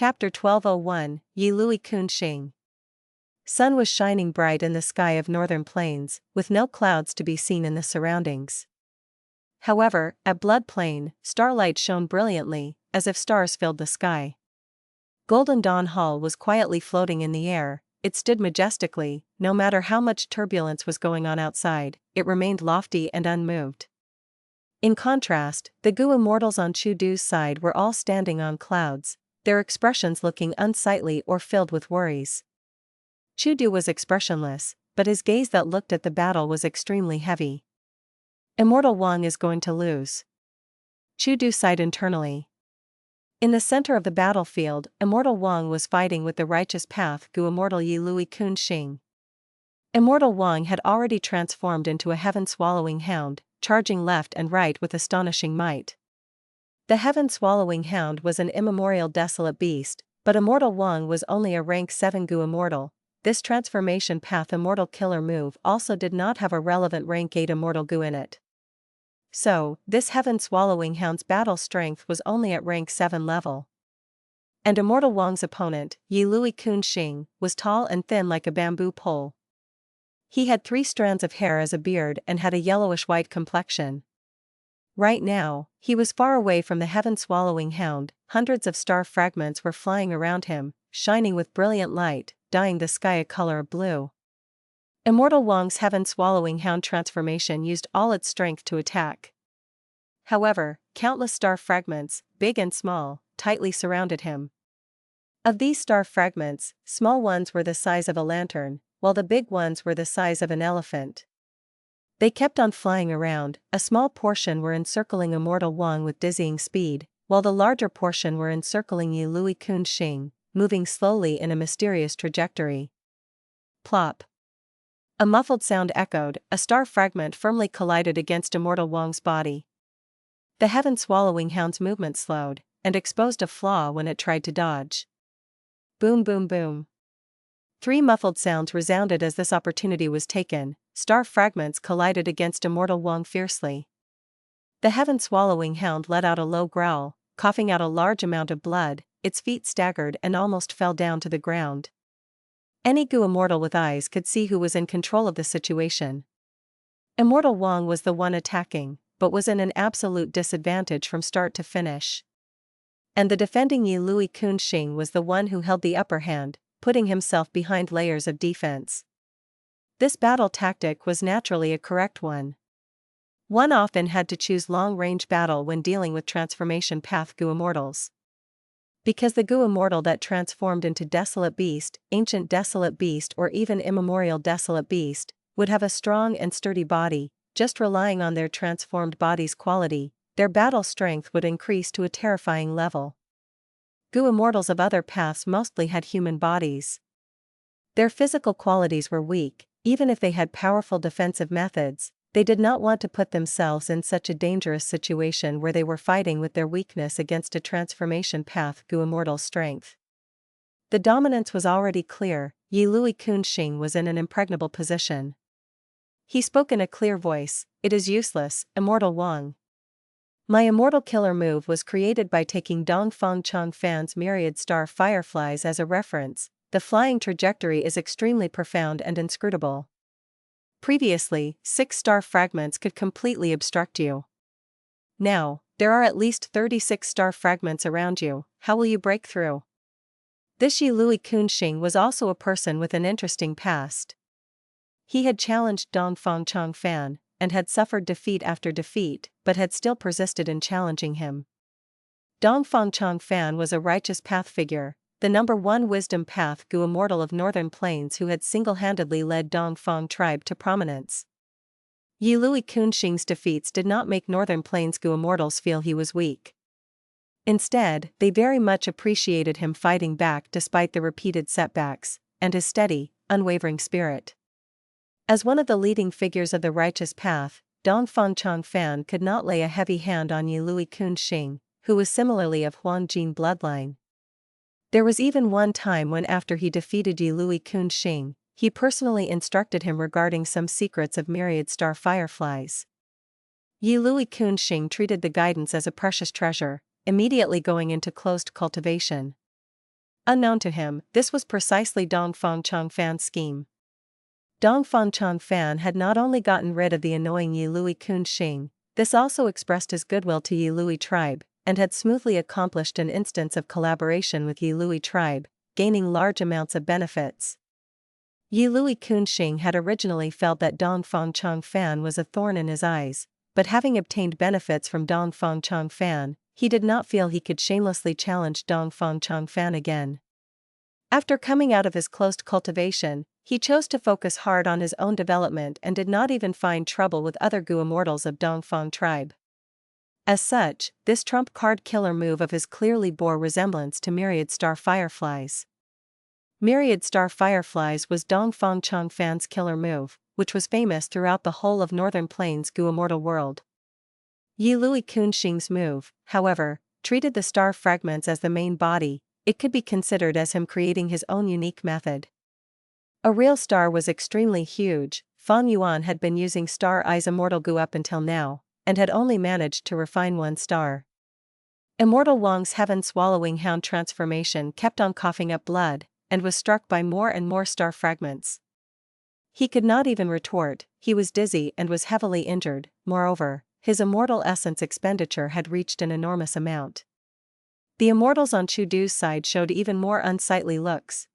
Chapter 1201, Lui Qun Xing. Sun was shining bright in the sky of northern plains, with no clouds to be seen in the surroundings. However, at Blood Plain, starlight shone brilliantly, as if stars filled the sky. Golden Dawn Hall was quietly floating in the air. It stood majestically, no matter how much turbulence was going on outside, it remained lofty and unmoved. In contrast, the Gu Immortals on Chu Du's side were all standing on clouds, their expressions looking unsightly or filled with worries. Chu Du was expressionless, but his gaze that looked at the battle was extremely heavy. Immortal Wang is going to lose. Chu Du sighed internally. In the center of the battlefield, Immortal Wang was fighting with the righteous path Gu Immortal Lui Qun Xing. Immortal Wang had already transformed into a heaven-swallowing hound, charging left and right with astonishing might. The heaven-swallowing hound was an immemorial desolate beast, but Immortal Wang was only a rank 7 Gu Immortal. This transformation path Immortal killer move also did not have a relevant rank 8 Immortal Gu in it. So, this heaven-swallowing hound's battle strength was only at rank 7 level. And Immortal Wang's opponent, Lui Qun Xing, was tall and thin like a bamboo pole. He had 3 strands of hair as a beard and had a yellowish-white complexion. Right now, he was far away from the heaven-swallowing hound. Hundreds of star fragments were flying around him, shining with brilliant light, dyeing the sky a color of blue. Immortal Wang's heaven-swallowing hound transformation used all its strength to attack. However, countless star fragments, big and small, tightly surrounded him. Of these star fragments, small ones were the size of a lantern, while the big ones were the size of an elephant. They kept on flying around. A small portion were encircling Immortal Wang with dizzying speed, while the larger portion were encircling Lui Qun Xing, moving slowly in a mysterious trajectory. Plop. A muffled sound echoed. A star fragment firmly collided against Immortal Wang's body. The heaven-swallowing hound's movement slowed, and exposed a flaw when it tried to dodge. Boom boom boom. 3 muffled sounds resounded as this opportunity was taken. Star fragments collided against Immortal Wang fiercely. The heaven-swallowing hound let out a low growl, coughing out a large amount of blood. Its feet staggered and almost fell down to the ground. Any Gu Immortal with eyes could see who was in control of the situation. Immortal Wang was the one attacking, but was in an absolute disadvantage from start to finish. And the defending Lui Qun Xing was the one who held the upper hand, putting himself behind layers of defense. This battle tactic was naturally a correct one. One often had to choose long-range battle when dealing with transformation path Gu Immortals. Because the Gu Immortal that transformed into Desolate Beast, Ancient Desolate Beast or even Immemorial Desolate Beast, would have a strong and sturdy body. Just relying on their transformed body's quality, their battle strength would increase to a terrifying level. Gu Immortals of other paths mostly had human bodies. Their physical qualities were weak. Even if they had powerful defensive methods, they did not want to put themselves in such a dangerous situation where they were fighting with their weakness against a transformation path Gu Immortal's strength. The dominance was already clear. Lui Qun Xing was in an impregnable position. He spoke in a clear voice. "It is useless, Immortal Wang. My immortal killer move was created by taking Dongfang Changfan's myriad star fireflies as a reference. The flying trajectory is extremely profound and inscrutable. Previously, 6 star fragments could completely obstruct you. Now, there are at least 36 star fragments around you. How will you break through?" This Lui Qun Xing was also a person with an interesting past. He had challenged Dongfang Changfan, and had suffered defeat after defeat, but had still persisted in challenging him. Dongfang Changfan was a righteous path figure, the number 1 wisdom path Gu Immortal of Northern Plains who had single-handedly led Dongfang tribe to prominence. Lui Qun Xing's defeats did not make Northern Plains Gu Immortals feel he was weak. Instead, they very much appreciated him fighting back despite the repeated setbacks, and his steady, unwavering spirit. As one of the leading figures of the righteous path, Dongfang Changfan could not lay a heavy hand on Lui Qun Xing, who was similarly of Huangjin bloodline. There was even one time when after he defeated Lui Qun Xing, he personally instructed him regarding some secrets of myriad star fireflies. Lui Qun Xing treated the guidance as a precious treasure, immediately going into closed cultivation. Unknown to him, this was precisely Dongfang Changfan's scheme. Dongfang Changfan had not only gotten rid of the annoying Lui Qun Xing, this also expressed his goodwill to Lui tribe, and had smoothly accomplished an instance of collaboration with Lui tribe, gaining large amounts of benefits. Lui Qun Xing had originally felt that Dongfang Changfan was a thorn in his eyes, but having obtained benefits from Dongfang Changfan, he did not feel he could shamelessly challenge Dongfang Changfan again. After coming out of his closed cultivation, he chose to focus hard on his own development and did not even find trouble with other Gu Immortals of Dongfang tribe. As such, this trump card killer move of his clearly bore resemblance to Myriad Star Fireflies. Myriad Star Fireflies was Dongfang Changfan's killer move, which was famous throughout the whole of Northern Plains Gu Immortal world. Lui Qun Xing's move, however, treated the star fragments as the main body. It could be considered as him creating his own unique method. A real star was extremely huge. Fang Yuan had been using Star Eye's Immortal Gu up until now, and had only managed to refine one star. Immortal Wang's heaven-swallowing hound transformation kept on coughing up blood, and was struck by more and more star fragments. He could not even retort, he was dizzy and was heavily injured. Moreover, his immortal essence expenditure had reached an enormous amount. The Immortals on Chudu's side showed even more unsightly looks.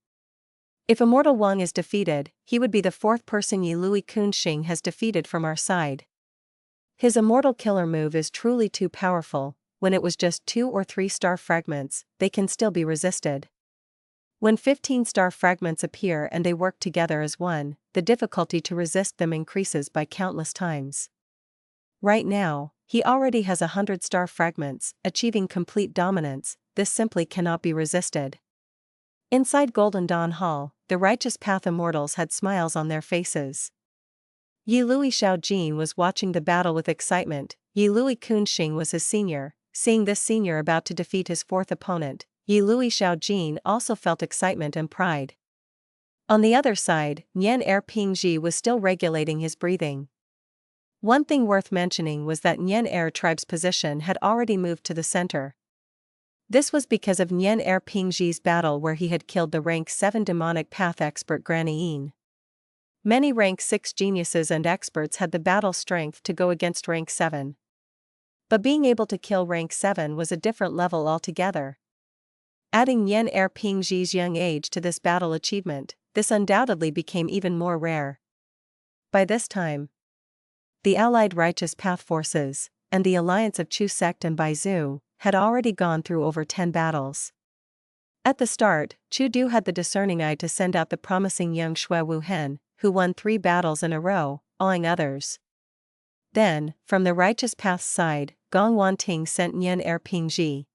If Immortal Wang is defeated, he would be the fourth person Lui Qun Xing has defeated from our side. His immortal killer move is truly too powerful. When it was just 2 or 3 star fragments, they can still be resisted. When 15 star fragments appear and they work together as one, the difficulty to resist them increases by countless times. Right now, he already has 100 star fragments, achieving complete dominance. This simply cannot be resisted. Inside Golden Dawn Hall, the Righteous Path Immortals had smiles on their faces. Lui Xiaojin was watching the battle with excitement. Lui Qun Xing was his senior. Seeing this senior about to defeat his fourth opponent, Lui Xiaojin also felt excitement and pride. On the other side, Nian Er Pingji was still regulating his breathing. One thing worth mentioning was that Nian Er tribe's position had already moved to the center. This was because of Nian Er Pingji's battle where he had killed the rank 7 demonic path expert Granny Ying. Many rank 6 geniuses and experts had the battle strength to go against rank 7. But being able to kill rank 7 was a different level altogether. Adding Nian Er Pingji's young age to this battle achievement, this undoubtedly became even more rare. By this time, the allied Righteous Path forces, and the alliance of Chu Sect and Baizu, had already gone through over 10 battles. At the start, Chu Du had the discerning eye to send out the promising young Shui Wuhen, who won 3 battles in a row, awing others. Then, from the Righteous Path's side, Gong Wanting sent Nian Er Pingji.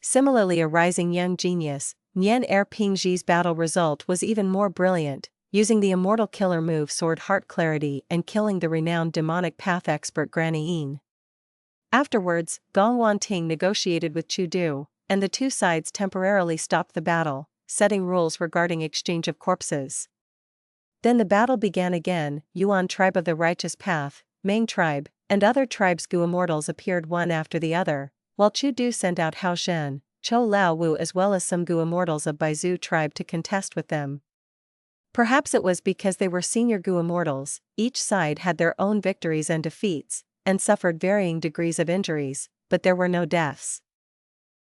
Similarly, a rising young genius, Nian Er Pingji's battle result was even more brilliant, using the immortal killer move Sword Heart Clarity and killing the renowned demonic path expert Granny Ying. Afterwards, Gong Wanting negotiated with Chu Du, and the two sides temporarily stopped the battle, setting rules regarding exchange of corpses. Then the battle began again. Yuan tribe of the Righteous Path, Meng tribe, and other tribes Gu Immortals appeared one after the other, while Chu Du sent out Hao Shen, Chou Lao Wu as well as some Gu Immortals of Baizu tribe to contest with them. Perhaps it was because they were senior Gu Immortals, each side had their own victories and defeats, and suffered varying degrees of injuries, but there were no deaths.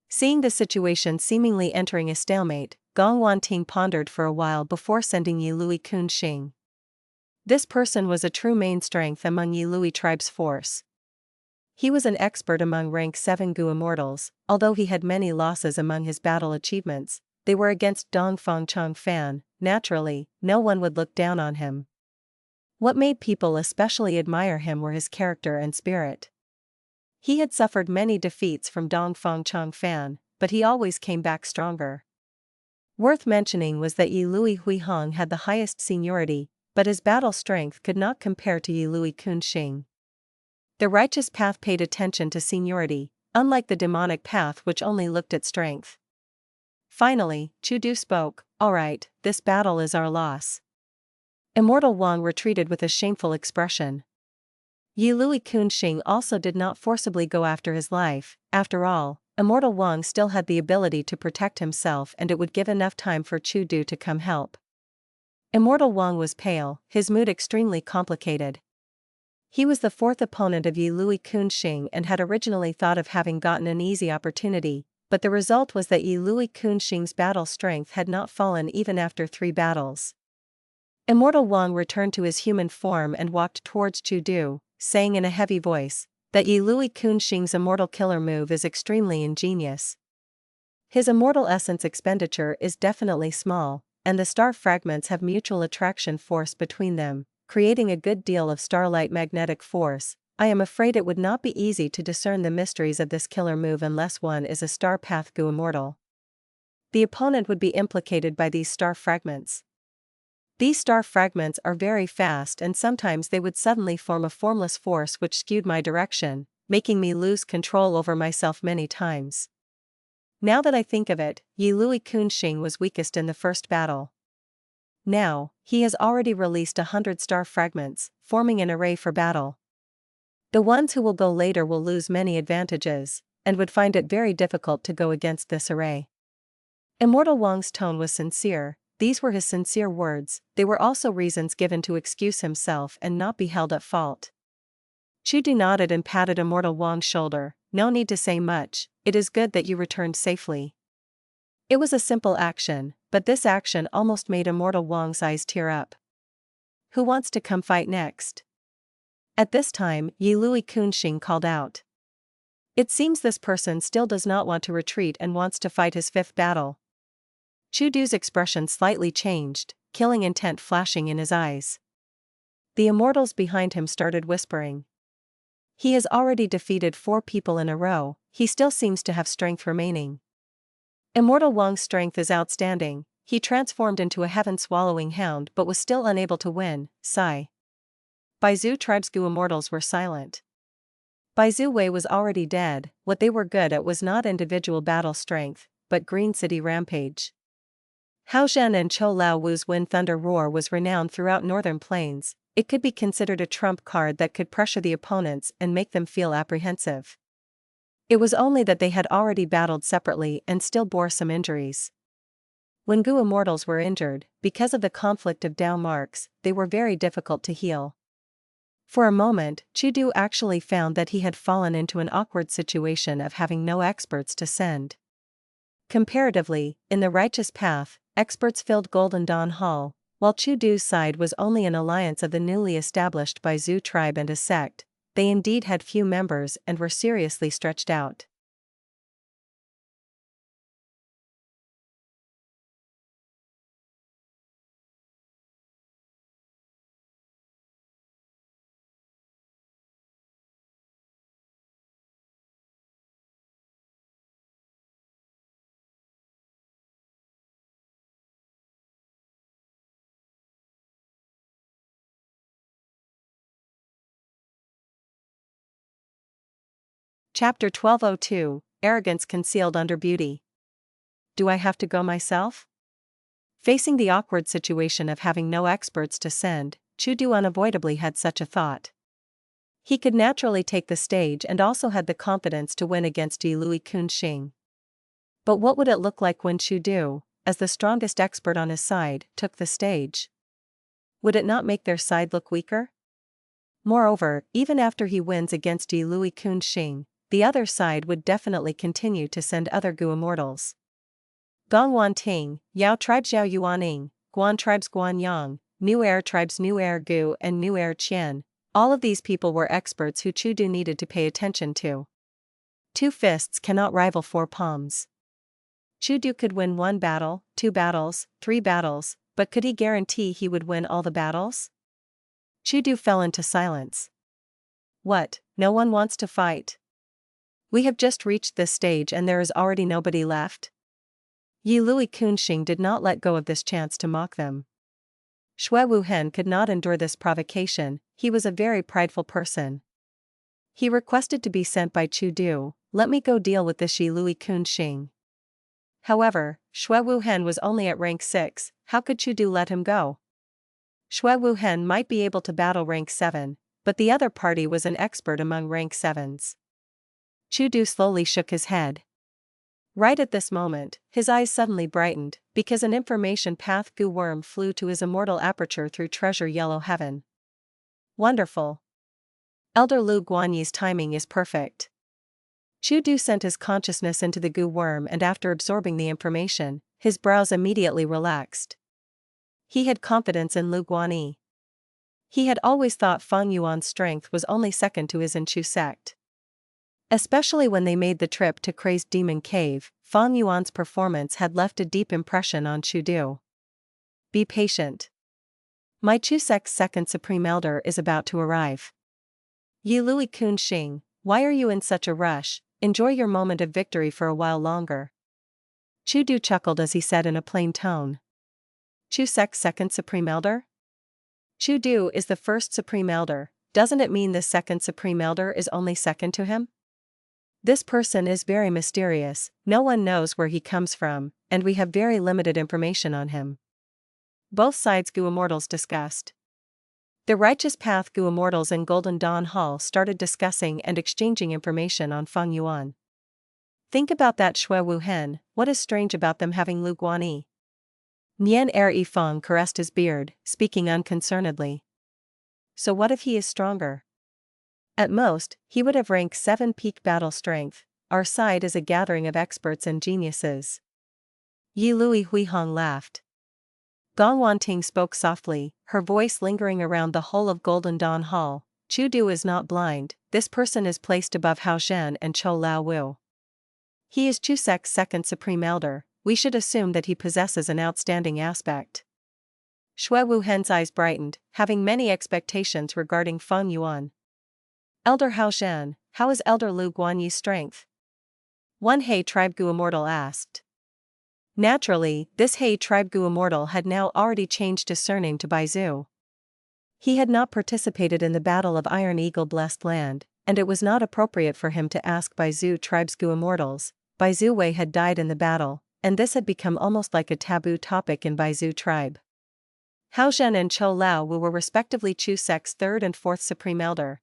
Seeing the situation seemingly entering a stalemate, Gong Wanting pondered for a while before sending Lui Qun Xing. This person was a true main strength among Lui tribe's force. He was an expert among rank 7 Gu Immortals, although he had many losses among his battle achievements. They were against Dongfang Changfan. Naturally, no one would look down on him. What made people especially admire him were his character and spirit. He had suffered many defeats from Dongfang Changfan, but he always came back stronger. Worth mentioning was that Lui Huihong had the highest seniority, but his battle strength could not compare to Lui Qun Xing. The Righteous Path paid attention to seniority, unlike the demonic path which only looked at strength. Finally, Chu Du spoke, "Alright, this battle is our loss." Immortal Wang retreated with a shameful expression. Lui Qun Xing also did not forcibly go after his life. After all, Immortal Wang still had the ability to protect himself, and it would give enough time for Chu Du to come help. Immortal Wang was pale, his mood extremely complicated. He was the fourth opponent of Lui Qun Xing and had originally thought of having gotten an easy opportunity, but the result was that Lui Qun Xing's battle strength had not fallen even after 3 battles. Immortal Wang returned to his human form and walked towards Chu Du, saying in a heavy voice that Lui Qun Xing's immortal killer move is extremely ingenious. His immortal essence expenditure is definitely small, and the star fragments have mutual attraction force between them, creating a good deal of starlight magnetic force. I am afraid it would not be easy to discern the mysteries of this killer move unless one is a star path Gu Immortal. The opponent would be implicated by these star fragments. These star fragments are very fast, and sometimes they would suddenly form a formless force which skewed my direction, making me lose control over myself many times. Now that I think of it, Lui Qun Xing was weakest in the first battle. Now, he has already released 100 star fragments, forming an array for battle. The ones who will go later will lose many advantages, and would find it very difficult to go against this array. Immortal Wang's tone was sincere. These were his sincere words. They were also reasons given to excuse himself and not be held at fault. Chu Du nodded and patted Immortal Wang's shoulder. No need to say much, it is good that you returned safely. It was a simple action, but this action almost made Immortal Wang's eyes tear up. Who wants to come fight next? At this time, Lui Qun Xing called out. It seems this person still does not want to retreat and wants to fight his 5th battle. Chu Du's expression slightly changed, killing intent flashing in his eyes. The immortals behind him started whispering. He has already defeated 4 people in a row, he still seems to have strength remaining. Immortal Wang's strength is outstanding. He transformed into a heaven-swallowing hound but was still unable to win. Sigh. Baizu tribe's Gu Immortals were silent. Baizu Wei was already dead. What they were good at was not individual battle strength, but Green City Rampage. Hao Zhen and Chou Lao Wu's Wind Thunder Roar was renowned throughout Northern Plains. It could be considered a trump card that could pressure the opponents and make them feel apprehensive. It was only that they had already battled separately and still bore some injuries. When Gu Immortals were injured, because of the conflict of Dao marks, they were very difficult to heal. For a moment, Chu Du actually found that he had fallen into an awkward situation of having no experts to send. Comparatively, in the righteous path, experts filled Golden Dawn Hall, while Chu Du's side was only an alliance of the newly established Baizu tribe and a sect. They indeed had few members and were seriously stretched out. Chapter 1202, Arrogance Concealed Under Beauty. Do I have to go myself? Facing the awkward situation of having no experts to send, Chu Du unavoidably had such a thought. He could naturally take the stage and also had the confidence to win against Lui Qun Xing. But what would it look like when Chu Du, as the strongest expert on his side, took the stage? Would it not make their side look weaker? Moreover, even after he wins against Lui Qun Xing, the other side would definitely continue to send other Gu Immortals. Gong Wan Ting, Yao Tribes Yao Yuan Ying, Guan Tribes Guan Yong, New Air Tribes New Air Gu and New Air Qian, all of these people were experts who Chu Du needed to pay attention to. 2 fists cannot rival 4 palms. Chu Du could win 1 battle, 2 battles, 3 battles, but could he guarantee he would win all the battles? Chu Du fell into silence. What, no one wants to fight? We have just reached this stage and there is already nobody left? Lui Qun Xing did not let go of this chance to mock them. Shui Wuhen could not endure this provocation, he was a very prideful person. He requested to be sent by Chu Du. Let me go deal with this Lui Qun Xing. However, Shui Wuhen was only at rank 6, how could Chu Du let him go? Shui Wuhen might be able to battle rank 7, but the other party was an expert among rank 7s. Chu Du slowly shook his head. Right at this moment, his eyes suddenly brightened, because an information path goo worm flew to his immortal aperture through treasure yellow heaven. Wonderful. Elder Lu Guanyi's timing is perfect. Chu Du sent his consciousness into the goo worm, and after absorbing the information, his brows immediately relaxed. He had confidence in Lu Guanyi. He had always thought Fang Yuan's strength was only second to his in Chu sect. Especially when they made the trip to Crazed Demon Cave, Fang Yuan's performance had left a deep impression on Chu Du. Be patient. My Chu sect's second Supreme Elder is about to arrive. Lui Qun Xing, why are you in such a rush? Enjoy your moment of victory for a while longer. Chu Du chuckled as he said in a plain tone. Chu sect's second Supreme Elder? Chu Du is the first Supreme Elder, doesn't it mean the second Supreme Elder is only second to him? This person is very mysterious, no one knows where he comes from, and we have very limited information on him. Both sides goo Immortals discussed. The Righteous Path goo Immortals and Golden Dawn Hall started discussing and exchanging information on Fang Yuan. Think about that Shui Wu Hen, what is strange about them having Lu Guanyi? Nian Er Fang caressed his beard, speaking unconcernedly. So what if he is stronger? At most, he would have rank 7 peak battle strength. Our side is a gathering of experts and geniuses. Yi Lui Huihong laughed. Gong Wanting spoke softly, her voice lingering around the whole of Golden Dawn Hall. Chu Du is not blind, this person is placed above Hao Zhen and Chou Lao Wu. He is Chu sect's second Supreme Elder, we should assume that he possesses an outstanding aspect. Shui Wu Hen's eyes brightened, having many expectations regarding Fang Yuan. Elder Hao Zhen, how is Elder Lu Guanyi's strength? One He tribe goo Immortal asked. Naturally, this He tribe goo Immortal had now already changed his surname to Baizu. He had not participated in the Battle of Iron Eagle Blessed Land, and it was not appropriate for him to ask Baizu tribe's goo Immortals. Baizu Wei had died in the battle, and this had become almost like a taboo topic in Baizu tribe. Hao Zhen and Chou Lao Wu were respectively Chu sect's third and fourth Supreme Elder.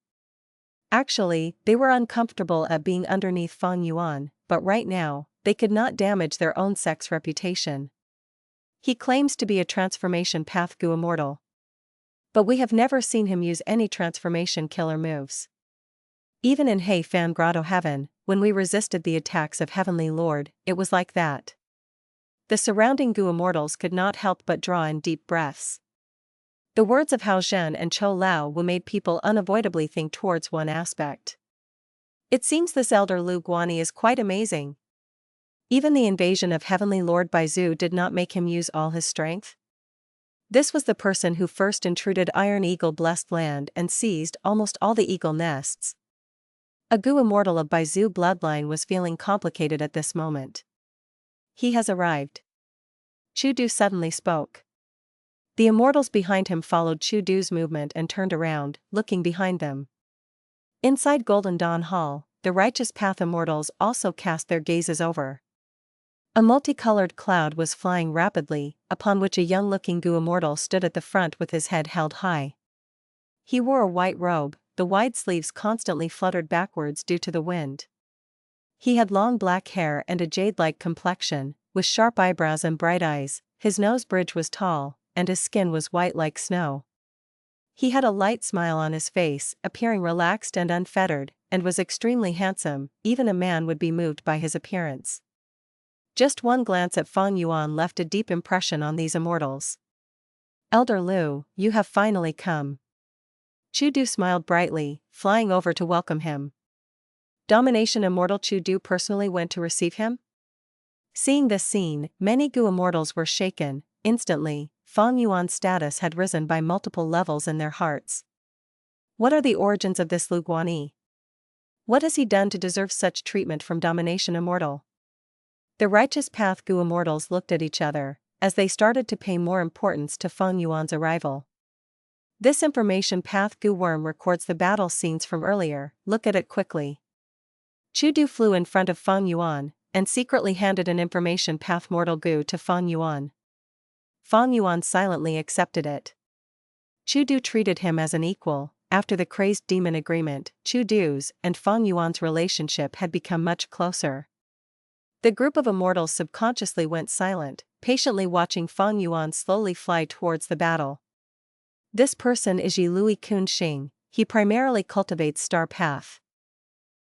Actually, they were uncomfortable at being underneath Fang Yuan, but right now, they could not damage their own sect's reputation. He claims to be a transformation path goo Immortal. But we have never seen him use any transformation killer moves. Even in He Fan Grotto Heaven, when we resisted the attacks of Heavenly Lord, it was like that. The surrounding goo Immortals could not help but draw in deep breaths. The words of Hao Zhen and Chou Lao Wu made people unavoidably think towards one aspect. It seems this Elder Lu Guanyi is quite amazing. Even the invasion of Heavenly Lord Baizu did not make him use all his strength. This was the person who first intruded Iron Eagle Blessed Land and seized almost all the eagle nests. A goo Immortal of Baizu bloodline was feeling complicated at this moment. He has arrived. Chu Du suddenly spoke. The Immortals behind him followed Chu Du's movement and turned around, looking behind them. Inside Golden Dawn Hall, the Righteous Path Immortals also cast their gazes over. A multicolored cloud was flying rapidly, upon which a young-looking goo Immortal stood at the front with his head held high. He wore a white robe, the wide sleeves constantly fluttered backwards due to the wind. He had long black hair and a jade-like complexion, with sharp eyebrows and bright eyes, his nose bridge was tall, and his skin was white like snow. He had a light smile on his face, appearing relaxed and unfettered, and was extremely handsome, even a man would be moved by his appearance. Just one glance at Fang Yuan left a deep impression on these Immortals. Elder Lu, you have finally come. Chu Du smiled brightly, flying over to welcome him. Domination Immortal Chu Du personally went to receive him? Seeing this scene, many goo Immortals were shaken. Instantly, Fang Yuan's status had risen by multiple levels in their hearts. What are the origins of this Lu Guanyi? What has he done to deserve such treatment from Domination Immortal? The Righteous Path goo Immortals looked at each other, as they started to pay more importance to Fang Yuan's arrival. This information path goo worm records the battle scenes from earlier, look at it quickly. Chu Du flew in front of Fang Yuan, and secretly handed an information path mortal goo to Fang Yuan. Fang Yuan silently accepted it. Chu Du treated him as an equal. After the Crazed Demon agreement, Chu Du's and Fang Yuan's relationship had become much closer. The group of immortals subconsciously went silent, patiently watching Fang Yuan slowly fly towards the battle. This person is Lui Qun Xing. He primarily cultivates Star Path.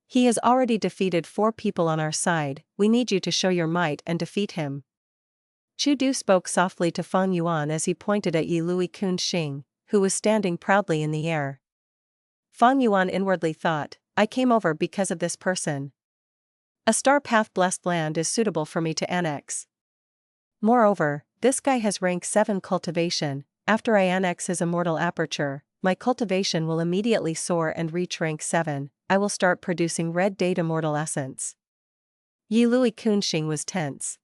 He has already defeated 4 people on our side. We need you to show your might and defeat him. Chu Du spoke softly to Fang Yuan as he pointed at Lui Qun Xing, who was standing proudly in the air. Fang Yuan inwardly thought, I came over because of this person. A Star Path blessed land is suitable for me to annex. Moreover, this guy has rank 7 cultivation. After I annex his immortal aperture, my cultivation will immediately soar and reach rank 7. I will start producing red date immortal essence. Lui Qun Xing was tense.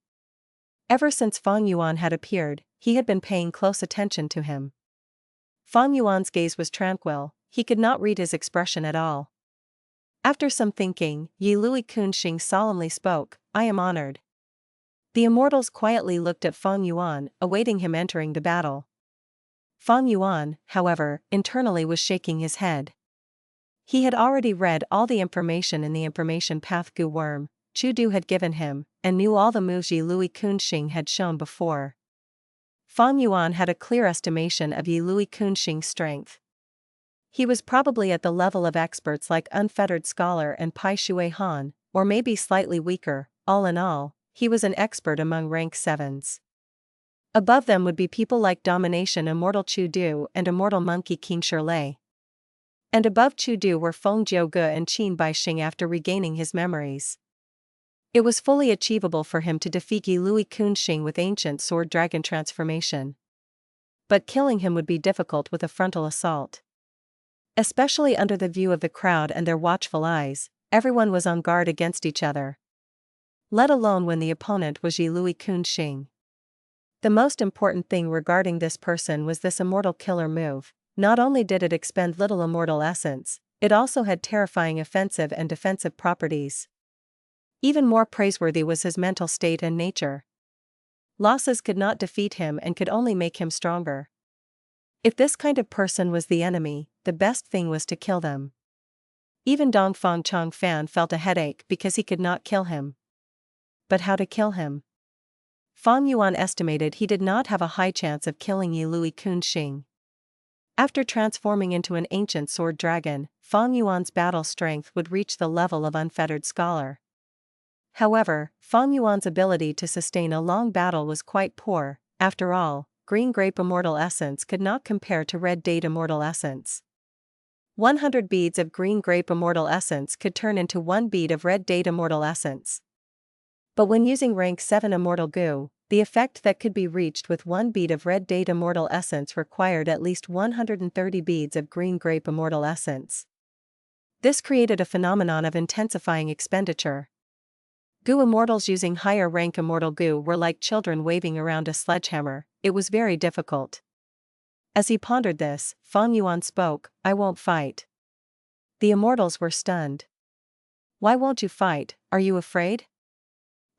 Ever since Fang Yuan had appeared, he had been paying close attention to him. Fang Yuan's gaze was tranquil, he could not read his expression at all. After some thinking, Lui Qun Xing solemnly spoke, I am honored. The immortals quietly looked at Fang Yuan, awaiting him entering the battle. Fang Yuan, however, internally was shaking his head. He had already read all the information in the information path Gu Worm Chu Du had given him, and knew all the moves Lui Qun Xing had shown before. Fang Yuan had a clear estimation of Lui Qun Xing's strength. He was probably at the level of experts like Unfettered Scholar and Pai Shui Han, or maybe slightly weaker. All in all, he was an expert among rank 7s. Above them would be people like Domination Immortal Chu Du and Immortal Monkey King Shirlei. And above Chu Du were Feng Jiu Ge and Qin Bai Xing after regaining his memories. It was fully achievable for him to defeat Lui Qun Xing with Ancient Sword Dragon transformation. But killing him would be difficult with a frontal assault. Especially under the view of the crowd and their watchful eyes, everyone was on guard against each other. Let alone when the opponent was Lui Qun Xing. The most important thing regarding this person was this immortal killer move. Not only did it expend little immortal essence, it also had terrifying offensive and defensive properties. Even more praiseworthy was his mental state and nature. Losses could not defeat him and could only make him stronger. If this kind of person was the enemy, the best thing was to kill them. Even Dongfang Changfan felt a headache because he could not kill him. But how to kill him? Fang Yuan estimated he did not have a high chance of killing Lui Qun Xing. After transforming into an ancient sword dragon, Fang Yuan's battle strength would reach the level of Unfettered Scholar. However, Fang Yuan's ability to sustain a long battle was quite poor. After all, Green Grape Immortal Essence could not compare to Red Date Immortal Essence. 100 beads of Green Grape Immortal Essence could turn into 1 bead of Red Date Immortal Essence. But when using rank 7 Immortal Goo, the effect that could be reached with 1 bead of Red Date Immortal Essence required at least 130 beads of Green Grape Immortal Essence. This created a phenomenon of intensifying expenditure. Goo immortals using higher rank Immortal Goo were like children waving around a sledgehammer. It was very difficult. As he pondered this, Fang Yuan spoke, I won't fight. The immortals were stunned. Why won't you fight, are you afraid?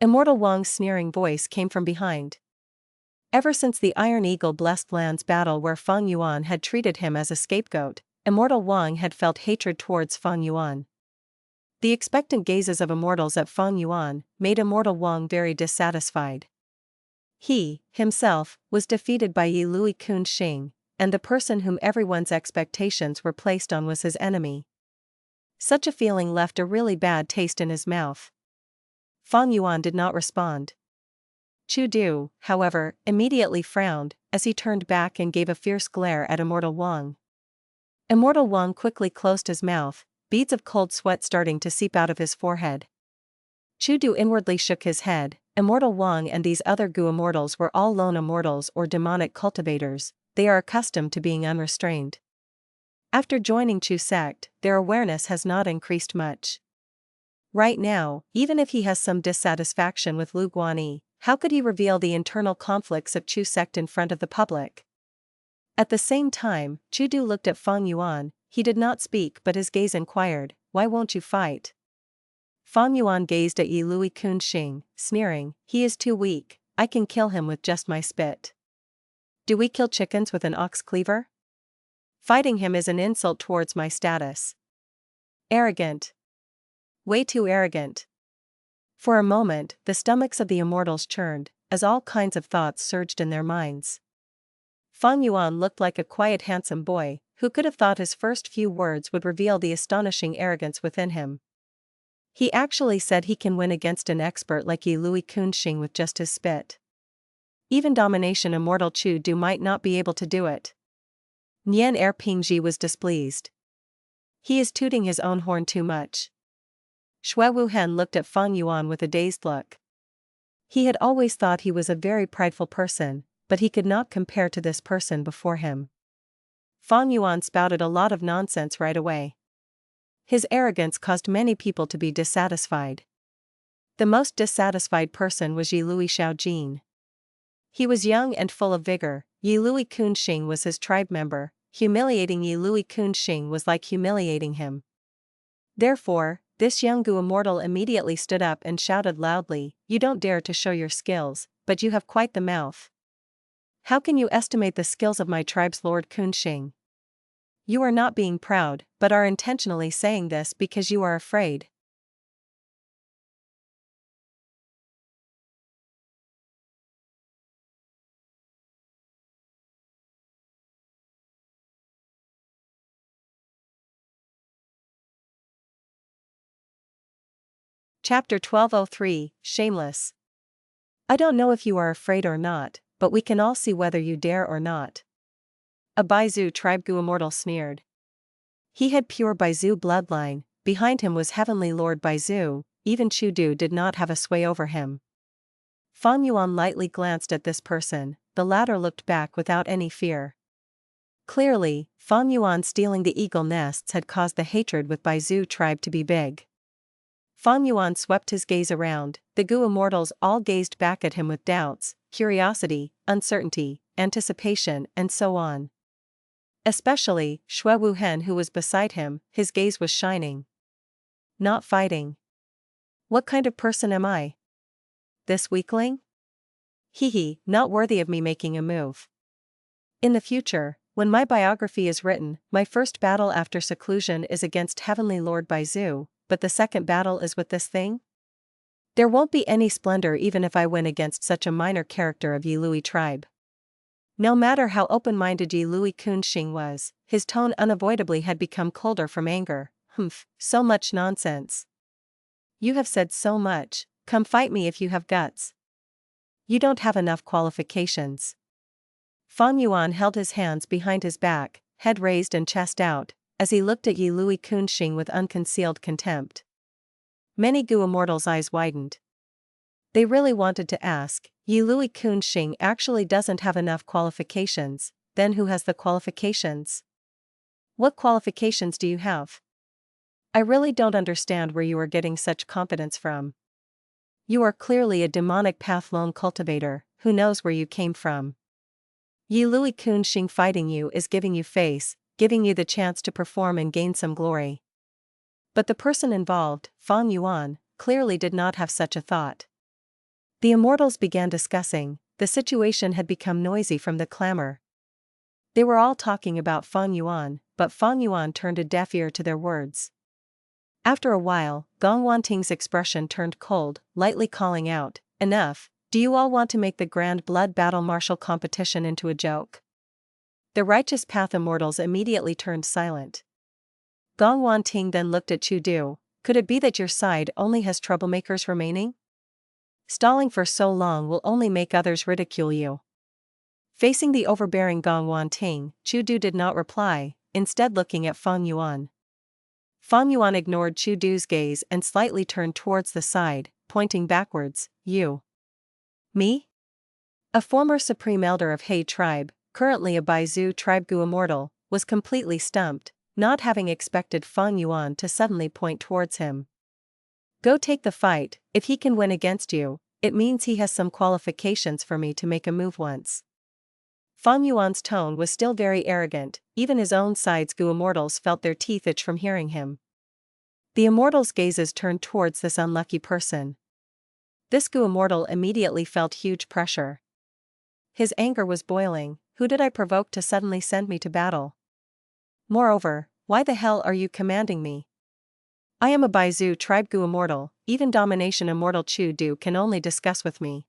Immortal Wang's sneering voice came from behind. Ever since the Iron Eagle Blessed Lands battle where Fang Yuan had treated him as a scapegoat, Immortal Wang had felt hatred towards Fang Yuan. The expectant gazes of immortals at Fang Yuan made Immortal Wang very dissatisfied. He, himself, was defeated by Lui Qun Xing, and the person whom everyone's expectations were placed on was his enemy. Such a feeling left a really bad taste in his mouth. Fang Yuan did not respond. Chu Du, however, immediately frowned, as he turned back and gave a fierce glare at Immortal Wang. Immortal Wang quickly closed his mouth, beads of cold sweat starting to seep out of his forehead. Chu Du inwardly shook his head. Immortal Wang and these other Gu immortals were all lone immortals or demonic cultivators. They are accustomed to being unrestrained. After joining Chu sect, their awareness has not increased much. Right now, even if he has some dissatisfaction with Lu Guanyi, how could he reveal the internal conflicts of Chu sect in front of the public? At the same time, Chu Du looked at Fang Yuan. He did not speak but his gaze inquired, why won't you fight? Fang Yuan gazed at Lui Qun Xing, sneering, he is too weak, I can kill him with just my spit. Do we kill chickens with an ox cleaver? Fighting him is an insult towards my status. Arrogant. Way too arrogant. For a moment, the stomachs of the Immortals churned, as all kinds of thoughts surged in their minds. Fang Yuan looked like a quiet handsome boy, who could have thought his first few words would reveal the astonishing arrogance within him. He actually said he can win against an expert like Lui Qun Xing with just his spit. Even Domination Immortal Chu Du might not be able to do it. Nian Pingji was displeased. He is tooting his own horn too much. Shui Wuhen looked at Fang Yuan with a dazed look. He had always thought he was a very prideful person, but he could not compare to this person before him. Fang Yuan spouted a lot of nonsense right away. His arrogance caused many people to be dissatisfied. The most dissatisfied person was Lui Xiaojin. He was young and full of vigor. Lui Qun Xing was his tribe member. Humiliating Lui Qun Xing was like humiliating him. Therefore, this young Gu Immortal immediately stood up and shouted loudly, "You don't dare to show your skills, but you have quite the mouth. How can you estimate the skills of my tribe's Lord Qun Xing? You are not being proud, but are intentionally saying this because you are afraid." Chapter 1203, Shameless. I don't know if you are afraid or not, but we can all see whether you dare or not. A Baizu tribe Gu Immortal sneered. He had pure Baizu bloodline, behind him was Heavenly Lord Baizu, even Chu Du did not have a sway over him. Fang Yuan lightly glanced at this person, the latter looked back without any fear. Clearly, Fang Yuan stealing the eagle nests had caused the hatred with Baizu tribe to be big. Fang Yuan swept his gaze around, the Gu Immortals all gazed back at him with doubts, curiosity, uncertainty, anticipation, and so on. Especially, Shui Wuhen who was beside him, his gaze was shining. Not fighting. What kind of person am I? This weakling? Hehe, not worthy of me making a move. In the future, when my biography is written, my first battle after seclusion is against Heavenly Lord Baizu, but the second battle is with this thing? There won't be any splendor even if I win against such a minor character of Yi Lui tribe. No matter how open-minded Lui Qun Xing was, his tone unavoidably had become colder from anger. So much nonsense. You have said so much, come fight me if you have guts. You don't have enough qualifications. Fang Yuan held his hands behind his back, head raised and chest out, as he looked at Lui Qun Xing with unconcealed contempt. Many Gu Immortals' eyes widened. They really wanted to ask, Lui Qun Xing actually doesn't have enough qualifications, then who has the qualifications? What qualifications do you have? I really don't understand where you are getting such confidence from. You are clearly a demonic path lone cultivator, who knows where you came from. Lui Qun Xing fighting you is giving you face, giving you the chance to perform and gain some glory. But the person involved, Fang Yuan, clearly did not have such a thought. The Immortals began discussing, the situation had become noisy from the clamor. They were all talking about Fang Yuan, but Fang Yuan turned a deaf ear to their words. After a while, Gong Wanting's expression turned cold, lightly calling out, "Enough, do you all want to make the grand blood battle martial competition into a joke?" The Righteous Path Immortals immediately turned silent. Gong Wanting then looked at Chu Du. "Could it be that your side only has troublemakers remaining? Stalling for so long will only make others ridicule you." Facing the overbearing Gong Wanting, Chu Du did not reply, instead looking at Fang Yuan. Fang Yuan ignored Chu Du's gaze and slightly turned towards the side, pointing backwards. "You? Me?" A former Supreme Elder of He tribe, currently a Baizu tribe Gu Immortal, was completely stumped, not having expected Fang Yuan to suddenly point towards him. "Go take the fight, if he can win against you, it means he has some qualifications for me to make a move once." Fang Yuan's tone was still very arrogant, even his own side's Gu Immortals felt their teeth itch from hearing him. The Immortals' gazes turned towards this unlucky person. This Gu Immortal immediately felt huge pressure. His anger was boiling. Who did I provoke to suddenly send me to battle? Moreover, why the hell are you commanding me? I am a Baizu tribe Gu Immortal, even Domination Immortal Chu Du can only discuss with me.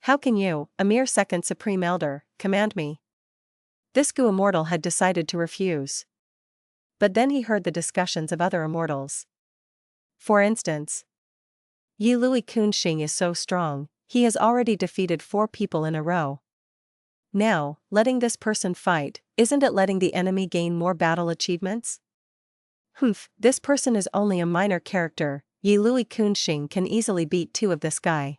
How can you, a mere second Supreme Elder, command me? This Gu Immortal had decided to refuse. But then he heard the discussions of other Immortals. For instance, Lui Qun Xing is so strong, he has already defeated 4 people in a row. Now, letting this person fight, isn't it letting the enemy gain more battle achievements? Humph, this person is only a minor character, Lui Qun Xing can easily beat 2 of this guy.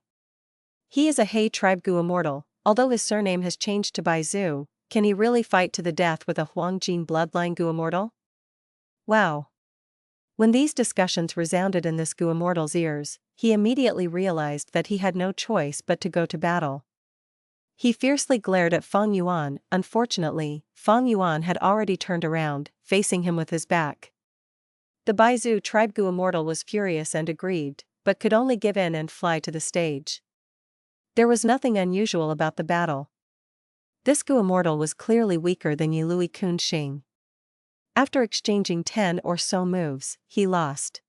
He is a He tribe Gu Immortal, although his surname has changed to Baizu, can he really fight to the death with a Huangjin bloodline Gu Immortal? Wow. When these discussions resounded in this Gu Immortal's ears, he immediately realized that he had no choice but to go to battle. He fiercely glared at Fang Yuan. Unfortunately, Fang Yuan had already turned around, facing him with his back. The Baizu tribe Gu Immortal was furious and aggrieved, but could only give in and fly to the stage. There was nothing unusual about the battle. This Gu Immortal was clearly weaker than Lui Qun Xing. After exchanging 10 or so moves, he lost.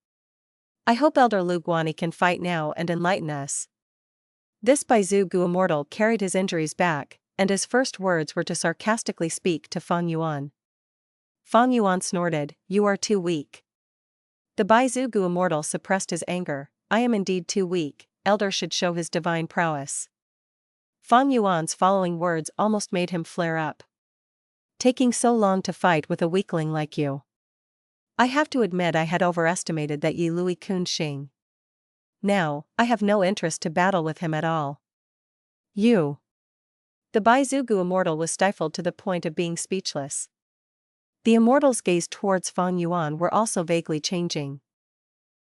I hope Elder Lu Guan can fight now and enlighten us. This Baizu Gu Immortal carried his injuries back, and his first words were to sarcastically speak to Fang Yuan. Fang Yuan snorted, "You are too weak." The Baizu Gu Immortal suppressed his anger. I am indeed too weak, Elder should show his divine prowess. Fang Yuan's following words almost made him flare up. Taking so long to fight with a weakling like you. I have to admit I had overestimated that Lui Qun Xing. Now, I have no interest to battle with him at all. You. The Baizu Gu Immortal was stifled to the point of being speechless. The Immortal's gaze towards Fang Yuan were also vaguely changing.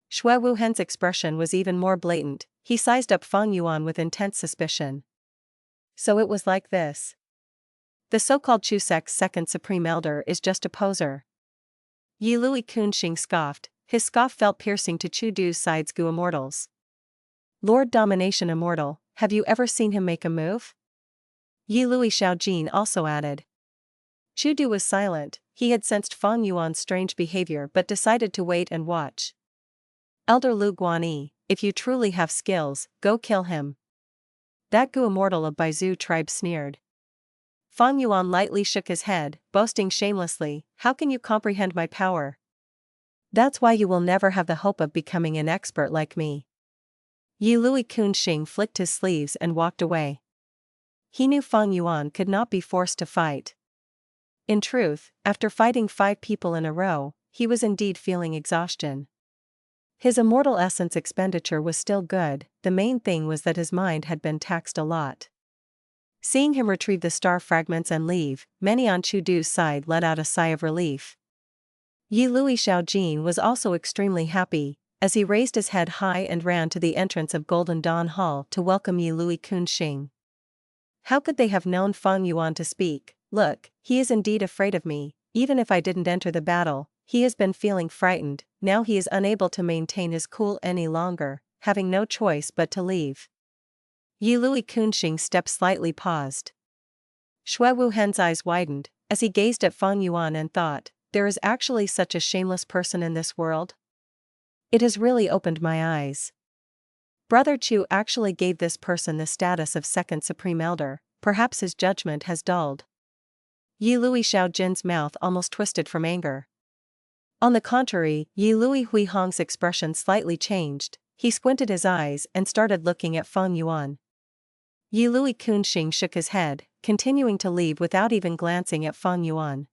Shui Wuhen's expression was even more blatant, he sized up Fang Yuan with intense suspicion. So it was like this. The so-called Chusek's second Supreme Elder is just a poser. Lui Qun Xing scoffed, his scoff felt piercing to Chu Du's sides Gu Immortals. Lord Domination Immortal, have you ever seen him make a move? Lui Xiaojin also added. Chu Du was silent, he had sensed Fang Yuan's strange behavior but decided to wait and watch. Elder Lu Guan, if you truly have skills, go kill him. That Gu Immortal of Baizu tribe sneered. Fang Yuan lightly shook his head, boasting shamelessly, how can you comprehend my power? That's why you will never have the hope of becoming an expert like me. Lui Qun Xing flicked his sleeves and walked away. He knew Fang Yuan could not be forced to fight. In truth, after fighting 5 people in a row, he was indeed feeling exhaustion. His immortal essence expenditure was still good, the main thing was that his mind had been taxed a lot. Seeing him retrieve the star fragments and leave, many on Chu Du's side let out a sigh of relief. Lui Xiaojin was also extremely happy, as he raised his head high and ran to the entrance of Golden Dawn Hall to welcome Lui Qun Xing. How could they have known Fang Yuan to speak? Look, he is indeed afraid of me, even if I didn't enter the battle, he has been feeling frightened, now he is unable to maintain his cool any longer, having no choice but to leave. Lui Qun Xing's step slightly paused. Shui Wuhen's eyes widened, as he gazed at Fang Yuan and thought, there is actually such a shameless person in this world? It has really opened my eyes. Brother Chu actually gave this person the status of second Supreme Elder, perhaps his judgment has dulled. Lui Xiaojin's mouth almost twisted from anger. On the contrary, Lui Huihong's expression slightly changed, he squinted his eyes and started looking at Fang Yuan. Lui Qun Xing shook his head, continuing to leave without even glancing at Fang Yuan.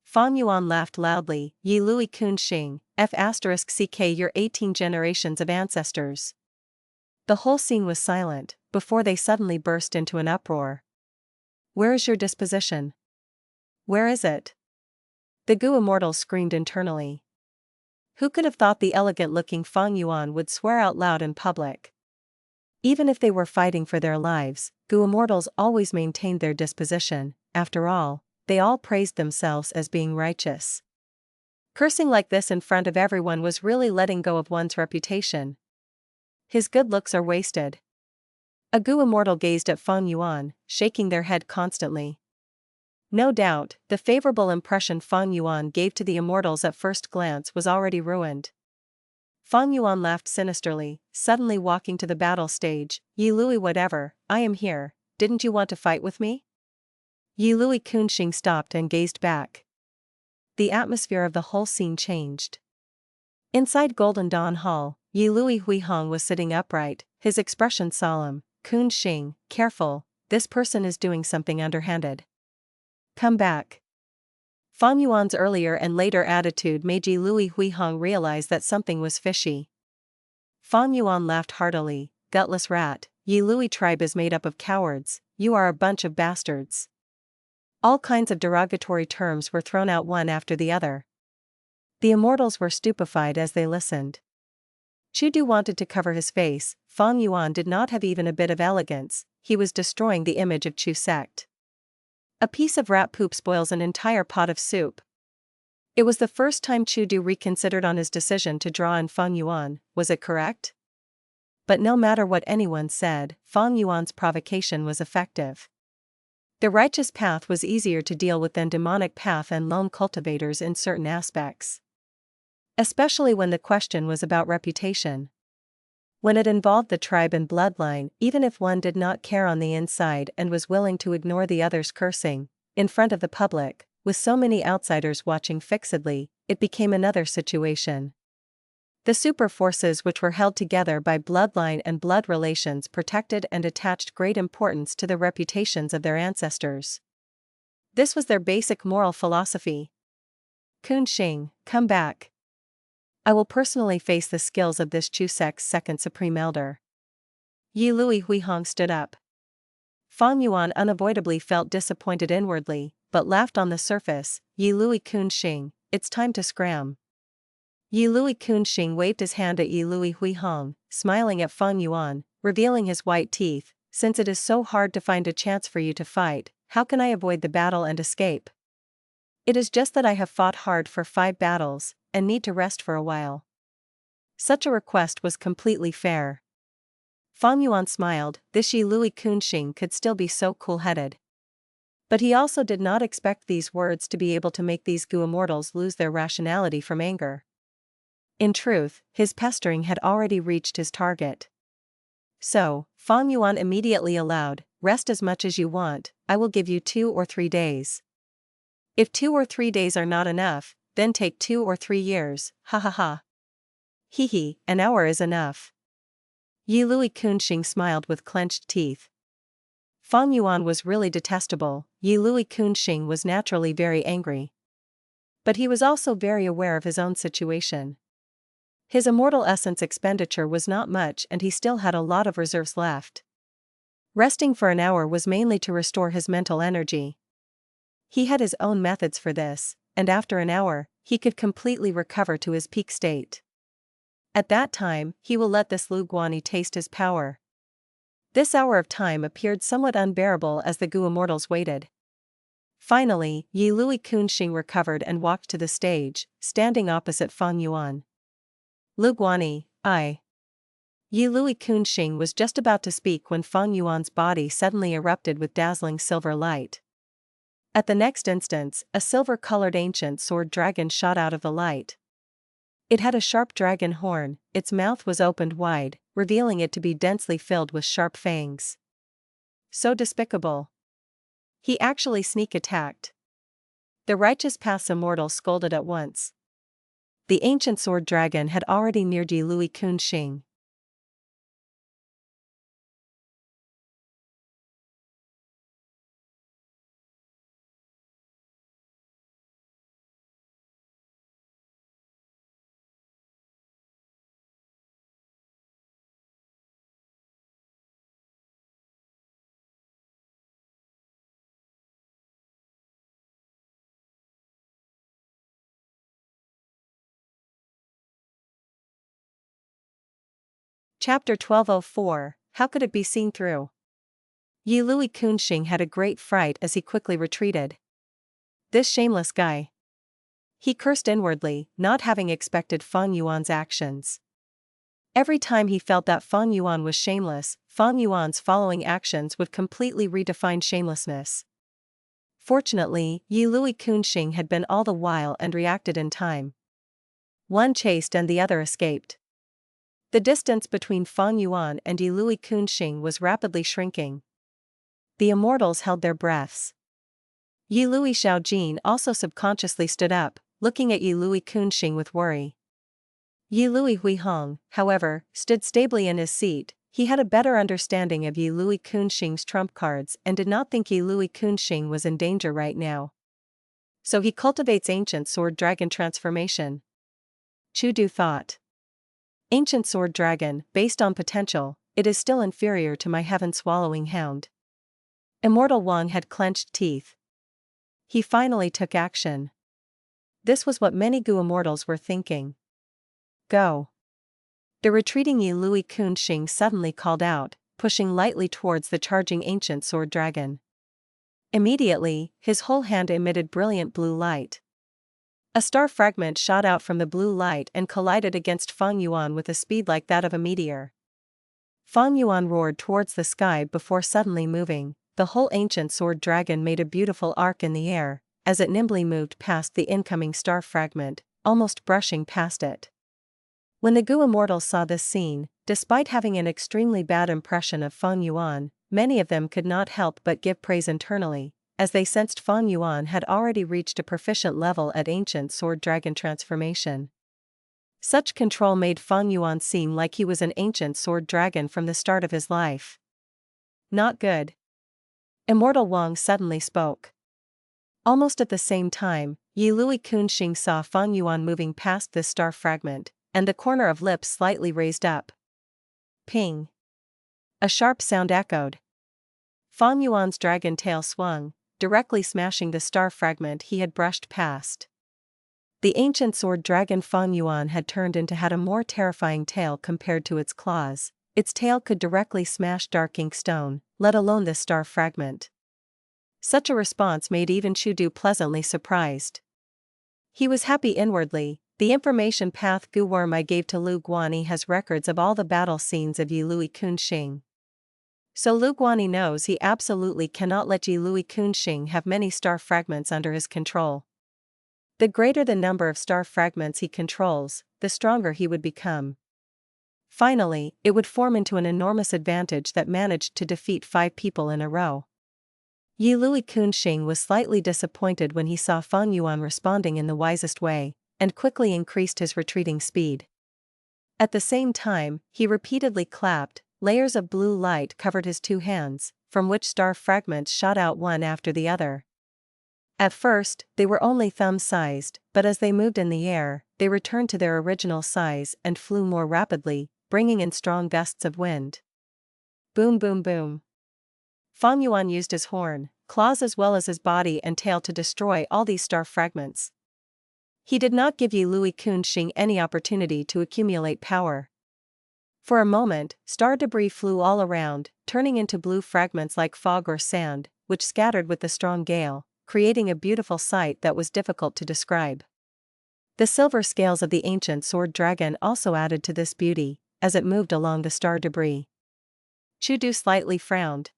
Fang Yuan laughed loudly, Lui Qun Xing, F*ck your 18 generations of ancestors. The whole scene was silent, before they suddenly burst into an uproar. Where is your disposition? Where is it? The Gu Immortals screamed internally. Who could have thought the elegant-looking Fang Yuan would swear out loud in public? Even if they were fighting for their lives, Gu Immortals always maintained their disposition, after all, they all praised themselves as being righteous. Cursing like this in front of everyone was really letting go of one's reputation. His good looks are wasted. A Gu Immortal gazed at Fang Yuan, shaking their head constantly. No doubt, the favorable impression Fang Yuan gave to the Immortals at first glance was already ruined. Fang Yuan laughed sinisterly, suddenly walking to the battle stage. Yi Lui, whatever, I am here, didn't you want to fight with me? Lui Qun Xing stopped and gazed back. The atmosphere of the whole scene changed. Inside Golden Dawn Hall, Lui Huihong was sitting upright, his expression solemn. Qun Xing, careful, this person is doing something underhanded. Come back. Fang Yuan's earlier and later attitude made Lui Huihong realize that something was fishy. Fang Yuan laughed heartily. Gutless rat, Lui tribe is made up of cowards, you are a bunch of bastards. All kinds of derogatory terms were thrown out one after the other. The Immortals were stupefied as they listened. Chudu wanted to cover his face. Fang Yuan did not have even a bit of elegance, he was destroying the image of Chu sect. A piece of rat poop spoils an entire pot of soup. It was the first time Chudu reconsidered on his decision to draw in Fang Yuan, was it correct? But no matter what anyone said, Fang Yuan's provocation was effective. The righteous path was easier to deal with than demonic path and lone cultivators in certain aspects. Especially when the question was about reputation. When it involved the tribe and bloodline, even if one did not care on the inside and was willing to ignore the other's cursing, in front of the public, with so many outsiders watching fixedly, it became another situation. The super forces which were held together by bloodline and blood relations protected and attached great importance to the reputations of their ancestors. This was their basic moral philosophy. Qun Xing, come back. I will personally face the skills of this Chu sect's second supreme elder. Lui Huihong stood up. Fang Yuan unavoidably felt disappointed inwardly, but laughed on the surface. Lui Qun Xing, it's time to scram. Lui Qun Xing waved his hand at Lui Huihong, smiling at Fang Yuan, revealing his white teeth. Since it is so hard to find a chance for you to fight, how can I avoid the battle and escape? It is just that I have fought hard for 5 battles, and need to rest for a while. Such a request was completely fair. Fang Yuan smiled, this Lui Qun Xing could still be so cool-headed. But he also did not expect these words to be able to make these Gu Immortals lose their rationality from anger. In truth, his pestering had already reached his target. So, Fang Yuan immediately allowed, rest as much as you want, I will give you 2 or 3 days. If 2 or 3 days are not enough, then take 2 or 3 years, ha ha ha. Hee hee, an hour is enough. Lui Qun Xing smiled with clenched teeth. Fang Yuan was really detestable, Lui Qun Xing was naturally very angry. But he was also very aware of his own situation. His immortal essence expenditure was not much and he still had a lot of reserves left. Resting for an hour was mainly to restore his mental energy. He had his own methods for this, and after an hour, he could completely recover to his peak state. At that time, he will let this Lu Guani taste his power. This hour of time appeared somewhat unbearable as the Gu Immortals waited. Finally, Lui Qun Xing recovered and walked to the stage, standing opposite Fang Yuan. Lu Guani, I. Lui Qun Xing was just about to speak when Fang Yuan's body suddenly erupted with dazzling silver light. At the next instant, a silver-colored ancient sword dragon shot out of the light. It had a sharp dragon horn, its mouth was opened wide, revealing it to be densely filled with sharp fangs. So despicable. He actually sneak attacked. The righteous path's immortal scolded at once. The ancient sword dragon had already neared Lui Qun Xing. Chapter 1204, How could it be seen through? Lui Qun Xing had a great fright as he quickly retreated. This shameless guy. He cursed inwardly, not having expected Fang Yuan's actions. Every time he felt that Fang Yuan was shameless, Fang Yuan's following actions would completely redefine shamelessness. Fortunately, Lui Qun Xing had been all the while and reacted in time. One chased and the other escaped. The distance between Fang Yuan and Lui Qun Xing was rapidly shrinking. The Immortals held their breaths. Lui Xiaojin also subconsciously stood up, looking at Lui Qun Xing with worry. Lui Huihong, however, stood stably in his seat. He had a better understanding of Lui Qun Xing's trump cards and did not think Lui Qun Xing was in danger right now. So he cultivates Ancient Sword Dragon transformation. Chu Du thought. Ancient Sword Dragon, based on potential, it is still inferior to my Heaven-swallowing hound. Immortal Wang had clenched teeth. He finally took action. This was what many Gu Immortals were thinking. Go. The retreating Lui Qun Xing suddenly called out, pushing lightly towards the charging Ancient Sword Dragon. Immediately, his whole hand emitted brilliant blue light. A star fragment shot out from the blue light and collided against Fang Yuan with a speed like that of a meteor. Fang Yuan roared towards the sky before suddenly moving. The whole Ancient Sword Dragon made a beautiful arc in the air, as it nimbly moved past the incoming star fragment, almost brushing past it. When the Gu Immortals saw this scene, despite having an extremely bad impression of Fang Yuan, many of them could not help but give praise internally, as they sensed Fang Yuan had already reached a proficient level at Ancient Sword Dragon transformation. Such control made Fang Yuan seem like he was an Ancient Sword Dragon from the start of his life. Not good. Immortal Wang suddenly spoke. Almost at the same time, Lui Qun Xing saw Fang Yuan moving past this star fragment, and the corner of lips slightly raised up. Ping. A sharp sound echoed. Fang Yuan's dragon tail swung, directly smashing the star fragment he had brushed past. The Ancient Sword Dragon Fang Yuan had turned into had a more terrifying tail compared to its claws. Its tail could directly smash dark ink stone, let alone this star fragment. Such a response made even Chu Du pleasantly surprised. He was happy inwardly. The information path Gu Worm I gave to Lu Guani has records of all the battle scenes of Lui Qun Xing. So Lu Guani knows he absolutely cannot let Lui Qun Xing have many star fragments under his control. The greater the number of star fragments he controls, the stronger he would become. Finally, it would form into an enormous advantage that managed to defeat 5 people in a row. Lui Qun Xing was slightly disappointed when he saw Fang Yuan responding in the wisest way, and quickly increased his retreating speed. At the same time, he repeatedly clapped. Layers of blue light covered his 2 hands, from which star fragments shot out one after the other. At first, they were only thumb-sized, but as they moved in the air, they returned to their original size and flew more rapidly, bringing in strong gusts of wind. Boom boom boom. Fang Yuan used his horn, claws as well as his body and tail to destroy all these star fragments. He did not give Lui Qun Xing any opportunity to accumulate power. For a moment, star debris flew all around, turning into blue fragments like fog or sand, which scattered with the strong gale, creating a beautiful sight that was difficult to describe. The silver scales of the Ancient Sword Dragon also added to this beauty, as it moved along the star debris. Chu Du slightly frowned.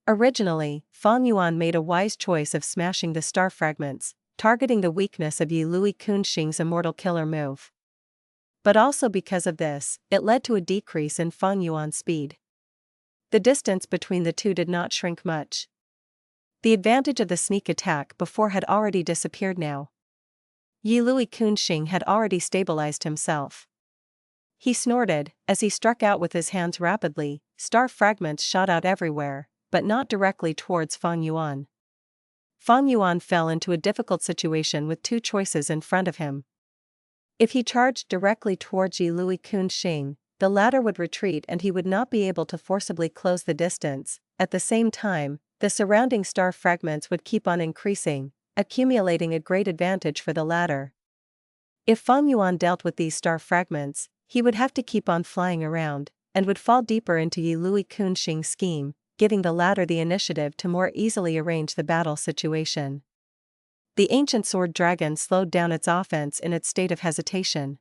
Originally, Fang Yuan made a wise choice of smashing the star fragments, targeting the weakness of Lui Qun Xing's immortal killer move. But also because of this, it led to a decrease in Fang Yuan's speed. The distance between the two did not shrink much. The advantage of the sneak attack before had already disappeared now. Lui Qun Xing had already stabilized himself. He snorted, as he struck out with his hands rapidly. Star fragments shot out everywhere, but not directly towards Fang Yuan. Fang Yuan fell into a difficult situation with 2 choices in front of him. If he charged directly towards Lui Qun Xing, the latter would retreat and he would not be able to forcibly close the distance. At the same time, the surrounding star fragments would keep on increasing, accumulating a great advantage for the latter. If Fang Yuan dealt with these star fragments, he would have to keep on flying around, and would fall deeper into Lui Qun Xing's scheme, giving the latter the initiative to more easily arrange the battle situation. The Ancient Sword Dragon slowed down its offense in its state of hesitation.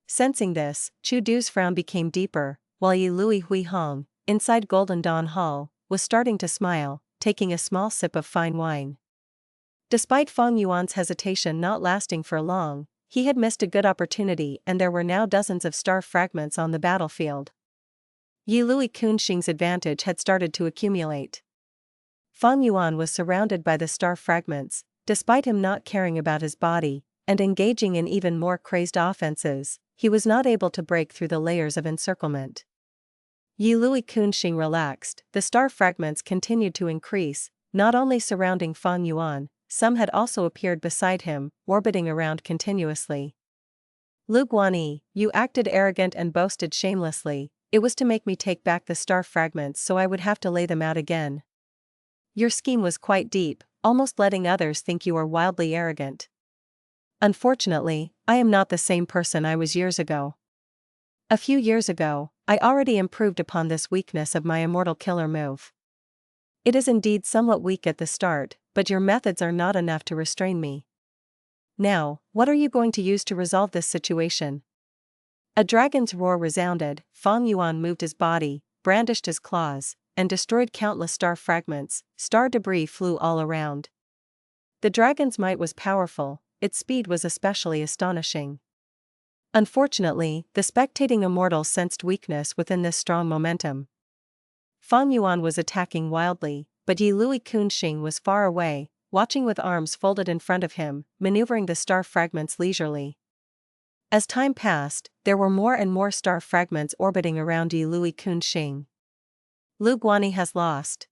Sensing this, Chu Du's frown became deeper, while Lui Huihong, inside Golden Dawn Hall, was starting to smile, taking a small sip of fine wine. Despite Fang Yuan's hesitation not lasting for long, he had missed a good opportunity and there were now dozens of star fragments on the battlefield. Lui Qun Xing's advantage had started to accumulate. Fang Yuan was surrounded by the star fragments, despite him not caring about his body, and engaging in even more crazed offenses, he was not able to break through the layers of encirclement. Lui Qun Xing relaxed, the star fragments continued to increase, not only surrounding Fang Yuan, some had also appeared beside him, orbiting around continuously. Lui Qun, you acted arrogant and boasted shamelessly, it was to make me take back the star fragments so I would have to lay them out again. Your scheme was quite deep, almost letting others think you are wildly arrogant. Unfortunately, I am not the same person I was years ago. A few years ago, I already improved upon this weakness of my immortal killer move. It is indeed somewhat weak at the start, but your methods are not enough to restrain me. Now, what are you going to use to resolve this situation? A dragon's roar resounded, Fang Yuan moved his body, brandished his claws, and destroyed countless star fragments. Star debris flew all around. The dragon's might was powerful, its speed was especially astonishing. Unfortunately, the spectating immortals sensed weakness within this strong momentum. Fang Yuan was attacking wildly, but Lui Qun Xing was far away, watching with arms folded in front of him, maneuvering the star fragments leisurely. As time passed, there were more and more star fragments orbiting around Lui Qun Xing. Lui Qun has lost.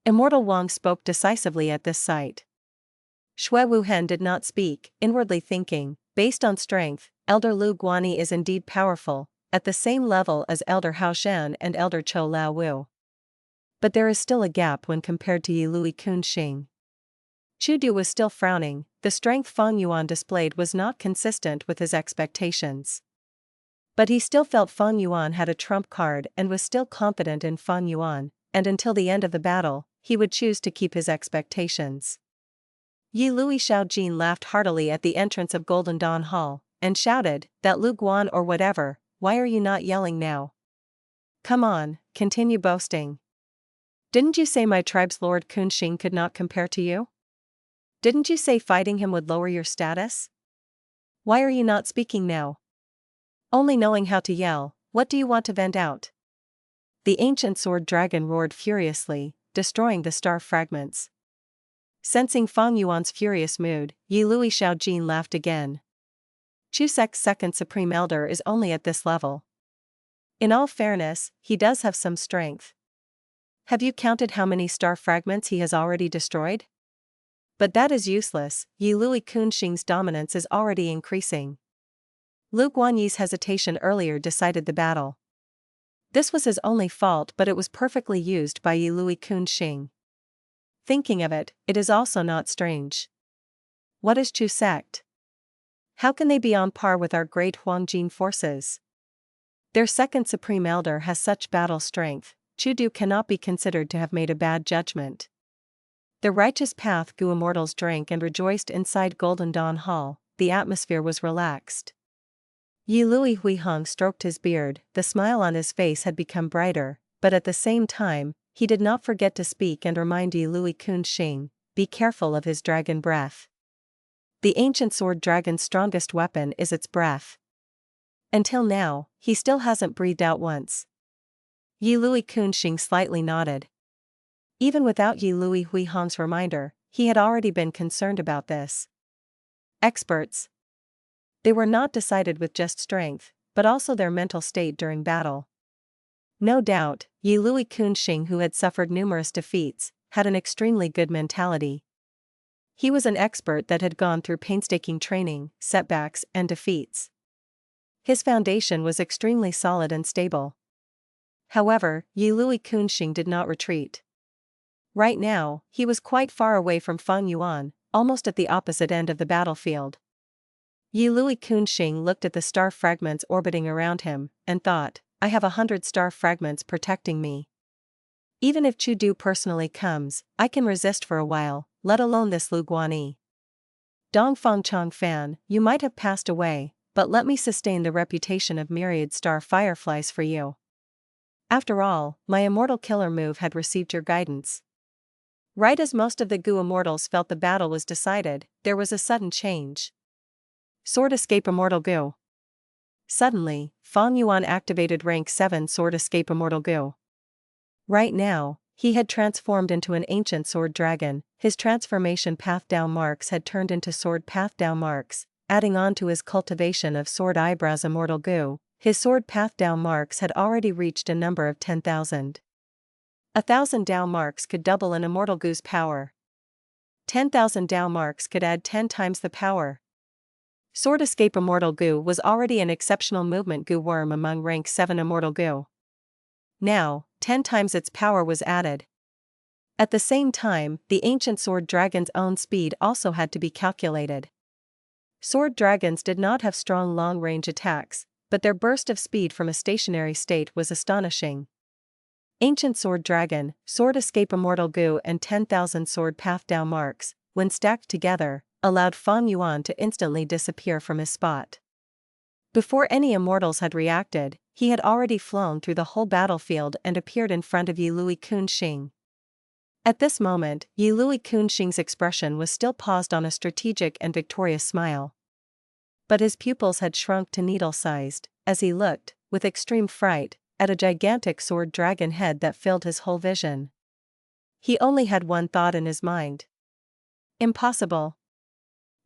Immortal Wang spoke decisively at this sight. Shui Wuhen did not speak, inwardly thinking, based on strength, Elder Lui Qun is indeed powerful, at the same level as Elder Hao Shan and Elder Chou Lao Wu. But there is still a gap when compared to Lui Qun Xing. Chu Du was still frowning, the strength Fang Yuan displayed was not consistent with his expectations. But he still felt Fang Yuan had a trump card and was still confident in Fang Yuan, and until the end of the battle, he would choose to keep his expectations. Lui Xiaojin laughed heartily at the entrance of Golden Dawn Hall, and shouted, "That Lui Guan or whatever, why are you not yelling now? Come on, continue boasting. Didn't you say my tribe's Lord Qun Xing could not compare to you? Didn't you say fighting him would lower your status? Why are you not speaking now? Only knowing how to yell, what do you want to vent out?" The ancient sword dragon roared furiously, destroying the star fragments. Sensing Fang Yuan's furious mood, Lui Xiaojin laughed again. Chusek's second supreme elder is only at this level. In all fairness, he does have some strength. Have you counted how many star fragments he has already destroyed? But that is useless, Lui Qun Xing's dominance is already increasing. Lui Guanyi's hesitation earlier decided the battle. This was his only fault, but it was perfectly used by Lui Qun Xing. Thinking of it, it is also not strange. What is Chu sect? How can they be on par with our great Huangjin forces? Their second supreme elder has such battle strength, Chu Du cannot be considered to have made a bad judgment. The righteous path Gu Immortals drank and rejoiced inside Golden Dawn Hall, the atmosphere was relaxed. Lui Huihong stroked his beard, the smile on his face had become brighter, but at the same time, he did not forget to speak and remind Lui Qun Xing, be careful of his dragon breath. The ancient sword dragon's strongest weapon is its breath. Until now, he still hasn't breathed out once. Lui Qun Xing slightly nodded. Even without Lui Huihong's reminder, he had already been concerned about this. Experts. They were not decided with just strength, but also their mental state during battle. No doubt, Lui Qun Xing, who had suffered numerous defeats, had an extremely good mentality. He was an expert that had gone through painstaking training, setbacks, and defeats. His foundation was extremely solid and stable. However, Lui Qun Xing did not retreat. Right now, he was quite far away from Fang Yuan, almost at the opposite end of the battlefield. Lui Qun Xing looked at the star fragments orbiting around him, and thought, I have 100 star fragments protecting me. Even if Chu Du personally comes, I can resist for a while, let alone this Lui Guan. Dongfang Chong Fan, you might have passed away, but let me sustain the reputation of myriad star fireflies for you. After all, my immortal killer move had received your guidance. Right as most of the Gu Immortals felt the battle was decided, there was a sudden change. Sword Escape Immortal Gu. Suddenly, Fang Yuan activated rank 7 Sword Escape Immortal Gu. Right now, he had transformed into an ancient sword dragon. His transformation path down marks had turned into sword path down marks, adding on to his cultivation of sword eyebrows Immortal Gu. His sword path down marks had already reached a number of 10,000. 1,000 down marks could double an Immortal Gu's power. 10,000 down marks could add 10 times the power. Sword Escape Immortal Gu was already an exceptional movement Gu worm among rank 7 Immortal Gu. Now, 10 times its power was added. At the same time, the ancient sword dragon's own speed also had to be calculated. Sword dragons did not have strong long-range attacks, but their burst of speed from a stationary state was astonishing. Ancient Sword Dragon, Sword Escape Immortal Gu and 10,000 Sword Path Down marks, when stacked together, allowed Fang Yuan to instantly disappear from his spot. Before any Immortals had reacted, he had already flown through the whole battlefield and appeared in front of Lui Qun Xing. At this moment, Lui Qun Xing's expression was still paused on a strategic and victorious smile. But his pupils had shrunk to needle-sized, as he looked, with extreme fright, at a gigantic sword dragon head that filled his whole vision. He only had one thought in his mind. Impossible.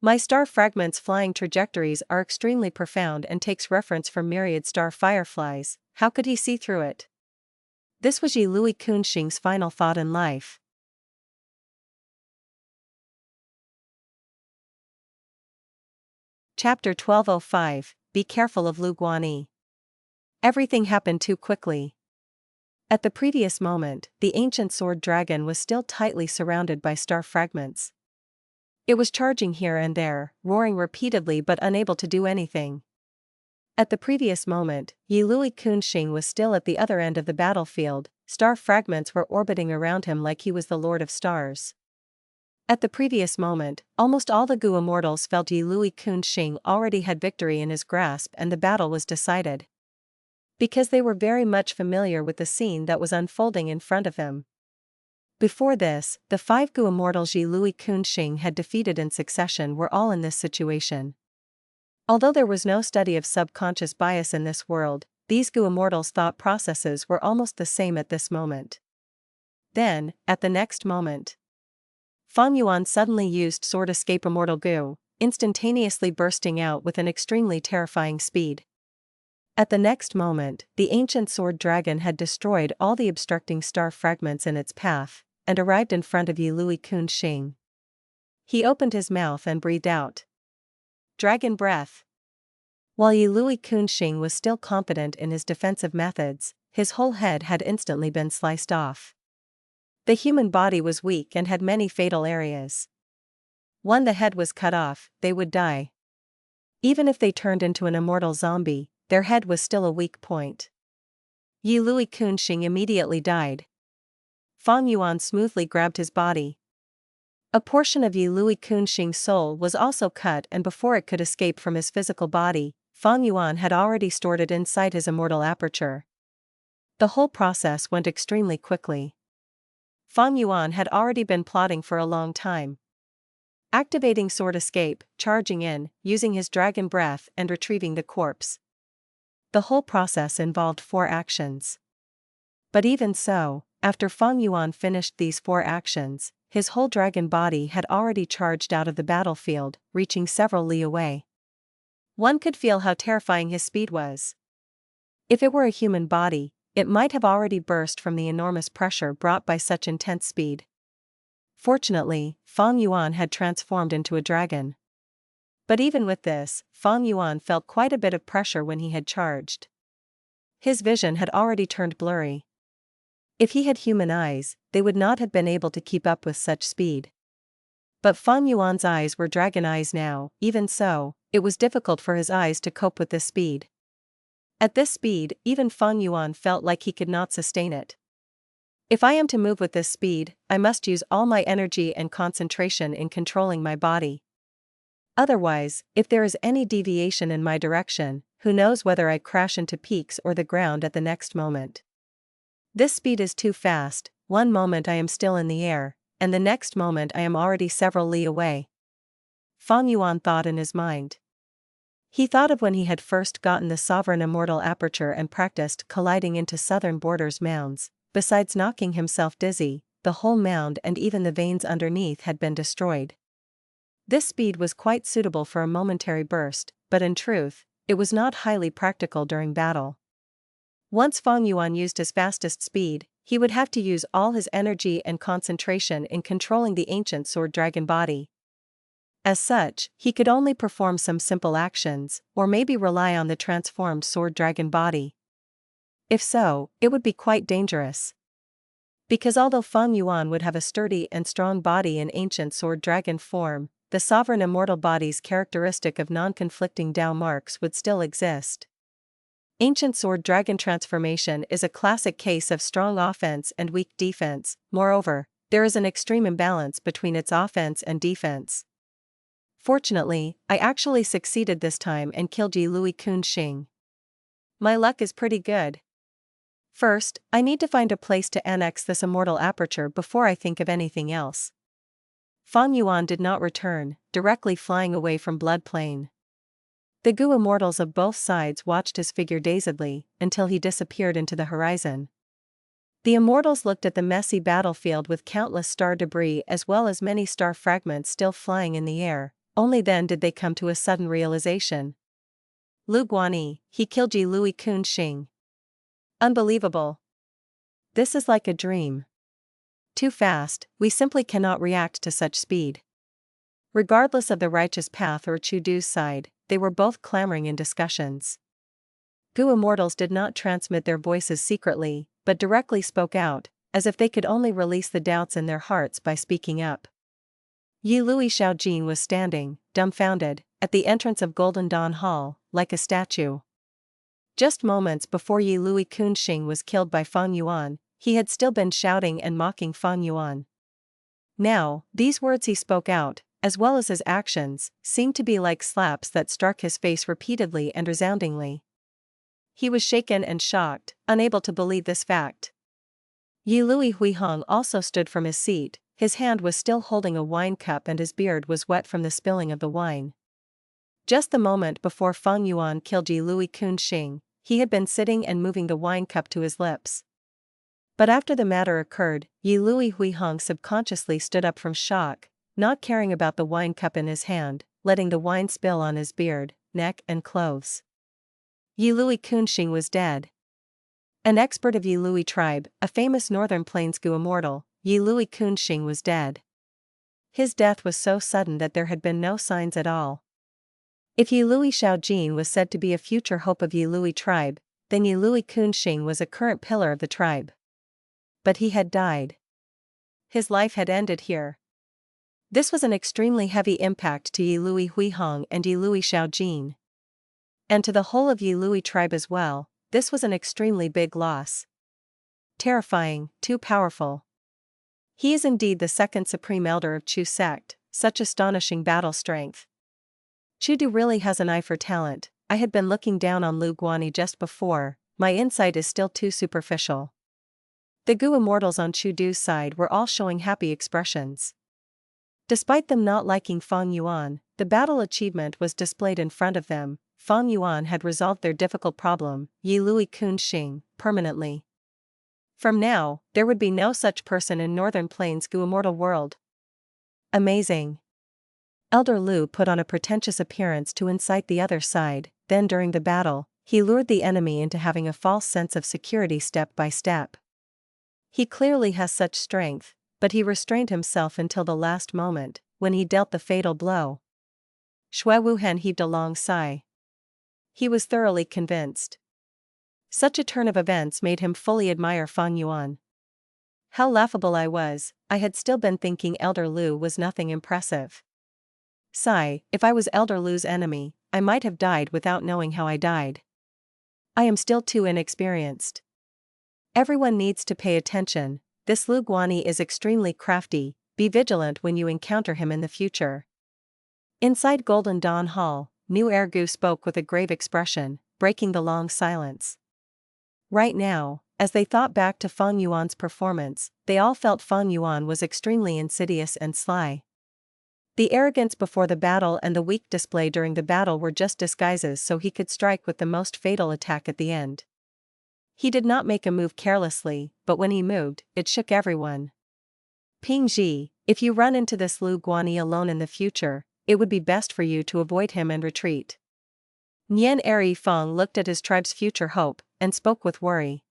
My star fragments' flying trajectories are extremely profound and takes reference from myriad star fireflies. How could he see through it? This was Lui Qun Xing's final thought in life. Chapter 1205, Be Careful of Lu Guan. Everything happened too quickly. At the previous moment, the ancient sword dragon was still tightly surrounded by star fragments. It was charging here and there, roaring repeatedly but unable to do anything. At the previous moment, Lui Qun Xing was still at the other end of the battlefield. Star fragments were orbiting around him like he was the Lord of Stars. At the previous moment, almost all the Gu Immortals felt Lui Qun Xing already had victory in his grasp and the battle was decided. Because they were very much familiar with the scene that was unfolding in front of him. Before this, the 5 Gu Immortals Lui Qun Xing had defeated in succession were all in this situation. Although there was no study of subconscious bias in this world, these Gu Immortals' thought processes were almost the same at this moment. Then, at the next moment, Fang Yuan suddenly used Sword Escape Immortal Gu, instantaneously bursting out with an extremely terrifying speed. At the next moment, the ancient sword dragon had destroyed all the obstructing star fragments in its path, and arrived in front of Lui Qun Xing. He opened his mouth and breathed out Dragon Breath. While Lui Qun Xing was still confident in his defensive methods, his whole head had instantly been sliced off. The human body was weak and had many fatal areas. When the head was cut off, they would die. Even if they turned into an immortal zombie, their head was still a weak point. Lui Qun Xing immediately died. Fang Yuan smoothly grabbed his body. A portion of Lui Qun Xing's soul was also cut, and before it could escape from his physical body, Fang Yuan had already stored it inside his immortal aperture. The whole process went extremely quickly. Fang Yuan had already been plotting for a long time. Activating Sword Escape, charging in, using his dragon breath and retrieving the corpse. The whole process involved 4 actions. But even so, after Fang Yuan finished these 4 actions, his whole dragon body had already charged out of the battlefield, reaching several li away. One could feel how terrifying his speed was. If it were a human body, it might have already burst from the enormous pressure brought by such intense speed. Fortunately, Fang Yuan had transformed into a dragon. But even with this, Fang Yuan felt quite a bit of pressure when he had charged. His vision had already turned blurry. If he had human eyes, they would not have been able to keep up with such speed. But Fang Yuan's eyes were dragon eyes now. Even so, it was difficult for his eyes to cope with this speed. At this speed, even Fang Yuan felt like he could not sustain it. If I am to move with this speed, I must use all my energy and concentration in controlling my body. Otherwise, if there is any deviation in my direction, who knows whether I crash into peaks or the ground at the next moment. This speed is too fast. One moment I am still in the air, and the next moment I am already several li away. Fang Yuan thought in his mind. He thought of when he had first gotten the sovereign immortal aperture and practiced colliding into southern borders mounds. Besides knocking himself dizzy, the whole mound and even the veins underneath had been destroyed. This speed was quite suitable for a momentary burst, but in truth, it was not highly practical during battle. Once Fang Yuan used his fastest speed, he would have to use all his energy and concentration in controlling the ancient sword dragon body. As such, he could only perform some simple actions, or maybe rely on the transformed sword dragon body. If so, it would be quite dangerous. Because although Fang Yuan would have a sturdy and strong body in ancient sword dragon form, the sovereign immortal body's characteristic of non-conflicting Dao marks would still exist. Ancient sword dragon transformation is a classic case of strong offense and weak defense. Moreover, there is an extreme imbalance between its offense and defense. Fortunately, I actually succeeded this time and killed Lui Qun Xing. My luck is pretty good. First, I need to find a place to annex this immortal aperture before I think of anything else. Fang Yuan did not return, directly flying away from Blood Plain. The Gu Immortals of both sides watched his figure dazedly, until he disappeared into the horizon. The Immortals looked at the messy battlefield with countless star debris as well as many star fragments still flying in the air. Only then did they come to a sudden realization. Lu Guan, he killed Lui Qun Xing. Unbelievable. This is like a dream. Too fast, we simply cannot react to such speed. Regardless of the righteous path or Chudu's side, they were both clamoring in discussions. Gu Immortals did not transmit their voices secretly, but directly spoke out, as if they could only release the doubts in their hearts by speaking up. Lui Xiaojin was standing, dumbfounded, at the entrance of Golden Dawn Hall, like a statue. Just moments before Lui Qun Xing was killed by Fang Yuan, he had still been shouting and mocking Fang Yuan. Now, these words he spoke out, as well as his actions, seemed to be like slaps that struck his face repeatedly and resoundingly. He was shaken and shocked, unable to believe this fact. Lui Huihong also stood from his seat. His hand was still holding a wine cup and his beard was wet from the spilling of the wine. Just the moment before Fang Yuan killed Lui Qun Xing, he had been sitting and moving the wine cup to his lips. But after the matter occurred, Lui Huihong subconsciously stood up from shock, not caring about the wine cup in his hand, letting the wine spill on his beard, neck and clothes. Lui Qun Xing was dead. An expert of Lui tribe, a famous Northern Plains Gu immortal, Lui Qun Xing was dead. His death was so sudden that there had been no signs at all. If Lui Xiaojin was said to be a future hope of Lui tribe, then Lui Qun Xing was a current pillar of the tribe. But he had died. His life had ended here. This was an extremely heavy impact to Lui Huihong and Lui Xiaojin. And to the whole of Lui tribe as well, this was an extremely big loss. Terrifying, too powerful. He is indeed the second supreme elder of Chu sect, such astonishing battle strength. Chudu really has an eye for talent. I had been looking down on Lu Guan just before, my insight is still too superficial. The Gu Immortals on Chudu's side were all showing happy expressions. Despite them not liking Fang Yuan, the battle achievement was displayed in front of them. Fang Yuan had resolved their difficult problem, Lui Qun Xing, permanently. From now, there would be no such person in Northern Plains Gu immortal world. Amazing. Elder Lu put on a pretentious appearance to incite the other side, then during the battle, he lured the enemy into having a false sense of security step by step. He clearly has such strength, but he restrained himself until the last moment, when he dealt the fatal blow. Shui Wuhan heaved a long sigh. He was thoroughly convinced. Such a turn of events made him fully admire Fang Yuan. How laughable I was, I had still been thinking Elder Lu was nothing impressive. Sigh, if I was Elder Lu's enemy, I might have died without knowing how I died. I am still too inexperienced. Everyone needs to pay attention, this Lu Guan is extremely crafty, be vigilant when you encounter him in the future. Inside Golden Dawn Hall, New Ergu spoke with a grave expression, breaking the long silence. Right now, as they thought back to Fang Yuan's performance, they all felt Fang Yuan was extremely insidious and sly. The arrogance before the battle and the weak display during the battle were just disguises so he could strike with the most fatal attack at the end. He did not make a move carelessly, but when he moved, it shook everyone. Ping Ji, if you run into this Lu Guanyi alone in the future, it would be best for you to avoid him and retreat. Nian Er Fang looked at his tribe's future hope, and spoke with worry.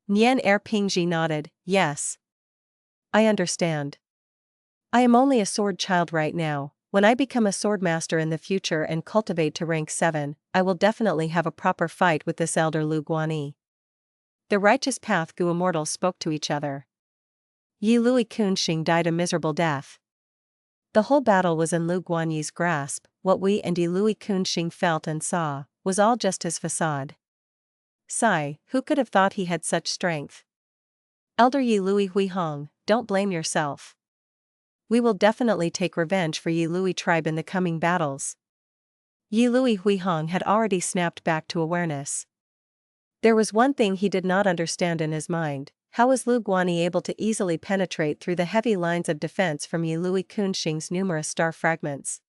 Nian Ping Ji nodded, yes. I understand. I am only a sword child right now. When I become a sword master in the future and cultivate to rank 7, I will definitely have a proper fight with this elder Lu Guanyi. The righteous path Gu Immortals spoke to each other. Lui Qun Xing died a miserable death. The whole battle was in Lu Guanyi's grasp. What we and Lui Qun Xing felt and saw was all just his facade. Sigh, who could have thought he had such strength? Elder Lui Huihong, don't blame yourself. We will definitely take revenge for Lui tribe in the coming battles. Lui Huihong had already snapped back to awareness. There was one thing he did not understand in his mind: how was Lu Guanyi able to easily penetrate through the heavy lines of defense from Lui Qun Xing's numerous star fragments?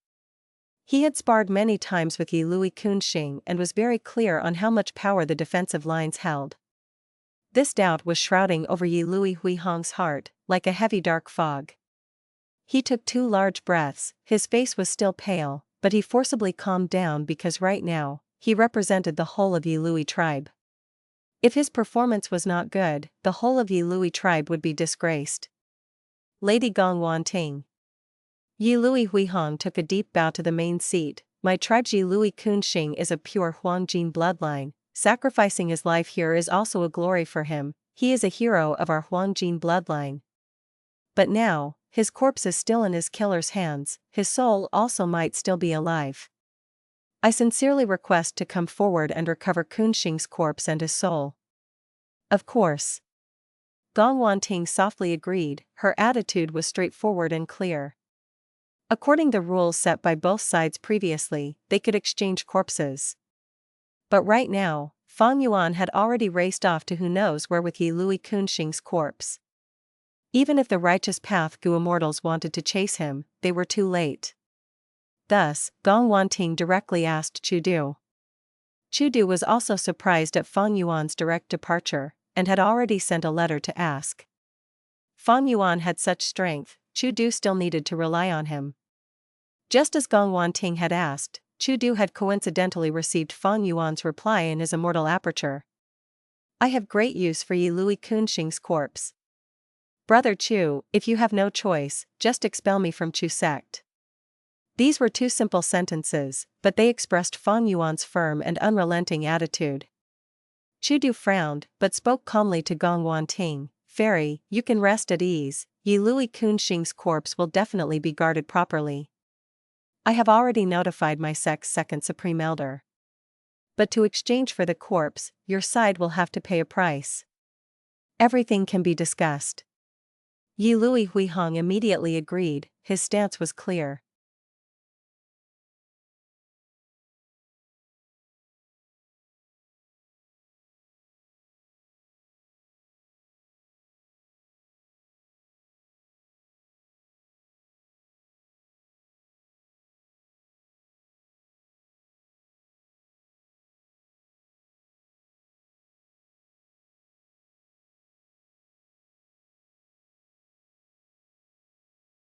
He had sparred many times with Lui Qun Xing and was very clear on how much power the defensive lines held. This doubt was shrouding over Lui Huihong's heart, like a heavy dark fog. He took 2 large breaths. His face was still pale, but he forcibly calmed down because right now, he represented the whole of Lui tribe. If his performance was not good, the whole of Lui tribe would be disgraced. Lady Gongwan Ting. Lui Huihong took a deep bow to the main seat. My tribe's Lui Qun Xing is a pure Huangjin bloodline. Sacrificing his life here is also a glory for him. He is a hero of our Huangjin bloodline. But now, his corpse is still in his killer's hands. His soul also might still be alive. I sincerely request to come forward and recover Qun Xing's corpse and his soul. Of course. Gongwan Ting softly agreed. Her attitude was straightforward and clear. According to the rules set by both sides previously, they could exchange corpses. But right now, Fang Yuan had already raced off to who knows where with Lui Qun Xing's corpse. Even if the righteous path Gu Immortals wanted to chase him, they were too late. Thus, Gongwan Ting directly asked Chu Du. Chu Du was also surprised at Fang Yuan's direct departure, and had already sent a letter to ask. Fang Yuan had such strength, Chu Du still needed to rely on him. Just as Gongwan Ting had asked, Chu Du had coincidentally received Fang Yuan's reply in his immortal aperture. I have great use for Lui Qun Xing's corpse. Brother Chu, if you have no choice, just expel me from Chu sect. These were 2 simple sentences, but they expressed Fang Yuan's firm and unrelenting attitude. Chu Du frowned, but spoke calmly to Gongwan Ting. Fairy, you can rest at ease. Lui Qun Xing's corpse will definitely be guarded properly. I have already notified my sect's second supreme elder. But to exchange for the corpse, your side will have to pay a price. Everything can be discussed. Lui Huihong immediately agreed. His stance was clear.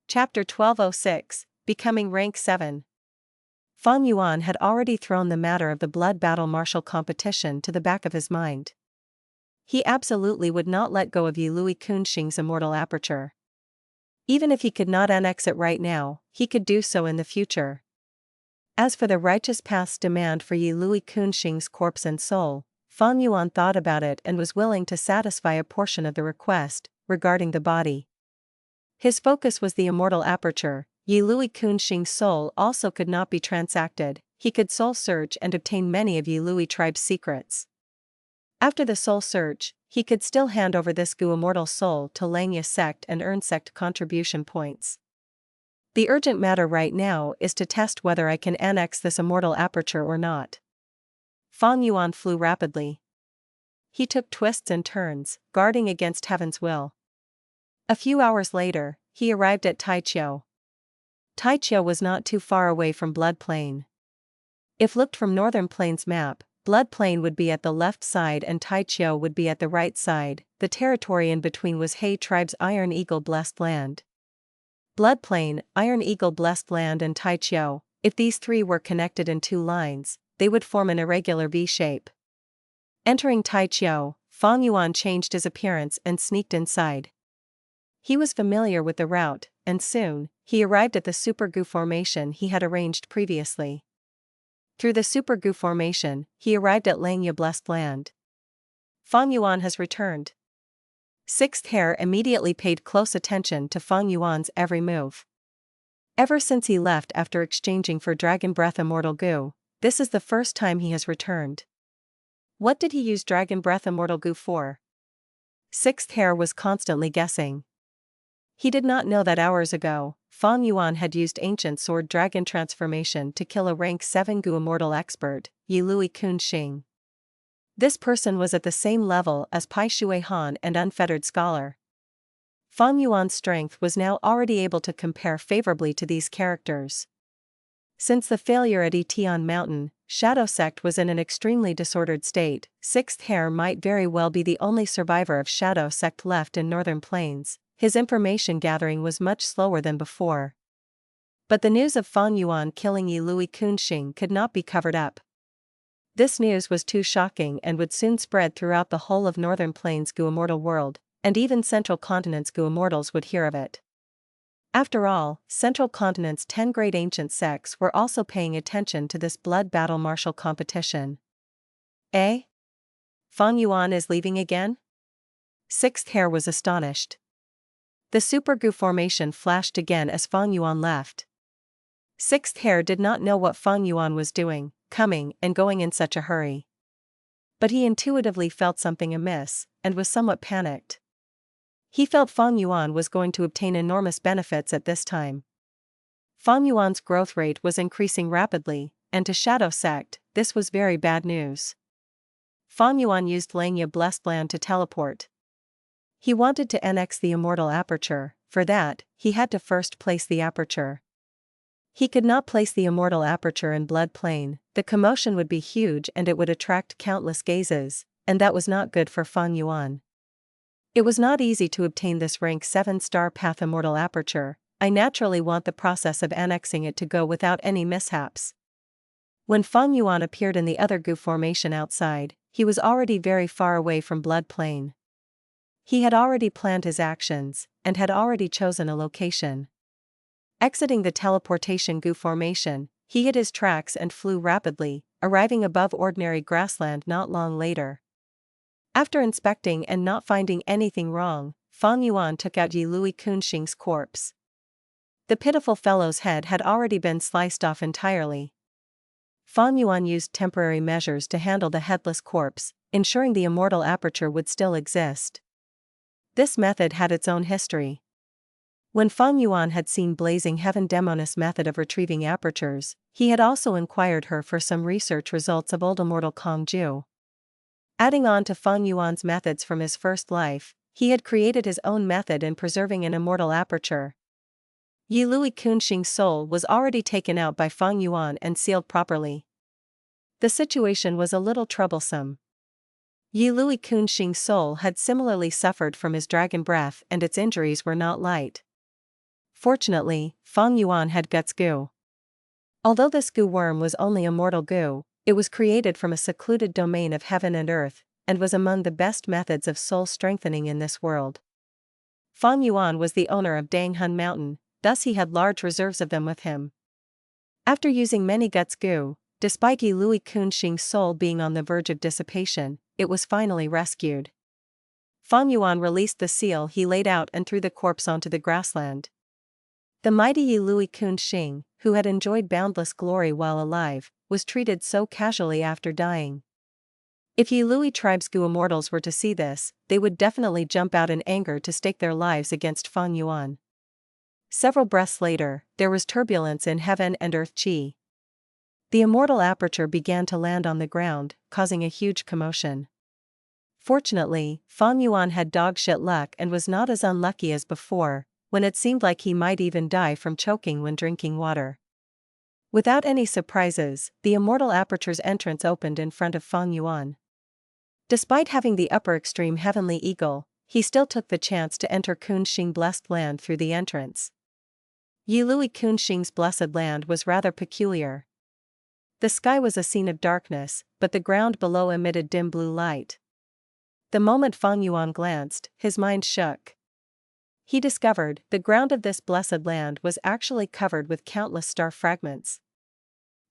Chapter 1206, Becoming Rank 7. Fang Yuan had already thrown the matter of the blood battle martial competition to the back of his mind. He absolutely would not let go of Lui Qun Xing's immortal aperture. Even if he could not annex it right now, he could do so in the future. As for the righteous path's demand for Lui Qun Xing's corpse and soul, Fang Yuan thought about it and was willing to satisfy a portion of the request, regarding the body. His focus was the immortal aperture. Lui Qun Xing's soul also could not be transacted. He could soul search and obtain many of Lui tribe's secrets. After the soul search, he could still hand over this Gu immortal soul to Langya sect and earn sect contribution points. The urgent matter right now is to test whether I can annex this immortal aperture or not. Fang Yuan flew rapidly. He took twists and turns, guarding against heaven's will. A few hours later, he arrived at Taichou. Taichio was not too far away from Blood Plain. If looked from Northern Plains map, Blood Plain would be at the left side and Taichio would be at the right side. The territory in between was He tribe's Iron Eagle Blessed Land. Blood Plain, Iron Eagle Blessed Land and Taichio, if these three were connected in two lines, they would form an irregular V shape. Entering Taichio, Fang Yuan changed his appearance and sneaked inside. He was familiar with the route, and soon, he arrived at the Super Gu formation he had arranged previously. Through the Super Gu formation, he arrived at Langya Blessed Land. Fang Yuan has returned. Sixth Hair immediately paid close attention to Fang Yuan's every move. Ever since he left after exchanging for Dragon Breath Immortal Gu, this is the first time he has returned. What did he use Dragon Breath Immortal Gu for? Sixth Hair was constantly guessing. He did not know that hours ago, Fang Yuan had used Ancient Sword Dragon Transformation to kill a rank 7 Gu Immortal expert, Lui Qun Xing. This person was at the same level as Pai Shui Han and Unfettered Scholar. Fang Yuan's strength was now already able to compare favorably to these characters. Since the failure at Etian Mountain, Shadow Sect was in an extremely disordered state. Sixth Hair might very well be the only survivor of Shadow Sect left in Northern Plains. His information gathering was much slower than before. But the news of Fang Yuan killing Lui Qun Xing could not be covered up. This news was too shocking and would soon spread throughout the whole of Northern Plains Gu Immortal world, and even Central Continent's Gu Immortals would hear of it. After all, Central Continent's 10 great ancient sects were also paying attention to this blood battle martial competition. Eh? Fang Yuan is leaving again? Sixth Hair was astonished. The Super Gu formation flashed again as Fang Yuan left. Sixth Hair did not know what Fang Yuan was doing, coming and going in such a hurry. But he intuitively felt something amiss, and was somewhat panicked. He felt Fang Yuan was going to obtain enormous benefits at this time. Fang Yuan's growth rate was increasing rapidly, and to Shadow Sect, this was very bad news. Fang Yuan used Langya Blessed Land to teleport. He wanted to annex the Immortal Aperture. For that, he had to first place the Aperture. He could not place the Immortal Aperture in Blood Plain. The commotion would be huge and it would attract countless gazes, and that was not good for Fang Yuan. It was not easy to obtain this rank 7-star path Immortal Aperture. I naturally want the process of annexing it to go without any mishaps. When Fang Yuan appeared in the other Gu formation outside, he was already very far away from Blood Plain. He had already planned his actions, and had already chosen a location. Exiting the teleportation Gu formation, he hit his tracks and flew rapidly, arriving above ordinary grassland not long later. After inspecting and not finding anything wrong, Fang Yuan took out Lui Qun Xing's corpse. The pitiful fellow's head had already been sliced off entirely. Fang Yuan used temporary measures to handle the headless corpse, ensuring the Immortal Aperture would still exist. This method had its own history. When Fang Yuan had seen Blazing Heaven Demoness' method of retrieving apertures, he had also inquired her for some research results of Old Immortal Kong Ju. Adding on to Fang Yuan's methods from his first life, he had created his own method in preserving an Immortal Aperture. Lui Qun Xing's soul was already taken out by Fang Yuan and sealed properly. The situation was a little troublesome. Lui Qun Xing's soul had similarly suffered from his dragon breath and its injuries were not light. Fortunately, Fang Yuan had Guts Gu. Although this Gu worm was only Immortal Gu, it was created from a secluded domain of heaven and earth, and was among the best methods of soul strengthening in this world. Fang Yuan was the owner of Danghun Mountain, thus he had large reserves of them with him. After using many Guts Gu, despite Lui Qun Xing's soul being on the verge of dissipation, it was finally rescued. Fang Yuan released the seal he laid out and threw the corpse onto the grassland. The mighty Lui Qun Xing, who had enjoyed boundless glory while alive, was treated so casually after dying. If Lui tribe's Gu Immortals were to see this, they would definitely jump out in anger to stake their lives against Fang Yuan. Several breaths later, there was turbulence in heaven and earth chi. The Immortal Aperture began to land on the ground, causing a huge commotion. Fortunately, Fang Yuan had dogshit luck and was not as unlucky as before. when it seemed like he might even die from choking when drinking water. Without any surprises, the Immortal Aperture's entrance opened in front of Fang Yuan. Despite having the upper extreme heavenly eagle, he still took the chance to enter Qun Xing blessed land through the entrance. Lui Qun Xing's blessed land was rather peculiar. The sky was a scene of darkness, but the ground below emitted dim blue light. The moment Fang Yuan glanced, his mind shook. He discovered the ground of this blessed land was actually covered with countless star fragments.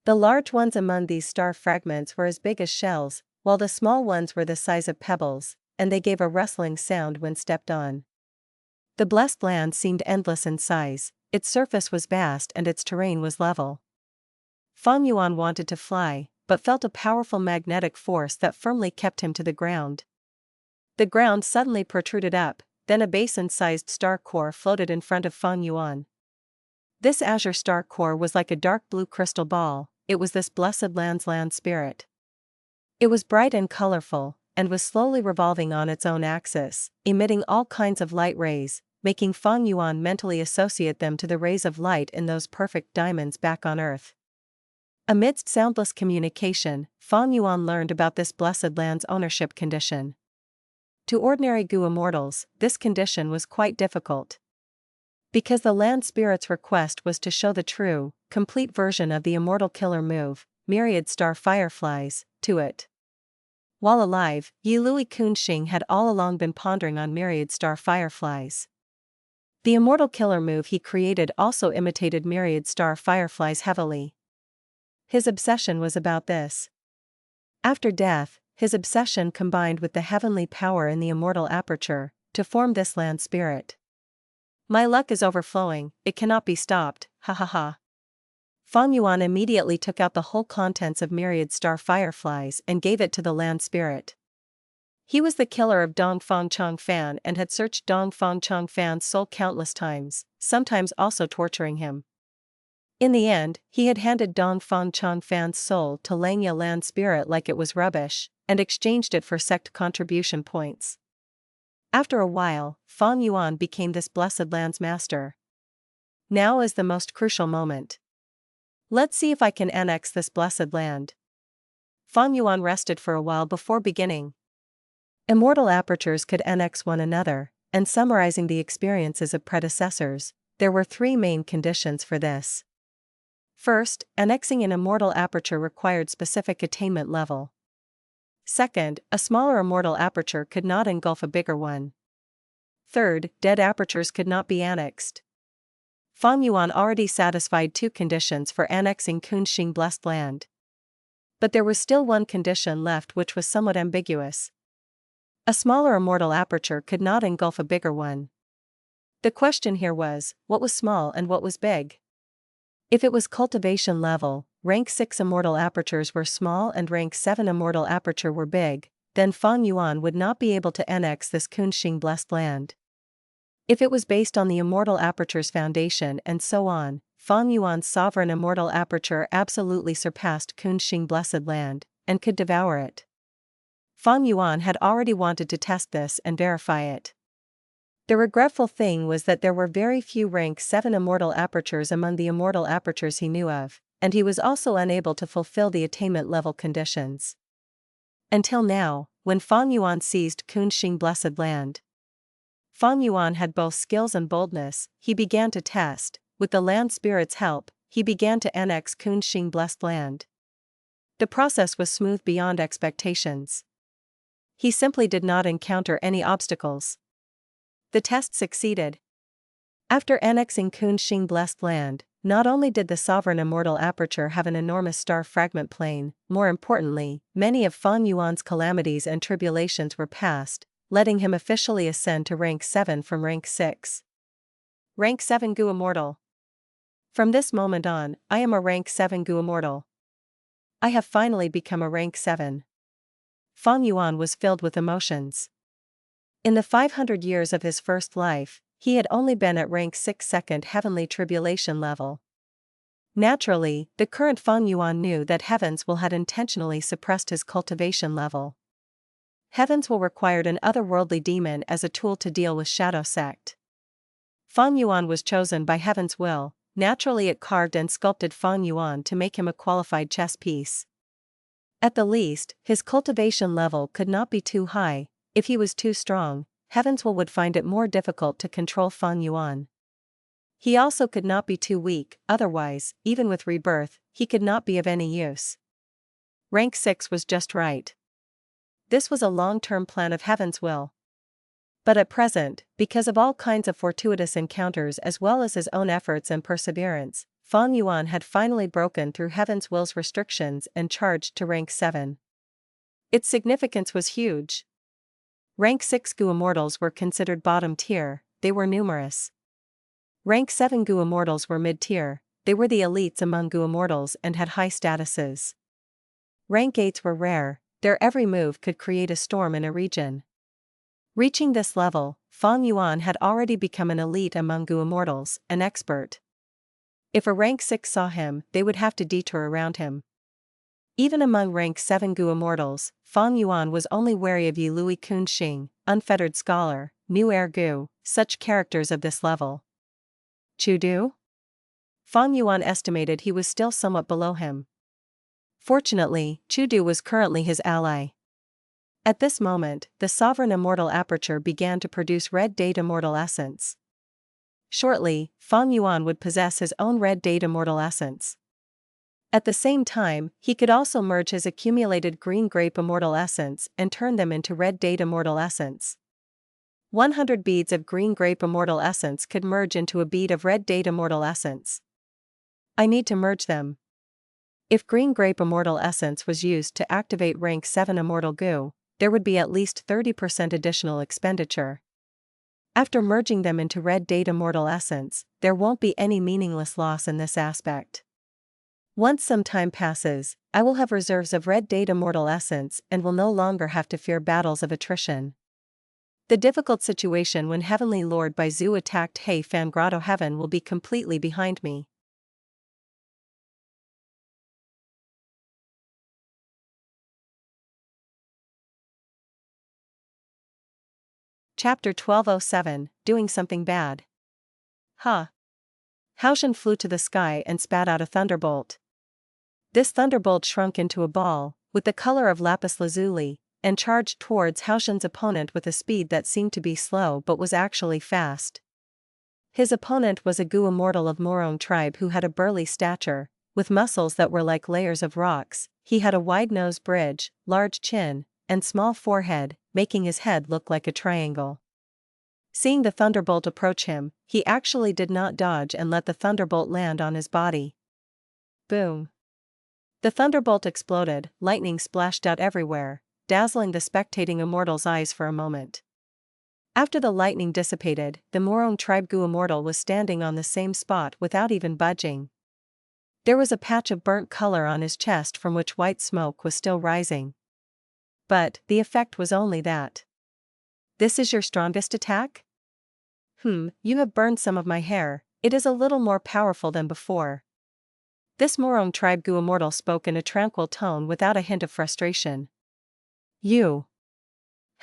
The large ones among these star fragments were as big as shells, while the small ones were the size of pebbles, and they gave a rustling sound when stepped on. The blessed land seemed endless in size, its surface was vast and its terrain was level. Fang Yuan wanted to fly, but felt a powerful magnetic force that firmly kept him to the ground. The ground suddenly protruded up, then a basin-sized star core floated in front of Fang Yuan. This azure star core was like a dark blue crystal ball. It was this blessed land's land spirit. It was bright and colorful, and was slowly revolving on its own axis, emitting all kinds of light rays, making Fang Yuan mentally associate them to the rays of light in those perfect diamonds back on Earth. Amidst soundless communication, Fang Yuan learned about this blessed land's ownership condition. To ordinary Gu Immortals, this condition was quite difficult. Because the land spirit's request was to show the true, complete version of the immortal killer move, myriad star fireflies, to it. While alive, Lui Qun Xing had all along been pondering on myriad star fireflies. The immortal killer move he created also imitated myriad star fireflies heavily. His obsession was about this. After death, his obsession combined with the heavenly power in the immortal aperture, to form this land spirit. My luck is overflowing, it cannot be stopped, ha ha ha. Fang Yuan immediately took out the whole contents of myriad star fireflies and gave it to the land spirit. He was the killer of Dong Fang Chong Fan and had searched Dong Fang Chong Fan's soul countless times, sometimes also torturing him. In the end, he had handed Dong Fang Chong Fan's soul to Langya land spirit like it was rubbish, and exchanged it for sect contribution points. After a while, Fang Yuan became this blessed land's master. Now is the most crucial moment. Let's see if I can annex this blessed land. Fang Yuan rested for a while before beginning. Immortal apertures could annex one another, and summarizing the experiences of predecessors, there were three main conditions for this. First, annexing an immortal aperture required specific attainment level. Second, a smaller immortal aperture could not engulf a bigger one. Third, dead apertures could not be annexed. Fang Yuan already satisfied two conditions for annexing Qun Xing blessed land. But there was still one condition left which was somewhat ambiguous. A smaller immortal aperture could not engulf a bigger one. The question here was, what was small and what was big? If it was cultivation level, rank 6 immortal apertures were small and rank 7 immortal aperture were big, then Fang Yuan would not be able to annex this Qun Xing blessed land. If it was based on the immortal aperture's foundation and so on, Fang Yuan's sovereign immortal aperture absolutely surpassed Qun Xing blessed land, and could devour it. Fang Yuan had already wanted to test this and verify it. The regretful thing was that there were very few rank 7 immortal apertures among the immortal apertures he knew of, and he was also unable to fulfill the attainment level conditions. Until now, when Fang Yuan seized Qun Xing blessed land. Fang Yuan had both skills and boldness. He began to test. With the land spirit's help, he began to annex Qun Xing blessed land. The process was smooth beyond expectations. He simply did not encounter any obstacles. The test succeeded. After annexing Qun Xing blessed land, not only did the sovereign immortal aperture have an enormous star fragment plane, more importantly, many of Fang Yuan's calamities and tribulations were past, letting him officially ascend to rank 7 from rank 6. Rank 7 Gu Immortal. From this moment on, I am a rank 7 Gu Immortal. I have finally become a rank 7. Fang Yuan was filled with emotions. In the 500 years of his first life, he had only been at rank 6 second heavenly tribulation level. Naturally, the current Fang Yuan knew that Heavens will had intentionally suppressed his cultivation level. Heavens will required an otherworldly demon as a tool to deal with Shadow Sect. Fang Yuan was chosen by heaven's will. Naturally it carved and sculpted Fang Yuan to make him a qualified chess piece. At the least, his cultivation level could not be too high. If he was too strong, heaven's will would find it more difficult to control Fang Yuan. He also could not be too weak, otherwise, even with rebirth, he could not be of any use. Rank 6 was just right. This was a long-term plan of heaven's will. But at present, because of all kinds of fortuitous encounters as well as his own efforts and perseverance, Fang Yuan had finally broken through heaven's will's restrictions and charged to rank 7. Its significance was huge. Rank 6 Gu Immortals were considered bottom tier, they were numerous. Rank 7 Gu Immortals were mid-tier, they were the elites among Gu Immortals and had high statuses. Rank 8s were rare, their every move could create a storm in a region. Reaching this level, Fang Yuan had already become an elite among Gu Immortals, an expert. If a rank 6 saw him, they would have to detour around him. Even among rank 7 Gu Immortals, Fang Yuan was only wary of Lui Qun Xing, Unfettered Scholar, New Air Gu, such characters of this level. Chu Du? Fang Yuan estimated he was still somewhat below him. Fortunately, Chu Du was currently his ally. At this moment, the sovereign immortal aperture began to produce red date immortal essence. Shortly, Fang Yuan would possess his own red date immortal essence. At the same time, he could also merge his accumulated green grape immortal essence and turn them into red date immortal essence. 100 beads of green grape immortal essence could merge into a bead of red date immortal essence. I need to merge them. If green grape immortal essence was used to activate rank 7 immortal Gu, there would be at least 30% additional expenditure. After merging them into red date immortal essence, there won't be any meaningless loss in this aspect. Once some time passes, I will have reserves of red date immortal essence and will no longer have to fear battles of attrition. The difficult situation when Heavenly Lord Bai Zhu attacked He Fan Grotto Heaven will be completely behind me. Chapter 1207, Doing Something Bad. Haoshan flew to the sky and spat out a thunderbolt. This thunderbolt shrunk into a ball, with the color of lapis lazuli, and charged towards Haoshan's opponent with a speed that seemed to be slow but was actually fast. His opponent was a Gu Immortal of Morong tribe who had a burly stature, with muscles that were like layers of rocks. He had a wide nose bridge, large chin, and small forehead, making his head look like a triangle. Seeing the thunderbolt approach him, he actually did not dodge and let the thunderbolt land on his body. Boom! The thunderbolt exploded, lightning splashed out everywhere, dazzling the spectating immortal's eyes for a moment. After the lightning dissipated, the Morong tribe Gu Immortal was standing on the same spot without even budging. There was a patch of burnt color on his chest from which white smoke was still rising. But the effect was only that. This is your strongest attack? You have burned some of my hair, it is a little more powerful than before. This Morong tribe Gu Immortal spoke in a tranquil tone without a hint of frustration. You.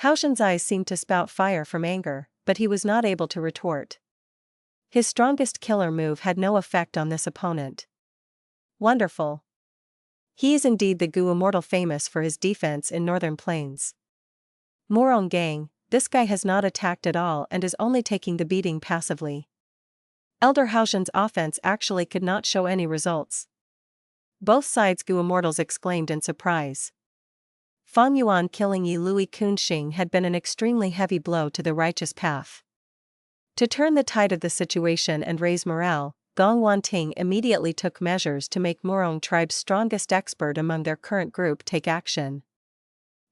Haoshan's eyes seemed to spout fire from anger, but he was not able to retort. His strongest killer move had no effect on this opponent. Wonderful. He is indeed the Gu Immortal famous for his defense in northern plains. Morong gang, this guy has not attacked at all and is only taking the beating passively. Elder Haoshan's offense actually could not show any results. Both sides Gu Immortals exclaimed in surprise. Fang Yuan killing Lui Qun Xing had been an extremely heavy blow to the righteous path. To turn the tide of the situation and raise morale, Gong Wanting immediately took measures to make Morong tribe's strongest expert among their current group take action.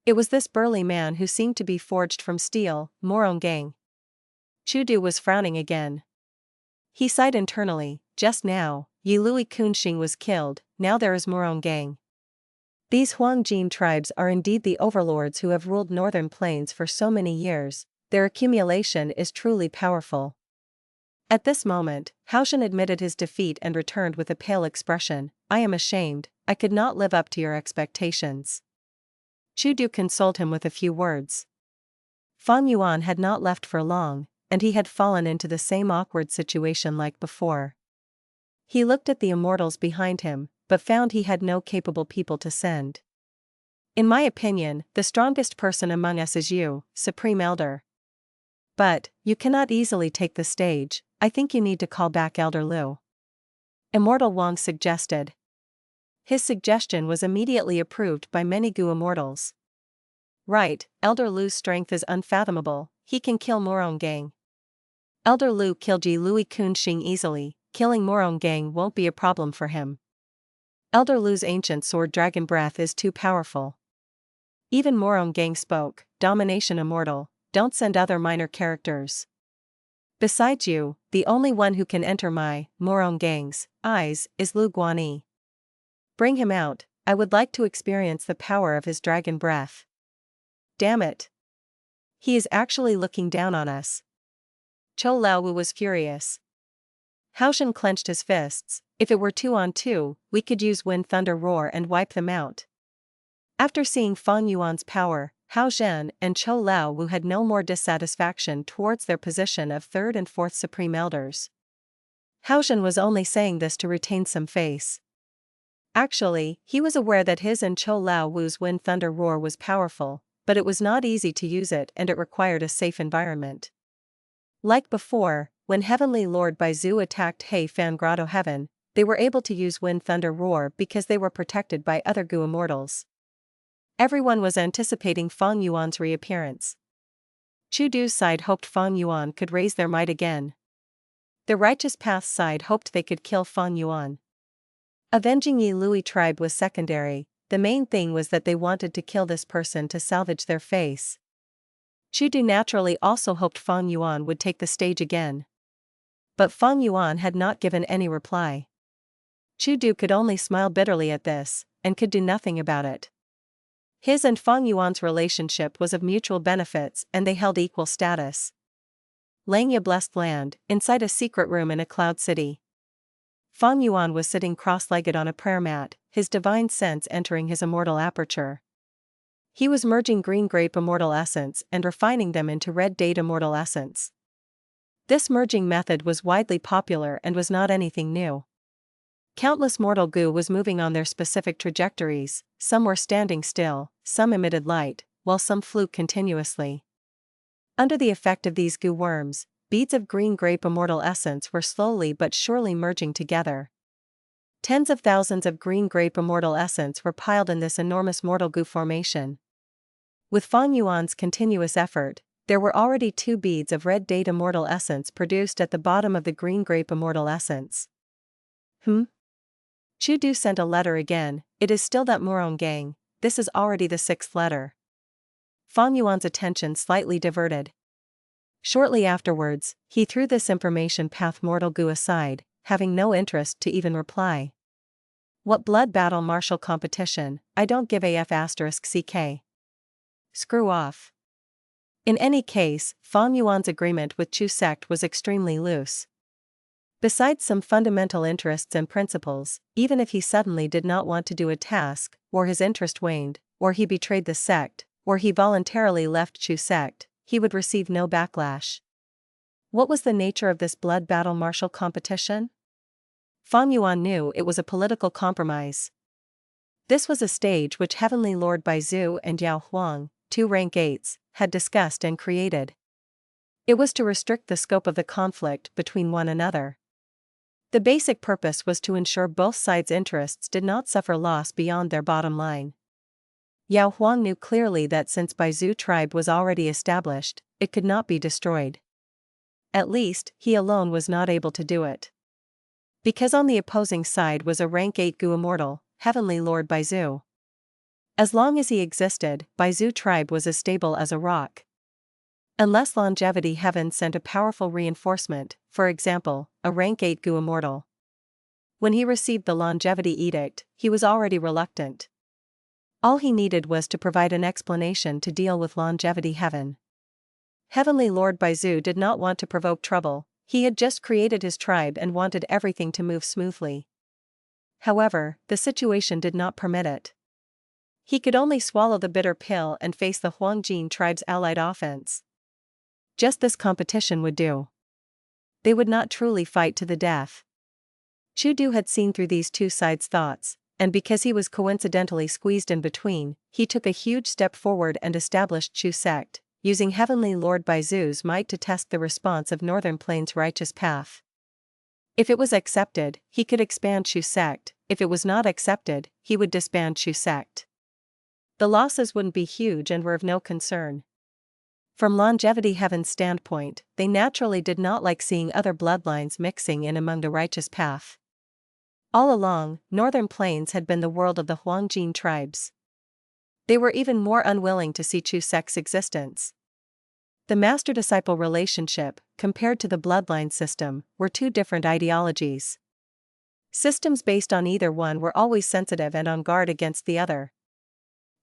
It was this burly man who seemed to be forged from steel, Morong gang. Chu Du was frowning again. He sighed internally, just now, Lui Qun Xing was killed, now there is Morong gang. These Huangjin tribes are indeed the overlords who have ruled northern plains for so many years, their accumulation is truly powerful. At this moment, Haoshan admitted his defeat and returned with a pale expression. I am ashamed, I could not live up to your expectations. Chu Du consoled him with a few words. Fang Yuan had not left for long, and he had fallen into the same awkward situation like before. He looked at the Immortals behind him, but found he had no capable people to send. In my opinion, the strongest person among us is you, Supreme Elder. But, you cannot easily take the stage, I think you need to call back Elder Lu. Immortal Wang suggested. His suggestion was immediately approved by many Gu Immortals. Right, Elder Lu's strength is unfathomable, he can kill Morong Gang. Elder Lu killed Lui Qun Xing easily, killing Morong Gang won't be a problem for him. Elder Lu's ancient sword Dragon Breath is too powerful. Even Morong Gang spoke, Domination Immortal, don't send other minor characters. Besides you, the only one who can enter my, Morong Gang's, eyes, is Lu Guan. Bring him out, I would like to experience the power of his dragon breath. Damn it. He is actually looking down on us. Chou Laowu was furious. Haoshan clenched his fists, if it were 2-on-2, we could use Wind Thunder Roar and wipe them out. After seeing Fang Yuan's power, Hao Zhen and Chou Laowu had no more dissatisfaction towards their position of 3rd and 4th Supreme Elders. Hao Zhen was only saying this to retain some face. Actually, he was aware that his and Chou Laowu's Wind Thunder Roar was powerful, but it was not easy to use it and it required a safe environment. Like before, when Heavenly Lord Baizu attacked He Fan Grotto Heaven, they were able to use Wind Thunder Roar because they were protected by other Gu Immortals. Everyone was anticipating Fang Yuan's reappearance. Chu Du's side hoped Fang Yuan could raise their might again. The Righteous Path's side hoped they could kill Fang Yuan. Avenging Yi Lui tribe was secondary, the main thing was that they wanted to kill this person to salvage their face. Chu Du naturally also hoped Fang Yuan would take the stage again. But Fang Yuan had not given any reply. Chu Du could only smile bitterly at this, and could do nothing about it. His and Fang Yuan's relationship was of mutual benefits and they held equal status. Langya blessed land, inside a secret room in a cloud city. Fang Yuan was sitting cross-legged on a prayer mat, his divine sense entering his immortal aperture. He was merging green grape immortal essence and refining them into red date immortal essence. This merging method was widely popular and was not anything new. Countless mortal Gu was moving on their specific trajectories, some were standing still, some emitted light, while some flew continuously. Under the effect of these Gu worms, beads of green grape immortal essence were slowly but surely merging together. Tens of thousands of green grape immortal essence were piled in this enormous mortal Gu formation. With Fang Yuan's continuous effort, there were already 2 beads of red date immortal essence produced at the bottom of the green grape immortal essence. Chu Du sent a letter again, it is still that Morong Gang, this is already the 6th letter. Fang Yuan's attention slightly diverted. Shortly afterwards, he threw this information path mortal Gu aside, having no interest to even reply. What blood battle martial competition, I don't give a f***ck. Screw off. In any case, Fang Yuan's agreement with Chu sect was extremely loose. Besides some fundamental interests and principles, even if he suddenly did not want to do a task, or his interest waned, or he betrayed the sect, or he voluntarily left Chu sect, he would receive no backlash. What was the nature of this blood battle martial competition? Fang Yuan knew it was a political compromise. This was a stage which Heavenly Lord Baizu and Yao Huang, 2 rank 8s, had discussed and created. It was to restrict the scope of the conflict between one another. The basic purpose was to ensure both sides' interests did not suffer loss beyond their bottom line. Yao Huang knew clearly that since Baizu tribe was already established, it could not be destroyed. At least, he alone was not able to do it. Because on the opposing side was a rank 8 Gu Immortal, Heavenly Lord Baizu. As long as he existed, Baizu tribe was as stable as a rock. Unless Longevity Heaven sent a powerful reinforcement, for example, a rank 8 Gu Immortal. When he received the Longevity Edict, he was already reluctant. All he needed was to provide an explanation to deal with Longevity Heaven. Heavenly Lord Baizu did not want to provoke trouble, he had just created his tribe and wanted everything to move smoothly. However, the situation did not permit it. He could only swallow the bitter pill and face the Huangjin tribe's allied offense. Just this competition would do. They would not truly fight to the death. Chu Du had seen through these two sides' thoughts, and because he was coincidentally squeezed in between, he took a huge step forward and established Chu sect, using Heavenly Lord Baizu's might to test the response of Northern Plains' righteous path. If it was accepted, he could expand Chu sect; if it was not accepted, he would disband Chu sect. The losses wouldn't be huge and were of no concern. From Longevity Heaven's standpoint, they naturally did not like seeing other bloodlines mixing in among the righteous path. All along, Northern Plains had been the world of the Huangjin tribes. They were even more unwilling to see Chu sect's existence. The master-disciple relationship, compared to the bloodline system, were two different ideologies. Systems based on either one were always sensitive and on guard against the other.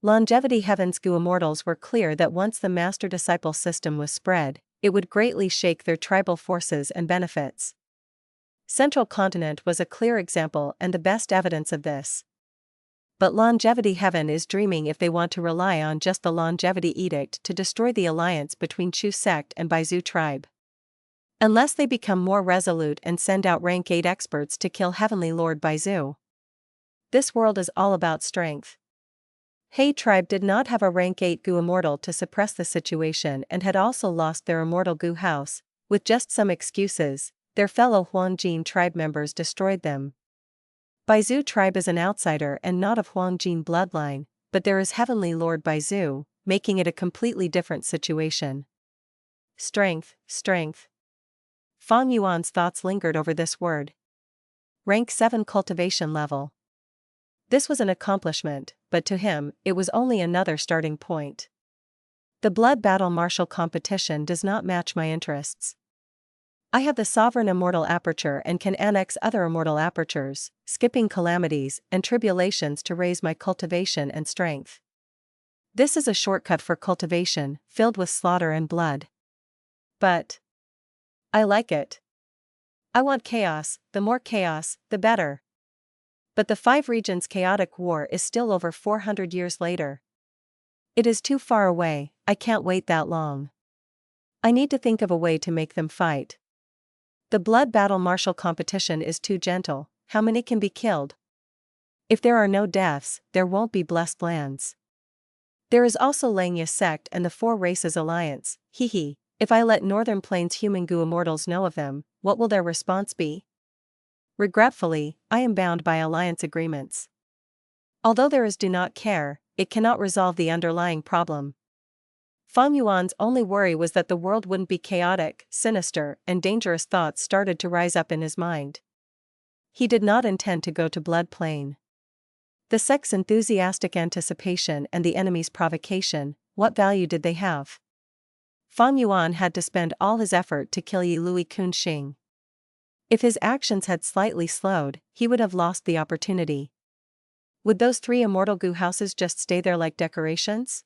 Longevity Heaven's Gu Immortals were clear that once the master-disciple system was spread, it would greatly shake their tribal forces and benefits. Central Continent was a clear example and the best evidence of this. But Longevity Heaven is dreaming if they want to rely on just the Longevity Edict to destroy the alliance between Chu sect and Baizu tribe. Unless they become more resolute and send out rank 8 experts to kill Heavenly Lord Baizu. This world is all about strength. He tribe did not have a rank 8 Gu Immortal to suppress the situation and had also lost their Immortal Gu house. With just some excuses, their fellow Huangjin tribe members destroyed them. Baizu tribe is an outsider and not of Huangjin bloodline, but there is Heavenly Lord Baizu, making it a completely different situation. Strength, strength. Fang Yuan's thoughts lingered over this word. Rank 7 cultivation level. This was an accomplishment, but to him, it was only another starting point. The blood battle martial competition does not match my interests. I have the sovereign immortal aperture and can annex other immortal apertures, skipping calamities and tribulations to raise my cultivation and strength. This is a shortcut for cultivation, filled with slaughter and blood. But I like it. I want chaos, the more chaos, the better. But the 5 regions' chaotic war is still over 400 years later. It is too far away, I can't wait that long. I need to think of a way to make them fight. The blood battle martial competition is too gentle, how many can be killed? If there are no deaths, there won't be blessed lands. There is also Langya sect and the 4 races alliance, hehe, if I let Northern Plains human Gu Immortals know of them, what will their response be? Regretfully, I am bound by alliance agreements. Although there is do not care, it cannot resolve the underlying problem. Fang Yuan's only worry was that the world wouldn't be chaotic, sinister, and dangerous thoughts started to rise up in his mind. He did not intend to go to Blood Plain. The sect's enthusiastic anticipation and the enemy's provocation, what value did they have? Fang Yuan had to spend all his effort to kill Lui Qun Xing. If his actions had slightly slowed, he would have lost the opportunity. Would those 3 immortal Gu houses just stay there like decorations?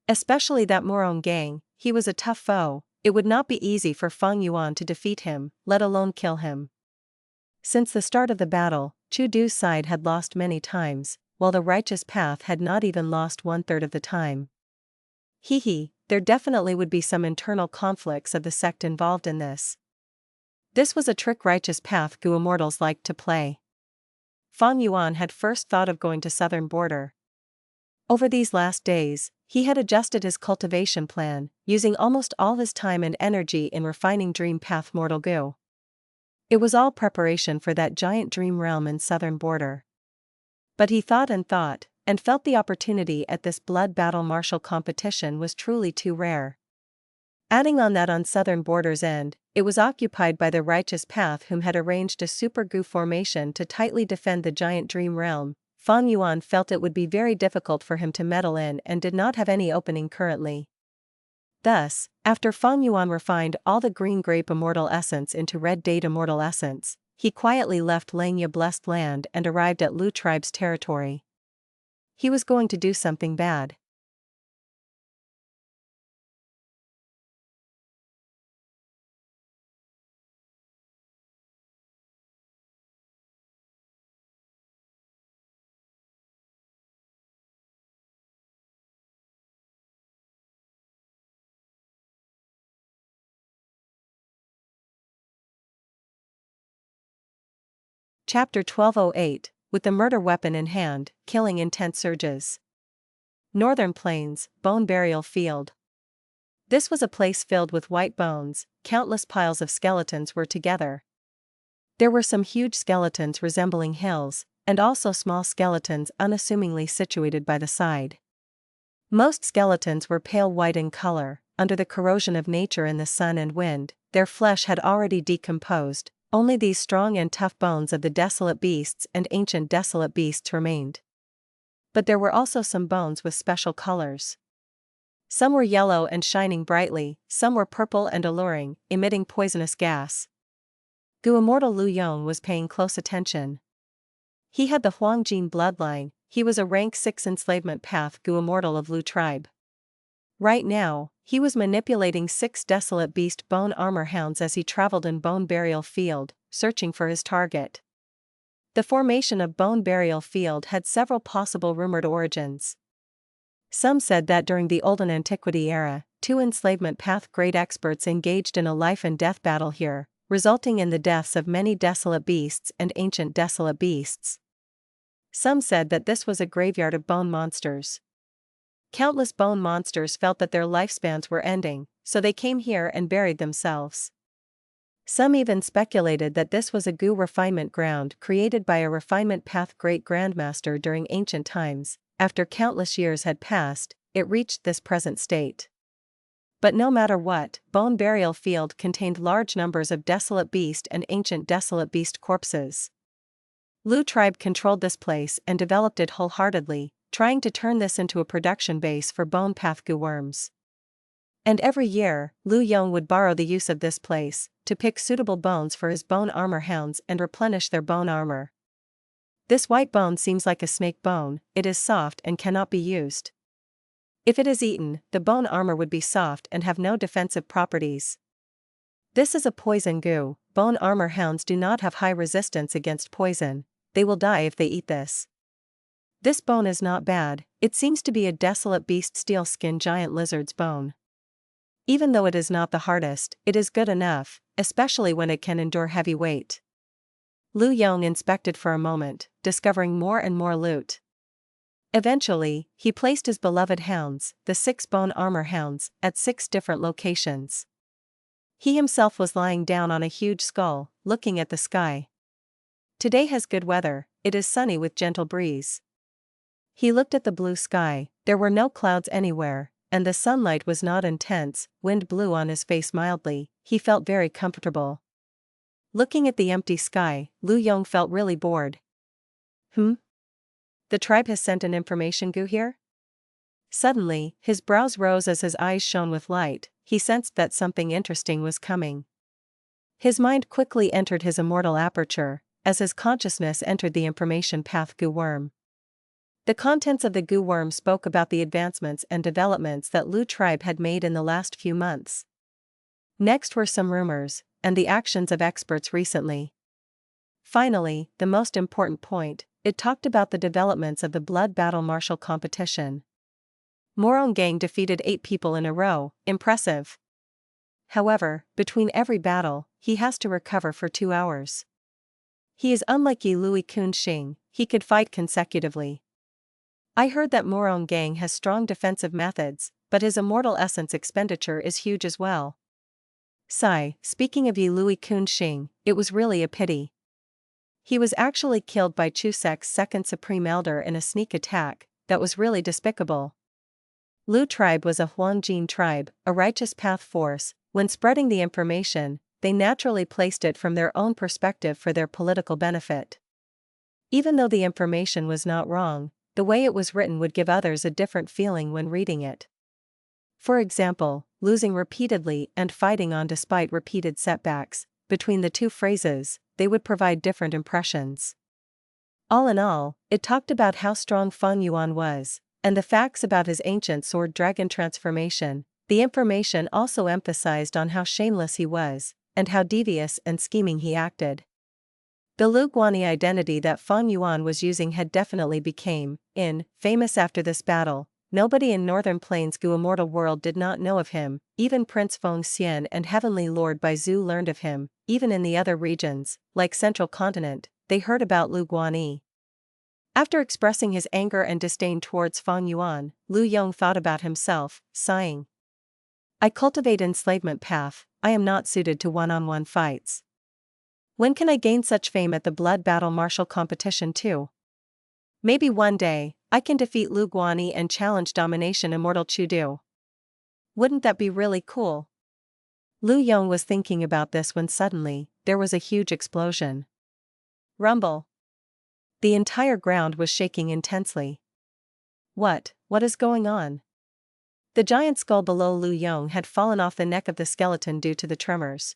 Especially that Morong gang, he was a tough foe, it would not be easy for Fang Yuan to defeat him, let alone kill him. Since the start of the battle, Chu Du's side had lost many times, while the righteous path had not even lost 1/3 of the time. Hehe, there definitely would be some internal conflicts of the sect involved in this. This was a trick righteous path Gu Immortals liked to play. Fang Yuan had first thought of going to southern border. Over these last days, he had adjusted his cultivation plan, using almost all his time and energy in refining Dream Path Mortal Gu. It was all preparation for that giant dream realm in southern border. But he thought, and felt the opportunity at this blood battle martial competition was truly too rare. Adding on that on southern border's end, it was occupied by the righteous path whom had arranged a super Gu formation to tightly defend the giant dream realm. Fang Yuan felt it would be very difficult for him to meddle in and did not have any opening currently. Thus, after Fang Yuan refined all the green grape immortal essence into red date immortal essence, he quietly left Langya blessed land and arrived at Lu tribe's territory. He was going to do something bad. Chapter 1208, with the murder weapon in hand, killing intent surges. Northern Plains, Bone Burial Field. This was a place filled with white bones, countless piles of skeletons were together. There were some huge skeletons resembling hills, and also small skeletons unassumingly situated by the side. Most skeletons were pale white in color, under the corrosion of nature in the sun and wind, their flesh had already decomposed, only these strong and tough bones of the desolate beasts and ancient desolate beasts remained. But there were also some bones with special colors. Some were yellow and shining brightly, some were purple and alluring, emitting poisonous gas. Immortal Lui Yong was paying close attention. He had the Huangjin bloodline, he was a rank 6 enslavement path Immortal of Lu tribe. Right now, he was manipulating 6 desolate beast bone armor hounds as he traveled in Bone Burial Field, searching for his target. The formation of Bone Burial Field had several possible rumored origins. Some said that during the Olden Antiquity era, 2 enslavement path great experts engaged in a life and death battle here, resulting in the deaths of many desolate beasts and ancient desolate beasts. Some said that this was a graveyard of bone monsters. Countless bone monsters felt that their lifespans were ending, so they came here and buried themselves. Some even speculated that this was a refinement ground created by a refinement path great grandmaster during ancient times. After countless years had passed, it reached this present state. But no matter what, Bone Burial Field contained large numbers of desolate beast and ancient desolate beast corpses. Lu tribe controlled this place and developed it wholeheartedly, trying to turn this into a production base for bone path goo worms. And every year, Lu Yong would borrow the use of this place, to pick suitable bones for his bone armor hounds and replenish their bone armor. This white bone seems like a snake bone, it is soft and cannot be used. If it is eaten, the bone armor would be soft and have no defensive properties. This is a poison goo, bone armor hounds do not have high resistance against poison, they will die if they eat this. This bone is not bad, it seems to be a desolate beast steel skin giant lizard's bone. Even though it is not the hardest, it is good enough, especially when it can endure heavy weight. Lu Yong inspected for a moment, discovering more and more loot. Eventually, he placed his beloved hounds, the 6 bone armor hounds, at 6 different locations. He himself was lying down on a huge skull, looking at the sky. Today has good weather, it is sunny with gentle breeze. He looked at the blue sky, there were no clouds anywhere, and the sunlight was not intense, wind blew on his face mildly, he felt very comfortable. Looking at the empty sky, Lu Yong felt really bored. The tribe has sent an information goo here? Suddenly, his brows rose as his eyes shone with light, he sensed that something interesting was coming. His mind quickly entered his immortal aperture, as his consciousness entered the information path goo worm. The contents of the goo worm spoke about the advancements and developments that Lu tribe had made in the last few months. Next were some rumors, and the actions of experts recently. Finally, the most important point, it talked about the developments of the blood battle martial competition. Morong Gang defeated 8 people in a row, impressive. However, between every battle, he has to recover for 2 hours. He is unlike Lui Qun Xing, he could fight consecutively. I heard that Morong Gang has strong defensive methods, but his immortal essence expenditure is huge as well. Sigh, speaking of Lui Qun Xing, it was really a pity. He was actually killed by Chusek's second Supreme Elder in a sneak attack, that was really despicable. Lu tribe was a Huangjin tribe, a righteous path force, when spreading the information, they naturally placed it from their own perspective for their political benefit. Even though the information was not wrong, the way it was written would give others a different feeling when reading it. For example, losing repeatedly and fighting on despite repeated setbacks, between the 2 phrases, they would provide different impressions. All in all, it talked about how strong Fang Yuan was, and the facts about his ancient sword dragon transformation. The information also emphasized on how shameless he was, and how devious and scheming he acted. The Lu Guani identity that Fang Yuan was using had definitely became famous after this battle. Nobody in Northern Plains Gu Immortal world did not know of him, even Prince Feng Xian and Heavenly Lord Baizu learned of him, even in the other regions, like Central Continent, they heard about Lu Guanyi. After expressing his anger and disdain towards Fang Yuan, Lu Yong thought about himself, sighing. I cultivate enslavement path, I am not suited to one-on-one fights. When can I gain such fame at the blood battle martial competition too? Maybe one day, I can defeat Lu Guanyi and challenge domination Immortal Chudu. Wouldn't that be really cool? Lu Yong was thinking about this when suddenly, there was a huge explosion. Rumble. The entire ground was shaking intensely. What is going on? The giant skull below Lu Yong had fallen off the neck of the skeleton due to the tremors.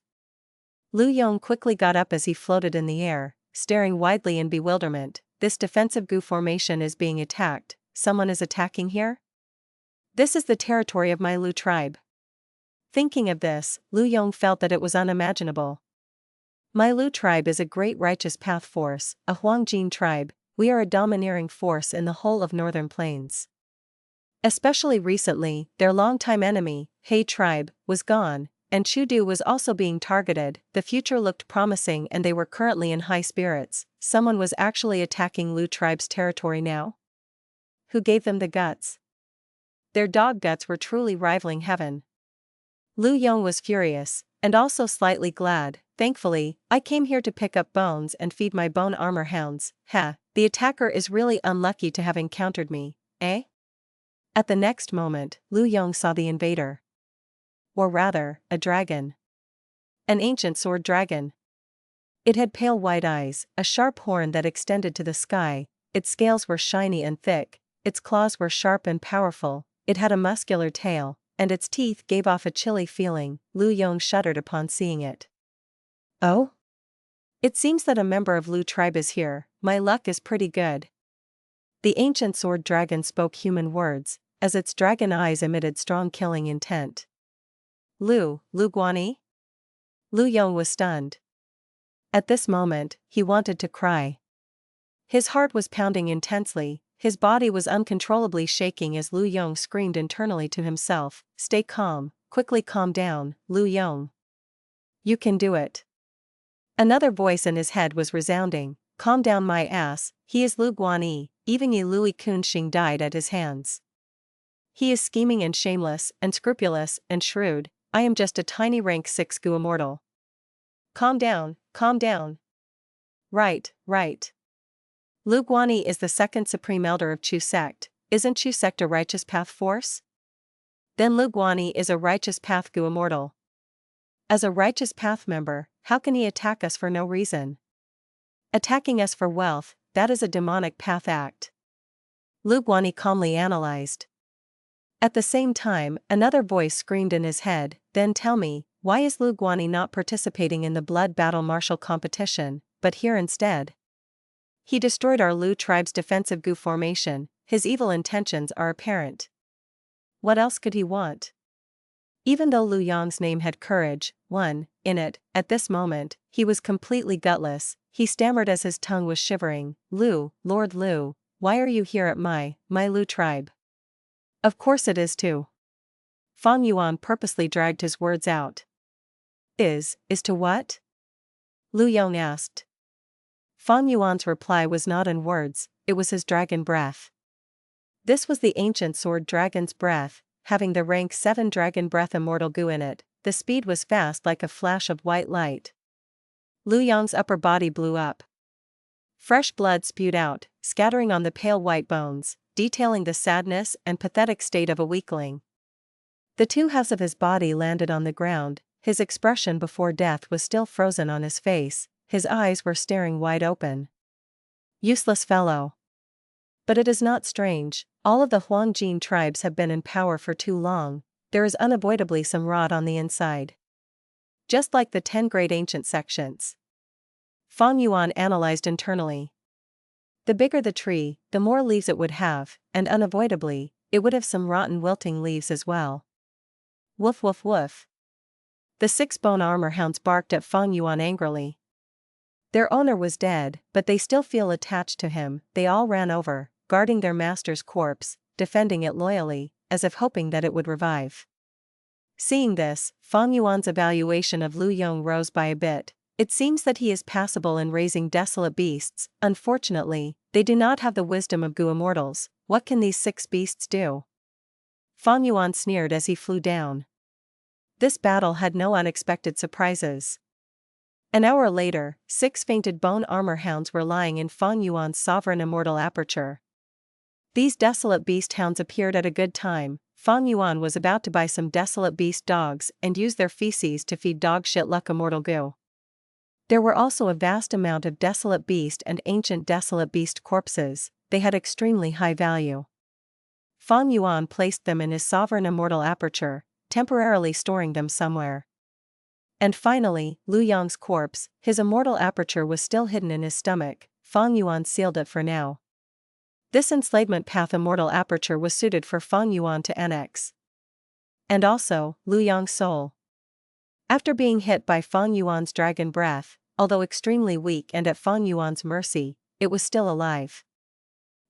Lu Yong quickly got up as he floated in the air, staring widely in bewilderment. This defensive gu formation is being attacked, someone is attacking here? This is the territory of my Lu tribe. Thinking of this, Lu Yong felt that it was unimaginable. My Lu tribe is a great righteous path force, a Huangjin tribe, we are a domineering force in the whole of Northern Plains. Especially recently, their longtime enemy, He tribe, was gone, and Chudu was also being targeted. The future looked promising and they were currently in high spirits. Someone was actually attacking Lu tribe's territory now? Who gave them the guts? Their dog guts were truly rivaling heaven. Lu Yong was furious, and also slightly glad. Thankfully, I came here to pick up bones and feed my bone armor hounds. The attacker is really unlucky to have encountered me, eh? At the next moment, Lu Yong saw the invader. Or rather, a dragon. An ancient sword dragon. It had pale white eyes, a sharp horn that extended to the sky, its scales were shiny and thick, its claws were sharp and powerful, it had a muscular tail, and its teeth gave off a chilly feeling. Lu Yong shuddered upon seeing it. Oh? It seems that a member of Lu tribe is here, my luck is pretty good. The ancient sword dragon spoke human words, as its dragon eyes emitted strong killing intent. Lu Guanyi? Lu Yong was stunned. At this moment, he wanted to cry. His heart was pounding intensely, his body was uncontrollably shaking as Lu Yong screamed internally to himself, stay calm, quickly calm down, Lu Yong. You can do it. Another voice in his head was resounding, calm down my ass, he is Lu Guanyi, even ye Lui Qun Xing died at his hands. He is scheming and shameless, and scrupulous, and shrewd, I am just a tiny rank 6 gu immortal. Calm down, calm down. Right. Lu Guanyi is the second supreme elder of Chu sect, isn't Chu sect a righteous path force? Then Lu Guanyi is a righteous path gu immortal. As a righteous path member, how can he attack us for no reason? Attacking us for wealth, that is a demonic path act. Lu Guanyi calmly analyzed. At the same time, another voice screamed in his head, then tell me, why is Lu Guanyi not participating in the blood battle martial competition, but here instead? He destroyed our Lu tribe's defensive gu formation, his evil intentions are apparent. What else could he want? Even though Lu Yong's name had courage, in it, at this moment, he was completely gutless, he stammered as his tongue was shivering, Lord Lu, why are you here at my Lu tribe? Of course it is too. Fang Yuan purposely dragged his words out. Is to what? Lu Yong asked. Fang Yuan's reply was not in words, it was his dragon breath. This was the ancient sword dragon's breath, having the rank 7 dragon breath immortal gu in it, the speed was fast like a flash of white light. Lu Yong's upper body blew up. Fresh blood spewed out, scattering on the pale white bones, detailing the sadness and pathetic state of a weakling. The 2 halves of his body landed on the ground, his expression before death was still frozen on his face, his eyes were staring wide open. Useless fellow. But it is not strange, all of the Huangjin tribes have been in power for too long, there is unavoidably some rot on the inside. Just like the 10 great ancient sections. Fang Yuan analyzed internally. The bigger the tree, the more leaves it would have, and unavoidably, it would have some rotten wilting leaves as well. Woof woof woof. The 6 bone armor hounds barked at Fang Yuan angrily. Their owner was dead, but they still feel attached to him, they all ran over, guarding their master's corpse, defending it loyally, as if hoping that it would revive. Seeing this, Fang Yuan's evaluation of Lu Yong rose by a bit, It seems that he is passable in raising desolate beasts. Unfortunately, they do not have the wisdom of Gu Immortals. What can these 6 beasts do? Fang Yuan sneered as he flew down. This battle had no unexpected surprises. An hour later, 6 fainted bone armor hounds were lying in Fang Yuan's sovereign immortal aperture. These desolate beast hounds appeared at a good time. Fang Yuan was about to buy some desolate beast dogs and use their feces to feed dog shit luck immortal Gu. There were also a vast amount of desolate beast and ancient desolate beast corpses. They had extremely high value. Fang Yuan placed them in his sovereign immortal aperture, temporarily storing them somewhere. And finally, Lu Yong's corpse, his immortal aperture was still hidden in his stomach. Fang Yuan sealed it for now. This enslavement path immortal aperture was suited for Fang Yuan to annex. And also, Lu Yong's soul. After being hit by Fang Yuan's dragon breath, although extremely weak and at Fang Yuan's mercy, it was still alive.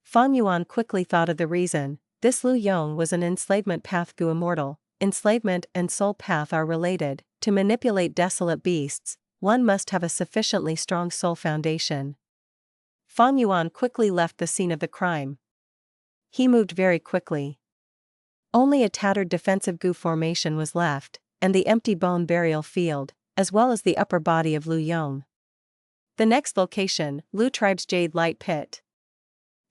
Fang Yuan quickly thought of the reason. This Lu Yong was an enslavement path Gu Immortal. Enslavement and soul path are related. To manipulate desolate beasts, one must have a sufficiently strong soul foundation. Fang Yuan quickly left the scene of the crime. He moved very quickly. Only a tattered defensive Gu formation was left, and the empty bone burial field, as well as the upper body of Lu Yong. The next location, Lu Tribe's Jade Light Pit.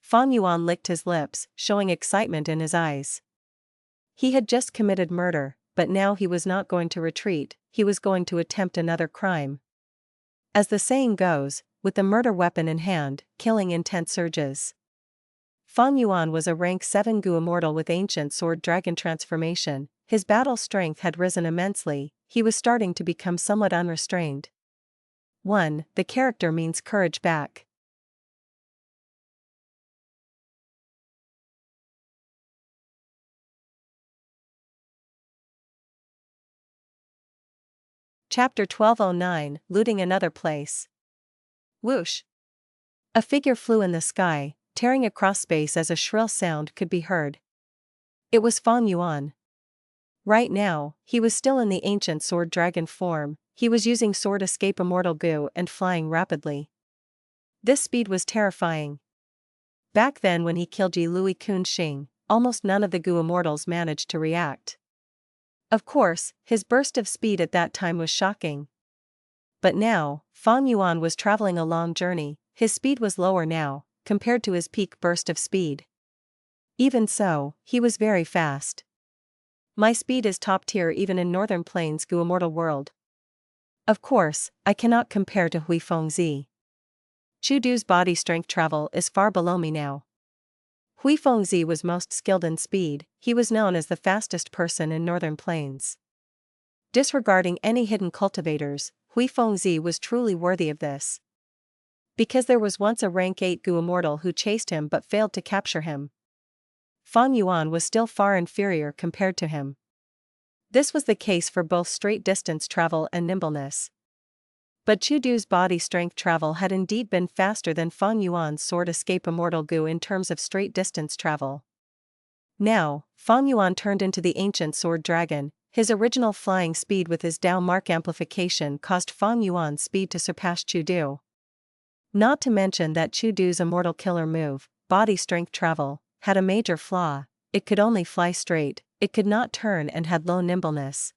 Fang Yuan licked his lips, showing excitement in his eyes. He had just committed murder, but now he was not going to retreat, he was going to attempt another crime. As the saying goes, with the murder weapon in hand, killing intent surges. Fang Yuan was a rank 7 Gu Immortal with ancient sword dragon transformation. His battle strength had risen immensely, he was starting to become somewhat unrestrained. 1. The character means courage back. Chapter 1209, Looting Another Place. Whoosh! A figure flew in the sky, tearing across space as a shrill sound could be heard. It was Fang Yuan. Right now, he was still in the ancient sword dragon form. He was using sword escape immortal Gu and flying rapidly. This speed was terrifying. Back then when he killed Lui Qun Xing, almost none of the Gu Immortals managed to react. Of course, his burst of speed at that time was shocking. But now, Fang Yuan was traveling a long journey, his speed was lower now, compared to his peak burst of speed. Even so, he was very fast. My speed is top tier even in Northern Plains Gu Immortal world. Of course, I cannot compare to Hui Fengzi. Chudu's body strength travel is far below me now. Hui Fengzi was most skilled in speed, he was known as the fastest person in Northern Plains. Disregarding any hidden cultivators, Hui Fengzi was truly worthy of this. Because there was once a rank 8 Gu Immortal who chased him but failed to capture him. Fang Yuan was still far inferior compared to him. This was the case for both straight distance travel and nimbleness. But Chudu's body strength travel had indeed been faster than Fang Yuan's sword escape immortal Gu in terms of straight distance travel. Now, Fang Yuan turned into the ancient sword dragon. His original flying speed with his Dao mark amplification caused Fang Yuan's speed to surpass Chudu. Not to mention that Chudu's immortal killer move, body strength travel, had a major flaw: it could only fly straight, it could not turn and had low nimbleness.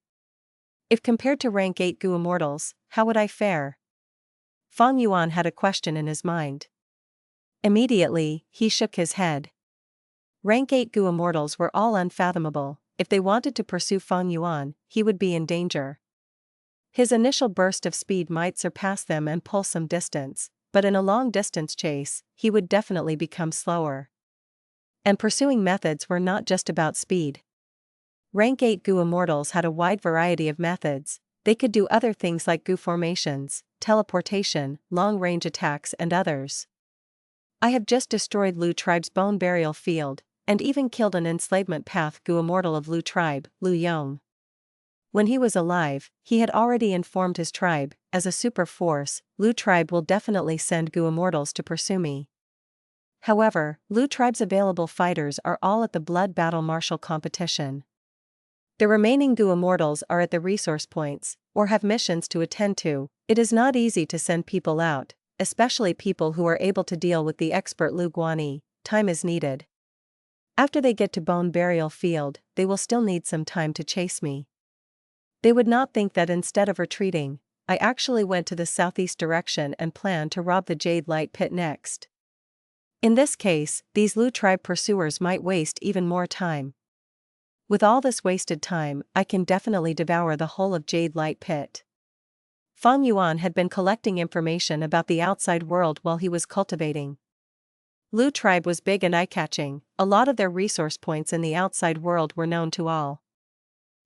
If compared to rank 8 Gu Immortals, how would I fare? Fang Yuan had a question in his mind. Immediately, he shook his head. Rank 8 Gu Immortals were all unfathomable. If they wanted to pursue Fang Yuan, he would be in danger. His initial burst of speed might surpass them and pull some distance, but in a long-distance chase, he would definitely become slower. And pursuing methods were not just about speed. Rank 8 Gu Immortals had a wide variety of methods. They could do other things like Gu formations, teleportation, long-range attacks and others. I have just destroyed Lu Tribe's bone burial field, and even killed an enslavement path Gu Immortal of Lu Tribe, Lu Yong. When he was alive, he had already informed his tribe, as a super force, Lu Tribe will definitely send Gu Immortals to pursue me. However, Lu Tribe's available fighters are all at the blood battle martial competition. The remaining Gu Immortals are at the resource points, or have missions to attend to. It is not easy to send people out, especially people who are able to deal with the expert Lui Qun Xing. Time is needed. After they get to Bone Burial Field, they will still need some time to chase me. They would not think that instead of retreating, I actually went to the southeast direction and planned to rob the Jade Light Pit next. In this case, these Lu tribe pursuers might waste even more time. With all this wasted time, I can definitely devour the whole of Jade Light Pit. Fang Yuan had been collecting information about the outside world while he was cultivating. Lu tribe was big and eye-catching. A lot of their resource points in the outside world were known to all.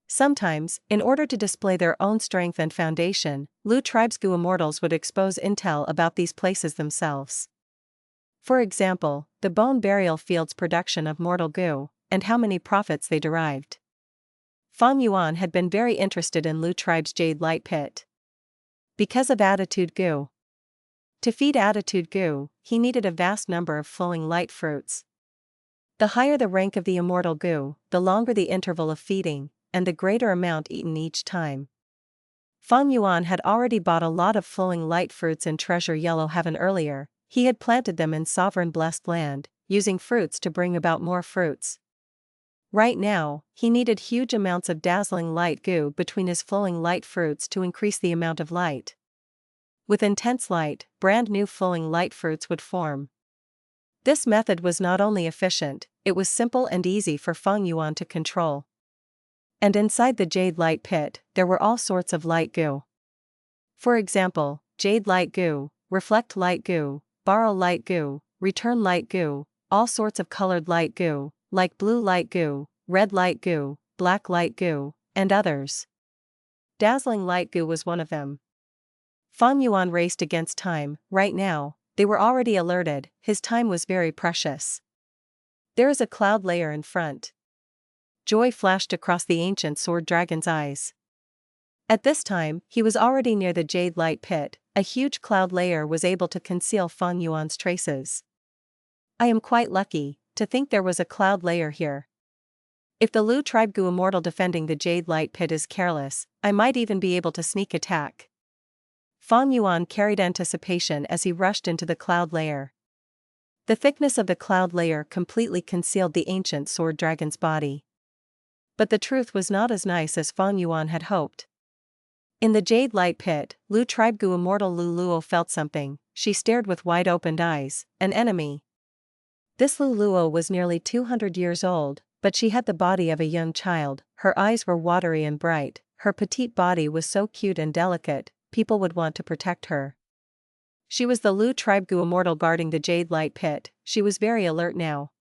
Sometimes, in order to display their own strength and foundation, Lu tribe's Gu Immortals would expose intel about these places themselves. For example, the Bone Burial Field's production of mortal Gu, and how many profits they derived. Fang Yuan had been very interested in Lu tribe's Jade Light Pit. Because of Attitude Gu. To feed Attitude Gu, he needed a vast number of flowing light fruits. The higher the rank of the immortal Gu, the longer the interval of feeding, and the greater amount eaten each time. Fang Yuan had already bought a lot of flowing light fruits in Treasure Yellow Heaven earlier. He had planted them in sovereign blessed land, using fruits to bring about more fruits. Right now, he needed huge amounts of dazzling light Gu between his flowing light fruits to increase the amount of light. With intense light, brand new flowing light fruits would form. This method was not only efficient, it was simple and easy for Fang Yuan to control. And inside the Jade Light Pit, there were all sorts of light Gu. For example, Jade Light Gu, Reflect Light Gu, Borrow Light Gu, Return Light Gu, all sorts of colored light Gu, like blue light Gu, red light Gu, black light Gu, and others. Dazzling light Gu was one of them. Fang Yuan raced against time. Right now, they were already alerted, his time was very precious. There is a cloud layer in front. Joy flashed across the ancient sword dragon's eyes. At this time, he was already near the Jade Light Pit. A huge cloud layer was able to conceal Fang Yuan's traces. I am quite lucky to think there was a cloud layer here. If the Lu tribe Gu Immortal defending the Jade Light Pit is careless, I might even be able to sneak attack. Fang Yuan carried anticipation as he rushed into the cloud layer. The thickness of the cloud layer completely concealed the ancient sword dragon's body. But the truth was not as nice as Fang Yuan had hoped. In the Jade Light Pit, Lu tribe Gu Immortal Lu Luo felt something. She stared with wide-opened eyes. An enemy. This Lu Luo was nearly 200 years old, but she had the body of a young child. Her eyes were watery and bright. Her petite body was so cute and delicate, people would want to protect her. She was the Lu tribe Gu Immortal guarding the Jade Light Pit. She was very alert now.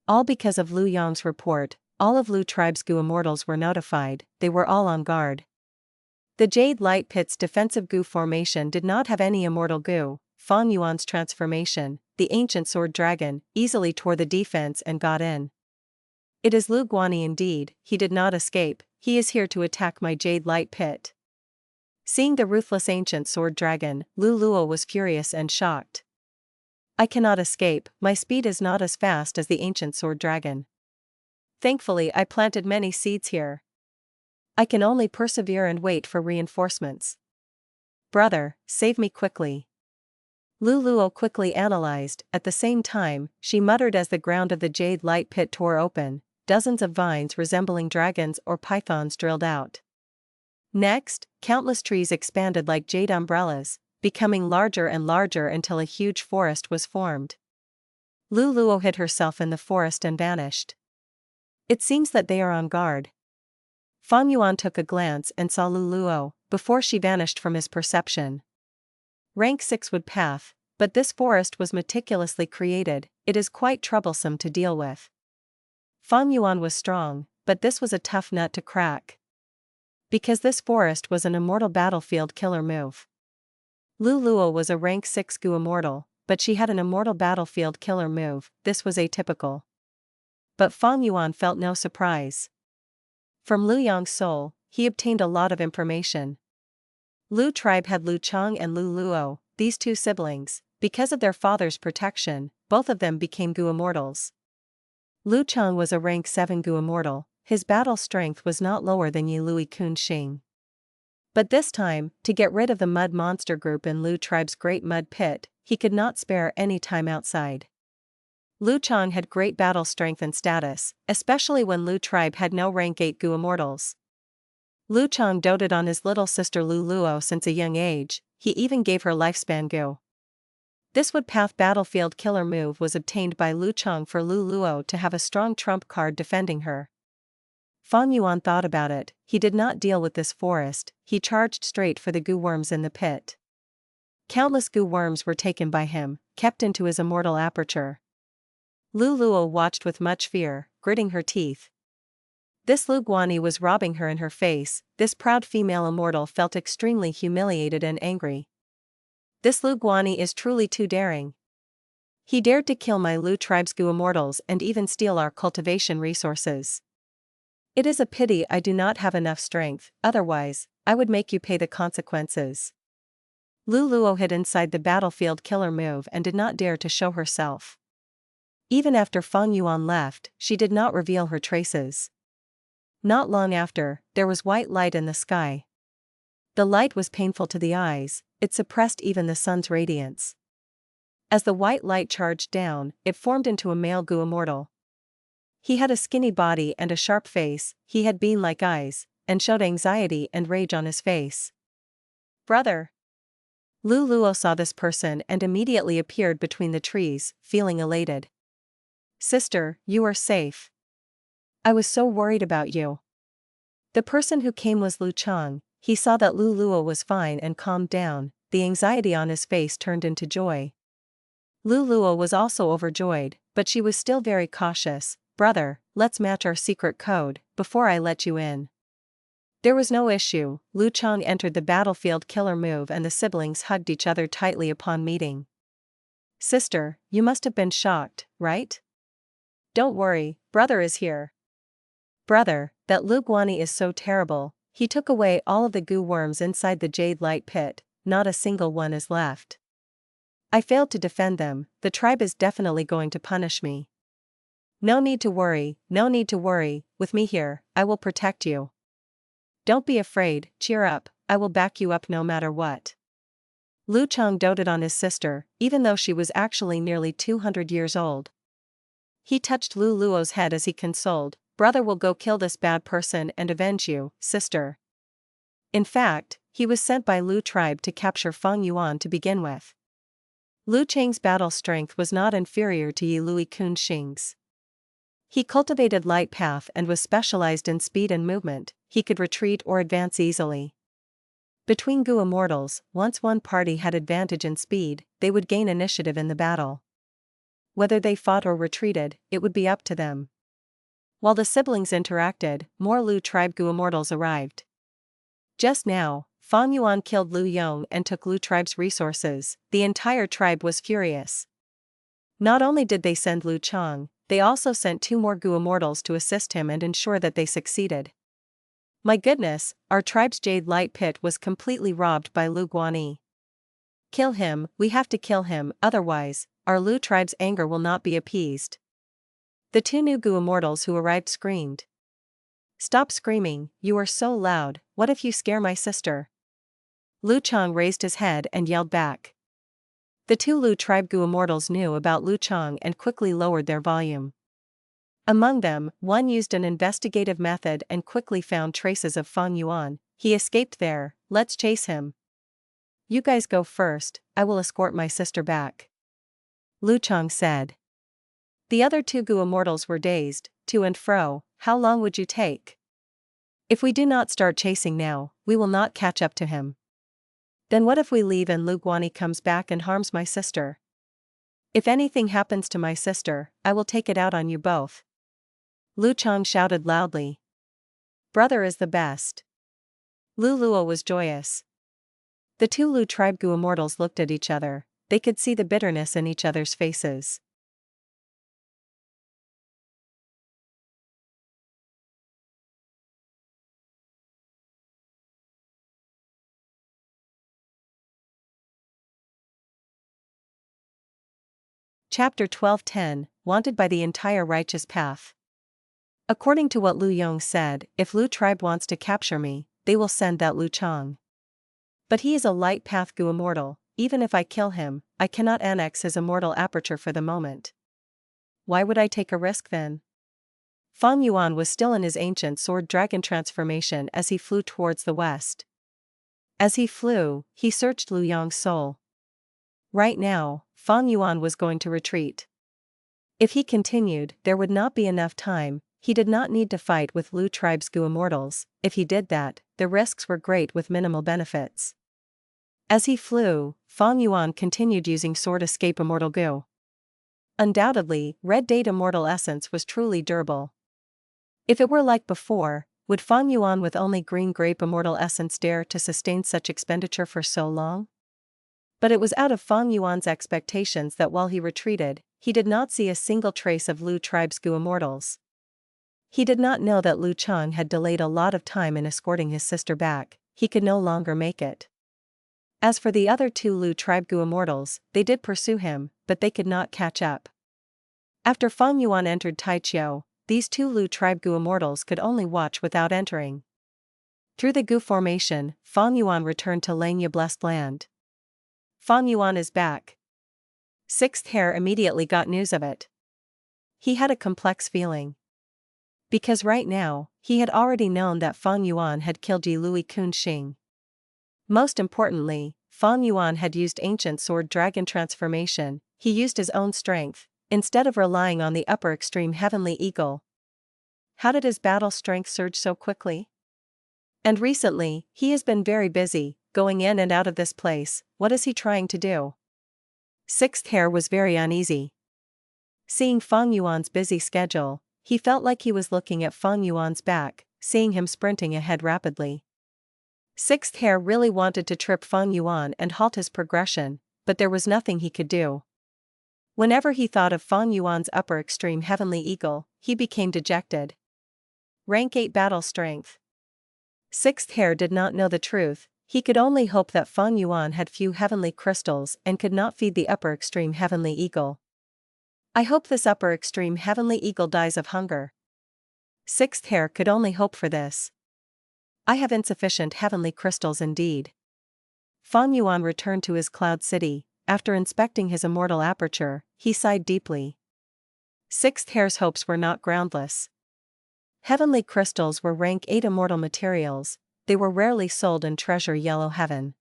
All because of Lu Yong's report, all of Lu tribe's Gu Immortals were notified. They were all on guard. The Jade Light Pit's defensive Gu formation did not have any immortal Gu. Fang Yuan's transformation, the ancient sword dragon, easily tore the defense and got in. It is Lu Qun Xing indeed. He did not escape. He is here to attack my Jade Light Pit. Seeing the ruthless ancient sword dragon, Lu Luo was furious and shocked. I cannot escape. My speed is not as fast as the ancient sword dragon. Thankfully, I planted many seeds here. I can only persevere and wait for reinforcements. Brother, save me quickly. Lu Luo quickly analyzed. At the same time, she muttered as the ground of the Jade Light Pit tore open. Dozens of vines resembling dragons or pythons drilled out. Next, countless trees expanded like jade umbrellas, becoming larger and larger until a huge forest was formed. Lu Luo hid herself in the forest and vanished. It seems that they are on guard. Fang Yuan took a glance and saw Lu Luo, before she vanished from his perception. Rank 6 wood path, but this forest was meticulously created. It is quite troublesome to deal with. Fang Yuan was strong, but this was a tough nut to crack. Because this forest was an immortal battlefield killer move. Lu Luo was a rank 6 Gu Immortal, but she had an immortal battlefield killer move. This was atypical. But Fang Yuan felt no surprise. From Lu Yong's soul, he obtained a lot of information. Lu tribe had Lu Chang and Lu Luo, these two siblings. Because of their father's protection, both of them became Gu Immortals. Lu Chang was a rank 7 Gu Immortal, his battle strength was not lower than Lui Qun Xing. But this time, to get rid of the mud monster group in Lu tribe's great mud pit, he could not spare any time outside. Lu Chang had great battle strength and status, especially when Lu tribe had no rank 8 Gu Immortals. Lu Chang doted on his little sister Lu Luo since a young age, he even gave her lifespan Gu. This wood-path battlefield killer move was obtained by Lu Chang for Lu Luo to have a strong trump card defending her. Fang Yuan thought about it, he did not deal with this forest, he charged straight for the Gu worms in the pit. Countless Gu worms were taken by him, kept into his immortal aperture. Lu Luo watched with much fear, gritting her teeth. This Lu Guani was robbing her in her face, this proud female immortal felt extremely humiliated and angry. This Lu Guani is truly too daring. He dared to kill my Lu tribe's Gu Immortals and even steal our cultivation resources. It is a pity I do not have enough strength, otherwise, I would make you pay the consequences. Lu Luo hid inside the battlefield killer move and did not dare to show herself. Even after Fang Yuan left, she did not reveal her traces. Not long after, there was white light in the sky. The light was painful to the eyes, it suppressed even the sun's radiance. As the white light charged down, it formed into a male Gu Immortal. He had a skinny body and a sharp face, he had bean-like eyes, and showed anxiety and rage on his face. Brother! Lu Luo saw this person and immediately appeared between the trees, feeling elated. Sister, you are safe. I was so worried about you. The person who came was Lu Chang, he saw that Lu Luo was fine and calmed down, the anxiety on his face turned into joy. Lu Luo was also overjoyed, but she was still very cautious. Brother, let's match our secret code, before I let you in. There was no issue, Lu Chang entered the battlefield killer move and the siblings hugged each other tightly upon meeting. Sister, you must have been shocked, right? Don't worry, brother is here. Brother, that Lu Guani is so terrible, he took away all of the Gu worms inside the jade light pit, not a single one is left. I failed to defend them, the tribe is definitely going to punish me. No need to worry, with me here, I will protect you. Don't be afraid, cheer up, I will back you up no matter what. Lu Chang doted on his sister, even though she was actually nearly 200 years old. He touched Lu Luo's head as he consoled, brother will go kill this bad person and avenge you, sister. In fact, he was sent by Lu tribe to capture Fang Yuan to begin with. Lu Chang's battle strength was not inferior to Lui Qun Xing's. He cultivated light path and was specialized in speed and movement, he could retreat or advance easily. Between Gu Immortals, once one party had advantage in speed, they would gain initiative in the battle. Whether they fought or retreated, it would be up to them. While the siblings interacted, more Lu tribe Gu Immortals arrived. Just now, Fang Yuan killed Lu Yong and took Lu tribe's resources, the entire tribe was furious. Not only did they send Lu Chang, they also sent 2 more Gu Immortals to assist him and ensure that they succeeded. My goodness, our tribe's jade light pit was completely robbed by Lu Guani. Kill him, we have to kill him, otherwise, our Lu tribe's anger will not be appeased. The 2 new Gu Immortals who arrived screamed. Stop screaming, you are so loud, what if you scare my sister? Lu Chang raised his head and yelled back. The 2 Lu tribe Gu Immortals knew about Lu Chang and quickly lowered their volume. Among them, one used an investigative method and quickly found traces of Fang Yuan, he escaped there, let's chase him. You guys go first, I will escort my sister back. Lu Chang said. The other 2 Gu Immortals were dazed, to and fro, how long would you take? If we do not start chasing now, we will not catch up to him. Then what if we leave and Lu Guani comes back and harms my sister? If anything happens to my sister, I will take it out on you both. Lu Chang shouted loudly. Brother is the best. Lu Luo was joyous. The 2 Lu tribe Gu Immortals looked at each other, they could see the bitterness in each other's faces. Chapter 12:10, Wanted by the Entire Righteous Path. According to what Lu Yong said, if Lu tribe wants to capture me, they will send that Lu Chang. But he is a light path Gu immortal, even if I kill him, I cannot annex his immortal aperture for the moment. Why would I take a risk then? Fang Yuan was still in his ancient sword dragon transformation as he flew towards the west. As he flew, he searched Lu Yong's soul. Right now, Fang Yuan was going to retreat. If he continued, there would not be enough time. He did not need to fight with Lu tribe's Gu immortals. If he did that, the risks were great with minimal benefits. As he flew, Fang Yuan continued using sword escape immortal Gu. Undoubtedly, red date immortal essence was truly durable. If it were like before, would Fang Yuan with only green grape immortal essence dare to sustain such expenditure for so long? But it was out of Fang Yuan's expectations that while he retreated, he did not see a single trace of Lu tribe's Gu immortals. He did not know that Lu Chang had delayed a lot of time in escorting his sister back. He could no longer make it. As for the other two Lu tribe Gu immortals, they did pursue him, but they could not catch up. After Fang Yuan entered Taichou, these two Lu tribe Gu immortals could only watch without entering. Through the Gu formation, Fang Yuan returned to Langya Blessed Land. Fang Yuan is back. Sixth Hair immediately got news of it. He had a complex feeling. Because right now, he had already known that Fang Yuan had killed Lui Qun Xing. Most importantly, Fang Yuan had used ancient sword dragon transformation. He used his own strength, instead of relying on the upper extreme heavenly eagle. How did his battle strength surge so quickly? And recently, he has been very busy, going in and out of this place. What is he trying to do? Sixth Hair was very uneasy. Seeing Fang Yuan's busy schedule, he felt like he was looking at Fang Yuan's back, seeing him sprinting ahead rapidly. Sixth Hair really wanted to trip Fang Yuan and halt his progression, but there was nothing he could do. Whenever he thought of Fang Yuan's upper extreme heavenly eagle, he became dejected. Rank 8 battle strength. Sixth Hair did not know the truth. He could only hope that Fang Yuan had few heavenly crystals and could not feed the upper extreme heavenly eagle. I hope this upper extreme heavenly eagle dies of hunger. Sixth Hair could only hope for this. I have insufficient heavenly crystals indeed. Fang Yuan returned to his cloud city. After inspecting his immortal aperture, he sighed deeply. Sixth Hair's hopes were not groundless. Heavenly crystals were rank 8 immortal materials. They were rarely sold in Treasure Yellow Heaven.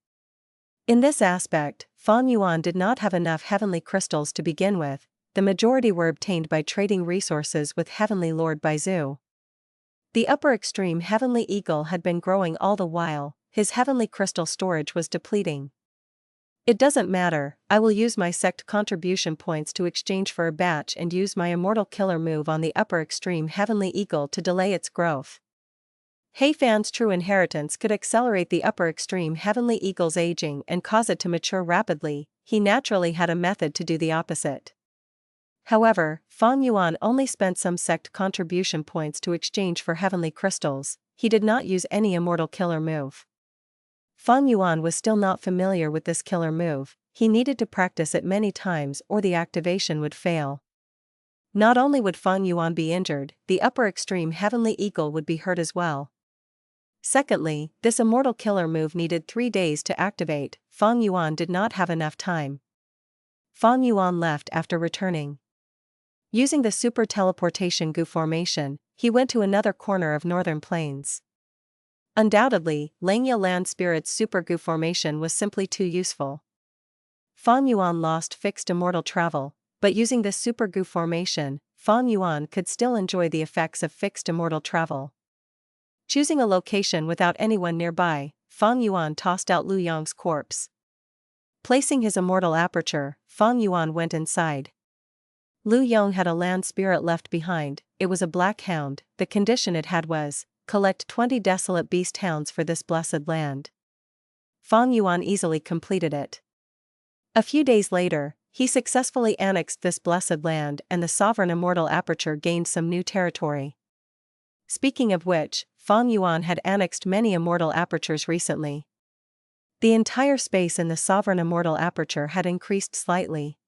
In this aspect, Fang Yuan did not have enough heavenly crystals to begin with. The majority were obtained by trading resources with Heavenly Lord Baizu. The upper extreme heavenly eagle had been growing all the while. His heavenly crystal storage was depleting. It doesn't matter, I will use my sect contribution points to exchange for a batch and use my immortal killer move on the upper extreme heavenly eagle to delay its growth. Hei Fan's true inheritance could accelerate the upper extreme heavenly eagle's aging and cause it to mature rapidly. He naturally had a method to do the opposite. However, Fang Yuan only spent some sect contribution points to exchange for heavenly crystals. He did not use any immortal killer move. Fang Yuan was still not familiar with this killer move. He needed to practice it many times or the activation would fail. Not only would Fang Yuan be injured, the upper extreme heavenly eagle would be hurt as well. Secondly, this immortal killer move needed 3 days to activate. Fang Yuan did not have enough time. Fang Yuan left after returning. Using the super teleportation Gu formation, he went to another corner of northern plains. Undoubtedly, Langya Land Spirit's Super Gu formation was simply too useful. Fang Yuan lost fixed immortal travel, but using this Super Gu formation, Fang Yuan could still enjoy the effects of fixed immortal travel. Choosing a location without anyone nearby, Fang Yuan tossed out Lu Yong's corpse. Placing his immortal aperture, Fang Yuan went inside. Lu Yong had a land spirit left behind. It was a black hound. The condition it had was, collect 20 desolate beast hounds for this blessed land. Fang Yuan easily completed it. A few days later, he successfully annexed this blessed land and the sovereign immortal aperture gained some new territory. Speaking of which, Fang Yuan had annexed many immortal apertures recently. The entire space in the sovereign immortal aperture had increased slightly.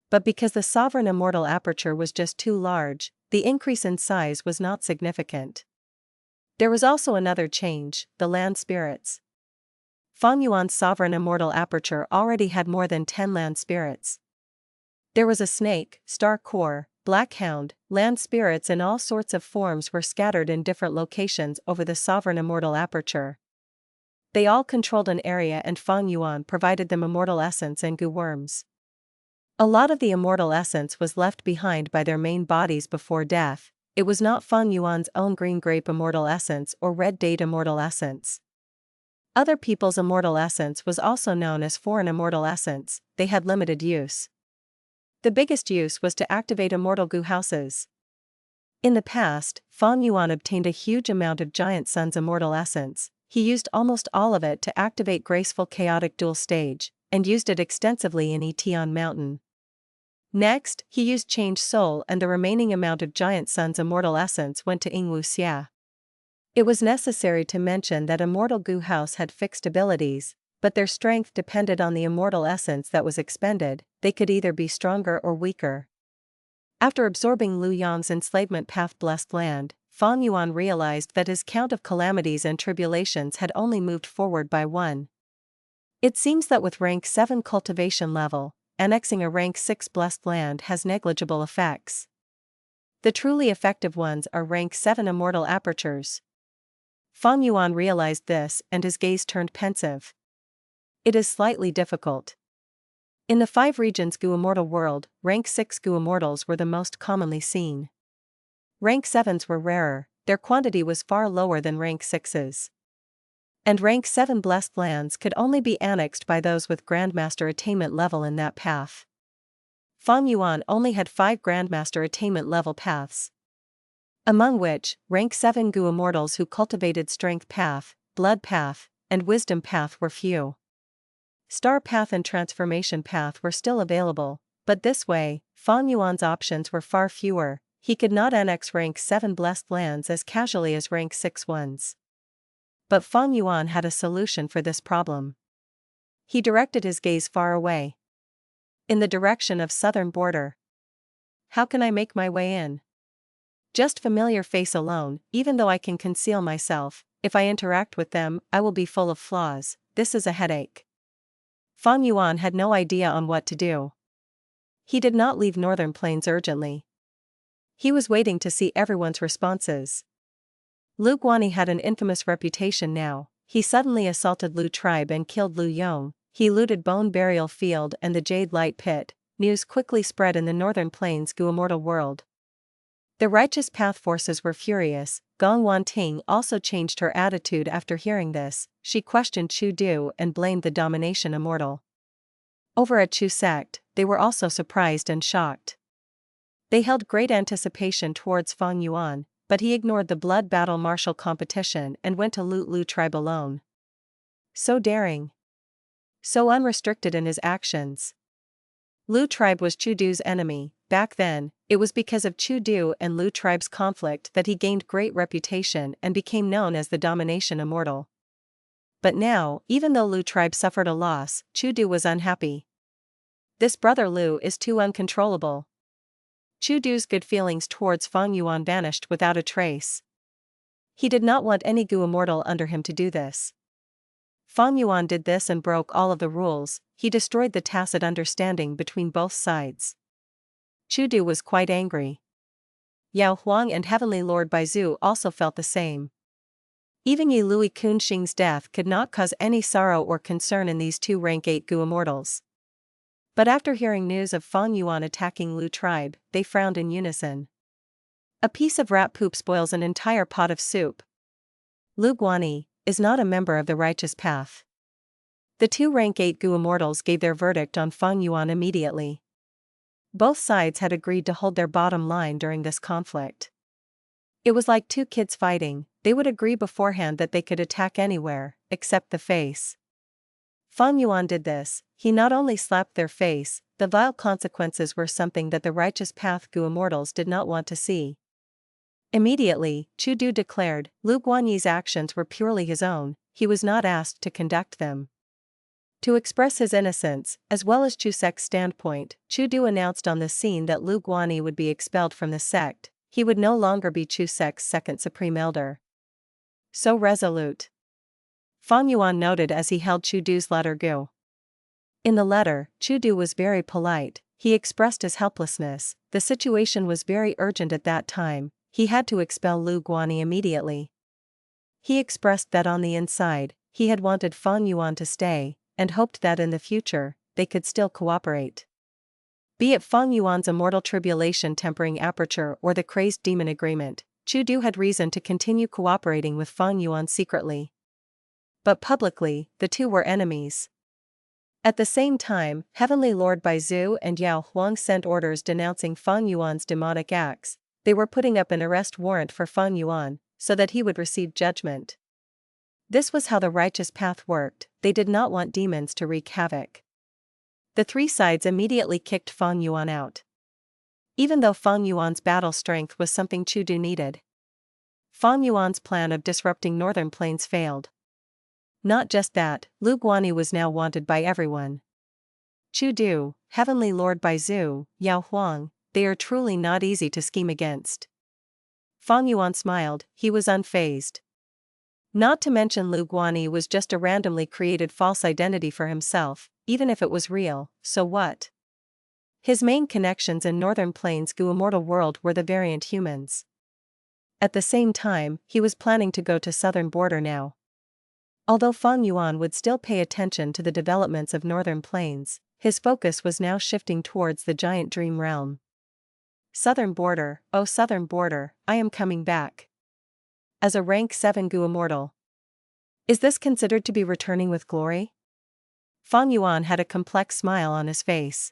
But because the sovereign immortal aperture was just too large, the increase in size was not significant. There was also another change: the land spirits. Fang Yuan's sovereign immortal aperture already had more than 10 land spirits. There was a snake, star core, black hound, land spirits in all sorts of forms were scattered in different locations over the sovereign immortal aperture. They all controlled an area and Fang Yuan provided them immortal essence and goo worms. A lot of the immortal essence was left behind by their main bodies before death. It was not Fang Yuan's own green grape immortal essence or red date immortal essence. Other people's immortal essence was also known as foreign immortal essence. They had limited use. The biggest use was to activate immortal goo houses. In the past, Fang Yuan obtained a huge amount of Giant Sun's immortal essence. He used almost all of it to activate Graceful Chaotic Dual Stage, and used it extensively in Etion Mountain. Next, he used Change Soul, and the remaining amount of Giant Sun's immortal essence went to Yingwu Xia. It was necessary to mention that immortal goo house had fixed abilities, but their strength depended on the immortal essence that was expended. They could either be stronger or weaker. After absorbing Lu Yang's enslavement path blessed land, Fang Yuan realized that his count of calamities and tribulations had only moved forward by 1. It seems that with rank 7 cultivation level, annexing a rank 6 blessed land has negligible effects. The truly effective ones are rank 7 immortal apertures. Fang Yuan realized this and his gaze turned pensive. It is slightly difficult. In the 5 regions goo immortal world, rank 6 goo immortals were the most commonly seen. Rank 7s were rarer, their quantity was far lower than rank 6s. And rank 7 blessed lands could only be annexed by those with Grandmaster attainment level in that path. Fang Yuan only had 5 Grandmaster attainment level paths. Among which, rank 7 goo immortals who cultivated Strength Path, Blood Path, and Wisdom Path were few. Star Path and Transformation Path were still available, but this way, Fang Yuan's options were far fewer. He could not annex rank 7 blessed lands as casually as rank 6 ones. But Fang Yuan had a solution for this problem. He directed his gaze far away. In the direction of southern border. How can I make my way in? Just familiar face alone, even though I can conceal myself, if I interact with them, I will be full of flaws. This is a headache. Fang Yuan had no idea on what to do. He did not leave Northern Plains urgently. He was waiting to see everyone's responses. Lui Qun Xing had an infamous reputation now. He suddenly assaulted Lu tribe and killed Lu Yong. He looted Bone Burial Field and the Jade Light Pit. News quickly spread in the Northern Plains goo immortal world. The Righteous Path forces were furious. Gong Ting also changed her attitude after hearing this. She questioned Chu Du and blamed the Domination Immortal. Over at Chu sect, they were also surprised and shocked. They held great anticipation towards Fang Yuan, but he ignored the blood battle martial competition and went to Lu tribe alone. So daring. So unrestricted in his actions. Lu tribe was Chu Du's enemy. Back then, it was because of Chu Du and Lu tribe's conflict that he gained great reputation and became known as the Domination Immortal. But now, even though Lu tribe suffered a loss, Chu Du was unhappy. This brother Lu is too uncontrollable. Chu Du's good feelings towards Fang Yuan vanished without a trace. He did not want any goo immortal under him to do this. Fang Yuan did this and broke all of the rules. He destroyed the tacit understanding between both sides. Chu Du was quite angry. Yao Huang and Heavenly Lord Baizu also felt the same. Even Lui Qun Xing's death could not cause any sorrow or concern in these 2 rank 8 goo immortals. But after hearing news of Fang Yuan attacking Lu tribe, they frowned in unison. A piece of rat poop spoils an entire pot of soup. Lui Qun Xing is not a member of the Righteous Path. The 2 rank 8 goo immortals gave their verdict on Fang Yuan immediately. Both sides had agreed to hold their bottom line during this conflict. It was like 2 kids fighting. They would agree beforehand that they could attack anywhere, except the face. Fang Yuan did this. He not only slapped their face, the vile consequences were something that the Righteous Path goo immortals did not want to see. Immediately, Chu Du declared, Lui Qun Xing's actions were purely his own, he was not asked to conduct them. To express his innocence, as well as Chu sect's standpoint, Chu Du announced on the scene that Lui Qun Xing would be expelled from the sect. he would no longer be Chu Sect's second supreme elder. So resolute. Fang Yuan noted as he held Chu Du's letter Gu. In the letter, Chu Du was very polite, he expressed his helplessness, the situation was very urgent at that time, he had to expel Lu Guani immediately. He expressed that on the inside, he had wanted Fang Yuan to stay, and hoped that in the future, they could still cooperate. Be it Fang Yuan's immortal tribulation tempering aperture or the crazed demon agreement, Chu Du had reason to continue cooperating with Fang Yuan secretly. But publicly, the two were enemies. At the same time, Heavenly Lord Baizu and Yao Huang sent orders denouncing Fang Yuan's demonic acts. They were putting up an arrest warrant for Fang Yuan, so that he would receive judgment. This was how the righteous path worked, they did not want demons to wreak havoc. The three sides immediately kicked Fang Yuan out. Even though Fang Yuan's battle strength was something Chu Du needed. Fang Yuan's plan of disrupting Northern Plains failed. Not just that, Lu Guani was now wanted by everyone. Chu Du, Heavenly Lord Baizu, Yao Huang, they are truly not easy to scheme against. Fang Yuan smiled, he was unfazed. Not to mention Lu Guani was just a randomly created false identity for himself, even if it was real, so what? His main connections in Northern Plains Gu Immortal world were the variant humans. At the same time, he was planning to go to southern border now. Although Fang Yuan would still pay attention to the developments of Northern Plains, his focus was now shifting towards the giant dream realm. Southern border, oh southern border, I am coming back. As a rank 7 Gu Immortal. Is this considered to be returning with glory? Fang Yuan had a complex smile on his face.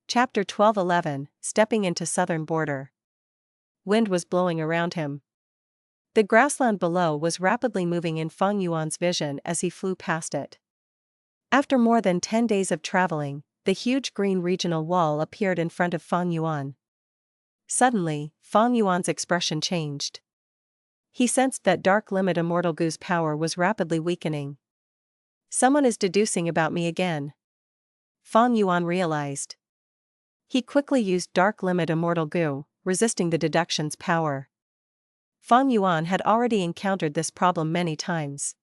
Chapter 12:11, Stepping into Southern Border. Wind was blowing around him. The grassland below was rapidly moving in Fang Yuan's vision as he flew past it. After more than 10 days of traveling, the huge green regional wall appeared in front of Fang Yuan. Suddenly, Fang Yuan's expression changed. He sensed that Dark Limit Immortal Gu's power was rapidly weakening. Someone is deducing about me again. Fang Yuan realized. He quickly used Dark Limit Immortal Gu, resisting the deduction's power. Fang Yuan had already encountered this problem many times.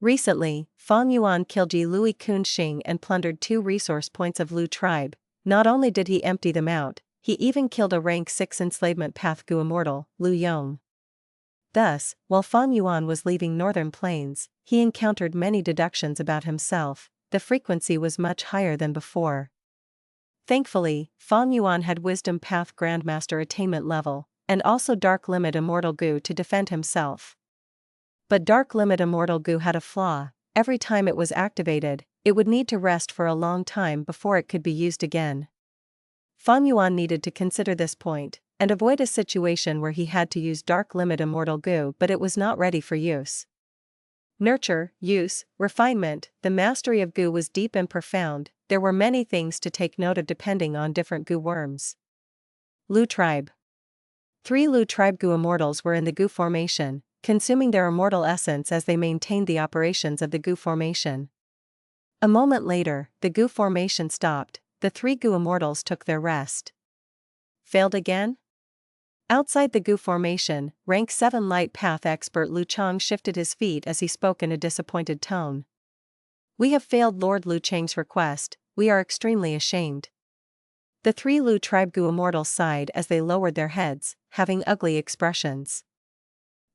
Recently, Fang Yuan killed Lui Qun Xing and plundered 2 resource points of Lu tribe. Not only did he empty them out, he even killed a rank 6 enslavement path Gu Immortal, Lu Yong. Thus, while Fang Yuan was leaving Northern Plains, he encountered many deductions about himself, the frequency was much higher than before. Thankfully, Fang Yuan had Wisdom Path Grandmaster Attainment level, and also Dark Limit Immortal Gu to defend himself. But Dark Limit Immortal Gu had a flaw, every time it was activated, it would need to rest for a long time before it could be used again. Fang Yuan needed to consider this point, and avoid a situation where he had to use Dark Limit Immortal Gu but it was not ready for use. Nurture, use, refinement, the mastery of Gu was deep and profound, there were many things to take note of depending on different Gu worms. Lu tribe. 3 Lu tribe Gu Immortals were in the Gu formation, consuming their immortal essence as they maintained the operations of the Gu formation. A moment later, the Gu formation stopped, the 3 Gu Immortals took their rest. Failed again? Outside the Gu formation, rank 7 light path expert Lu Chang shifted his feet as he spoke in a disappointed tone. We have failed Lord Lu Chang's request, we are extremely ashamed. The 3 Lu tribe Gu Immortals sighed as they lowered their heads, having ugly expressions.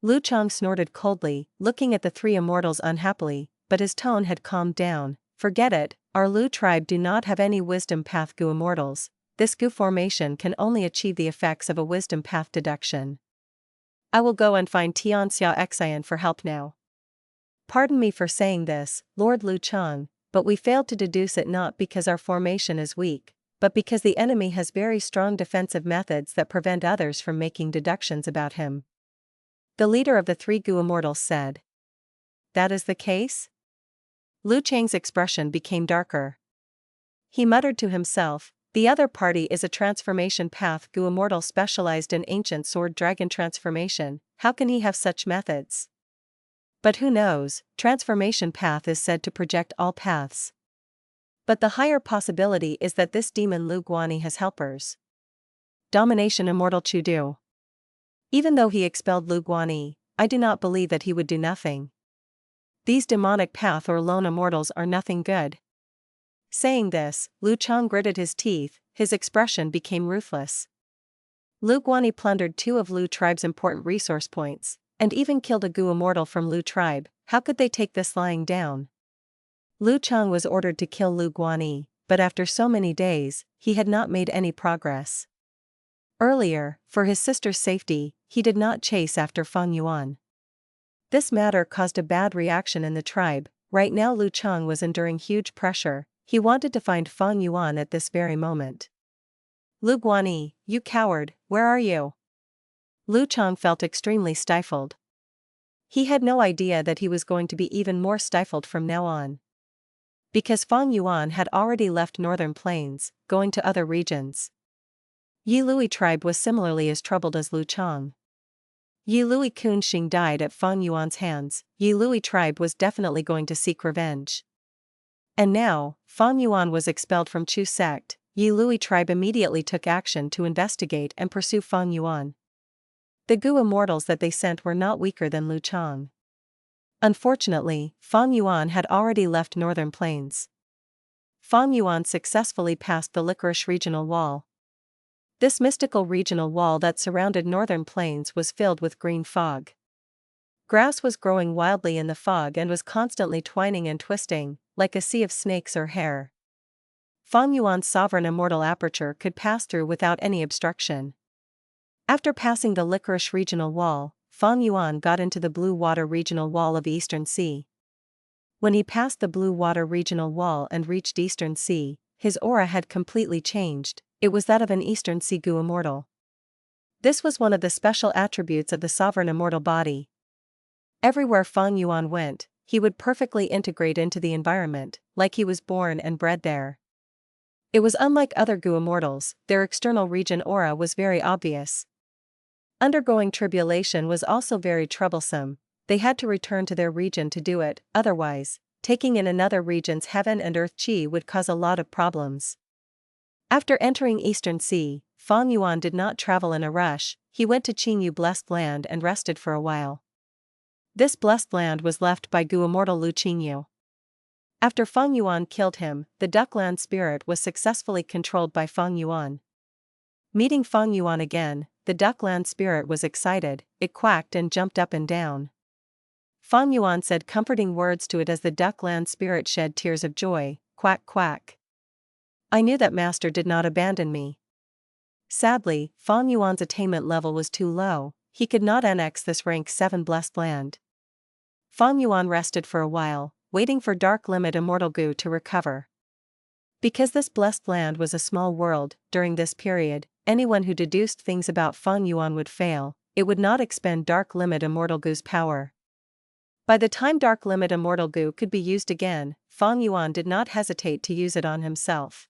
Lu Chang snorted coldly, looking at the 3 Immortals unhappily, but his tone had calmed down. Forget it, our Lu tribe do not have any Wisdom Path Gu Immortals. This Gu formation can only achieve the effects of a Wisdom Path deduction. I will go and find Tian Xia Xian for help now. Pardon me for saying this, Lord Lu Chang, but we failed to deduce it not because our formation is weak, but because the enemy has very strong defensive methods that prevent others from making deductions about him. The leader of the 3 Gu Immortals said. That is the case? Lu Chang's expression became darker. He muttered to himself, the other party is a transformation path Gu Immortal specialized in ancient sword dragon transformation, how can he have such methods? But who knows, transformation path is said to project all paths. But the higher possibility is that this demon Lui Guan has helpers. Domination Immortal Chudu. Even though he expelled Lui Guan, I do not believe that he would do nothing. These demonic path or lone immortals are nothing good. Saying this, Lui Qun gritted his teeth, his expression became ruthless. Lui Guan plundered 2 of Lu tribe's important resource points, and even killed a Gu immortal from Lu tribe. How could they take this lying down? Lui Qun was ordered to kill Lui Guan, but after so many days, he had not made any progress. Earlier, for his sister's safety, he did not chase after Fang Yuan. This matter caused a bad reaction in the tribe. Right now Lui Qun was enduring huge pressure. He wanted to find Fang Yuan at this very moment. Lui Guan, you coward, where are you? Lui Qun felt extremely stifled. He had no idea that he was going to be even more stifled from now on. Because Fang Yuan had already left northern plains, going to other regions. Yi Lui tribe was similarly as troubled as Lui Qun. Lui Qun Xing died at Fang Yuan's hands. Yi Lui tribe was definitely going to seek revenge. And now, Fang Yuan was expelled from Chu sect. Yi Lui tribe immediately took action to investigate and pursue Fang Yuan. The Gu immortals that they sent were not weaker than Lui Qun. Unfortunately, Fang Yuan had already left northern plains. Fang Yuan successfully passed the Licorice regional wall. This mystical regional wall that surrounded northern plains was filled with green fog. Grass was growing wildly in the fog and was constantly twining and twisting, like a sea of snakes or hair. Fang Yuan's sovereign immortal aperture could pass through without any obstruction. After passing the Licorice regional wall, Fang Yuan got into the Blue Water regional wall of Eastern Sea. When he passed the Blue Water regional wall and reached Eastern Sea, his aura had completely changed. It was that of an Eastern Sea Gu immortal. This was one of the special attributes of the sovereign immortal body. Everywhere Fang Yuan went, he would perfectly integrate into the environment, like he was born and bred there. It was unlike other Gu immortals, their external region aura was very obvious. Undergoing tribulation was also very troublesome. They had to return to their region to do it, otherwise, taking in another region's heaven and earth chi would cause a lot of problems. After entering Eastern Sea, Fang Yuan did not travel in a rush. He went to Qingyu Blessed Land and rested for a while. This blessed land was left by Gu immortal Lu Qingyu. After Fang Yuan killed him, the Duckland spirit was successfully controlled by Fang Yuan. Meeting Fang Yuan again, the Duckland spirit was excited. It quacked and jumped up and down. Fang Yuan said comforting words to it as the Duckland spirit shed tears of joy. Quack quack. I knew that Master did not abandon me. Sadly, Fang Yuan's attainment level was too low. He could not annex this rank 7 blessed land. Fang Yuan rested for a while, waiting for Dark Limit Immortal Gu to recover. Because this blessed land was a small world, during this period, anyone who deduced things about Fang Yuan would fail. It would not expend Dark Limit Immortal Gu's power. By the time Dark Limit Immortal Gu could be used again, Fang Yuan did not hesitate to use it on himself.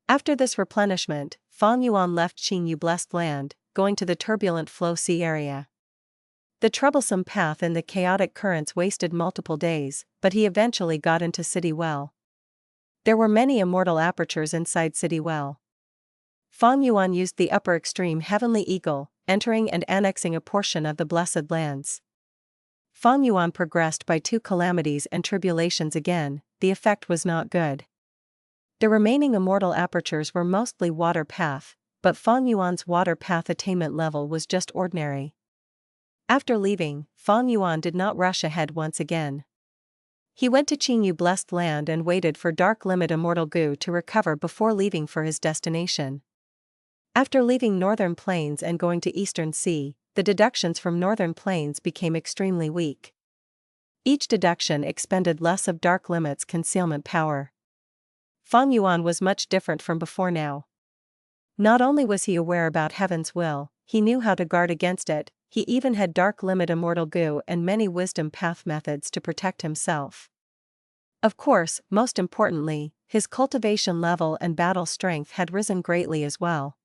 After this replenishment, Fang Yuan left Qingyu Blessed Land, going to the turbulent Flow Sea area. The troublesome path in the chaotic currents wasted multiple days, but he eventually got into City Well. There were many immortal apertures inside City Well. Fang Yuan used the upper extreme Heavenly Eagle, entering and annexing a portion of the Blessed Lands. Fang Yuan progressed by 2 calamities and tribulations again. The effect was not good. The remaining immortal apertures were mostly water path, but Fang Yuan's water path attainment level was just ordinary. After leaving, Fang Yuan did not rush ahead once again. He went to Qingyu Blessed Land and waited for Dark Limit Immortal Gu to recover before leaving for his destination. After leaving Northern Plains and going to Eastern Sea, the deductions from Northern Plains became extremely weak. Each deduction expended less of Dark Limit's concealment power. Fang Yuan was much different from before now. Not only was he aware about Heaven's will, he knew how to guard against it. He even had Dark Limit Immortal Gu and many wisdom path methods to protect himself. Of course, most importantly, his cultivation level and battle strength had risen greatly as well.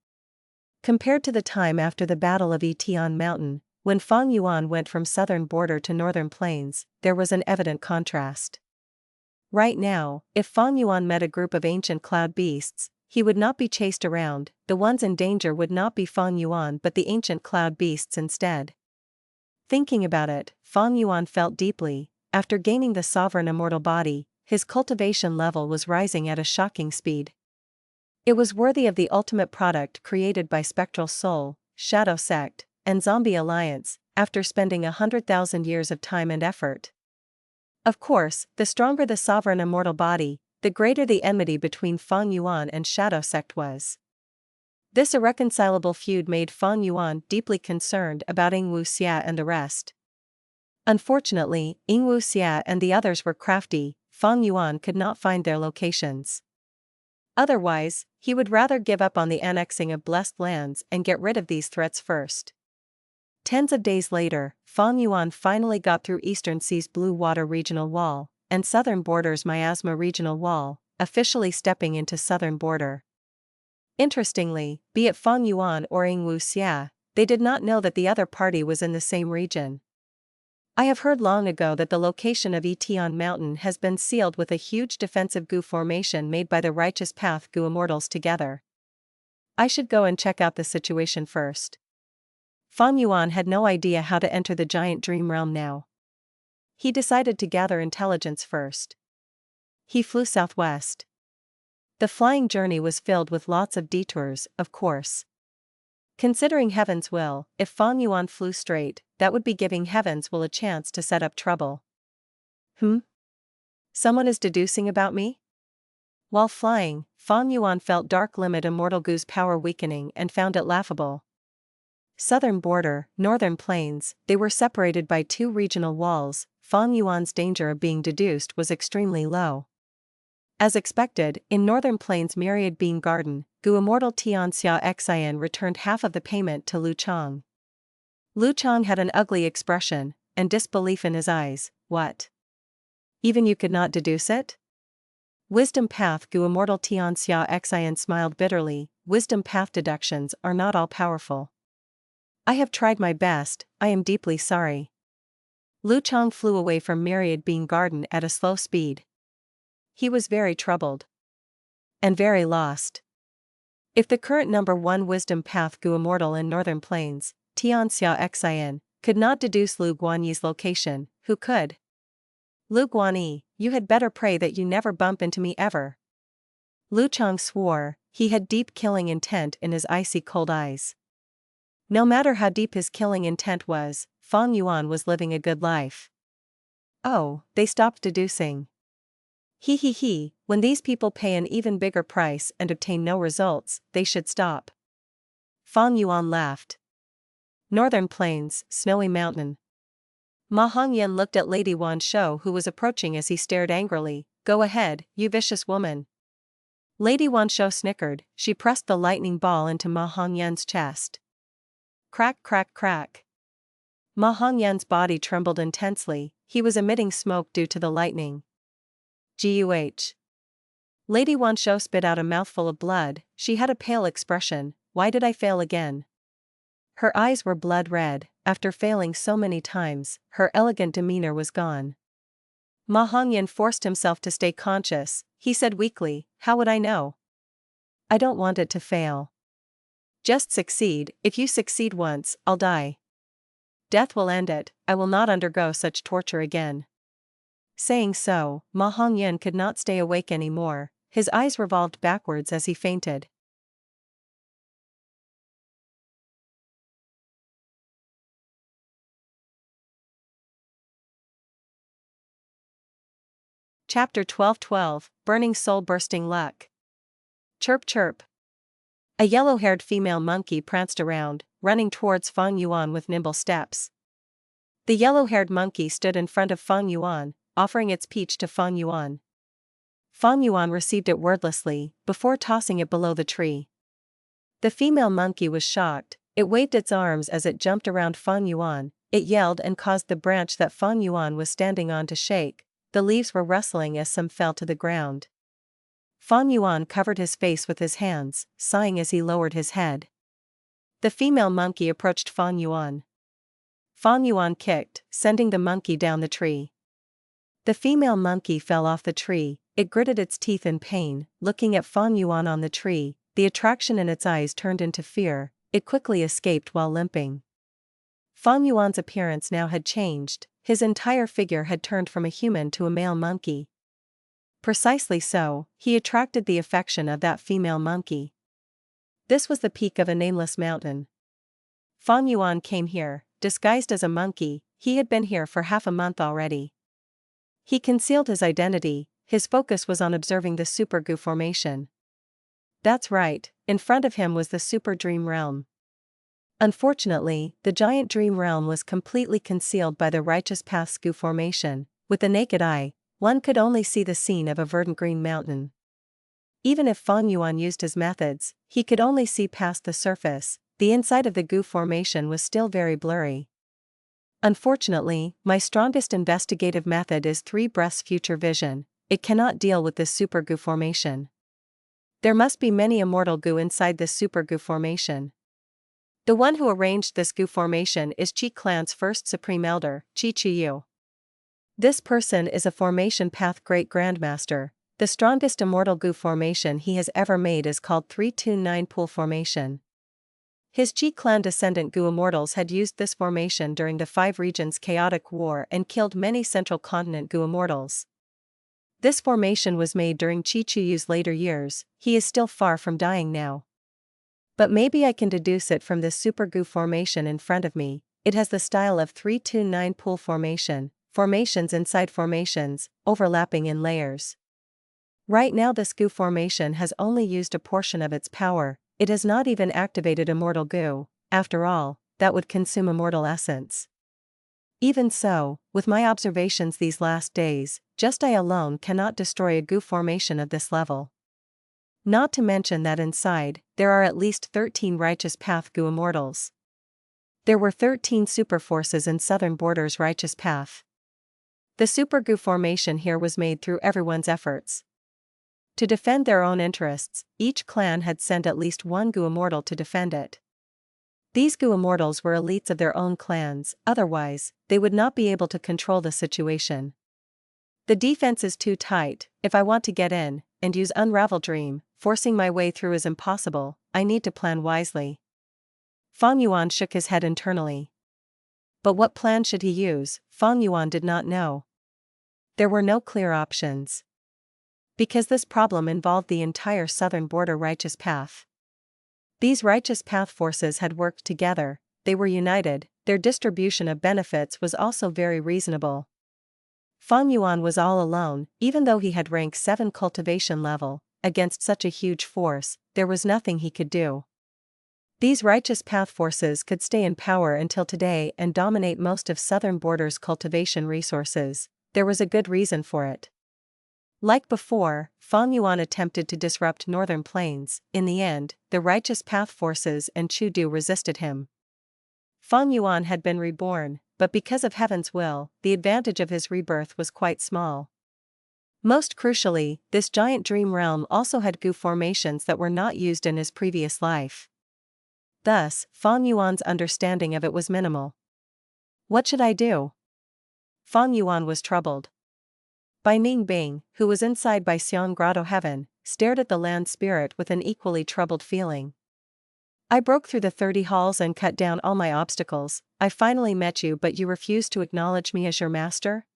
Compared to the time after the Battle of Etian Mountain, when Fang Yuan went from southern border to northern plains, there was an evident contrast. Right now, if Fang Yuan met a group of ancient cloud beasts, he would not be chased around. The ones in danger would not be Fang Yuan but the ancient cloud beasts instead. Thinking about it, Fang Yuan felt deeply. After gaining the sovereign immortal body, his cultivation level was rising at a shocking speed. It was worthy of the ultimate product created by Spectral Soul, Shadow Sect, and Zombie Alliance, after spending 100,000 years of time and effort. Of course, the stronger the sovereign immortal body, the greater the enmity between Fang Yuan and Shadow Sect was. This irreconcilable feud made Fang Yuan deeply concerned about Ying Wuxia and the rest. Unfortunately, Ying Wuxia and the others were crafty. Fang Yuan could not find their locations. Otherwise, he would rather give up on the annexing of blessed lands and get rid of these threats first. Tens of days later, Fang Yuan finally got through Eastern Sea's Blue Water Regional Wall, and Southern Border's Miasma Regional Wall, officially stepping into Southern Border. Interestingly, be it Fang Yuan or Ying Wuxia, they did not know that the other party was in the same region. I have heard long ago that the location of Etion Mountain has been sealed with a huge defensive goo formation made by the Righteous Path Goo Immortals together. I should go and check out the situation first. Fang Yuan had no idea how to enter the giant dream realm now. He decided to gather intelligence first. He flew southwest. The flying journey was filled with lots of detours, of course. Considering Heaven's will, if Fang Yuan flew straight, that would be giving Heaven's will a chance to set up trouble. Someone is deducing about me? While flying, Fang Yuan felt Dark Limit Immortal Goo's power weakening and found it laughable. Southern Border, Northern Plains, they were separated by two regional walls. Fang Yuan's danger of being deduced was extremely low. As expected, in Northern Plains Myriad Bean Garden, Gu Immortal Tianxia Xian returned half of the payment to Lui Chang. Lui Chang had an ugly expression, and disbelief in his eyes. What? Even you could not deduce it? Wisdom Path Gu Immortal Tianxia Xian smiled bitterly. Wisdom Path deductions are not all powerful. I have tried my best, I am deeply sorry. Lui Chang flew away from Myriad Bean Garden at a slow speed. He was very troubled. And very lost. If the current number 1 Wisdom Path Gu Immortal in Northern Plains, Tianxia Xian, could not deduce Lu Guanyi's location, who could? Lu Guanyi, you had better pray that you never bump into me ever. Lui Chang swore. He had deep killing intent in his icy cold eyes. No matter how deep his killing intent was, Fang Yuan was living a good life. Oh, they stopped deducing. He, when these people pay an even bigger price and obtain no results, they should stop. Fang Yuan laughed. Northern Plains, Snowy Mountain. Ma Hongyan looked at Lady Wan Shou who was approaching as he stared angrily. Go ahead, you vicious woman. Lady Wan Shou snickered. She pressed the lightning ball into Ma Hongyan's chest. Crack, crack, crack. Ma Hongyan's body trembled intensely. He was emitting smoke due to the lightning. Guh. Lady Wan Shou spit out a mouthful of blood. She had a pale expression. Why did I fail again? Her eyes were blood red. After failing so many times, her elegant demeanor was gone. Ma Hongyan forced himself to stay conscious. He said weakly, how would I know? I don't want it to fail. Just succeed. If you succeed once, I'll die. Death will end it. I will not undergo such torture again. Saying so, Ma Hongyan could not stay awake anymore. His eyes revolved backwards as he fainted. Chapter 12:12, Burning Soul Bursting Luck. Chirp chirp. A yellow-haired female monkey pranced around, running towards Fang Yuan with nimble steps. The yellow-haired monkey stood in front of Fang Yuan, offering its peach to Fang Yuan. Fang Yuan received it wordlessly, before tossing it below the tree. The female monkey was shocked. It waved its arms as it jumped around Fang Yuan. It yelled and caused the branch that Fang Yuan was standing on to shake. The leaves were rustling as some fell to the ground. Fang Yuan covered his face with his hands, sighing as he lowered his head. The female monkey approached Fang Yuan. Fang Yuan kicked, sending the monkey down the tree. The female monkey fell off the tree. It gritted its teeth in pain, looking at Fang Yuan on the tree. The attraction in its eyes turned into fear. It quickly escaped while limping. Fang Yuan's appearance now had changed. His entire figure had turned from a human to a male monkey. Precisely so, he attracted the affection of that female monkey. This was the peak of a nameless mountain. Fang Yuan came here, disguised as a monkey. He had been here for half a month already. He concealed his identity. His focus was on observing the super goo formation. That's right, in front of him was the super dream realm. Unfortunately, the giant dream realm was completely concealed by the righteous path's goo formation. With the naked eye, one could only see the scene of a verdant green mountain. Even if Fang Yuan used his methods, he could only see past the surface. The inside of the goo formation was still very blurry. Unfortunately, my strongest investigative method is 3 breaths future vision. It cannot deal with this super goo formation. There must be many immortal goo inside this super goo formation. The one who arranged this goo formation is Qi clan's first supreme elder, Qi Qiyu. This person is a formation path great grandmaster. The strongest immortal goo formation he has ever made is called 329 pool formation. His Qi clan descendant goo immortals had used this formation during the 5 regions chaotic war and killed many central continent goo immortals. This formation was made during Qi Qiyu's later years. He is still far from dying now. But maybe I can deduce it from this super goo formation in front of me. It has the style of 329 pool formation, formations inside formations, overlapping in layers. Right now this goo formation has only used a portion of its power. It has not even activated immortal goo. After all, that would consume immortal essence. Even so, with my observations these last days, just I alone cannot destroy a goo formation of this level. Not to mention that inside, there are at least 13 righteous path goo immortals. There were 13 super forces in southern borders righteous path. The super goo formation here was made through everyone's efforts. To defend their own interests, each clan had sent at least 1 goo immortal to defend it. These goo immortals were elites of their own clans, otherwise, they would not be able to control the situation. The defense is too tight. If I want to get in, and use Unravel Dream, forcing my way through is impossible. I need to plan wisely. Fang Yuan shook his head internally. But what plan should he use? Fang Yuan did not know. There were no clear options. Because this problem involved the entire southern border righteous path. These righteous path forces had worked together, they were united, their distribution of benefits was also very reasonable. Fang Yuan was all alone. Even though he had rank 7 cultivation level, against such a huge force, there was nothing he could do. These righteous path forces could stay in power until today and dominate most of southern borders cultivation resources. There was a good reason for it. Like before, Fang Yuan attempted to disrupt northern plains. In the end, the righteous path forces and Chudu resisted him. Fang Yuan had been reborn, but because of heaven's will, the advantage of his rebirth was quite small. Most crucially, this giant dream realm also had goo formations that were not used in his previous life. Thus, Fang Yuan's understanding of it was minimal. What should I do? Fang Yuan was troubled. Bai Ningbing, who was inside Bai Xiong Grotto Heaven, stared at the land spirit with an equally troubled feeling. I broke through the 30 halls and cut down all my obstacles. I finally met you, but you refused to acknowledge me as your master?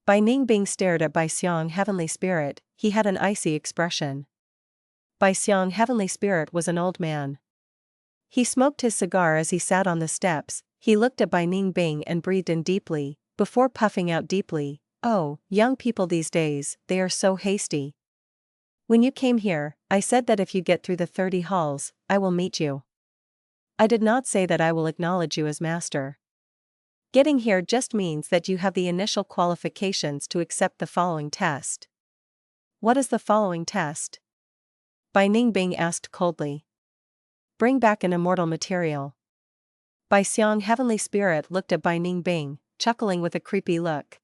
Bai Ningbing stared at Bai Xiong Heavenly Spirit. He had an icy expression. Bai Xiong Heavenly Spirit was an old man. He smoked his cigar as he sat on the steps. He looked at Bai Ningbing and breathed in deeply, before puffing out deeply. Oh, young people these days, they are so hasty. When you came here, I said that if you get through the 30 halls, I will meet you. I did not say that I will acknowledge you as master. Getting here just means that you have the initial qualifications to accept the following test. What is the following test? Bai Ningbing asked coldly. Bring back an immortal material. Bai Xiong Heavenly Spirit looked at Bai Ningbing, chuckling with a creepy look.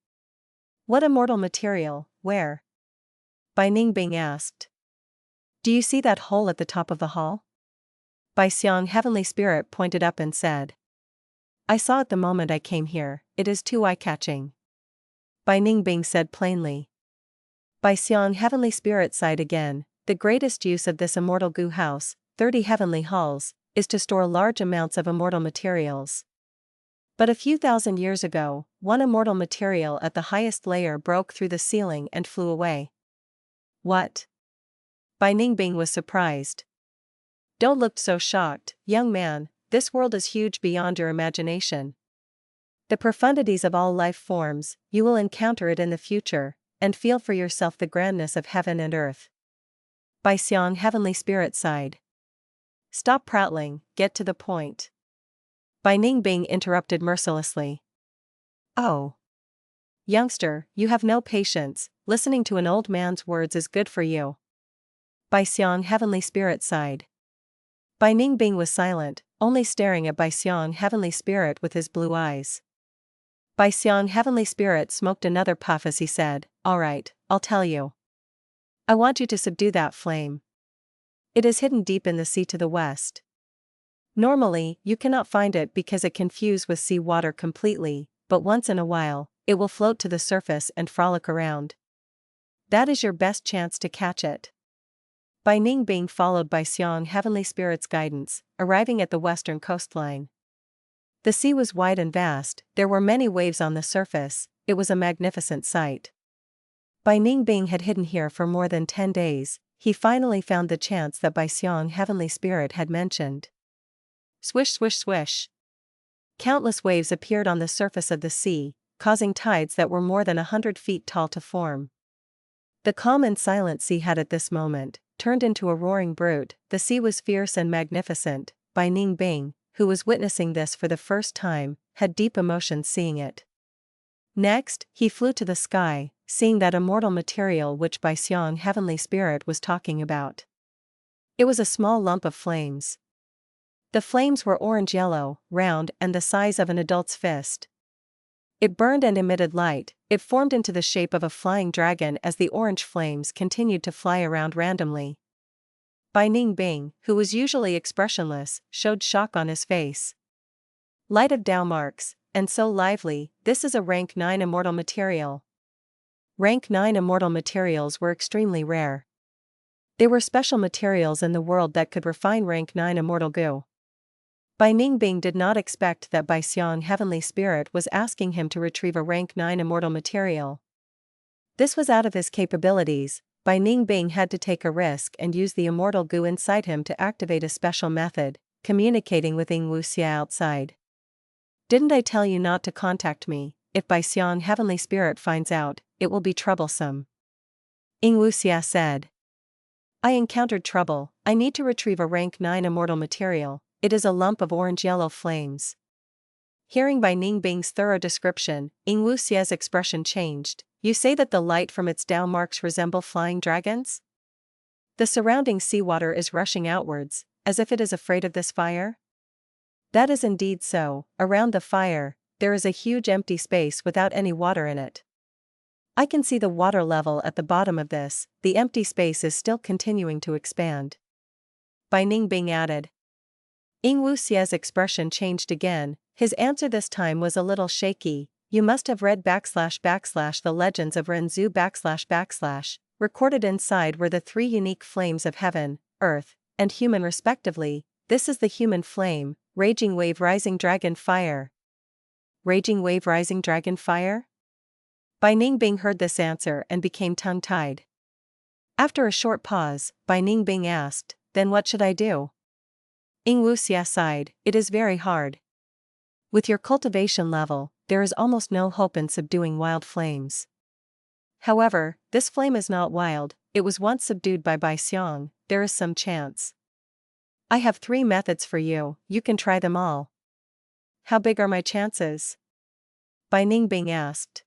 What immortal material, where? Bai Ningbing asked. Do you see that hole at the top of the hall? Bai Xiong Heavenly Spirit pointed up and said. I saw it the moment I came here, it is too eye-catching. Bai Ningbing said plainly. Bai Xiang Heavenly Spirit sighed again. The greatest use of this immortal goo house, 30 heavenly halls, is to store large amounts of immortal materials. But a few thousand years ago, one immortal material at the highest layer broke through the ceiling and flew away. What? Bai Ningbing was surprised. Don't look so shocked, young man, this world is huge beyond your imagination. The profundities of all life forms, you will encounter it in the future, and feel for yourself the grandness of heaven and earth. Bai Xiang Heavenly Spirit sighed. Stop prattling, get to the point. Bai Ningbing interrupted mercilessly. Oh. Youngster, you have no patience, listening to an old man's words is good for you. Bai Xiang Heavenly Spirit sighed. Bai Ningbing was silent, only staring at Bai Xiang Heavenly Spirit with his blue eyes. Bai Xiang Heavenly Spirit smoked another puff as he said, All right, I'll tell you. I want you to subdue that flame. It is hidden deep in the sea to the west. Normally, you cannot find it because it can fuse with sea water completely, but once in a while, it will float to the surface and frolic around. That is your best chance to catch it. Bai Ningbing followed Bai Xiang Heavenly Spirit's guidance, arriving at the western coastline. The sea was wide and vast, there were many waves on the surface, it was a magnificent sight. Bai Ningbing had hidden here for more than 10 days, he finally found the chance that Bai Xiang Heavenly Spirit had mentioned. Swish swish swish. Countless waves appeared on the surface of the sea, causing tides that were more than 100 feet tall to form. The calm and silent sea had at this moment turned into a roaring brute. The sea was fierce and magnificent. Bai Ningbing, who was witnessing this for the first time, had deep emotion seeing it. Next, he flew to the sky, seeing that immortal material which Bai Xiang Heavenly Spirit was talking about. It was a small lump of flames. The flames were orange-yellow, round and the size of an adult's fist. It burned and emitted light, it formed into the shape of a flying dragon as the orange flames continued to fly around randomly. Bai Ningbing, who was usually expressionless, showed shock on his face. Light of Tao marks, and so lively, this is a rank 9 immortal material. Rank 9 immortal materials were extremely rare. They were special materials in the world that could refine rank 9 immortal goo. Bai Ningbing did not expect that Bai Xiang Heavenly Spirit was asking him to retrieve a rank 9 immortal material. This was out of his capabilities. Bai Ningbing had to take a risk and use the immortal goo inside him to activate a special method, communicating with Ying Wuxia outside. Didn't I tell you not to contact me? If Bai Xiang Heavenly Spirit finds out, it will be troublesome. Ying Wuxia said. I encountered trouble, I need to retrieve a rank 9 immortal material, it is a lump of orange-yellow flames. Hearing Bai Ningbing's thorough description, Ying Wuxia's expression changed. You say that the light from its Tao marks resemble flying dragons? The surrounding seawater is rushing outwards, as if it is afraid of this fire? That is indeed so. Around the fire, there is a huge empty space without any water in it. I can see the water level at the bottom of this, the empty space is still continuing to expand. Bai Ningbing added. Ying Wuxia's expression changed again, his answer this time was a little shaky. You must have read / the legends of Renzu / recorded inside were the 3 unique flames of heaven, earth, and human respectively. This is the human flame, raging wave rising dragon fire. Raging wave rising dragon fire? Bai Ningbing heard this answer and became tongue-tied. After a short pause, Bai Ningbing asked, then what should I do? Ying Wuxia sighed, it is very hard. With your cultivation level, there is almost no hope in subduing wild flames. However, this flame is not wild, it was once subdued by Bai Xiang, there is some chance. I have 3 methods for you, you can try them all. How big are my chances? Bai Ningbing asked.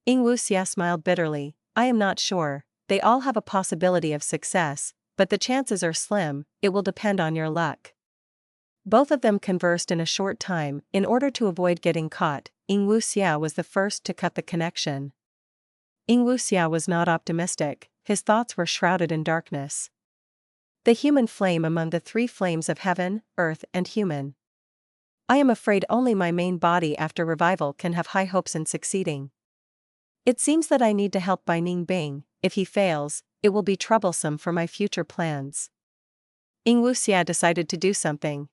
Ying Wuxia smiled bitterly, I am not sure, they all have a possibility of success, but the chances are slim, it will depend on your luck. Both of them conversed in a short time. In order to avoid getting caught, Ying Wuxia was the first to cut the connection. Ying Wuxia was not optimistic, his thoughts were shrouded in darkness. The human flame among the 3 flames of heaven, earth and human. I am afraid only my main body after revival can have high hopes in succeeding. It seems that I need to help Bai Ningbing. If he fails, it will be troublesome for my future plans. Ying Wuxia decided to do something.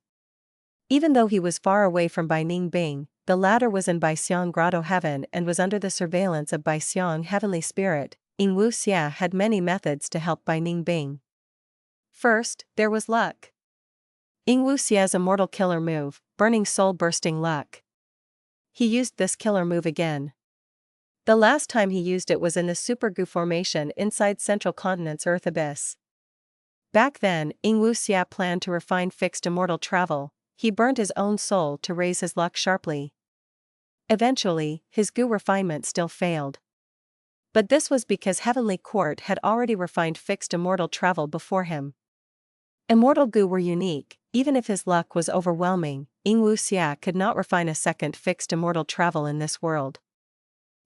Even though he was far away from Bai Ningbing, the latter was in Baixiang Grotto Heaven and was under the surveillance of Baixiang Heavenly Spirit. Ying Wuxia had many methods to help Bai Ningbing. First, there was luck. Ying Wuxia's immortal killer move, Burning Soul Bursting Luck. He used this killer move again. The last time he used it was in the Super Gu formation inside Central Continent's Earth Abyss. Back then, Ying Wuxia planned to refine fixed immortal travel. He burned his own soul to raise his luck sharply. Eventually, his Gu refinement still failed. But this was because Heavenly Court had already refined fixed immortal travel before him. Immortal Gu were unique. Even if his luck was overwhelming, Ying Wuxia could not refine a second fixed immortal travel in this world.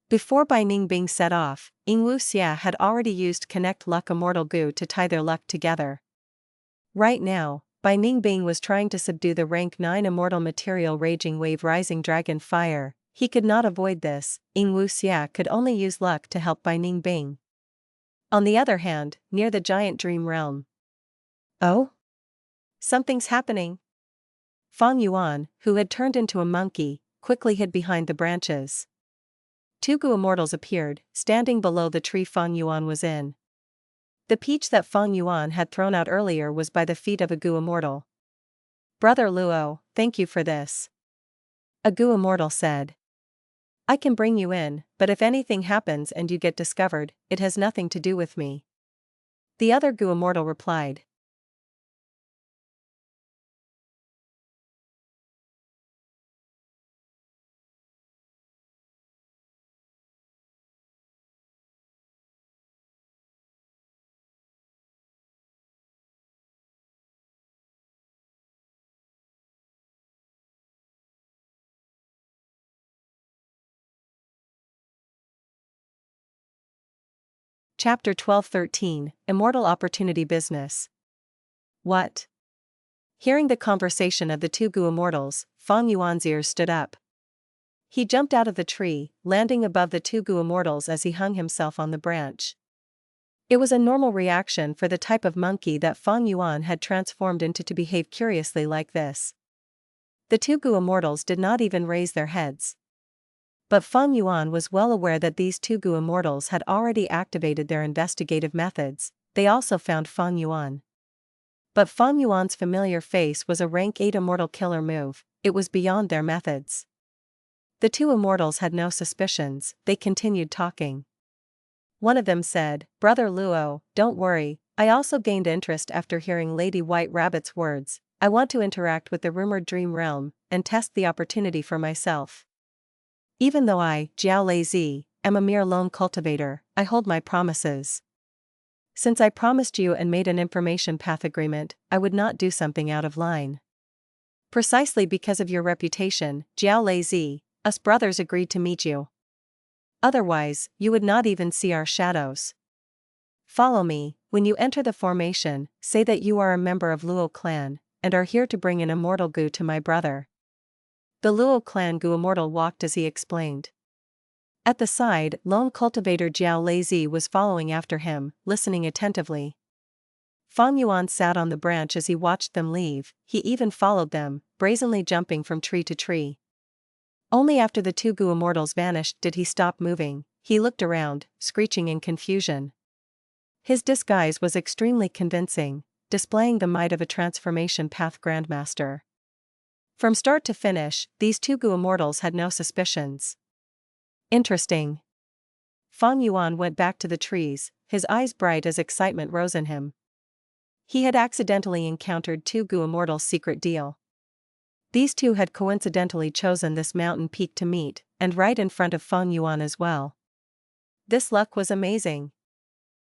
Before Bai Ningbing set off, Ying Wuxia had already used Connect Luck Immortal Gu to tie their luck together. Right now, Bai Ningbing was trying to subdue the rank 9 immortal material Raging Wave Rising Dragon Fire. He could not avoid this. Ying Wuxia could only use luck to help Bai Ningbing. On the other hand, near the giant dream realm. Oh? Something's happening. Fang Yuan, who had turned into a monkey, quickly hid behind the branches. 2 Gu Immortals appeared, standing below the tree Fang Yuan was in. The peach that Fang Yuan had thrown out earlier was by the feet of a Gu Immortal. Brother Luo, thank you for this. A Gu Immortal said. I can bring you in, but if anything happens and you get discovered, it has nothing to do with me. The other Gu Immortal replied. Chapter 12-13, Immortal Opportunity Business. What? Hearing the conversation of the 2 Gu Immortals, Fang Yuan's ears stood up. He jumped out of the tree, landing above the 2 Gu Immortals as he hung himself on the branch. It was a normal reaction for the type of monkey that Fang Yuan had transformed into to behave curiously like this. The 2 Gu Immortals did not even raise their heads. But Fang Yuan was well aware that these 2 Gu Immortals had already activated their investigative methods. They also found Fang Yuan. But Fang Yuan's familiar face was a rank 8 immortal killer move. It was beyond their methods. The 2 immortals had no suspicions. They continued talking. One of them said, Brother Luo, don't worry, I also gained interest after hearing Lady White Rabbit's words. I want to interact with the rumored dream realm and test the opportunity for myself. Even though I, Zhao Lazy, am a mere lone cultivator, I hold my promises. Since I promised you and made an information path agreement, I would not do something out of line. Precisely because of your reputation, Zhao Lazy, us brothers agreed to meet you. Otherwise, you would not even see our shadows. Follow me. When you enter the formation, say that you are a member of Luo clan, and are here to bring an immortal Gu to my brother. The Luo clan Gu Immortal walked as he explained. At the side, lone cultivator Zhao Lazy was following after him, listening attentively. Fang Yuan sat on the branch as he watched them leave. He even followed them, brazenly jumping from tree to tree. Only after the 2 Gu Immortals vanished did he stop moving. He looked around, screeching in confusion. His disguise was extremely convincing, displaying the might of a transformation path Grandmaster. From start to finish, these 2 Gu Immortals had no suspicions. Interesting. Fang Yuan went back to the trees, his eyes bright as excitement rose in him. He had accidentally encountered 2 Gu Immortals' secret deal. These 2 had coincidentally chosen this mountain peak to meet, and right in front of Fang Yuan as well. This luck was amazing.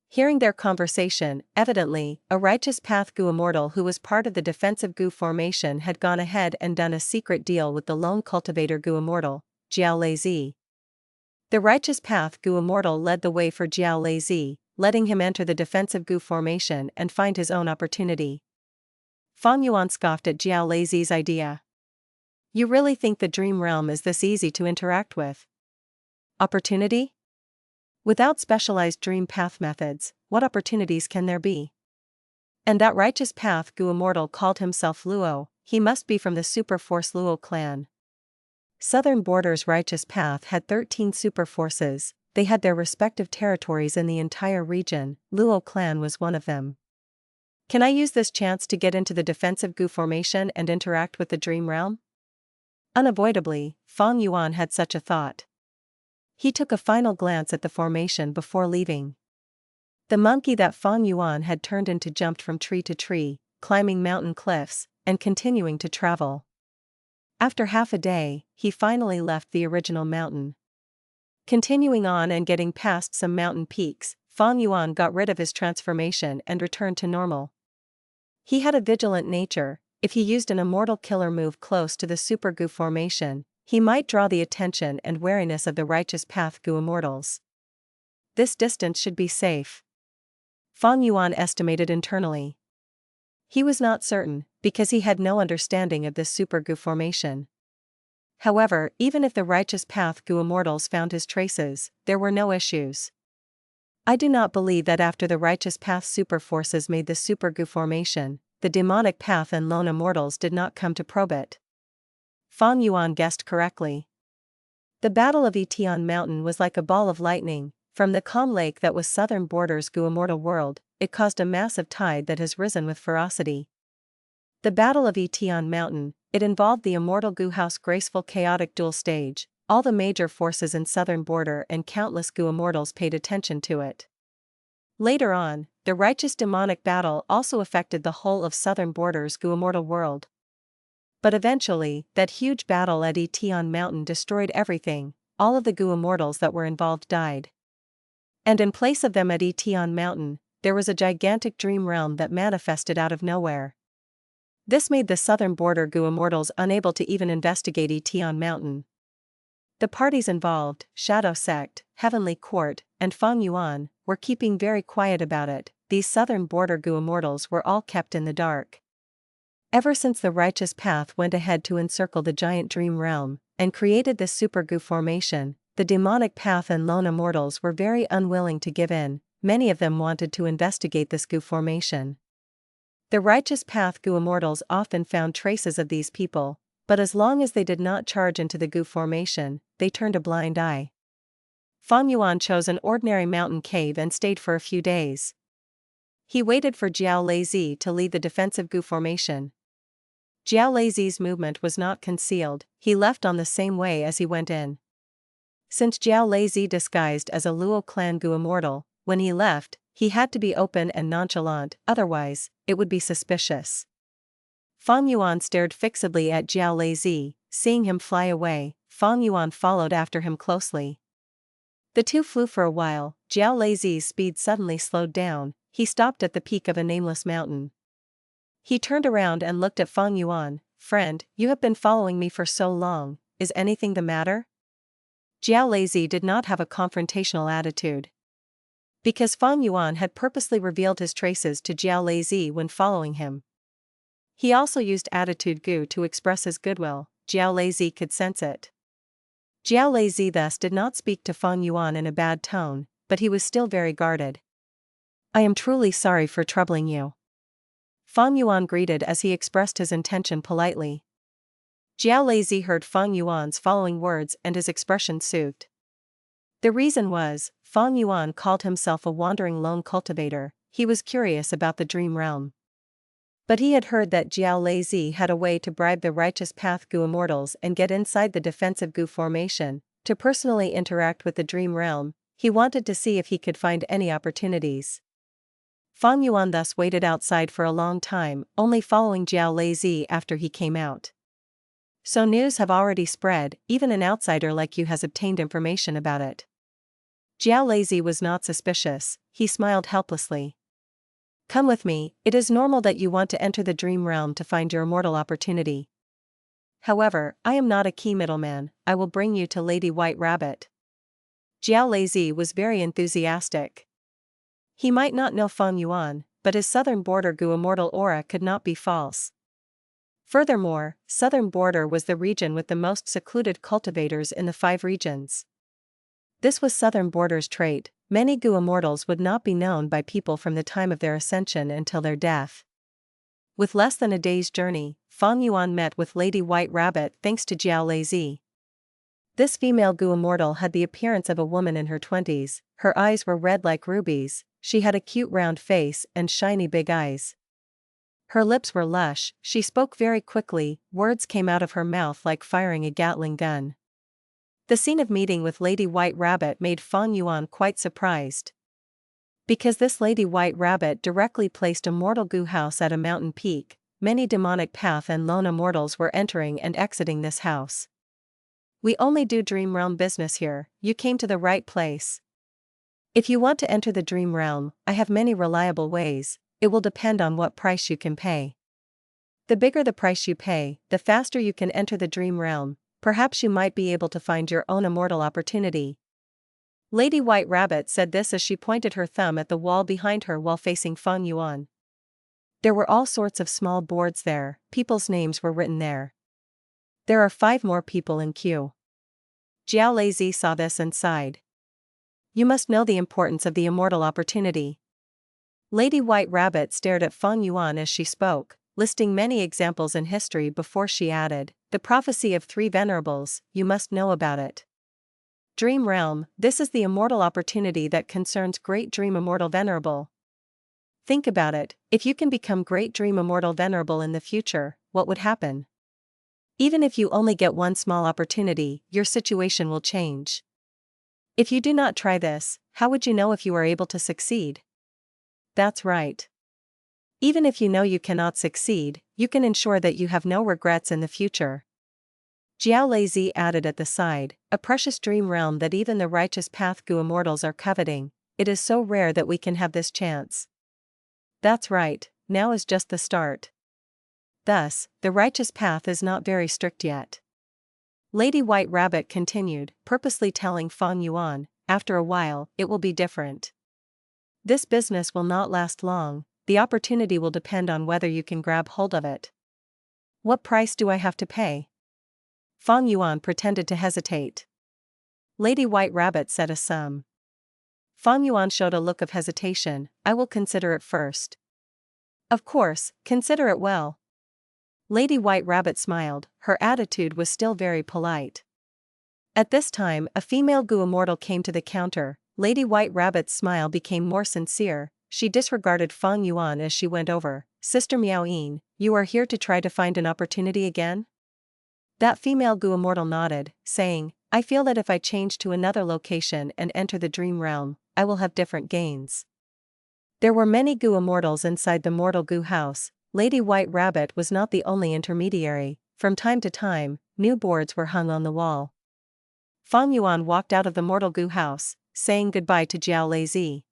Hearing their conversation, evidently, a righteous path Gu Immortal who was part of the defensive Gu formation had gone ahead and done a secret deal with the lone cultivator Gu Immortal, Zhao Lazy. The righteous path Gu Immortal led the way for Zhao Lazy, letting him enter the defensive Gu formation and find his own opportunity. Fang Yuan scoffed at Zhao Lazy's idea. You really think the dream realm is this easy to interact with? Opportunity? Without specialized dream path methods, what opportunities can there be? And that righteous path Gu Immortal called himself Luo, he must be from the super force Luo clan. Southern Border's righteous path had 13 super forces, they had their respective territories in the entire region, Luo clan was one of them. Can I use this chance to get into the defensive Gu formation and interact with the dream realm? Unavoidably, Fang Yuan had such a thought. He took a final glance at the formation before leaving. The monkey that Fang Yuan had turned into jumped from tree to tree, climbing mountain cliffs, and continuing to travel. After half a day, he finally left the original mountain. Continuing on and getting past some mountain peaks, Fang Yuan got rid of his transformation and returned to normal. He had a vigilant nature. If he used an immortal killer move close to the Super Gu formation, he might draw the attention and wariness of the righteous path Gu Immortals. This distance should be safe, Fang Yuan estimated internally. He was not certain, because he had no understanding of this Super Gu formation. However, even if the righteous path Gu Immortals found his traces, there were no issues. I do not believe that after the righteous path super forces made the Super Gu formation, the demonic path and lone immortals did not come to probe it. Fang Yuan guessed correctly. The Battle of Etian Mountain was like a ball of lightning. From the calm lake that was Southern Border's Gu Immortal world, it caused a massive tide that has risen with ferocity. The Battle of Etian Mountain, it involved the Immortal Gu House graceful chaotic duel stage. All the major forces in Southern Border and countless Gu Immortals paid attention to it. Later on, the righteous demonic battle also affected the whole of Southern Border's Gu Immortal world. But eventually, that huge battle at Etian Mountain destroyed everything. All of the Gu Immortals that were involved died. And in place of them at Etian Mountain, there was a gigantic dream realm that manifested out of nowhere. This made the Southern Border Gu Immortals unable to even investigate Etian Mountain. The parties involved, Shadow Sect, Heavenly Court, and Fang Yuan, were keeping very quiet about it. These Southern Border Gu Immortals were all kept in the dark. Ever since the righteous path went ahead to encircle the giant dream realm, and created this Super Gu formation, the demonic path and lone immortals were very unwilling to give in. Many of them wanted to investigate this Gu formation. The righteous path Gu Immortals often found traces of these people, but as long as they did not charge into the Gu formation, they turned a blind eye. Fang Yuan chose an ordinary mountain cave and stayed for a few days. He waited for Zhao Lazi to lead the defensive Gu formation. Zhao Lazi's movement was not concealed, he left on the same way as he went in. Since Zhao Lazi disguised as a Luo clan Gu Immortal, when he left, he had to be open and nonchalant, otherwise, it would be suspicious. Fang Yuan stared fixedly at Zhao Lazi, seeing him fly away. Fang Yuan followed after him closely. The two flew for a while. Zhao Lazi's speed suddenly slowed down, he stopped at the peak of a nameless mountain. He turned around and looked at Fang Yuan. "Friend, you have been following me for so long, is anything the matter?" Zhao Lazi did not have a confrontational attitude. Because Fang Yuan had purposely revealed his traces to Zhao Lazi when following him. He also used attitude Gu to express his goodwill. Zhao Lazi could sense it. Zhao Lazi thus did not speak to Fang Yuan in a bad tone, but he was still very guarded. "I am truly sorry for troubling you," Fang Yuan greeted as he expressed his intention politely. Zhao Lazi heard Fang Yuan's following words and his expression soothed. The reason was, Fang Yuan called himself a wandering lone cultivator. He was curious about the dream realm. But he had heard that Zhao Lazi had a way to bribe the righteous path Gu Immortals and get inside the defensive Gu formation, to personally interact with the dream realm. He wanted to see if he could find any opportunities. Fang Yuan thus waited outside for a long time, only following Zhao Lazi after he came out. "So news have already spread, even an outsider like you has obtained information about it." Zhao Lazi was not suspicious, he smiled helplessly. "Come with me, it is normal that you want to enter the dream realm to find your immortal opportunity. However, I am not a key middleman, I will bring you to Lady White Rabbit." Zhao Lazi was very enthusiastic. He might not know Fang Yuan, but his Southern Border Gu Immortal aura could not be false. Furthermore, southern border was the region with the most secluded cultivators in the 5 regions. This was southern border's trait. Many Gu Immortals would not be known by people from the time of their ascension until their death. With less than a day's journey, Fang Yuan met with Lady White Rabbit thanks to Zhao Lazy. This female Gu Immortal had the appearance of a woman in her 20s, her eyes were red like rubies, she had a cute round face and shiny big eyes. Her lips were lush, she spoke very quickly, words came out of her mouth like firing a Gatling gun. The scene of meeting with Lady White Rabbit made Fang Yuan quite surprised. Because this Lady White Rabbit directly placed a mortal Gu house at a mountain peak, many demonic path and lone immortals were entering and exiting this house. We only do dream realm business here, you came to the right place. If you want to enter the dream realm, I have many reliable ways, it will depend on what price you can pay. The bigger the price you pay, the faster you can enter the dream realm, perhaps you might be able to find your own immortal opportunity. Lady White Rabbit said this as she pointed her thumb at the wall behind her while facing Fang Yuan. There were all sorts of small boards there, people's names were written there. There are 5 more people in queue. Zhao Lazy saw this and sighed. You must know the importance of the immortal opportunity. Lady White Rabbit stared at Fang Yuan as she spoke, listing many examples in history before she added, the prophecy of 3 venerables, you must know about it. Dream realm, this is the immortal opportunity that concerns Great Dream Immortal Venerable. Think about it, if you can become Great Dream Immortal Venerable in the future, what would happen? Even if you only get one small opportunity, your situation will change. If you do not try this, how would you know if you are able to succeed? That's right. Even if you know you cannot succeed, you can ensure that you have no regrets in the future. Zhao Lazy added at the side, a precious dream realm that even the righteous path Gu Immortals are coveting, it is so rare that we can have this chance. That's right, now is just the start. Thus, the righteous path is not very strict yet. Lady White Rabbit continued, purposely telling Fang Yuan, after a while, it will be different. This business will not last long, the opportunity will depend on whether you can grab hold of it. What price do I have to pay? Fang Yuan pretended to hesitate. Lady White Rabbit said a sum. Fang Yuan showed a look of hesitation, I will consider it first. Of course, consider it well. Lady White Rabbit smiled, her attitude was still very polite. At this time, a female Gu Immortal came to the counter. Lady White Rabbit's smile became more sincere, she disregarded Fang Yuan as she went over. Sister Miao Yin, you are here to try to find an opportunity again? That female Gu Immortal nodded, saying, I feel that if I change to another location and enter the dream realm, I will have different gains. There were many Gu Immortals inside the mortal Gu house. Lady White Rabbit was not the only intermediary. From time to time, new boards were hung on the wall. Fang Yuan walked out of the mortal Gu house, saying goodbye to Zhao Lazy.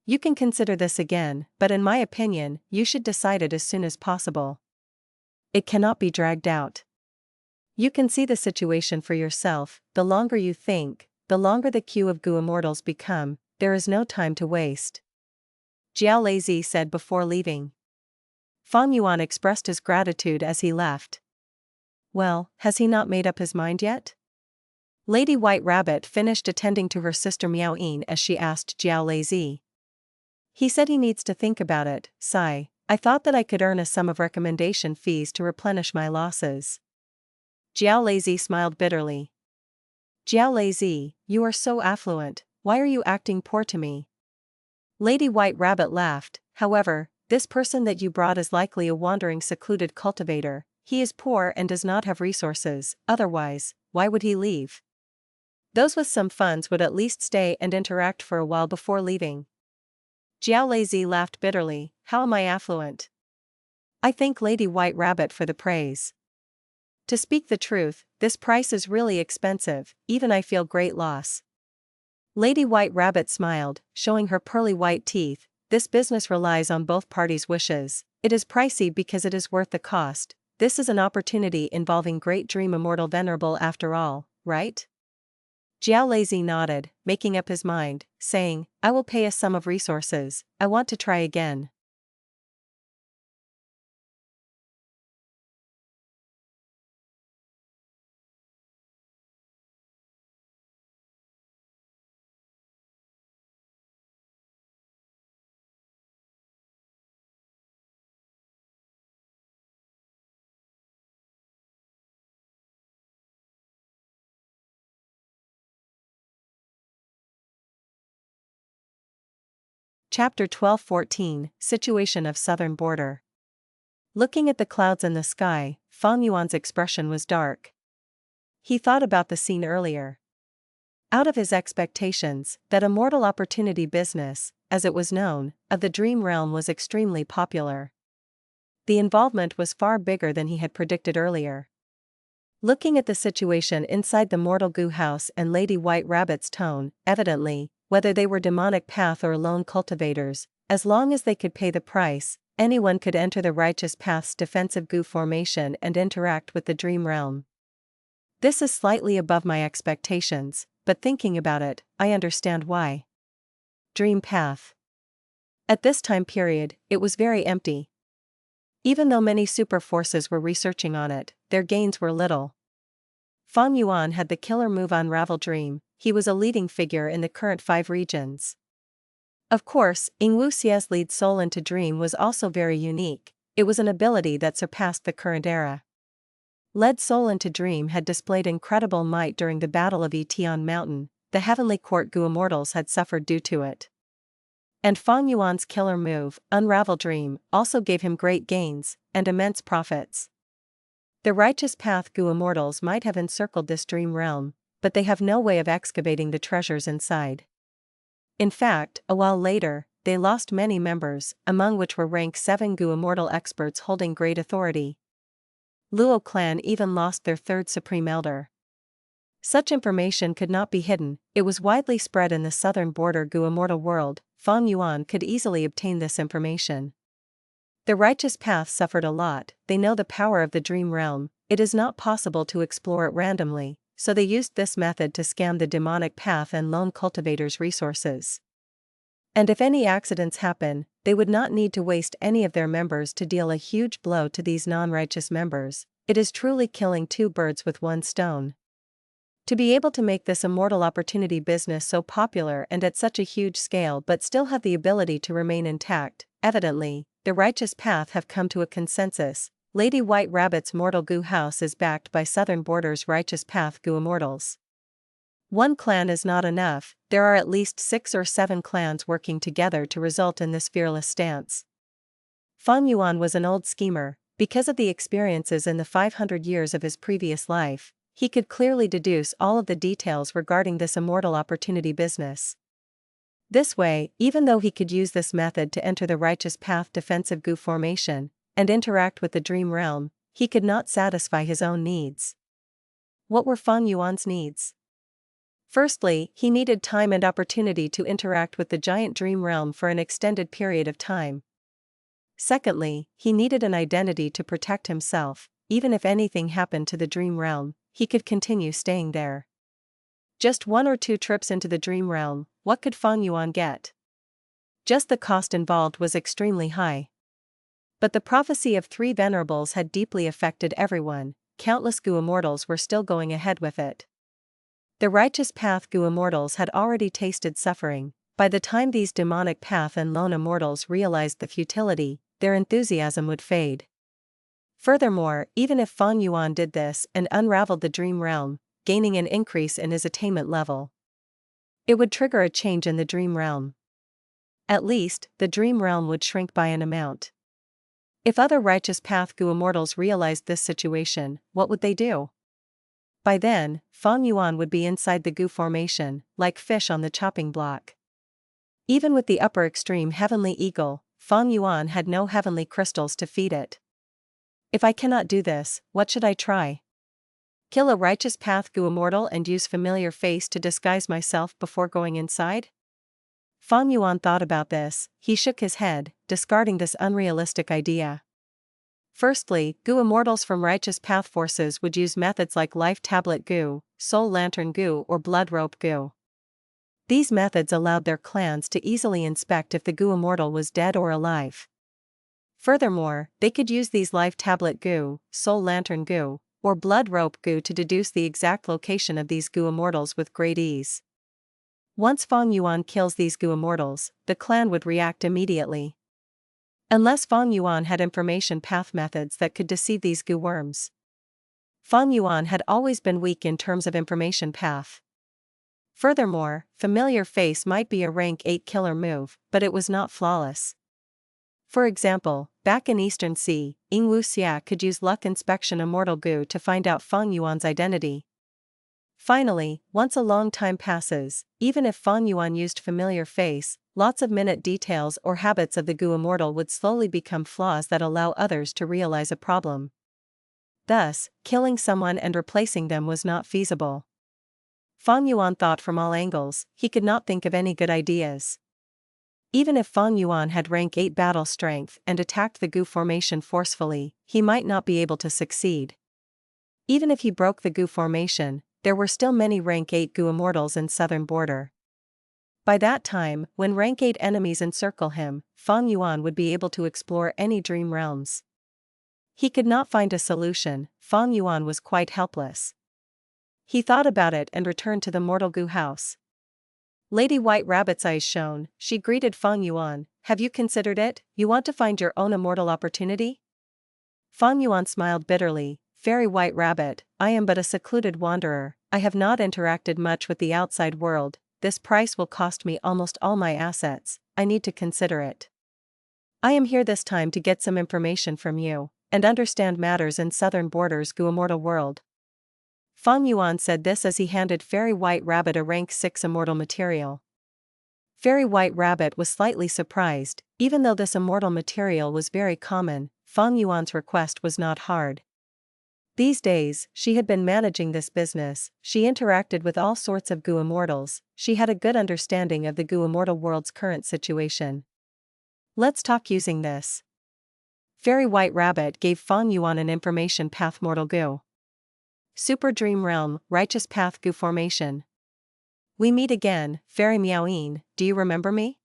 You can consider this again, but in my opinion, you should decide it as soon as possible. It cannot be dragged out. You can see the situation for yourself, the longer you think, the longer the queue of Gu Immortals become, there is no time to waste. Zhao Lazy said before leaving. Fang Yuan expressed his gratitude as he left. Well, has he not made up his mind yet? Lady White Rabbit finished attending to her sister Miao Yin as she asked Zhao Lazy. He said he needs to think about it, sigh, I thought that I could earn a sum of recommendation fees to replenish my losses. Zhao Lazy smiled bitterly. Zhao Lazy, you are so affluent, why are you acting poor to me? Lady White Rabbit laughed, however, this person that you brought is likely a wandering secluded cultivator, he is poor and does not have resources, otherwise, why would he leave? Those with some funds would at least stay and interact for a while before leaving. Zhao Lazy laughed bitterly, how am I affluent? I thank Lady White Rabbit for the praise. To speak the truth, this price is really expensive, even I feel great loss. Lady White Rabbit smiled, showing her pearly white teeth, this business relies on both parties' wishes, it is pricey because it is worth the cost, this is an opportunity involving Great Dream Immortal Venerable after all, right? Zhao Lazy nodded, making up his mind, saying, I will pay a sum of resources, I want to try again. Chapter 12-14, Situation of Southern Border. Looking at the clouds in the sky, Fang Yuan's expression was dark. He thought about the scene earlier. Out of his expectations, that immortal opportunity business, as it was known, of the Dream Realm was extremely popular. The involvement was far bigger than he had predicted earlier. Looking at the situation inside the Mortal Goo house and Lady White Rabbit's tone, evidently, whether they were demonic path or lone cultivators, as long as they could pay the price, anyone could enter the Righteous Path's defensive goo formation and interact with the Dream Realm. This is slightly above my expectations, but thinking about it, I understand why. Dream Path. At this time period, it was very empty. Even though many super forces were researching on it, their gains were little. Fang Yuan had the killer move Unravel Dream. He was a leading figure in the current 5 regions. Of course, Ying Wuxia's lead soul into Dream was also very unique. It was an ability that surpassed the current era. Led soul into Dream had displayed incredible might during the Battle of Etian Mountain. The Heavenly Court Goo Immortals had suffered due to it. And Fang Yuan's killer move, Unravel Dream, also gave him great gains and immense profits. The Righteous Path Goo Immortals might have encircled this Dream Realm, but they have no way of excavating the treasures inside. In fact, a while later, they lost many members, among which were rank 7 Goo Immortal experts holding great authority. Luo clan even lost their 3rd Supreme Elder. Such information could not be hidden, it was widely spread in the southern border Goo Immortal world. Fang Yuan could easily obtain this information. The Righteous Path suffered a lot, they know the power of the Dream Realm, it is not possible to explore it randomly, so they used this method to scam the demonic path and lone cultivators' resources. And if any accidents happen, they would not need to waste any of their members to deal a huge blow to these non-righteous members. It is truly killing 2 birds with 1 stone. To be able to make this immortal opportunity business so popular and at such a huge scale but still have the ability to remain intact, evidently, the Righteous Path have come to a consensus. Lady White Rabbit's Mortal Goo house is backed by Southern Border's Righteous Path Goo Immortals. 1 clan is not enough, there are at least 6 or 7 clans working together to result in this fearless stance. Fang Yuan was an old schemer. Because of the experiences in the 500 years of his previous life, he could clearly deduce all of the details regarding this immortal opportunity business. This way, even though he could use this method to enter the Righteous Path defensive goo formation and interact with the Dream Realm, he could not satisfy his own needs. What were Fang Yuan's needs? Firstly, he needed time and opportunity to interact with the giant Dream Realm for an extended period of time. Secondly, he needed an identity to protect himself. Even if anything happened to the Dream Realm, he could continue staying there. Just 1 or 2 trips into the Dream Realm, what could Fang Yuan get? Just the cost involved was extremely high. But the prophecy of 3 venerables had deeply affected everyone. Countless Goo Immortals were still going ahead with it. The Righteous Path Goo Immortals had already tasted suffering. By the time these demonic path and lone immortals realized the futility, their enthusiasm would fade. Furthermore, even if Fang Yuan did this and unraveled the Dream Realm, gaining an increase in his attainment level, it would trigger a change in the Dream Realm. At least, the Dream Realm would shrink by an amount. If other Righteous Path Goo Immortals realized this situation, what would they do? By then, Fang Yuan would be inside the goo formation, like fish on the chopping block. Even with the upper extreme Heavenly Eagle, Fang Yuan had no heavenly crystals to feed it. If I cannot do this, what should I try? Kill a Righteous Path Goo Immortal and use familiar face to disguise myself before going inside? Fang Yuan thought about this, he shook his head, discarding this unrealistic idea. Firstly, Goo Immortals from Righteous Path forces would use methods like Life Tablet Goo, Soul Lantern Goo or Blood Rope Goo. These methods allowed their clans to easily inspect if the Goo Immortal was dead or alive. Furthermore, they could use these Life Tablet Goo, Soul Lantern Goo, or Blood Rope Goo to deduce the exact location of these Goo Immortals with great ease. Once Fang Yuan kills these Goo Immortals, the clan would react immediately. Unless Fang Yuan had information path methods that could deceive these Goo worms. Fang Yuan had always been weak in terms of information path. Furthermore, Familiar Face might be a rank 8 killer move, but it was not flawless. For example, back in Eastern Sea, Ying Wuxia could use Luck Inspection Immortal Gu to find out Fang Yuan's identity. Finally, once a long time passes, even if Fang Yuan used Familiar Face, lots of minute details or habits of the Gu Immortal would slowly become flaws that allow others to realize a problem. Thus, killing someone and replacing them was not feasible. Fang Yuan thought from all angles, he could not think of any good ideas. Even if Fang Yuan had rank 8 battle strength and attacked the Gu formation forcefully, he might not be able to succeed. Even if he broke the Gu formation, there were still many rank 8 Gu Immortals in southern border. By that time, when rank 8 enemies encircle him, Fang Yuan would be able to explore any dream realms. He could not find a solution. Fang Yuan was quite helpless. He thought about it and returned to the Mortal Gu house. Lady White Rabbit's eyes shone. She greeted Fang Yuan. Have you considered it? You want to find your own immortal opportunity? Fang Yuan smiled bitterly. Fairy White Rabbit, I am but a secluded wanderer. I have not interacted much with the outside world. This price will cost me almost all my assets. I need to consider it. I am here this time to get some information from you, and understand matters in southern borders Gu Immortal world. Fang Yuan said this as he handed Fairy White Rabbit a rank 6 immortal material. Fairy White Rabbit was slightly surprised. Even though this immortal material was very common, Fang Yuan's request was not hard. These days, she had been managing this business. She interacted with all sorts of Gu Immortals. She had a good understanding of the Gu Immortal world's current situation. Let's talk using this. Fairy White Rabbit gave Fang Yuan an information path Mortal Gu. Super Dream Realm, Righteous Path Gu Formation. We meet again, Fairy Miaoyin, do you remember me?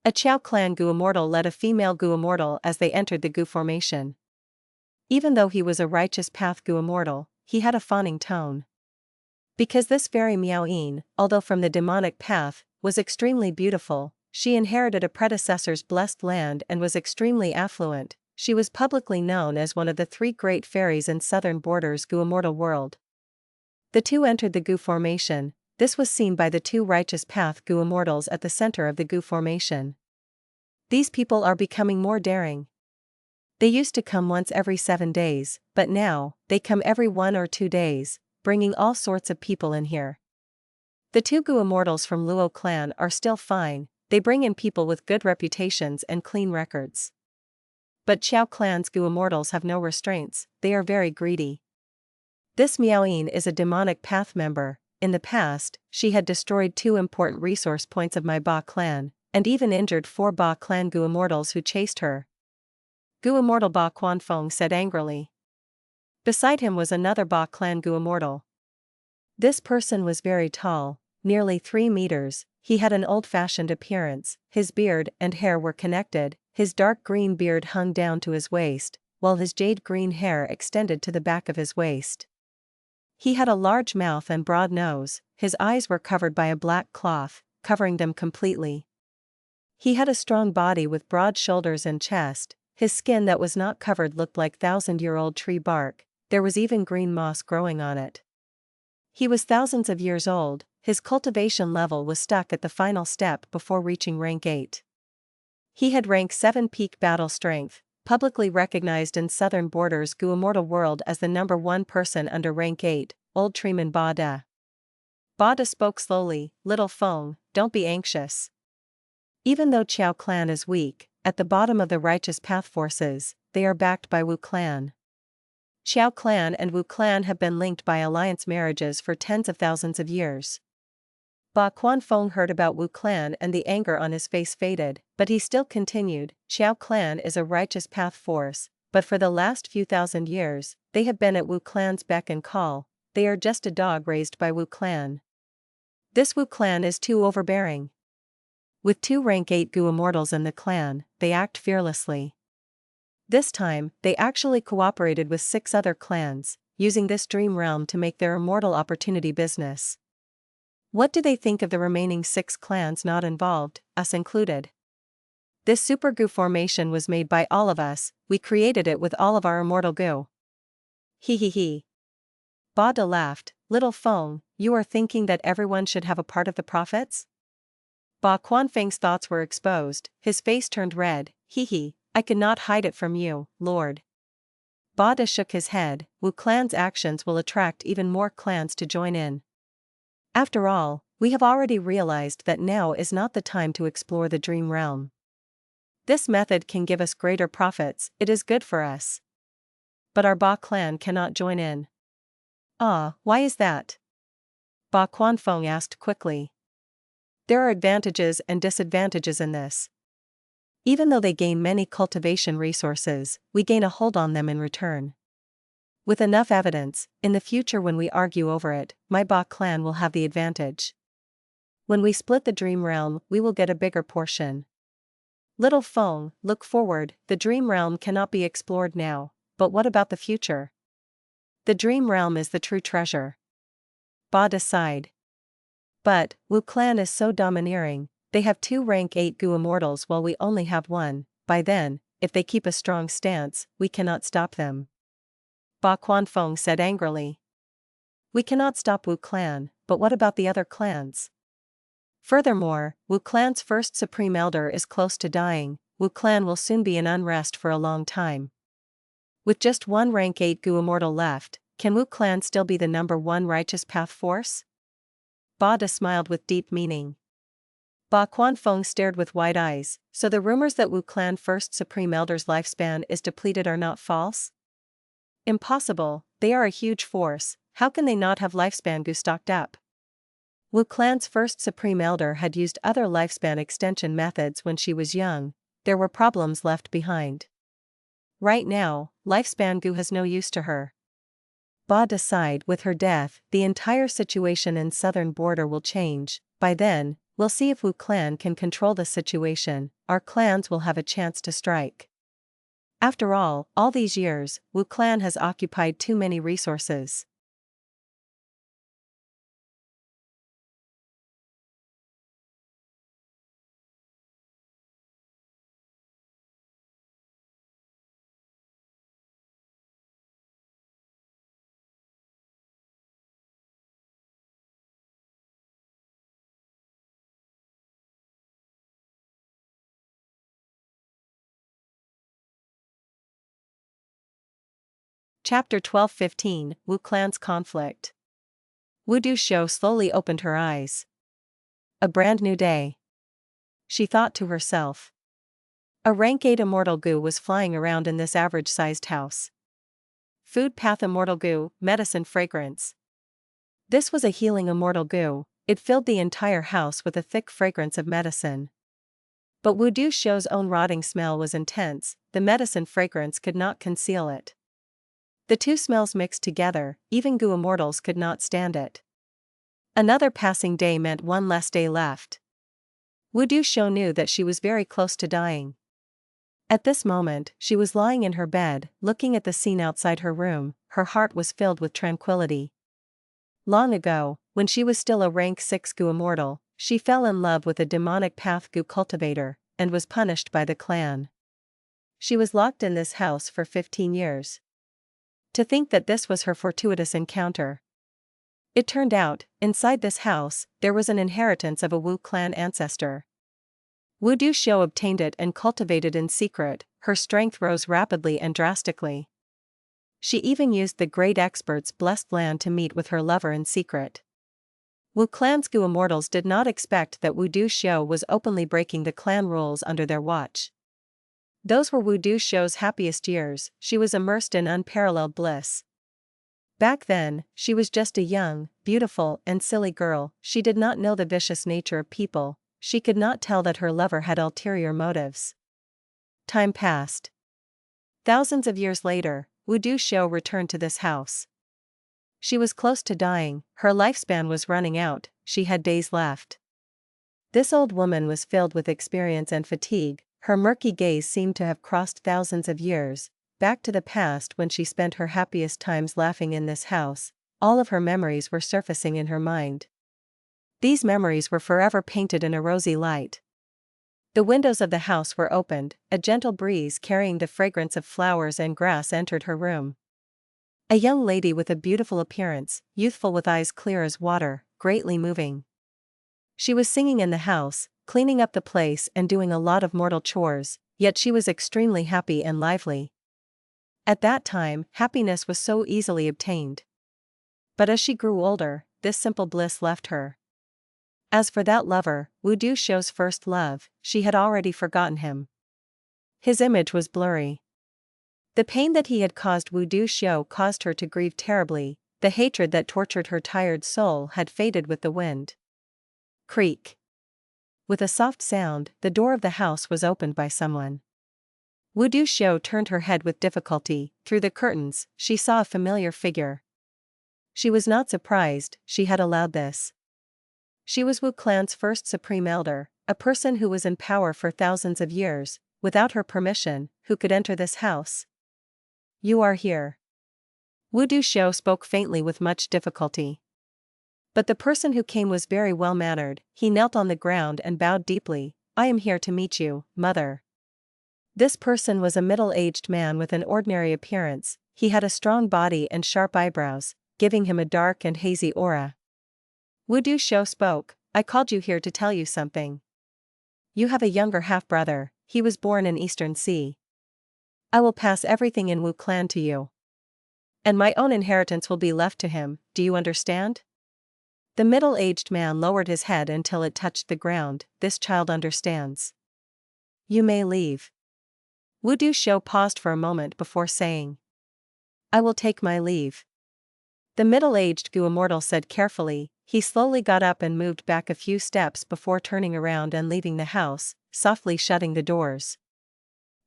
A Chao clan Gu Immortal led a female Gu Immortal as they entered the Gu Formation. Even though he was a Righteous Path Gu Immortal, he had a fawning tone. Because this Fairy Miaoyin, although from the demonic path, was extremely beautiful, she inherited a predecessor's blessed land and was extremely affluent. She was publicly known as one of the 3 great fairies in southern borders Gu Immortal world. The two entered the Gu Formation. This was seen by the 2 Righteous Path Gu Immortals at the center of the Gu Formation. These people are becoming more daring. They used to come once every 7 days, but now, they come every 1 or 2 days, bringing all sorts of people in here. The 2 Gu Immortals from Luo clan are still fine, they bring in people with good reputations and clean records. But Chao clan's Gu Immortals have no restraints, they are very greedy. This Miaoyin is a demonic path member. In the past, she had destroyed 2 important resource points of my Ba clan, and even injured 4 Ba clan Gu Immortals who chased her. Gu Immortal Ba Quanfeng said angrily. Beside him was another Ba clan Gu Immortal. This person was very tall, nearly 3 meters, he had an old-fashioned appearance, his beard and hair were connected, his dark green beard hung down to his waist, while his jade green hair extended to the back of his waist. He had a large mouth and broad nose, his eyes were covered by a black cloth, covering them completely. He had a strong body with broad shoulders and chest, his skin that was not covered looked like 1,000-year-old tree bark, there was even green moss growing on it. He was thousands of years old, his cultivation level was stuck at the final step before reaching rank 8. He had rank 7 peak battle strength, publicly recognized in southern borders Gu Immortal world as the #1 person under rank 8, Old Treeman Ba Da. Ba Da spoke slowly, Little Feng, don't be anxious. Even though Chao clan is weak, at the bottom of the Righteous Path forces, they are backed by Wu clan. Chao clan and Wu clan have been linked by alliance marriages for tens of thousands of years. Ba Quanfeng heard about Wu clan and the anger on his face faded, but he still continued, Chao clan is a Righteous Path force, but for the last few thousand years, they have been at Wu clan's beck and call, they are just a dog raised by Wu clan. This Wu clan is too overbearing. With 2 rank 8 Gu Immortals in the clan, they act fearlessly. This time, they actually cooperated with 6 other clans, using this dream realm to make their immortal opportunity business. What do they think of the remaining 6 clans not involved, us included? This Super Gu formation was made by all of us, we created it with all of our immortal Gu. He. Ba De laughed. Little Feng, you are thinking that everyone should have a part of the profits? Ba Quanfeng's thoughts were exposed, his face turned red. Hee, I could not hide it from you, Lord. Ba De shook his head. Wu clan's actions will attract even more clans to join in. After all, we have already realized that now is not the time to explore the dream realm. This method can give us greater profits, it is good for us. But our Ba clan cannot join in. Ah, why is that? Ba Quanfeng asked quickly. There are advantages and disadvantages in this. Even though they gain many cultivation resources, we gain a hold on them in return. With enough evidence, in the future when we argue over it, my Ba clan will have the advantage. When we split the dream realm, we will get a bigger portion. Little Feng, look forward, the dream realm cannot be explored now, but what about the future? The dream realm is the true treasure. Ba De sighed. But, Wu clan is so domineering, they have 2 rank 8 Gu Immortals while we only have 1, by then, if they keep a strong stance, we cannot stop them. Ba Quanfeng said angrily. We cannot stop Wu clan, but what about the other clans? Furthermore, Wu clan's first Supreme Elder is close to dying, Wu clan will soon be in unrest for a long time. With just 1 rank 8 Gu Immortal left, can Wu clan still be the #1 righteous path force? Ba De smiled with deep meaning. Ba Quanfeng stared with wide eyes. So the rumors that Wu clan first Supreme Elder's lifespan is depleted are not false? Impossible, they are a huge force, how can they not have lifespan Gu stocked up? Wu clan's first Supreme Elder had used other lifespan extension methods when she was young, there were problems left behind. Right now, lifespan Gu has no use to her. Ba De sighed. With her death, the entire situation in southern border will change. By then, we'll see if Wu clan can control the situation, our clans will have a chance to strike. After all these years, Wu clan has occupied too many resources. Chapter 12-15, Wu clan's conflict. Wu Duxiu slowly opened her eyes. A brand new day. She thought to herself. A rank 8 Immortal Gu was flying around in this average-sized house. Food path Immortal Gu, medicine fragrance. This was a healing Immortal Gu, it filled the entire house with a thick fragrance of medicine. But Wu Duxiu's own rotting smell was intense, the medicine fragrance could not conceal it. The two smells mixed together, even Gu Immortals could not stand it. Another passing day meant 1 less day left. Wu Duxiu knew that she was very close to dying. At this moment, she was lying in her bed, looking at the scene outside her room, her heart was filled with tranquility. Long ago, when she was still a rank 6 Gu Immortal, she fell in love with a demonic path Gu cultivator, and was punished by the clan. She was locked in this house for 15 years. To think that this was her fortuitous encounter. It turned out, inside this house, there was an inheritance of a Wu clan ancestor. Wu Duxiu obtained it and cultivated in secret, her strength rose rapidly and drastically. She even used the great expert's blessed land to meet with her lover in secret. Wu clan's Gu Immortals did not expect that Wu Duxiu was openly breaking the clan rules under their watch. Those were Wu Duxiu's happiest years, she was immersed in unparalleled bliss. Back then, she was just a young, beautiful, and silly girl, she did not know the vicious nature of people, she could not tell that her lover had ulterior motives. Time passed. Thousands of years later, Wu Duxiu returned to this house. She was close to dying, her lifespan was running out, she had days left. This old woman was filled with experience and fatigue, her murky gaze seemed to have crossed thousands of years, back to the past when she spent her happiest times laughing in this house, all of her memories were surfacing in her mind. These memories were forever painted in a rosy light. The windows of the house were opened, a gentle breeze carrying the fragrance of flowers and grass entered her room. A young lady with a beautiful appearance, youthful with eyes clear as water, greatly moving. She was singing in the house, cleaning up the place and doing a lot of mortal chores, yet she was extremely happy and lively. At that time, happiness was so easily obtained. But as she grew older, this simple bliss left her. As for that lover, Wu Du Xiu's first love, she had already forgotten him. His image was blurry. The pain that he had caused Wu Du Xiu caused her to grieve terribly, the hatred that tortured her tired soul had faded with the wind. Creak. With a soft sound, the door of the house was opened by someone. Wu Du Xiu turned her head with difficulty. Through the curtains, she saw a familiar figure. She was not surprised, she had allowed this. She was Wu clan's first supreme elder, a person who was in power for thousands of years, without her permission, who could enter this house. You are here. Wu Du Xiu spoke faintly with much difficulty. But the person who came was very well-mannered. He knelt on the ground and bowed deeply. I am here to meet you, mother. This person was a middle-aged man with an ordinary appearance. He had a strong body and sharp eyebrows, giving him a dark and hazy aura. Wu Du Xiu spoke, I called you here to tell you something. You have a younger half-brother, he was born in Eastern Sea. I will pass everything in Wu clan to you. And my own inheritance will be left to him, do you understand? The middle-aged man lowered his head until it touched the ground. This child understands. You may leave. Wu Du Xiu paused for a moment before saying. I will take my leave. The middle-aged Immortal said carefully. He slowly got up and moved back a few steps before turning around and leaving the house, softly shutting the doors.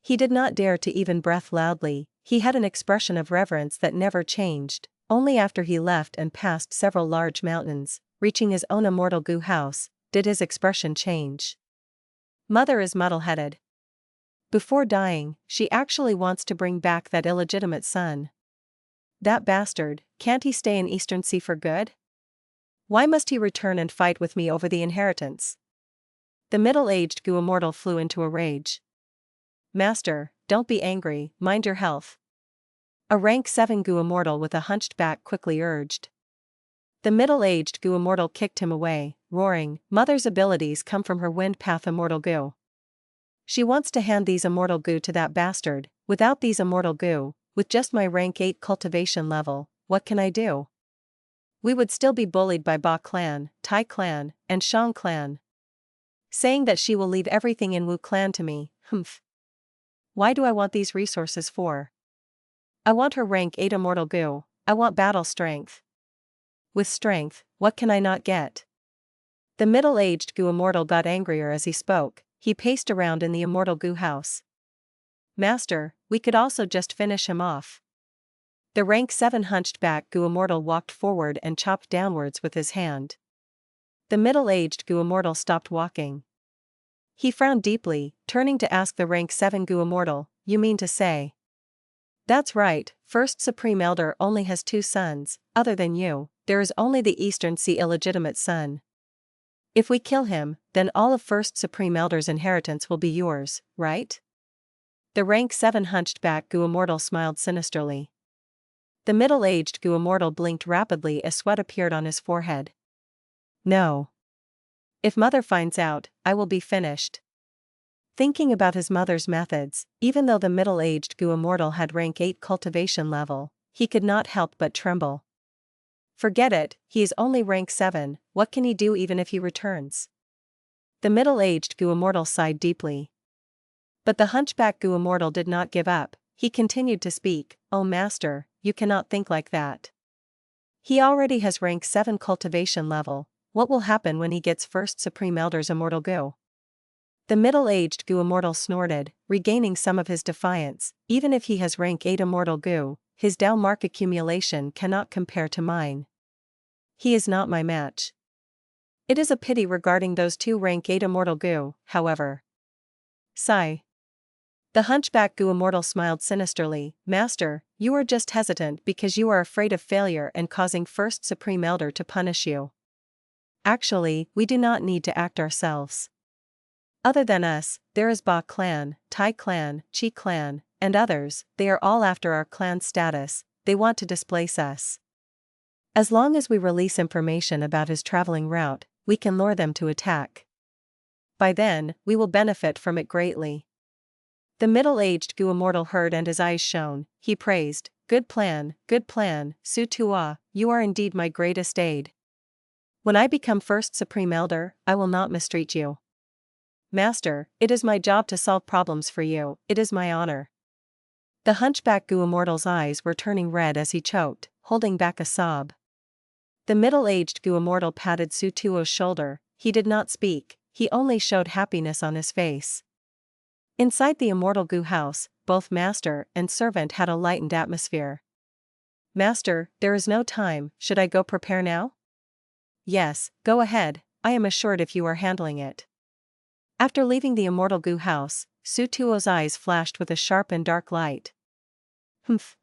He did not dare to even breath loudly. He had an expression of reverence that never changed. Only after he left and passed several large mountains, reaching his own immortal Gu house, did his expression change. Mother is muddle-headed. Before dying, she actually wants to bring back that illegitimate son. That bastard, can't he stay in Eastern Sea for good? Why must he return and fight with me over the inheritance? The middle-aged Gu Immortal flew into a rage. Master, don't be angry, mind your health. A rank 7 Gu Immortal with a hunched back quickly urged. The middle-aged Gu Immortal kicked him away, roaring, Mother's abilities come from her wind path immortal Gu. She wants to hand these immortal Gu to that bastard. Without these immortal Gu, with just my rank 8 cultivation level, what can I do? We would still be bullied by Ba clan, Tai clan, and Shang clan. Saying that she will leave everything in Wu clan to me, humph. Why do I want these resources for? I want her rank 8 immortal Gu, I want battle strength. With strength, what can I not get? The middle-aged Gu Immortal got angrier as he spoke. He paced around in the immortal Gu house. Master, we could also just finish him off. The rank 7 hunched back Gu Immortal walked forward and chopped downwards with his hand. The middle-aged Gu Immortal stopped walking. He frowned deeply, turning to ask the rank 7 Gu Immortal, you mean to say? That's right, First Supreme Elder only has 2 sons, other than you, there is only the Eastern Sea illegitimate son. If we kill him, then all of First Supreme Elder's inheritance will be yours, right? The rank 7 hunched back Gu Immortal smiled sinisterly. The middle-aged Gu Immortal blinked rapidly as sweat appeared on his forehead. No. If Mother finds out, I will be finished. Thinking about his mother's methods, even though the middle-aged Gu Immortal had rank 8 cultivation level, he could not help but tremble. Forget it, he is only rank 7, what can he do even if he returns? The middle-aged Gu Immortal sighed deeply. But the hunchback Gu Immortal did not give up. He continued to speak, Oh master, you cannot think like that. He already has rank 7 cultivation level, what will happen when he gets First Supreme Elder's immortal Gu? The middle-aged Gu Immortal snorted, regaining some of his defiance. Even if he has rank 8 immortal Gu, his Dao mark accumulation cannot compare to mine. He is not my match. It is a pity regarding those 2 rank 8 immortal Gu, however. Sigh. The hunchback Gu Immortal smiled sinisterly, Master, you are just hesitant because you are afraid of failure and causing First Supreme Elder to punish you. Actually, we do not need to act ourselves. Other than us, there is Ba clan, Tai clan, Qi clan, and others, they are all after our clan status, they want to displace us. As long as we release information about his traveling route, we can lure them to attack. By then, we will benefit from it greatly. The middle-aged Gu Immortal heard and his eyes shone. He praised, good plan, Su Tua, you are indeed my greatest aid. When I become first Supreme Elder, I will not mistreat you. Master, it is my job to solve problems for you, it is my honor. The hunchback Gu Immortal's eyes were turning red as he choked, holding back a sob. The middle-aged Gu Immortal patted Su Tuo's shoulder. He did not speak, he only showed happiness on his face. Inside the Immortal Gu house, both master and servant had a lightened atmosphere. Master, there is no time, should I go prepare now? Yes, go ahead, I am assured if you are handling it. After leaving the Immortal Gu house, Su Tuo's eyes flashed with a sharp and dark light. Humph.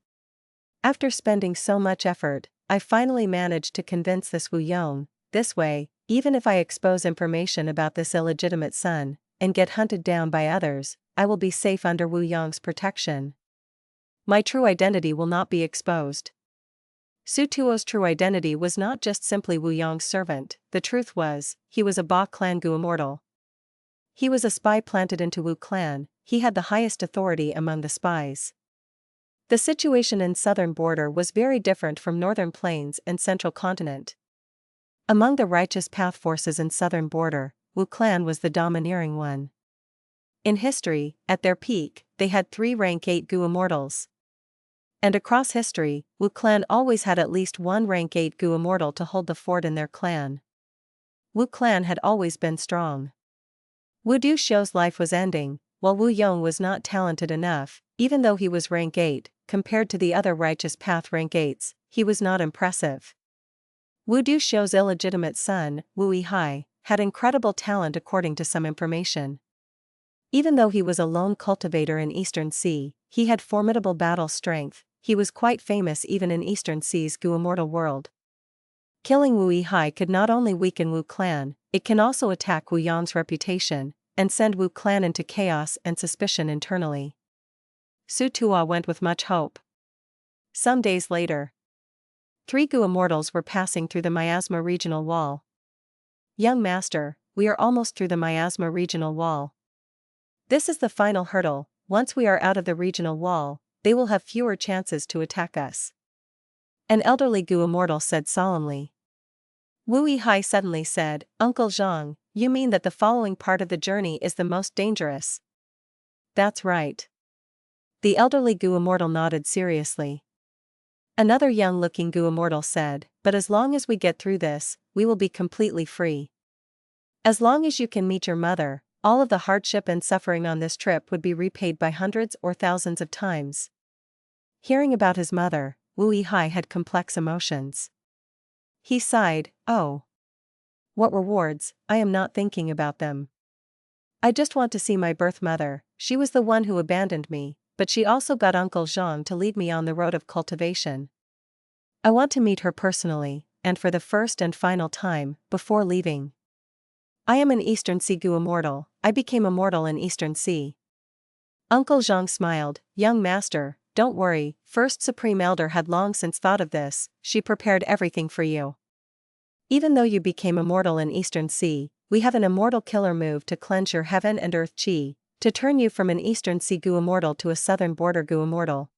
After spending so much effort, I finally managed to convince this Wu Yong. This way, even if I expose information about this illegitimate son, and get hunted down by others, I will be safe under Wu Yong's protection. My true identity will not be exposed. Su Tuo's true identity was not just simply Wu Yong's servant, the truth was, he was a Ba clan Gu Immortal. He was a spy planted into Wu clan, he had the highest authority among the spies. The situation in southern border was very different from northern plains and central continent. Among the righteous path forces in southern border, Wu clan was the domineering one. In history, at their peak, they had 3 rank 8 Gu Immortals. And across history, Wu clan always had at least 1 rank 8 Gu Immortal to hold the fort in their clan. Wu clan had always been strong. Wu Du Xiu's life was ending, while Wu Yong was not talented enough, even though he was rank 8, compared to the other righteous path rank 8s, he was not impressive. Wu Du Xiu's illegitimate son, Wu Yihai, had incredible talent according to some information. Even though he was a lone cultivator in Eastern Sea, he had formidable battle strength, he was quite famous even in Eastern Sea's Gu Immortal world. Killing Wu Yihai could not only weaken Wu clan, it can also attack Wu Yong's reputation, and send Wu clan into chaos and suspicion internally. Su Tua went with much hope. Some days later, 3 Gu Immortals were passing through the Miasma regional wall. Young Master, we are almost through the Miasma regional wall. This is the final hurdle, once we are out of the regional wall, they will have fewer chances to attack us. An elderly Gu Immortal said solemnly. Wu Yihai suddenly said, Uncle Zhang, you mean that the following part of the journey is the most dangerous? That's right. The elderly Gu Immortal nodded seriously. Another young-looking Gu Immortal said, but as long as we get through this, we will be completely free. As long as you can meet your mother, all of the hardship and suffering on this trip would be repaid by hundreds or thousands of times. Hearing about his mother, Wu Yihai had complex emotions. He sighed, oh. What rewards, I am not thinking about them. I just want to see my birth mother, she was the one who abandoned me, but she also got Uncle Zhang to lead me on the road of cultivation. I want to meet her personally, and for the first and final time, before leaving. I am an Eastern Sea Gu Immortal, I became immortal in Eastern Sea. Uncle Zhang smiled, young master, don't worry, First Supreme Elder had long since thought of this, she prepared everything for you. Even though you became immortal in Eastern Sea, we have an immortal killer move to cleanse your heaven and earth chi, to turn you from an Eastern Sea Gu Immortal to a Southern Border Gu Immortal.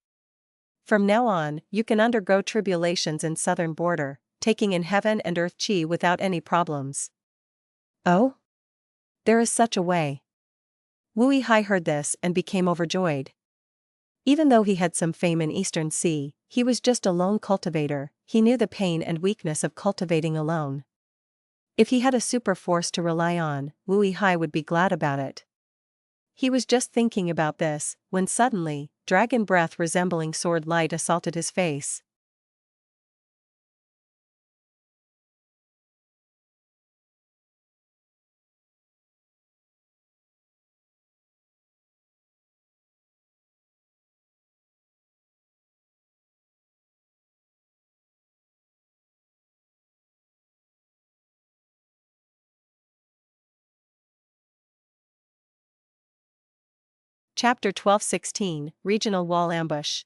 From now on, you can undergo tribulations in Southern Border, taking in heaven and earth chi without any problems. Oh? There is such a way. Wu Yihai heard this and became overjoyed. Even though he had some fame in Eastern Sea, he was just a lone cultivator, he knew the pain and weakness of cultivating alone. If he had a super force to rely on, Wu Yihai would be glad about it. He was just thinking about this, when suddenly, dragon breath resembling sword light assaulted his face. Chapter 12-16, Regional Wall Ambush.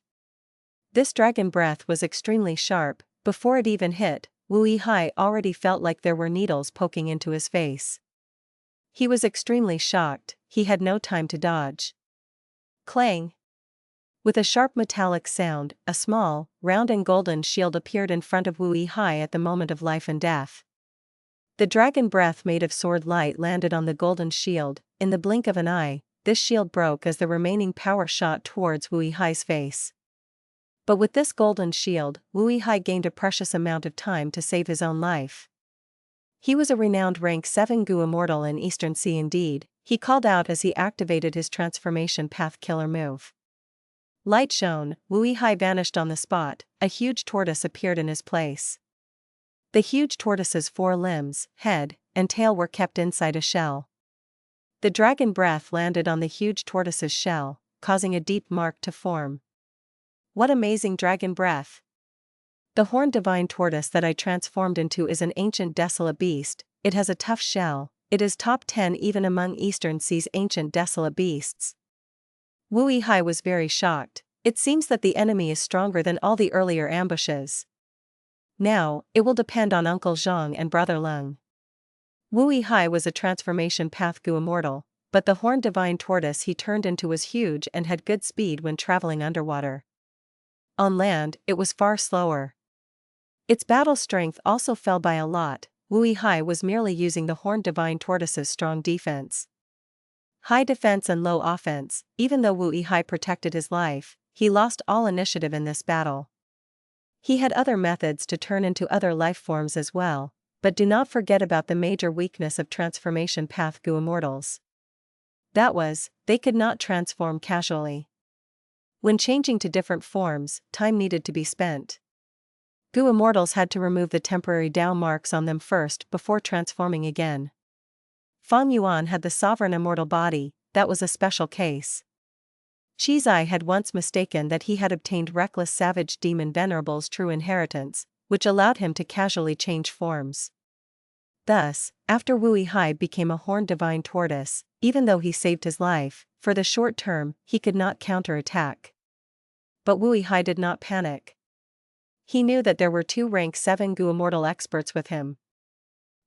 This dragon breath was extremely sharp. Before it even hit, Wu Yihai already felt like there were needles poking into his face. He was extremely shocked. He had no time to dodge. Clang! With a sharp metallic sound, a small, round and golden shield appeared in front of Wu Yihai at the moment of life and death. The dragon breath made of sword light landed on the golden shield. In the blink of an eye, this shield broke as the remaining power shot towards Wu Yihai's face. But with this golden shield, Wu Yihai gained a precious amount of time to save his own life. He was a renowned rank 7 Gu Immortal in Eastern Sea indeed, he called out as he activated his transformation path killer move. Light shone, Wu Yihai vanished on the spot, a huge tortoise appeared in his place. The huge tortoise's 4 limbs, head, and tail were kept inside a shell. The dragon breath landed on the huge tortoise's shell, causing a deep mark to form. What amazing dragon breath! The horned divine tortoise that I transformed into is an ancient desolate beast. It has a tough shell. It is top 10 even among Eastern Sea's ancient desolate beasts. Wu Yihai was very shocked. It seems that the enemy is stronger than all the earlier ambushes. Now, it will depend on Uncle Zhang and Brother Leng. Wu Yihai was a transformation path Gu Immortal, but the horned divine tortoise he turned into was huge and had good speed when traveling underwater. On land, it was far slower. Its battle strength also fell by a lot. Wu Yihai was merely using the horned divine tortoise's strong defense. High defense and low offense. Even though Wu Yihai protected his life, he lost all initiative in this battle. He had other methods to turn into other life forms as well, but do not forget about the major weakness of transformation path Gu Immortals. That was, they could not transform casually. When changing to different forms, time needed to be spent. Gu Immortals had to remove the temporary Dao marks on them first before transforming again. Fang Yuan had the sovereign immortal body, that was a special case. Qizai had once mistaken that he had obtained reckless savage demon venerable's true inheritance, which allowed him to casually change forms. Thus, after Wu Yihai became a horned divine tortoise, even though he saved his life, for the short term, he could not counterattack. But Wu Yihai did not panic. He knew that there were 2 rank 7 Gu Immortal experts with him.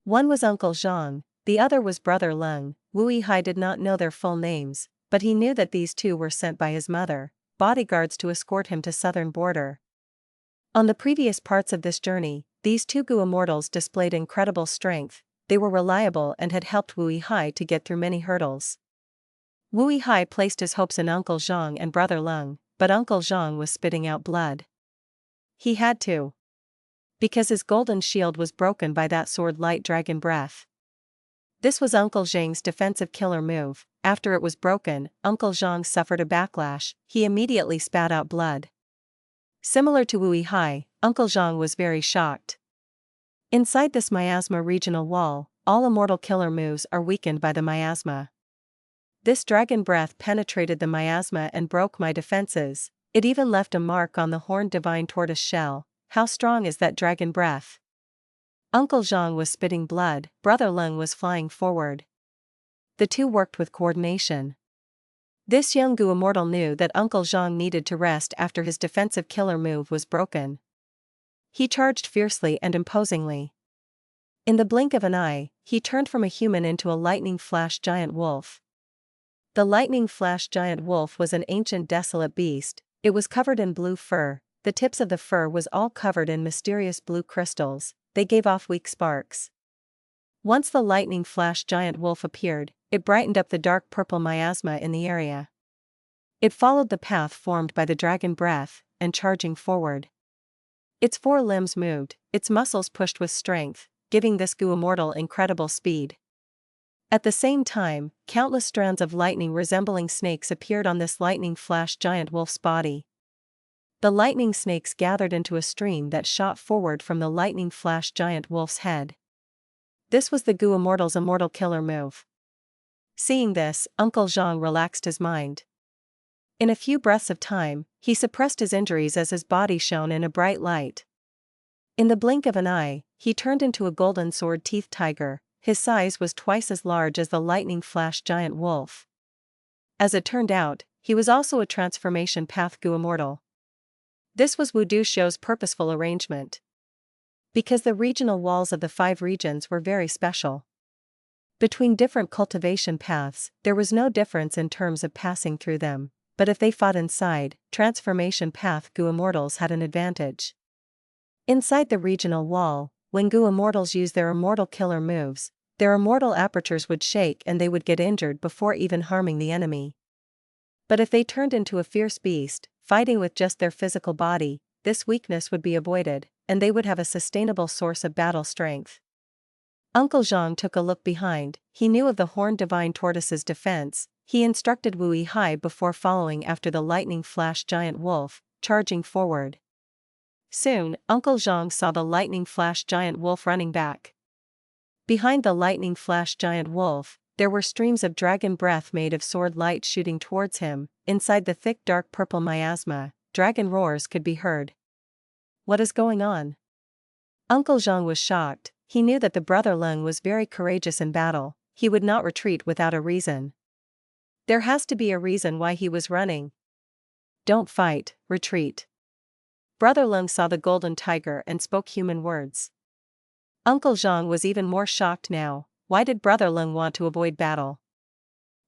One was Uncle Zhang, the other was Brother Leng. Wu Yihai did not know their full names, but he knew that these 2 were sent by his mother, bodyguards to escort him to southern border. On the previous parts of this journey, these 2 Gu Immortals displayed incredible strength. They were reliable and had helped Wu Yihai to get through many hurdles. Wu Yihai placed his hopes in Uncle Zhang and Brother Leng, but Uncle Zhang was spitting out blood. He had to. Because his golden shield was broken by that sword light dragon breath. This was Uncle Zhang's defensive killer move. After it was broken, Uncle Zhang suffered a backlash. He immediately spat out blood. Similar to Wu Yihai, Uncle Zhang was very shocked. Inside this miasma regional wall, all immortal killer moves are weakened by the miasma. This dragon breath penetrated the miasma and broke my defenses. It even left a mark on the horned divine tortoise shell. How strong is that dragon breath? Uncle Zhang was spitting blood, Brother Leng was flying forward. The 2 worked with coordination. This young Gu Immortal knew that Uncle Zhang needed to rest after his defensive killer move was broken. He charged fiercely and imposingly. In the blink of an eye, he turned from a human into a lightning flash giant wolf. The lightning flash giant wolf was an ancient desolate beast. It was covered in blue fur. The tips of the fur was all covered in mysterious blue crystals. They gave off weak sparks. Once the lightning flash giant wolf appeared, it brightened up the dark purple miasma in the area. It followed the path formed by the dragon breath, and charging forward. Its 4 limbs moved, its muscles pushed with strength, giving this Gu Immortal incredible speed. At the same time, countless strands of lightning resembling snakes appeared on this lightning flash giant wolf's body. The lightning snakes gathered into a stream that shot forward from the lightning flash giant wolf's head. This was the Gu Immortal's immortal killer move. Seeing this, Uncle Zhang relaxed his mind. In a few breaths of time, he suppressed his injuries as his body shone in a bright light. In the blink of an eye, he turned into a golden sword-teethed tiger. His size was twice as large as the lightning flash giant wolf. As it turned out, he was also a transformation path Gu Immortal. This was Wu Duxiu's purposeful arrangement. Because the regional walls of the 5 regions were very special. Between different cultivation paths, there was no difference in terms of passing through them, but if they fought inside, transformation path Gu Immortals had an advantage. Inside the regional wall, when Gu Immortals used their immortal killer moves, their immortal apertures would shake and they would get injured before even harming the enemy. But if they turned into a fierce beast, fighting with just their physical body, this weakness would be avoided, and they would have a sustainable source of battle strength. Uncle Zhang took a look behind. He knew of the Horned Divine Tortoise's defense. He instructed Wu Yihai before following after the lightning flash giant wolf, charging forward. Soon, Uncle Zhang saw the lightning flash giant wolf running back. Behind the lightning flash giant wolf, there were streams of dragon breath made of sword light shooting towards him. Inside the thick dark purple miasma, dragon roars could be heard. What is going on? Uncle Zhang was shocked. He knew that the brother Leng was very courageous in battle. He would not retreat without a reason. There has to be a reason why he was running. Don't fight, retreat. Brother Leng saw the golden tiger and spoke human words. Uncle Zhang was even more shocked now. Why did Brother Leng want to avoid battle?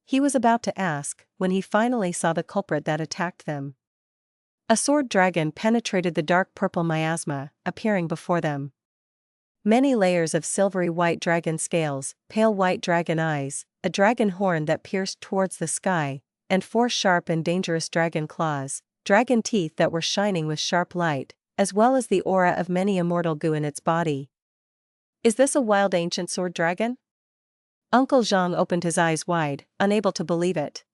He was about to ask, when he finally saw the culprit that attacked them. A sword dragon penetrated the dark purple miasma, appearing before them. Many layers of silvery white dragon scales, pale white dragon eyes, a dragon horn that pierced towards the sky, and 4 sharp and dangerous dragon claws, dragon teeth that were shining with sharp light, as well as the aura of many immortal Gu in its body. Is this a wild ancient sword dragon? Uncle Zhang opened his eyes wide, unable to believe it.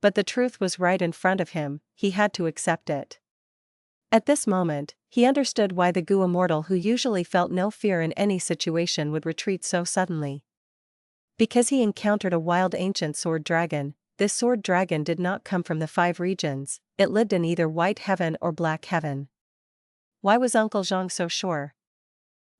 But the truth was right in front of him. He had to accept it. At this moment, he understood why the Gu Immortal who usually felt no fear in any situation would retreat so suddenly. Because he encountered a wild ancient sword dragon. This sword dragon did not come from the 5 regions, it lived in either White Heaven or Black Heaven. Why was Uncle Zhang so sure?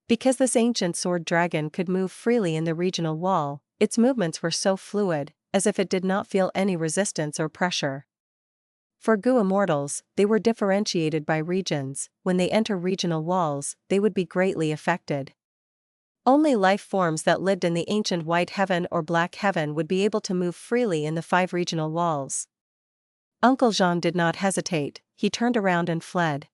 Because this ancient sword dragon could move freely in the regional wall, its movements were so fluid, as if it did not feel any resistance or pressure. For Gu Immortals, they were differentiated by regions. When they enter regional walls, they would be greatly affected. Only life forms that lived in the ancient White Heaven or Black Heaven would be able to move freely in the 5 regional walls. Uncle Zhang did not hesitate, he turned around and fled.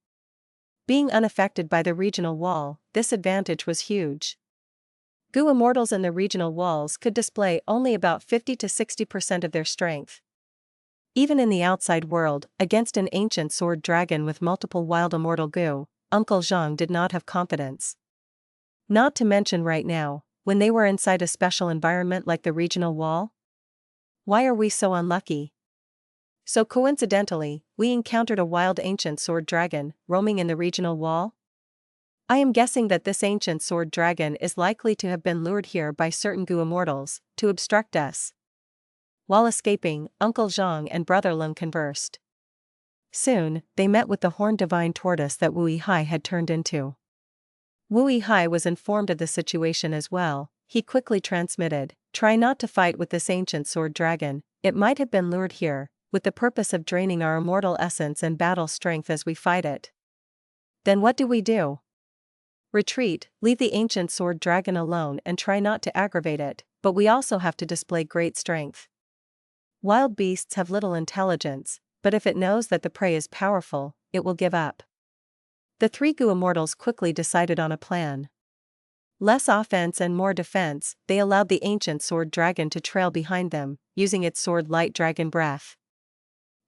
Being unaffected by the regional wall, this advantage was huge. Gu Immortals in the regional walls could display only about 50 to 60% of their strength. Even in the outside world, against an ancient sword dragon with multiple wild immortal Gu, Uncle Zhang did not have confidence. Not to mention right now, when they were inside a special environment like the regional wall. Why are we so unlucky? So coincidentally, we encountered a wild ancient sword dragon, roaming in the regional wall? I am guessing that this ancient sword dragon is likely to have been lured here by certain Gu Immortals, to obstruct us. While escaping, Uncle Zhang and Brother Leng conversed. Soon, they met with the Horned Divine Tortoise that Wu Yihai had turned into. Wu Yihai was informed of the situation as well. He quickly transmitted, "Try not to fight with this ancient sword dragon, it might have been lured here, with the purpose of draining our immortal essence and battle strength as we fight it." Then what do we do? Retreat, leave the ancient sword dragon alone and try not to aggravate it, but we also have to display great strength. Wild beasts have little intelligence, but if it knows that the prey is powerful, it will give up. The 3 Gu Immortals quickly decided on a plan. Less offense and more defense, they allowed the ancient sword dragon to trail behind them, using its sword light dragon breath.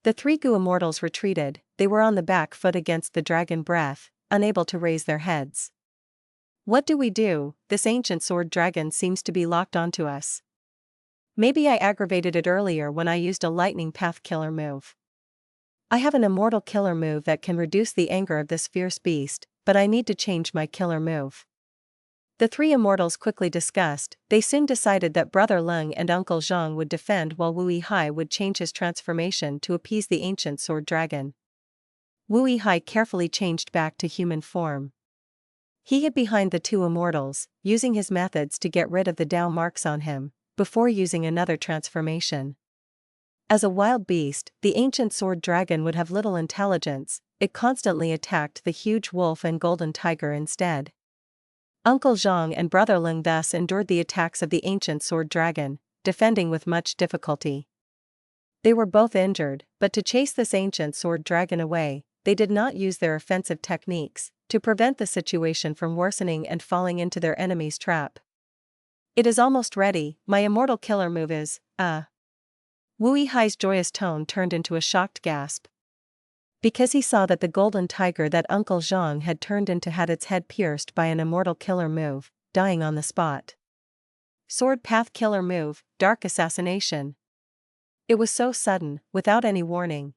The 3 Gu Immortals retreated. They were on the back foot against the dragon breath, unable to raise their heads. What do we do? This ancient sword dragon seems to be locked onto us. Maybe I aggravated it earlier when I used a lightning path killer move. I have an immortal killer move that can reduce the anger of this fierce beast, but I need to change my killer move. The 3 immortals quickly discussed. They soon decided that Brother Leng and Uncle Zhang would defend while Wu Yihai would change his transformation to appease the ancient sword dragon. Wu Yihai carefully changed back to human form. He hid behind the 2 immortals, using his methods to get rid of the Dao marks on him, before using another transformation. As a wild beast, the ancient sword dragon would have little intelligence, it constantly attacked the huge wolf and golden tiger instead. Uncle Zhang and Brother Ling thus endured the attacks of the ancient sword dragon, defending with much difficulty. They were both injured, but to chase this ancient sword dragon away, they did not use their offensive techniques, to prevent the situation from worsening and falling into their enemy's trap. It is almost ready, my immortal killer move is, Wu Hai's joyous tone turned into a shocked gasp. Because he saw that the golden tiger that Uncle Zhang had turned into had its head pierced by an immortal killer move, dying on the spot. Sword path killer move, dark assassination. It was so sudden, without any warning.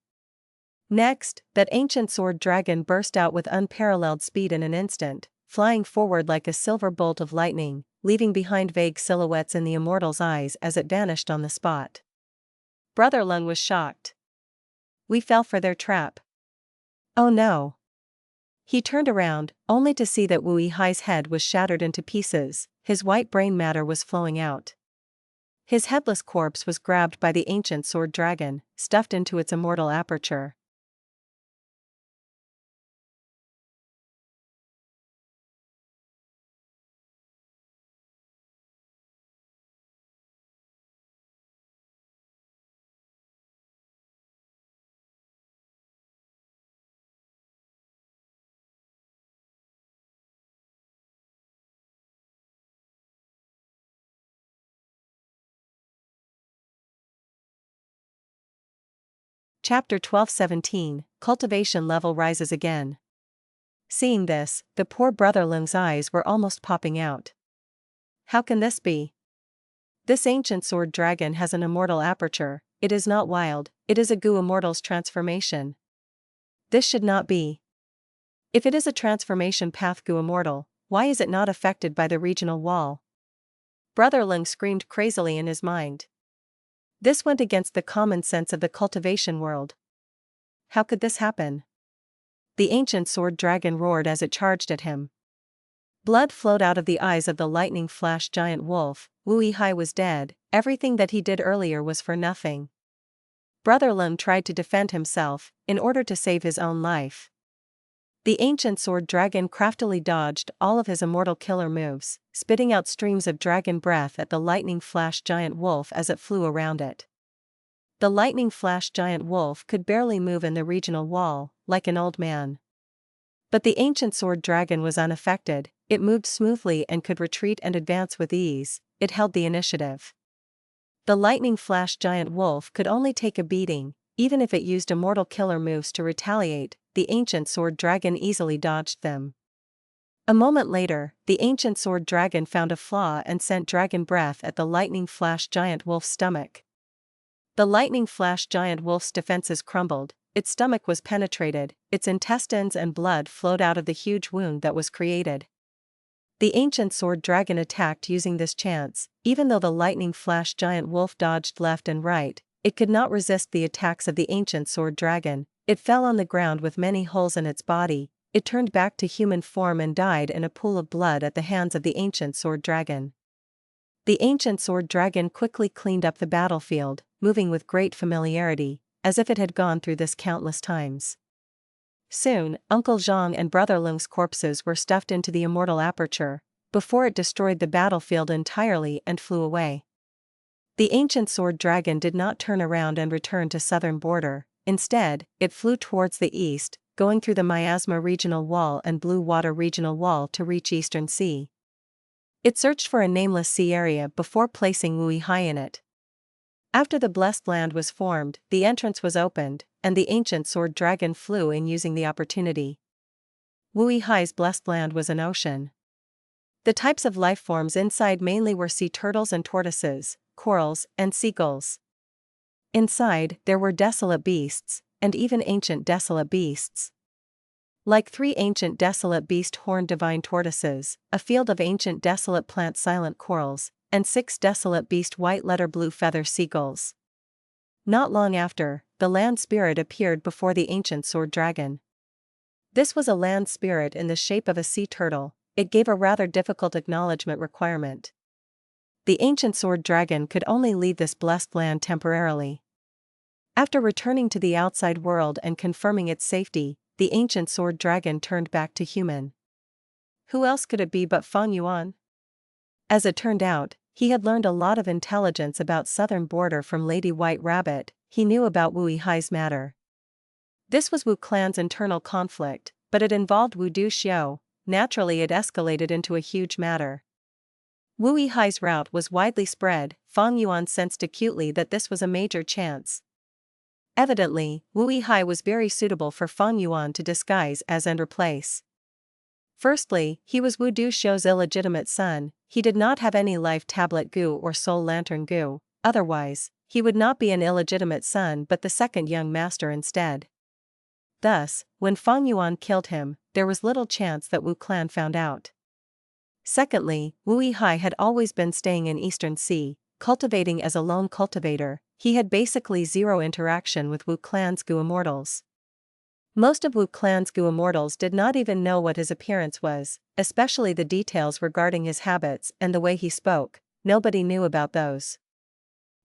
Next, that ancient sword dragon burst out with unparalleled speed in an instant, flying forward like a silver bolt of lightning, leaving behind vague silhouettes in the Immortal's eyes as it vanished on the spot. Brother Lung was shocked. We fell for their trap. Oh no. He turned around, only to see that Wu Hai's head was shattered into pieces, his white brain matter was flowing out. His headless corpse was grabbed by the ancient sword dragon, stuffed into its immortal aperture. Chapter 12:17, Cultivation level rises again. Seeing this, the poor Brother Lung's eyes were almost popping out. How can this be? This ancient sword dragon has an immortal aperture, it is not wild, it is a Gu Immortal's transformation. This should not be. If it is a transformation path Gu Immortal, why is it not affected by the regional wall? Brother Lung screamed crazily in his mind. This went against the common sense of the cultivation world. How could this happen? The ancient sword dragon roared as it charged at him. Blood flowed out of the eyes of the lightning flash giant wolf. Wu Hai was dead, everything that he did earlier was for nothing. Brother Lung tried to defend himself, in order to save his own life. The ancient sword dragon craftily dodged all of his immortal killer moves, spitting out streams of dragon breath at the lightning flash giant wolf as it flew around it. The lightning flash giant wolf could barely move in the regional wall, like an old man. But the ancient sword dragon was unaffected, it moved smoothly and could retreat and advance with ease, it held the initiative. The lightning flash giant wolf could only take a beating, even if it used immortal killer moves to retaliate, the ancient sword dragon easily dodged them. A moment later, the ancient sword dragon found a flaw and sent dragon breath at the lightning flash giant wolf's stomach. The lightning flash giant wolf's defenses crumbled, its stomach was penetrated, its intestines and blood flowed out of the huge wound that was created. The ancient sword dragon attacked using this chance, even though the lightning flash giant wolf dodged left and right, it could not resist the attacks of the ancient sword dragon. It fell on the ground with many holes in its body, it turned back to human form and died in a pool of blood at the hands of the ancient sword dragon. The ancient sword dragon quickly cleaned up the battlefield, moving with great familiarity, as if it had gone through this countless times. Soon, Uncle Zhang and Brother Lung's corpses were stuffed into the immortal aperture, before it destroyed the battlefield entirely and flew away. The ancient sword dragon did not turn around and return to southern border. Instead, it flew towards the east, going through the Miasma Regional Wall and Blue Water Regional Wall to reach Eastern Sea. It searched for a nameless sea area before placing Wu Hai in it. After the Blessed Land was formed, the entrance was opened, and the ancient sword dragon flew in using the opportunity. Wu Hai's Blessed Land was an ocean. The types of life forms inside mainly were sea turtles and tortoises, corals, and seagulls. Inside, there were desolate beasts, and even ancient desolate beasts. Like 3 ancient desolate beast horned divine tortoises, a field of ancient desolate plant silent corals, and 6 desolate beast white letter blue feather seagulls. Not long after, the land spirit appeared before the ancient sword dragon. This was a land spirit in the shape of a sea turtle, it gave a rather difficult acknowledgement requirement. The ancient sword dragon could only leave this blessed land temporarily. After returning to the outside world and confirming its safety, the ancient sword dragon turned back to human. Who else could it be but Fang Yuan? As it turned out, he had learned a lot of intelligence about southern border from Lady White Rabbit. He knew about Wu Yihai's matter. This was Wu clan's internal conflict, but it involved Wu Duxiu. Naturally it escalated into a huge matter. Wu Yihai's route was widely spread. Fang Yuan sensed acutely that this was a major chance. Evidently, Wu Yihai was very suitable for Fang Yuan to disguise as and replace. Firstly, he was Wu Duxiu's illegitimate son. He did not have any life tablet gu or soul lantern gu, otherwise, he would not be an illegitimate son but the second young master instead. Thus, when Fang Yuan killed him, there was little chance that Wu clan found out. Secondly, Wu Yihai had always been staying in Eastern Sea, cultivating as a lone cultivator. He had basically zero interaction with Wu clan's gu immortals. Most of Wu clan's gu immortals did not even know what his appearance was, especially the details regarding his habits and the way he spoke. Nobody knew about those.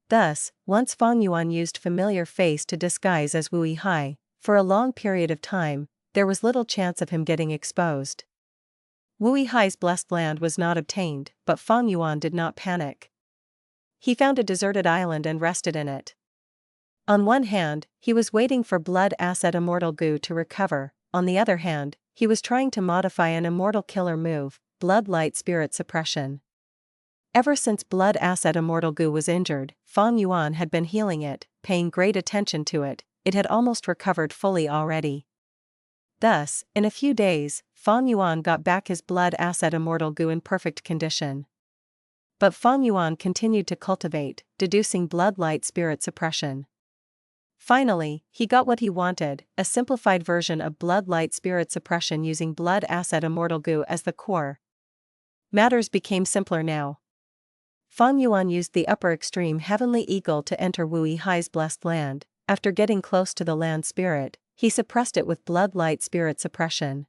Thus, once Fang Yuan used familiar face to disguise as Wu Yihai, for a long period of time, there was little chance of him getting exposed. Wu Yihai's blessed land was not obtained, but Fang Yuan did not panic. He found a deserted island and rested in it. On one hand, he was waiting for blood asset immortal gu to recover. On the other hand, he was trying to modify an immortal killer move, blood light spirit suppression. Ever since blood asset immortal gu was injured, Fang Yuan had been healing it, paying great attention to it. It had almost recovered fully already. Thus, in a few days, Fang Yuan got back his blood asset immortal gu in perfect condition. But Fang Yuan continued to cultivate, deducing blood light spirit suppression. Finally, he got what he wanted, a simplified version of blood light spirit suppression using blood asset immortal gu as the core. Matters became simpler now. Fang Yuan used the upper extreme heavenly eagle to enter Wu Yihai's blessed land. After getting close to the land spirit, he suppressed it with blood light spirit suppression.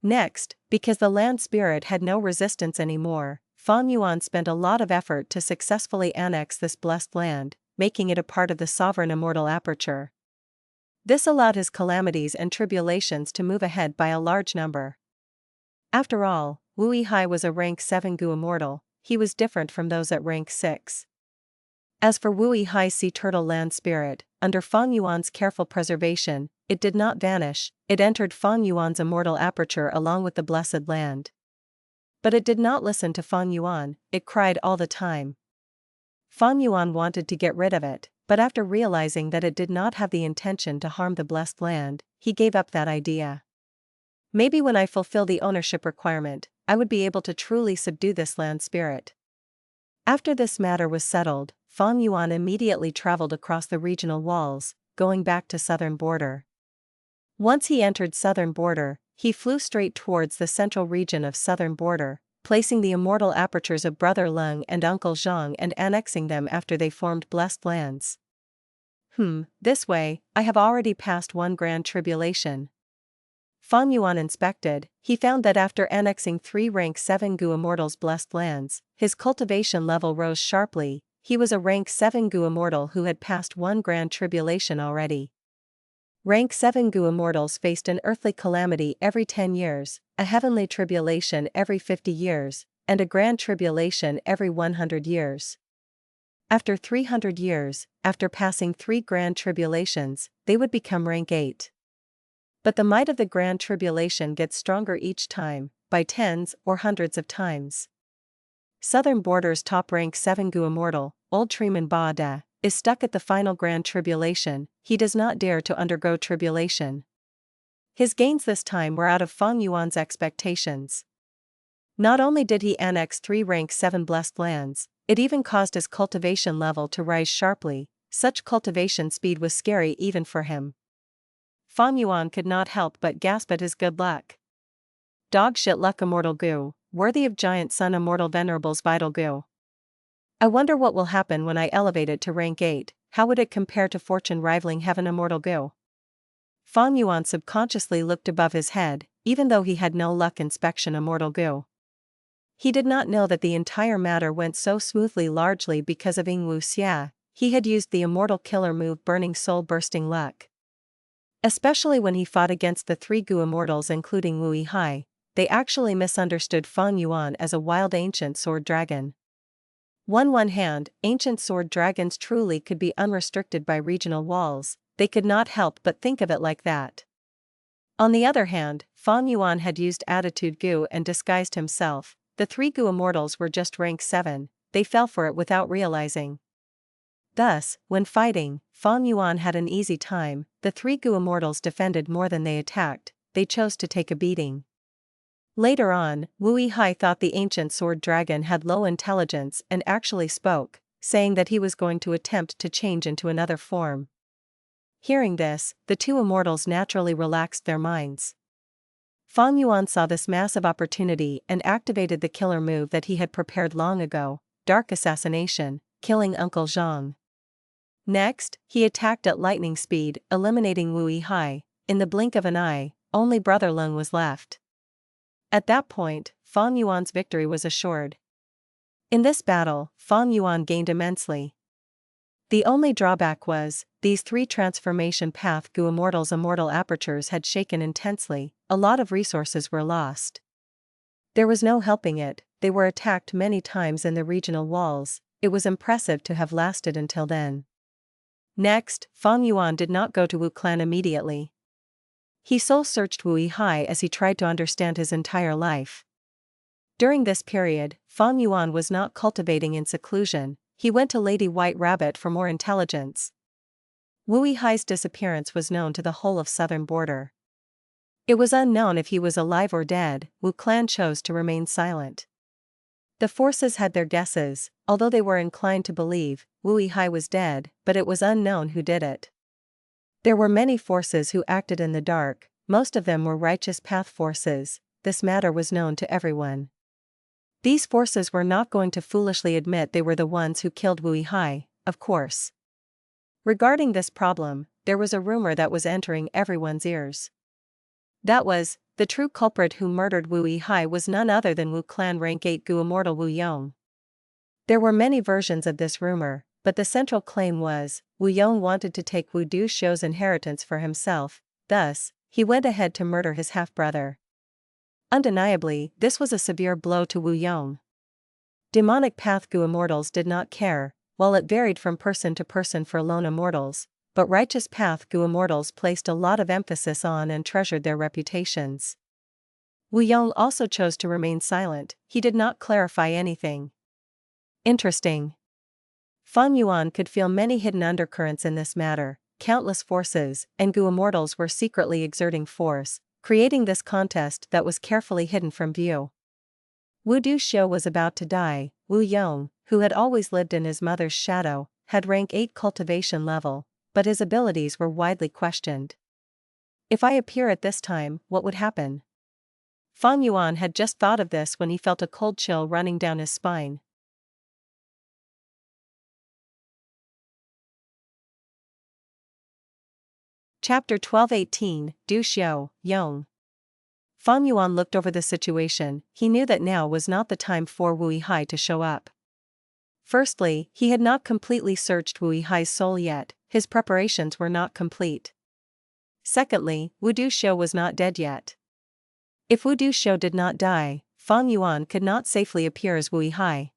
Next, because the land spirit had no resistance anymore, Fang Yuan spent a lot of effort to successfully annex this blessed land, making it a part of the sovereign immortal aperture. This allowed his calamities and tribulations to move ahead by a large number. After all, Wu Yihai was a rank 7 gu immortal. He was different from those at rank 6. As for Wu Yihai's sea turtle land spirit, under Fang Yuan's careful preservation, it did not vanish. It entered Fang Yuan's immortal aperture along with the blessed land. But it did not listen to Fang Yuan, it cried all the time. Fang Yuan wanted to get rid of it, but after realizing that it did not have the intention to harm the blessed land, he gave up that idea. Maybe when I fulfill the ownership requirement, I would be able to truly subdue this land spirit. After this matter was settled, Fang Yuan immediately traveled across the regional walls, going back to southern border. Once he entered southern border, he flew straight towards the central region of southern border, placing the immortal apertures of Brother Leng and Uncle Zhang and annexing them after they formed blessed lands. This way, I have already passed one grand tribulation. Fang Yuan inspected, he found that after annexing 3 rank 7 gu immortals blessed lands, his cultivation level rose sharply. He was a rank 7 gu immortal who had passed one grand tribulation already. Rank 7 gu immortals faced an earthly calamity every 10 years, a heavenly tribulation every 50 years, and a grand tribulation every 100 years. After 300 years, after passing 3 grand tribulations, they would become rank 8. But the might of the grand tribulation gets stronger each time, by tens or hundreds of times. Southern border's top rank 7 gu immortal, Old Treeman Ba-da, is stuck at the final grand tribulation. He does not dare to undergo tribulation. His gains this time were out of Fang Yuan's expectations. Not only did he annex 3 rank 7 blessed lands, it even caused his cultivation level to rise sharply. Such cultivation speed was scary even for him. Fang Yuan could not help but gasp at his good luck. Dogshit luck immortal gu, worthy of giant sun immortal venerable's vital gu. I wonder what will happen when I elevate it to rank 8, how would it compare to fortune rivaling heaven immortal gu? Fang Yuan subconsciously looked above his head, even though he had no luck inspection immortal gu. He did not know that the entire matter went so smoothly largely because of Ying Wu Xia. he had used the immortal killer move Burning Soul Bursting Luck. Especially when he fought against the three Gu Immortals including Wu Yihai, they actually misunderstood Fang Yuan as a wild ancient sword dragon. One hand, ancient sword dragons truly could be unrestricted by regional walls, they could not help but think of it like that. On the other hand, Fang Yuan had used Attitude Gu and disguised himself. The three Gu Immortals were just rank 7, they fell for it without realizing. Thus, when fighting, Fang Yuan had an easy time, the three Gu Immortals defended more than they attacked, they chose to take a beating. Later on, Wu Yihai thought the ancient sword dragon had low intelligence and actually spoke, saying that he was going to attempt to change into another form. Hearing this, the two immortals naturally relaxed their minds. Fang Yuan saw this massive opportunity and activated the killer move that he had prepared long ago, Dark Assassination, killing Uncle Zhang. Next, he attacked at lightning speed, eliminating Wu Yihai. In the blink of an eye, only Brother Lung was left. At that point, Fang Yuan's victory was assured. In this battle, Fang Yuan gained immensely. The only drawback was, these three transformation path Gu Immortals' immortal apertures had shaken intensely, a lot of resources were lost. There was no helping it, they were attacked many times in the regional walls, it was impressive to have lasted until then. Next, Fang Yuan did not go to Wu clan immediately. He soul-searched Wu Yihai as he tried to understand his entire life. During this period, Fang Yuan was not cultivating in seclusion, he went to Lady White Rabbit for more intelligence. Wu Yihai's disappearance was known to the whole of southern border. It was unknown if he was alive or dead, Wu clan chose to remain silent. The forces had their guesses, although they were inclined to believe Wu Yihai was dead, but it was unknown who did it. There were many forces who acted in the dark, most of them were righteous path forces, this matter was known to everyone. These forces were not going to foolishly admit they were the ones who killed Wu Yihai, of course. Regarding this problem, there was a rumor that was entering everyone's ears. That was, the true culprit who murdered Wu Yihai was none other than Wu clan rank 8 Gu Immortal Wu Yong. There were many versions of this rumor, but the central claim was, Wu Yong wanted to take Wu Du Shou's inheritance for himself, thus, he went ahead to murder his half-brother. Undeniably, this was a severe blow to Wu Yong. Demonic path Gu Immortals did not care, while it varied from person to person for lone immortals, but righteous path Gu Immortals placed a lot of emphasis on and treasured their reputations. Wu Yong also chose to remain silent, he did not clarify anything. Interesting. Fang Yuan could feel many hidden undercurrents in this matter, countless forces, and Gu Immortals were secretly exerting force, creating this contest that was carefully hidden from view. Wu Du Shou was about to die, Wu Yong, who had always lived in his mother's shadow, had rank 8 cultivation level, but his abilities were widely questioned. If I appear at this time, what would happen? Fang Yuan had just thought of this when he felt a cold chill running down his spine. Chapter 12:18, Du Xiu, Yong. Fang Yuan looked over the situation, he knew that now was not the time for Wu Yihai to show up. Firstly, he had not completely searched Wu Yihai's soul yet, his preparations were not complete. Secondly, Wu Du Shou was not dead yet. If Wu Du Shou did not die, Fang Yuan could not safely appear as Wu Yihai.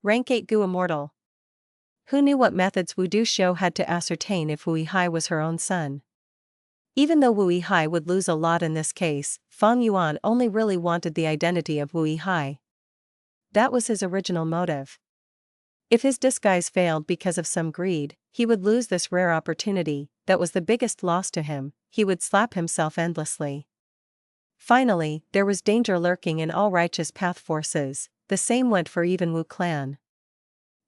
Rank 8 Gu Immortal. Who knew what methods Wu Du Shou had to ascertain if Wu Yihai was her own son? Even though Wu Yihai would lose a lot in this case, Fang Yuan only really wanted the identity of Wu Yihai. That was his original motive. If his disguise failed because of some greed, he would lose this rare opportunity, that was the biggest loss to him, he would slap himself endlessly. Finally, there was danger lurking in all righteous path forces, the same went for even Wu clan.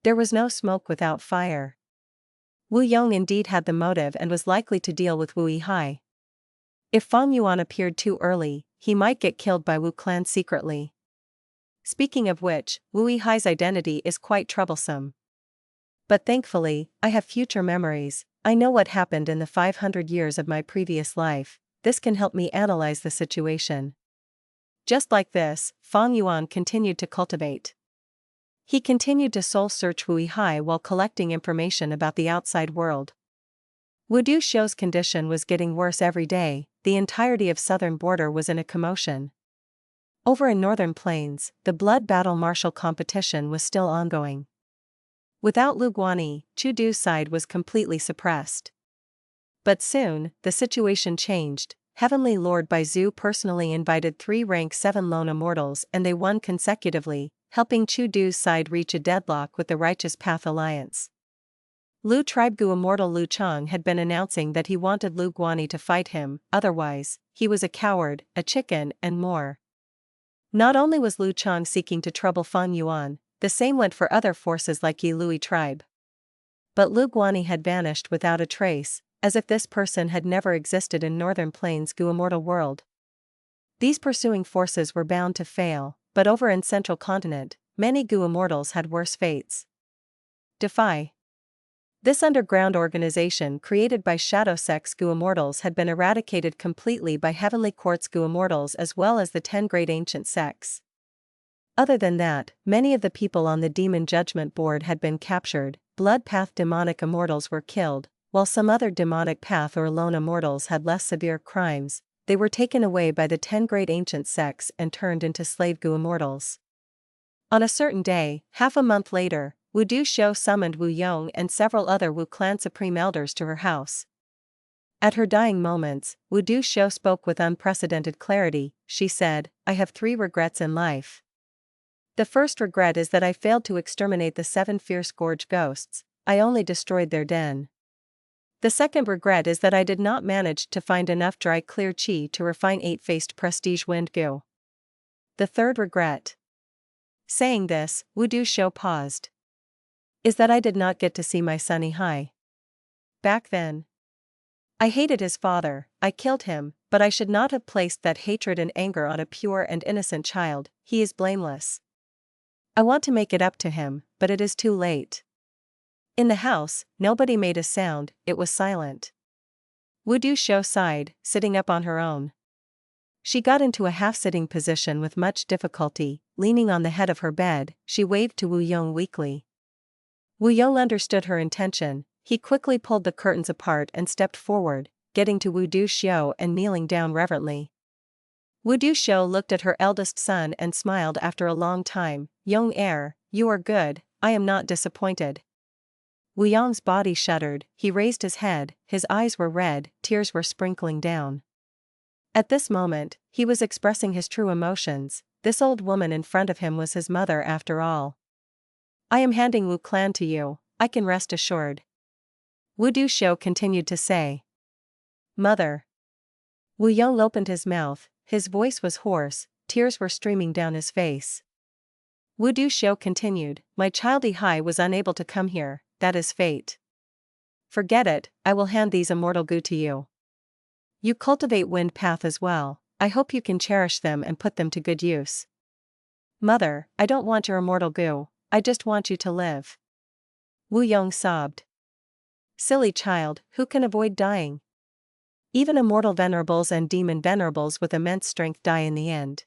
There was no smoke without fire. Wu Yong indeed had the motive and was likely to deal with Wu Yihai. If Fang Yuan appeared too early, he might get killed by Wu clan secretly. Speaking of which, Wu Yihai's identity is quite troublesome. But thankfully, I have future memories, I know what happened in the 500 years of my previous life, this can help me analyze the situation. Just like this, Fang Yuan continued to cultivate. He continued to soul-search Wuihai while collecting information about the outside world. Wudu Xiu's condition was getting worse every day. The entirety of southern border was in a commotion. Over in northern plains, the blood battle martial competition was still ongoing. Without Lu Guanyi, Chu Du's side was completely suppressed. But soon, the situation changed. Heavenly Lord Baizu personally invited 3 rank 7 lone immortals and they won consecutively, helping Chu Du's side reach a deadlock with the Righteous Path Alliance. Lu Tribe-gu Immortal Lu Chang had been announcing that he wanted Lu Guanyi to fight him, otherwise, he was a coward, a chicken, and more. Not only was Lu Chang seeking to trouble Fang Yuan, the same went for other forces like Yi Lui tribe. But Lu Guanyi had vanished without a trace, as if this person had never existed in Northern Plains Gu Immortal world. These pursuing forces were bound to fail, but over in Central Continent, many Gu Immortals had worse fates. Defy. This underground organization created by Shadow Sect's Gu Immortals had been eradicated completely by Heavenly Court's Gu Immortals as well as the 10 great ancient sects. Other than that, many of the people on the Demon Judgment Board had been captured, Blood Path demonic immortals were killed, while some other demonic path or lone immortals had less severe crimes, they were taken away by the 10 great ancient sects and turned into slave Gu Immortals. On a certain day, half a month later, Wudu Xiu summoned Wu Yong and several other Wu clan supreme elders to her house. At her dying moments, Wudu Xiu spoke with unprecedented clarity. She said, "I have 3 regrets in life. The first regret is that I failed to exterminate the 7 fierce gorge ghosts, I only destroyed their den. The second regret is that I did not manage to find enough dry clear qi to refine 8-faced prestige wind gu. The third regret." Saying this, Wudu Xiu paused. "Is that I did not get to see my son Ihai. Back then. I hated his father, I killed him, but I should not have placed that hatred and anger on a pure and innocent child, he is blameless. I want to make it up to him, but it is too late." In the house, nobody made a sound, it was silent. Wudu Xiu sighed, sitting up on her own. She got into a half-sitting position with much difficulty, leaning on the head of her bed, she waved to Wu Yong weakly. Wu Yong understood her intention, he quickly pulled the curtains apart and stepped forward, getting to Wudu Xiu and kneeling down reverently. Wudu Xiu looked at her eldest son and smiled after a long time. "Yong heir, you are good, I am not disappointed." Wu Yong's body shuddered, he raised his head, his eyes were red, tears were sprinkling down. At this moment, he was expressing his true emotions, this old woman in front of him was his mother after all. "I am handing Wu clan to you, I can rest assured." Wudu Xiu continued to say. "Mother." Wu Yong opened his mouth, his voice was hoarse, tears were streaming down his face. Wudu Xiu continued, "My child Ihai was unable to come here, that is fate. Forget it, I will hand these immortal gu to you. You cultivate wind path as well, I hope you can cherish them and put them to good use." "Mother, I don't want your immortal gu, I just want you to live." Wu Yong sobbed. "Silly child, who can avoid dying? Even immortal venerables and demon venerables with immense strength die in the end.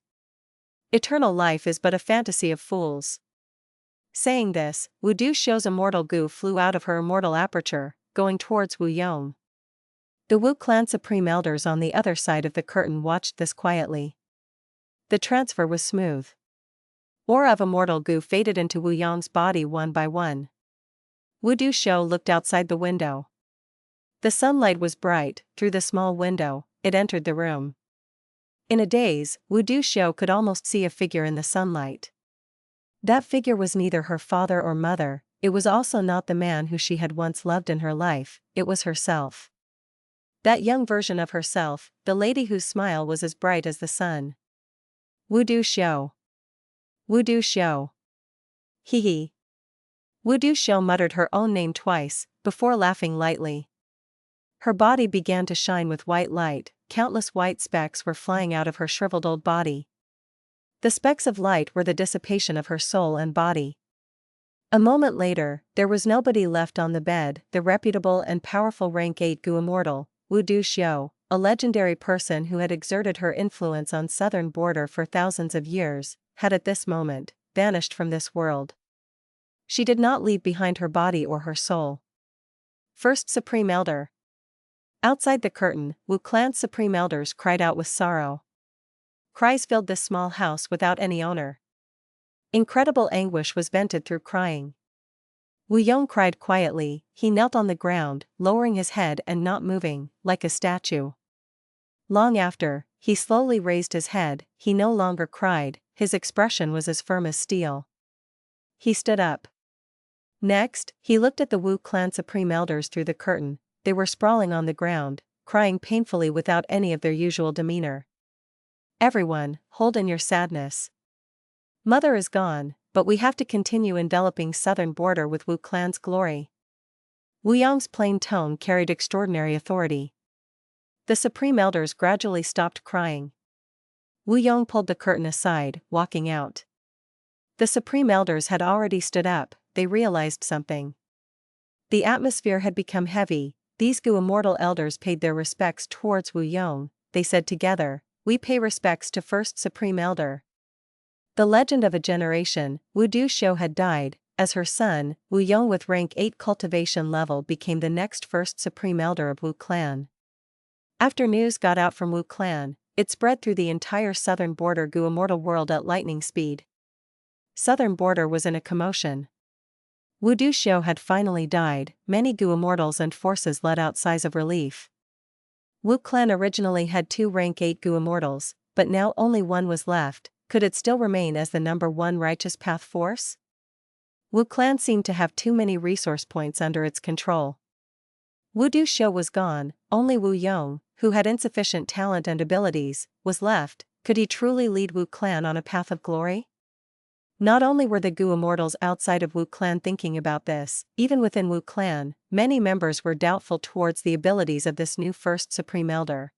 Eternal life is but a fantasy of fools." Saying this, Wudu Xiu's immortal gu flew out of her immortal aperture, going towards Wu Yong. The Wu clan supreme elders on the other side of the curtain watched this quietly. The transfer was smooth. Aura of immortal gu faded into Wu Yong's body one by one. Wudu Xiu looked outside the window. The sunlight was bright, through the small window, it entered the room. In a daze, Wudu Xiu could almost see a figure in the sunlight. That figure was neither her father or mother, it was also not the man who she had once loved in her life, it was herself. That young version of herself, the lady whose smile was as bright as the sun. Wudu Xiu. Wudu Xiu. Hee. Wudu Xiu muttered her own name twice, before laughing lightly. Her body began to shine with white light, countless white specks were flying out of her shriveled old body. The specks of light were the dissipation of her soul and body. A moment later, there was nobody left on the bed, the reputable and powerful rank 8 Gu Immortal, Wudu Xiu, a legendary person who had exerted her influence on southern border for thousands of years, had at this moment vanished from this world. She did not leave behind her body or her soul. First Supreme Elder. Outside the curtain, Wu Clan's Supreme Elders cried out with sorrow. Cries filled this small house without any owner. Incredible anguish was vented through crying. Wu Yong cried quietly. He knelt on the ground, lowering his head and not moving, like a statue. Long after, he slowly raised his head. He no longer cried, his expression was as firm as steel. He stood up. Next, he looked at the Wu Clan Supreme Elders through the curtain. They were sprawling on the ground, crying painfully without any of their usual demeanor. Everyone, hold in your sadness. Mother is gone, but we have to continue enveloping southern border with Wu Clan's glory. Wu Yong's plain tone carried extraordinary authority. The Supreme Elders gradually stopped crying. Wu Yong pulled the curtain aside, walking out. The Supreme Elders had already stood up. They realized something. The atmosphere had become heavy. These Gu Immortal Elders paid their respects towards Wu Yong. They said together, "We pay respects to First Supreme Elder." The legend of a generation, Wu Duxiu had died. As her son, Wu Yong with rank 8 cultivation level became the next First Supreme Elder of Wu Clan. After news got out from Wu Clan, it spread through the entire southern border Gu Immortal world at lightning speed. Southern border was in a commotion. Wu Duxiu had finally died. Many Gu Immortals and forces led out sighs of relief. Wu Clan originally had 2 rank 8 Gu Immortals, but now only one was left. Could it still remain as the number 1 righteous path force? Wu Clan seemed to have too many resource points under its control. Wu Duxiu was gone, only Wu Yong, who had insufficient talent and abilities, was left. Could he truly lead Wu Clan on a path of glory? Not only were the Gu Immortals outside of Wu Clan thinking about this, even within Wu Clan, many members were doubtful towards the abilities of this new First Supreme Elder.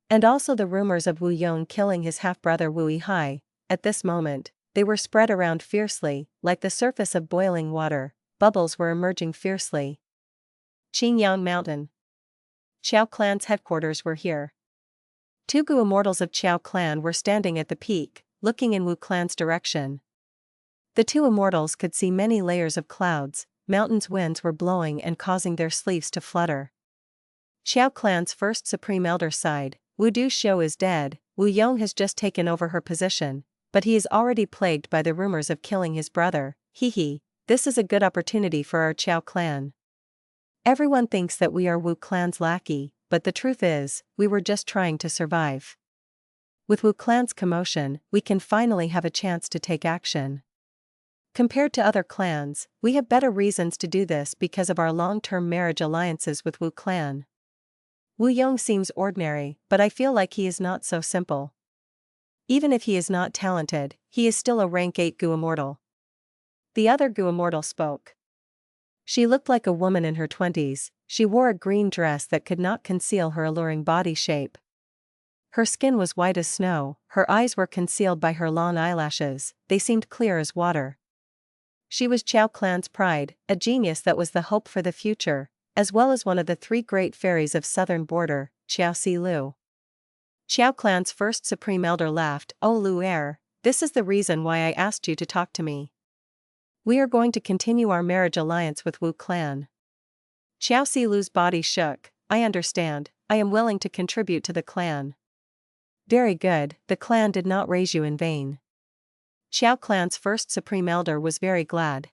And also the rumors of Wu Yong killing his half-brother Wu Yihai. At this moment, they were spread around fiercely, like the surface of boiling water. Bubbles were emerging fiercely. Qingyang Mountain. Qiao Clan's headquarters were here. 2 Gu Immortals of Qiao Clan were standing at the peak, looking in Wu Clan's direction. The 2 Immortals could see many layers of clouds. Mountains' winds were blowing and causing their sleeves to flutter. Qiao Clan's First Supreme Elder sighed. Wu Duxiu is dead. Wu Yong has just taken over her position, but he is already plagued by the rumors of killing his brother. This is a good opportunity for our Qiao Clan. Everyone thinks that we are Wu Clan's lackey, but the truth is, we were just trying to survive. With Wu Clan's commotion, we can finally have a chance to take action. Compared to other clans, we have better reasons to do this because of our long-term marriage alliances with Wu Clan. Wu Yong seems ordinary, but I feel like he is not so simple. Even if he is not talented, he is still a rank 8 Gu Immortal. The other Gu Immortal spoke. She looked like a woman in her 20s. She wore a green dress that could not conceal her alluring body shape. Her skin was white as snow, her eyes were concealed by her long eyelashes, they seemed clear as water. She was Qiao Clan's pride, a genius that was the hope for the future, as well as one of the 3 great fairies of southern border, Qiao Si Lu. Qiao Clan's First Supreme Elder laughed. "Oh Lu, this is the reason why I asked you to talk to me. We are going to continue our marriage alliance with Wu Clan." Qiao Si Lu's body shook. "I understand, I am willing to contribute to the clan." "Very good, the clan did not raise you in vain." Qiao Clan's First Supreme Elder was very glad.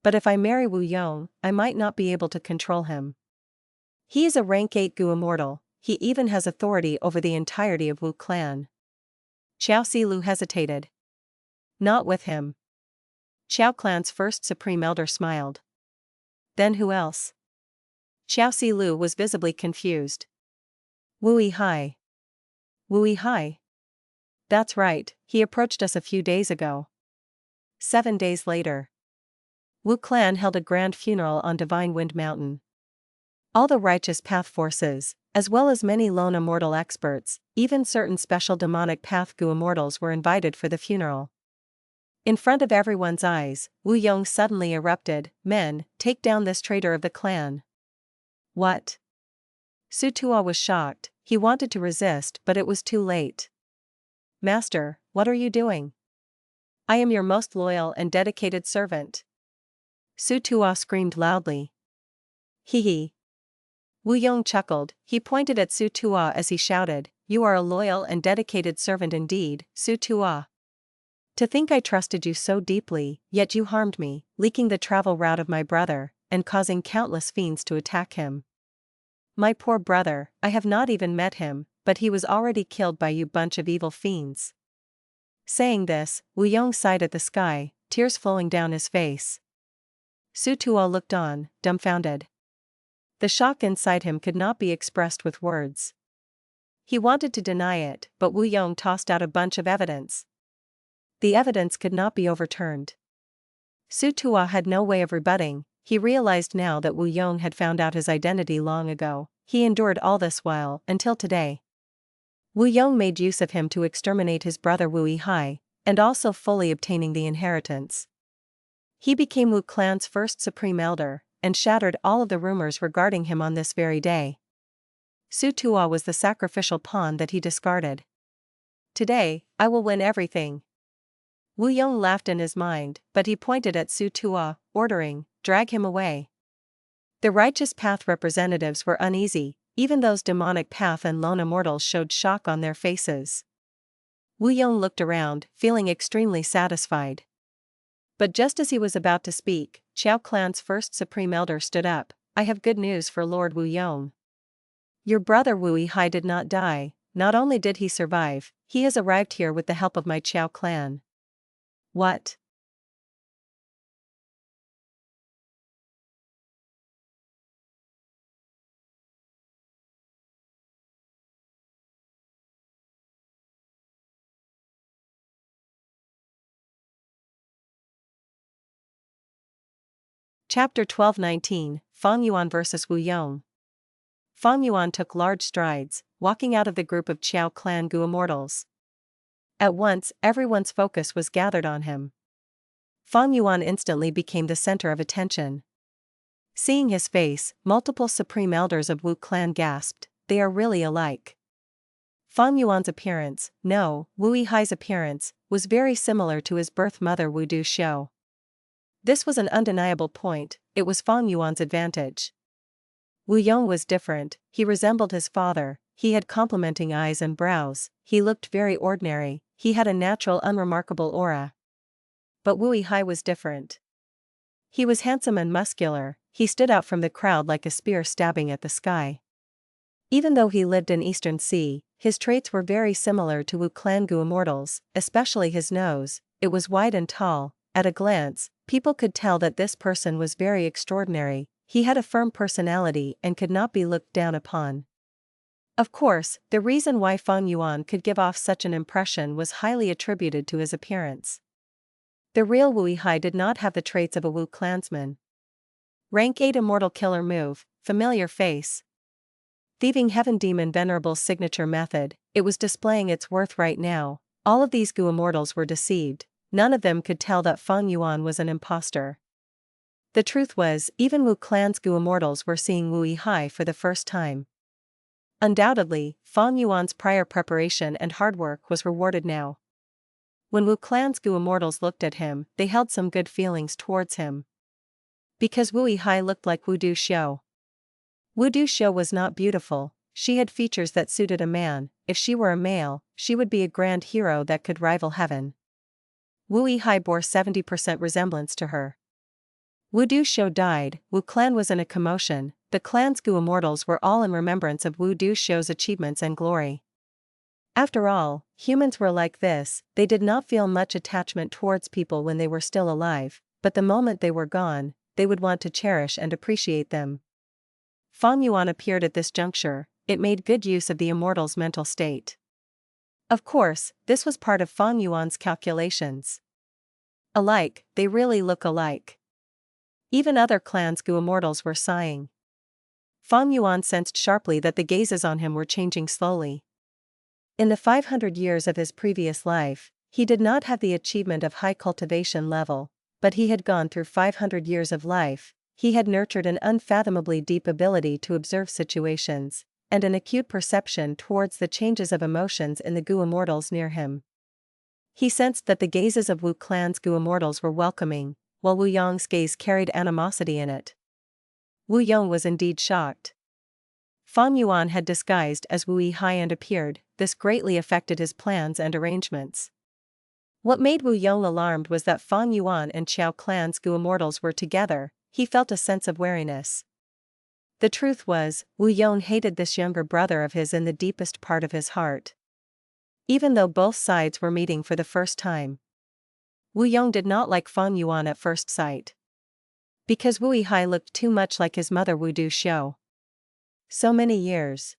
"But if I marry Wu Yong, I might not be able to control him. He is a rank 8 Gu Immortal, he even has authority over the entirety of Wu Clan." Qiao Si Lu hesitated. "Not with him." Qiao Clan's First Supreme Elder smiled. "Then who else?" Qiao Si Lu was visibly confused. "Wu Yihai." "Wu Yihai?" "That's right, he approached us a few days ago." 7 days later. Wu Clan held a grand funeral on Divine Wind Mountain. All the righteous path forces, as well as many lone immortal experts, even certain special demonic path Gu Immortals were invited for the funeral. In front of everyone's eyes, Wu Yong suddenly erupted. "Men, take down this traitor of the clan." "What?" Su Tuo was shocked. He wanted to resist but it was too late. "Master, what are you doing? I am your most loyal and dedicated servant." Su Tuo screamed loudly. Hee hee. Wu Yong chuckled. He pointed at Su Tuo as he shouted, "You are a loyal and dedicated servant indeed, Su Tuo. To think I trusted you so deeply, yet you harmed me, leaking the travel route of my brother, and causing countless fiends to attack him. My poor brother, I have not even met him, but he was already killed by you bunch of evil fiends." Saying this, Wu Yong sighed at the sky, tears flowing down his face. Su Tuo looked on, dumbfounded. The shock inside him could not be expressed with words. He wanted to deny it, but Wu Yong tossed out a bunch of evidence. The evidence could not be overturned. Su Tuo had no way of rebutting. He realized now that Wu Yong had found out his identity long ago. He endured all this while, until today. Wu Yong made use of him to exterminate his brother Wu Yihai, and also fully obtaining the inheritance. He became Wu clan's first supreme elder, and shattered all of the rumors regarding him on this very day. Su Tuo was the sacrificial pawn that he discarded. Today, I will win everything. Wu Yong laughed in his mind, but he pointed at Su Tuo, ordering, "Drag him away." The righteous path representatives were uneasy, even those demonic path and lone immortals showed shock on their faces. Wu Yong looked around, feeling extremely satisfied. But just as he was about to speak, Qiao clan's first supreme elder stood up. "I have good news for Lord Wu Yong. Your brother Wu Yihai did not die. Not only did he survive, he has arrived here with the help of my Qiao clan." What? Chapter 12:19, Fang Yuan vs. Wu Yong. Fang Yuan took large strides, walking out of the group of Qiao clan Gu Immortals. At once, everyone's focus was gathered on him. Fang Yuan instantly became the center of attention. Seeing his face, multiple supreme elders of Wu clan gasped, "They are really alike." Fang Yuan's appearance, no, Wu Yihai's appearance, was very similar to his birth mother Wu Du Xiu. This was an undeniable point. It was Fang Yuan's advantage. Wu Yong was different. He resembled his father. He had complementing eyes and brows. He looked very ordinary. He had a natural unremarkable aura. But Wu Yihai was different. He was handsome and muscular. He stood out from the crowd like a spear stabbing at the sky. Even though he lived in Eastern Sea, his traits were very similar to Wu clan Gu Immortals, especially his nose. It was wide and tall. At a glance, people could tell that this person was very extraordinary. He had a firm personality and could not be looked down upon. Of course, the reason why Fang Yuan could give off such an impression was highly attributed to his appearance. The real Wu Yihai did not have the traits of a Wu clansman. Rank 8 Immortal Killer Move, Familiar Face. Thieving Heaven Demon Venerable's signature method, it was displaying its worth right now. All of these Gu Immortals were deceived. None of them could tell that Fang Yuan was an imposter. The truth was, even Wu clan's Gu Immortals were seeing Wu Yihai for the first time. Undoubtedly, Fang Yuan's prior preparation and hard work was rewarded now. When Wu clan's Gu Immortals looked at him, they held some good feelings towards him. Because Wu Yihai looked like Wu Du Xiu. Wu Du Xiu was not beautiful. She had features that suited a man. If she were a male, she would be a grand hero that could rival heaven. Wu Yihai bore 70% resemblance to her. Wu Du Xiu died. Wu clan was in a commotion. The clan's Gu Immortals were all in remembrance of Wu Du Xiu's achievements and glory. After all, humans were like this. They did not feel much attachment towards people when they were still alive, but the moment they were gone, they would want to cherish and appreciate them. Fang Yuan appeared at this juncture. It made good use of the Immortal's mental state. Of course, this was part of Fang Yuan's calculations. Alike, they really look alike. Even other clans Gu Immortals were sighing. Fang Yuan sensed sharply that the gazes on him were changing slowly. In the 500 years of his previous life, he did not have the achievement of high cultivation level, but he had gone through 500 years of life. He had nurtured an unfathomably deep ability to observe situations, and an acute perception towards the changes of emotions in the Gu Immortals near him. He sensed that the gazes of Wu clan's Gu Immortals were welcoming, while Wu Yong's gaze carried animosity in it. Wu Yong was indeed shocked. Fang Yuan had disguised as Wu Yihai and appeared, this greatly affected his plans and arrangements. What made Wu Yong alarmed was that Fang Yuan and Qiao Clan's Gu Immortals were together. He felt a sense of wariness. The truth was, Wu Yong hated this younger brother of his in the deepest part of his heart. Even though both sides were meeting for the first time, Wu Yong did not like Fang Yuan at first sight. Because Wu Yihai looked too much like his mother Wu Duxiu. So many years.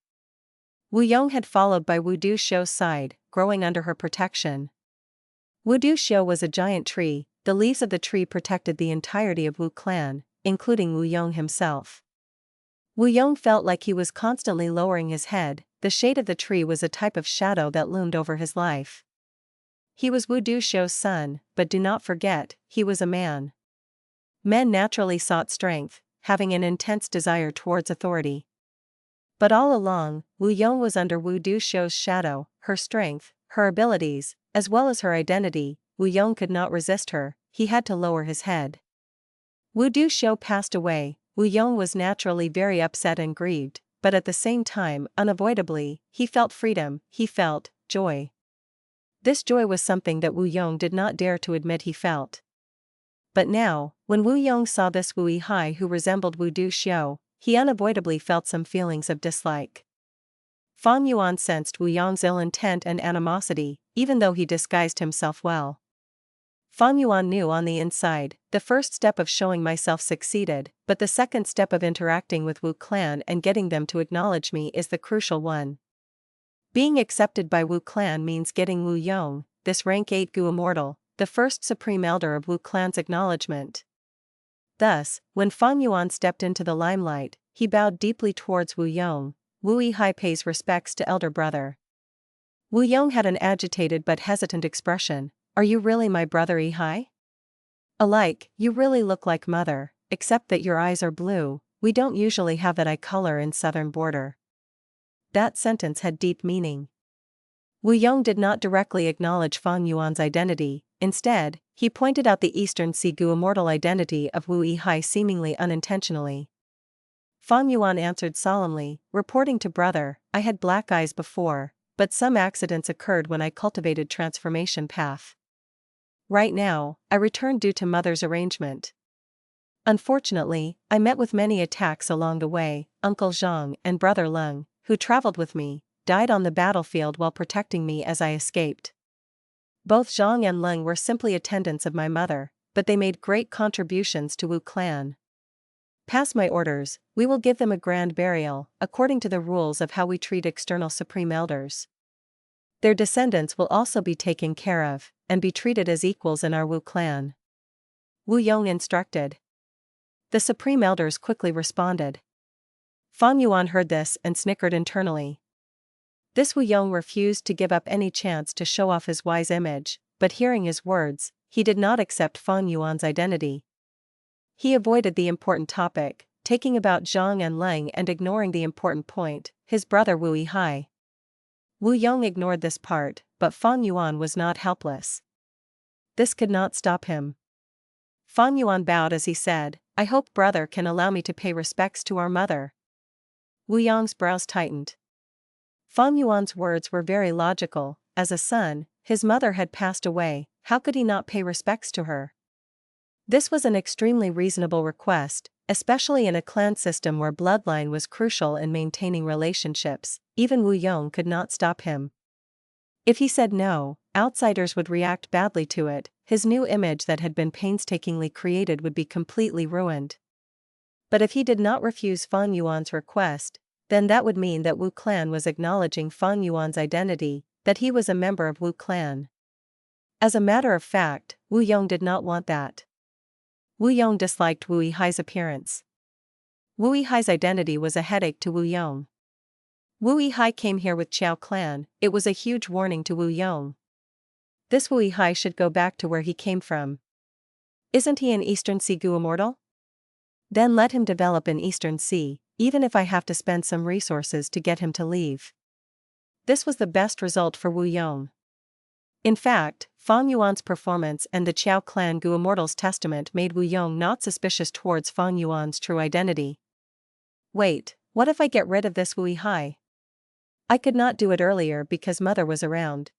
Wu Yong had followed by Wu Duxiu's side, growing under her protection. Wu Duxiu was a giant tree. The leaves of the tree protected the entirety of Wu clan, including Wu Yong himself. Wu Yong felt like he was constantly lowering his head. The shade of the tree was a type of shadow that loomed over his life. He was Wu Duxiu's son, but do not forget, he was a man. Men naturally sought strength, having an intense desire towards authority. But all along, Wu Yong was under Wu Duxiu's shadow. Her strength, her abilities, as well as her identity. Wu Yong could not resist her. He had to lower his head. Wu Duxiu passed away. Wu Yong was naturally very upset and grieved, but at the same time, unavoidably, he felt freedom, he felt joy. This joy was something that Wu Yong did not dare to admit he felt. But now, when Wu Yong saw this Wu Yihai who resembled Wu Duxiu, he unavoidably felt some feelings of dislike. Fang Yuan sensed Wu Yong's ill intent and animosity, even though he disguised himself well. Fang Yuan knew on the inside, the first step of showing myself succeeded, but the second step of interacting with Wu clan and getting them to acknowledge me is the crucial one. Being accepted by Wu clan means getting Wu Yong, this rank 8 Gu Immortal, the first supreme elder of Wu clan's acknowledgement. Thus, when Fang Yuan stepped into the limelight, he bowed deeply towards Wu Yong. Wu Yihai pays respects to elder brother. Wu Yong had an agitated but hesitant expression. Are you really my brother Yihai? Alike, you really look like mother, except that your eyes are blue. We don't usually have that eye color in southern border. That sentence had deep meaning. Wu Yong did not directly acknowledge Fang Yuan's identity. Instead, he pointed out the Eastern Sea Gu Immortal identity of Wu Yihai seemingly unintentionally. Fang Yuan answered solemnly, reporting to brother, I had black eyes before, but some accidents occurred when I cultivated transformation path. Right now, I returned due to mother's arrangement. Unfortunately, I met with many attacks along the way. Uncle Zhang and brother Leng, who traveled with me, died on the battlefield while protecting me as I escaped. Both Zhang and Leng were simply attendants of my mother, but they made great contributions to Wu clan. Pass my orders, we will give them a grand burial, according to the rules of how we treat external supreme elders. Their descendants will also be taken care of, and be treated as equals in our Wu clan. Wu Yong instructed. The supreme elders quickly responded. Fang Yuan heard this and snickered internally. This Wu Yong refused to give up any chance to show off his wise image, but hearing his words, he did not accept Fang Yuan's identity. He avoided the important topic, taking about Zhang and Leng and ignoring the important point, his brother Wu Yihai. Wu Yong ignored this part, but Fang Yuan was not helpless. This could not stop him. Fang Yuan bowed as he said, I hope brother can allow me to pay respects to our mother. Wu Yong's brows tightened. Fang Yuan's words were very logical. As a son, his mother had passed away, how could he not pay respects to her? This was an extremely reasonable request, especially in a clan system where bloodline was crucial in maintaining relationships. Even Wu Yong could not stop him. If he said no, outsiders would react badly to it. His new image that had been painstakingly created would be completely ruined. But if he did not refuse Fang Yuan's request, then that would mean that Wu clan was acknowledging Fang Yuan's identity, that he was a member of Wu clan. As a matter of fact, Wu Yong did not want that. Wu Yong disliked Wu Yihai's appearance. Wu Yihai's identity was a headache to Wu Yong. Wu Yihai came here with Qiao clan. It was a huge warning to Wu Yong. This Wu Yihai should go back to where he came from. Isn't he an Eastern Sea Gu Immortal? Then let him develop in Eastern Sea, even if I have to spend some resources to get him to leave. This was the best result for Wu Yong. In fact, Fang Yuan's performance and the Qiao clan Gu Immortals' testament made Wu Yong not suspicious towards Fang Yuan's true identity. Wait, what if I get rid of this Wu Hai? I could not do it earlier because mother was around.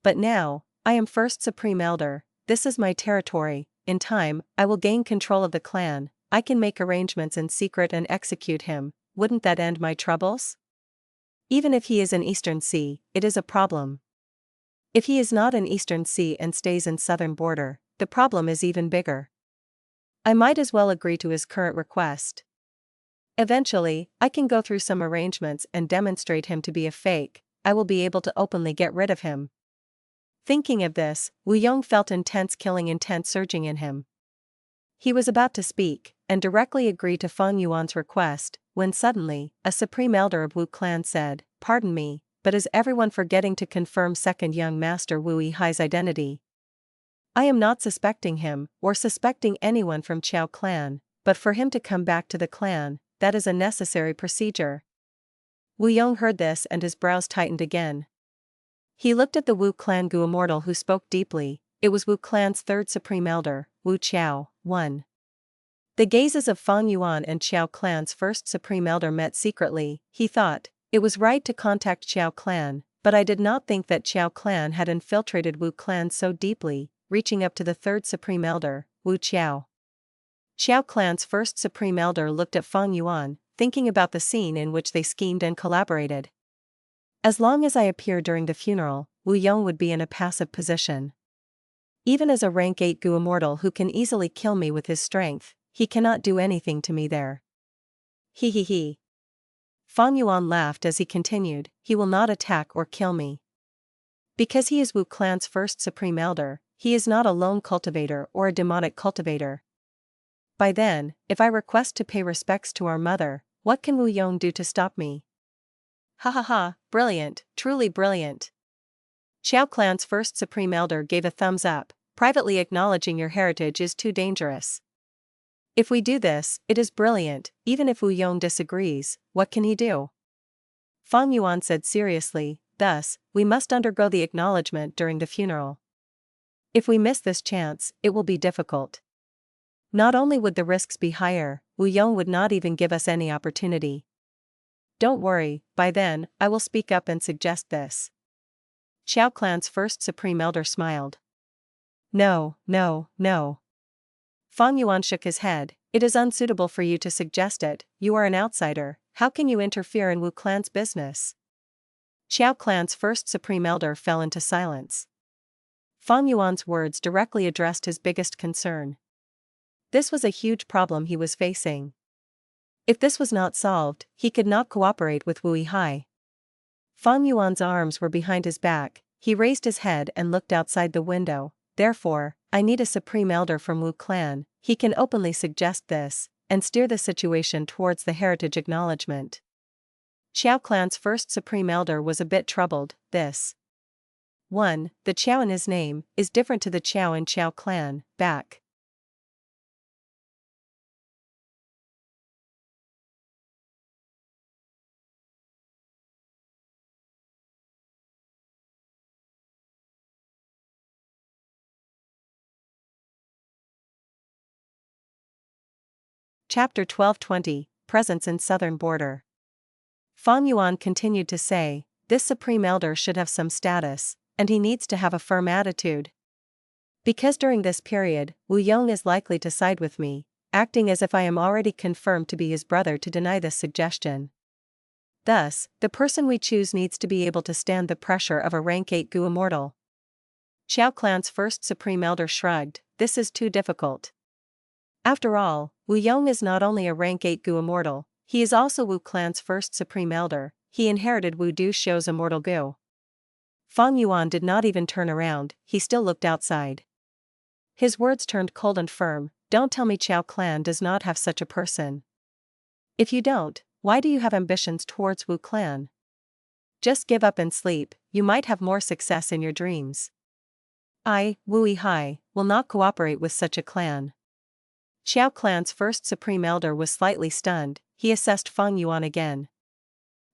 But now, I am first Supreme Elder, this is my territory, in time, I will gain control of the clan, I can make arrangements in secret and execute him, wouldn't that end my troubles? Even if he is in Eastern Sea, it is a problem. If he is not in Eastern Sea and stays in southern border, the problem is even bigger. I might as well agree to his current request. Eventually, I can go through some arrangements and demonstrate him to be a fake, I will be able to openly get rid of him. Thinking of this, Wu Yong felt intense intent surging in him. He was about to speak, and directly agree to Fang Yuan's request, when suddenly, a supreme elder of Wu clan said, "Pardon me, but is everyone forgetting to confirm second young master Wu Hai's identity? I am not suspecting him, or suspecting anyone from Qiao clan, but for him to come back to the clan, that is a necessary procedure." Wu Yong heard this and his brows tightened again. He looked at the Wu clan Gu Immortal who spoke deeply, it was Wu clan's third supreme elder, Wu Qiao, 1. The gazes of Fang Yuan and Qiao clan's first supreme elder met secretly, he thought, it was right to contact Qiao clan, but I did not think that Qiao clan had infiltrated Wu clan so deeply, reaching up to the third supreme elder, Wu Qiao. Qiao clan's first supreme elder looked at Fang Yuan, thinking about the scene in which they schemed and collaborated. As long as I appear during the funeral, Wu Yong would be in a passive position. Even as a rank 8 Gu Immortal who can easily kill me with his strength, he cannot do anything to me there. He. Fang Yuan laughed as he continued, he will not attack or kill me. Because he is Wu clan's first supreme elder, he is not a lone cultivator or a demonic cultivator. By then, if I request to pay respects to our mother, what can Wu Yong do to stop me? Ha, brilliant, truly brilliant. Qiao clan's first supreme elder gave a thumbs up, privately acknowledging your heritage is too dangerous. If we do this, it is brilliant, even if Wu Yong disagrees, what can he do? Fang Yuan said seriously, thus, we must undergo the acknowledgement during the funeral. If we miss this chance, it will be difficult. Not only would the risks be higher, Wu Yong would not even give us any opportunity. Don't worry, by then, I will speak up and suggest this. Qiao clan's first supreme elder smiled. No. Fang Yuan shook his head, it is unsuitable for you to suggest it, you are an outsider, how can you interfere in Wu clan's business? Qiao clan's first supreme elder fell into silence. Fang Yuan's words directly addressed his biggest concern. This was a huge problem he was facing. If this was not solved, he could not cooperate with Wu Hai. Fang Yuan's arms were behind his back, he raised his head and looked outside the window, therefore, I need a supreme elder from Wu clan, he can openly suggest this, and steer the situation towards the heritage acknowledgement. Qiao clan's first supreme elder was a bit troubled, this. 1. The Qiao in his name, is different to the Qiao in Qiao clan, back. Chapter 12:20, Presence in Southern Border. Fang Yuan continued to say, this supreme elder should have some status, and he needs to have a firm attitude. Because during this period, Wu Yong is likely to side with me, acting as if I am already confirmed to be his brother to deny this suggestion. Thus, the person we choose needs to be able to stand the pressure of a rank 8 Gu Immortal. Qiao clan's first supreme elder shrugged, this is too difficult. After all, Wu Yong is not only a rank 8 Gu Immortal, he is also Wu clan's first supreme elder, he inherited Wu Du Xiu's immortal Gu. Fang Yuan did not even turn around, he still looked outside. His words turned cold and firm, don't tell me Qiao clan does not have such a person. If you don't, why do you have ambitions towards Wu clan? Just give up and sleep, you might have more success in your dreams. I, Wu Hai, will not cooperate with such a clan. Qiao clan's first supreme elder was slightly stunned, he assessed Fang Yuan again.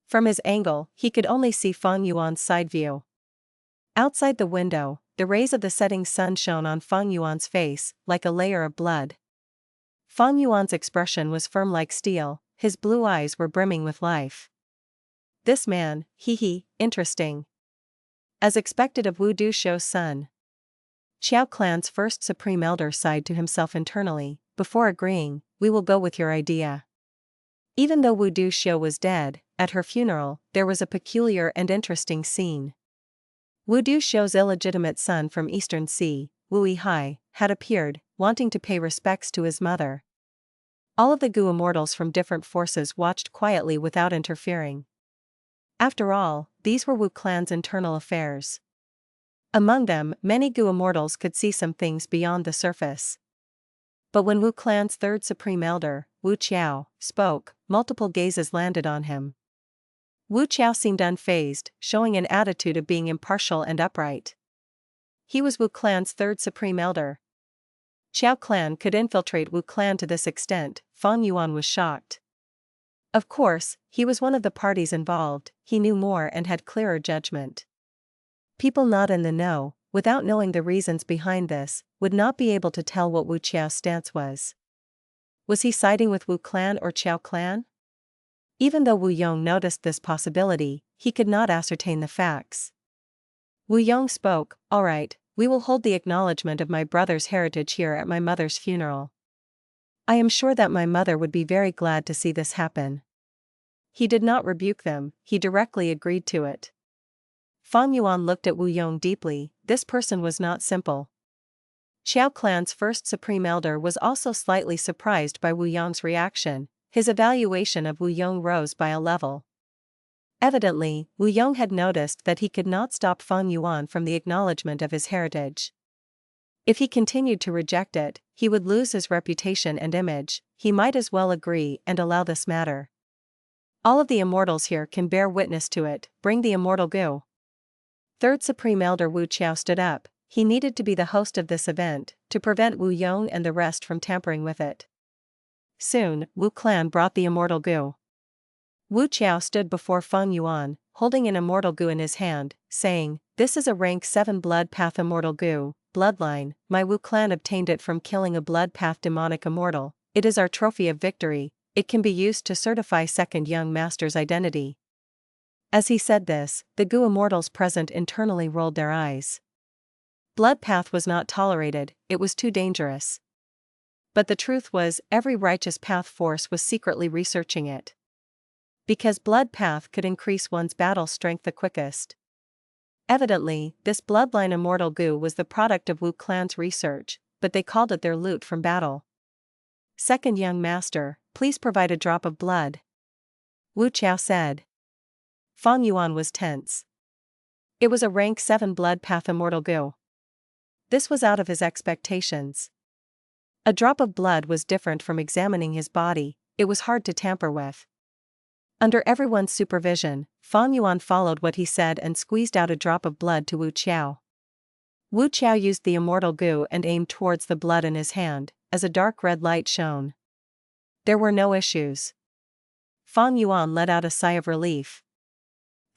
From his angle, he could only see Fang Yuan's side view. Outside the window, the rays of the setting sun shone on Fang Yuan's face, like a layer of blood. Fang Yuan's expression was firm like steel, his blue eyes were brimming with life. This man, interesting. As expected of Wu Duxiu's son. Qiao Clan's first supreme elder sighed to himself internally, before agreeing, we will go with your idea. Even though Wu Duxiu was dead, at her funeral, there was a peculiar and interesting scene. Wu Duxiu's illegitimate son from Eastern Sea, Wu Yihai, had appeared, wanting to pay respects to his mother. All of the Gu Immortals from different forces watched quietly without interfering. After all, these were Wu clan's internal affairs. Among them, many Gu Immortals could see some things beyond the surface. But when Wu clan's third supreme elder, Wu Qiao, spoke, multiple gazes landed on him. Wu Qiao seemed unfazed, showing an attitude of being impartial and upright. He was Wu clan's third supreme elder. Qiao clan could infiltrate Wu clan to this extent. Fang Yuan was shocked. Of course, he was one of the parties involved, he knew more and had clearer judgment. People not in the know, without knowing the reasons behind this, would not be able to tell what Wu Qiao's stance was. Was he siding with Wu clan or Qiao clan? Even though Wu Yong noticed this possibility, he could not ascertain the facts. Wu Yong spoke, all right, we will hold the acknowledgement of my brother's heritage here at my mother's funeral. I am sure that my mother would be very glad to see this happen. He did not rebuke them, he directly agreed to it. Fang Yuan looked at Wu Yong deeply, this person was not simple. Qiao clan's first supreme elder was also slightly surprised by Wu Yong's reaction, his evaluation of Wu Yong rose by a level. Evidently, Wu Yong had noticed that he could not stop Fang Yuan from the acknowledgement of his heritage. If he continued to reject it, he would lose his reputation and image, he might as well agree and allow this matter. All of the immortals here can bear witness to it, bring the immortal Gu. Third Supreme Elder Wu Qiao stood up, he needed to be the host of this event, to prevent Wu Yong and the rest from tampering with it. Soon, Wu clan brought the immortal Gu. Wu Qiao stood before Fang Yuan, holding an immortal Gu in his hand, saying, this is a rank 7 blood path immortal Gu, bloodline, my Wu clan obtained it from killing a blood path demonic immortal, it is our trophy of victory, it can be used to certify second young master's identity. As he said this, the Gu immortals present internally rolled their eyes. Blood path was not tolerated, it was too dangerous. But the truth was, every righteous path force was secretly researching it. Because blood path could increase one's battle strength the quickest. Evidently, this bloodline immortal Gu was the product of Wu clan's research, but they called it their loot from battle. Second young master, please provide a drop of blood. Wu Qiao said. Fang Yuan was tense. It was a rank 7 blood path immortal Gu. This was out of his expectations. A drop of blood was different from examining his body, it was hard to tamper with. Under everyone's supervision, Fang Yuan followed what he said and squeezed out a drop of blood to Wu Qiao. Wu Qiao used the immortal Gu and aimed towards the blood in his hand, as a dark red light shone. There were no issues. Fang Yuan let out a sigh of relief.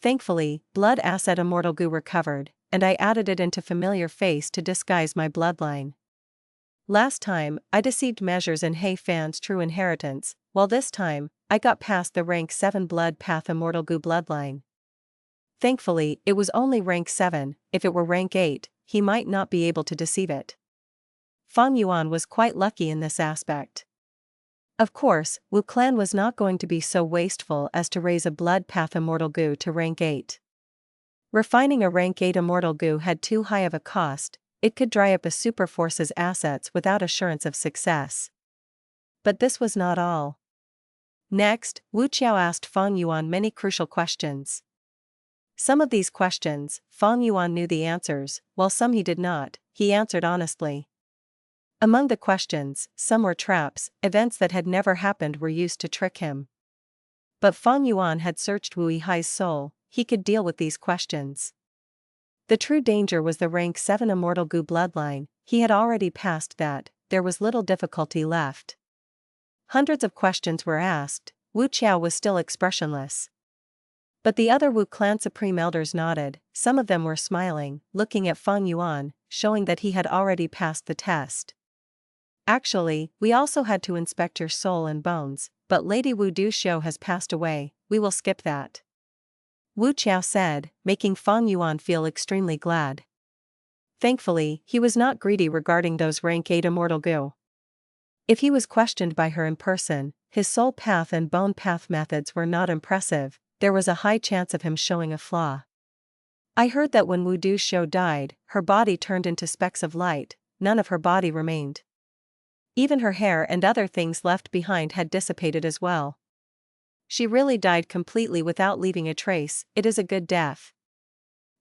Thankfully, blood asset immortal Gu recovered, and I added it into familiar face to disguise my bloodline. Last time, I deceived measures in He Fan's true inheritance, while this time, I got past the rank 7 blood path immortal Gu bloodline. Thankfully, it was only rank 7, if it were rank 8, he might not be able to deceive it. Fang Yuan was quite lucky in this aspect. Of course, Wu clan was not going to be so wasteful as to raise a blood path immortal Gu to rank 8. Refining a rank 8 immortal Gu had too high of a cost, it could dry up a superforce's assets without assurance of success. But this was not all. Next, Wu Qiao asked Fang Yuan many crucial questions. Some of these questions, Fang Yuan knew the answers, while some he did not, he answered honestly. Among the questions, some were traps, events that had never happened were used to trick him. But Fang Yuan had searched Wu Yihai's soul, he could deal with these questions. The true danger was the rank 7 immortal Gu bloodline, he had already passed that, there was little difficulty left. Hundreds of questions were asked, Wu Qiao was still expressionless. But the other Wu clan supreme elders nodded, some of them were smiling, looking at Fang Yuan, showing that he had already passed the test. Actually, we also had to inspect your soul and bones, but Lady Wu Duxiu has passed away, we will skip that. Wu Qiao said, making Fang Yuan feel extremely glad. Thankfully, he was not greedy regarding those rank 8 immortal Gu. If he was questioned by her in person, his soul path and bone path methods were not impressive, there was a high chance of him showing a flaw. I heard that when Wu Duxiu died, her body turned into specks of light, none of her body remained. Even her hair and other things left behind had dissipated as well. She really died completely without leaving a trace, it is a good death.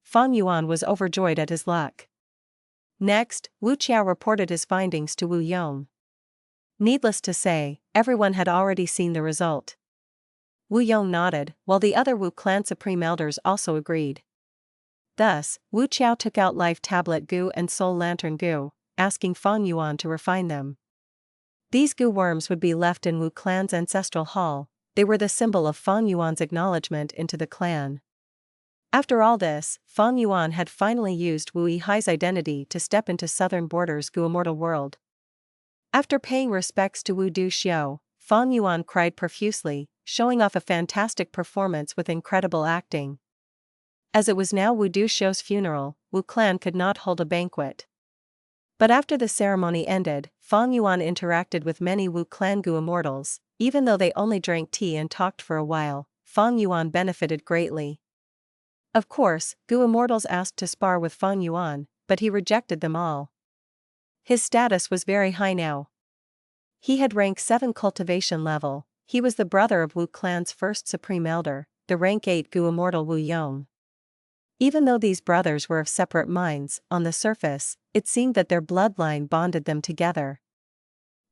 Fang Yuan was overjoyed at his luck. Next, Wu Qiao reported his findings to Wu Yong. Needless to say, everyone had already seen the result. Wu Yong nodded, while the other Wu clan supreme elders also agreed. Thus, Wu Qiao took out Life Tablet Gu and Soul Lantern Gu, asking Fang Yuan to refine them. These Gu worms would be left in Wu clan's ancestral hall, they were the symbol of Fang Yuan's acknowledgement into the clan. After all this, Fang Yuan had finally used Wu Yihai's identity to step into Southern Border's Gu Immortal world. After paying respects to Wu Duxiu, Fang Yuan cried profusely, showing off a fantastic performance with incredible acting. As it was now Wu Duxiu's funeral, Wu clan could not hold a banquet. But after the ceremony ended, Fang Yuan interacted with many Wu clan Gu Immortals, even though they only drank tea and talked for a while, Fang Yuan benefited greatly. Of course, Gu Immortals asked to spar with Fang Yuan, but he rejected them all. His status was very high now. He had rank 7 cultivation level, he was the brother of Wu clan's first supreme elder, the rank 8 Gu Immortal Wu Yong. Even though these brothers were of separate minds, on the surface, it seemed that their bloodline bonded them together.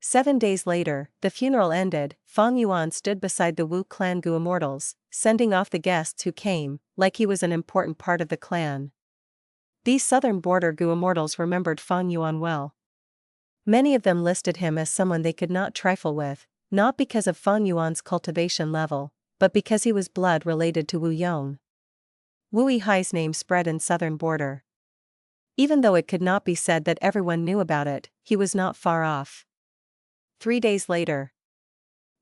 7 days later, the funeral ended, Fang Yuan stood beside the Wu clan Gu Immortals, sending off the guests who came, like he was an important part of the clan. These southern border Gu Immortals remembered Fang Yuan well. Many of them listed him as someone they could not trifle with, not because of Fang Yuan's cultivation level, but because he was blood related to Wu Yong. Wu Yihai's name spread in southern border. Even though it could not be said that everyone knew about it, he was not far off. 3 days later.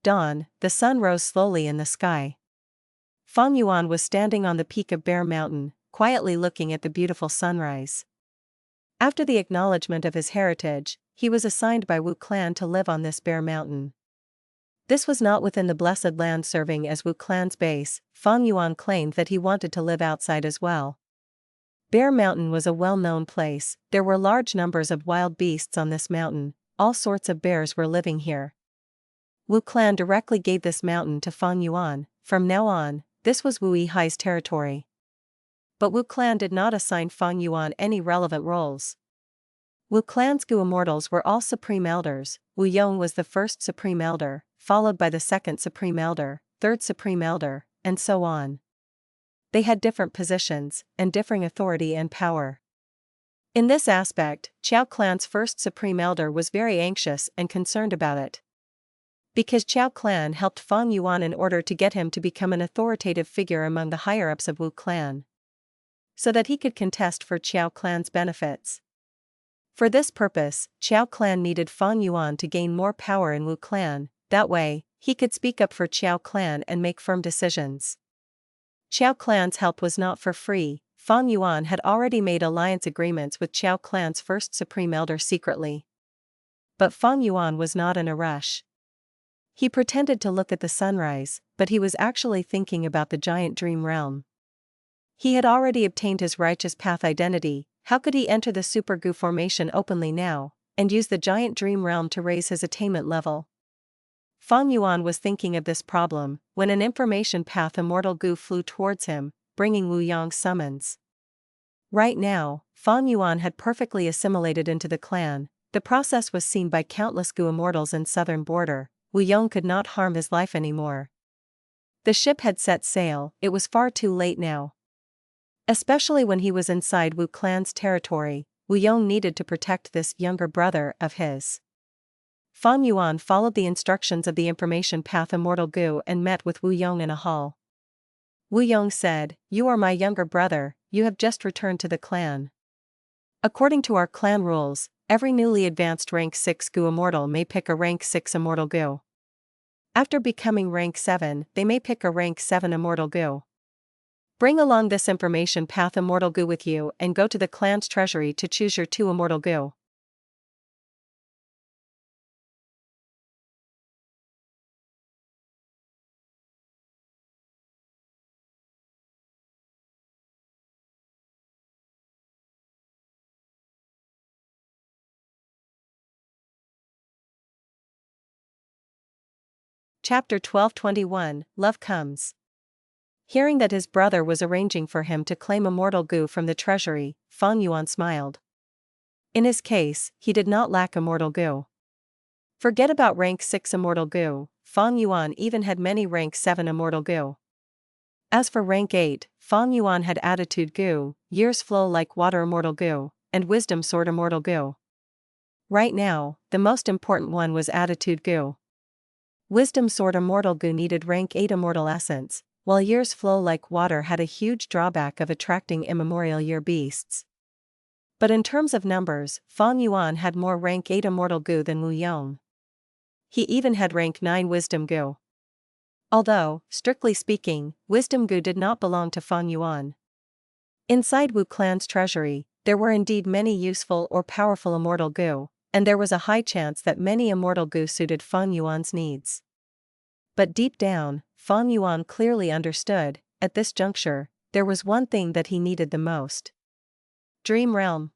Dawn, the sun rose slowly in the sky. Fang Yuan was standing on the peak of Bear Mountain, quietly looking at the beautiful sunrise. After the acknowledgement of his heritage, he was assigned by Wu clan to live on this Bear Mountain. This was not within the Blessed Land serving as Wu clan's base, Fang Yuan claimed that he wanted to live outside as well. Bear Mountain was a well-known place, there were large numbers of wild beasts on this mountain, all sorts of bears were living here. Wu clan directly gave this mountain to Fang Yuan, from now on, this was Wu Yihai's territory. But Wu clan did not assign Fang Yuan any relevant roles. Wu clan's Gu Immortals were all supreme elders, Wu Yong was the first supreme elder, followed by the second supreme elder, third supreme elder, and so on. They had different positions, and differing authority and power. In this aspect, Qiao clan's first supreme elder was very anxious and concerned about it. Because Qiao clan helped Fang Yuan in order to get him to become an authoritative figure among the higher-ups of Wu clan, so that he could contest for Qiao clan's benefits. For this purpose, Qiao clan needed Fang Yuan to gain more power in Wu clan, that way, he could speak up for Qiao clan and make firm decisions. Qiao clan's help was not for free, Fang Yuan had already made alliance agreements with Qiao clan's first supreme elder secretly. But Fang Yuan was not in a rush. He pretended to look at the sunrise, but he was actually thinking about the giant dream realm. He had already obtained his righteous path identity, how could he enter the Super Gu formation openly now, and use the giant dream realm to raise his attainment level? Fang Yuan was thinking of this problem, when an information path Immortal Gu flew towards him, bringing Wu Yong's summons. Right now, Fang Yuan had perfectly assimilated into the clan, the process was seen by countless Gu Immortals in southern border, Wu Yong could not harm his life anymore. The ship had set sail, it was far too late now. Especially when he was inside Wu clan's territory, Wu Yong needed to protect this younger brother of his. Fang Yuan followed the instructions of the information path Immortal Gu and met with Wu Yong in a hall. Wu Yong said, "You are my younger brother, you have just returned to the clan. According to our clan rules, every newly advanced rank 6 Gu Immortal may pick a rank 6 Immortal Gu. After becoming rank 7, they may pick a rank 7 Immortal Gu. Bring along this information path Immortal Gu with you and go to the clan's treasury to choose your 2 Immortal Gu." Chapter 1221, Love Comes. Hearing that his brother was arranging for him to claim Immortal Gu from the treasury, Fang Yuan smiled. In his case, he did not lack Immortal Gu. Forget about rank 6 Immortal Gu, Fang Yuan even had many rank 7 Immortal Gu. As for rank 8, Fang Yuan had Attitude Gu, Years Flow Like Water Immortal Gu, and Wisdom Sword Immortal Gu. Right now, the most important one was Attitude Gu. Wisdom Sword Immortal Gu needed rank 8 Immortal Essence, while Years Flow Like Water had a huge drawback of attracting immemorial year beasts. But in terms of numbers, Fang Yuan had more rank 8 Immortal Gu than Wu Yong. He even had rank 9 Wisdom Gu. Although, strictly speaking, Wisdom Gu did not belong to Fang Yuan. Inside Wu clan's treasury, there were indeed many useful or powerful Immortal Gu, and there was a high chance that many Immortal Gu suited Fang Yuan's needs. But deep down, Fang Yuan clearly understood, at this juncture, there was one thing that he needed the most. Dream Realm.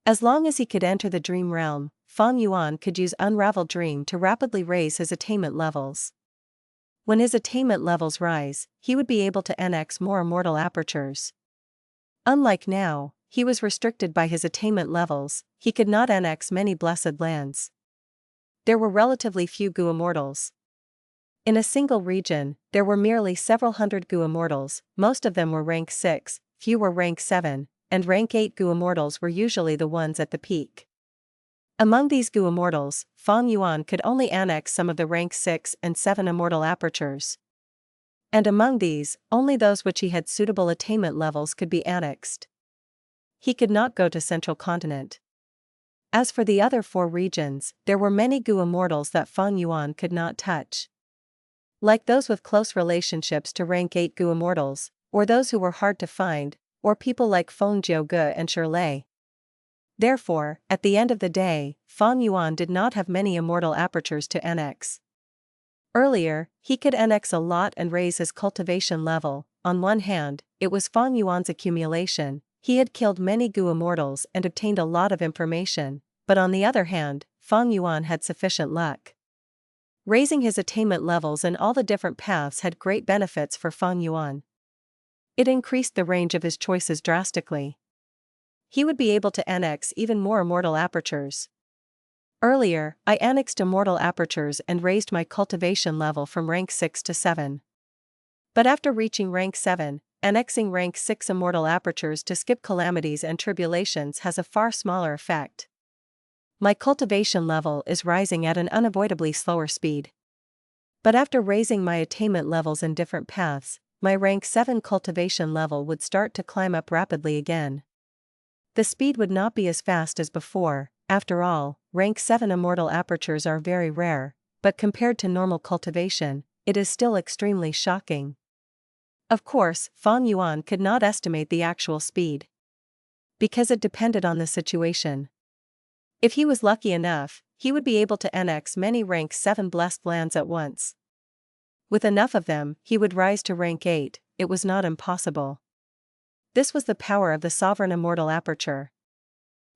As long as he could enter the Dream Realm, Fang Yuan could use Unraveled Dream to rapidly raise his attainment levels. When his attainment levels rise, he would be able to NX more Immortal Apertures. Unlike now, he was restricted by his attainment levels, he could not NX many Blessed Lands. There were relatively few Gu Immortals. In a single region, there were merely several hundred Gu Immortals, most of them were rank 6, few were rank 7, and rank 8 Gu Immortals were usually the ones at the peak. Among these Gu Immortals, Fang Yuan could only annex some of the rank 6 and 7 Immortal Apertures. And among these, only those which he had suitable attainment levels could be annexed. He could not go to Central Continent. As for the other 4 regions, there were many Gu Immortals that Fang Yuan could not touch. Like those with close relationships to rank 8 Gu Immortals, or those who were hard to find, or people like Feng Jiuge and Shirlei. Therefore, at the end of the day, Fang Yuan did not have many Immortal Apertures to NX. Earlier, he could NX a lot and raise his cultivation level. On one hand, it was Fang Yuan's accumulation, he had killed many Gu Immortals and obtained a lot of information, but on the other hand, Fang Yuan had sufficient luck. Raising his attainment levels in all the different paths had great benefits for Fang Yuan. It increased the range of his choices drastically. He would be able to NX even more Immortal Apertures. Earlier, I annexed Immortal Apertures and raised my cultivation level from rank 6 to 7. But after reaching rank 7, annexing rank 6 Immortal Apertures to skip calamities and tribulations has a far smaller effect. My cultivation level is rising at an unavoidably slower speed. But after raising my attainment levels in different paths, my rank 7 cultivation level would start to climb up rapidly again. The speed would not be as fast as before. After all, rank 7 Immortal Apertures are very rare, but compared to normal cultivation, it is still extremely shocking. Of course, Fang Yuan could not estimate the actual speed, because it depended on the situation. If he was lucky enough, he would be able to NX many rank 7 Blessed Lands at once. With enough of them, he would rise to rank 8, it was not impossible. This was the power of the Sovereign Immortal Aperture.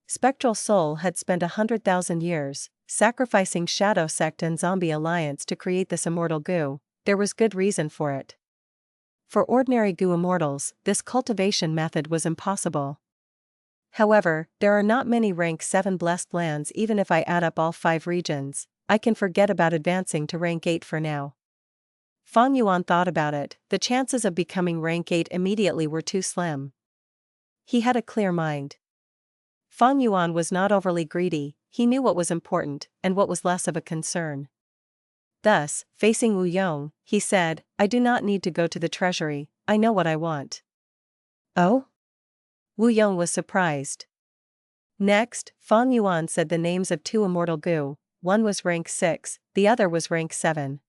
Spectral Soul had spent 100,000 years, sacrificing Shadow Sect and Zombie Alliance to create this Immortal Gu. There was good reason for it. For ordinary Gu Immortals, this cultivation method was impossible. However, there are not many rank 7 Blessed Lands. Even if I add up all 5 regions, I can forget about advancing to rank 8 for now. Fang Yuan thought about it, the chances of becoming rank 8 immediately were too slim. He had a clear mind. Fang Yuan was not overly greedy, he knew what was important and what was less of a concern. Thus, facing Wu Yong, he said, I do not need to go to the treasury, I know what I want. Oh? Wu Yong was surprised. Next, Fang Yuan said the names of two immortal Gu, one was rank 6, the other was rank 7.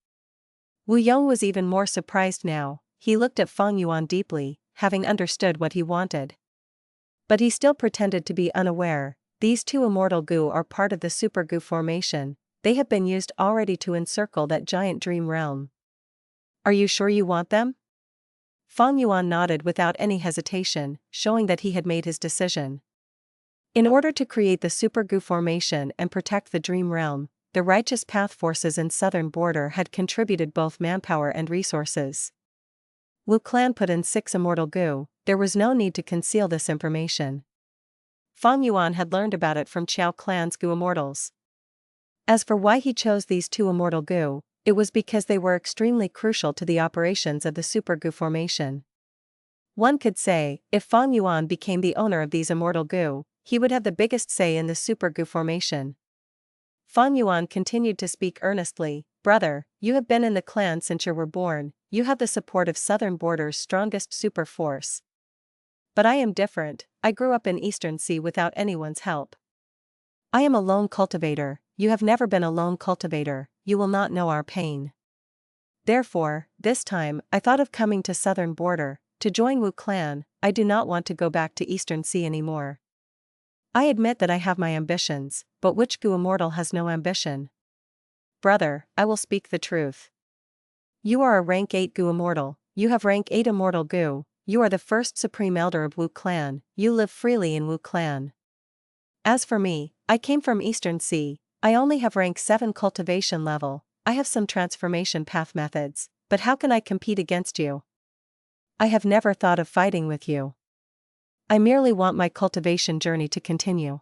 Wu Yong was even more surprised now. He looked at Fang Yuan deeply, having understood what he wanted. But he still pretended to be unaware. These two immortal Gu are part of the Super Gu formation. They have been used already to encircle that giant dream realm. Are you sure you want them? Fang Yuan nodded without any hesitation, showing that he had made his decision. In order to create the Super Gu formation and protect the dream realm, the Righteous Path forces in southern border had contributed both manpower and resources. Wu clan put in 6 immortal Gu. There was no need to conceal this information. Fang Yuan had learned about it from Qiao clan's Gu Immortals. As for why he chose these 2 immortal Gu, it was because they were extremely crucial to the operations of the Super Gu formation. One could say, if Fang Yuan became the owner of these immortal Gu, he would have the biggest say in the Super Gu formation. Fang Yuan continued to speak earnestly. Brother, you have been in the clan since you were born, you have the support of Southern Border's strongest super force. But I am different, I grew up in Eastern Sea without anyone's help. I am a lone cultivator, you have never been a lone cultivator, you will not know our pain. Therefore, this time, I thought of coming to Southern Border, to join Wu clan. I do not want to go back to Eastern Sea anymore. I admit that I have my ambitions, but which Gu Immortal has no ambition? Brother, I will speak the truth. You are a rank 8 Gu Immortal, you have rank 8 Immortal Gu, you are the first Supreme Elder of Wu clan, you live freely in Wu clan. As for me, I came from Eastern Sea, I only have rank 7 cultivation level, I have some transformation path methods, but how can I compete against you? I have never thought of fighting with you. I merely want my cultivation journey to continue.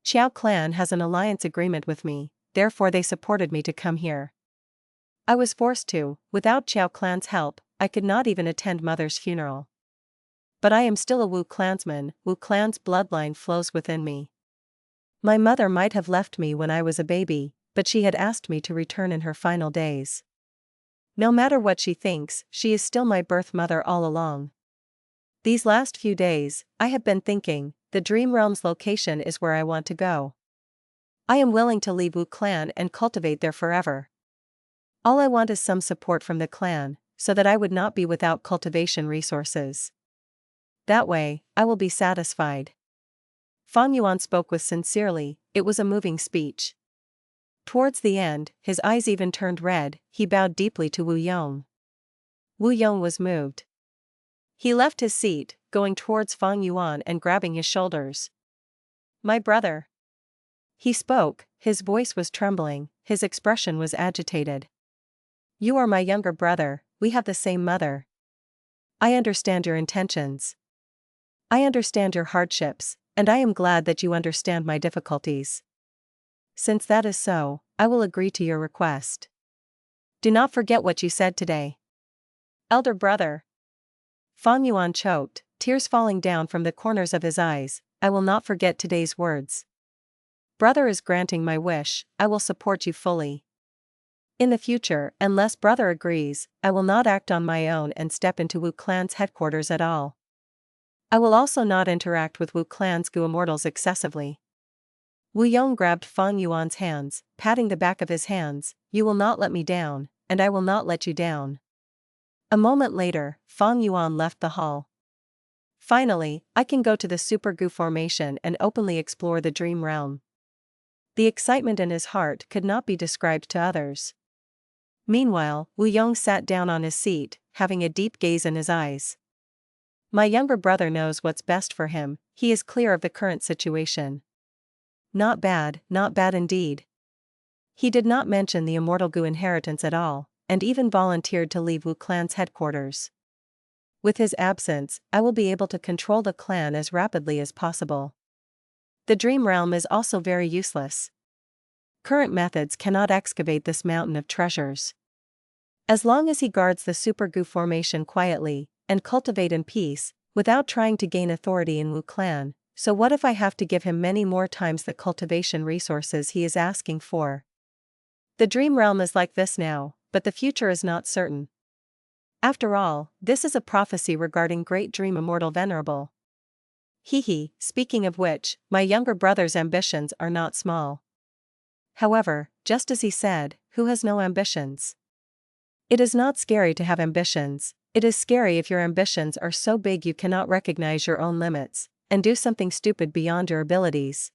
Qiao clan has an alliance agreement with me, therefore they supported me to come here. I was forced to. Without Qiao clan's help, I could not even attend mother's funeral. But I am still a Wu clansman, Wu clan's bloodline flows within me. My mother might have left me when I was a baby, but she had asked me to return in her final days. No matter what she thinks, she is still my birth mother all along. These last few days, I have been thinking, the Dream Realm's location is where I want to go. I am willing to leave Wu clan and cultivate there forever. All I want is some support from the clan, so that I would not be without cultivation resources. That way, I will be satisfied. Fang Yuan spoke with sincerely, it was a moving speech. Towards the end, his eyes even turned red, he bowed deeply to Wu Yong. Wu Yong was moved. He left his seat, going towards Fang Yuan and grabbing his shoulders. My brother. He spoke, his voice was trembling, his expression was agitated. You are my younger brother, we have the same mother. I understand your intentions. I understand your hardships, and I am glad that you understand my difficulties. Since that is so, I will agree to your request. Do not forget what you said today. Elder brother. Fang Yuan choked, tears falling down from the corners of his eyes. I will not forget today's words. Brother is granting my wish, I will support you fully. In the future, unless brother agrees, I will not act on my own and step into Wu clan's headquarters at all. I will also not interact with Wu clan's Gu Immortals excessively. Wu Yong grabbed Fang Yuan's hands, patting the back of his hands. You will not let me down, and I will not let you down. A moment later, Fang Yuan left the hall. Finally, I can go to the Super Gu formation and openly explore the dream realm. The excitement in his heart could not be described to others. Meanwhile, Wu Yong sat down on his seat, having a deep gaze in his eyes. My younger brother knows what's best for him, he is clear of the current situation. Not bad indeed. He did not mention the Immortal Gu inheritance at all, and even volunteered to leave Wu clan's headquarters. With his absence, I will be able to control the clan as rapidly as possible. The dream realm is also very useless. Current methods cannot excavate this mountain of treasures. As long as he guards the Super Gu formation quietly, and cultivate in peace, without trying to gain authority in Wu clan, so what if I have to give him many more times the cultivation resources he is asking for? The dream realm is like this now, but the future is not certain. After all, this is a prophecy regarding Great Dream Immortal Venerable. Hehe, speaking of which, my younger brother's ambitions are not small. However, just as he said, who has no ambitions? It is not scary to have ambitions, it is scary if your ambitions are so big you cannot recognize your own limits, and do something stupid beyond your abilities.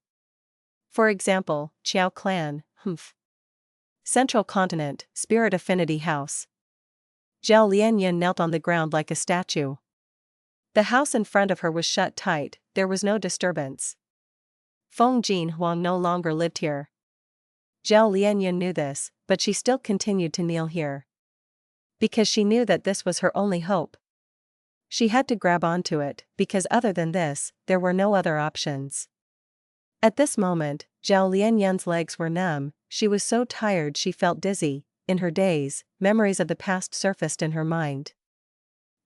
For example, Qiao Clan, Central Continent, Spirit Affinity House. Zhao Lian knelt on the ground like a statue. The house in front of her was shut tight, there was no disturbance. Feng Jin Huang no longer lived here. Zhao Lian knew this, but she still continued to kneel here. Because she knew that this was her only hope. She had to grab onto it, because other than this, there were no other options. At this moment, Zhao Lian's legs were numb, she was so tired she felt dizzy. In her daze, memories of the past surfaced in her mind.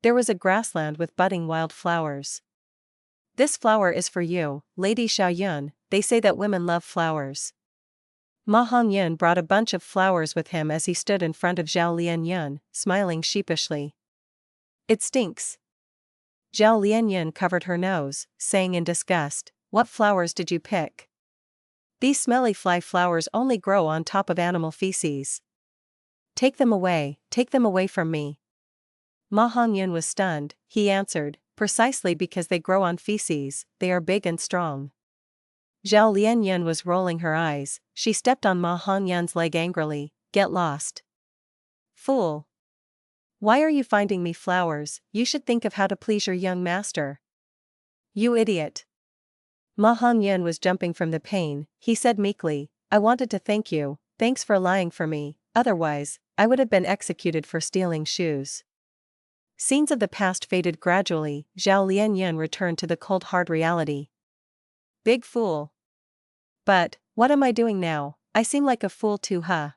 There was a grassland with budding wild flowers. This flower is for you, Lady Xiaoyun, they say that women love flowers. Ma Hongyan brought a bunch of flowers with him as he stood in front of Zhao Lian, smiling sheepishly. It stinks. Zhao Lian covered her nose, saying in disgust, what flowers did you pick? These smelly fly flowers only grow on top of animal feces. Take them away from me. Ma Hongyan was stunned, he answered, precisely because they grow on feces, they are big and strong. Zhao Lian was rolling her eyes, she stepped on Ma Hongyan's leg angrily, get lost. Fool! Why are you finding me flowers? You should think of how to please your young master. You idiot! Ma Hongyan was jumping from the pain, he said meekly, I wanted to thank you, thanks for lying for me, otherwise, I would have been executed for stealing shoes. Scenes of the past faded gradually, Zhao Lian returned to the cold hard reality. Big fool. But, what am I doing now? I seem like a fool too, huh?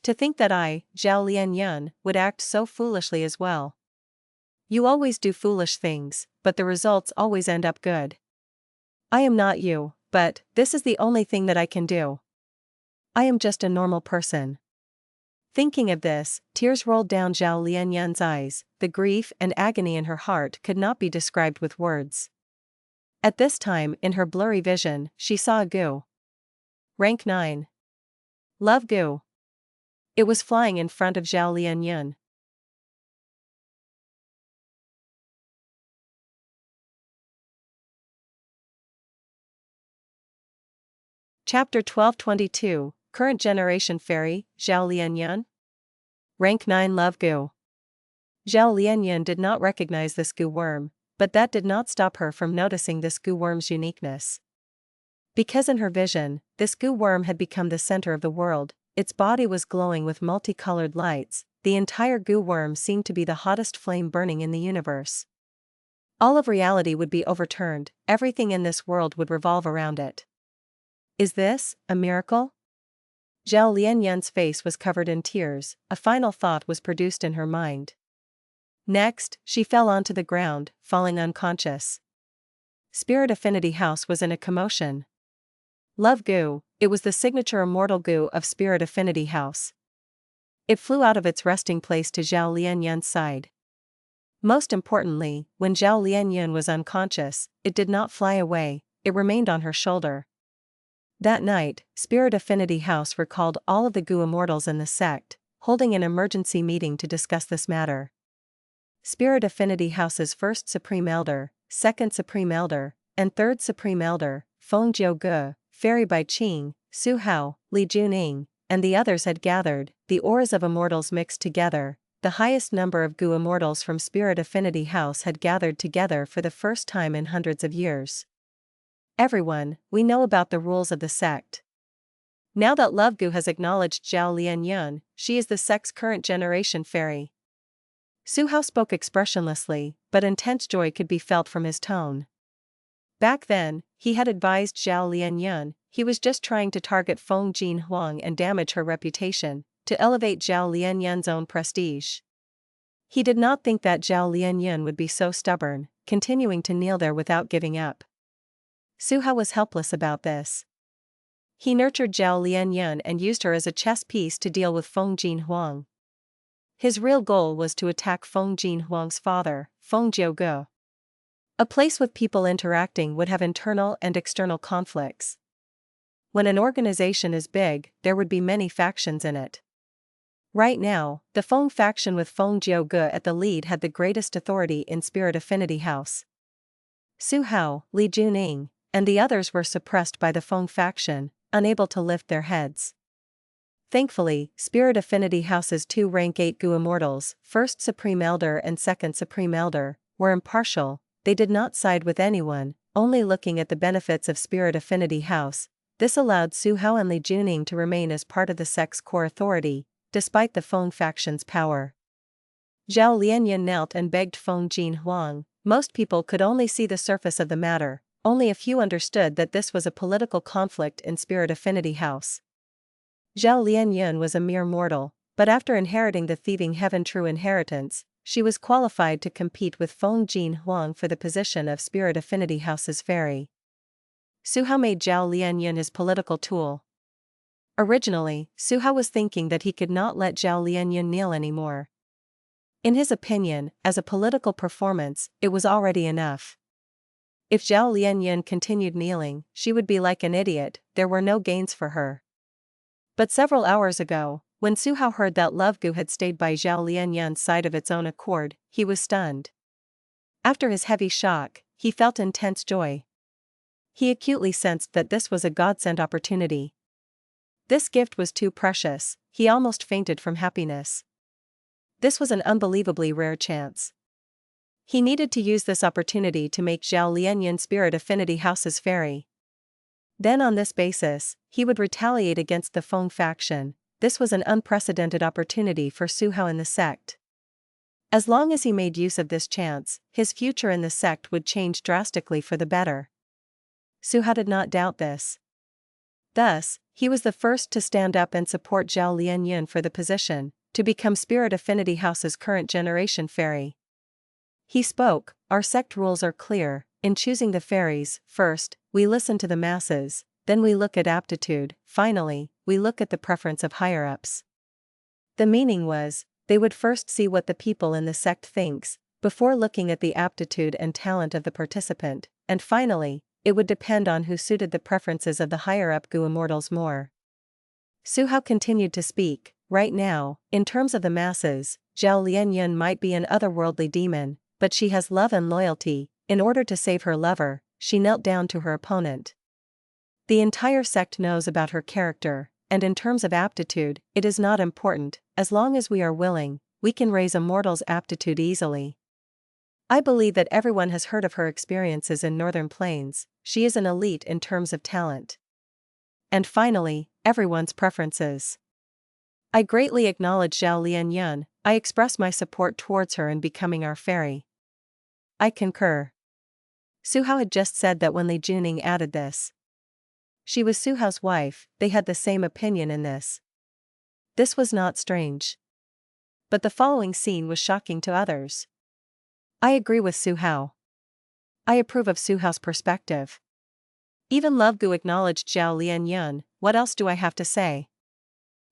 To think that I, Zhao Lian, would act so foolishly as well. You always do foolish things, but the results always end up good. I am not you, but this is the only thing that I can do. I am just a normal person. Thinking of this, tears rolled down Zhao Lian's eyes, the grief and agony in her heart could not be described with words. At this time, in her blurry vision, she saw a goo. Rank 9. Love goo. It was flying in front of Zhao Lian. Chapter 1222, Current Generation Fairy, Zhao Lian. Rank 9 Love goo. Zhao Lian did not recognize this goo worm, but that did not stop her from noticing this goo worm's uniqueness. Because in her vision, this goo worm had become the center of the world, its body was glowing with multicolored lights, the entire goo worm seemed to be the hottest flame burning in the universe. All of reality would be overturned, everything in this world would revolve around it. Is this a miracle? Zhao Lian's face was covered in tears, a final thought was produced in her mind. Next, she fell onto the ground, falling unconscious. Spirit Affinity House was in a commotion. Love goo, it was the signature immortal goo of Spirit Affinity House. It flew out of its resting place to Zhao Lian's side. Most importantly, when Zhao Lian was unconscious, it did not fly away, it remained on her shoulder. That night, Spirit Affinity House recalled all of the goo immortals in the sect, holding an emergency meeting to discuss this matter. Spirit Affinity House's first Supreme Elder, second Supreme Elder, and third Supreme Elder, Feng Jiu, Fairy Bai Qing, Su Hao, Lui Qun Xing, and the others had gathered, the auras of immortals mixed together. The highest number of goo immortals from Spirit Affinity House had gathered together for the first time in hundreds of years. Everyone, we know about the rules of the sect. Now that Love Goo has acknowledged Zhao Lian, she is the sect's current generation fairy. Su Hao spoke expressionlessly, but intense joy could be felt from his tone. Back then, he had advised Zhao Lian, he was just trying to target Feng Jin Huang and damage her reputation, to elevate Zhao Lian's own prestige. He did not think that Zhao Lian would be so stubborn, continuing to kneel there without giving up. Su Hao was helpless about this. He nurtured Zhao Lian and used her as a chess piece to deal with Feng Jin Huang. His real goal was to attack Feng Jin Huang's father, Feng Jiuge. A place with people interacting would have internal and external conflicts. When an organization is big, there would be many factions in it. Right now, the Feng faction with Feng Jiuge at the lead had the greatest authority in Spirit Affinity House. Su Hao, Li Juning, and the others were suppressed by the Feng faction, unable to lift their heads. Thankfully, Spirit Affinity House's two rank 8 Gu Immortals, first Supreme Elder and second Supreme Elder, were impartial. They did not side with anyone, only looking at the benefits of Spirit Affinity House. This allowed Su Hao and Li Juning to remain as part of the sect's core authority, despite the Feng faction's power. Zhao Lianyan knelt and begged Feng Jin Huang. Most people could only see the surface of the matter, only a few understood that this was a political conflict in Spirit Affinity House. Zhao Lianyan was a mere mortal, but after inheriting the thieving heaven true inheritance, she was qualified to compete with Feng Jin Huang for the position of Spirit Affinity House's fairy. Su Hao made Zhao Lianyan his political tool. Originally, Su Hao was thinking that he could not let Zhao Lianyan kneel anymore. In his opinion, as a political performance, it was already enough. If Zhao Lianyan continued kneeling, she would be like an idiot. There were no gains for her. But several hours ago, when Su Hao heard that Love Gu had stayed by Zhao Lianyan's side of its own accord, he was stunned. After his heavy shock, he felt intense joy. He acutely sensed that this was a godsend opportunity. This gift was too precious, he almost fainted from happiness. This was an unbelievably rare chance. He needed to use this opportunity to make Zhao Lianyan Spirit Affinity House's fairy. Then on this basis, he would retaliate against the Feng faction. This was an unprecedented opportunity for Su Hao in the sect. As long as he made use of this chance, his future in the sect would change drastically for the better. Su Hao did not doubt this. Thus, he was the first to stand up and support Zhao Lianyan for the position, to become Spirit Affinity House's current generation fairy. He spoke, "Our sect rules are clear. In choosing the fairies, first, we listen to the masses, then we look at aptitude, finally, we look at the preference of higher-ups." The meaning was, they would first see what the people in the sect thinks, before looking at the aptitude and talent of the participant, and finally, it would depend on who suited the preferences of the higher-up Gu Immortals more. Su Hao continued to speak. Right now, in terms of the masses, Zhao Lianyan might be an otherworldly demon, but she has love and loyalty. In order to save her lover, she knelt down to her opponent. The entire sect knows about her character, and in terms of aptitude, it is not important. As long as we are willing, we can raise Immortal's aptitude easily. I believe that everyone has heard of her experiences in Northern Plains. She is an elite in terms of talent. And finally, everyone's preferences. I greatly acknowledge Zhao Lianyan. I express my support towards her in becoming our fairy. I concur. Su Hao had just said that when Li Juning added this. She was Su Hao's wife, they had the same opinion in this. This was not strange. But the following scene was shocking to others. I agree with Su Hao. I approve of Su Hao's perspective. Even Love Gu acknowledged Zhao Lianyan. What else do I have to say?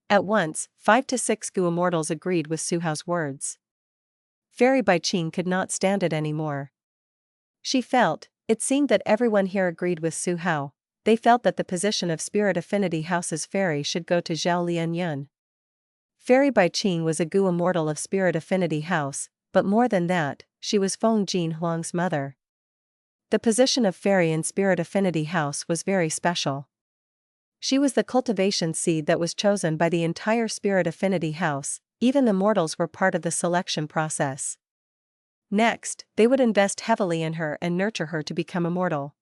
At once, 5 to 6 Gu Immortals agreed with Su Hao's words. Fairy Bai Qing could not stand it anymore. It seemed that everyone here agreed with Su Hao. They felt that the position of Spirit Affinity House's fairy should go to Zhao Lianyan. Fairy Bai Qing was a Gu Immortal of Spirit Affinity House, but more than that, she was Feng Jin Huang's mother. The position of fairy in Spirit Affinity House was very special. She was the cultivation seed that was chosen by the entire Spirit Affinity House. Even the mortals were part of the selection process. Next, they would invest heavily in her and nurture her to become immortal.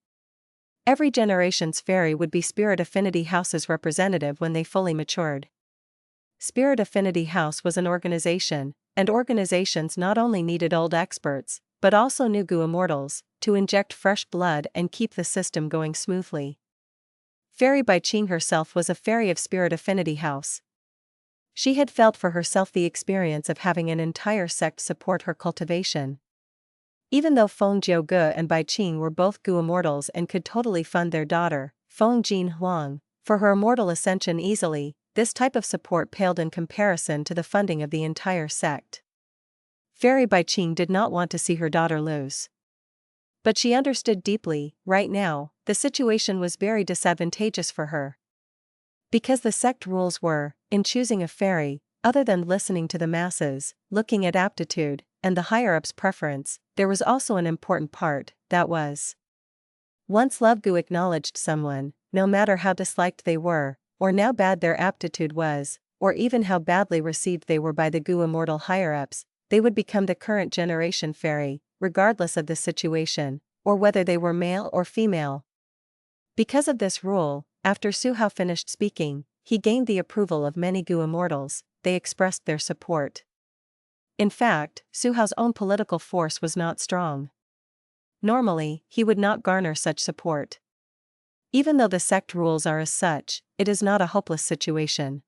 Every generation's fairy would be Spirit Affinity House's representative when they fully matured. Spirit Affinity House was an organization, and organizations not only needed old experts, but also new Gu Immortals, to inject fresh blood and keep the system going smoothly. Fairy Bai Qing herself was a fairy of Spirit Affinity House. She had felt for herself the experience of having an entire sect support her cultivation. Even though Feng Jiuge and Bai Qing were both Gu Immortals and could totally fund their daughter, Feng Jin Huang, for her immortal ascension easily, this type of support paled in comparison to the funding of the entire sect. Fairy Bai Qing did not want to see her daughter lose. But she understood deeply, right now, the situation was very disadvantageous for her. Because the sect rules were, in choosing a fairy, other than listening to the masses, looking at aptitude, and the higher-ups' preference, there was also an important part, that was. Once Love Gu acknowledged someone, no matter how disliked they were, or how bad their aptitude was, or even how badly received they were by the Gu Immortal higher-ups, they would become the current generation fairy, regardless of the situation, or whether they were male or female. Because of this rule, after Su Hao finished speaking, he gained the approval of many Gu Immortals. They expressed their support. In fact, Su Hao's own political force was not strong. Normally, he would not garner such support. Even though the sect rules are as such, it is not a hopeless situation.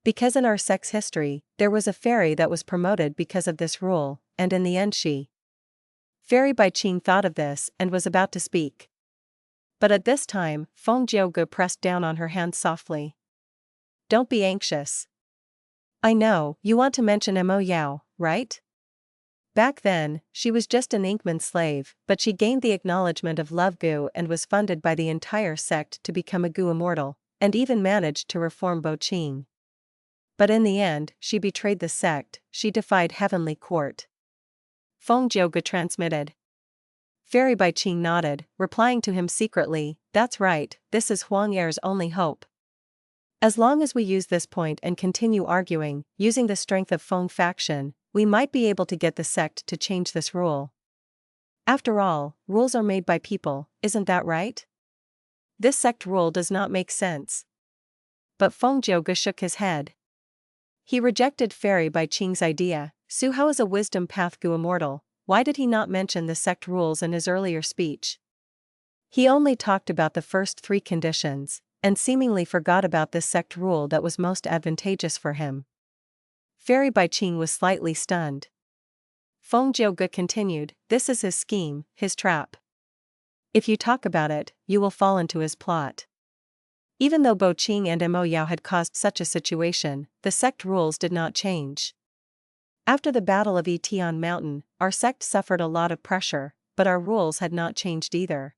Because in our sect's history, there was a fairy that was promoted because of this rule, and in the end she. Fairy Bai Qing thought of this and was about to speak. But at this time, Feng Jiuge pressed down on her hand softly. Don't be anxious. I know, you want to mention Mo Yao, right? Back then, she was just an Inkman slave, but she gained the acknowledgement of Love Gu and was funded by the entire sect to become a Gu Immortal, and even managed to reform Bo Qing. But in the end, she betrayed the sect, she defied heavenly court. Feng Jiuge transmitted. Fairy Bai Qing nodded, replying to him secretly, that's right, this is Huang Er's only hope. As long as we use this point and continue arguing, using the strength of Feng faction, we might be able to get the sect to change this rule. After all, rules are made by people, isn't that right? This sect rule does not make sense. But Feng Jiuge shook his head. He rejected Fairy Bai Qing's idea. Su Hao is a wisdom path Gu Immortal, why did he not mention the sect rules in his earlier speech? He only talked about the first 3 conditions, and seemingly forgot about this sect rule that was most advantageous for him. Fairy Bai Qing was slightly stunned. Feng Jiuge continued, this is his scheme, his trap. If you talk about it, you will fall into his plot. Even though Bo Qing and Mo Yao had caused such a situation, the sect rules did not change. After the Battle of Yitian Mountain, our sect suffered a lot of pressure, but our rules had not changed either.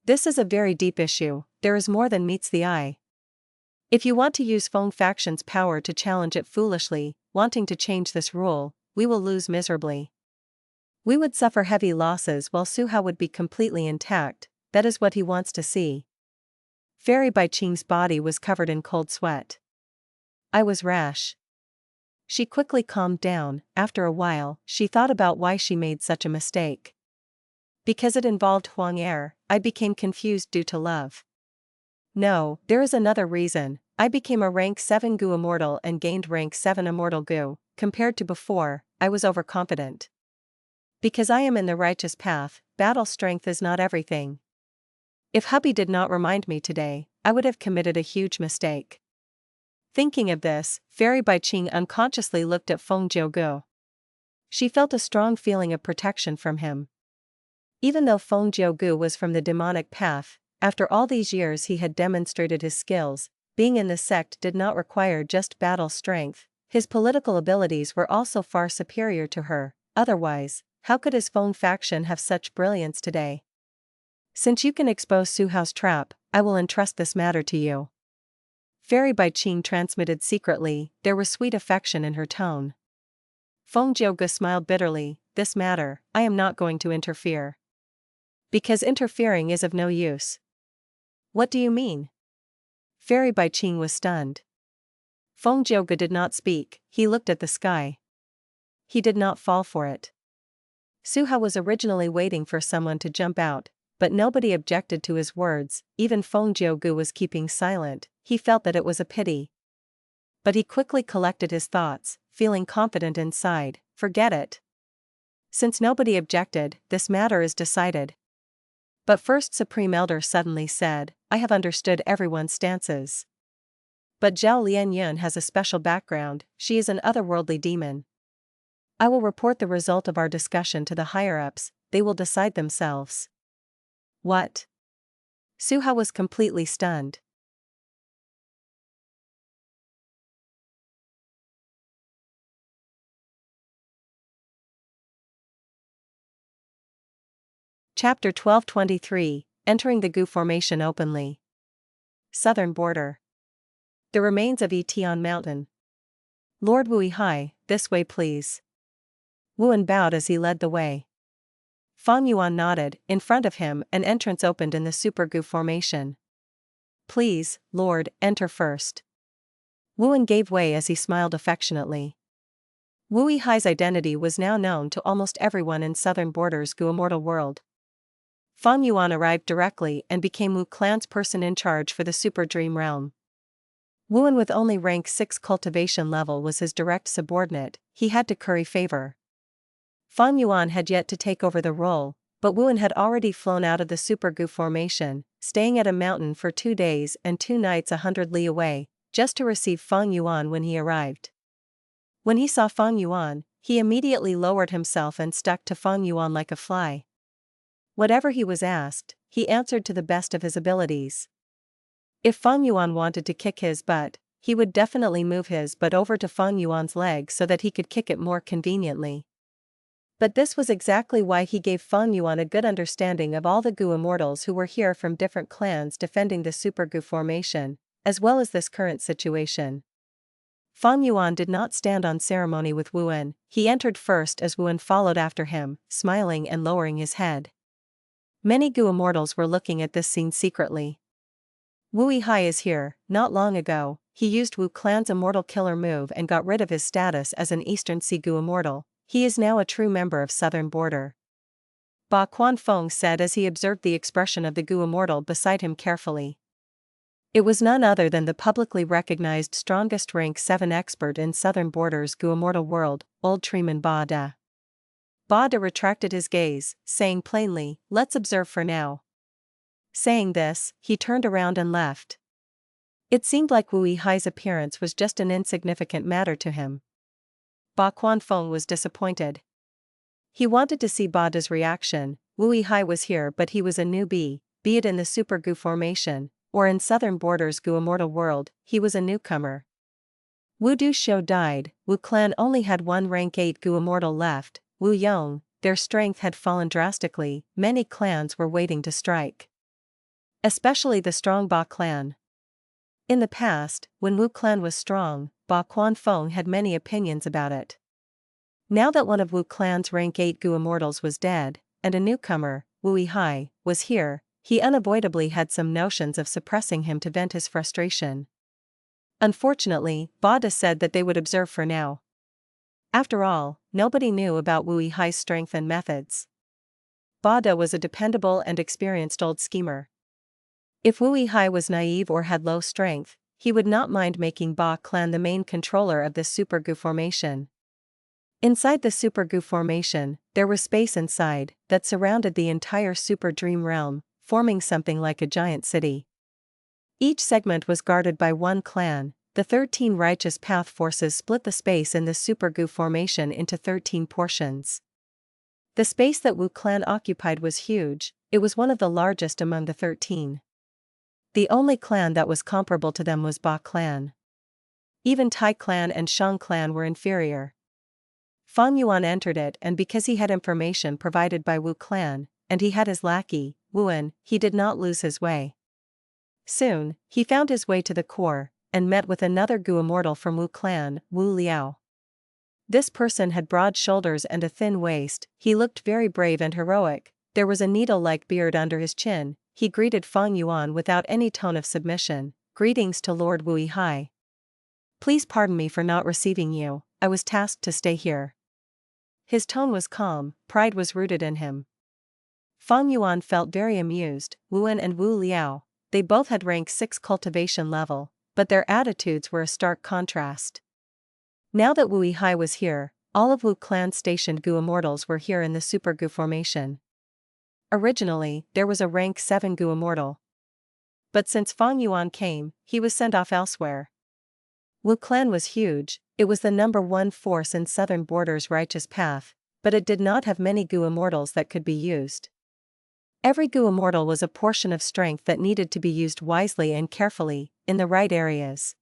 This is a very deep issue, there is more than meets the eye. If you want to use Feng faction's power to challenge it foolishly, wanting to change this rule, we will lose miserably. We would suffer heavy losses while Su Hao would be completely intact, that is what he wants to see. Fairy Bai Qing's body was covered in cold sweat. I was rash. She quickly calmed down. After a while, she thought about why she made such a mistake. Because it involved Huang Er, I became confused due to love. No, there is another reason. I became a rank 7 Gu Immortal and gained rank 7 Immortal Gu. Compared to before, I was overconfident. Because I am in the righteous path, battle strength is not everything. If hubby did not remind me today, I would have committed a huge mistake. Thinking of this, Fairy Bai Qing unconsciously looked at Feng Jiuge. She felt a strong feeling of protection from him. Even though Feng Jiuge was from the demonic path, after all these years he had demonstrated his skills. Being in the sect did not require just battle strength, his political abilities were also far superior to her, otherwise, how could his Feng faction have such brilliance today? Since you can expose Su Hao's trap, I will entrust this matter to you. Fairy Bai Qing transmitted secretly, there was sweet affection in her tone. Feng Jiuge smiled bitterly, this matter, I am not going to interfere. Because interfering is of no use. What do you mean? Fairy Bai Qing was stunned. Feng Jiuge did not speak, he looked at the sky. He did not fall for it. Su Hao was originally waiting for someone to jump out, but nobody objected to his words, even Feng Jiuge was keeping silent, he felt that it was a pity. But he quickly collected his thoughts, feeling confident inside, forget it. Since nobody objected, this matter is decided. But first Supreme Elder suddenly said, I have understood everyone's stances. But Zhao Lian has a special background, she is an otherworldly demon. I will report the result of our discussion to the higher-ups, they will decide themselves. What? Su Hao was completely stunned. Chapter 1223, Entering the Gu Formation Openly. Southern Border. The remains of Yition Mountain. Lord Wui Hai, this way please. Wuan bowed as he led the way. Fang Yuan nodded. In front of him, an entrance opened in the Super Gu Formation. Please, Lord, enter first. Wuan gave way as he smiled affectionately. Wui Hai's identity was now known to almost everyone in Southern Border's Gu Immortal world. Fang Yuan arrived directly and became Wu Clan's person in charge for the Super Dream Realm. Wuan, with only rank 6 cultivation level, was his direct subordinate. He had to curry favor. Fang Yuan had yet to take over the role, but Wuan had already flown out of the Super Gu Formation, staying at a mountain for 2 days and 2 nights 100 li away, just to receive Fang Yuan when he arrived. When he saw Fang Yuan, he immediately lowered himself and stuck to Fang Yuan like a fly. Whatever he was asked, he answered to the best of his abilities. If Fang Yuan wanted to kick his butt, he would definitely move his butt over to Fang Yuan's leg so that he could kick it more conveniently. But this was exactly why he gave Fang Yuan a good understanding of all the Gu Immortals who were here from different clans defending the Super Gu Formation, as well as this current situation. Fang Yuan did not stand on ceremony with Wuan. He entered first as Wuan followed after him, smiling and lowering his head. Many Gu Immortals were looking at this scene secretly. Wui Hai is here. Not long ago, he used Wu Clan's Immortal Killer move and got rid of his status as an Eastern Sea Gu Immortal. He is now a true member of Southern Border. Ba Quan Feng said as he observed the expression of the Gu Immortal beside him carefully. It was none other than the publicly recognized strongest rank 7 expert in Southern Border's Gu Immortal world, Old Treeman Ba Da. Ba Da retracted his gaze, saying plainly, "Let's observe for now." Saying this, he turned around and left. It seemed like Wui Hai's appearance was just an insignificant matter to him. Ba Quan Feng was disappointed. He wanted to see Ba Da's reaction. Wui Hai was here, but he was a newbie, be it in the Super Gu Formation, or in Southern Border's Gu Immortal world, he was a newcomer. Wu Du Shou died. Wu Clan only had 1 rank 8 Gu Immortal left, Wu Yong. Their strength had fallen drastically. Many clans were waiting to strike. Especially the strong Ba clan. In the past, when Wu Clan was strong, Ba Quan Feng had many opinions about it. Now that one of Wu Clan's rank 8 Gu Immortals was dead, and a newcomer, Wui Hai, was here, he unavoidably had some notions of suppressing him to vent his frustration. Unfortunately, Ba Da said that they would observe for now. After all, nobody knew about Wui Hai's strength and methods. Ba Da was a dependable and experienced old schemer. If Wui Hai was naive or had low strength, he would not mind making Ba Clan the main controller of this Super Gu Formation. Inside the Super Gu Formation, there was space inside that surrounded the entire Super Dream Realm, forming something like a giant city. Each segment was guarded by 1 clan. The 13 Righteous Path forces split the space in the Super Gu Formation into 13 portions. The space that Wu Clan occupied was huge. It was one of the largest among the 13. The only clan that was comparable to them was Ba Clan. Even Tai Clan and Shang Clan were inferior. Fang Yuan entered it, and because he had information provided by Wu Clan, and he had his lackey, Wuan, he did not lose his way. Soon, he found his way to the core, and met with another Gu Immortal from Wu Clan, Wu Liao. This person had broad shoulders and a thin waist. He looked very brave and heroic. There was a needle-like beard under his chin. He greeted Fang Yuan without any tone of submission. "Greetings to Lord Wui Hai. Please pardon me for not receiving you. I was tasked to stay here." His tone was calm, pride was rooted in him. Fang Yuan felt very amused. Wuan and Wu Liao, they both had rank 6 cultivation level, but their attitudes were a stark contrast. Now that Wui Hai was here, all of Wu Clan's stationed Gu Immortals were here in the Super Gu Formation. Originally, there was a rank 7 Gu Immortal. But since Fang Yuan came, he was sent off elsewhere. Wu Clan was huge. It was the number 1 force in Southern Border's Righteous Path, but it did not have many Gu Immortals that could be used. Every Gu Immortal was a portion of strength that needed to be used wisely and carefully, in the right areas.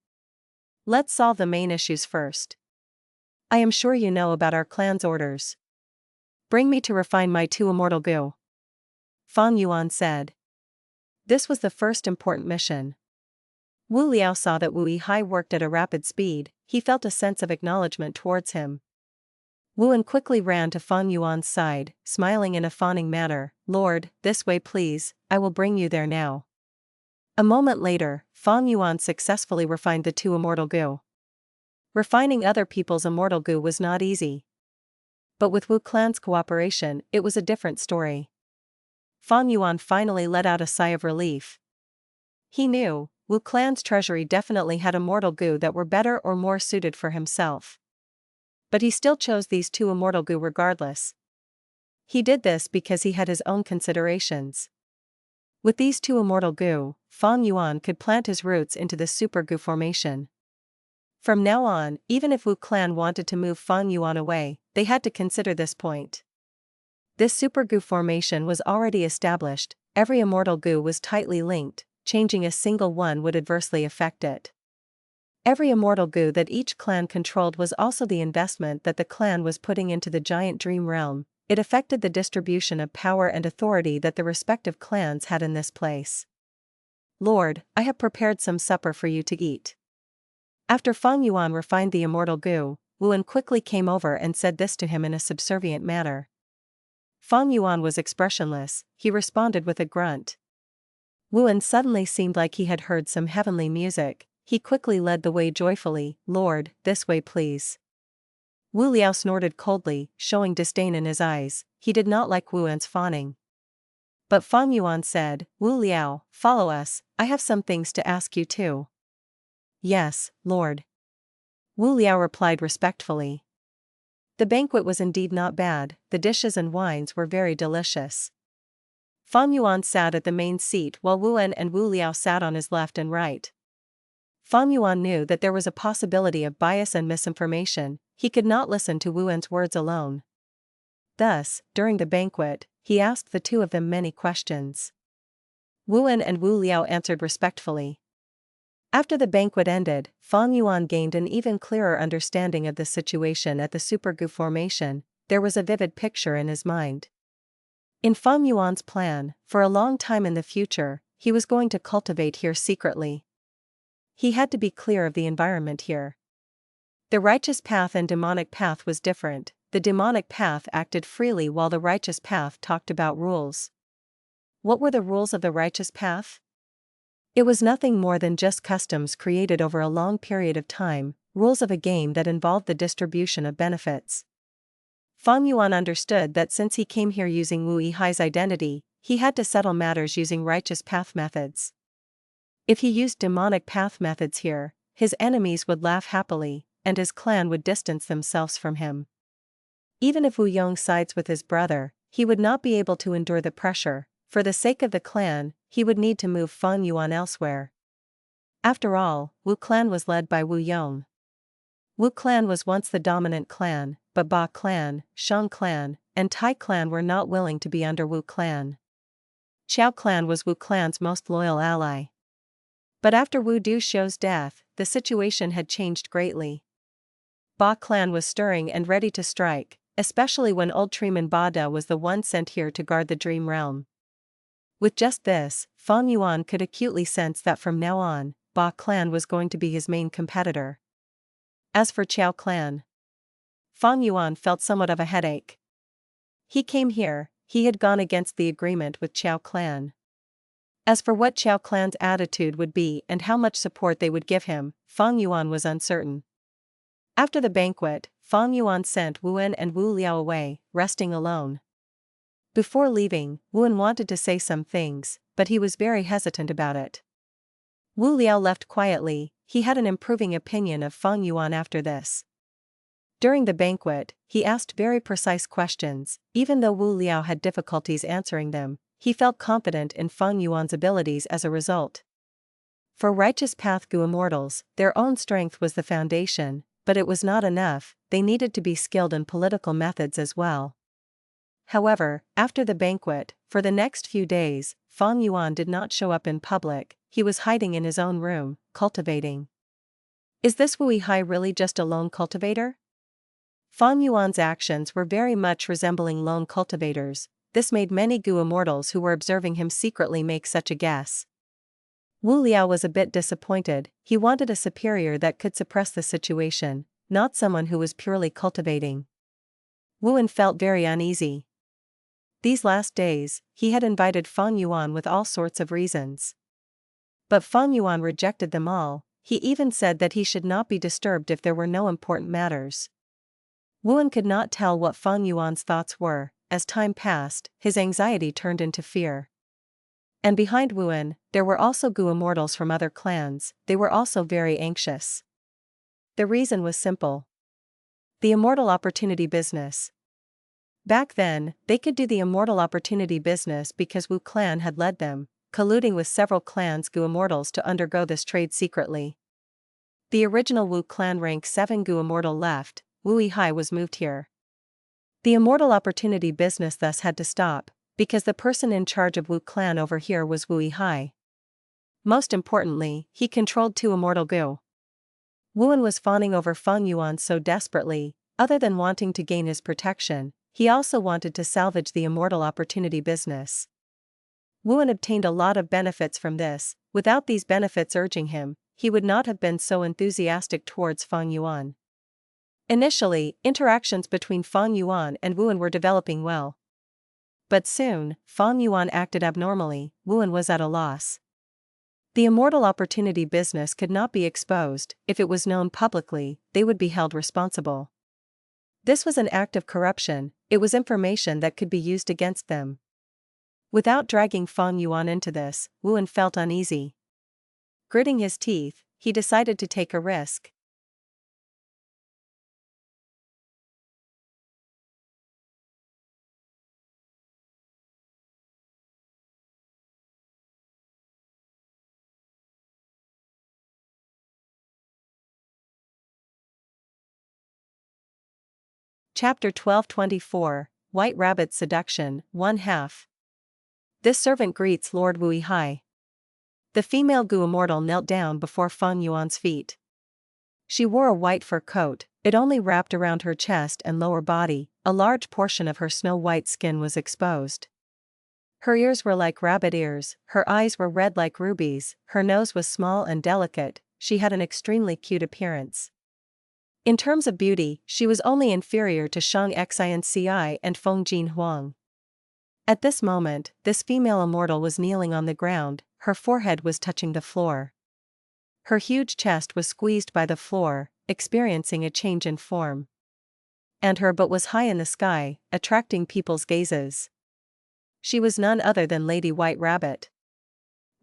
Let's solve the main issues first. I am sure you know about our clan's orders. Bring me to refine my 2 Immortal Gu. Fang Yuan said. This was the first important mission. Wu Liao saw that Wu Yihai worked at a rapid speed. He felt a sense of acknowledgement towards him. Yuan quickly ran to Fang Yuan's side, smiling in a fawning manner. Lord, this way please, I will bring you there now. A moment later, Fang Yuan successfully refined the two immortal goo. Refining other people's immortal goo was not easy. But with Wu Clan's cooperation, it was a different story. Fang Yuan finally let out a sigh of relief. He knew, Wu Clan's treasury definitely had immortal goo that were better or more suited for himself. But he still chose these two immortal goo regardless. He did this because he had his own considerations. With these two immortal goo, Fang Yuan could plant his roots into the super goo formation. From now on, even if Wu Clan wanted to move Fang Yuan away, they had to consider this point. This super goo formation was already established, every immortal goo was tightly linked, changing a single one would adversely affect it. Every immortal goo that each clan controlled was also the investment that the clan was putting into the giant dream realm. It affected the distribution of power and authority that the respective clans had in this place. Lord, I have prepared some supper for you to eat. After Fang Yuan refined the immortal goo, Yuan quickly came over and said this to him in a subservient manner. Fang Yuan was expressionless, he responded with a grunt. Yuan suddenly seemed like he had heard some heavenly music. He quickly led the way joyfully. Lord, this way please. Wu Liao snorted coldly, showing disdain in his eyes. He did not like Yuan's fawning. But Fang Yuan said, Wu Liao, follow us, I have some things to ask you too. Yes, Lord. Wu Liao replied respectfully. The banquet was indeed not bad, the dishes and wines were very delicious. Fang Yuan sat at the main seat while Yuan and Wu Liao sat on his left and right. Fang Yuan knew that there was a possibility of bias and misinformation. He could not listen to Yuan's words alone. Thus, during the banquet, he asked the two of them many questions. Yuan and Wu Liao answered respectfully. After the banquet ended, Fang Yuan gained an even clearer understanding of the situation at the Super Goo formation. There was a vivid picture in his mind. In Fang Yuan's plan, for a long time in the future, he was going to cultivate here secretly. He had to be clear of the environment here. The righteous path and demonic path was different. The demonic path acted freely while the righteous path talked about rules. What were the rules of the righteous path? It was nothing more than just customs created over a long period of time, rules of a game that involved the distribution of benefits. Fang Yuan understood that since he came here using Wu Yihai's identity, he had to settle matters using righteous path methods. If he used demonic path methods here, his enemies would laugh happily, and his clan would distance themselves from him. Even if Wu Yong sides with his brother, he would not be able to endure the pressure. For the sake of the clan, he would need to move Fang Yuan elsewhere. After all, Wu clan was led by Wu Yong. Wu clan was once the dominant clan, but Ba clan, Shang clan, and Tai clan were not willing to be under Wu clan. Chao clan was Wu clan's most loyal ally. But after Wu Duxiu's death, the situation had changed greatly. Ba clan was stirring and ready to strike, especially when old Treeman Ba Da was the one sent here to guard the dream realm. With just this, Fang Yuan could acutely sense that from now on, Ba clan was going to be his main competitor. As for Chao clan, Fang Yuan felt somewhat of a headache. He came here, he had gone against the agreement with Chao clan. As for what Chao clan's attitude would be and how much support they would give him, Fang Yuan was uncertain. After the banquet, Fang Yuan sent Yuan and Wu Liao away, resting alone. Before leaving, Yuan wanted to say some things, but he was very hesitant about it. Wu Liao left quietly. He had an improving opinion of Fang Yuan after this. During the banquet, he asked very precise questions. Even though Wu Liao had difficulties answering them, he felt confident in Fang Yuan's abilities as a result. For Righteous Path Gu Immortals, their own strength was the foundation, but it was not enough, they needed to be skilled in political methods as well. However, after the banquet, for the next few days, Fang Yuan did not show up in public. He was hiding in his own room, cultivating. Is this Wu Yihai really just a lone cultivator? Fang Yuan's actions were very much resembling lone cultivators, this made many Gu Immortals who were observing him secretly make such a guess. Wu Liao was a bit disappointed. He wanted a superior that could suppress the situation, not someone who was purely cultivating. Yuan felt very uneasy. These last days, he had invited Fang Yuan with all sorts of reasons. But Fang Yuan rejected them all. He even said that he should not be disturbed if there were no important matters. Yuan could not tell what Fang Yuan's thoughts were. As time passed, his anxiety turned into fear. And behind Yuan, there were also Gu Immortals from other clans. They were also very anxious. The reason was simple. The Immortal Opportunity Business. Back then, they could do the Immortal Opportunity Business because Wu clan had led them, colluding with several clans Gu Immortals to undergo this trade secretly. The original Wu clan rank 7 Gu Immortal left. Wu Yihai was moved here. The Immortal Opportunity Business thus had to stop, because the person in charge of Wu clan over here was Wu Yihai. Most importantly, he controlled 2 Immortal Gu. Yuan was fawning over Fang Yuan so desperately. Other than wanting to gain his protection, he also wanted to salvage the Immortal Opportunity Business. Yuan obtained a lot of benefits from this. Without these benefits urging him, he would not have been so enthusiastic towards Fang Yuan. Initially, interactions between Fang Yuan and Yuan were developing well. But soon, Fang Yuan acted abnormally. Yuan was at a loss. The Immortal Opportunity Business could not be exposed. If it was known publicly, they would be held responsible. This was an act of corruption. It was information that could be used against them. Without dragging Fang Yuan into this, Yuan felt uneasy. Gritting his teeth, he decided to take a risk. Chapter 1224, White Rabbit's Seduction, 1/2. This servant greets Lord Wu Yihai. The female Gu Immortal knelt down before Fang Yuan's feet. She wore a white fur coat. It only wrapped around her chest and lower body. A large portion of her snow-white skin was exposed. Her ears were like rabbit ears, her eyes were red like rubies, her nose was small and delicate. She had an extremely cute appearance. In terms of beauty, she was only inferior to Shang Xinci and Feng Jin Huang. At this moment, this female immortal was kneeling on the ground. Her forehead was touching the floor. Her huge chest was squeezed by the floor, experiencing a change in form. And her butt was high in the sky, attracting people's gazes. She was none other than Lady White Rabbit.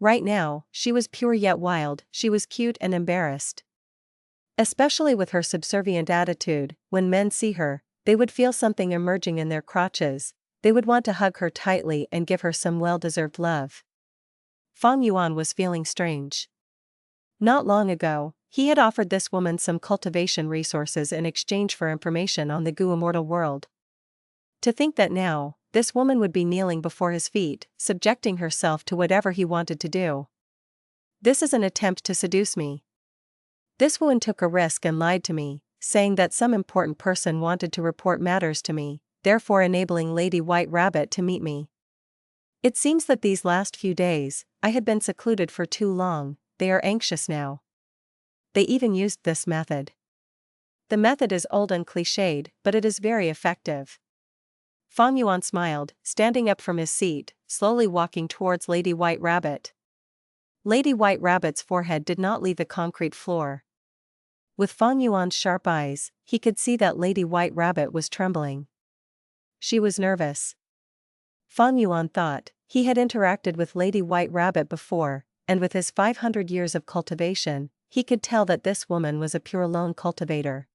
Right now, she was pure yet wild. She was cute and embarrassed. Especially with her subservient attitude, when men see her, they would feel something emerging in their crotches. They would want to hug her tightly and give her some well-deserved love. Fang Yuan was feeling strange. Not long ago, he had offered this woman some cultivation resources in exchange for information on the Gu Immortal world. To think that now, this woman would be kneeling before his feet, subjecting herself to whatever he wanted to do. This is an attempt to seduce me. This woman took a risk and lied to me, saying that some important person wanted to report matters to me, therefore enabling Lady White Rabbit to meet me. It seems that these last few days, I had been secluded for too long. They are anxious now. They even used this method. The method is old and cliched, but it is very effective. Fang Yuan smiled, standing up from his seat, slowly walking towards Lady White Rabbit. Lady White Rabbit's forehead did not leave the concrete floor. With Fang Yuan's sharp eyes, he could see that Lady White Rabbit was trembling. She was nervous. Fang Yuan thought, he had interacted with Lady White Rabbit before, and with his 500 years of cultivation, he could tell that this woman was a pure lone cultivator.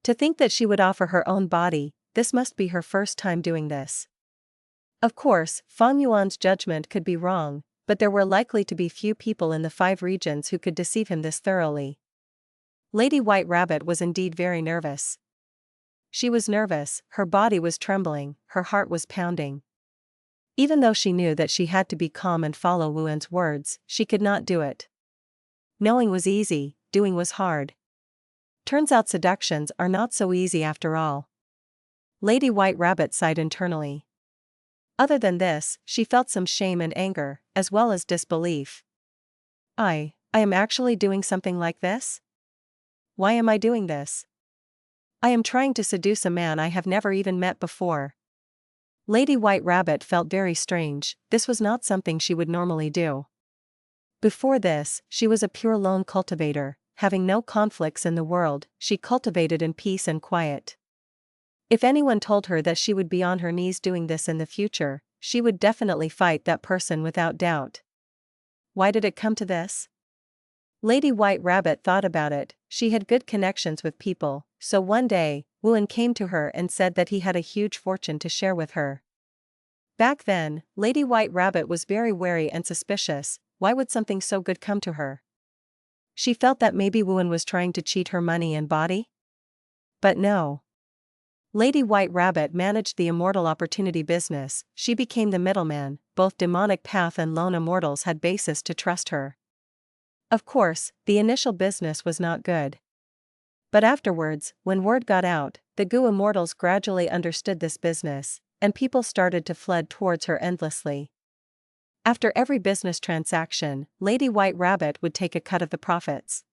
To think that she would offer her own body, this must be her first time doing this. Of course, Fang Yuan's judgment could be wrong, but there were likely to be few people in the 5 regions who could deceive him this thoroughly. Lady White Rabbit was indeed very nervous. She was nervous, her body was trembling, her heart was pounding. Even though she knew that she had to be calm and follow Yuan's words, she could not do it. Knowing was easy, doing was hard. Turns out seductions are not so easy after all. Lady White Rabbit sighed internally. Other than this, she felt some shame and anger, as well as disbelief. I am actually doing something like this? Why am I doing this? I am trying to seduce a man I have never even met before. Lady White Rabbit felt very strange. This was not something she would normally do. Before this, she was a pure lone cultivator, having no conflicts in the world. She cultivated in peace and quiet. If anyone told her that she would be on her knees doing this in the future, she would definitely fight that person without doubt. Why did it come to this? Lady White Rabbit thought about it. She had good connections with people, so one day, Yuan came to her and said that he had a huge fortune to share with her. Back then, Lady White Rabbit was very wary and suspicious. Why would something so good come to her? She felt that maybe Yuan was trying to cheat her money and body? But no. Lady White Rabbit managed the Immortal opportunity business. She became the middleman. Both Demonic Path and Lone Immortals had basis to trust her. Of course, the initial business was not good. But afterwards, when word got out, the Immortals gradually understood this business, and people started to flood towards her endlessly. After every business transaction, Lady White Rabbit would take a cut of the profits.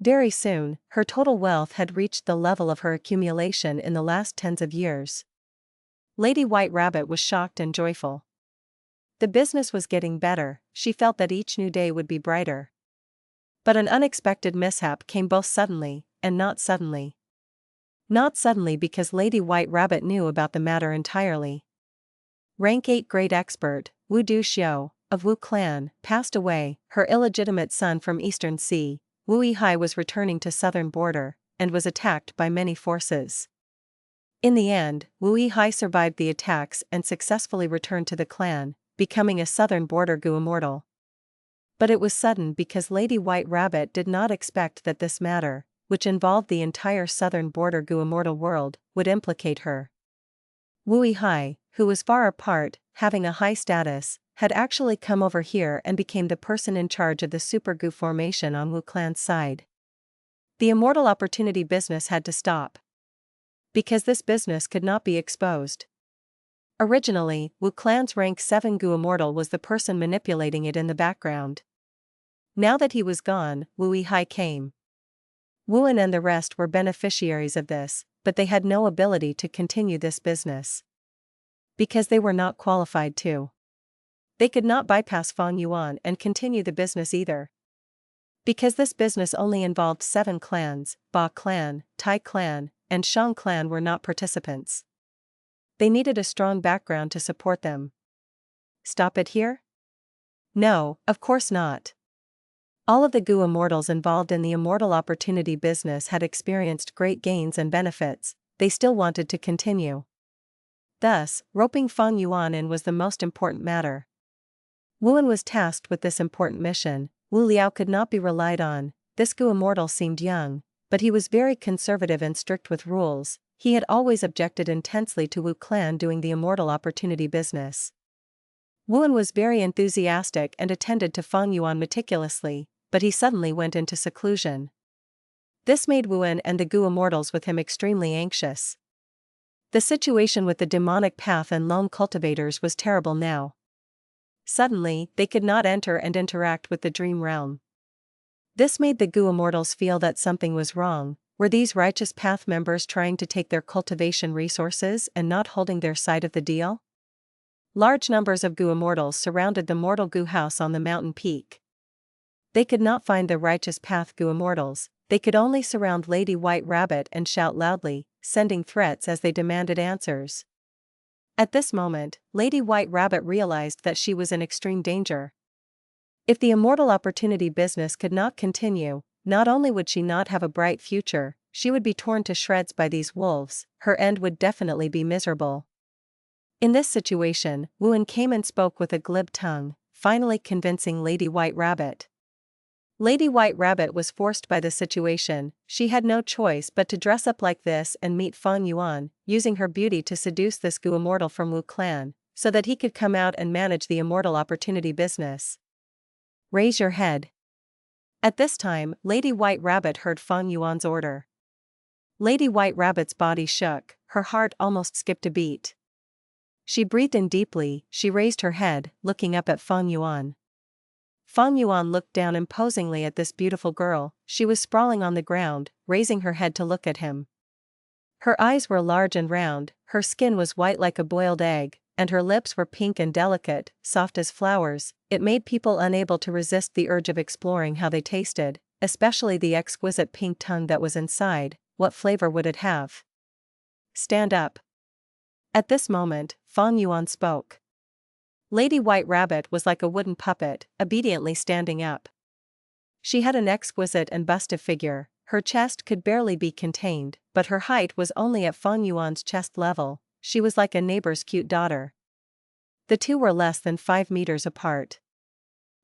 Very soon, her total wealth had reached the level of her accumulation in the last tens of years. Lady White Rabbit was shocked and joyful. The business was getting better. She felt that each new day would be brighter. But an unexpected mishap came both suddenly, and not suddenly. Not suddenly because Lady White Rabbit knew about the matter entirely. Rank 8 Great Expert, Wu Du Xiu, of Wu clan, passed away. Her illegitimate son from Eastern Sea, Wu Yihai, was returning to southern border, and was attacked by many forces. In the end, Wu Yihai survived the attacks and successfully returned to the clan, becoming a southern border Immortal. But it was sudden because Lady White Rabbit did not expect that this matter, which involved the entire southern border Immortal world, would implicate her. Wu Yihai, who was far apart, having a high status, had actually come over here and became the person in charge of the Super Gu formation on Wu clan's side. The Immortal opportunity business had to stop. Because this business could not be exposed. Originally, Wu clan's rank 7 Immortal was the person manipulating it in the background. Now that he was gone, Wu Yihai came. Yuan and the rest were beneficiaries of this, but they had no ability to continue this business. Because they were not qualified to. They could not bypass Fang Yuan and continue the business either. Because this business only involved 7 clans, Ba clan, Tai clan, and Shang clan were not participants. They needed a strong background to support them. Stop it here? No, of course not. All of the Immortals involved in the Immortal opportunity business had experienced great gains and benefits. They still wanted to continue. Thus, roping Fang Yuan in was the most important matter. Yuan was tasked with this important mission. Wu Liao could not be relied on. This Immortal seemed young, but he was very conservative and strict with rules. He had always objected intensely to Wu clan doing the Immortal opportunity business. Yuan was very enthusiastic and attended to Fang Yuan meticulously, but he suddenly went into seclusion. This made Yuan and the Immortals with him extremely anxious. The situation with the demonic path and lone cultivators was terrible now. Suddenly, they could not enter and interact with the dream realm. This made the Immortals feel that something was wrong. Were these righteous path members trying to take their cultivation resources and not holding their side of the deal? Large numbers of Immortals surrounded the mortal house on the mountain peak. They could not find the righteous path Immortals. They could only surround Lady White Rabbit and shout loudly, sending threats as they demanded answers. At this moment, Lady White Rabbit realized that she was in extreme danger. If the Immortal opportunity business could not continue, not only would she not have a bright future, she would be torn to shreds by these wolves. Her end would definitely be miserable. In this situation, Yuan came and spoke with a glib tongue, finally convincing Lady White Rabbit. Lady White Rabbit was forced by the situation. She had no choice but to dress up like this and meet Fang Yuan, using her beauty to seduce this Immortal from Wu clan, so that he could come out and manage the Immortal opportunity business. Raise your head. At this time, Lady White Rabbit heard Fang Yuan's order. Lady White Rabbit's body shook, her heart almost skipped a beat. She breathed in deeply, she raised her head, looking up at Fang Yuan. Fang Yuan looked down imposingly at this beautiful girl. She was sprawling on the ground, raising her head to look at him. Her eyes were large and round, her skin was white like a boiled egg, and her lips were pink and delicate, soft as flowers. It made people unable to resist the urge of exploring how they tasted, especially the exquisite pink tongue that was inside. What flavor would it have? Stand up. At this moment, Fang Yuan spoke. Lady White Rabbit was like a wooden puppet, obediently standing up. She had an exquisite and busty figure, her chest could barely be contained, but her height was only at Fang Yuan's chest level. She was like a neighbor's cute daughter. The two were less than 5 meters apart.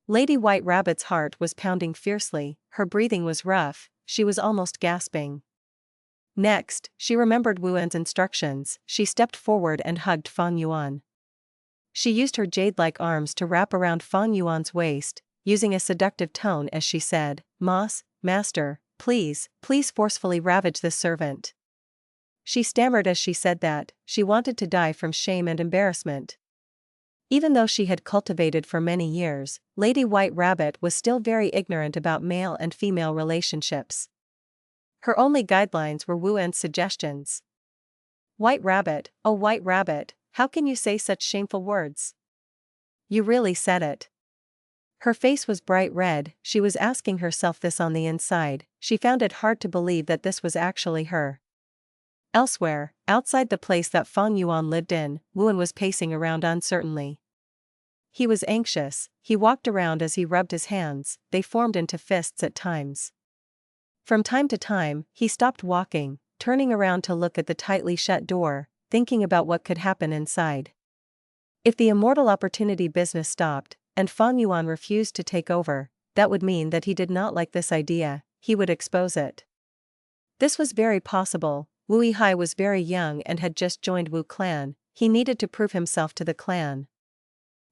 Lady White Rabbit's heart was pounding fiercely, her breathing was rough, she was almost gasping. Next, she remembered Wuan's instructions. She stepped forward and hugged Fang Yuan. She used her jade-like arms to wrap around Fang Yuan's waist, using a seductive tone as she said, Master, please forcefully ravage this servant. She stammered as she said that, she wanted to die from shame and embarrassment. Even though she had cultivated for many years, Lady White Rabbit was still very ignorant about male and female relationships. Her only guidelines were Wuan's suggestions. White Rabbit, oh White Rabbit, how can you say such shameful words? You really said it. Her face was bright red, she was asking herself this on the inside, she found it hard to believe that this was actually her. Elsewhere, outside the place that Fang Yuan lived in, Wuan was pacing around uncertainly. He was anxious, he walked around as he rubbed his hands, they formed into fists at times. From time to time, he stopped walking, turning around to look at the tightly shut door, thinking about what could happen inside. If the Immortal opportunity business stopped, and Fang Yuan refused to take over, that would mean that he did not like this idea, he would expose it. This was very possible. Wu Yihai was very young and had just joined Wu clan, he needed to prove himself to the clan.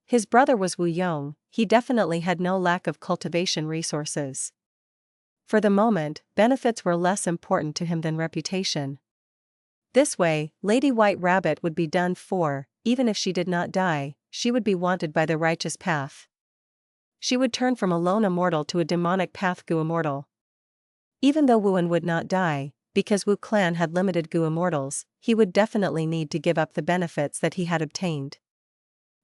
His brother was Wu Yong, he definitely had no lack of cultivation resources. For the moment, benefits were less important to him than reputation. This way, Lady White Rabbit would be done for, even if she did not die, she would be wanted by the righteous path. She would turn from a lone immortal to a demonic path Gu Immortal. Even though Wuan would not die, because Wu clan had limited Gu Immortals, he would definitely need to give up the benefits that he had obtained.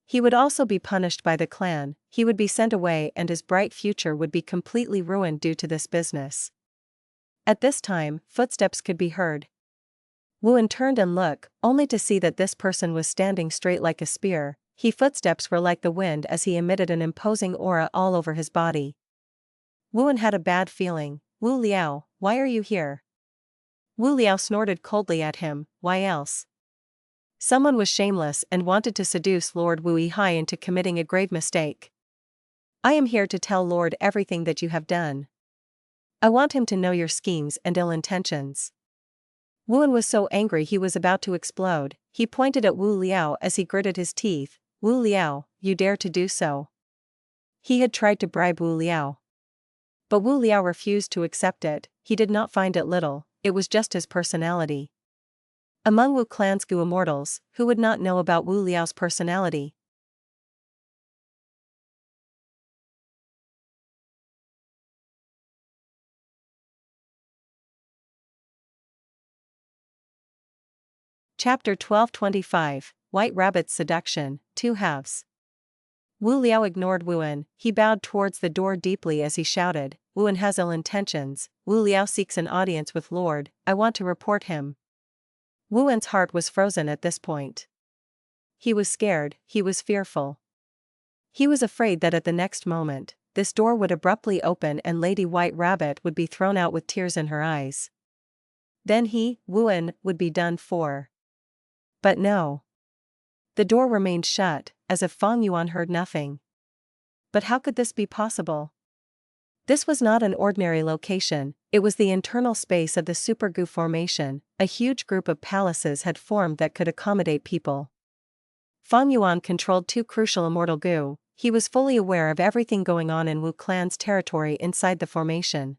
He would also be punished by the clan, he would be sent away and his bright future would be completely ruined due to this business. At this time, footsteps could be heard. Wuan turned and looked, only to see that this person was standing straight like a spear. His footsteps were like the wind as he emitted an imposing aura all over his body. Wuan had a bad feeling. Wu Liao, why are you here? Wu Liao snorted coldly at him, why else? Someone was shameless and wanted to seduce Lord Wu Yihai into committing a grave mistake. I am here to tell Lord everything that you have done. I want him to know your schemes and ill intentions. Wuan was so angry he was about to explode. He pointed at Wu Liao as he gritted his teeth. Wu Liao, you dare to do so? He had tried to bribe Wu Liao. But Wu Liao refused to accept it, he did not find it little, it was just his personality. Among Wu clan's Gu Immortals, who would not know about Wu Liao's personality? Chapter 1225, White Rabbit's Seduction, 2 halves. Wu Liao ignored Wuan, he bowed towards the door deeply as he shouted, Wuan has ill intentions, Wu Liao seeks an audience with Lord, I want to report him. Wuan's heart was frozen at this point. He was scared, he was fearful. He was afraid that at the next moment, this door would abruptly open and Lady White Rabbit would be thrown out with tears in her eyes. Then he, Wuan, would be done for. But no. The door remained shut, as if Fang Yuan heard nothing. But how could this be possible? This was not an ordinary location, it was the internal space of the Super Gu formation. A huge group of palaces had formed that could accommodate people. Fang Yuan controlled 2 crucial immortal Gu, he was fully aware of everything going on in Wu clan's territory inside the formation.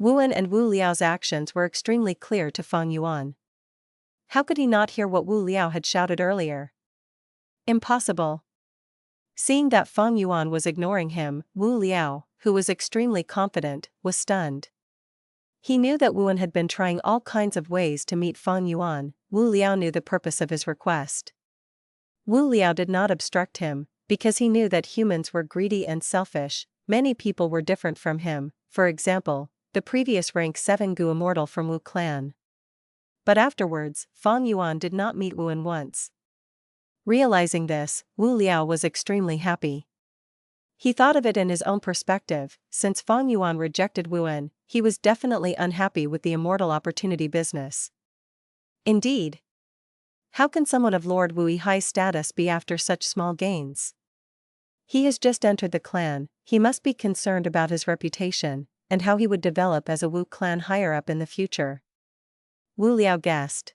Wuan and Wu Liao's actions were extremely clear to Fang Yuan. How could he not hear what Wu Liao had shouted earlier? Impossible. Seeing that Fang Yuan was ignoring him, Wu Liao, who was extremely confident, was stunned. He knew that Yuan had been trying all kinds of ways to meet Fang Yuan. Wu Liao knew the purpose of his request. Wu Liao did not obstruct him, because he knew that humans were greedy and selfish. Many people were different from him, for example, the previous rank 7 Gu Immortal from Wu clan. But afterwards, Fang Yuan did not meet Yuan once. Realizing this, Wu Liao was extremely happy. He thought of it in his own perspective. Since Fang Yuan rejected Yuan, he was definitely unhappy with the immortal opportunity business. Indeed. How can someone of Lord Wu's high status be after such small gains? He has just entered the clan, he must be concerned about his reputation, and how he would develop as a Wu clan higher up in the future. Wu Liao guessed.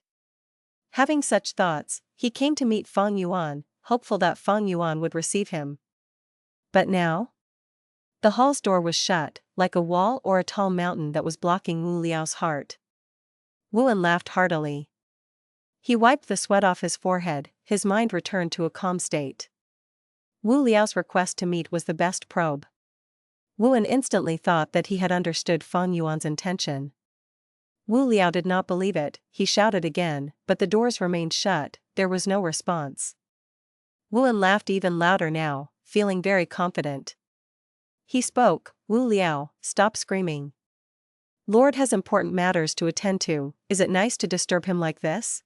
Having such thoughts, he came to meet Fang Yuan, hopeful that Fang Yuan would receive him. But now? The hall's door was shut, like a wall or a tall mountain that was blocking Wu Liao's heart. Yuan laughed heartily. He wiped the sweat off his forehead, his mind returned to a calm state. Wu Liao's request to meet was the best probe. Yuan instantly thought that he had understood Fang Yuan's intention. Wu Liao did not believe it, he shouted again, but the doors remained shut, there was no response. Yuan laughed even louder now, feeling very confident. He spoke, Wu Liao, stop screaming. Lord has important matters to attend to, is it nice to disturb him like this?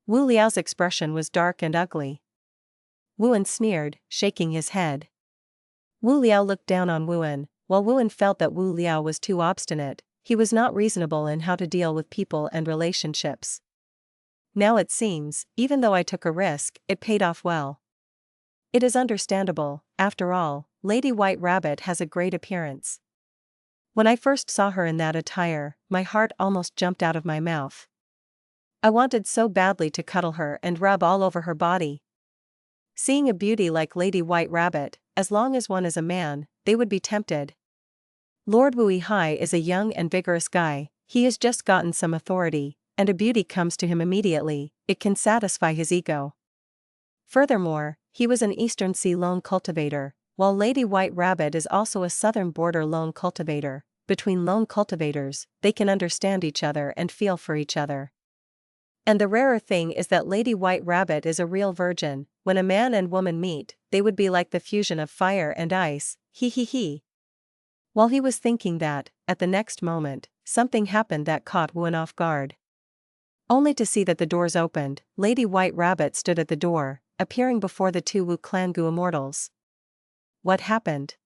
Wu Liao's expression was dark and ugly. Yuan sneered, shaking his head. Wu Liao looked down on Yuan, while Yuan felt that Wu Liao was too obstinate, he was not reasonable in how to deal with people and relationships. Now it seems, even though I took a risk, it paid off well. It is understandable, after all, Lady White Rabbit has a great appearance. When I first saw her in that attire, my heart almost jumped out of my mouth. I wanted so badly to cuddle her and rub all over her body. Seeing a beauty like Lady White Rabbit, as long as one is a man, they would be tempted. Lord Wu Hai is a young and vigorous guy, he has just gotten some authority, and a beauty comes to him immediately, it can satisfy his ego. Furthermore, he was an Eastern Sea lone cultivator, while Lady White Rabbit is also a Southern Border lone cultivator. Between lone cultivators, they can understand each other and feel for each other. And the rarer thing is that Lady White Rabbit is a real virgin. When a man and woman meet, they would be like the fusion of fire and ice, he. While he was thinking that, at the next moment, something happened that caught Yuan off guard. Only to see that the doors opened, Lady White Rabbit stood at the door, appearing before the two Wu clan Gu Immortals. What happened?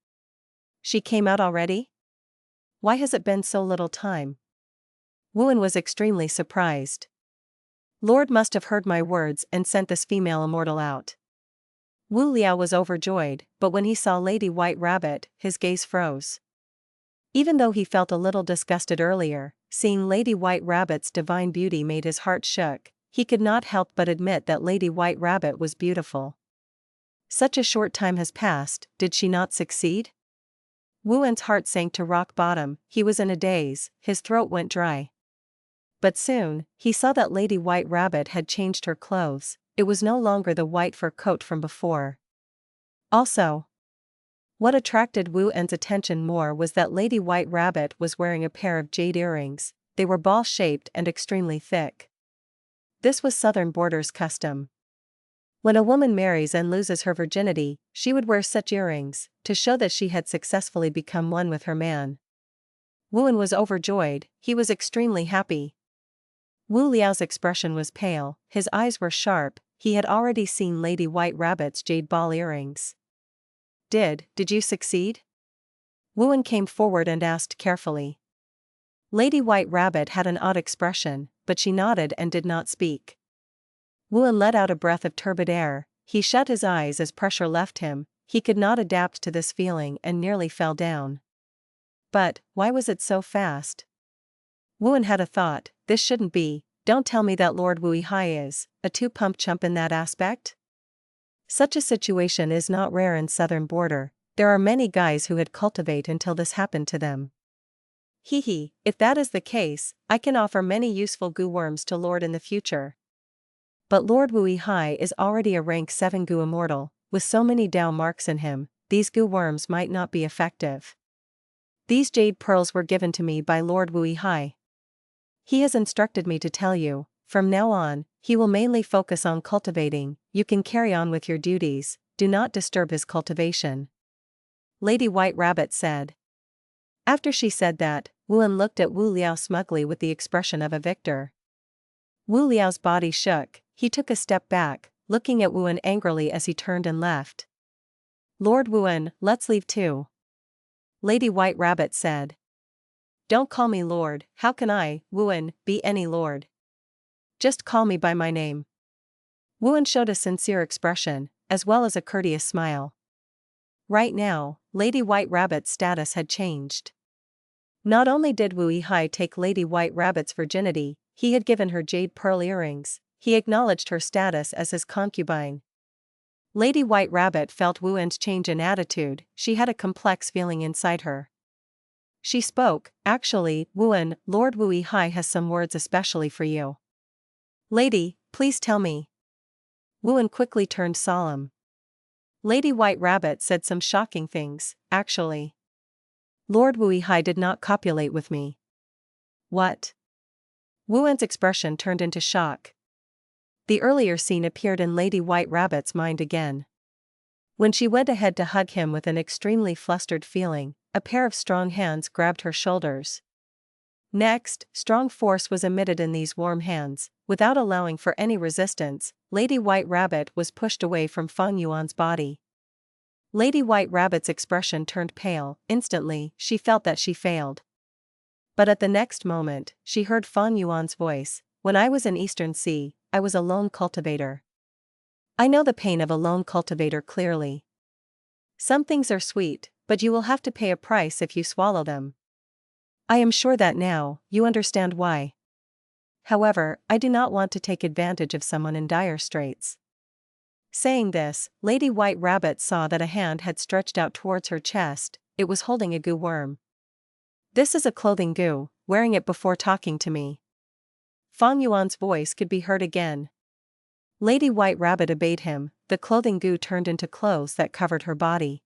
She came out already? Why has it been so little time? Yuan was extremely surprised. Lord must have heard my words and sent this female immortal out. Wu Liao was overjoyed, but when he saw Lady White Rabbit, his gaze froze. Even though he felt a little disgusted earlier, seeing Lady White Rabbit's divine beauty made his heart shook, he could not help but admit that Lady White Rabbit was beautiful. Such a short time has passed, did she not succeed? Yuan's heart sank to rock bottom, he was in a daze, his throat went dry. But soon, he saw that Lady White Rabbit had changed her clothes, it was no longer the white fur coat from before. Also, what attracted Yuan's attention more was that Lady White Rabbit was wearing a pair of jade earrings, they were ball-shaped and extremely thick. This was Southern Border's custom. When a woman marries and loses her virginity, she would wear such earrings, to show that she had successfully become one with her man. Yuan was overjoyed, he was extremely happy. Wu Liao's expression was pale, his eyes were sharp, he had already seen Lady White Rabbit's jade ball earrings. Did you succeed? Yuan came forward and asked carefully. Lady White Rabbit had an odd expression, but she nodded and did not speak. Yuan let out a breath of turbid air, he shut his eyes as pressure left him, he could not adapt to this feeling and nearly fell down. But, why was it so fast? Yuan had a thought, this shouldn't be, don't tell me that Lord Wu Hai is a two-pump chump in that aspect? Such a situation is not rare in Southern Border, there are many guys who had cultivate until this happened to them. If that is the case, I can offer many useful goo worms to Lord in the future. But Lord Wu Hai is already a rank 7 Gu Immortal, with so many Dao marks in him, these Gu worms might not be effective. These jade pearls were given to me by Lord Wu Hai. He has instructed me to tell you, from now on, he will mainly focus on cultivating, you can carry on with your duties, do not disturb his cultivation. Lady White Rabbit said. After she said that, Yuan looked at Wu Liao smugly with the expression of a victor. Wu Liao's body shook, he took a step back, looking at Yuan angrily as he turned and left. Lord Yuan, let's leave too. Lady White Rabbit said. Don't call me Lord, how can I, Yuan, be any lord? Just call me by my name. Yuan showed a sincere expression, as well as a courteous smile. Right now, Lady White Rabbit's status had changed. Not only did Wu Hai take Lady White Rabbit's virginity, he had given her jade pearl earrings, he acknowledged her status as his concubine. Lady White Rabbit felt Yuan's change in attitude, she had a complex feeling inside her. She spoke, actually, Yuan, Lord Wu Hai has some words especially for you. Lady, please tell me. Yuan quickly turned solemn. Lady White Rabbit said some shocking things, actually. Lord Wu Hai did not copulate with me. What? Yuan's expression turned into shock. The earlier scene appeared in Lady White Rabbit's mind again. When she went ahead to hug him with an extremely flustered feeling, a pair of strong hands grabbed her shoulders. Next, strong force was emitted in these warm hands, without allowing for any resistance, Lady White Rabbit was pushed away from Fang Yuan's body. Lady White Rabbit's expression turned pale, instantly, she felt that she failed. But at the next moment, she heard Fang Yuan's voice, when I was in Eastern Sea, I was a lone cultivator. I know the pain of a lone cultivator clearly. Some things are sweet, but you will have to pay a price if you swallow them. I am sure that now, you understand why. However, I do not want to take advantage of someone in dire straits. Saying this, Lady White Rabbit saw that a hand had stretched out towards her chest, it was holding a goo worm. This is a clothing goo, wearing it before talking to me. Fang Yuan's voice could be heard again. Lady White Rabbit obeyed him, the clothing goo turned into clothes that covered her body.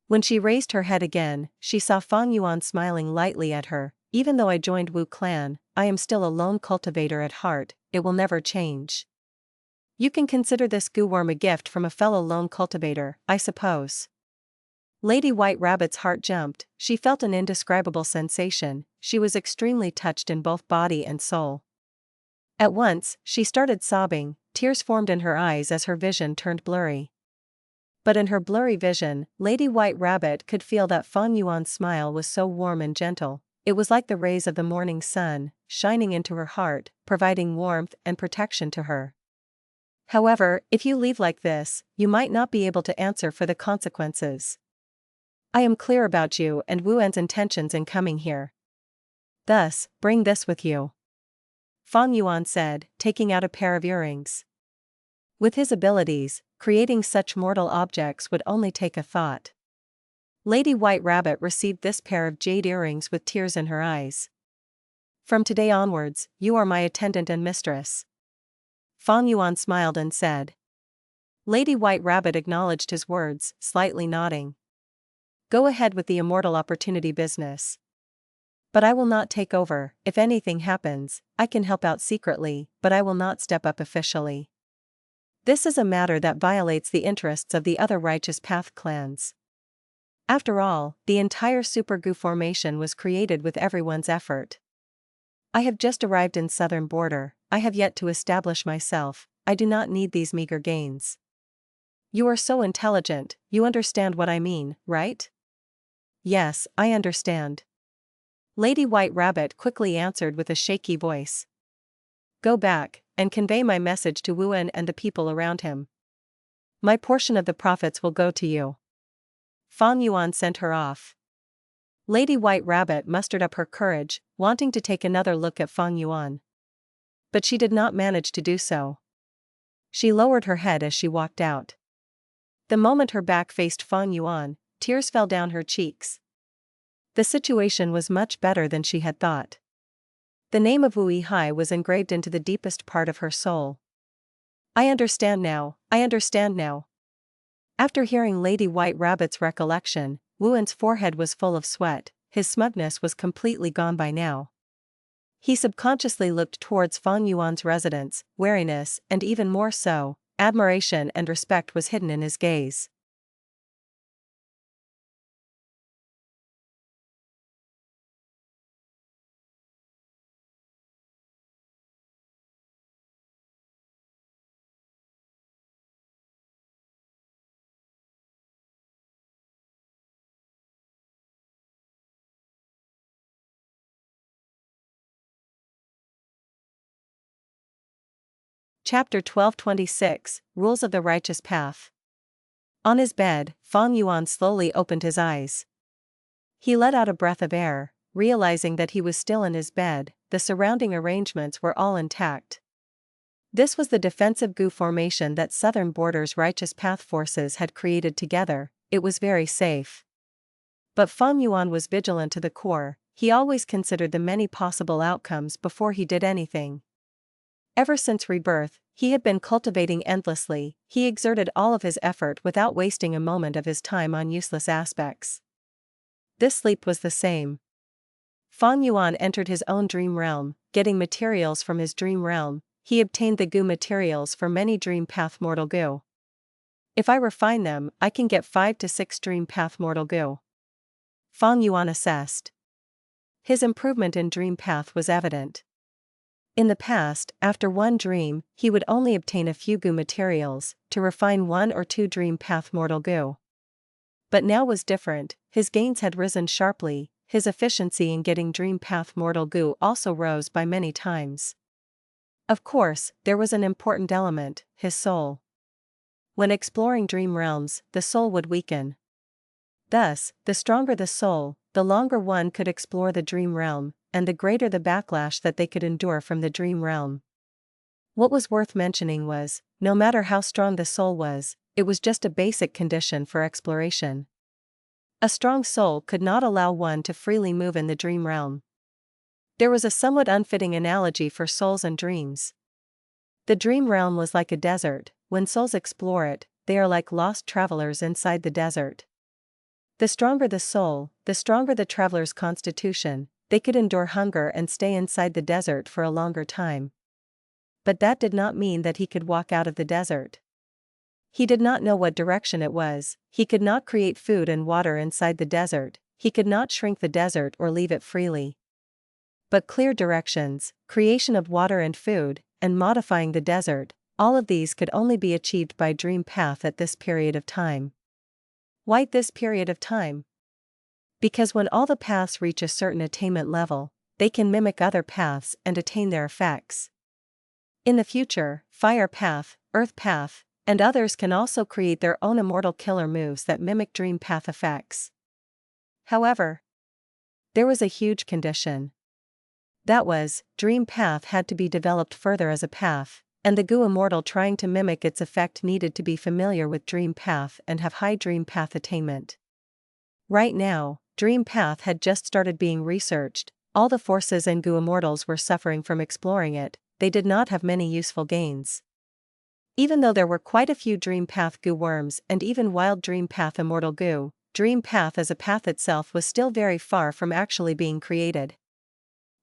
When she raised her head again, she saw Fang Yuan smiling lightly at her. Even though I joined Wu clan, I am still a lone cultivator at heart, it will never change. You can consider this goo worm a gift from a fellow lone cultivator, I suppose. Lady White Rabbit's heart jumped, she felt an indescribable sensation, she was extremely touched in both body and soul. At once, she started sobbing, tears formed in her eyes as her vision turned blurry. But in her blurry vision, Lady White Rabbit could feel that Fang Yuan's smile was so warm and gentle, it was like the rays of the morning sun, shining into her heart, providing warmth and protection to her. However, if you leave like this, you might not be able to answer for the consequences. I am clear about you and Wuan's intentions in coming here. Thus, bring this with you. Fang Yuan said, taking out a pair of earrings. With his abilities, creating such mortal objects would only take a thought. Lady White Rabbit received this pair of jade earrings with tears in her eyes. From today onwards, you are my attendant and mistress. Fang Yuan smiled and said. Lady White Rabbit acknowledged his words, slightly nodding. Go ahead with the immortal opportunity business. But I will not take over, if anything happens, I can help out secretly, but I will not step up officially. This is a matter that violates the interests of the other Righteous Path clans. After all, the entire Super Gu formation was created with everyone's effort. I have just arrived in southern border, I have yet to establish myself, I do not need these meager gains. You are so intelligent, you understand what I mean, right? Yes, I understand. Lady White Rabbit quickly answered with a shaky voice. Go back, and convey my message to Yuan and the people around him. My portion of the profits will go to you. Fang Yuan sent her off. Lady White Rabbit mustered up her courage, wanting to take another look at Fang Yuan. But she did not manage to do so. She lowered her head as she walked out. The moment her back faced Fang Yuan, tears fell down her cheeks. The situation was much better than she had thought. The name of Wu Hai was engraved into the deepest part of her soul. I understand now, I understand now. After hearing Lady White Rabbit's recollection, Wuan's forehead was full of sweat, his smugness was completely gone by now. He subconsciously looked towards Fang Yuan's residence, wariness, and even more so, admiration and respect was hidden in his gaze. Chapter 1226, Rules of the Righteous Path. On his bed, Fang Yuan slowly opened his eyes. He let out a breath of air, realizing that he was still in his bed, the surrounding arrangements were all intact. This was the defensive Gu formation that Southern Border's Righteous Path forces had created together, it was very safe. But Fang Yuan was vigilant to the core, he always considered the many possible outcomes before he did anything. Ever since rebirth, he had been cultivating endlessly, he exerted all of his effort without wasting a moment of his time on useless aspects. This sleep was the same. Fang Yuan entered his own dream realm, getting materials from his dream realm, he obtained the Gu materials for many dream path mortal Gu. If I refine them, I can get 5 to 6 dream path mortal Gu. Fang Yuan assessed. His improvement in dream path was evident. In the past, after one dream, he would only obtain a few Gu materials, to refine 1 or 2 dream path mortal Gu. But now was different, his gains had risen sharply, his efficiency in getting dream path mortal Gu also rose by many times. Of course, there was an important element, his soul. When exploring dream realms, the soul would weaken. Thus, the stronger the soul, the longer one could explore the dream realm, and the greater the backlash that they could endure from the dream realm. What was worth mentioning was, no matter how strong the soul was, it was just a basic condition for exploration. A strong soul could not allow one to freely move in the dream realm. There was a somewhat unfitting analogy for souls and dreams. The dream realm was like a desert, when souls explore it, they are like lost travelers inside the desert. The stronger the soul, the stronger the traveler's constitution, they could endure hunger and stay inside the desert for a longer time. But that did not mean that he could walk out of the desert. He did not know what direction it was, he could not create food and water inside the desert, he could not shrink the desert or leave it freely. But clear directions, creation of water and food, and modifying the desert, all of these could only be achieved by dream path at this period of time. Why this period of time? Because when all the paths reach a certain attainment level, they can mimic other paths and attain their effects. In the future, Fire Path, Earth Path, and others can also create their own immortal killer moves that mimic dream path effects. However, there was a huge condition. That was, dream path had to be developed further as a path, and the Gu Immortal trying to mimic its effect needed to be familiar with dream path and have high dream path attainment. Right now, dream path had just started being researched, all the forces and Gu Immortals were suffering from exploring it, they did not have many useful gains. Even though there were quite a few dream path Gu worms and even wild dream path immortal Gu, dream path as a path itself was still very far from actually being created.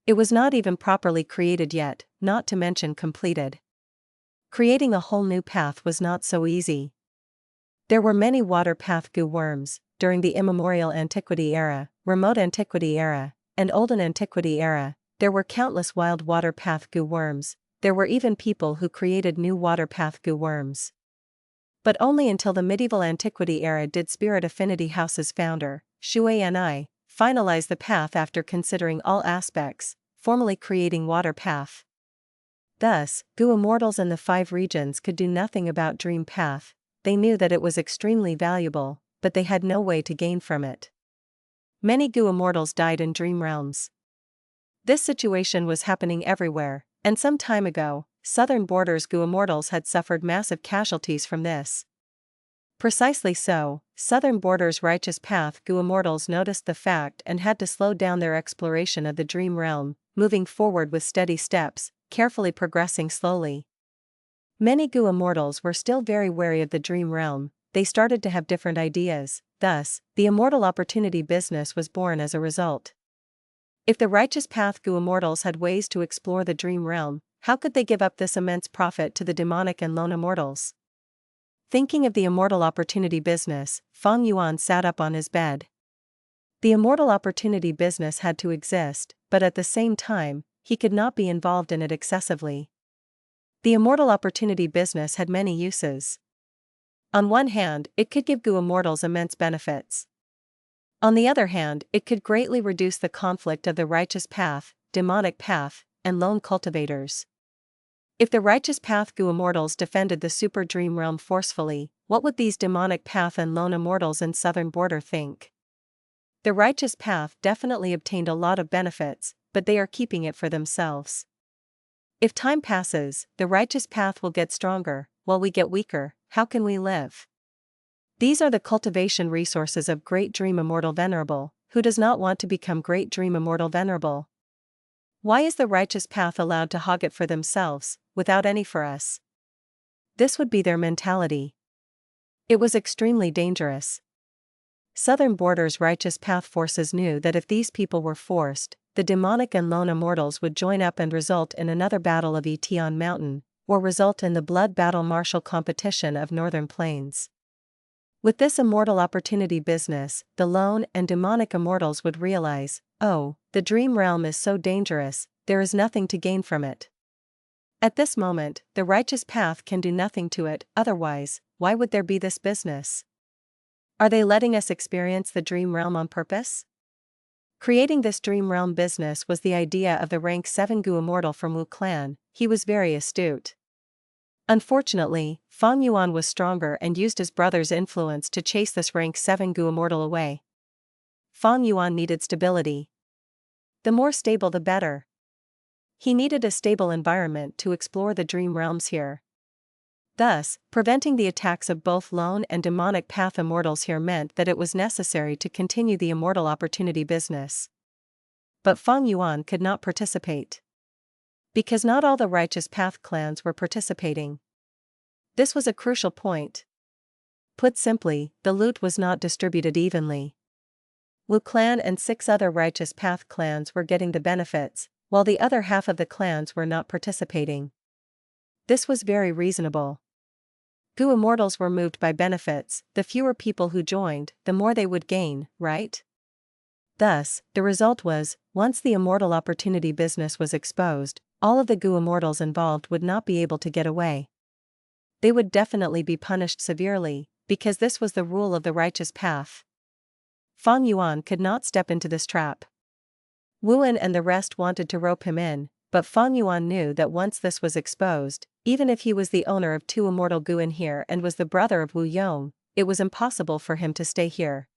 It was not even properly created yet, not to mention completed. Creating a whole new path was not so easy. There were many water path Gu worms, during the immemorial antiquity era, remote antiquity era, and olden antiquity era, there were countless wild water path Gu worms, there were even people who created new water path Gu worms. But only until the medieval antiquity era did Spirit Affinity House's founder, Shui finalize the path after considering all aspects, formally creating water path. Thus, Gu Immortals in the 5 regions could do nothing about dream path, they knew that it was extremely valuable, but they had no way to gain from it. Many Gu Immortals died in dream realms. This situation was happening everywhere, and some time ago, Southern Border's Gu Immortals had suffered massive casualties from this. Precisely so, Southern Border's Righteous Path Gu Immortals noticed the fact and had to slow down their exploration of the dream realm, moving forward with steady steps, carefully progressing slowly. Many Gu Immortals were still very wary of the dream realm. They started to have different ideas, thus, the Immortal Opportunity business was born as a result. If the righteous path Gu Immortals had ways to explore the dream realm, how could they give up this immense profit to the demonic and lone immortals? Thinking of the Immortal Opportunity business, Fang Yuan sat up on his bed. The Immortal Opportunity business had to exist, but at the same time, he could not be involved in it excessively. The Immortal Opportunity business had many uses. On one hand, it could give Gu Immortals immense benefits. On the other hand, it could greatly reduce the conflict of the righteous path, demonic path, and lone cultivators. If the righteous path Gu Immortals defended the super dream realm forcefully, what would these demonic path and lone immortals in southern border think? The righteous path definitely obtained a lot of benefits, but they are keeping it for themselves. If time passes, the righteous path will get stronger, while we get weaker. How can we live? These are the cultivation resources of Great Dream Immortal Venerable. Who does not want to become Great Dream Immortal Venerable? Why is the righteous path allowed to hog it for themselves, without any for us? This would be their mentality. It was extremely dangerous. Southern Border's righteous path forces knew that if these people were forced, the demonic and lone immortals would join up and result in another battle of Etion Mountain, or result in the blood battle martial competition of Northern Plains. With this Immortal Opportunity business, the lone and demonic immortals would realize, oh, the dream realm is so dangerous, there is nothing to gain from it. At this moment, the righteous path can do nothing to it, otherwise, why would there be this business? Are they letting us experience the dream realm on purpose? Creating this dream realm business was the idea of the rank 7 Gu Immortal from Wu clan. He was very astute. Unfortunately, Fang Yuan was stronger and used his brother's influence to chase this rank 7 Gu Immortal away. Fang Yuan needed stability. The more stable the better. He needed a stable environment to explore the dream realms here. Thus, preventing the attacks of both lone and demonic path immortals here meant that it was necessary to continue the Immortal Opportunity business. But Fang Yuan could not participate. Because not all the righteous path clans were participating. This was a crucial point. Put simply, the loot was not distributed evenly. Wu clan and 6 other righteous path clans were getting the benefits, while the other half of the clans were not participating. This was very reasonable. Gu Immortals were moved by benefits. The fewer people who joined, the more they would gain, right? Thus, the result was, once the Immortal Opportunity business was exposed, all of the Gu Immortals involved would not be able to get away. They would definitely be punished severely, because this was the rule of the righteous path. Fang Yuan could not step into this trap. Yuan and the rest wanted to rope him in, but Fang Yuan knew that once this was exposed, even if he was the owner of 2 immortal Gu in here and was the brother of Wu Yong, it was impossible for him to stay here.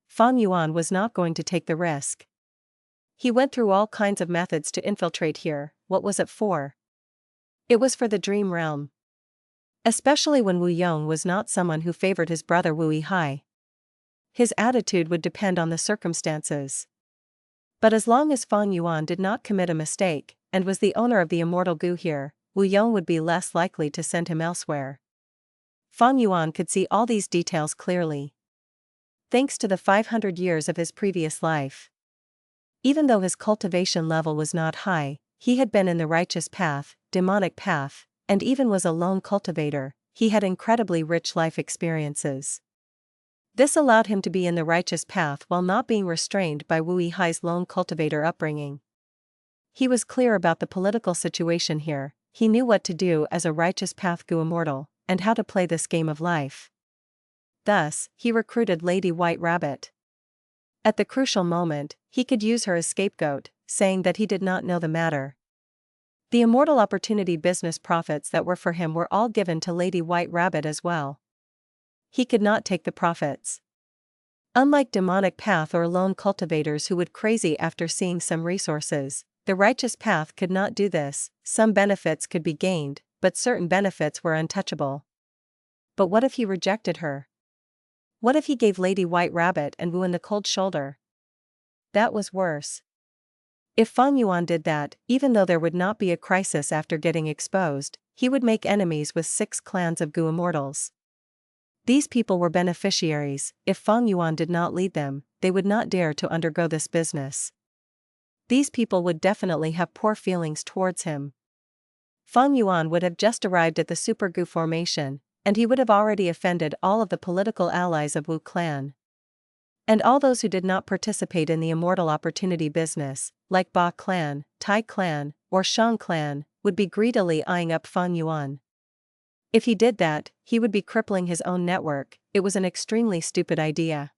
Fang Yuan was not going to take the risk. He went through all kinds of methods to infiltrate here. What was it for? It was for the dream realm. Especially when Wu Yong was not someone who favored his brother Wu Yihai. His attitude would depend on the circumstances. But as long as Fang Yuan did not commit a mistake, and was the owner of the immortal Gu here, Wu Yong would be less likely to send him elsewhere. Fang Yuan could see all these details clearly. Thanks to the 500 years of his previous life. Even though his cultivation level was not high, he had been in the righteous path, demonic path, and even was a lone cultivator. He had incredibly rich life experiences. This allowed him to be in the righteous path while not being restrained by Wu Yihai's lone cultivator upbringing. He was clear about the political situation here. He knew what to do as a righteous path Gu Immortal, and how to play this game of life. Thus, he recruited Lady White Rabbit. At the crucial moment, he could use her as scapegoat, saying that he did not know the matter. The Immortal Opportunity business profits that were for him were all given to Lady White Rabbit as well. He could not take the profits. Unlike demonic path or lone cultivators who would crazy after seeing some resources, the righteous path could not do this. Some benefits could be gained, but certain benefits were untouchable. But what if he rejected her? What if he gave Lady White Rabbit and Yuan the cold shoulder? That was worse. If Fang Yuan did that, even though there would not be a crisis after getting exposed, he would make enemies with 6 clans of Gu Immortals. These people were beneficiaries. If Fang Yuan did not lead them, they would not dare to undergo this business. These people would definitely have poor feelings towards him. Fang Yuan would have just arrived at the Super Gu formation, and he would have already offended all of the political allies of Wu clan. And all those who did not participate in the Immortal Opportunity business, like Ba clan, Tai clan, or Shang clan, would be greedily eyeing up Fang Yuan. If he did that, he would be crippling his own network. It was an extremely stupid idea.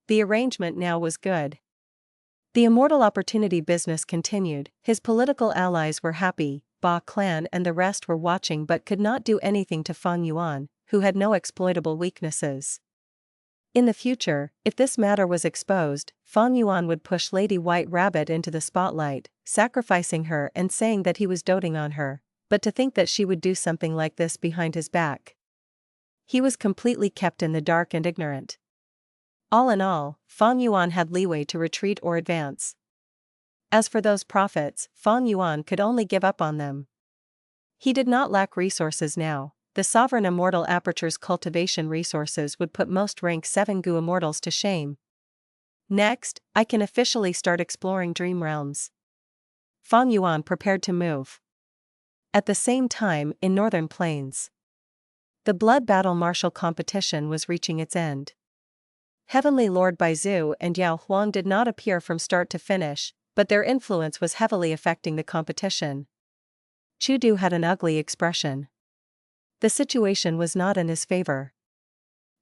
The arrangement now was good. The Immortal Opportunity business continued. His political allies were happy. Ba clan and the rest were watching but could not do anything to Fang Yuan, who had no exploitable weaknesses. In the future, if this matter was exposed, Fang Yuan would push Lady White Rabbit into the spotlight, sacrificing her and saying that he was doting on her, but to think that she would do something like this behind his back. He was completely kept in the dark and ignorant. All in all, Fang Yuan had leeway to retreat or advance. As for those profits, Fang Yuan could only give up on them. He did not lack resources now. The Sovereign Immortal Aperture's cultivation resources would put most rank 7 Gu Immortals to shame. Next, I can officially start exploring dream realms. Fang Yuan prepared to move. At the same time, in Northern Plains, the Blood Battle Martial competition was reaching its end. Heavenly Lord Baizu and Yao Huang did not appear from start to finish, but their influence was heavily affecting the competition. Chu Du had an ugly expression. The situation was not in his favor.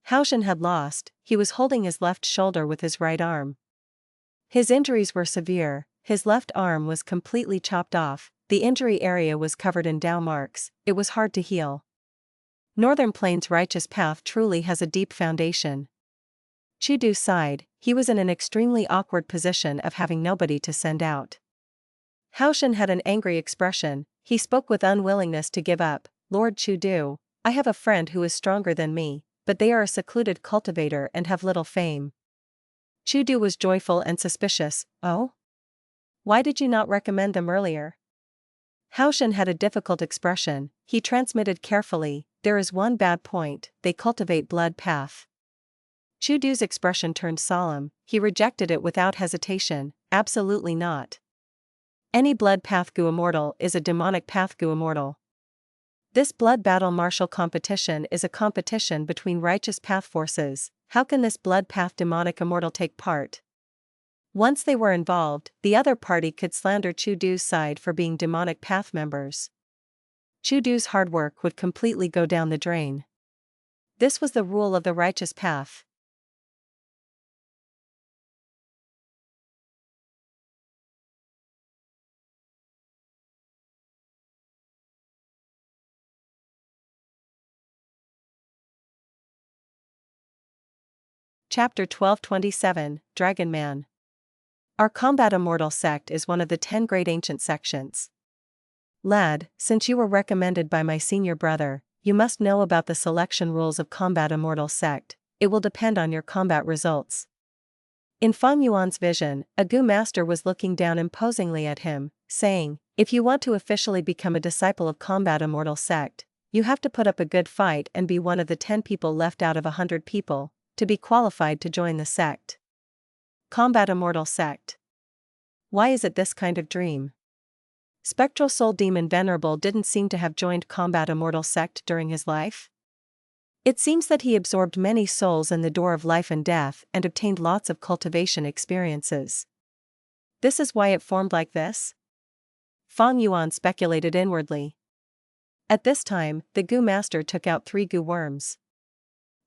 Haoshan had lost. He was holding his left shoulder with his right arm. His injuries were severe. His left arm was completely chopped off. The injury area was covered in Dao marks. It was hard to heal. Northern Plains' righteous path truly has a deep foundation. Chu Du sighed. He was in an extremely awkward position of having nobody to send out. Haoshan had an angry expression. He spoke with unwillingness to give up. Lord Chu Du, I have a friend who is stronger than me, but they are a secluded cultivator and have little fame. Chu Du was joyful and suspicious. Oh? Why did you not recommend them earlier? Haoshan had a difficult expression. He transmitted carefully. There is one bad point, they cultivate blood path. Chu Du's expression turned solemn. He rejected it without hesitation. Absolutely not. Any blood path Gu Immortal is a demonic path Gu Immortal. This blood battle martial competition is a competition between righteous path forces. How can this blood path demonic immortal take part? Once they were involved, the other party could slander Chu Du's side for being demonic path members. Chu Du's hard work would completely go down the drain. This was the rule of the righteous path. Chapter 1227, Dragonman. Our Combat Immortal sect is one of the 10 great ancient sections. Lad, since you were recommended by my senior brother, you must know about the selection rules of Combat Immortal sect. It will depend on your combat results. In Fang Yuan's vision, a Gu master was looking down imposingly at him, saying, if you want to officially become a disciple of Combat Immortal sect, you have to put up a good fight and be one of the 10 people left out of 100 people, to be qualified to join the sect. Combat Immortal sect. Why is it this kind of dream? Spectral Soul Demon Venerable didn't seem to have joined Combat Immortal sect during his life. It seems that he absorbed many souls in the door of life and death and obtained lots of cultivation experiences. This is why it formed like this? Fang Yuan speculated inwardly. At this time, the Gu master took out 3 Gu worms.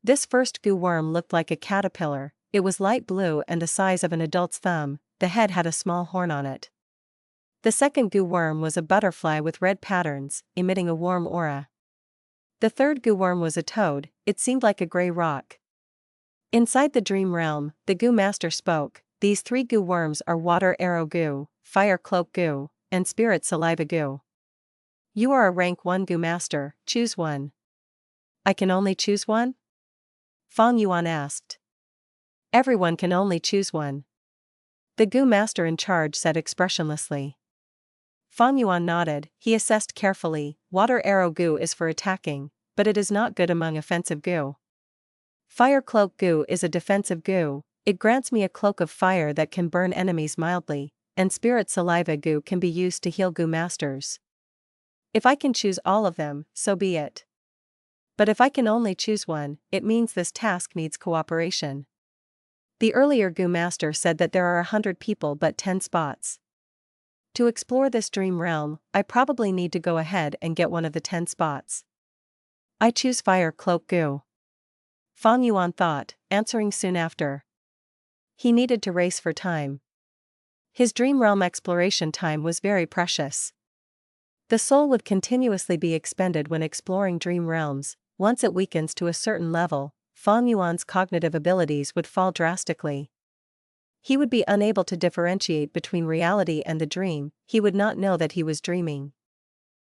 This first Gu worm looked like a caterpillar. It was light blue and the size of an adult's thumb. The head had a small horn on it. The second Gu worm was a butterfly with red patterns, emitting a warm aura. The third Gu worm was a toad. It seemed like a gray rock. Inside the dream realm, the Gu master spoke. These 3 Gu worms are Water Arrow Gu, Fire Cloak Gu, and Spirit Saliva Gu. You are a rank 1 Gu master, choose one. I can only choose one? Fang Yuan asked. Everyone can only choose one. The Gu master in charge said expressionlessly. Fang Yuan nodded. He assessed carefully. Water arrow goo is for attacking, but it is not good among offensive goo. Fire cloak goo is a defensive goo. It grants me a cloak of fire that can burn enemies mildly, and spirit saliva goo can be used to heal goo masters. If I can choose all of them, so be it. But if I can only choose one, it means this task needs cooperation. The earlier goo master said that there are 100 people but 10 spots. To explore this dream realm, I probably need to go ahead and get one of the 10 spots. I choose fire cloak goo. Fang Yuan thought, answering soon after. He needed to race for time. His dream realm exploration time was very precious. The soul would continuously be expended when exploring dream realms. Once it weakens to a certain level, Fang Yuan's cognitive abilities would fall drastically. He would be unable to differentiate between reality and the dream. He would not know that he was dreaming.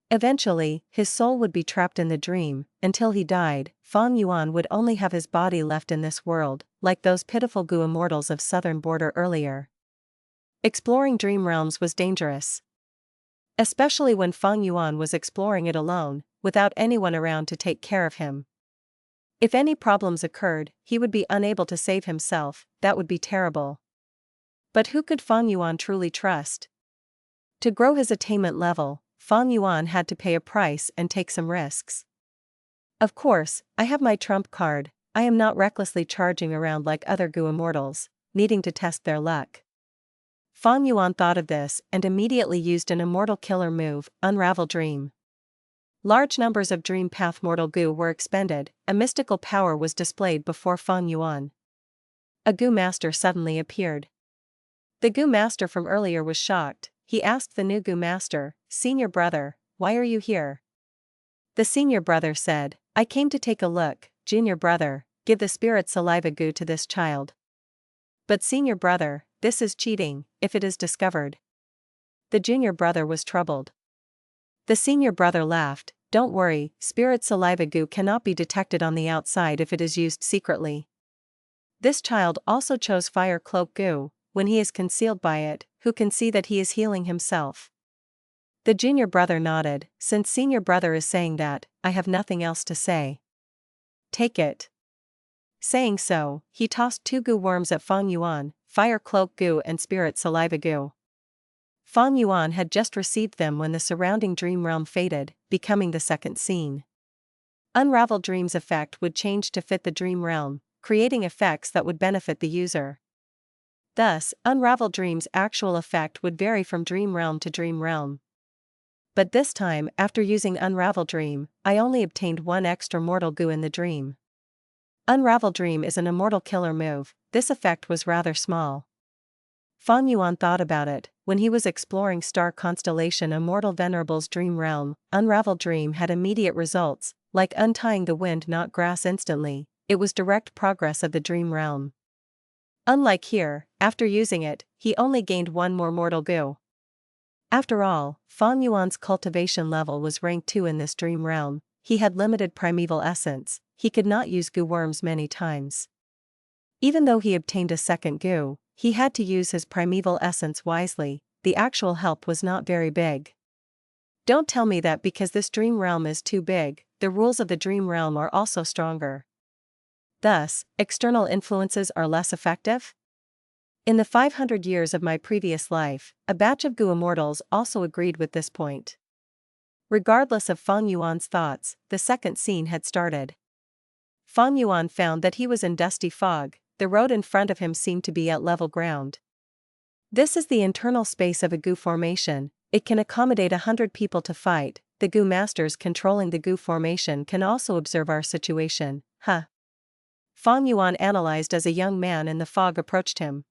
Eventually, his soul would be trapped in the dream. Until he died, Fang Yuan would only have his body left in this world, like those pitiful goo immortals of southern border earlier. Exploring dream realms was dangerous. Especially when Fang Yuan was exploring it alone, without anyone around to take care of him. If any problems occurred, he would be unable to save himself. That would be terrible. But who could Fang Yuan truly trust? To grow his attainment level, Fang Yuan had to pay a price and take some risks. Of course, I have my trump card. I am not recklessly charging around like other goo immortals, needing to test their luck. Fang Yuan thought of this and immediately used an immortal killer move, Unravel Dream. Large numbers of Dream Path mortal goo were expended. A mystical power was displayed before Fang Yuan. A goo master suddenly appeared. The goo master from earlier was shocked. He asked the new goo master, "Senior brother, why are you here?" The senior brother said, "I came to take a look." Junior brother, "Give the spirit saliva goo to this child." But senior brother, "This is cheating, if it is discovered." The junior brother was troubled. The senior brother laughed, "Don't worry, spirit saliva goo cannot be detected on the outside if it is used secretly. This child also chose fire cloak goo. When he is concealed by it, who can see that he is healing himself?" The junior brother nodded. "Since senior brother is saying that, I have nothing else to say. Take it." Saying so, he tossed 2 goo worms at Fang Yuan, fire cloak goo and spirit saliva goo. Fang Yuan had just received them when the surrounding dream realm faded, becoming the second scene. Unravel Dream's effect would change to fit the dream realm, creating effects that would benefit the user. Thus, Unravel Dream's actual effect would vary from dream realm to dream realm. But this time, after using Unravel Dream, I only obtained 1 extra mortal goo in the dream. Unravel Dream is an immortal killer move. This effect was rather small. Fang Yuan thought about it. When he was exploring star constellation Immortal Venerable's dream realm, Unravel Dream had immediate results, like untying the wind not grass instantly. It was direct progress of the dream realm. Unlike here, after using it, he only gained 1 more mortal goo. After all, Fang Yuan's cultivation level was rank 2 in this dream realm. He had limited primeval essence. He could not use goo worms many times. Even though he obtained a second goo, he had to use his primeval essence wisely. The actual help was not very big. Don't tell me that because this dream realm is too big, the rules of the dream realm are also stronger. Thus, external influences are less effective? In the 500 years of my previous life, a batch of goo immortals also agreed with this point. Regardless of Fang Yuan's thoughts, the second scene had started. Fang Yuan found that he was in dusty fog. The road in front of him seemed to be at level ground. This is the internal space of a goo formation. It can accommodate 100 people to fight. The goo masters controlling the goo formation can also observe our situation. Fang Yuan analyzed as a young man in the fog approached him.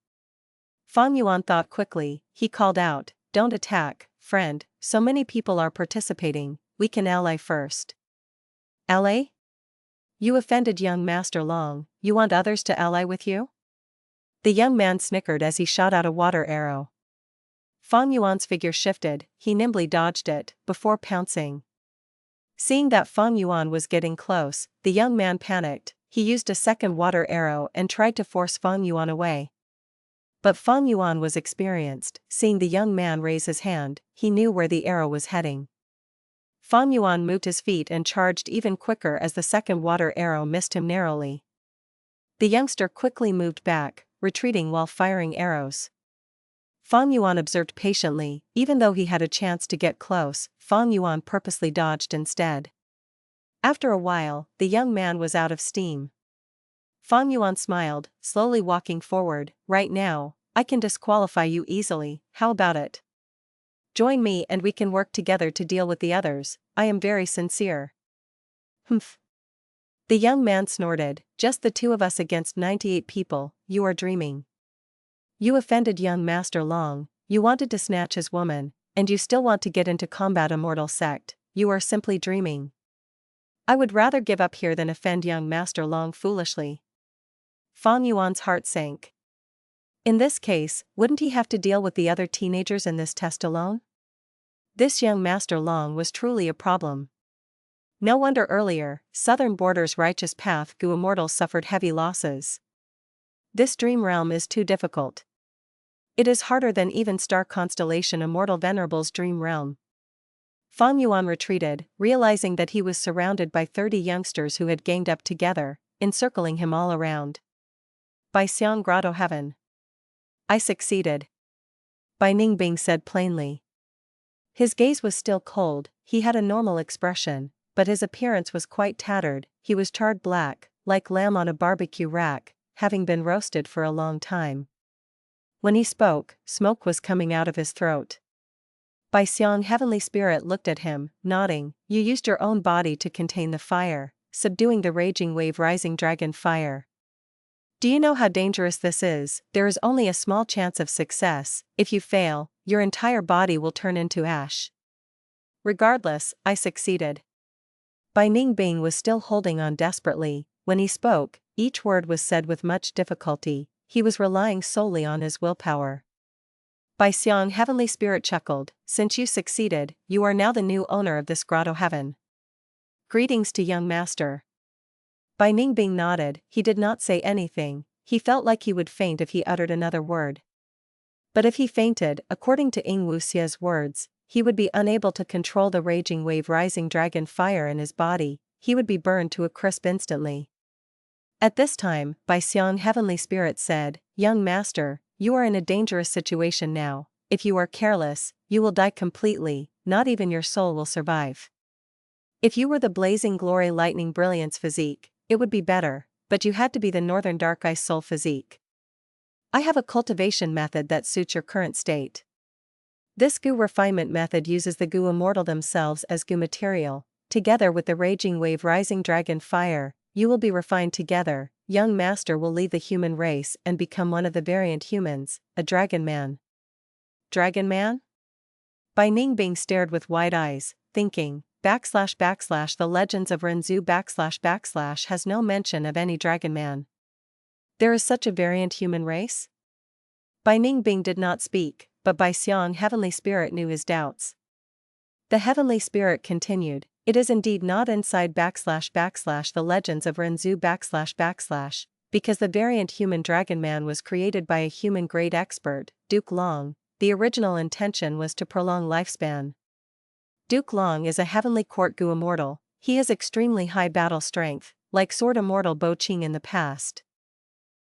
Fang Yuan thought quickly. He called out, "Don't attack, friend, so many people are participating, we can ally first." Ally? You offended young Master Long, you want others to ally with you? The young man snickered as he shot out a water arrow. Fang Yuan's figure shifted, he nimbly dodged it, before pouncing. Seeing that Fang Yuan was getting close, the young man panicked. He used a second water arrow and tried to force Fang Yuan away. But Fang Yuan was experienced. Seeing the young man raise his hand, he knew where the arrow was heading. Fang Yuan moved his feet and charged even quicker as the second water arrow missed him narrowly. The youngster quickly moved back, retreating while firing arrows. Fang Yuan observed patiently. Even though he had a chance to get close, Fang Yuan purposely dodged instead. After a while, the young man was out of steam. Fang Yuan smiled, slowly walking forward. Right now, I can disqualify you easily, how about it? Join me and we can work together to deal with the others. I am very sincere. Humph. The young man snorted, just the two of us against 98 people, you are dreaming. You offended young Master Long, you wanted to snatch his woman, and you still want to get into combat Immortal sect, you are simply dreaming. I would rather give up here than offend young Master Long foolishly. Fang Yuan's heart sank. In this case, wouldn't he have to deal with the other teenagers in this test alone? This young Master Long was truly a problem. No wonder earlier, Southern Border's righteous path Gu Immortal suffered heavy losses. This dream realm is too difficult. It is harder than even Star Constellation Immortal Venerable's dream realm. Fang Yuan retreated, realizing that he was surrounded by 30 youngsters who had ganged up together, encircling him all around. By Xiang Grotto Heaven. I succeeded. Bai Ningbing said plainly. His gaze was still cold, he had a normal expression, but his appearance was quite tattered, he was charred black, like lamb on a barbecue rack, having been roasted for a long time. When he spoke, smoke was coming out of his throat. Bai Xiang Heavenly Spirit looked at him, nodding, you used your own body to contain the fire, subduing the raging wave rising dragon fire. Do you know how dangerous this is? There is only a small chance of success. If you fail, your entire body will turn into ash. Regardless, I succeeded. Bai Ningbing was still holding on desperately. When he spoke, each word was said with much difficulty, he was relying solely on his willpower. Bai Xiang Heavenly Spirit chuckled, since you succeeded, you are now the new owner of this grotto heaven. Greetings to young master. Bai Ningbing nodded, he did not say anything, he felt like he would faint if he uttered another word. But if he fainted, according to Ying Wuxia's words, he would be unable to control the raging wave rising dragon fire in his body, he would be burned to a crisp instantly. At this time, Bai Xiang Heavenly Spirit said, young master, you are in a dangerous situation now, if you are careless, you will die completely, not even your soul will survive. If you were the blazing glory lightning brilliance physique, it would be better, but you had to be the northern dark ice soul physique. I have a cultivation method that suits your current state. This Gu refinement method uses the Gu Immortal themselves as Gu material, together with the raging wave rising dragon fire, you will be refined together, young master will leave the human race and become one of the variant humans, a Dragonman. Dragonman? Bai Ningbing stared with wide eyes, thinking, / the legends of Renzu / has no mention of any Dragonman. There is such a variant human race? Bai Ningbing did not speak, but Bai Xiang Heavenly Spirit knew his doubts. The Heavenly Spirit continued, it is indeed not inside / the legends of Renzu / because the variant human Dragonman was created by a human great expert, Duke Long, the original intention was to prolong lifespan. Duke Long is a heavenly court Gu Immortal, he has extremely high battle strength, like Sword Immortal Bo Qing in the past.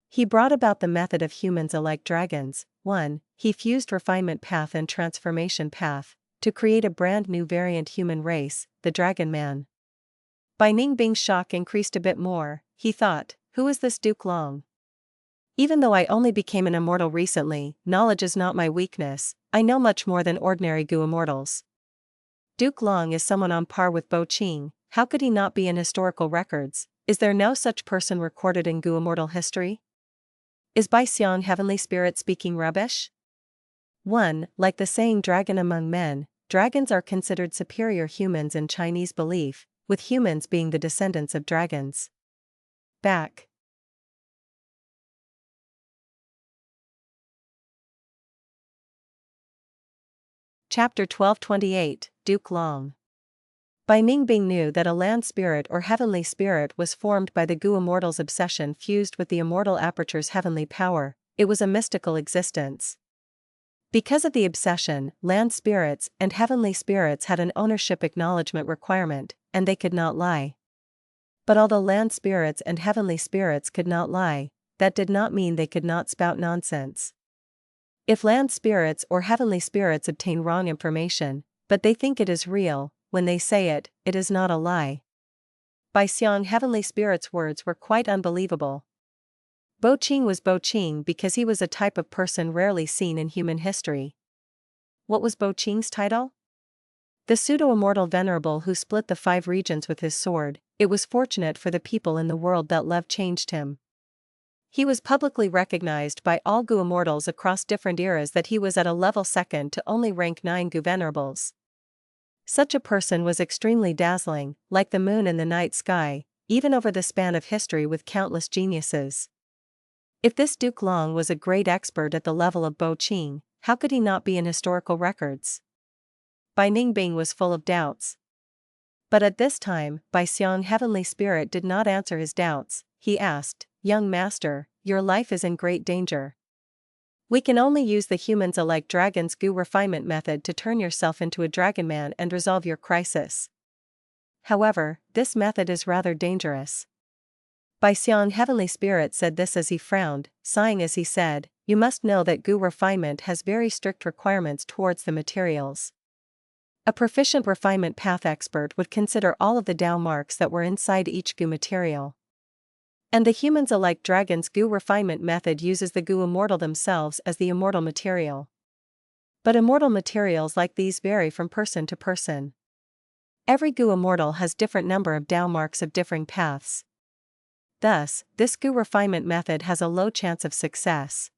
He brought about the method of humans alike dragons. 1. He fused refinement path and transformation path, to create a brand new variant human race, the Dragonman. Bai Ningbing's shock increased a bit more, he thought, who is this Duke Long? Even though I only became an immortal recently, knowledge is not my weakness, I know much more than ordinary Gu Immortals. Duke Long is someone on par with Bo Qing, how could he not be in historical records? Is there no such person recorded in Gu Immortal history? Is Bai Xiang Heavenly Spirit speaking rubbish? 1. Like the saying dragon among men, dragons are considered superior humans in Chinese belief, with humans being the descendants of dragons. Back. Chapter 1228, Duke Long. Bai Ningbing knew that a land spirit or heavenly spirit was formed by the Gu Immortal's obsession fused with the Immortal Aperture's heavenly power, it was a mystical existence. Because of the obsession, land spirits and heavenly spirits had an ownership acknowledgement requirement, and they could not lie. But although land spirits and heavenly spirits could not lie, that did not mean they could not spout nonsense. If land spirits or heavenly spirits obtain wrong information, but they think it is real, when they say it, it is not a lie. Bai Xiang heavenly spirits' words were quite unbelievable. Bo Qing was Bo Qing because he was a type of person rarely seen in human history. What was Bo Qing's title? The pseudo-immortal venerable who split the 5 regions with his sword. It was fortunate for the people in the world that love changed him. He was publicly recognized by all Gu Immortals across different eras that he was at a level second to only rank 9 Gu venerables. Such a person was extremely dazzling, like the moon in the night sky, even over the span of history with countless geniuses. If this Duke Long was a great expert at the level of Bo Qing, how could he not be in historical records? Bai Ningbing was full of doubts. But at this time, Bai Xiang heavenly spirit did not answer his doubts. He asked, "Young master, your life is in great danger. We can only use the humans alike dragon's Gu refinement method to turn yourself into a Dragonman and resolve your crisis. However, this method is rather dangerous." Bai Xiang heavenly spirit said this as he frowned, sighing as he said, "You must know that Gu refinement has very strict requirements towards the materials. A proficient refinement path expert would consider all of the Dao marks that were inside each Gu material. And the humans alike dragon's Gu refinement method uses the Gu immortal themselves as the immortal material. But immortal materials like these vary from person to person. Every Gu immortal has different number of Dao marks of differing paths. Thus, this Gu refinement method has a low chance of success.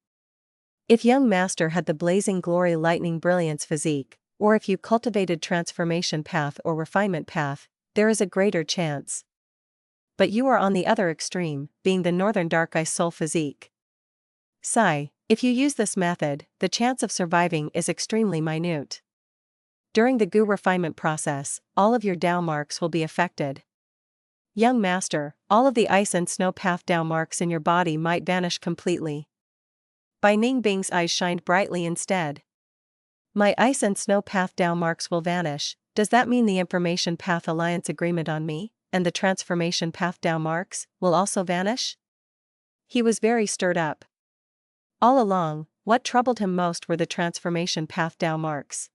If young master had the blazing glory lightning brilliance physique, or if you cultivated transformation path or refinement path, there is a greater chance. But you are on the other extreme, being the northern dark ice soul physique. Sigh, if you use this method, the chance of surviving is extremely minute. During the Gu refinement process, all of your Dao marks will be affected. Young master, all of the ice and snow path Dao marks in your body might vanish completely. Bai Ningbing's eyes shined brightly instead. My ice and snow path Dao marks will vanish. Does that mean the information path alliance agreement on me, and the transformation path Dao marks, will also vanish? He was very stirred up. All along, what troubled him most were the transformation path Dao marks.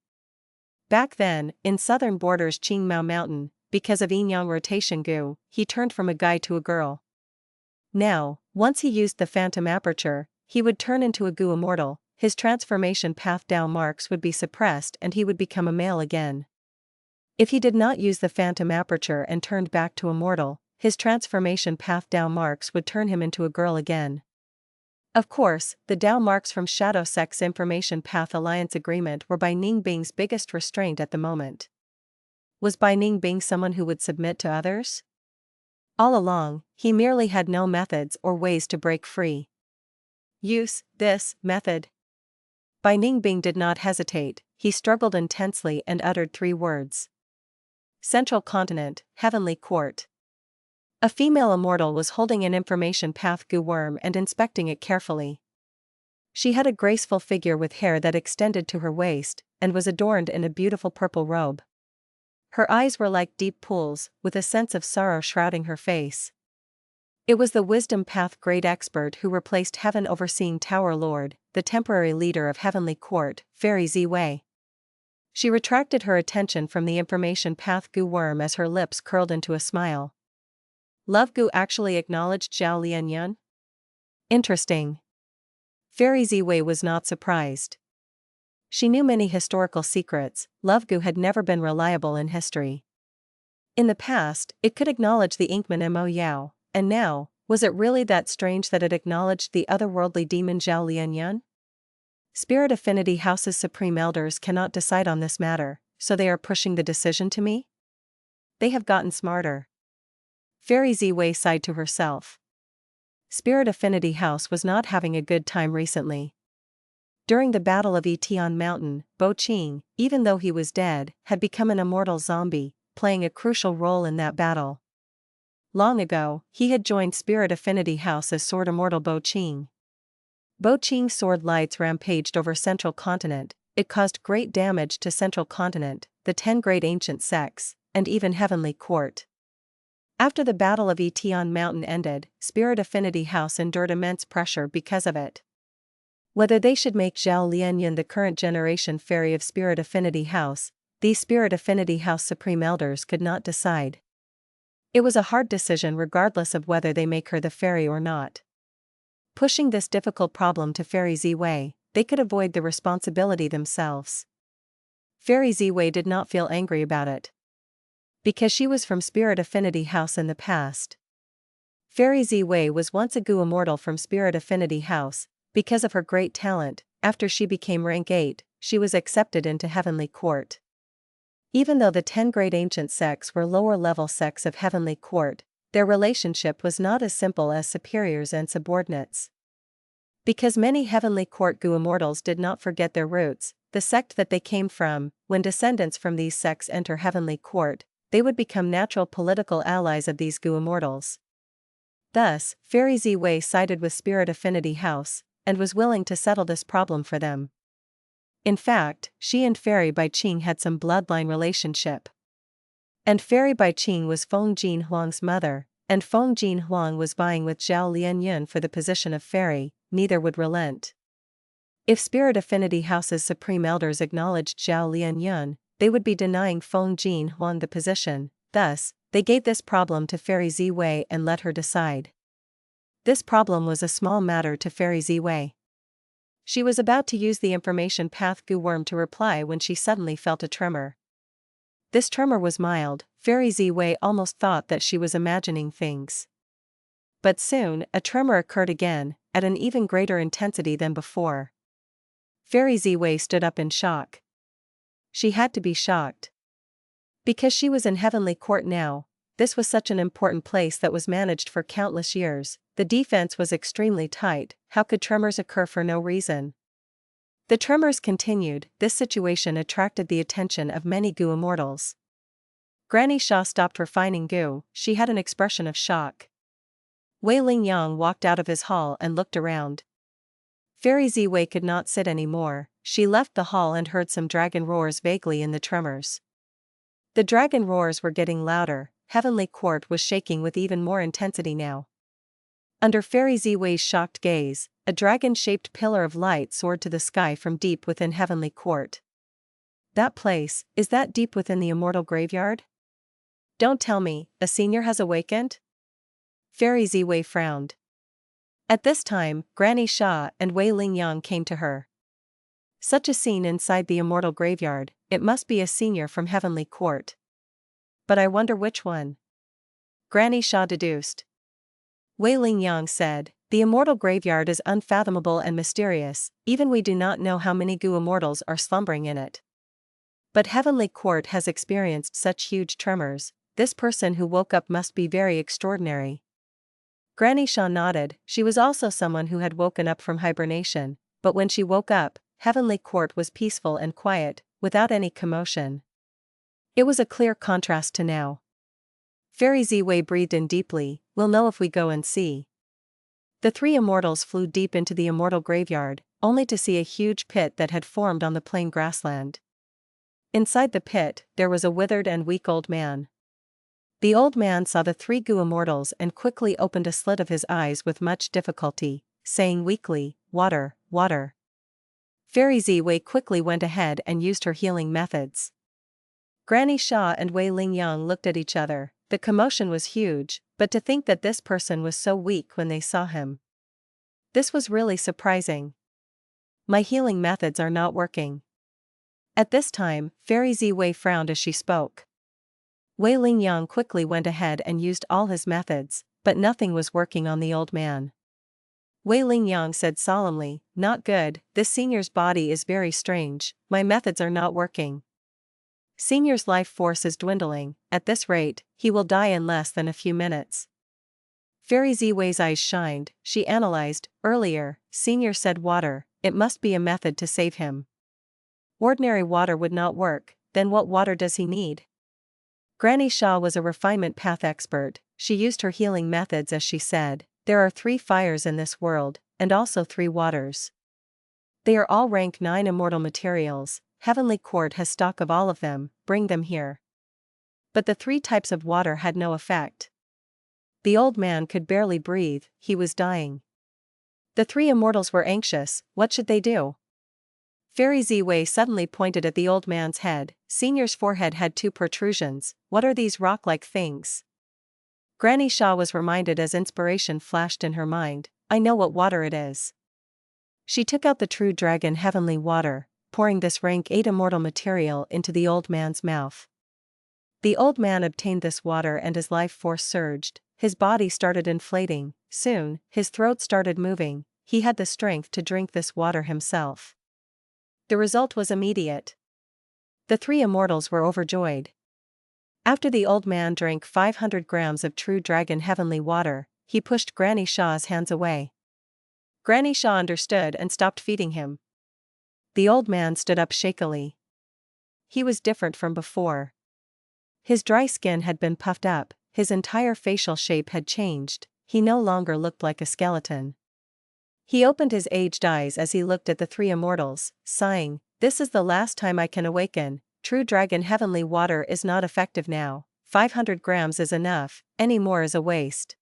Back then, in southern borders Qingmao Mountain, because of yin-yang rotation Gu, he turned from a guy to a girl. Now, once he used the phantom aperture, he would turn into a Gu immortal, his transformation path Dao marks would be suppressed and he would become a male again. If he did not use the phantom aperture and turned back to immortal, his transformation path Dao marks would turn him into a girl again. Of course, the Dao marks from Shadow Sect's Information Path Alliance Agreement were Bai Ningbing's biggest restraint at the moment. Was Bai Ningbing someone who would submit to others? All along, he merely had no methods or ways to break free. Use this method. Bai Ningbing did not hesitate, he struggled intensely and uttered 3 words. Central Continent, Heavenly Court. A female immortal was holding an information path Gu worm and inspecting it carefully. She had a graceful figure with hair that extended to her waist, and was adorned in a beautiful purple robe. Her eyes were like deep pools, with a sense of sorrow shrouding her face. It was the Wisdom Path Great Expert who replaced Heaven Overseeing Tower Lord, the temporary leader of Heavenly Court, Fairy Ziwei. She retracted her attention from the information path Gu worm as her lips curled into a smile. Love Gu actually acknowledged Zhao Lian Yuan? Interesting. Fairy Ziwei was not surprised. She knew many historical secrets. Love Gu had never been reliable in history. In the past, it could acknowledge the Inkman Mo Yao, and now, was it really that strange that it acknowledged the otherworldly demon Zhao Lian Yuan? Spirit Affinity House's Supreme Elders cannot decide on this matter, so they are pushing the decision to me? They have gotten smarter. Fairy Ziwei sighed to herself. Spirit Affinity House was not having a good time recently. During the Battle of Etian Mountain, Bo Qing, even though he was dead, had become an immortal zombie, playing a crucial role in that battle. Long ago, he had joined Spirit Affinity House as Sword Immortal Bo Qing. Bo Qing's sword lights rampaged over Central Continent. It caused great damage to Central Continent, the 10 great ancient sects, and even Heavenly Court. After the Battle of Etian Mountain ended, Spirit Affinity House endured immense pressure because of it. Whether they should make Zhao Lian the current generation fairy of Spirit Affinity House, these Spirit Affinity House Supreme Elders could not decide. It was a hard decision regardless of whether they make her the fairy or not. Pushing this difficult problem to Fairy Ziwei, they could avoid the responsibility themselves. Fairy Ziwei did not feel angry about it, because she was from Spirit Affinity House in the past. Fairy Ziwei was once a Gu Immortal from Spirit Affinity House. Because of her great talent, after she became rank 8, she was accepted into Heavenly Court. Even though the 10 great ancient sects were lower-level sects of Heavenly Court, their relationship was not as simple as superiors and subordinates. Because many Heavenly Court Gu Immortals did not forget their roots, the sect that they came from, when descendants from these sects enter Heavenly Court, they would become natural political allies of these Gu Immortals. Thus, Fairy Ziwei sided with Spirit Affinity House, and was willing to settle this problem for them. In fact, she and Fairy Bai Qing had some bloodline relationship. And Fairy Bai Qing was Feng Jin Huang's mother, and Feng Jin Huang was vying with Zhao Lian for the position of fairy. Neither would relent. If Spirit Affinity House's Supreme Elders acknowledged Zhao Lian, they would be denying Feng Jin Huang the position. Thus, they gave this problem to Fairy Ziwei and let her decide. This problem was a small matter to Fairy Ziwei. She was about to use the information path Gu Worm to reply when she suddenly felt a tremor. This tremor was mild. Fairy Ziwei almost thought that she was imagining things. But soon, a tremor occurred again, at an even greater intensity than before. Fairy Ziwei stood up in shock. She had to be shocked. Because she was in Heavenly Court now, this was such an important place that was managed for countless years. The defense was extremely tight. How could tremors occur for no reason? The tremors continued. This situation attracted the attention of many Gu Immortals. Granny Sha stopped refining Gu. She had an expression of shock. Wei Yong walked out of his hall and looked around. Fairy Ziwei could not sit anymore. She left the hall and heard some dragon roars vaguely in the tremors. The dragon roars were getting louder. Heavenly Court was shaking with even more intensity now. Under Fairy Ziwei's shocked gaze, a dragon-shaped pillar of light soared to the sky from deep within Heavenly Court. That place, is that deep within the Immortal Graveyard? Don't tell me, a senior has awakened? Fairy Ziwei frowned. At this time, Granny Sha and Wei Yong came to her. Such a scene inside the Immortal Graveyard, it must be a senior from Heavenly Court. But I wonder which one? Granny Sha deduced. Wei Yong said, the Immortal Graveyard is unfathomable and mysterious, even we do not know how many Gu Immortals are slumbering in it. But Heavenly Court has experienced such huge tremors, this person who woke up must be very extraordinary. Granny Sha nodded. She was also someone who had woken up from hibernation, but when she woke up, Heavenly Court was peaceful and quiet, without any commotion. It was a clear contrast to now. Fairy Ziwei breathed in deeply. We'll know if we go and see. The 3 Immortals flew deep into the Immortal Graveyard, only to see a huge pit that had formed on the plain grassland. Inside the pit, there was a withered and weak old man. The old man saw the 3 Gu Immortals and quickly opened a slit of his eyes with much difficulty, saying weakly, water, water. Fairy Ziwei quickly went ahead and used her healing methods. Granny Sha and Wei Yong looked at each other. The commotion was huge, but to think that this person was so weak when they saw him. This was really surprising. My healing methods are not working. At this time, Fairy Ziwei frowned as she spoke. Wei Yong quickly went ahead and used all his methods, but nothing was working on the old man. Wei Yong said solemnly, not good, this senior's body is very strange, my methods are not working. Senior's life force is dwindling, at this rate, he will die in less than a few minutes. Fairy Ziwei's eyes shined. She analyzed. Earlier, Senior said water, it must be a method to save him. Ordinary water would not work, then what water does he need? Granny Sha was a refinement path expert. She used her healing methods as she said, there are 3 fires in this world, and also 3 waters. They are all rank 9 immortal materials. Heavenly Court has stock of all of them, bring them here. But the 3 types of water had no effect. The old man could barely breathe, he was dying. The 3 immortals were anxious, what should they do? Fairy Ziwei suddenly pointed at the old man's head. Senior's forehead had 2 protrusions. What are these rock-like things? Granny Sha was reminded as inspiration flashed in her mind. I know what water it is. She took out the true dragon heavenly water, pouring this rank 8 immortal material into the old man's mouth. The old man obtained this water and his life force surged. His body started inflating. Soon, his throat started moving. He had the strength to drink this water himself. The result was immediate. The 3 immortals were overjoyed. After the old man drank 500 grams of true dragon heavenly water, he pushed Granny Shaw's hands away. Granny Shaw understood and stopped feeding him. The old man stood up shakily. He was different from before. His dry skin had been puffed up, his entire facial shape had changed, he no longer looked like a skeleton. He opened his aged eyes as he looked at the 3 immortals, sighing, this is the last time I can awaken. True dragon heavenly water is not effective now. 500 grams is enough, any more is a waste.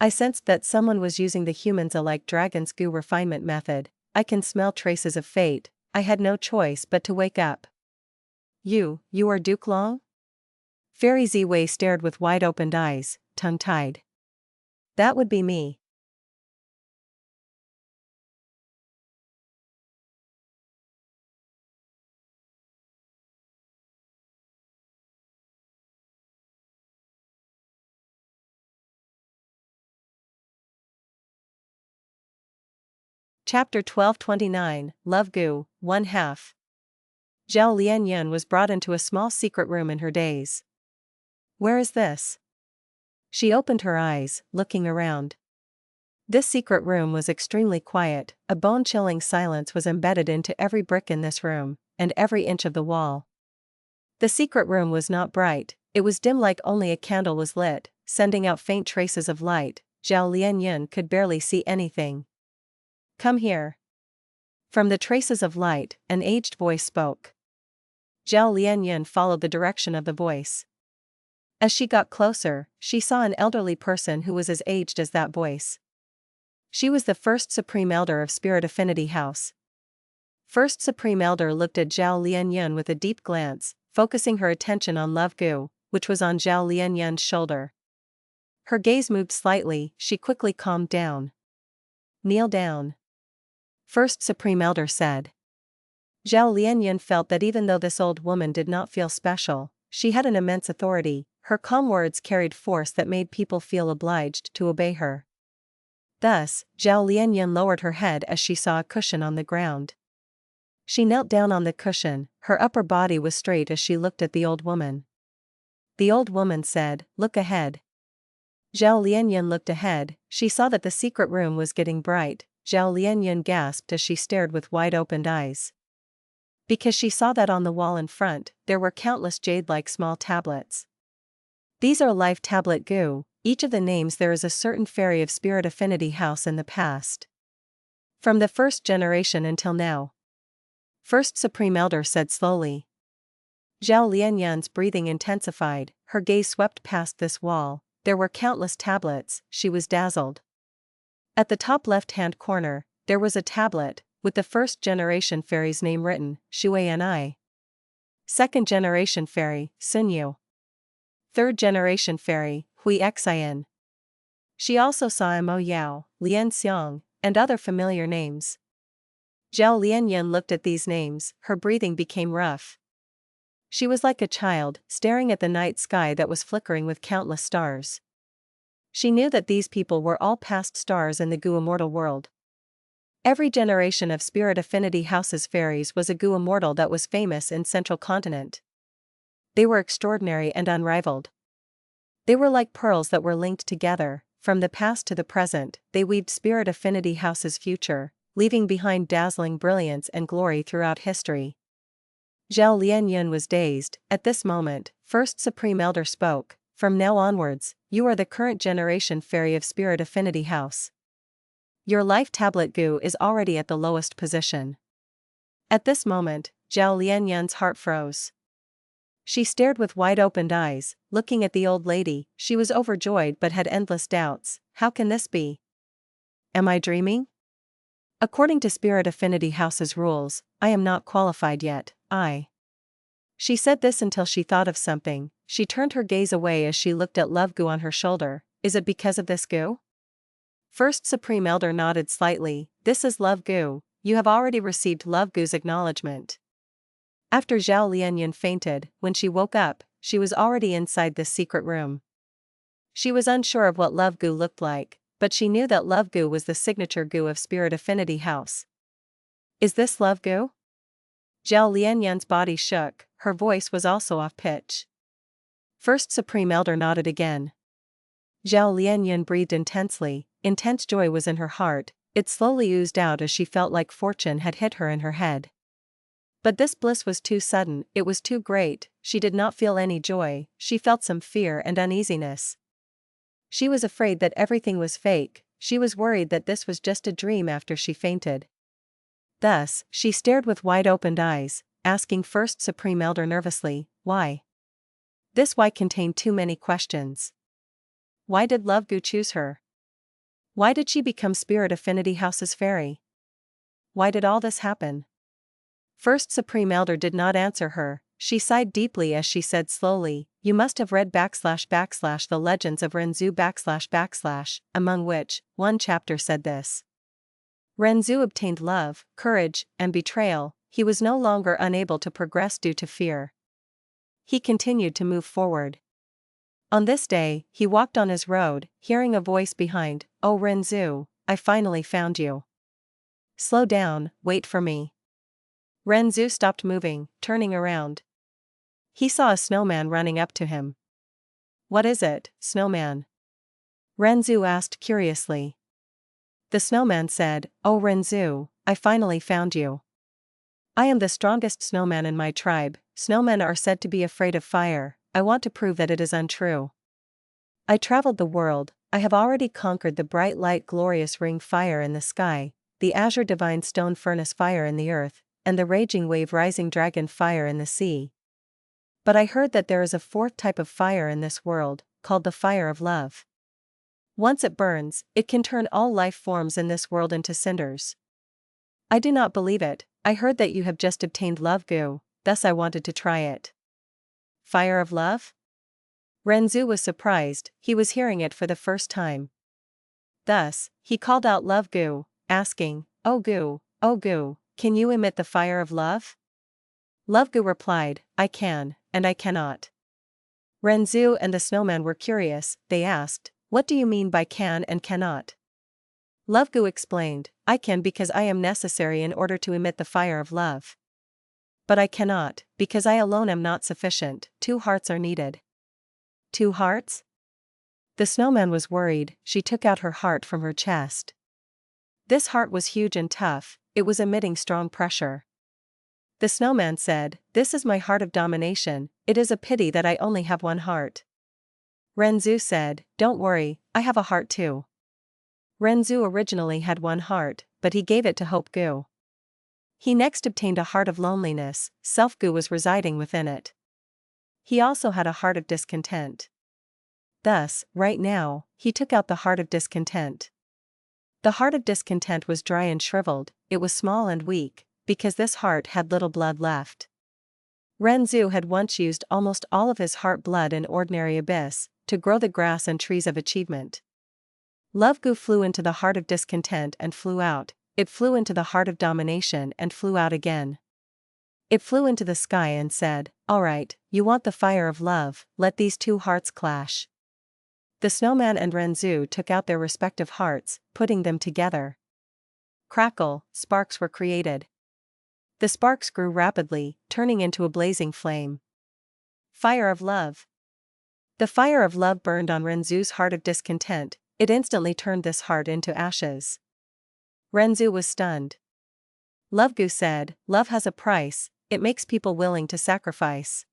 I sensed that someone was using the humans-alike dragon's goo refinement method. I can smell traces of fate. I had no choice but to wake up. You are Duke Long? Fairy Ziwei stared with wide-opened eyes, tongue-tied. That would be me. Chapter 1229, Love Goo, 1/2. Zhao Lian was brought into a small secret room in her daze. Where is this? She opened her eyes, looking around. This secret room was extremely quiet, a bone-chilling silence was embedded into every brick in this room, and every inch of the wall. The secret room was not bright, it was dim like only a candle was lit, sending out faint traces of light. Zhao Lian could barely see anything. Come here. From the traces of light, an aged voice spoke. Zhao Lian followed the direction of the voice. As she got closer, she saw an elderly person who was as aged as that voice. She was the first Supreme Elder of Spirit Affinity House. First Supreme Elder looked at Zhao Lian with a deep glance, focusing her attention on Love Goo, which was on Zhao Lian's shoulder. Her gaze moved slightly, she quickly calmed down. Kneel down. First Supreme Elder said. Zhao Lian felt that even though this old woman did not feel special, she had an immense authority. Her calm words carried force that made people feel obliged to obey her. Thus, Zhao Lian lowered her head as she saw a cushion on the ground. She knelt down on the cushion, her upper body was straight as she looked at the old woman. The old woman said, "Look ahead." Zhao Lian looked ahead, she saw that the secret room was getting bright. Zhao Lian gasped as she stared with wide-opened eyes. Because she saw that on the wall in front, there were countless jade-like small tablets. These are life tablet goo, each of the names there is a certain fairy of Spirit Affinity House in the past. From the first generation until now. First Supreme Elder said slowly. Zhao Lian's breathing intensified, her gaze swept past this wall, there were countless tablets, she was dazzled. At the top left-hand corner, there was a tablet, with the first generation fairy's name written, Shui-Ni. Second generation fairy, Sunyu. Third generation fairy, Hui Xin. She also saw Mo Yao, Lian Xiang, and other familiar names. Zhao Lian looked at these names, her breathing became rough. She was like a child, staring at the night sky that was flickering with countless stars. She knew that these people were all past stars in the Goo Immortal world. Every generation of Spirit Affinity House's fairies was a Goo Immortal that was famous in Central Continent. They were extraordinary and unrivaled. They were like pearls that were linked together, from the past to the present, they weaved Spirit Affinity House's future, leaving behind dazzling brilliance and glory throughout history. Zhao Lian was dazed. At this moment, First Supreme Elder spoke, "From now onwards, you are the current generation fairy of Spirit Affinity House. your life tablet Gu is already at the lowest position. At this moment, Zhao Lianyun's heart froze. She stared with wide-opened eyes, looking at the old lady. She was overjoyed but had endless doubts. How can this be? Am I dreaming? According to Spirit Affinity House's rules, I am not qualified yet. She said this until she thought of something. She turned her gaze away as she looked at Love Gu on her shoulder. Is it because of this Gu? First Supreme Elder nodded slightly. This is Love Gu. You have already received Love Gu's acknowledgement. After Zhao Lianyun fainted, when she woke up, she was already inside this secret room. She was unsure of what Love Gu looked like, but she knew that Love Gu was the signature Gu of Spirit Affinity House. Is this Love Gu? Zhao Lianyun's body shook, her voice was also off-pitch. First Supreme Elder nodded again. Zhao Lianyun breathed intensely. Intense joy was in her heart. It slowly oozed out as she felt like fortune had hit her in her head. But this bliss was too sudden, it was too great. She did not feel any joy, she felt some fear and uneasiness. She was afraid that everything was fake, she was worried that this was just a dream after she fainted. Thus, she stared with wide-opened eyes, asking First Supreme Elder nervously, why? This why contained too many questions. Why did Love Gu choose her? Why did she become Spirit Affinity House's fairy? Why did all this happen? First Supreme Elder did not answer her. She sighed deeply as she said slowly, you must have read / the legends of Renzu / among which, one chapter said this. Renzu obtained love, courage, and betrayal. He was no longer unable to progress due to fear. He continued to move forward. On this day, he walked on his road, hearing a voice behind, Oh Renzu, I finally found you. Slow down, wait for me. Renzu stopped moving, turning around. He saw a snowman running up to him. What is it, snowman? Renzu asked curiously. The snowman said, Oh Renzu, I finally found you. I am the strongest snowman in my tribe. Snowmen are said to be afraid of fire. I want to prove that it is untrue. I traveled the world, I have already conquered the bright light glorious ring fire in the sky, the azure divine stone furnace fire in the earth, and the raging wave rising dragon fire in the sea. But I heard that there is a fourth type of fire in this world, called the fire of love. Once it burns, it can turn all life forms in this world into cinders. I do not believe it. I heard that you have just obtained Love Gu, thus I wanted to try it. Fire of love? Renzu was surprised, he was hearing it for the first time. Thus, he called out Love Gu, asking, Oh Gu, can you emit the fire of love? Love Gu replied, I can, and I cannot. Renzu and the snowman were curious, they asked, what do you mean by can and cannot? Love Gu explained, I can because I am necessary in order to emit the fire of love. But I cannot, because I alone am not sufficient, 2 hearts are needed. 2 hearts? The snowman was worried, she took out her heart from her chest. This heart was huge and tough, it was emitting strong pressure. The snowman said, This is my heart of domination, it is a pity that I only have 1 heart. Renzu said, Don't worry, I have a heart too. Renzu originally had 1 heart, but he gave it to Hope Gu. He next obtained a heart of loneliness, Self Gu was residing within it. He also had a heart of discontent. Thus, right now, he took out the heart of discontent. The heart of discontent was dry and shriveled, it was small and weak, because this heart had little blood left. Renzu had once used almost all of his heart blood in ordinary abyss, to grow the grass and trees of achievement. Love Gu flew into the heart of discontent and flew out, it flew into the heart of domination and flew out again. It flew into the sky and said, Alright, you want the fire of love, let these 2 hearts clash. The snowman and Renzu took out their respective hearts, putting them together. Crackle, sparks were created. The sparks grew rapidly, turning into a blazing flame. Fire of love. The fire of love burned on Renzu's heart of discontent, it instantly turned this heart into ashes. Renzu was stunned. Love Gu said, Love has a price, it makes people willing to sacrifice.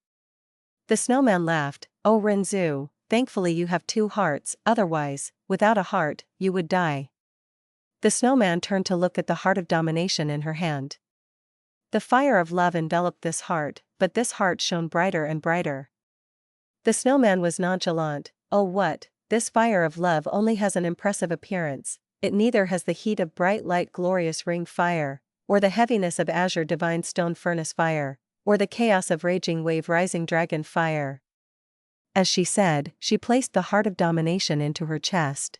The snowman laughed, Oh Renzu, thankfully you have 2 hearts, otherwise, without a heart, you would die. The snowman turned to look at the heart of domination in her hand. The fire of love enveloped this heart, but this heart shone brighter and brighter. The snowman was nonchalant. Oh what, this fire of love only has an impressive appearance, it neither has the heat of bright light glorious ring fire, or the heaviness of azure divine stone furnace fire, or the chaos of raging wave rising dragon fire. As she said, she placed the heart of domination into her chest.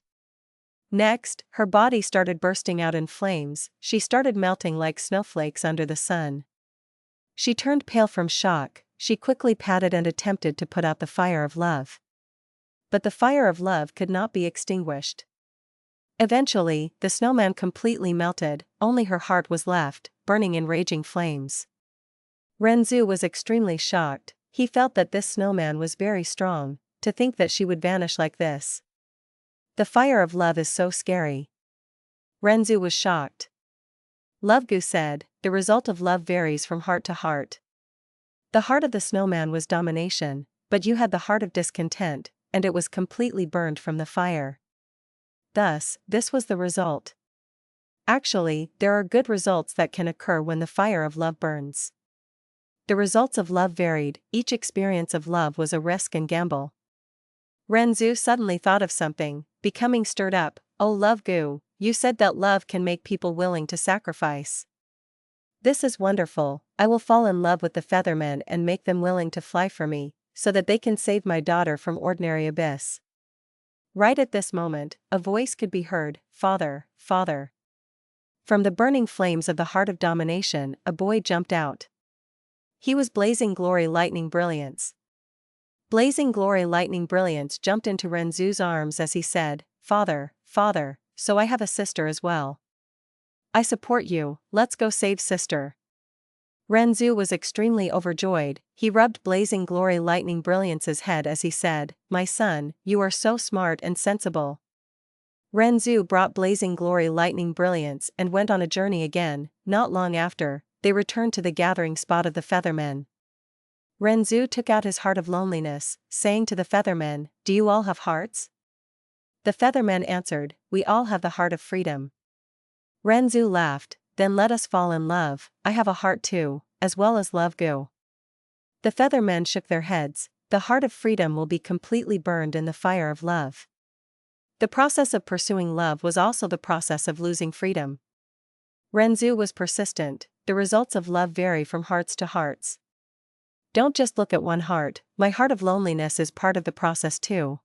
Next, her body started bursting out in flames, she started melting like snowflakes under the sun. She turned pale from shock, she quickly patted and attempted to put out the fire of love. But the fire of love could not be extinguished. Eventually, the snowman completely melted, only her heart was left, burning in raging flames. Renzu was extremely shocked, he felt that this snowman was very strong, to think that she would vanish like this. The fire of love is so scary. Renzu was shocked. Love Gu said, the result of love varies from heart to heart. The heart of the snowman was domination, but you had the heart of discontent, and it was completely burned from the fire. Thus, this was the result. Actually, there are good results that can occur when the fire of love burns. The results of love varied, each experience of love was a risk and gamble. Renzu suddenly thought of something, becoming stirred up. Oh Love Gu, you said that love can make people willing to sacrifice. This is wonderful, I will fall in love with the feathermen and make them willing to fly for me, so that they can save my daughter from ordinary abyss. Right at this moment, a voice could be heard, Father, Father. From the burning flames of the heart of domination, a boy jumped out. He was Blazing Glory Lightning Brilliance. Blazing Glory Lightning Brilliance jumped into Renzu's arms as he said, Father, Father, so I have a sister as well. I support you, let's go save sister. Renzu was extremely overjoyed, he rubbed Blazing Glory Lightning Brilliance's head as he said, My son, you are so smart and sensible. Renzu brought Blazing Glory Lightning Brilliance and went on a journey again. Not long after, they returned to the gathering spot of the feathermen. Renzu took out his heart of loneliness, saying to the feathermen, Do you all have hearts? The feathermen answered, We all have the heart of freedom. Renzu laughed, Then let us fall in love, I have a heart too, as well as Love Gu. The feathermen shook their heads, the heart of freedom will be completely burned in the fire of love. The process of pursuing love was also the process of losing freedom. Renzu was persistent, the results of love vary from hearts to hearts. Don't just look at one heart, my heart of loneliness is part of the process too.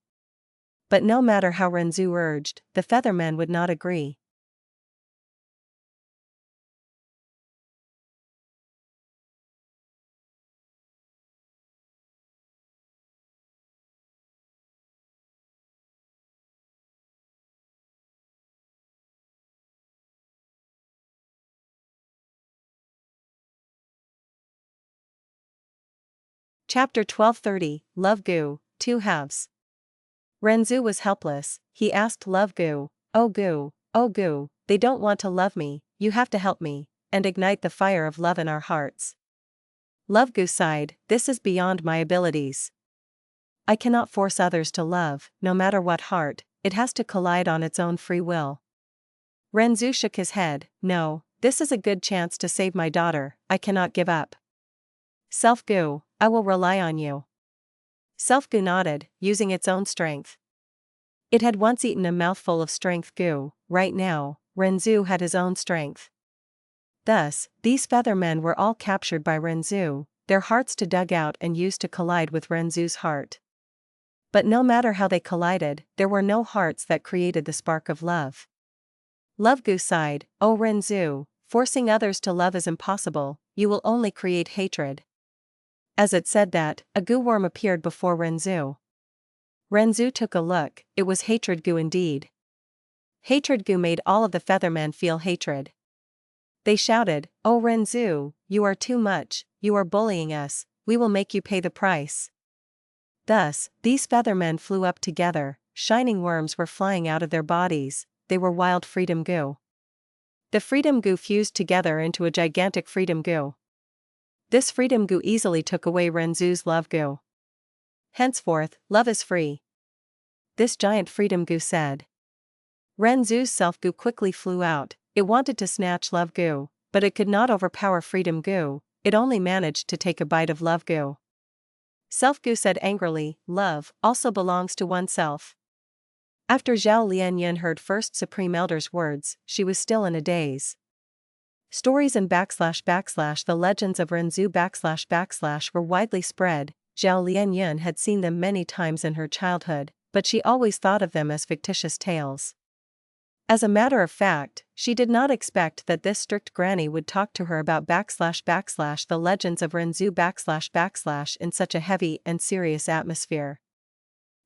But no matter how Renzu urged, the feathermen would not agree. Chapter 1230, Love Gu, Two Halves. Renzu was helpless, he asked Love Gu, oh Gu, they don't want to love me, you have to help me, and ignite the fire of love in our hearts. Love Gu sighed, this is beyond my abilities. I cannot force others to love, no matter what heart, it has to collide on its own free will. Renzu shook his head, no, this is a good chance to save my daughter, I cannot give up. Self Gu, I will rely on you. Self Gu nodded, using its own strength. It had once eaten a mouthful of strength Gu, right now, Renzu had his own strength. Thus, these feathermen were all captured by Renzu, their hearts to dug out and used to collide with Renzu's heart. But no matter how they collided, there were no hearts that created the spark of love. Love Gu sighed, oh Renzu, forcing others to love is impossible, you will only create hatred. As it said that, a Gu worm appeared before Renzu. Renzu took a look, it was Hatred Gu indeed. Hatred Gu made all of the feathermen feel hatred. They shouted, oh Renzu, you are too much, you are bullying us, we will make you pay the price. Thus, these feathermen flew up together, shining worms were flying out of their bodies, they were wild Freedom Gu. The Freedom Gu fused together into a gigantic Freedom Gu. This Freedom Gu easily took away Renzu's Love Gu. Henceforth, love is free. This giant Freedom Gu said. Ren Zhu's self-gu quickly flew out. It wanted to snatch Love Gu, but it could not overpower Freedom Gu, it only managed to take a bite of Love Gu. Self-gu said angrily, love also belongs to oneself. After Zhao Lian heard First Supreme Elder's words, she was still in a daze. Stories and the legends of Ren Zhu were widely spread. Zhao Lian had seen them many times in her childhood, but she always thought of them as fictitious tales. As a matter of fact, she did not expect that this strict granny would talk to her about the legends of Ren Zhu in such a heavy and serious atmosphere.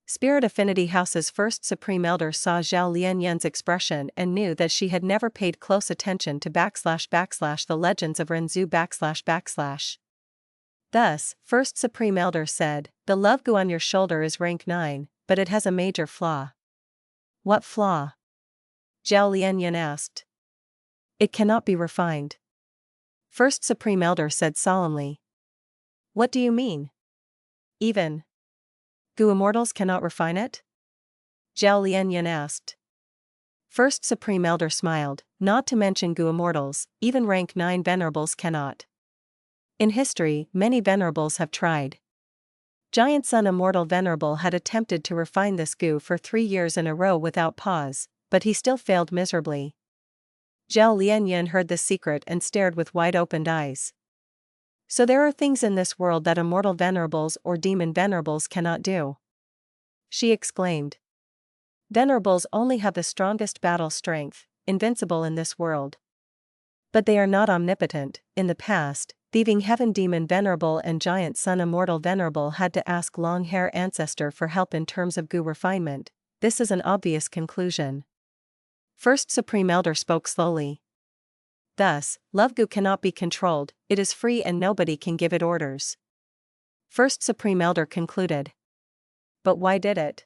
Spirit Affinity House's First Supreme Elder saw Zhao Lian's expression and knew that she had never paid close attention to the legends of Ren Zhu . Thus, First Supreme Elder said, the Love Gu on your shoulder is rank 9, but it has a major flaw. What flaw? Zhao Lian asked. It cannot be refined. First Supreme Elder said solemnly. What do you mean? Even Gu Immortals cannot refine it? Zhao Lian asked. First Supreme Elder smiled, not to mention Gu Immortals, even rank 9 venerables cannot. In history, many venerables have tried. Giant Sun Immortal Venerable had attempted to refine this Gu for 3 years in a row without pause, but he still failed miserably. Zhao Lian heard the secret and stared with wide-opened eyes. So there are things in this world that immortal venerables or demon venerables cannot do. She exclaimed. Venerables only have the strongest battle strength, invincible in this world. But they are not omnipotent. In the past, Thieving Heaven Demon Venerable and Giant Sun Immortal Venerable had to ask Long Hair Ancestor for help in terms of Gu refinement. This is an obvious conclusion. First Supreme Elder spoke slowly. Thus, Love Gu cannot be controlled, it is free and nobody can give it orders. First Supreme Elder concluded. But why did it?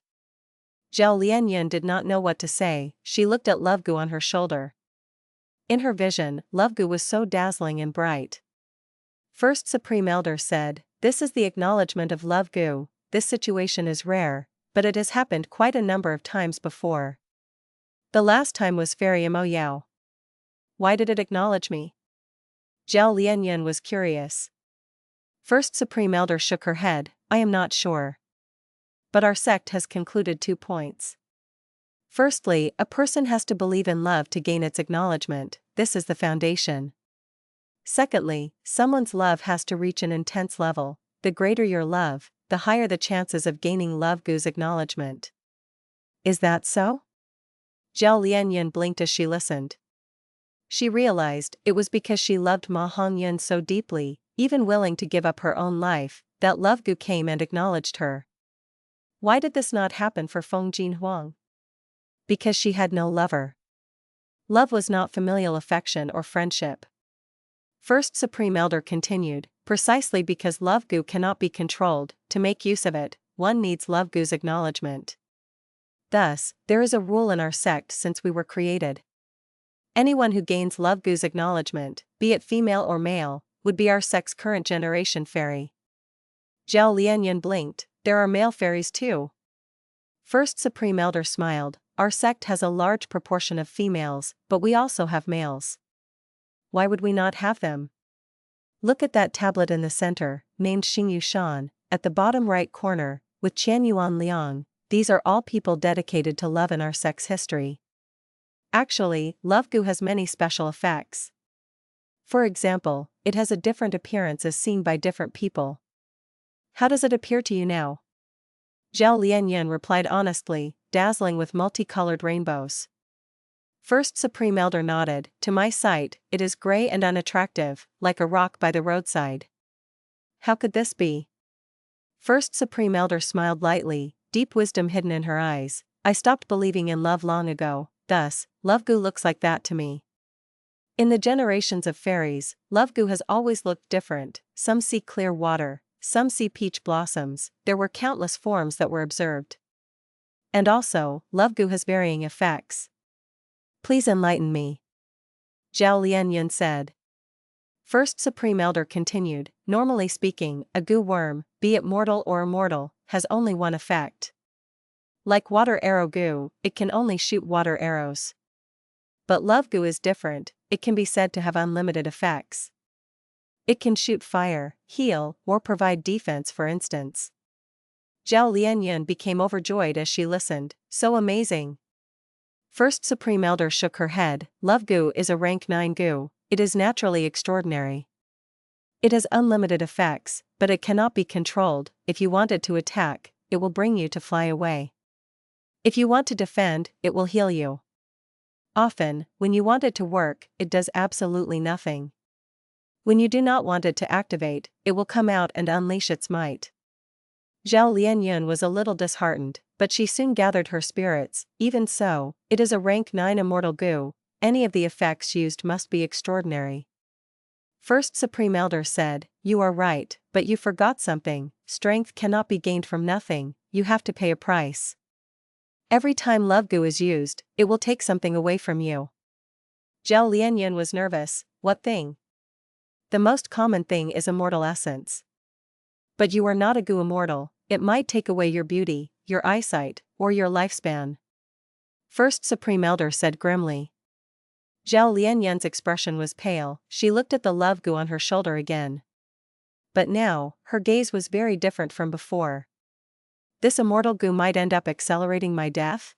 Zhao Lian did not know what to say. She looked at Love Gu on her shoulder. In her vision, Love Gu was so dazzling and bright. First Supreme Elder said, this is the acknowledgement of Love Gu. This situation is rare, but it has happened quite a number of times before. The last time was Fairy Imo Yao. Why did it acknowledge me? Zhao Lian was curious. First Supreme Elder shook her head, I am not sure. But our sect has concluded 2 points. Firstly, a person has to believe in love to gain its acknowledgement, this is the foundation. Secondly, someone's love has to reach an intense level, the greater your love, the higher the chances of gaining Love Gu's acknowledgement. Is that so? Zhao Lian blinked as she listened. She realized it was because she loved Ma Hongyun so deeply, even willing to give up her own life, that Love Gu came and acknowledged her. Why did this not happen for Feng Jinhuang? Because she had no lover. Love was not familial affection or friendship. First Supreme Elder continued, precisely because Love Gu cannot be controlled, to make use of it, one needs Love Gu's acknowledgement. Thus, there is a rule in our sect since we were created. Anyone who gains Love Gu's acknowledgement, be it female or male, would be our sect's current generation fairy. Zhao Lian blinked, there are male fairies too. First Supreme Elder smiled, our sect has a large proportion of females, but we also have males. Why would we not have them? Look at that tablet in the center, named Xingyu Shan, at the bottom right corner, with Qian Yuan Liang, these are all people dedicated to love in our sect's history. Actually, Love Gu has many special effects. For example, it has a different appearance as seen by different people. How does it appear to you now? Zhao Lian replied honestly, dazzling with multicolored rainbows. First Supreme Elder nodded, to my sight, it is gray and unattractive, like a rock by the roadside. How could this be? First Supreme Elder smiled lightly, deep wisdom hidden in her eyes, I stopped believing in love long ago, thus, Love Gu looks like that to me. In the generations of fairies, Love Gu has always looked different, some see clear water, some see peach blossoms, there were countless forms that were observed. And also, Love Gu has varying effects. Please enlighten me. Zhao Lian said. First Supreme Elder continued, normally speaking, a Gu worm, be it mortal or immortal, has only one effect. Like water arrow goo, it can only shoot water arrows. But love goo is different, it can be said to have unlimited effects. It can shoot fire, heal, or provide defense, for instance. Zhao Lian became overjoyed as she listened. So amazing. First Supreme Elder shook her head. Love goo is a rank 9 goo, it is naturally extraordinary. It has unlimited effects, but it cannot be controlled. If you want it to attack, it will bring you to fly away. If you want to defend, it will heal you. Often, when you want it to work, it does absolutely nothing. When you do not want it to activate, it will come out and unleash its might. Zhao Lian was a little disheartened, but she soon gathered her spirits. Even so, it is a rank 9 immortal goo, any of the effects used must be extraordinary. First Supreme Elder said, you are right, but you forgot something. Strength cannot be gained from nothing, you have to pay a price. Every time love goo is used, it will take something away from you. Zhao Lian was nervous. What thing? The most common thing is immortal essence. But you are not a goo immortal, it might take away your beauty, your eyesight, or your lifespan. First Supreme Elder said grimly. Zhao Lian's expression was pale, she looked at the love goo on her shoulder again. But now, her gaze was very different from before. This immortal goo might end up accelerating my death?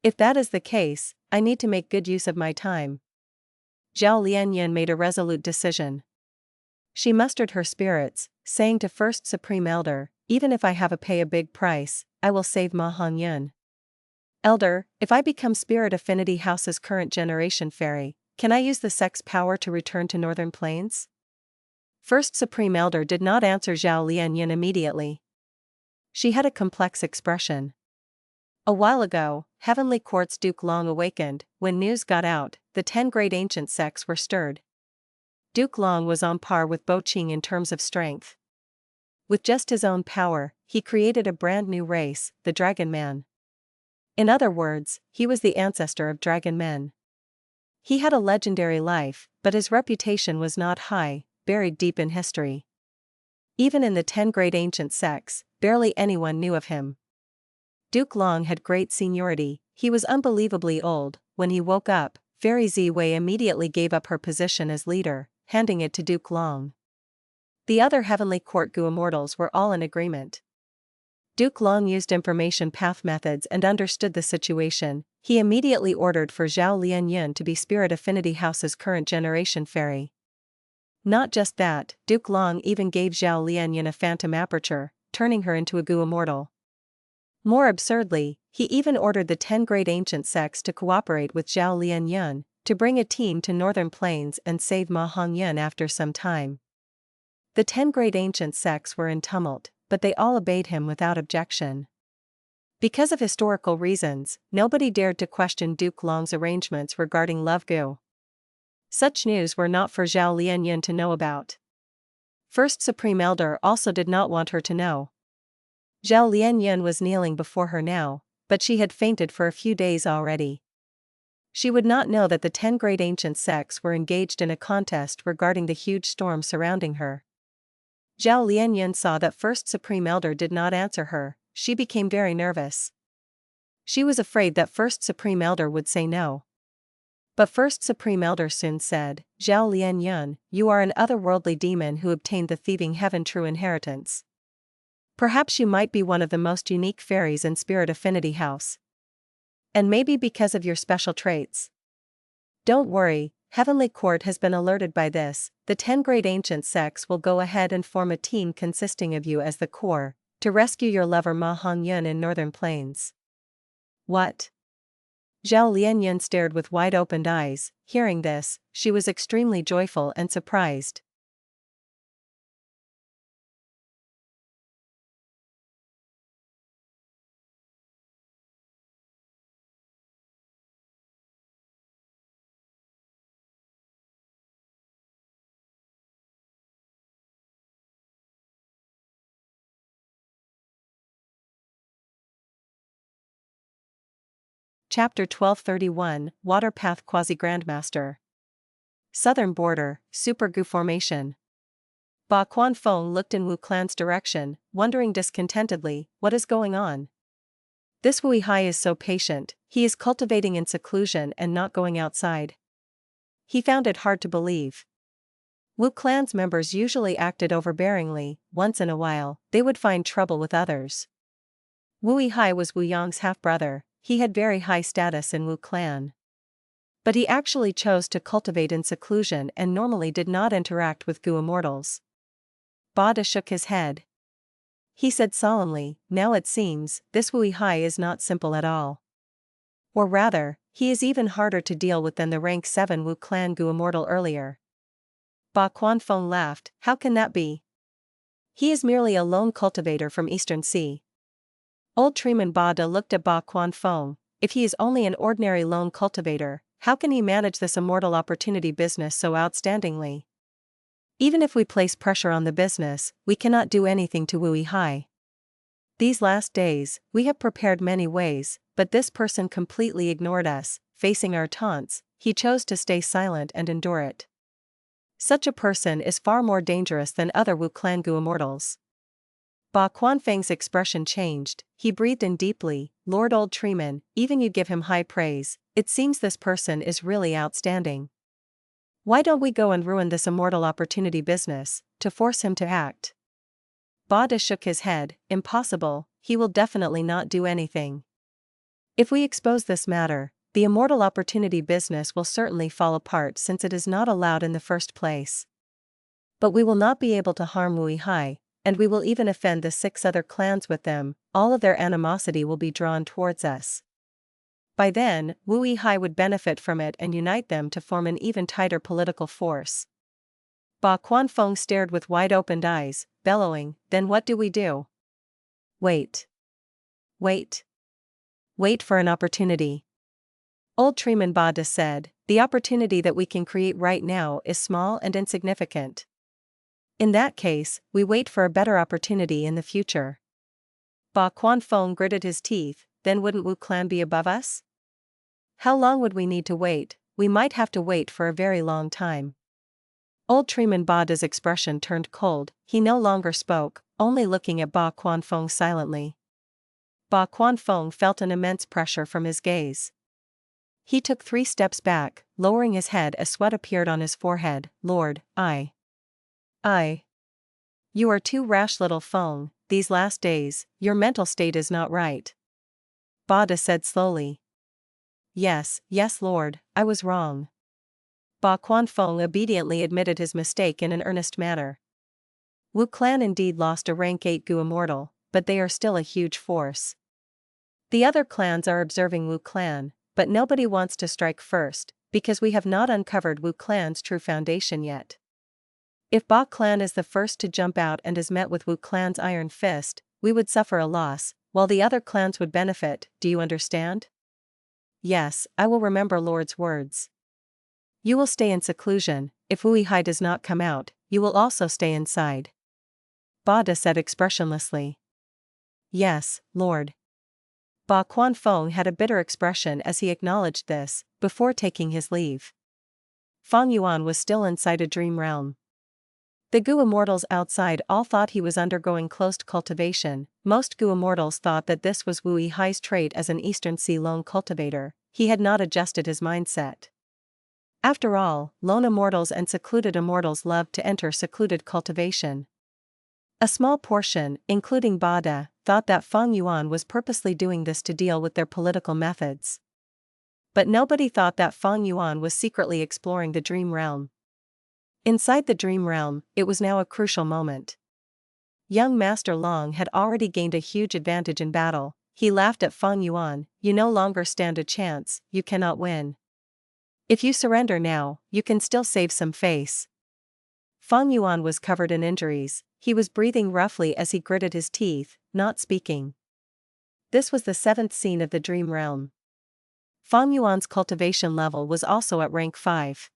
If that is the case, I need to make good use of my time. Zhao Lian made a resolute decision. She mustered her spirits, saying to First Supreme Elder, even if I have to pay a big price, I will save Ma Hongyun. Elder, if I become Spirit Affinity House's current generation fairy, can I use the sex power to return to Northern Plains? First Supreme Elder did not answer Zhao Lian immediately. She had a complex expression. A while ago, Heavenly Court's Duke Long awakened. When news got out, the 10 great ancient sects were stirred. Duke Long was on par with Bo Qing in terms of strength. With just his own power, he created a brand new race, the Dragonman. In other words, he was the ancestor of Dragonmen. He had a legendary life, but his reputation was not high, buried deep in history. Even in the 10 great ancient sects, barely anyone knew of him. Duke Long had great seniority, he was unbelievably old. When he woke up, Fairy Ziwei immediately gave up her position as leader, handing it to Duke Long. The other Heavenly Court Goo Immortals were all in agreement. Duke Long used information path methods and understood the situation. He immediately ordered for Zhao Lian to be Spirit Affinity House's current generation fairy. Not just that, Duke Long even gave Zhao Lian a phantom aperture, turning her into a Goo Immortal. More absurdly, he even ordered the 10 great ancient sects to cooperate with Zhao Lian to bring a team to Northern Plains and save Ma Hongyun after some time. The 10 great ancient sects were in tumult, but they all obeyed him without objection. Because of historical reasons, nobody dared to question Duke Long's arrangements regarding love goo. Such news were not for Zhao Lian to know about. First Supreme Elder also did not want her to know. Zhao Lian was kneeling before her now, but she had fainted for a few days already. She would not know that the 10 great ancient sects were engaged in a contest regarding the huge storm surrounding her. Zhao Lian saw that First Supreme Elder did not answer her, she became very nervous. She was afraid that First Supreme Elder would say no. But First Supreme Elder soon said, Zhao Lian, you are an otherworldly demon who obtained the thieving heaven true inheritance. Perhaps you might be one of the most unique fairies in Spirit Affinity House. And maybe because of your special traits. Don't worry, Heavenly Court has been alerted by this. The 10 great ancient sects will go ahead and form a team consisting of you as the core, to rescue your lover Ma Hongyun in Northern Plains. What? Zhao Lian stared with wide-opened eyes. Hearing this, she was extremely joyful and surprised. Chapter 1231, Water Path Quasi-Grandmaster. Southern Border, Super Goo Formation. Ba Quanfeng looked in Wu Clan's direction, wondering discontentedly, what is going on? This Wui Hai is so patient, he is cultivating in seclusion and not going outside. He found it hard to believe. Wu clan's members usually acted overbearingly. Once in a while, they would find trouble with others. Wui Hai was Wu Yong's half-brother, he had very high status in Wu clan. But he actually chose to cultivate in seclusion and normally did not interact with Gu Immortals. Bada shook his head. He said solemnly, now it seems, this Wui Hai is not simple at all. Or rather, he is even harder to deal with than the rank 7 Wu clan Gu Immortal earlier. Ba Quanfeng laughed, how can that be? He is merely a lone cultivator from Eastern Sea. Old Treeman Bada looked at Ba Quanfeng, if he is only an ordinary lone cultivator, how can he manage this immortal opportunity business so outstandingly? Even if we place pressure on the business, we cannot do anything to Wui Hai. These last days, we have prepared many ways, but this person completely ignored us, facing our taunts, he chose to stay silent and endure it. Such a person is far more dangerous than other Wu clan Gu Immortals. Ba Quanfeng's expression changed, he breathed in deeply, Lord Old Treeman, even you give him high praise, it seems this person is really outstanding. Why don't we go and ruin this immortal opportunity business, to force him to act? Bada shook his head, impossible, he will definitely not do anything. If we expose this matter, the immortal opportunity business will certainly fall apart since it is not allowed in the first place. But we will not be able to harm Wui Hai, and we will even offend the 6 other clans with them, all of their animosity will be drawn towards us. By then, Wui Hai would benefit from it and unite them to form an even tighter political force. Ba Quanfeng stared with wide-opened eyes, bellowing, then what do we do? Wait. Wait. Wait for an opportunity. Old Treeman Bada said, the opportunity that we can create right now is small and insignificant. In that case, we wait for a better opportunity in the future. Ba Quanfeng gritted his teeth, then wouldn't Wu clan be above us? How long would we need to wait? We might have to wait for a very long time. Old Treeman Bada's expression turned cold, he no longer spoke, only looking at Ba Quanfeng silently. Ba Quanfeng felt an immense pressure from his gaze. He took 3 steps back, lowering his head as sweat appeared on his forehead. Lord, You are too rash, little Feng, these last days, your mental state is not right. Bada said slowly. Yes, Lord, I was wrong. Ba Quanfeng obediently admitted his mistake in an earnest manner. Wu clan indeed lost a rank 8 Gu Immortal, but they are still a huge force. The other clans are observing Wu clan, but nobody wants to strike first, because we have not uncovered Wu clan's true foundation yet. If Ba clan is the first to jump out and is met with Wu clan's iron fist, we would suffer a loss, while the other clans would benefit, do you understand? Yes, I will remember Lord's words. You will stay in seclusion, if Wui Hai does not come out, you will also stay inside. Bada said expressionlessly. Yes, Lord. Ba Quanfeng had a bitter expression as he acknowledged this, before taking his leave. Fang Yuan was still inside a dream realm. The Gu Immortals outside all thought he was undergoing closed cultivation. Most Gu Immortals thought that this was Wui Hai's trait as an Eastern Sea lone cultivator, he had not adjusted his mindset. After all, lone immortals and secluded immortals loved to enter secluded cultivation. A small portion, including Bada, thought that Fang Yuan was purposely doing this to deal with their political methods. But nobody thought that Fang Yuan was secretly exploring the dream realm. Inside the dream realm, it was now a crucial moment. Young Master Long had already gained a huge advantage in battle. He laughed at Fang Yuan, you no longer stand a chance, you cannot win. If you surrender now, you can still save some face. Fang Yuan was covered in injuries, he was breathing roughly as he gritted his teeth, not speaking. This was the 7th scene of the dream realm. Fang Yuan's cultivation level was also at rank 5.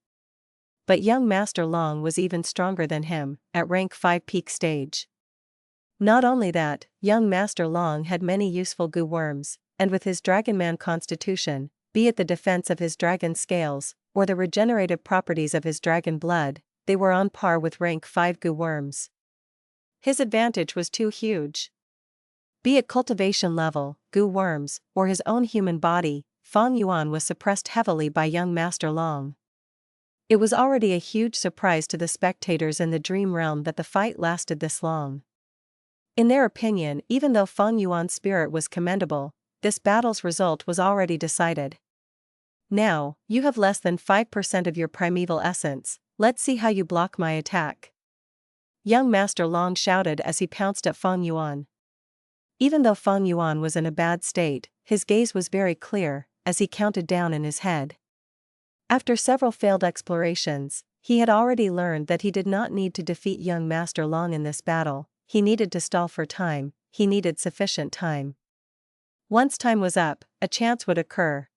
But young Master Long was even stronger than him, at rank 5 peak stage. Not only that, young Master Long had many useful Gu worms, and with his Dragonman constitution, be it the defense of his dragon scales, or the regenerative properties of his dragon blood, they were on par with rank 5 Gu worms. His advantage was too huge. Be it cultivation level, goo worms, or his own human body, Fang Yuan was suppressed heavily by young Master Long. It was already a huge surprise to the spectators in the dream realm that the fight lasted this long. In their opinion, even though Fang Yuan's spirit was commendable, this battle's result was already decided. Now, you have less than 5% of your primeval essence, let's see how you block my attack. Young Master Long shouted as he pounced at Fang Yuan. Even though Fang Yuan was in a bad state, his gaze was very clear, as he counted down in his head. After several failed explorations, he had already learned that he did not need to defeat young Master Long in this battle, he needed to stall for time, he needed sufficient time. Once time was up, a chance would occur.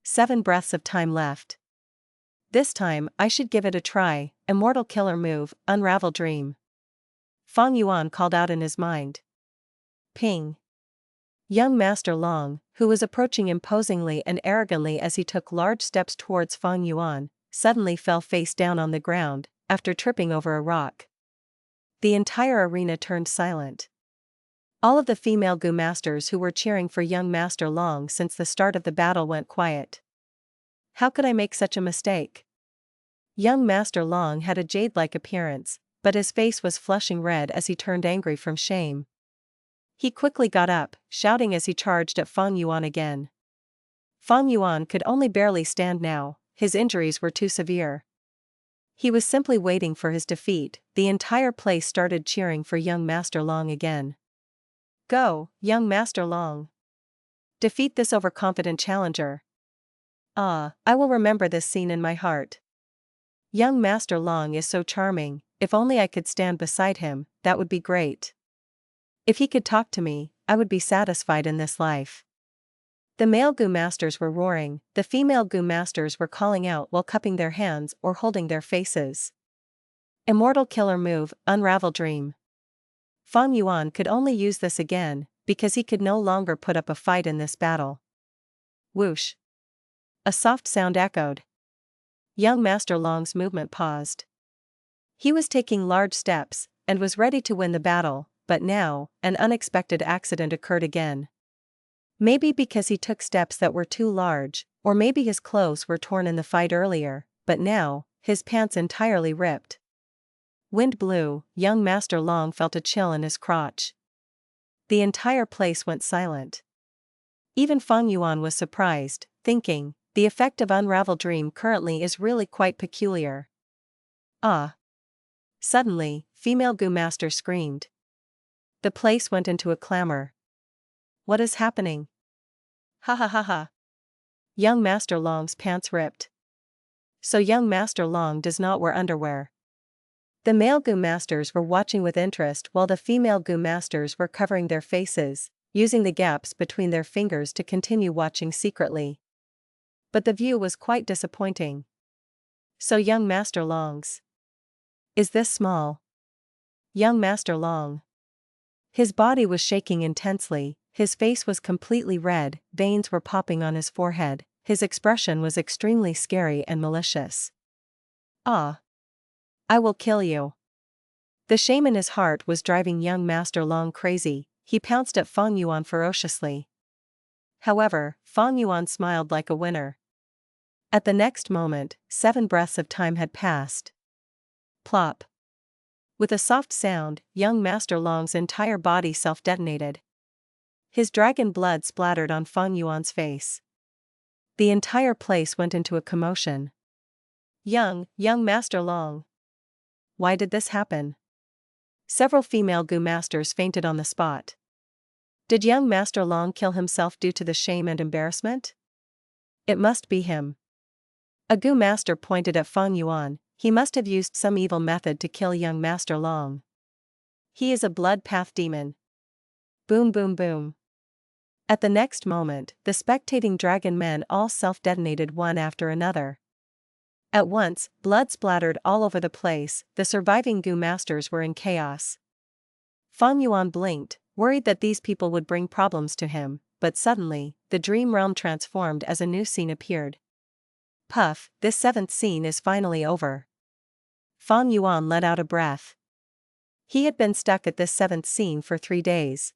7 breaths of time left. This time, I should give it a try, Immortal killer move, Unravel Dream. Fang Yuan called out in his mind. Ping. Young Master Long, who was approaching imposingly and arrogantly as he took large steps towards Fang Yuan, suddenly fell face down on the ground, after tripping over a rock. The entire arena turned silent. All of the female Gu masters who were cheering for young Master Long since the start of the battle went quiet. How could I make such a mistake? Young Master Long had a jade-like appearance, but his face was flushing red as he turned angry from shame. He quickly got up, shouting as he charged at Fang Yuan again. Fang Yuan could only barely stand now, his injuries were too severe. He was simply waiting for his defeat. The entire place started cheering for young Master Long again. Go, young Master Long. Defeat this overconfident challenger. Ah, I will remember this scene in my heart. Young Master Long is so charming, if only I could stand beside him, that would be great. If he could talk to me, I would be satisfied in this life. The male Gu masters were roaring, the female Gu masters were calling out while cupping their hands or holding their faces. Immortal killer move, Unravel Dream. Fang Yuan could only use this again, because he could no longer put up a fight in this battle. Whoosh. A soft sound echoed. Young Master Long's movement paused. He was taking large steps, and was ready to win the battle, but now, an unexpected accident occurred again. Maybe because he took steps that were too large, or maybe his clothes were torn in the fight earlier, but now, his pants entirely ripped. Wind blew, young Master Long felt a chill in his crotch. The entire place went silent. Even Fang Yuan was surprised, thinking, the effect of Unravel Dream currently is really quite peculiar. Ah! Suddenly, female Gu Master screamed. The place went into a clamor. What is happening? Ha ha ha ha. Young Master Long's pants ripped. So young Master Long does not wear underwear. The male Gu masters were watching with interest while the female Gu masters were covering their faces, using the gaps between their fingers to continue watching secretly. But the view was quite disappointing. So young Master Long's. Is this small? Young Master Long. His body was shaking intensely, his face was completely red, veins were popping on his forehead, his expression was extremely scary and malicious. Ah! I will kill you. The shame in his heart was driving young Master Long crazy, he pounced at Fang Yuan ferociously. However, Fang Yuan smiled like a winner. At the next moment, 7 breaths of time had passed. Plop. With a soft sound, young Master Long's entire body self-detonated. His dragon blood splattered on Fang Yuan's face. The entire place went into a commotion. Young Master Long. Why did this happen? Several female Gu masters fainted on the spot. Did young Master Long kill himself due to the shame and embarrassment? It must be him. A Gu master pointed at Fang Yuan. He must have used some evil method to kill young Master Long. He is a blood path demon. Boom boom boom. At the next moment, the spectating dragon men all self-detonated one after another. At once, blood splattered all over the place, the surviving Gu masters were in chaos. Fang Yuan blinked, worried that these people would bring problems to him, but suddenly, the dream realm transformed as a new scene appeared. Puff, this 7th scene is finally over. Fang Yuan let out a breath. He had been stuck at this 7th scene for 3 days.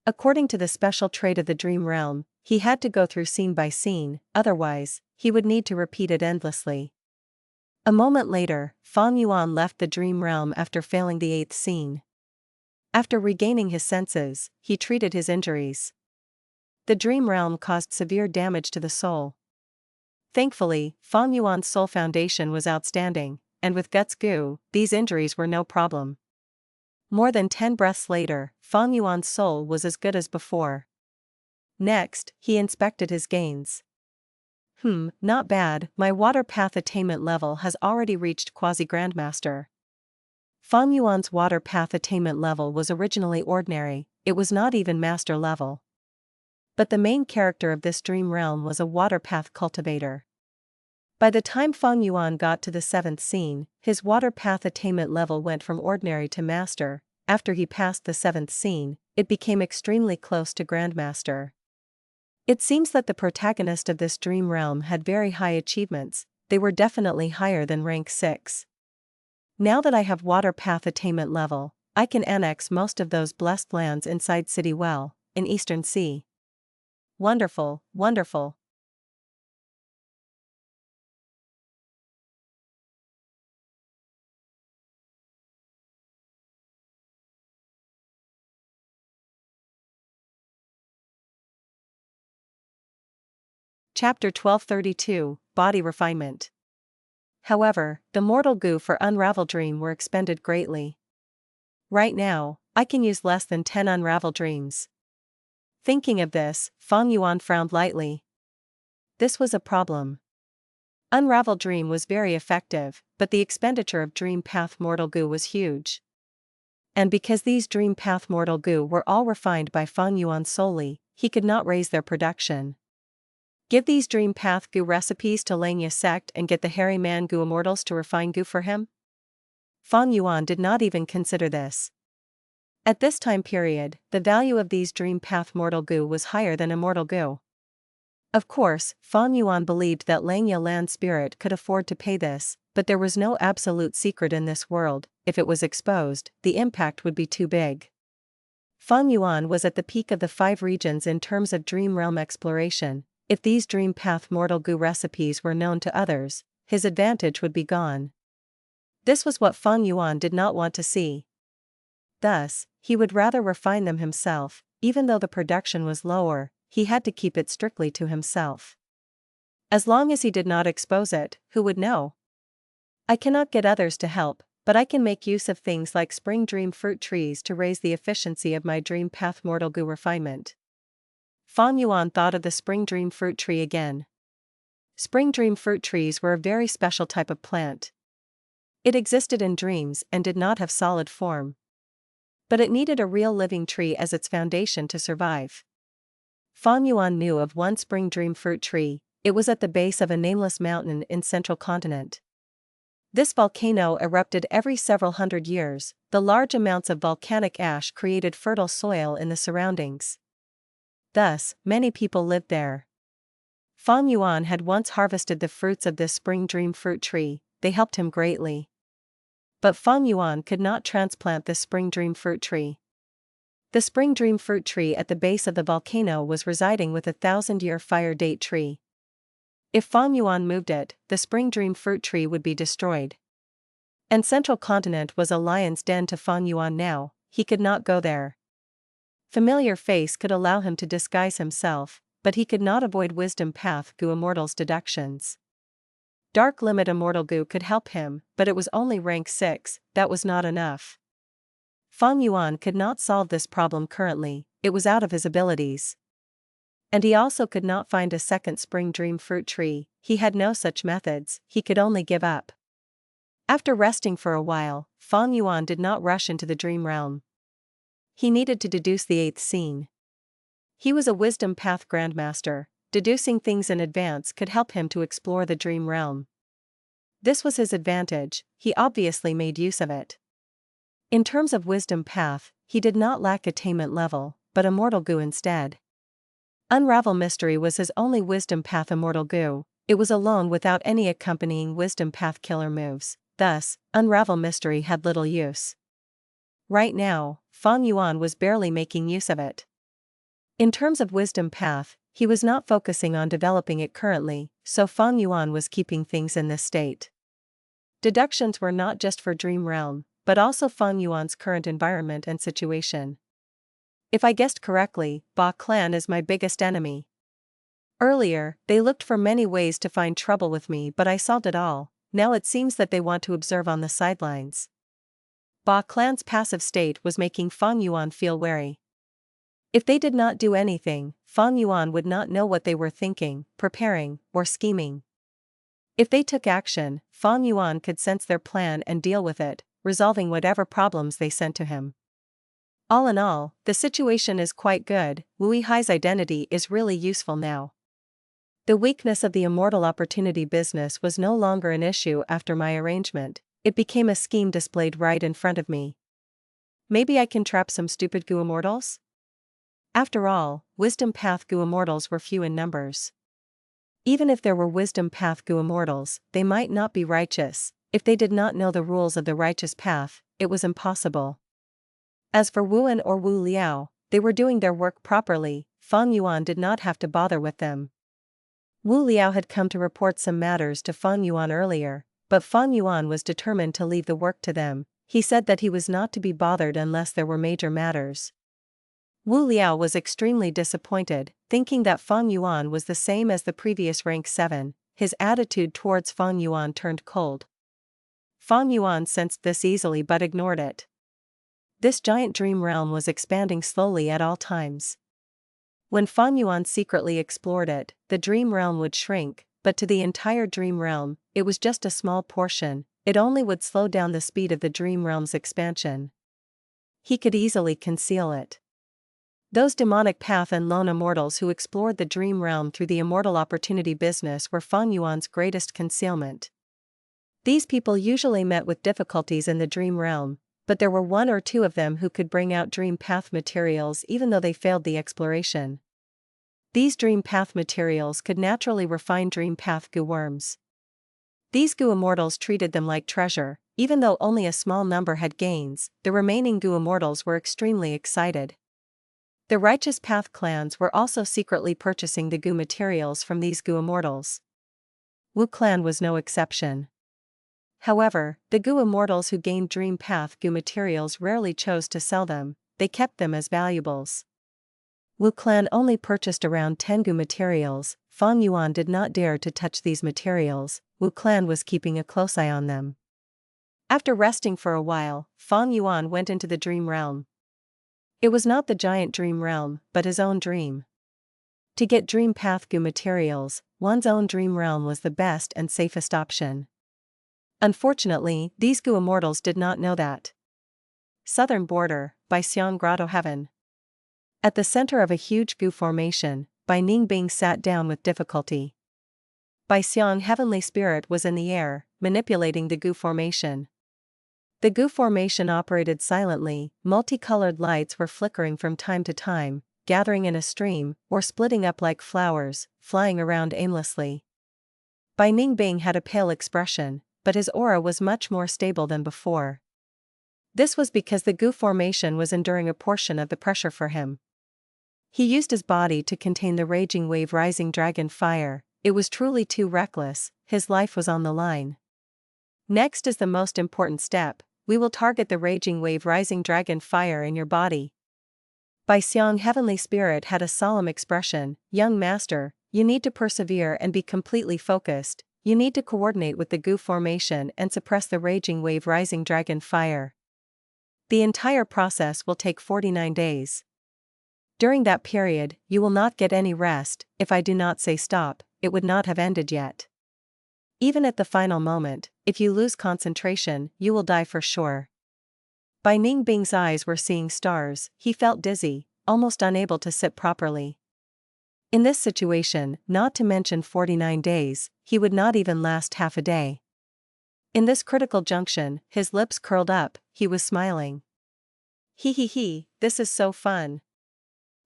According to the special trait of the dream realm, he had to go through scene by scene, otherwise, he would need to repeat it endlessly. A moment later, Fang Yuan left the dream realm after failing the 8th scene. After regaining his senses, he treated his injuries. The dream realm caused severe damage to the soul. Thankfully, Fang Yuan's soul foundation was outstanding, and with Guts Gu, these injuries were no problem. More than 10 breaths later, Fang Yuan's soul was as good as before. Next, he inspected his gains. Not bad, my water path attainment level has already reached Quasi-Grandmaster. Fang Yuan's water path attainment level was originally ordinary, it was not even master level. But the main character of this dream realm was a water path cultivator. By the time Fang Yuan got to the 7th scene, his water path attainment level went from ordinary to master. After he passed the 7th scene, it became extremely close to Grandmaster. It seems that the protagonist of this dream realm had very high achievements, they were definitely higher than rank 6. Now that I have water path attainment level, I can annex most of those blessed lands inside City Well, in Eastern Sea. Wonderful, wonderful. Chapter 1232, Body Refinement. However, the mortal goo for Unravel Dream were expended greatly. Right now, I can use less than 10 Unravel Dreams. Thinking of this, Fang Yuan frowned lightly. This was a problem. Unravel Dream was very effective, but the expenditure of Dream Path Mortal Goo was huge. And because these Dream Path Mortal Goo were all refined by Fang Yuan solely, he could not raise their production. Give these Dream Path Goo recipes to Langya sect and get the Hairy Man Goo Immortals to refine Goo for him? Fang Yuan did not even consider this. At this time period, the value of these Dream Path Mortal Goo was higher than Immortal Goo. Of course, Fang Yuan believed that Langya Land Spirit could afford to pay this, but there was no absolute secret in this world. If it was exposed, the impact would be too big. Fang Yuan was at the peak of the 5 regions in terms of Dream Realm exploration. If these Dream Path Mortal Goo recipes were known to others, his advantage would be gone. This was what Fang Yuan did not want to see. Thus, he would rather refine them himself. Even though the production was lower, he had to keep it strictly to himself. As long as he did not expose it, who would know? I cannot get others to help, but I can make use of things like spring dream fruit trees to raise the efficiency of my Dream Path Mortal Goo refinement. Fang Yuan thought of the spring dream fruit tree again. Spring dream fruit trees were a very special type of plant. It existed in dreams and did not have solid form. But it needed a real living tree as its foundation to survive. Fang Yuan knew of one spring dream fruit tree. It was at the base of a nameless mountain in central continent. This volcano erupted every several hundred years. The large amounts of volcanic ash created fertile soil in the surroundings. Thus, many people lived there. Fang Yuan had once harvested the fruits of this spring dream fruit tree. They helped him greatly. But Fang Yuan could not transplant this spring dream fruit tree. The spring dream fruit tree at the base of the volcano was residing with a 1,000-year fire date tree. If Fang Yuan moved it, the spring dream fruit tree would be destroyed. And central continent was a lion's den to Fang Yuan now. He could not go there. Familiar face could allow him to disguise himself, but he could not avoid Wisdom Path Goo Immortals deductions. Dark Limit Immortal Goo could help him, but it was only rank 6, that was not enough. Fang Yuan could not solve this problem currently, it was out of his abilities. And he also could not find a second spring dream fruit tree. He had no such methods, he could only give up. After resting for a while, Fang Yuan did not rush into the dream realm. He needed to deduce the 8th scene. He was a Wisdom Path Grandmaster. Deducing things in advance could help him to explore the dream realm. This was his advantage, he obviously made use of it. In terms of Wisdom Path, he did not lack attainment level, but Immortal Goo instead. Unravel Mystery was his only Wisdom Path Immortal Goo. It was alone without any accompanying Wisdom Path killer moves, thus, Unravel Mystery had little use. Right now, Fang Yuan was barely making use of it. In terms of wisdom path, he was not focusing on developing it currently, so Fang Yuan was keeping things in this state. Deductions were not just for Dream Realm, but also Fang Yuan's current environment and situation. If I guessed correctly, Ba clan is my biggest enemy. Earlier, they looked for many ways to find trouble with me, but I solved it all. Now it seems that they want to observe on the sidelines. Ba clan's passive state was making Fang Yuan feel wary. If they did not do anything, Fang Yuan would not know what they were thinking, preparing, or scheming. If they took action, Fang Yuan could sense their plan and deal with it, resolving whatever problems they sent to him. All in all, the situation is quite good. Lui Hai's identity is really useful now. The weakness of the Immortal opportunity business was no longer an issue after my arrangement, it became a scheme displayed right in front of me. Maybe I can trap some stupid Gu Immortals? After all, Wisdom Path Gu Immortals were few in numbers. Even if there were Wisdom Path Gu Immortals, they might not be righteous. If they did not know the rules of the righteous path, it was impossible. As for Yuan or Wu Liao, they were doing their work properly. Fang Yuan did not have to bother with them. Wu Liao had come to report some matters to Fang Yuan earlier, but Fang Yuan was determined to leave the work to them. He said that he was not to be bothered unless there were major matters. Wu Liao was extremely disappointed, thinking that Fang Yuan was the same as the previous rank 7, his attitude towards Fang Yuan turned cold. Fang Yuan sensed this easily but ignored it. This giant dream realm was expanding slowly at all times. When Fang Yuan secretly explored it, the dream realm would shrink, but to the entire dream realm, it was just a small portion. It only would slow down the speed of the dream realm's expansion. He could easily conceal it. Those demonic path and lone immortals who explored the dream realm through the Immortal opportunity business were Fang Yuan's greatest concealment. These people usually met with difficulties in the dream realm, but there were one or two of them who could bring out dream path materials even though they failed the exploration. These dream path materials could naturally refine dream path Gu worms. These Gu Immortals treated them like treasure. Even though only a small number had gains, the remaining Gu Immortals were extremely excited. The Righteous Path clans were also secretly purchasing the Gu materials from these Gu Immortals. Wu clan was no exception. However, the Gu Immortals who gained Dream Path Gu materials rarely chose to sell them, they kept them as valuables. Wu clan only purchased around 10 Gu materials. Fang Yuan did not dare to touch these materials. Wu clan was keeping a close eye on them. After resting for a while, Fang Yuan went into the dream realm. It was not the giant dream realm, but his own dream. To get Dream Path Gu materials, one's own dream realm was the best and safest option. Unfortunately, these Gu Immortals did not know that. Southern Border, by Xiang Grotto Heaven. At the center of a huge Gu formation, Bai Ningbing sat down with difficulty. Bai Xiang Heavenly Spirit was in the air, manipulating the Gu formation. The Gu formation operated silently, multicolored lights were flickering from time to time, gathering in a stream, or splitting up like flowers, flying around aimlessly. Bai Ningbing had a pale expression, but his aura was much more stable than before. This was because the Gu formation was enduring a portion of the pressure for him. He used his body to contain the raging wave rising dragon fire. It was truly too reckless, his life was on the line. Next is the most important step, we will target the raging wave rising dragon fire in your body. Bai Xiang Heavenly Spirit had a solemn expression, young master, you need to persevere and be completely focused. You need to coordinate with the Gu formation and suppress the raging wave rising dragon fire. The entire process will take 49 days. During that period, you will not get any rest. If I do not say stop, it would not have ended yet. Even at the final moment, if you lose concentration, you will die for sure. Bai Ningbing's eyes were seeing stars, he felt dizzy, almost unable to sit properly. In this situation, not to mention 49 days, he would not even last half a day. In this critical junction, his lips curled up, he was smiling. He, this is so fun.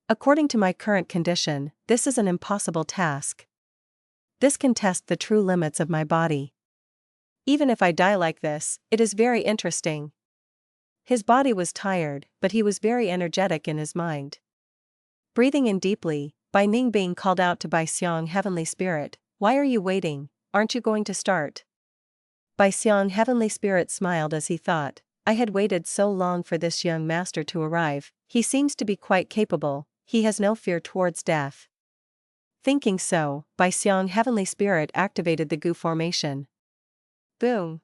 According to my current condition, this is an impossible task. This can test the true limits of my body. Even if I die like this, it is very interesting. His body was tired, but he was very energetic in his mind. Breathing in deeply, Bai Ningbing called out to Bai Xiang Heavenly Spirit, "Why are you waiting? Aren't you going to start?" Bai Xiang Heavenly Spirit smiled as he thought, "I had waited so long for this young master to arrive, he seems to be quite capable, he has no fear towards death." Thinking so, Bai Xiang Heavenly Spirit activated the Gu formation. Boom!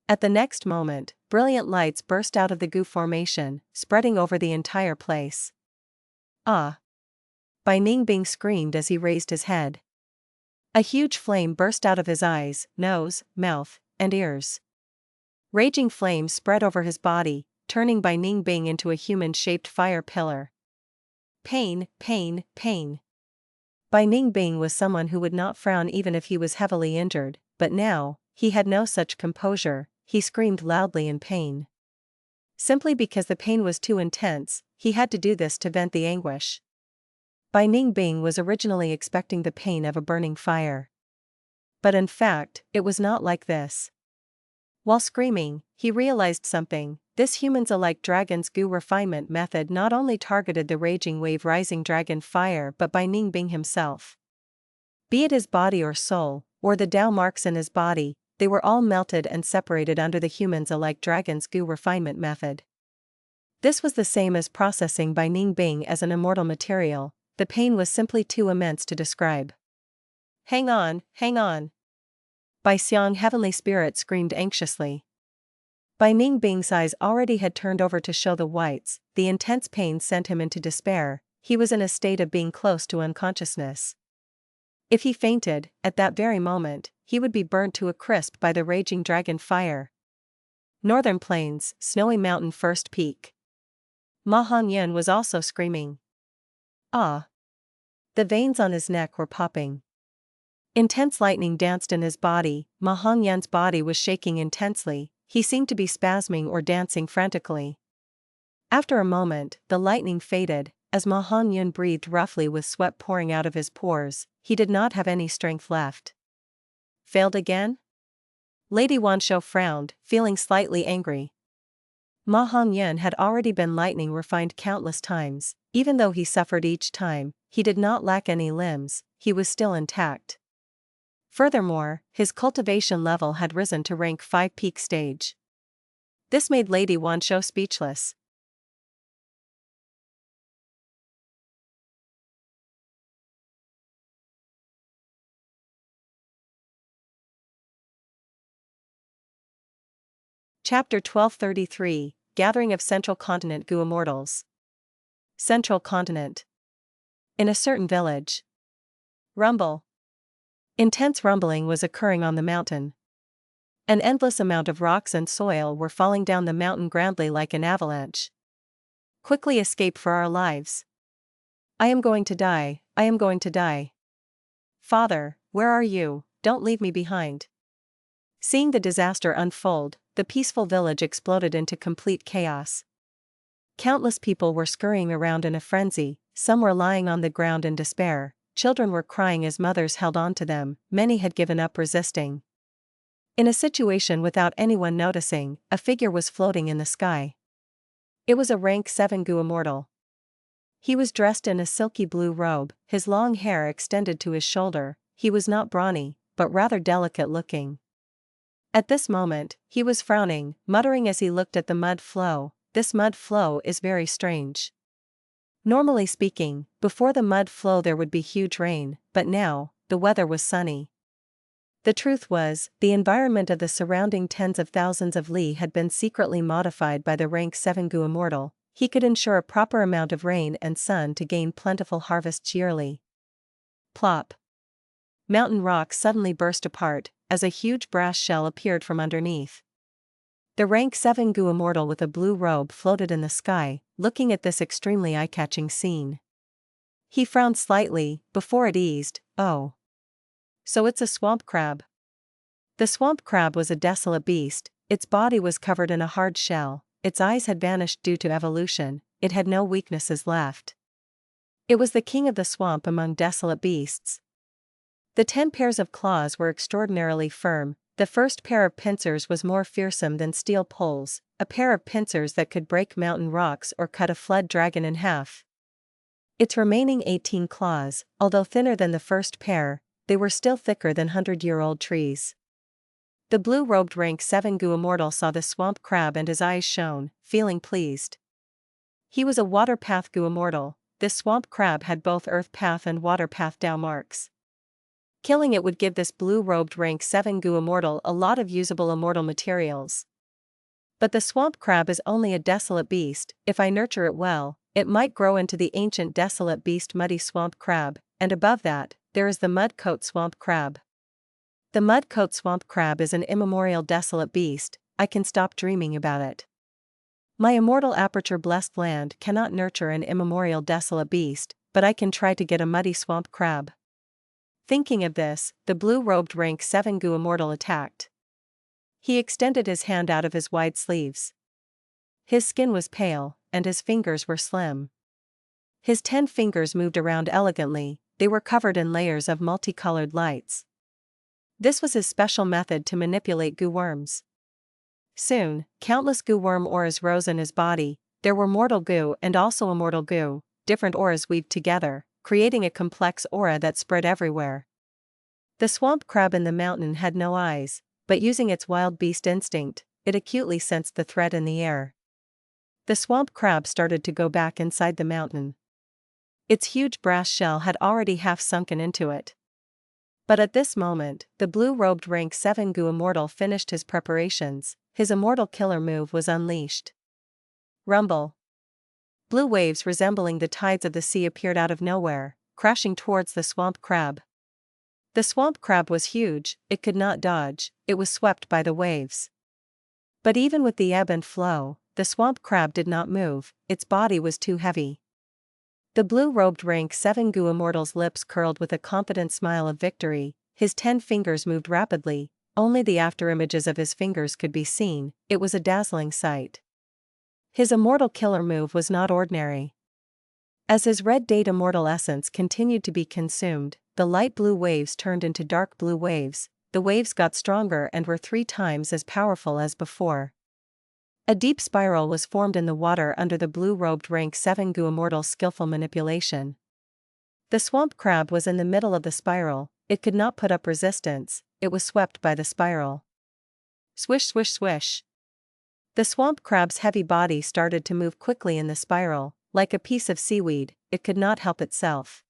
At the next moment, brilliant lights burst out of the Gu formation, spreading over the entire place. Ah! Bai Ningbing screamed as he raised his head. A huge flame burst out of his eyes, nose, mouth, and ears. Raging flames spread over his body, turning Bai Ningbing into a human-shaped fire pillar. Pain, pain, pain. Bai Ningbing was someone who would not frown even if he was heavily injured, but now, he had no such composure, he screamed loudly in pain. Simply because the pain was too intense, he had to do this to vent the anguish. Bai Ningbing was originally expecting the pain of a burning fire. But in fact, it was not like this. While screaming, he realized something. This humans-alike dragon's Gu refinement method not only targeted the raging wave-rising dragon fire but Bai Ningbing himself. Be it his body or soul, or the Tao marks in his body, they were all melted and separated under the humans-alike dragon's Gu refinement method. This was the same as processing Bai Ningbing as an immortal material. The pain was simply too immense to describe. "Hang on, hang on!" Bai Xiang Heavenly Spirit screamed anxiously. Bai Ningbing's eyes already had turned over to show the whites, the intense pain sent him into despair, he was in a state of being close to unconsciousness. If he fainted, at that very moment, he would be burnt to a crisp by the raging dragon fire. Northern Plains, Snowy Mountain First Peak. Ma Hongyan was also screaming. Ah! The veins on his neck were popping. Intense lightning danced in his body, Ma Hongyan's body was shaking intensely, he seemed to be spasming or dancing frantically. After a moment, the lightning faded, as Ma Hongyan breathed roughly with sweat pouring out of his pores, he did not have any strength left. Failed again? Lady Wanshou frowned, feeling slightly angry. Ma Hongyan had already been lightning refined countless times, even though he suffered each time, he did not lack any limbs, he was still intact. Furthermore, his cultivation level had risen to rank 5 peak stage. This made Lady Wanshou speechless. Chapter 1233, Gathering of Central Continent Gu Immortals. Central Continent. In a certain village. Rumble. Intense rumbling was occurring on the mountain. An endless amount of rocks and soil were falling down the mountain grandly like an avalanche. Quickly escape for our lives. I am going to die, I am going to die. Father, where are you? Don't leave me behind. Seeing the disaster unfold, the peaceful village exploded into complete chaos. Countless people were scurrying around in a frenzy, some were lying on the ground in despair, children were crying as mothers held on to them, many had given up resisting. In a situation without anyone noticing, a figure was floating in the sky. It was a rank 7 Gu Immortal. He was dressed in a silky blue robe, his long hair extended to his shoulder, he was not brawny, but rather delicate looking. At this moment, he was frowning, muttering as he looked at the mud flow. This mud flow is very strange. Normally speaking, before the mud flow there would be huge rain, but now, the weather was sunny. The truth was, the environment of the surrounding tens of thousands of li had been secretly modified by the rank 7 Gu Immortal. He could ensure a proper amount of rain and sun to gain plentiful harvests yearly. Plop. Mountain rocks suddenly burst apart, as a huge brass shell appeared from underneath. The rank 7 Gu Immortal with a blue robe floated in the sky, looking at this extremely eye-catching scene. He frowned slightly, before it eased. Oh. So it's a swamp crab. The swamp crab was a desolate beast, its body was covered in a hard shell, its eyes had vanished due to evolution, it had no weaknesses left. It was the king of the swamp among desolate beasts. The 10 pairs of claws were extraordinarily firm, the first pair of pincers was more fearsome than steel poles, a pair of pincers that could break mountain rocks or cut a flood dragon in half. Its remaining 18 claws, although thinner than the first pair, they were still thicker than 100-year-old trees. The blue-robed rank 7 Gu Immortal saw the swamp crab and his eyes shone, feeling pleased. He was a water path Gu Immortal. This swamp crab had both earth path and water path Dao marks. Killing it would give this blue-robed rank 7 Gu Immortal a lot of usable immortal materials. But the swamp crab is only a desolate beast. If I nurture it well, it might grow into the ancient desolate beast muddy swamp crab, and above that, there is the mud-coat swamp crab. The mud-coat swamp crab is an immemorial desolate beast. I can stop dreaming about it. My immortal aperture blessed land cannot nurture an immemorial desolate beast, but I can try to get a muddy swamp crab. Thinking of this, the blue-robed rank 7 Gu Immortal attacked. He extended his hand out of his wide sleeves. His skin was pale, and his fingers were slim. His 10 fingers moved around elegantly, they were covered in layers of multicolored lights. This was his special method to manipulate goo worms. Soon, countless goo worm auras rose in his body. There were mortal goo and also immortal goo, different auras weaved together, creating a complex aura that spread everywhere. The swamp crab in the mountain had no eyes, but using its wild beast instinct, it acutely sensed the threat in the air. The swamp crab started to go back inside the mountain. Its huge brass shell had already half sunken into it. But at this moment, the blue-robed rank 7 Gu Immortal finished his preparations. His immortal killer move was unleashed. Rumble. Blue waves resembling the tides of the sea appeared out of nowhere, crashing towards the swamp crab. The swamp crab was huge, it could not dodge, it was swept by the waves. But even with the ebb and flow, the swamp crab did not move, its body was too heavy. The blue-robed rank 7 Gu Immortal's lips curled with a confident smile of victory, his 10 fingers moved rapidly, only the afterimages of his fingers could be seen, it was a dazzling sight. His immortal killer move was not ordinary. As his red date immortal essence continued to be consumed, the light blue waves turned into dark blue waves, the waves got stronger and were 3 times as powerful as before. A deep spiral was formed in the water under the blue-robed rank 7 Gu Immortal's skillful manipulation. The swamp crab was in the middle of the spiral, it could not put up resistance, it was swept by the spiral. Swish swish swish. The swamp crab's heavy body started to move quickly in the spiral, like a piece of seaweed, it could not help itself.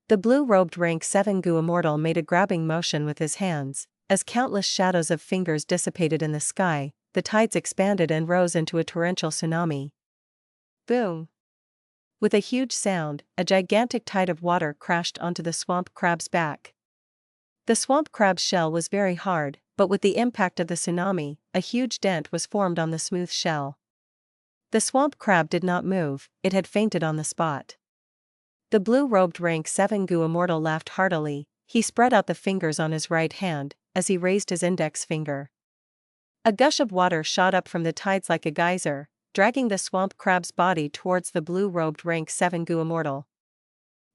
The blue-robed rank 7 Gu Immortal made a grabbing motion with his hands, as countless shadows of fingers dissipated in the sky, the tides expanded and rose into a torrential tsunami. Boom! With a huge sound, a gigantic tide of water crashed onto the swamp crab's back. The swamp crab's shell was very hard, but with the impact of the tsunami, a huge dent was formed on the smooth shell. The swamp crab did not move, it had fainted on the spot. The blue-robed rank 7 Gu Immortal laughed heartily, he spread out the fingers on his right hand, as he raised his index finger. A gush of water shot up from the tides like a geyser, dragging the swamp crab's body towards the blue-robed rank 7 Gu Immortal.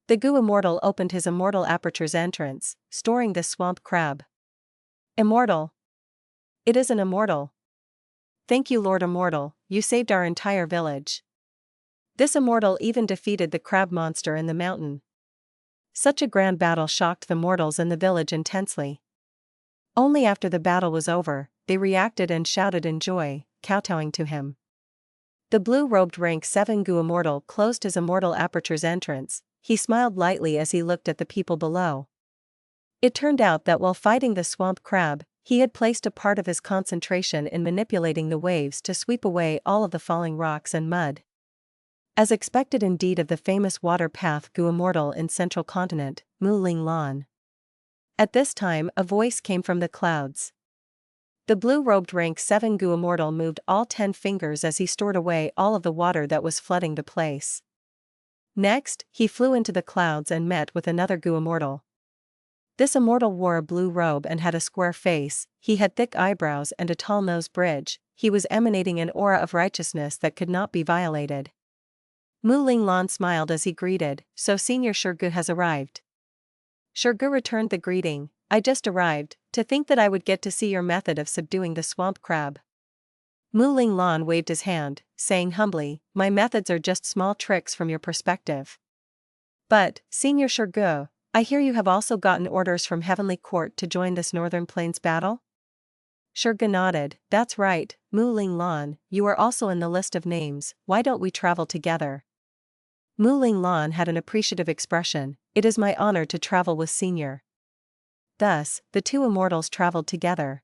The Gu Immortal opened his immortal aperture's entrance, storing the swamp crab. Immortal. It is an immortal. Thank you, Lord Immortal, you saved our entire village. This immortal even defeated the crab monster in the mountain. Such a grand battle shocked the mortals in the village intensely. Only after the battle was over, they reacted and shouted in joy, kowtowing to him. The blue-robed rank 7 Gu Immortal closed his immortal aperture's entrance, he smiled lightly as he looked at the people below. It turned out that while fighting the swamp crab, he had placed a part of his concentration in manipulating the waves to sweep away all of the falling rocks and mud. As expected indeed of the famous water path Gu Immortal in Central Continent, Mu Ling Lan. At this time a voice came from the clouds. The blue-robed rank 7 Gu Immortal moved all 10 fingers as he stored away all of the water that was flooding the place. Next, he flew into the clouds and met with another Gu Immortal. This immortal wore a blue robe and had a square face, he had thick eyebrows and a tall nose bridge, he was emanating an aura of righteousness that could not be violated. Mu Ling Lan smiled as he greeted, "So Senior Shurgu has arrived." Shurgu returned the greeting, "I just arrived, to think that I would get to see your method of subduing the swamp crab." Mu Ling Lan waved his hand, saying humbly, "My methods are just small tricks from your perspective. But, Senior Shurgu, I hear you have also gotten orders from Heavenly Court to join this Northern Plains battle? Shurgu nodded. That's right, Mu Ling Lan, you are also in the list of names, why don't we travel together? Mu Ling Lan had an appreciative expression. It is my honor to travel with Senior. Thus, the two immortals traveled together.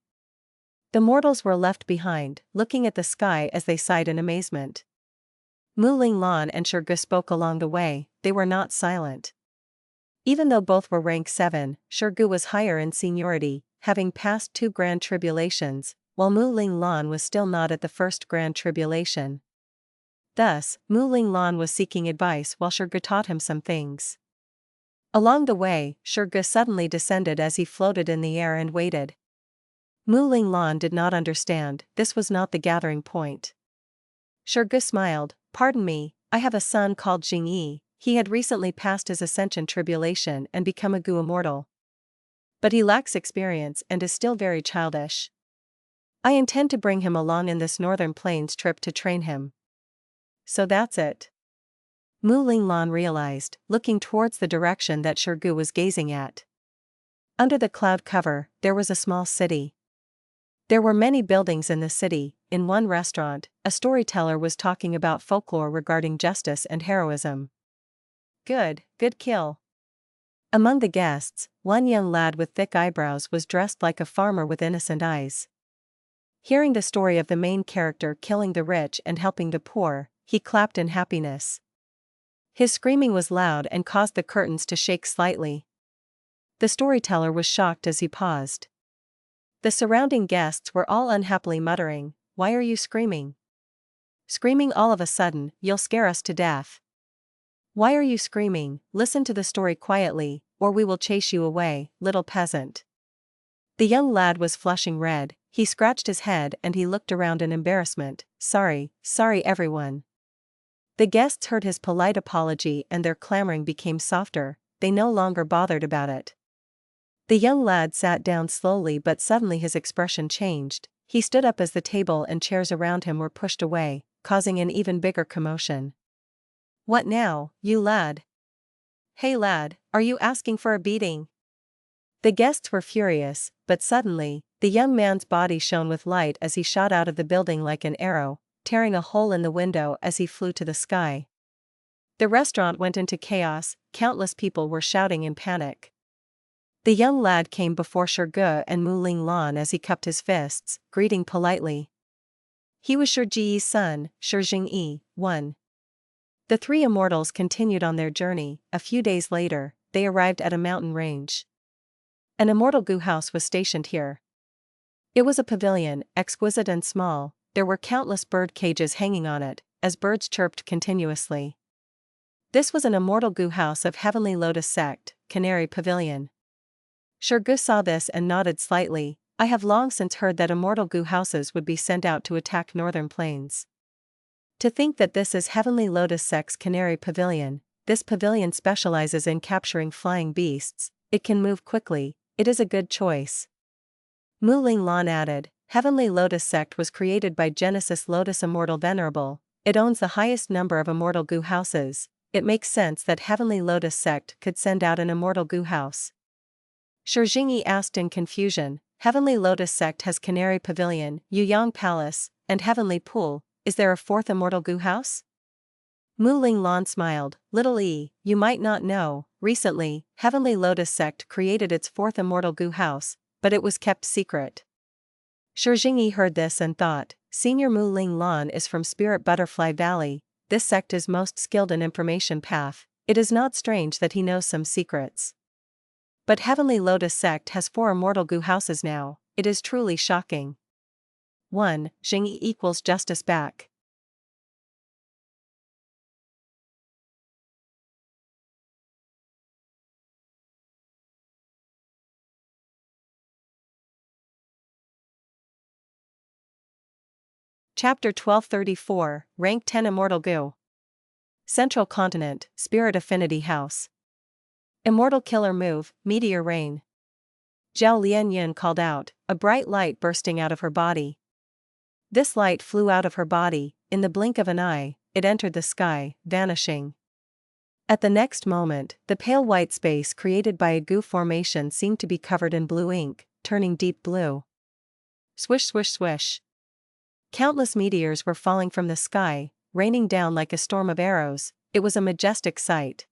The mortals were left behind, looking at the sky as they sighed in amazement. Mu Ling Lan and Shurgu spoke along the way, they were not silent. Even though both were rank 7, Shurgu was higher in seniority, having passed 2 grand tribulations, while Mu Ling Lan was still not at the first grand tribulation. Thus, Mu Ling Lan was seeking advice while Shurgu taught him some things. Along the way, Shurgu suddenly descended as he floated in the air and waited. Mu Ling Lan did not understand, this was not the gathering point. Shurgu smiled, pardon me, I have a son called Jing Yi, he had recently passed his ascension tribulation and become a Gu Immortal. But he lacks experience and is still very childish. I intend to bring him along in this Northern Plains trip to train him. So that's it. Mu Ling Lan realized, looking towards the direction that Shurgu was gazing at. Under the cloud cover, there was a small city. There were many buildings in the city. In one restaurant, a storyteller was talking about folklore regarding justice and heroism. Good kill. Among the guests, one young lad with thick eyebrows was dressed like a farmer with innocent eyes. Hearing the story of the main character killing the rich and helping the poor, he clapped in happiness. His screaming was loud and caused the curtains to shake slightly. The storyteller was shocked as he paused. The surrounding guests were all unhappily muttering, "Why are you screaming? Screaming all of a sudden, you'll scare us to death. Why are you screaming? Listen to the story quietly, or we will chase you away, little peasant." The young lad was flushing red, he scratched his head and he looked around in embarrassment. Sorry everyone. The guests heard his polite apology and their clamoring became softer, they no longer bothered about it. The young lad sat down slowly, but suddenly his expression changed. He stood up as the table and chairs around him were pushed away, causing an even bigger commotion. What now, you lad? Hey lad, are you asking for a beating? The guests were furious, but suddenly, the young man's body shone with light as he shot out of the building like an arrow, tearing a hole in the window as he flew to the sky. The restaurant went into chaos, countless people were shouting in panic. The young lad came before Shurgu and Mu Ling Lan as he cupped his fists, greeting politely. He was Shurji's son, Shurjing-yi, 1. The 3 immortals continued on their journey. A few days later, they arrived at a mountain range. An immortal Gu house was stationed here. It was a pavilion, exquisite and small, there were countless bird cages hanging on it, as birds chirped continuously. This was an immortal Gu house of Heavenly Lotus sect, Canary Pavilion. Shurgu saw this and nodded slightly. I have long since heard that immortal Gu houses would be sent out to attack Northern Plains. To think that this is Heavenly Lotus sect's Canary Pavilion, this pavilion specializes in capturing flying beasts, it can move quickly, it is a good choice. Mu Ling Lan added, Heavenly Lotus sect was created by Genesis Lotus Immortal Venerable, it owns the highest number of immortal Gu houses, it makes sense that Heavenly Lotus sect could send out an immortal Gu house. Shurjing-yi asked in confusion, Heavenly Lotus sect has Canary Pavilion, Yong Palace, and Heavenly Pool, is there a 4th immortal Gu house? Mu Ling Lan smiled, little e, you might not know, recently, Heavenly Lotus sect created its 4th immortal Gu house, but it was kept secret. Shurjing-yi heard this and thought, Senior Mu Ling Lan is from Spirit Butterfly Valley, this sect is most skilled in information path, it is not strange that he knows some secrets. But Heavenly Lotus sect has 4 immortal Gu houses now, it is truly shocking. 1. Jing equals justice back. Chapter 1234, Rank 10 Immortal Gu. Central Continent, Spirit Affinity House. Immortal Killer Move, Meteor Rain. Zhao Lian called out, a bright light bursting out of her body. This light flew out of her body, in the blink of an eye, it entered the sky, vanishing. At the next moment, the pale white space created by a goo formation seemed to be covered in blue ink, turning deep blue. Swish swish swish. Countless meteors were falling from the sky, raining down like a storm of arrows. It was a majestic sight.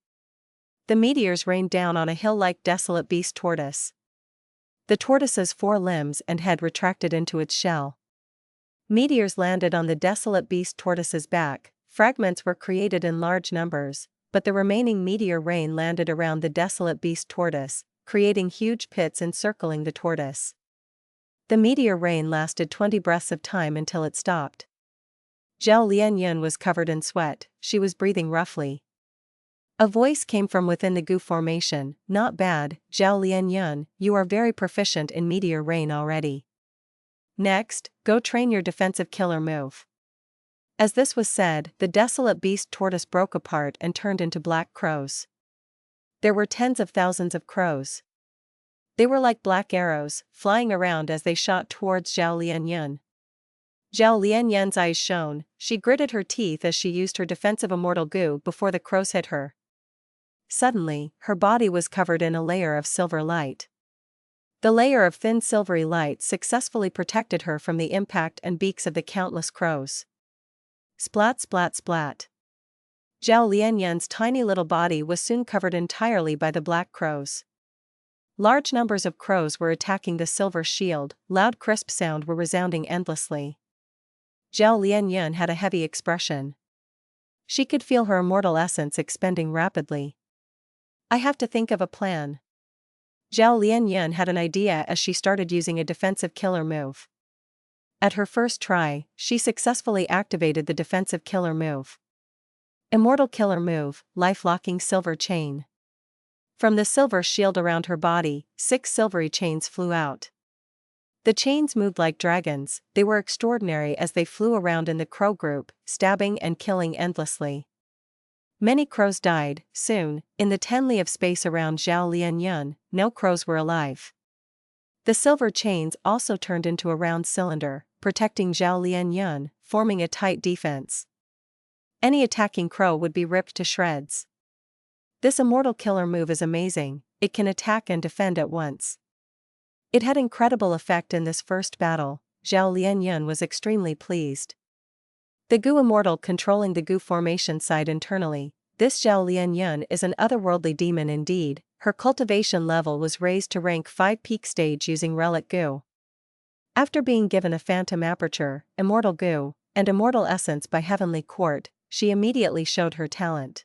The meteors rained down on a hill-like desolate beast tortoise. The tortoise's 4 limbs and head retracted into its shell. Meteors landed on the desolate beast tortoise's back. Fragments were created in large numbers, but the remaining meteor rain landed around the desolate beast tortoise, creating huge pits encircling the tortoise. The meteor rain lasted 20 breaths of time until it stopped. Zhao Lian was covered in sweat. She was breathing roughly. A voice came from within the goo formation. Not bad, Zhao Lian, you are very proficient in meteor rain already. Next, go train your defensive killer move. As this was said, the desolate beast tortoise broke apart and turned into black crows. There were tens of thousands of crows. They were like black arrows, flying around as they shot towards Zhao Lian. Zhao Lian's eyes shone. She gritted her teeth as she used her defensive immortal goo before the crows hit her. Suddenly, her body was covered in a layer of silver light. The layer of thin silvery light successfully protected her from the impact and beaks of the countless crows. Splat splat splat. Zhao Lian's tiny little body was soon covered entirely by the black crows. Large numbers of crows were attacking the silver shield. Loud crisp sound were resounding endlessly. Zhao Lian had a heavy expression. She could feel her immortal essence expending rapidly. I have to think of a plan. Zhao Lian had an idea as she started using a defensive killer move. At her first try, she successfully activated the defensive killer move. Immortal killer move, life-locking silver chain. From the silver shield around her body, 6 silvery chains flew out. The chains moved like dragons. They were extraordinary as they flew around in the crow group, stabbing and killing endlessly. Many crows died. Soon, in the 10 li of space around Zhao Lian, no crows were alive. The silver chains also turned into a round cylinder, protecting Zhao Lian, forming a tight defense. Any attacking crow would be ripped to shreds. This immortal killer move is amazing. It can attack and defend at once. It had incredible effect in this first battle. Zhao Lian was extremely pleased. The Goo Immortal controlling the Goo formation side internally. This Zhao Lian is an otherworldly demon indeed. Her cultivation level was raised to rank 5 peak stage using relic goo. After being given a phantom aperture, immortal goo, and immortal essence by Heavenly Court, she immediately showed her talent.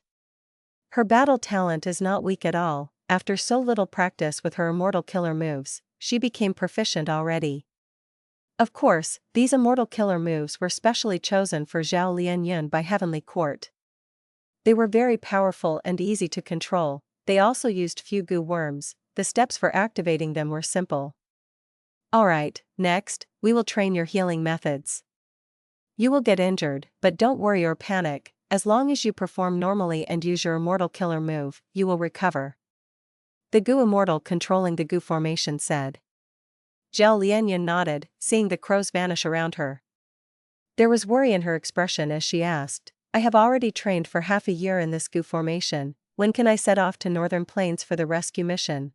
Her battle talent is not weak at all. After so little practice with her immortal killer moves, she became proficient already. Of course, these immortal killer moves were specially chosen for Zhao Lian by Heavenly Court. They were very powerful and easy to control. They also used few goo worms. The steps for activating them were simple. Alright, next, we will train your healing methods. You will get injured, but don't worry or panic. As long as you perform normally and use your immortal killer move, you will recover. The Goo Immortal controlling the Goo formation said. Zhao Lian nodded, seeing the crows vanish around her. There was worry in her expression as she asked, I have already trained for half a year in this Goo formation. When can I set off to Northern Plains for the rescue mission?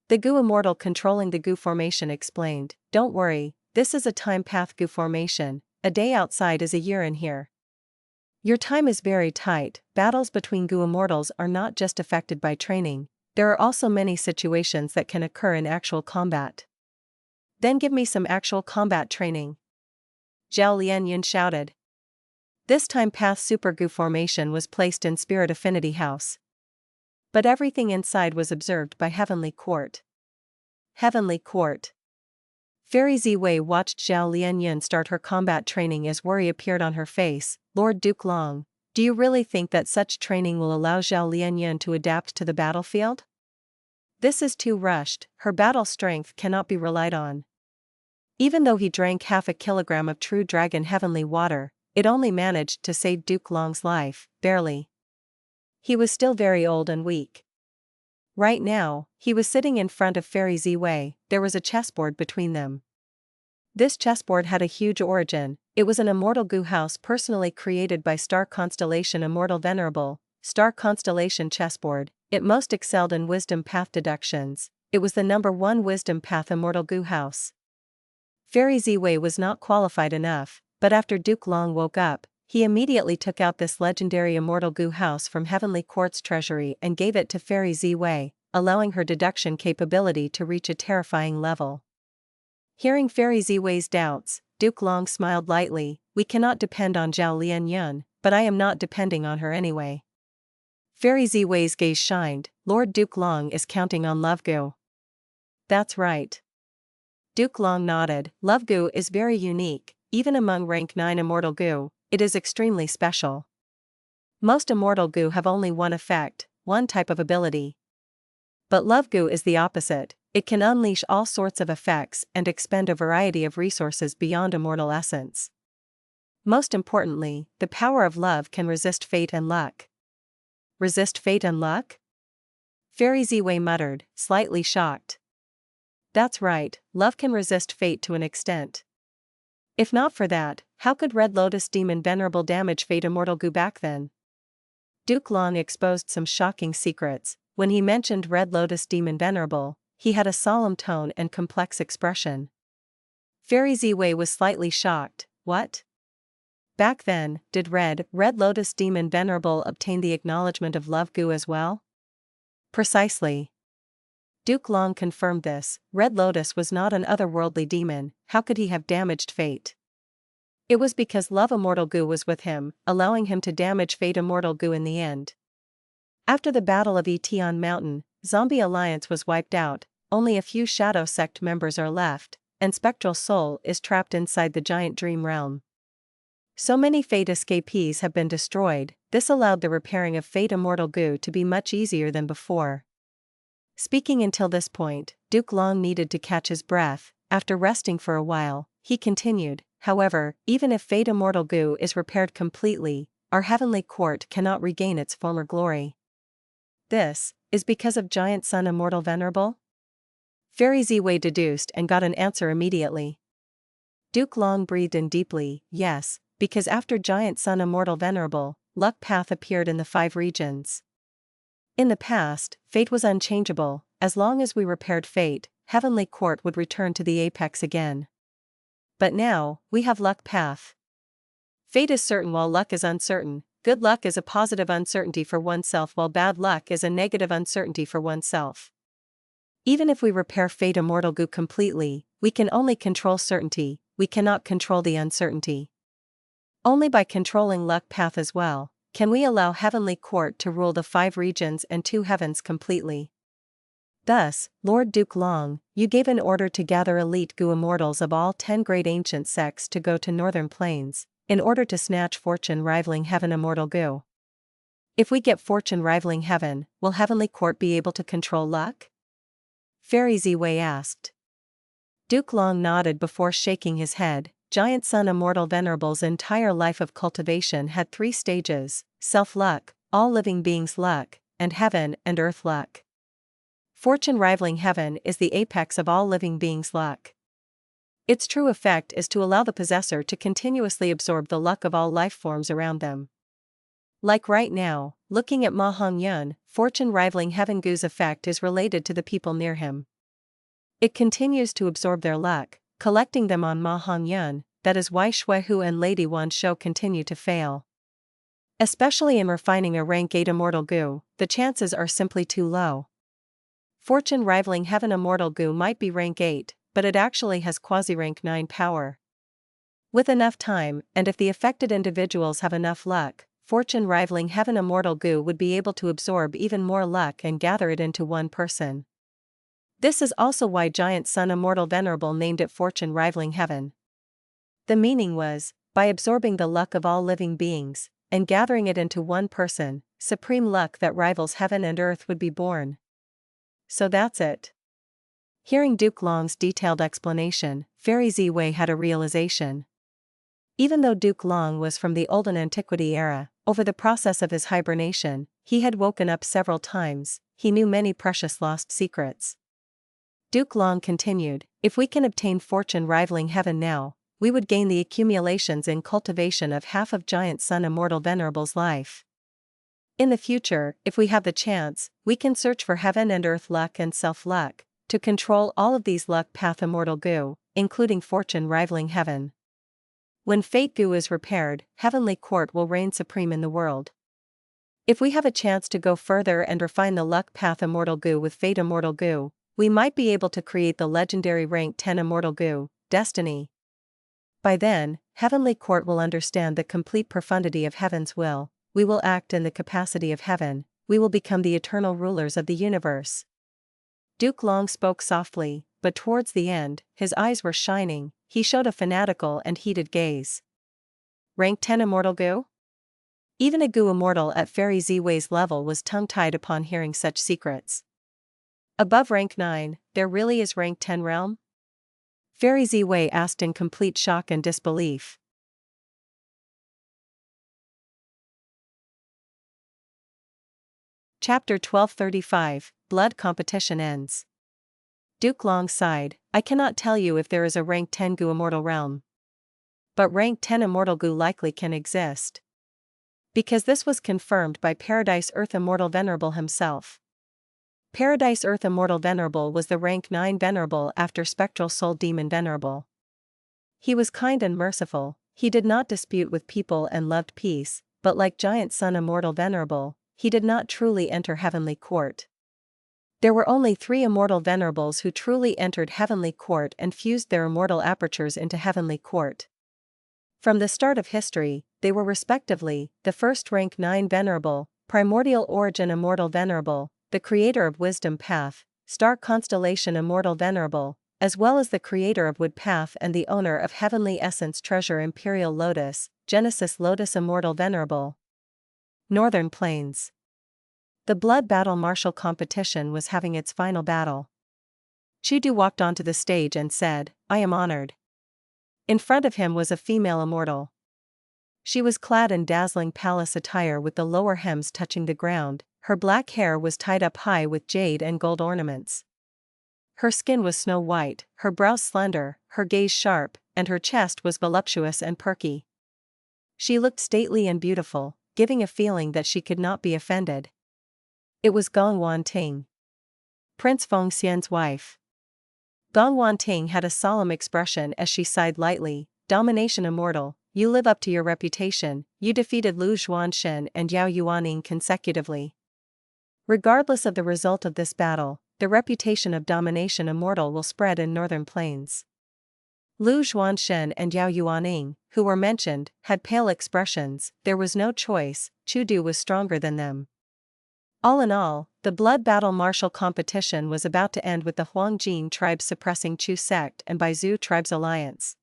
The Goo Immortal controlling the Goo formation explained, don't worry, this is a time path Goo formation. A day outside is a year in here. Your time is very tight. Battles between Goo Immortals are not just affected by training. There are also many situations that can occur in actual combat. Then give me some actual combat training. Zhao Lian shouted. This time path Super Goo formation was placed in Spirit Affinity House. But everything inside was observed by Heavenly Court. Heavenly Court. Fairy Ziwei watched Zhao Lian start her combat training as worry appeared on her face. Lord Duke Long, do you really think that such training will allow Zhao Lian to adapt to the battlefield? This is too rushed. Her battle strength cannot be relied on. Even though he drank half a kilogram of true dragon heavenly water, it only managed to save Duke Long's life, barely. He was still very old and weak. Right now, he was sitting in front of Fairy Ziwei. There was a chessboard between them. This chessboard had a huge origin. It was an immortal Goo house personally created by star constellation Immortal Venerable, star constellation chessboard, it most excelled in wisdom path deductions. It was the #1 wisdom path immortal Gu house. Fairy Ziwei was not qualified enough, but after Duke Long woke up, he immediately took out this legendary immortal Gu house from Heavenly Court's treasury and gave it to Fairy Ziwei, allowing her deduction capability to reach a terrifying level. Hearing Fairy Ziwei's doubts, Duke Long smiled lightly. We cannot depend on Zhao Lian Yun, but I am not depending on her anyway. Fairy Ziwei's gaze shined. Lord Duke Long is counting on Love Gu. That's right. Duke Long nodded. Love Gu is very unique, even among rank 9 immortal Gu, it is extremely special. Most immortal Gu have only one effect, one type of ability. But Love Gu is the opposite, it can unleash all sorts of effects and expend a variety of resources beyond immortal essence. Most importantly, the power of love can resist fate and luck. Resist fate and luck? Fairy Ziwei muttered, slightly shocked. That's right, love can resist fate to an extent. If not for that, how could Red Lotus Demon Venerable damage Fate Immortal Gu back then? Duke Long exposed some shocking secrets. When he mentioned Red Lotus Demon Venerable, he had a solemn tone and complex expression. Fairy Ziwei was slightly shocked. What? Back then, did Red Lotus Demon Venerable obtain the acknowledgement of Love Gu as well? Precisely. Duke Long confirmed this. Red Lotus was not an otherworldly demon, how could he have damaged fate? It was because Love Immortal Gu was with him, allowing him to damage Fate Immortal Gu in the end. After the Battle of Etion Mountain, Zombie Alliance was wiped out, only a few Shadow Sect members are left, and Spectral Soul is trapped inside the giant dream realm. So many Fate escapees have been destroyed, this allowed the repairing of Fate Immortal Gu to be much easier than before. Speaking until this point, Duke Long needed to catch his breath. After resting for a while, he continued, however, even if Fate Immortal Gu is repaired completely, our heavenly court cannot regain its former glory. This is because of Giant Sun Immortal Venerable? Fairy Ziwei deduced and got an answer immediately. Duke Long breathed in deeply. Yes, because after Giant Sun Immortal Venerable, Luck Path appeared in the 5 regions. In the past, fate was unchangeable. As long as we repaired fate, Heavenly Court would return to the apex again. But now, we have Luck Path. Fate is certain while luck is uncertain. Good luck is a positive uncertainty for oneself while bad luck is a negative uncertainty for oneself. Even if we repair Fate Immortal Gu completely, we can only control certainty, we cannot control the uncertainty. Only by controlling Luck Path as well, can we allow Heavenly Court to rule the 5 regions and 2 heavens completely. Thus, Lord Duke Long, you gave an order to gather elite Gu immortals of all 10 great ancient sects to go to Northern Plains, in order to snatch fortune rivaling Heaven Immortal Gu. If we get fortune rivaling Heaven, will Heavenly Court be able to control luck? Fairy Ziwei asked. Duke Long nodded before shaking his head. Giant Sun Immortal Venerable's entire life of cultivation had 3 stages: self-luck, all living beings' luck, and heaven and earth luck. Fortune rivaling heaven is the apex of all living beings' luck. Its true effect is to allow the possessor to continuously absorb the luck of all life forms around them. Like right now, looking at Ma Hongyun, fortune rivaling heaven Gu's effect is related to the people near him. It continues to absorb their luck, collecting them on Ma Hongyun. That is why Shuehu and Lady Wan Shou continue to fail. Especially in refining a rank 8 immortal Gu, the chances are simply too low. Fortune rivaling heaven immortal Gu might be rank 8, but it actually has quasi-rank 9 power. With enough time, and if the affected individuals have enough luck, fortune rivaling heaven immortal Gu would be able to absorb even more luck and gather it into one person. This is also why Giant Sun Immortal Venerable named it fortune rivaling heaven. The meaning was, by absorbing the luck of all living beings, and gathering it into one person, supreme luck that rivals heaven and earth would be born. So that's it. Hearing Duke Long's detailed explanation, Fairy Ziwei had a realization. Even though Duke Long was from the olden antiquity era, over the process of his hibernation, he had woken up several times, he knew many precious lost secrets. Duke Long continued, if we can obtain fortune rivaling heaven now, we would gain the accumulations in cultivation of half of Giant Sun Immortal Venerable's life. In the future, if we have the chance, we can search for heaven and earth luck and self-luck, to control all of these luck path immortal goo, including fortune rivaling heaven. When fate goo is repaired, heavenly court will reign supreme in the world. If we have a chance to go further and refine the luck path immortal goo with fate immortal goo, we might be able to create the legendary rank 10 immortal goo, destiny. By then, heavenly court will understand the complete profundity of heaven's will, we will act in the capacity of heaven, we will become the eternal rulers of the universe. Duke Long spoke softly, but towards the end, his eyes were shining, he showed a fanatical and heated gaze. Rank 10 immortal goo? Even a goo immortal at Fairy Ziwei's level was tongue-tied upon hearing such secrets. Above rank 9, there really is rank 10 realm? Fairy Ziwei asked in complete shock and disbelief. Chapter 1235, Blood Competition Ends. Duke Long sighed, I cannot tell you if there is a rank 10 goo immortal realm. But rank 10 immortal goo likely can exist. Because this was confirmed by Paradise Earth Immortal Venerable himself. Paradise Earth Immortal Venerable was the rank 9 Venerable after Spectral Soul Demon Venerable. He was kind and merciful, he did not dispute with people and loved peace, but like Giant Sun Immortal Venerable, he did not truly enter heavenly court. There were only 3 immortal venerables who truly entered heavenly court and fused their immortal apertures into heavenly court. From the start of history, they were respectively, the first rank 9 Venerable, Primordial Origin Immortal Venerable, the creator of Wisdom Path, Star Constellation Immortal Venerable, as well as the creator of Wood Path and the owner of Heavenly Essence Treasure Imperial Lotus, Genesis Lotus Immortal Venerable. Northern Plains. The Blood Battle Martial competition was having its final battle. Chudu walked onto the stage and said, I am honored. In front of him was a female immortal. She was clad in dazzling palace attire with the lower hems touching the ground, her black hair was tied up high with jade and gold ornaments. Her skin was snow white, her brows slender, her gaze sharp, and her chest was voluptuous and perky. She looked stately and beautiful, giving a feeling that she could not be offended. It was Guan Xing, Prince Feng Xian's wife. Guan Xing had a solemn expression as she sighed lightly, Domination Immortal, you live up to your reputation, you defeated Lui Qun Xing and Ying consecutively. Regardless of the result of this battle, the reputation of Domination Immortal will spread in Northern Plains. Lui Qun Xing and Ying, who were mentioned, had pale expressions, there was no choice, Chudu was stronger than them. All in all, the blood battle martial competition was about to end with the Huangjin tribes suppressing Chu sect and Baizu tribe's alliance.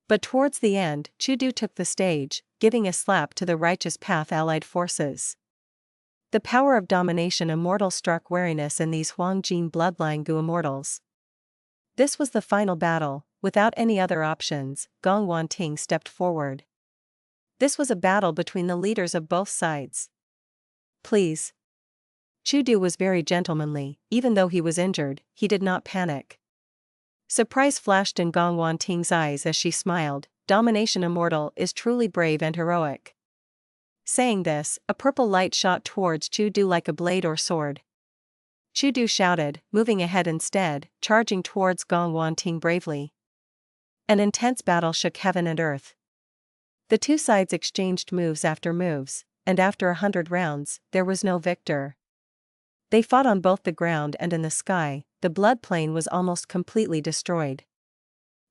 But towards the end, Chudu took the stage, giving a slap to the Righteous Path allied forces. The power of Domination Immortal struck weariness in these Huangjin bloodline Gu Immortals. This was the final battle, without any other options, Guan Xing stepped forward. This was a battle between the leaders of both sides. Please. Chudu was very gentlemanly, even though he was injured, he did not panic. Surprise flashed in Guan Xing's eyes as she smiled, Domination Immortal is truly brave and heroic. Saying this, a purple light shot towards Chudu like a blade or sword. Chudu shouted, moving ahead instead, charging towards Guan Xing bravely. An intense battle shook heaven and earth. The two sides exchanged moves, and after 100 rounds, there was no victor. They fought on both the ground and in the sky, the blood plane was almost completely destroyed.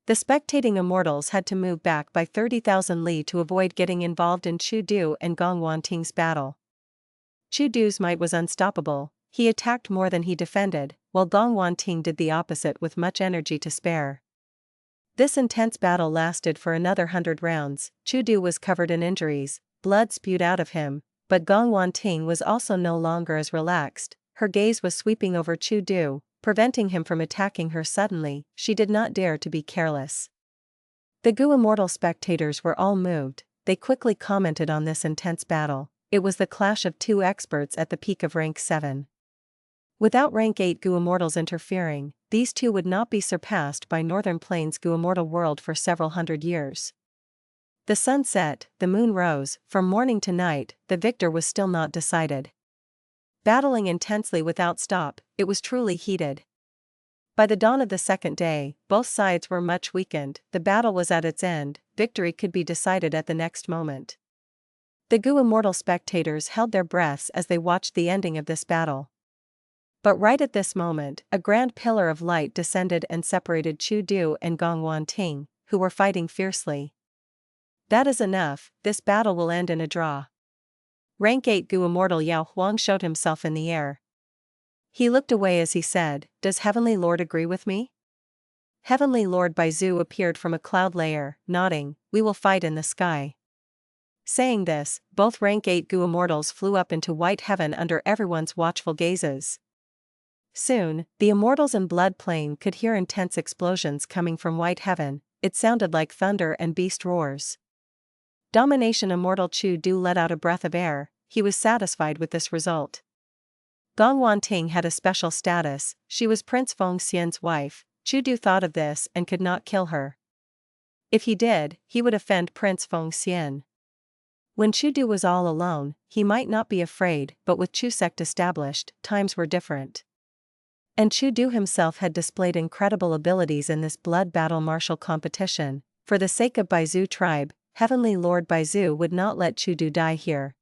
The spectating immortals had to move back by 30,000 li to avoid getting involved in Chudu and Guan Xing's battle. Chudu's might was unstoppable, he attacked more than he defended, while Guan Xing did the opposite with much energy to spare. This intense battle lasted for another 100 rounds, Chudu was covered in injuries, blood spewed out of him, but Guan Xing was also no longer as relaxed, her gaze was sweeping over Chudu, preventing him from attacking her suddenly, she did not dare to be careless. The Gu Immortal spectators were all moved, they quickly commented on this intense battle, it was the clash of two experts at the peak of rank 7. Without rank 8 Gu Immortals interfering, these two would not be surpassed by Northern Plains Gu Immortal world for several hundred years. The sun set, the moon rose, from morning to night, the victor was still not decided. Battling intensely without stop, it was truly heated. By the dawn of the second day, both sides were much weakened, the battle was at its end, victory could be decided at the next moment. The Immortal spectators held their breaths as they watched the ending of this battle. But right at this moment, a grand pillar of light descended and separated Chu Du and Gong Ting, who were fighting fiercely. That is enough, this battle will end in a draw. Rank 8 Immortal Yao Huang showed himself in the air. He looked away as he said, "Does Heavenly Lord agree with me?" Heavenly Lord Baizu appeared from a cloud layer, nodding, "We will fight in the sky." Saying this, both rank 8 Immortals flew up into white heaven under everyone's watchful gazes. Soon, the Immortals in Blood Plain could hear intense explosions coming from white heaven. It sounded like thunder and beast roars. Domination Immortal Chu Du let out a breath of air. He was satisfied with this result. Gong Ting had a special status, she was Prince Feng Xian's wife. Chu Du thought of this and could not kill her. If he did, he would offend Prince Feng Xian. When Chu Du was all alone, he might not be afraid, but with Chu sect established, times were different. And Chu Du himself had displayed incredible abilities in this blood battle martial competition. For the sake of Baizu tribe, Heavenly Lord Baizu would not let Chu Du die here.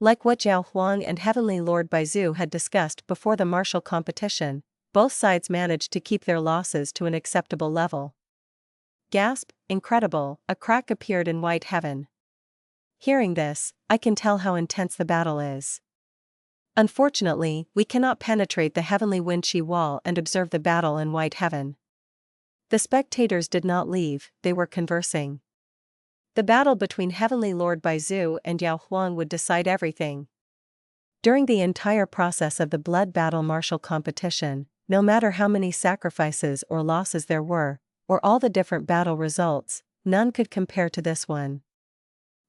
Like what Zhao Huang and Heavenly Lord Baizu had discussed before the martial competition, both sides managed to keep their losses to an acceptable level. Gasp, incredible, a crack appeared in white heaven. Hearing this, I can tell how intense the battle is. Unfortunately, we cannot penetrate the heavenly wind chi wall and observe the battle in white heaven. The spectators did not leave, they were conversing. The battle between Heavenly Lord Baizu and Yao Huang would decide everything. During the entire process of the blood battle martial competition, no matter how many sacrifices or losses there were, or all the different battle results, none could compare to this one.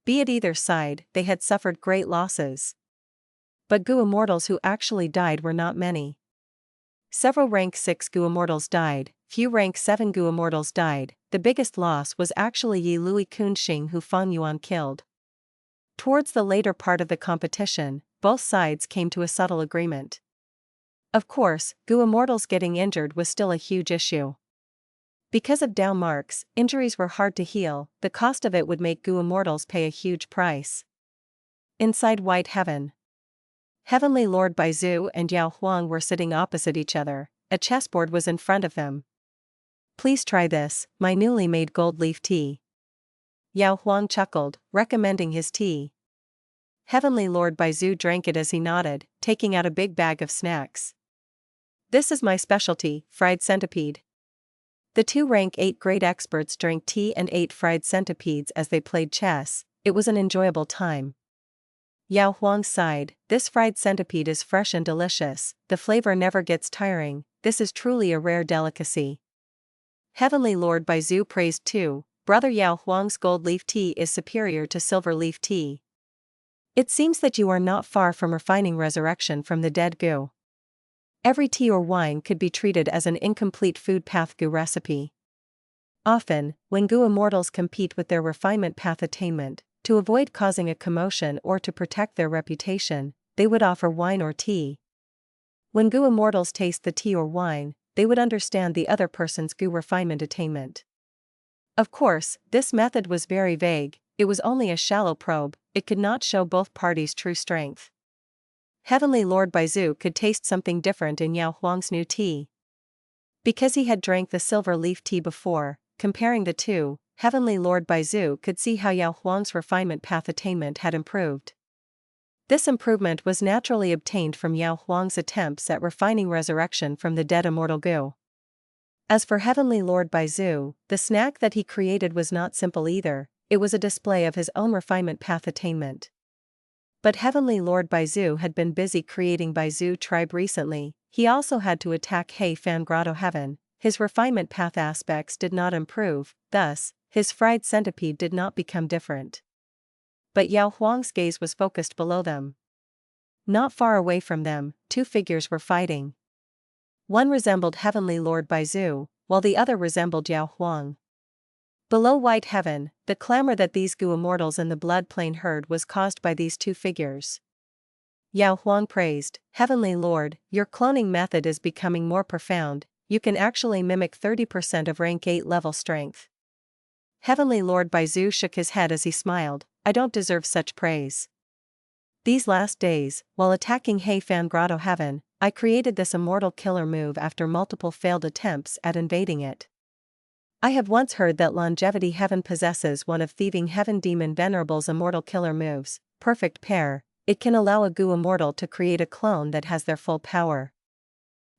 Be it either side, they had suffered great losses. But Immortals who actually died were not many. Several rank 6 Immortals died, few rank 7 Immortals died. The biggest loss was actually Lui Qun Xing, who Fang Yuan killed. Towards the later part of the competition, both sides came to a subtle agreement. Of course, Immortals getting injured was still a huge issue. Because of Dao marks, injuries were hard to heal, the cost of it would make Immortals pay a huge price. Inside White Heaven, Heavenly Lord Baizu and Yao Huang were sitting opposite each other, a chessboard was in front of them. "Please try this, my newly made gold leaf tea." Yao Huang chuckled, recommending his tea. Heavenly Lord Baizu drank it as he nodded, taking out a big bag of snacks. "This is my specialty, fried centipede." The two rank 8 great experts drank tea and ate fried centipedes as they played chess. It was an enjoyable time. Yao Huang sighed, "This fried centipede is fresh and delicious, the flavor never gets tiring, this is truly a rare delicacy." Heavenly Lord Baizu praised too, "Brother Yao Huang's gold leaf tea is superior to silver leaf tea. It seems that you are not far from refining resurrection from the dead Gu." Every tea or wine could be treated as an incomplete food path Gu recipe. Often, when Gu Immortals compete with their refinement path attainment, to avoid causing a commotion or to protect their reputation, they would offer wine or tea. When Gu Immortals taste the tea or wine, they would understand the other person's Gu refinement attainment. Of course, this method was very vague, it was only a shallow probe, it could not show both parties' true strength. Heavenly Lord Baizu could taste something different in Yao Huang's new tea. Because he had drank the silver leaf tea before, comparing the two, Heavenly Lord Baizu could see how Yao Huang's refinement path attainment had improved. This improvement was naturally obtained from Yao Huang's attempts at refining resurrection from the dead immortal Gu. As for Heavenly Lord Baizu, the snack that he created was not simple either, it was a display of his own refinement path attainment. But Heavenly Lord Baizu had been busy creating Baizu tribe recently, he also had to attack Fan Grotto Heaven, his refinement path aspects did not improve, thus, his fried centipede did not become different. But Yao Huang's gaze was focused below them. Not far away from them, two figures were fighting. One resembled Heavenly Lord Baizu, while the other resembled Yao Huang. Below White Heaven, the clamor that these Gu Immortals in the blood plane heard was caused by these two figures. Yao Huang praised, "Heavenly Lord, your cloning method is becoming more profound, you can actually mimic 30% of rank 8 level strength." Heavenly Lord Baizu shook his head as he smiled, "I don't deserve such praise. These last days, while attacking Heifan Grotto Heaven, I created this immortal killer move after multiple failed attempts at invading it. I have once heard that Longevity Heaven possesses one of Thieving Heaven Demon Venerable's immortal killer moves, Perfect Pair. It can allow a Gu Immortal to create a clone that has their full power.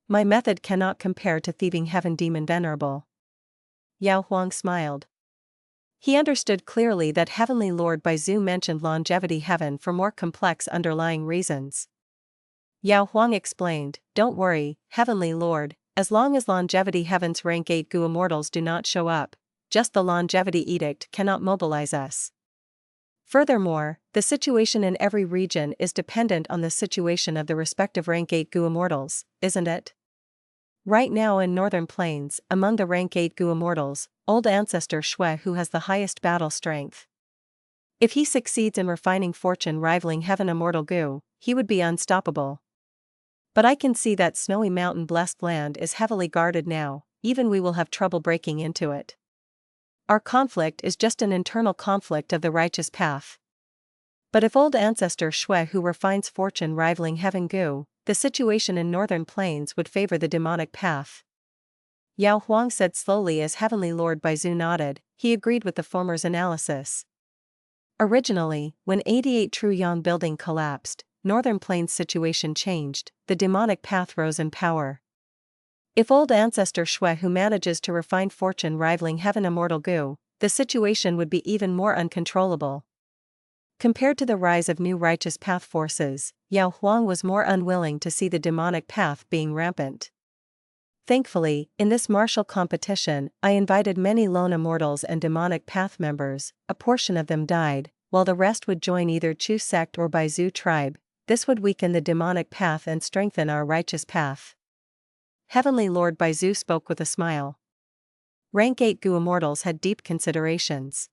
My method cannot compare to Thieving Heaven Demon Venerable." Yao Huang smiled. He understood clearly that Heavenly Lord Baizu mentioned Longevity Heaven for more complex underlying reasons. Yao Huang explained, "Don't worry, Heavenly Lord, as long as Longevity Heaven's rank 8 Gu Immortals do not show up, just the Longevity Edict cannot mobilize us. Furthermore, the situation in every region is dependent on the situation of the respective rank 8 Gu Immortals, isn't it? Right now in Northern Plains, among the rank 8 Gu Immortals, Old Ancestor Shui who has the highest battle strength. If he succeeds in refining fortune rivaling Heaven Immortal Gu, he would be unstoppable. But I can see that Snowy Mountain blessed land is heavily guarded now, even we will have trouble breaking into it. Our conflict is just an internal conflict of the righteous path. But if Old Ancestor Shui who refines fortune rivaling Heaven Gu, the situation in Northern Plains would favor the demonic path." Yao Huang said slowly as Heavenly Lord Baizu nodded, he agreed with the former's analysis. Originally, when 88 True Yong building collapsed, Northern Plains' situation changed, the demonic path rose in power. If Old Ancestor Shui who manages to refine fortune rivaling Heaven Immortal Gu, the situation would be even more uncontrollable. Compared to the rise of new righteous path forces, Yao Huang was more unwilling to see the demonic path being rampant. Thankfully, in this martial competition, I invited many lone immortals and demonic path members. A portion of them died, while the rest would join either Chu sect or Baizu tribe. This would weaken the demonic path and strengthen our righteous path." Heavenly Lord Baizu spoke with a smile. Rank 8 Gu Immortals had deep considerations.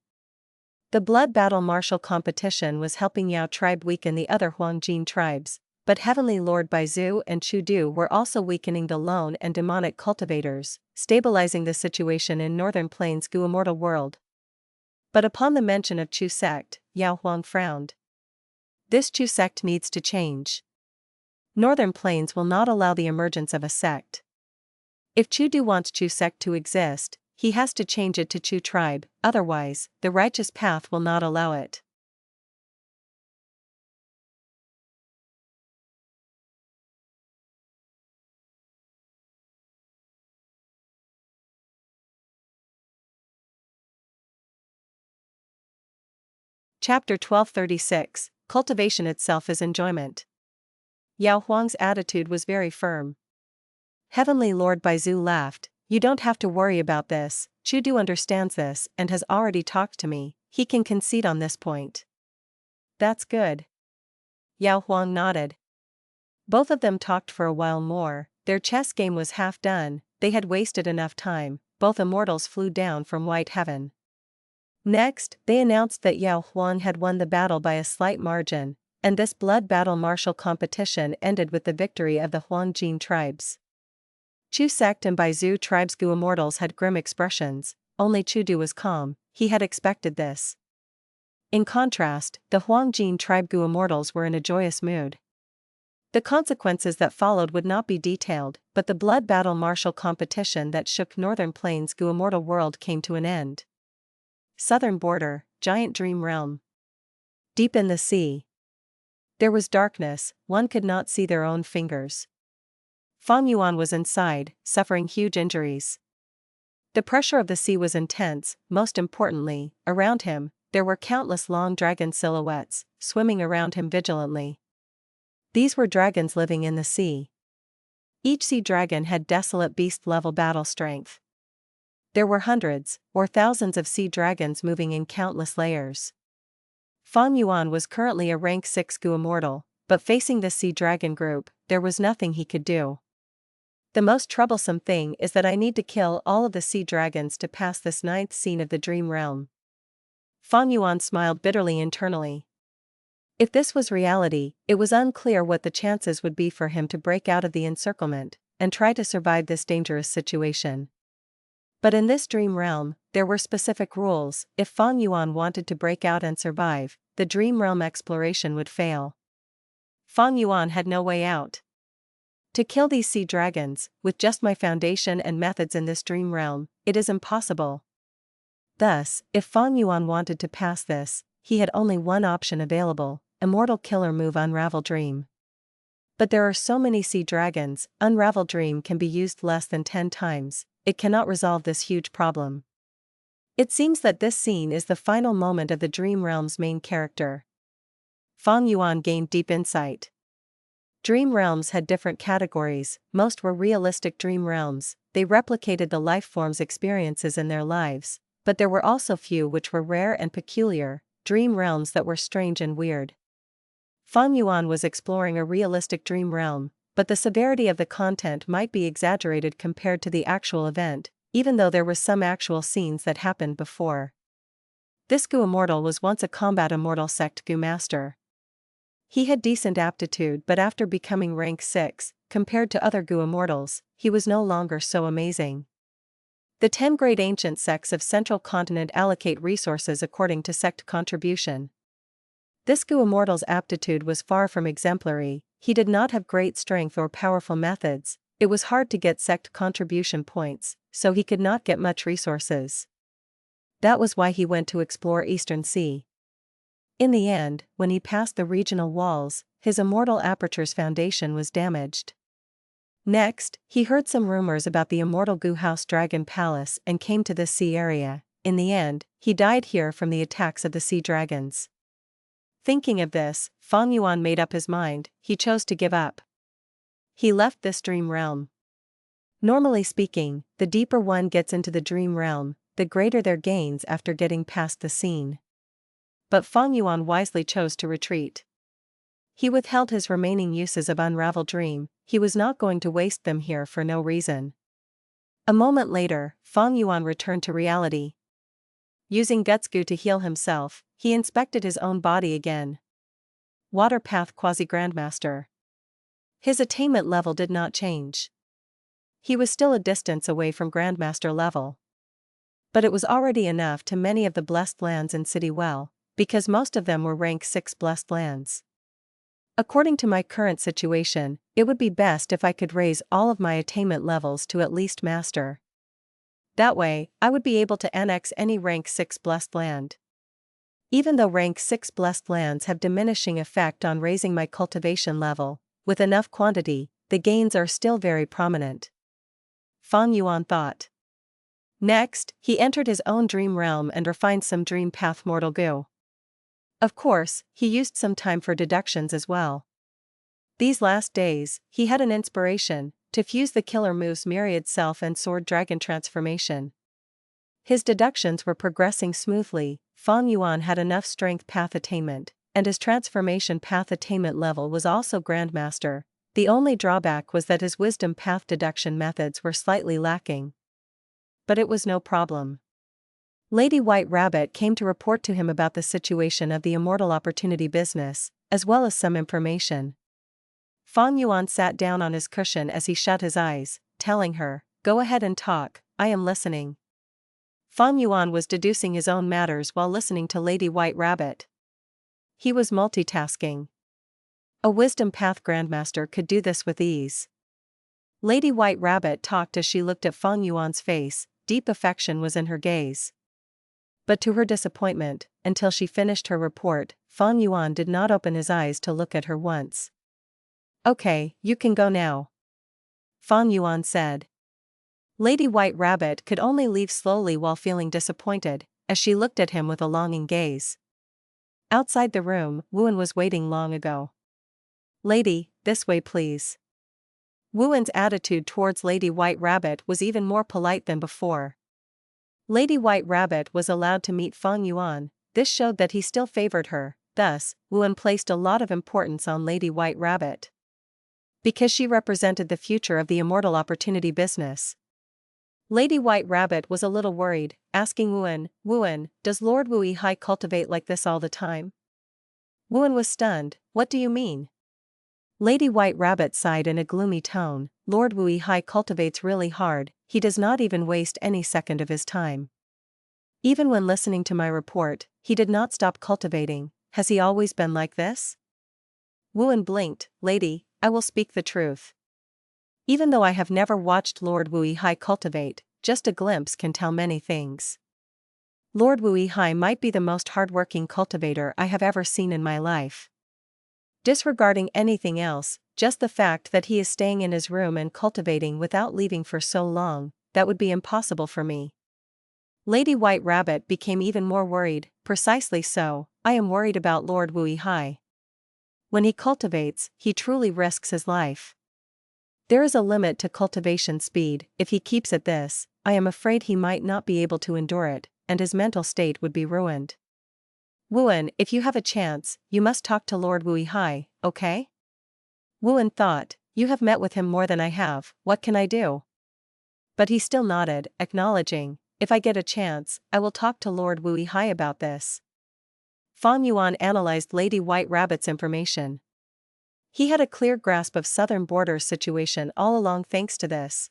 The blood battle martial competition was helping Yao tribe weaken the other Huangjin tribes, but Heavenly Lord Baizu and Chu Du were also weakening the lone and demonic cultivators, stabilizing the situation in Northern Plains Gu Immortal world. But upon the mention of Chu sect, Yao Huang frowned. This Chu sect needs to change. Northern Plains will not allow the emergence of a sect. If Chu Du wants Chu sect to exist, he has to change it to Chu tribe, otherwise, the righteous path will not allow it. Chapter 1236, Cultivation itself is enjoyment. Yao Huang's attitude was very firm. Heavenly Lord Baizu laughed, "You don't have to worry about this, Chu Du understands this and has already talked to me, he can concede on this point." "That's good." Yao Huang nodded. Both of them talked for a while more, their chess game was half done, they had wasted enough time. Both immortals flew down from White Heaven. Next, they announced that Yao Huang had won the battle by a slight margin, and this blood battle martial competition ended with the victory of the Huangjin tribes. Chu sect and Baizu tribes Gu Immortals had grim expressions, only Chu Du was calm, he had expected this. In contrast, the Huangjin tribe Gu Immortals were in a joyous mood. The consequences that followed would not be detailed, but the blood battle martial competition that shook Northern Plains Gu Immortal world came to an end. Southern border, giant dream realm. Deep in the sea. There was darkness, one could not see their own fingers. Fang Yuan was inside, suffering huge injuries. The pressure of the sea was intense, most importantly, around him, there were countless long dragon silhouettes, swimming around him vigilantly. These were dragons living in the sea. Each sea dragon had desolate beast-level battle strength. There were hundreds, or thousands of sea dragons moving in countless layers. Fang Yuan was currently a rank 6 Gu Immortal, but facing the sea dragon group, there was nothing he could do. The most troublesome thing is that I need to kill all of the sea dragons to pass this 9th scene of the dream realm. Fang Yuan smiled bitterly internally. If this was reality, it was unclear what the chances would be for him to break out of the encirclement and try to survive this dangerous situation. But in this dream realm, there were specific rules. If Fang Yuan wanted to break out and survive, the dream realm exploration would fail. Fang Yuan had no way out. To kill these sea dragons, with just my foundation and methods in this dream realm, it is impossible. Thus, if Fang Yuan wanted to pass this, he had only one option available: Immortal Killer Move Unravel Dream. But there are so many sea dragons, Unravel Dream can be used less than 10 times, it cannot resolve this huge problem. It seems that this scene is the final moment of the dream realm's main character. Fang Yuan gained deep insight. Dream realms had different categories. Most were realistic dream realms, they replicated the life form's experiences in their lives, but there were also few which were rare and peculiar, dream realms that were strange and weird. Fang Yuan was exploring a realistic dream realm, but the severity of the content might be exaggerated compared to the actual event, even though there was some actual scenes that happened before. This Gu Immortal was once a combat immortal sect Gu master. He had decent aptitude, but after becoming rank 6, compared to other Gu Immortals, he was no longer so amazing. The 10 great ancient sects of Central Continent allocate resources according to sect contribution. This Gu Immortal's aptitude was far from exemplary, he did not have great strength or powerful methods, it was hard to get sect contribution points, so he could not get much resources. That was why he went to explore Eastern Sea. In the end, when he passed the regional walls, his Immortal Aperture's foundation was damaged. Next, he heard some rumors about the Immortal Gu House Dragon Palace and came to this sea area. In the end, he died here from the attacks of the sea dragons. Thinking of this, Fang Yuan made up his mind, he chose to give up. He left this dream realm. Normally speaking, the deeper one gets into the dream realm, the greater their gains after getting past the scene. But Fang Yuan wisely chose to retreat. He withheld his remaining uses of Unravel Dream, he was not going to waste them here for no reason. A moment later, Fang Yuan returned to reality. Using Gutsgu to heal himself, he inspected his own body again. Water Path Quasi-Grandmaster. His attainment level did not change. He was still a distance away from Grandmaster level. But it was already enough to many of the blessed lands in City Well, because most of them were rank 6 blessed lands. According to my current situation, it would be best if I could raise all of my attainment levels to at least master. That way, I would be able to annex any rank 6 blessed land. Even though rank 6 blessed lands have diminishing effect on raising my cultivation level, with enough quantity, the gains are still very prominent. Fang Yuan thought. Next, he entered his own dream realm and refined some dream path mortal Gu. Of course, he used some time for deductions as well. These last days, he had an inspiration to fuse the killer moves Myriad Self and Sword Dragon transformation. His deductions were progressing smoothly, Fang Yuan had enough strength path attainment, and his transformation path attainment level was also Grandmaster. The only drawback was that his wisdom path deduction methods were slightly lacking. But it was no problem. Lady White Rabbit came to report to him about the situation of the Immortal Opportunity business, as well as some information. Fang Yuan sat down on his cushion as he shut his eyes, telling her, "Go ahead and talk, I am listening." Fang Yuan was deducing his own matters while listening to Lady White Rabbit. He was multitasking. A Wisdom Path Grandmaster could do this with ease. Lady White Rabbit talked as she looked at Fang Yuan's face, deep affection was in her gaze. But to her disappointment, until she finished her report, Fang Yuan did not open his eyes to look at her once. "Okay, you can go now," Fang Yuan said. Lady White Rabbit could only leave slowly while feeling disappointed, as she looked at him with a longing gaze. Outside the room, Yuan was waiting long ago. "Lady, this way please." Yuan's attitude towards Lady White Rabbit was even more polite than before. Lady White Rabbit was allowed to meet Fang Yuan, this showed that he still favored her, thus, Yuan placed a lot of importance on Lady White Rabbit. Because she represented the future of the immortal opportunity business. Lady White Rabbit was a little worried, asking Yuan, "Yuan, does Lord Wu Hai cultivate like this all the time?" Yuan was stunned. "What do you mean?" Lady White Rabbit sighed in a gloomy tone. "Lord Wu Hai cultivates really hard, he does not even waste any second of his time. Even when listening to my report, he did not stop cultivating. Has he always been like this?" Yuan blinked. "Lady, I will speak the truth. Even though I have never watched Lord Wu Hai cultivate, just a glimpse can tell many things. Lord Wu Hai might be the most hardworking cultivator I have ever seen in my life. Disregarding anything else, just the fact that he is staying in his room and cultivating without leaving for so long, that would be impossible for me." Lady White Rabbit became even more worried. "Precisely so, I am worried about Lord Wu Hai. When he cultivates, he truly risks his life. There is a limit to cultivation speed. If he keeps at this, I am afraid he might not be able to endure it, and his mental state would be ruined. Yuan, if you have a chance, you must talk to Lord Wu Hai, okay?" Yuan thought, "You have met with him more than I have, what can I do?" But he still nodded, acknowledging, "If I get a chance, I will talk to Lord Wu Hai about this." Fang Yuan analyzed Lady White Rabbit's information. He had a clear grasp of Southern Border's situation all along thanks to this.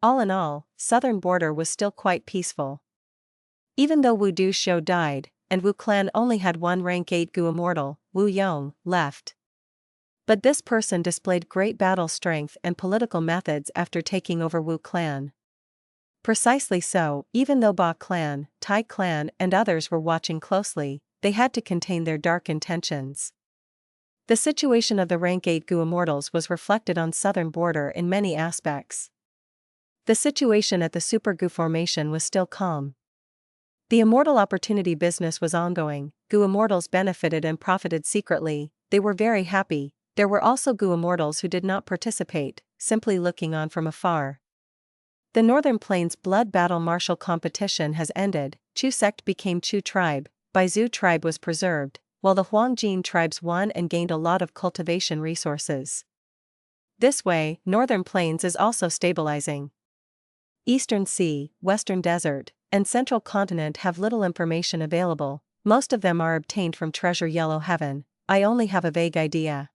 All in all, Southern Border was still quite peaceful. Even though Wu Du's show died, and Wu clan only had one rank 8 Gu Immortal, Wu Yong, left. But this person displayed great battle strength and political methods after taking over Wu clan. Precisely so, even though Ba clan, Tai clan and others were watching closely, they had to contain their dark intentions. The situation of the rank 8 Gu Immortals was reflected on Southern Border in many aspects. The situation at the Super Gu formation was still calm. The immortal opportunity business was ongoing. Gu Immortals benefited and profited secretly. They were very happy. There were also Gu Immortals who did not participate, simply looking on from afar. The Northern Plains blood battle martial competition has ended. Chu sect became Chu tribe, Baizu tribe was preserved, while the Huangjin tribes won and gained a lot of cultivation resources. This way, Northern Plains is also stabilizing. Eastern Sea, Western Desert, and Central Continent have little information available. Most of them are obtained from Treasure Yellow Heaven. I only have a vague idea.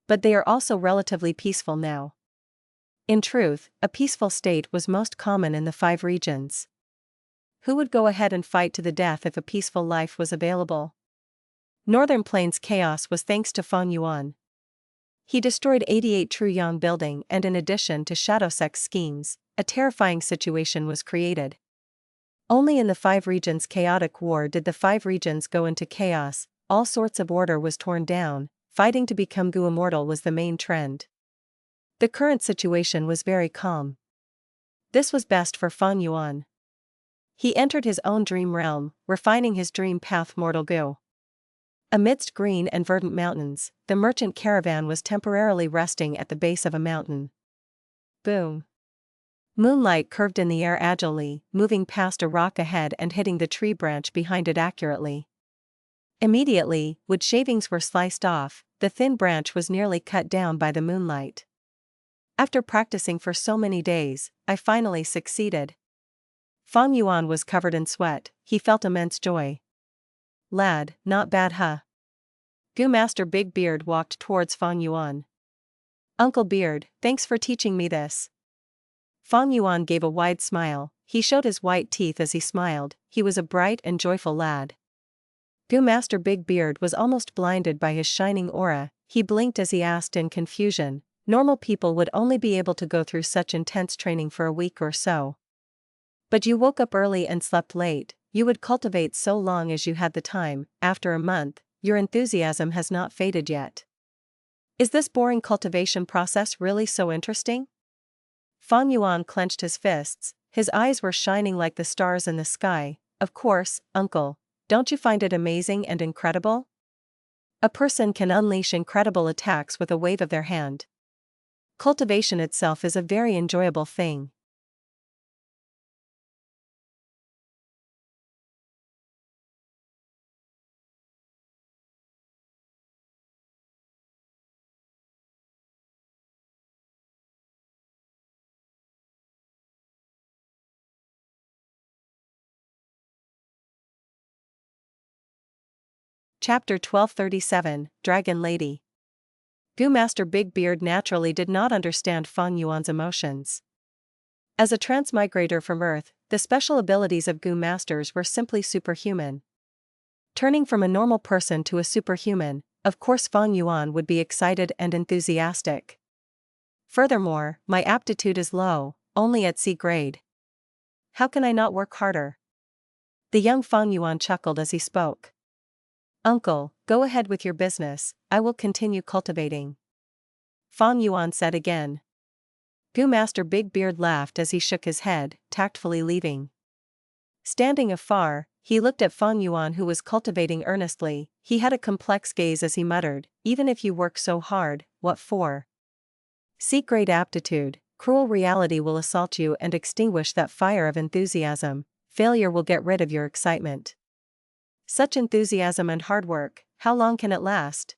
But they are also relatively peaceful now. In truth, a peaceful state was most common in the 5 regions. Who would go ahead and fight to the death if a peaceful life was available? Northern Plains chaos was thanks to Fang Yuan. He destroyed 88 True Yang building, and in addition to Shadow Sect's schemes, a terrifying situation was created. Only in the 5 regions' chaotic war did the 5 regions go into chaos. All sorts of order was torn down. Fighting to become Gu Immortal was the main trend. The current situation was very calm. This was best for Fang Yuan. He entered his own dream realm, refining his dream path Mortal Gu. Amidst green and verdant mountains, the merchant caravan was temporarily resting at the base of a mountain. Boom! Moonlight curved in the air agilely, moving past a rock ahead and hitting the tree branch behind it accurately. Immediately, wood shavings were sliced off. The thin branch was nearly cut down by the moonlight. After practicing for so many days, I finally succeeded. Fang Yuan was covered in sweat. He felt immense joy. Lad, not bad huh? Gu Master Big Beard walked towards Fang Yuan. Uncle Beard, thanks for teaching me this. Fang Yuan gave a wide smile. He showed his white teeth as he smiled. He was a bright and joyful lad. Gu Master Big Beard was almost blinded by his shining aura. He blinked as he asked in confusion, "Normal people would only be able to go through such intense training for a week or so. But you woke up early and slept late. You would cultivate so long as you had the time. After a month, your enthusiasm has not faded yet. Is this boring cultivation process really so interesting?" Fang Yuan clenched his fists. His eyes were shining like the stars in the sky. "Of course, uncle. Don't you find it amazing and incredible? A person can unleash incredible attacks with a wave of their hand. Cultivation itself is a very enjoyable thing." Chapter 1237, Dragon Lady. Gu Master Big Beard naturally did not understand Fang Yuan's emotions. As a transmigrator from Earth, the special abilities of Gu Masters were simply superhuman. Turning from a normal person to a superhuman, of course Fang Yuan would be excited and enthusiastic. Furthermore, my aptitude is low, only at C grade. How can I not work harder? The young Fang Yuan chuckled as he spoke. Uncle, go ahead with your business, I will continue cultivating. Fang Yuan said again. Gu Master Big Beard laughed as he shook his head, tactfully leaving. Standing afar, he looked at Fang Yuan who was cultivating earnestly. He had a complex gaze as he muttered, even if you work so hard, what for? Seek great aptitude, cruel reality will assault you and extinguish that fire of enthusiasm, failure will get rid of your excitement. Such enthusiasm and hard work, how long can it last?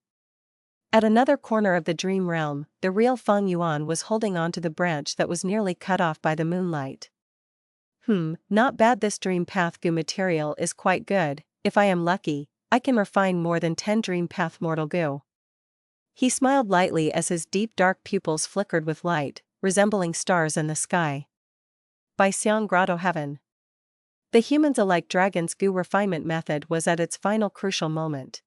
At another corner of the dream realm, the real Fang Yuan was holding on to the branch that was nearly cut off by the moonlight. Not bad. This dream path goo material is quite good. If I am lucky, I can refine more than 10 dream path mortal goo. He smiled lightly as his deep dark pupils flickered with light, resembling stars in the sky. By Xiang Grotto Heaven. The humans alike dragon's goo refinement method was at its final crucial moment.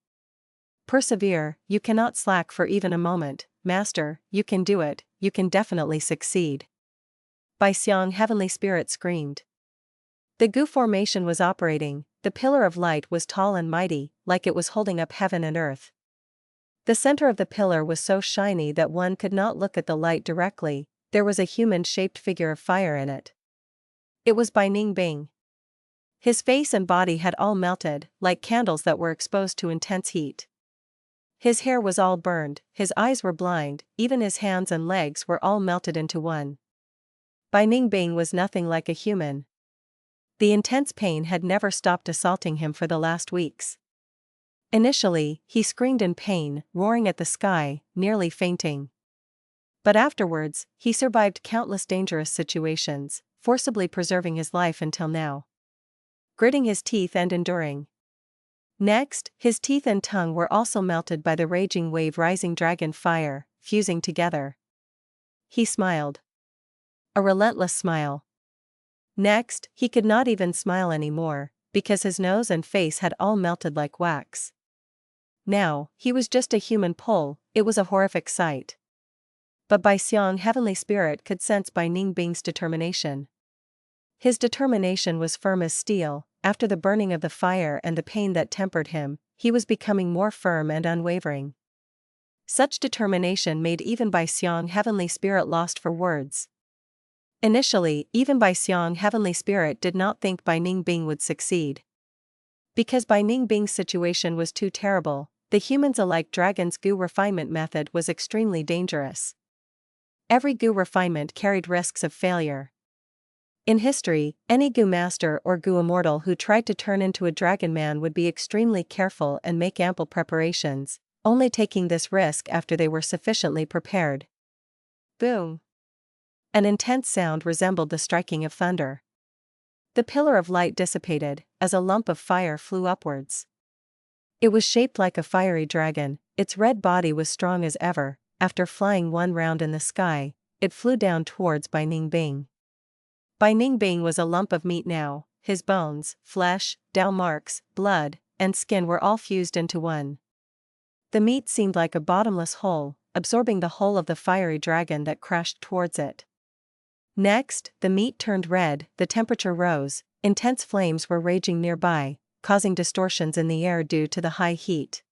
Persevere, you cannot slack for even a moment, Master, you can do it, you can definitely succeed. By Xiang Heavenly Spirit screamed. The goo formation was operating, the pillar of light was tall and mighty, like it was holding up heaven and earth. The center of the pillar was so shiny that one could not look at the light directly, there was a human-shaped figure of fire in it. It was Bai Ning Bing. His face and body had all melted, like candles that were exposed to intense heat. His hair was all burned, his eyes were blind, even his hands and legs were all melted into one. Bai Ning Bing was nothing like a human. The intense pain had never stopped assaulting him for the last weeks. Initially, he screamed in pain, roaring at the sky, nearly fainting. But afterwards, he survived countless dangerous situations, forcibly preserving his life until now. Gritting his teeth and enduring. Next, his teeth and tongue were also melted by the raging wave rising dragon fire, fusing together. He smiled. A relentless smile. Next, he could not even smile anymore, because his nose and face had all melted like wax. Now, he was just a human pole, it was a horrific sight. But Bai Xiang Heavenly Spirit could sense Bai Ning Bing's determination. His determination was firm as steel. After the burning of the fire and the pain that tempered him, he was becoming more firm and unwavering. Such determination made even Bai Xiang Heavenly Spirit lost for words. Initially, even Bai Xiang Heavenly Spirit did not think Bai Ning Bing would succeed. Because Bai Ning Bing's situation was too terrible, the humans alike dragon's goo refinement method was extremely dangerous. Every goo refinement carried risks of failure. In history, any goo master or goo immortal who tried to turn into a dragonman would be extremely careful and make ample preparations, only taking this risk after they were sufficiently prepared. Boom! An intense sound resembled the striking of thunder. The pillar of light dissipated, as a lump of fire flew upwards. It was shaped like a fiery dragon, its red body was strong as ever. After flying one round in the sky, it flew down towards Bai Ning Bing. Bai Ning Bing was a lump of meat now, his bones, flesh, Dao marks, blood, and skin were all fused into one. The meat seemed like a bottomless hole, absorbing the whole of the fiery dragon that crashed towards it. Next, the meat turned red, the temperature rose, intense flames were raging nearby, causing distortions in the air due to the high heat.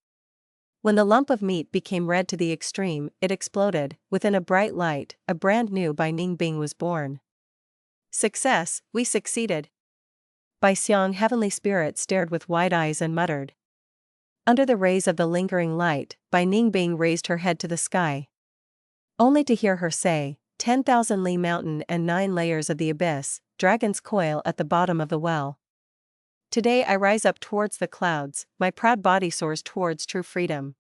When the lump of meat became red to the extreme, it exploded. Within a bright light, a brand new Bai Ning Bing was born. Success, we succeeded. Bai Xiang Heavenly Spirit stared with wide eyes and muttered. Under the rays of the lingering light, Bai Ning Bing raised her head to the sky. Only to hear her say, 10,000 Li Mountain and 9 layers of the abyss, dragon's coil at the bottom of the well. Today I rise up towards the clouds, my proud body soars towards true freedom.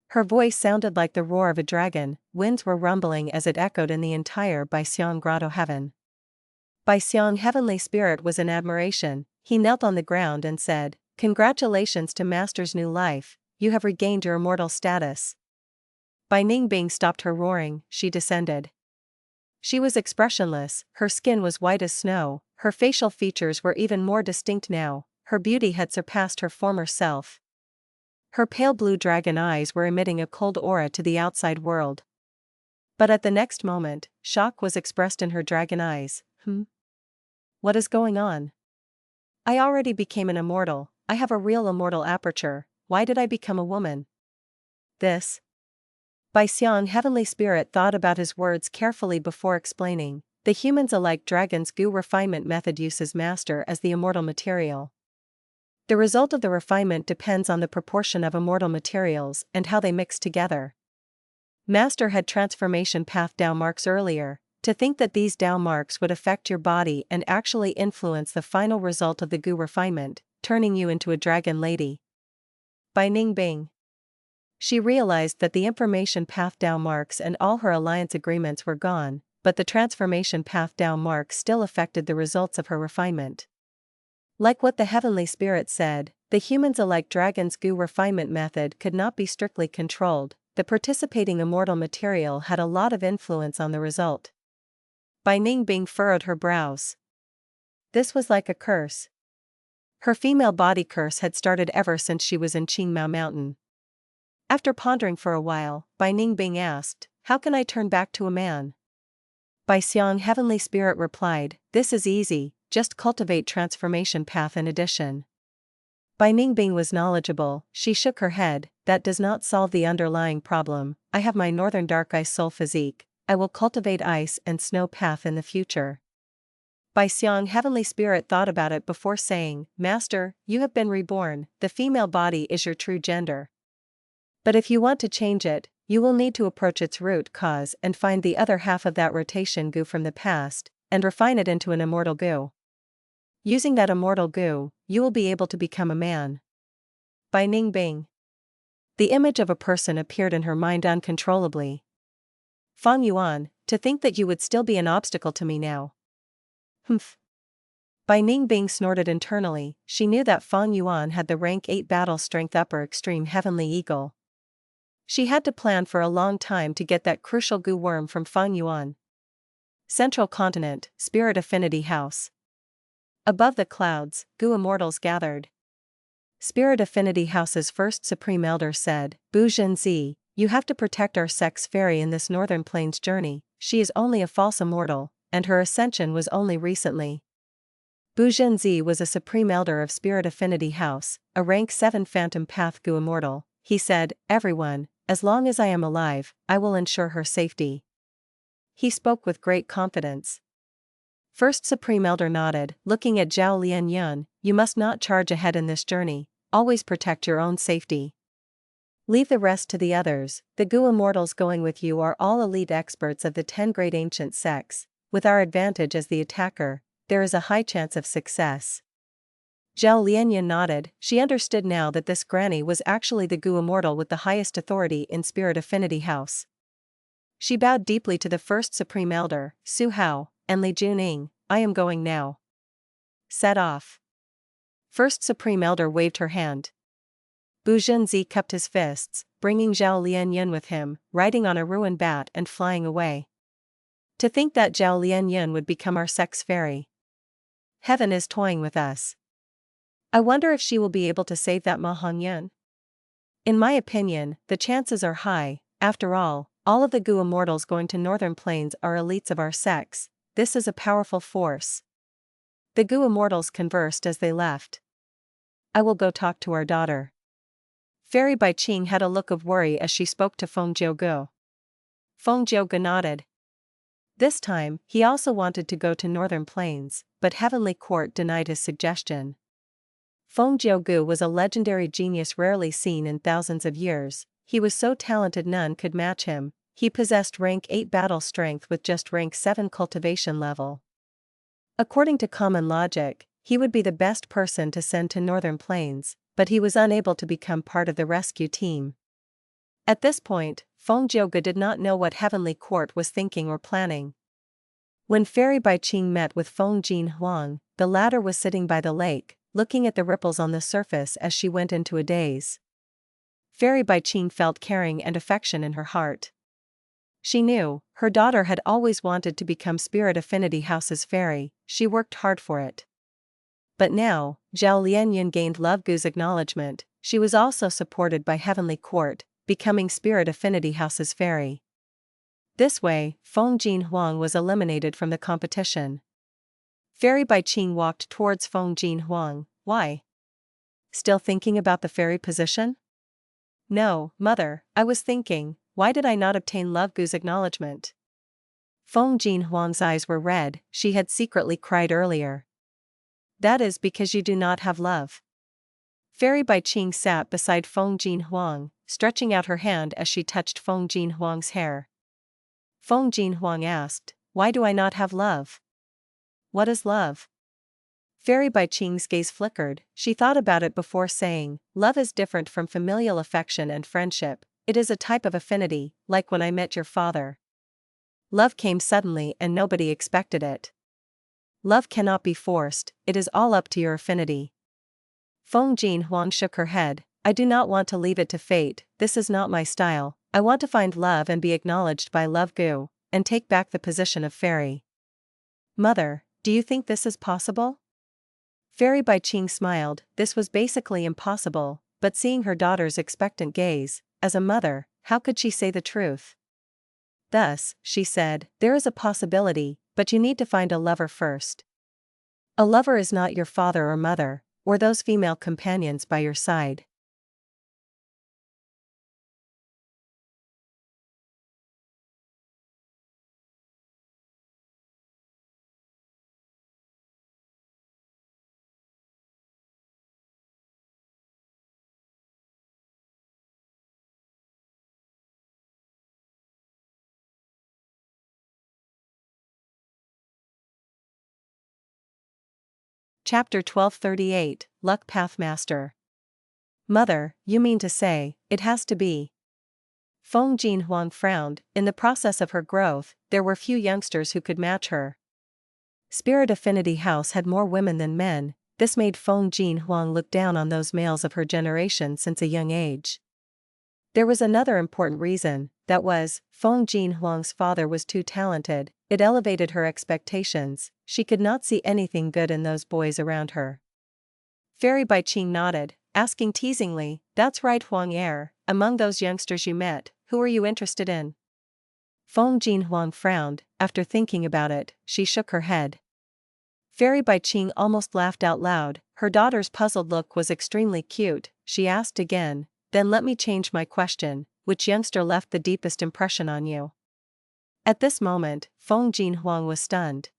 Her voice sounded like the roar of a dragon, winds were rumbling as it echoed in the entire Bai Xiang Grotto Heaven. Bai Xiang Heavenly Spirit was in admiration, he knelt on the ground and said, Congratulations to Master's new life, you have regained your immortal status. Bai Ningbing stopped her roaring, she descended. She was expressionless, her skin was white as snow, her facial features were even more distinct now, her beauty had surpassed her former self. Her pale blue dragon eyes were emitting a cold aura to the outside world. But at the next moment, shock was expressed in her dragon eyes. What is going on? I already became an immortal, I have a real immortal aperture, why did I become a woman? This. Bai Xiang Heavenly Spirit thought about his words carefully before explaining. The humans alike dragon's goo refinement method uses master as the immortal material. The result of the refinement depends on the proportion of immortal materials and how they mix together. Master had transformation path Dao marks earlier. To think that these Dao marks would affect your body and actually influence the final result of the goo refinement, turning you into a dragon lady. Bai Ningbing. She realized that the information path Dao marks and all her alliance agreements were gone, but the transformation path Dao marks still affected the results of her refinement. Like what the Heavenly Spirit said, the humans alike dragon's goo refinement method could not be strictly controlled, the participating immortal material had a lot of influence on the result. Bai Ningbing furrowed her brows. This was like a curse. Her female body curse had started ever since she was in Qingmao Mountain. After pondering for a while, Bai Ningbing asked, how can I turn back to a man? Bai Xiang Heavenly Spirit replied, this is easy, just cultivate transformation path in addition. Bai Ningbing was knowledgeable, she shook her head, that does not solve the underlying problem, I have my northern dark ice soul physique, I will cultivate ice and snow path in the future. Bai Xiang Heavenly Spirit thought about it before saying, Master, you have been reborn, the female body is your true gender. But if you want to change it, you will need to approach its root cause and find the other half of that rotation goo from the past, and refine it into an immortal goo. Using that immortal goo, you will be able to become a man. Bai Ningbing. The image of a person appeared in her mind uncontrollably. Fang Yuan, to think that you would still be an obstacle to me now. Humph. Bai Ningbing snorted internally, she knew that Fang Yuan had the rank 8 battle strength upper extreme heavenly eagle. She had to plan for a long time to get that crucial goo worm from Fang Yuan. Central Continent, Spirit Affinity House. Above the clouds, goo immortals gathered. Spirit Affinity House's first Supreme Elder said, Bu Zhenzi, you have to protect our sex fairy in this Northern Plains journey, she is only a false immortal, and her ascension was only recently. Bu Zhenzi was a Supreme Elder of Spirit Affinity House, a rank 7 Phantom Path Goo Immortal. He said, everyone, as long as I am alive, I will ensure her safety. He spoke with great confidence. First Supreme Elder nodded, looking at Zhao Lian Yuan, you must not charge ahead in this journey, always protect your own safety. Leave the rest to the others, the goo immortals going with you are all elite experts of the 10 great ancient sects, with our advantage as the attacker, there is a high chance of success. Zhao Lianyun nodded, she understood now that this granny was actually the goo immortal with the highest authority in Spirit Affinity House. She bowed deeply to the first Supreme Elder, Su Hao, and Li Juning, I am going now. Set off. First Supreme Elder waved her hand. Bu Zhenzi cupped his fists, bringing Zhao Lianyun with him, riding on a ruined bat and flying away. To think that Zhao Lianyun would become our sex fairy. Heaven is toying with us. I wonder if she will be able to save that Ma Hongyun. In my opinion, the chances are high, after all of the goo immortals going to Northern Plains are elites of our sex, this is a powerful force. The goo immortals conversed as they left. I will go talk to our daughter. Fairy Bai Qing had a look of worry as she spoke to Feng Jiugu. Feng Jiugu nodded. This time, he also wanted to go to Northern Plains, but Heavenly Court denied his suggestion. Feng Jiugu was a legendary genius rarely seen in thousands of years, he was so talented none could match him, he possessed rank 8 battle strength with just rank 7 cultivation level. According to common logic, he would be the best person to send to Northern Plains, but he was unable to become part of the rescue team. At this point, Feng Jiugu did not know what Heavenly Court was thinking or planning. When Fairy Bai Qing met with Feng Jin Huang, the latter was sitting by the lake, looking at the ripples on the surface as she went into a daze. Fairy Bai Qing felt caring and affection in her heart. She knew her daughter had always wanted to become Spirit Affinity House's fairy. She worked hard for it. But now, Zhao Lianyan gained Love Gu's acknowledgement. She was also supported by Heavenly Court, becoming Spirit Affinity House's fairy. This way, Feng Jin Huang was eliminated from the competition. Fairy Bai Qing walked towards Feng Jin Huang. Why? Still thinking about the fairy position? No, mother, I was thinking, why did I not obtain Love Gu's acknowledgement? Feng Jin Huang's eyes were red. She had secretly cried earlier. That is because you do not have love. Fairy Bai Qing sat beside Feng Jin Huang, stretching out her hand as she touched Feng Jin Huang's hair. Feng Jin Huang asked, why do I not have love? What is love? Fairy Bai Qing's gaze flickered. She thought about it before saying, love is different from familial affection and friendship. It is a type of affinity, like when I met your father. Love came suddenly and nobody expected it. Love cannot be forced, it is all up to your affinity. Feng Jin Huang shook her head. I do not want to leave it to fate, this is not my style. I want to find love and be acknowledged by Love Gu, and take back the position of fairy. Mother, do you think this is possible? Fairy Bai Qing smiled. This was basically impossible, but seeing her daughter's expectant gaze, as a mother, how could she say the truth? Thus, she said, there is a possibility, but you need to find a lover first. A lover is not your father or mother, or those female companions by your side. Chapter 1238, Luck Pathmaster. Mother, you mean to say, it has to be. Feng Jin Huang frowned. In the process of her growth, there were few youngsters who could match her. Spirit Affinity House had more women than men. This made Feng Jin Huang look down on those males of her generation since a young age. There was another important reason, that was, Feng Jin Huang's father was too talented. It elevated her expectations. She could not see anything good in those boys around her. Fairy Bai Qing nodded, asking teasingly, that's right Huang Er, among those youngsters you met, who are you interested in? Feng Jin Huang frowned. After thinking about it, she shook her head. Fairy Bai Qing almost laughed out loud. Her daughter's puzzled look was extremely cute. She asked again, then let me change my question, which youngster left the deepest impression on you? At this moment, Feng Jin Huang was stunned.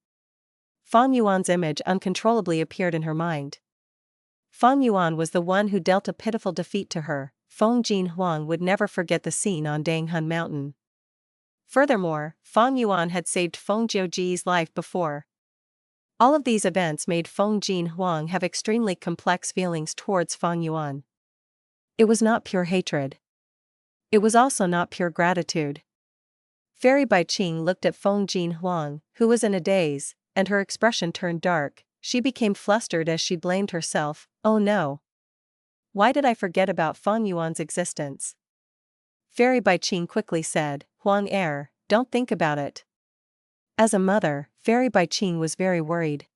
Fang Yuan's image uncontrollably appeared in her mind. Fang Yuan was the one who dealt a pitiful defeat to her. Feng Jin Huang would never forget the scene on Danghun Mountain. Furthermore, Fang Yuan had saved Feng Jiuji's life before. All of these events made Feng Jin Huang have extremely complex feelings towards Fang Yuan. It was not pure hatred. It was also not pure gratitude. Fairy Bai Qing looked at Feng Jin Huang, who was in a daze, and her expression turned dark. She became flustered as she blamed herself. Oh no! Why did I forget about Fang Yuan's existence? Fairy Bai Qing quickly said, Huang Er, don't think about it. As a mother, Fairy Bai Qing was very worried.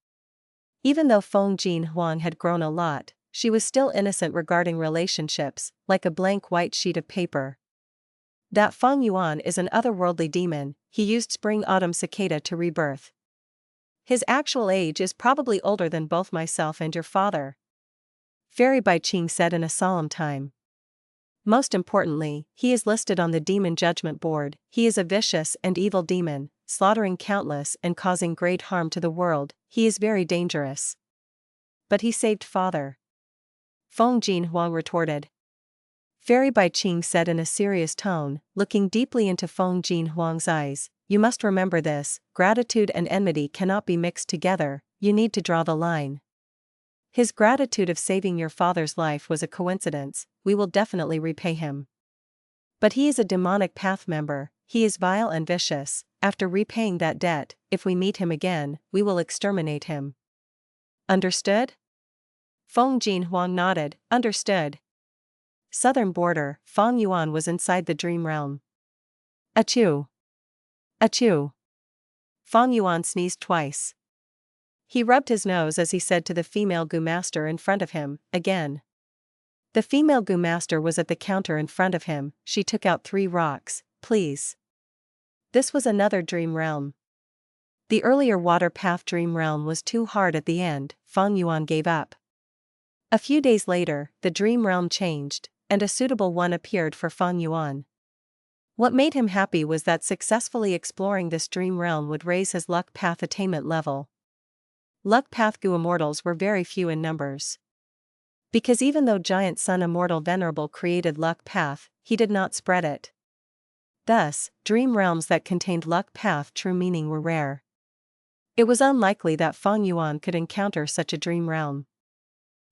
Even though Feng Jin Huang had grown a lot, she was still innocent regarding relationships, like a blank white sheet of paper. That Fang Yuan is an otherworldly demon. He used spring-autumn cicada to rebirth. His actual age is probably older than both myself and your father. Fairy Bai Qing said in a solemn tone. Most importantly, he is listed on the demon judgment board. He is a vicious and evil demon, slaughtering countless and causing great harm to the world. He is very dangerous. But he saved father. Feng Jin Huang retorted. Fairy Bai Qing said in a serious tone, looking deeply into Feng Jin Huang's eyes, you must remember this, gratitude and enmity cannot be mixed together, you need to draw the line. His gratitude of saving your father's life was a coincidence, we will definitely repay him. But he is a demonic path member, he is vile and vicious. After repaying that debt, if we meet him again, we will exterminate him. Understood? Feng Jin Huang nodded, understood. Southern border, Fang Yuan was inside the dream realm. Achoo! Achoo! Fang Yuan sneezed twice. He rubbed his nose as he said to the female Master in front of him, again. The female Master was at the counter in front of him. She took out 3 rocks, please. This was another dream realm. The earlier water path dream realm was too hard at the end, Fang Yuan gave up. A few days later, the dream realm changed, and a suitable one appeared for Fang Yuan. What made him happy was that successfully exploring this dream realm would raise his luck path attainment level. Luck path Immortals were very few in numbers. Because even though Giant Sun Immortal Venerable created luck path, he did not spread it. Thus, dream realms that contained luck path true meaning were rare. It was unlikely that Fang Yuan could encounter such a dream realm.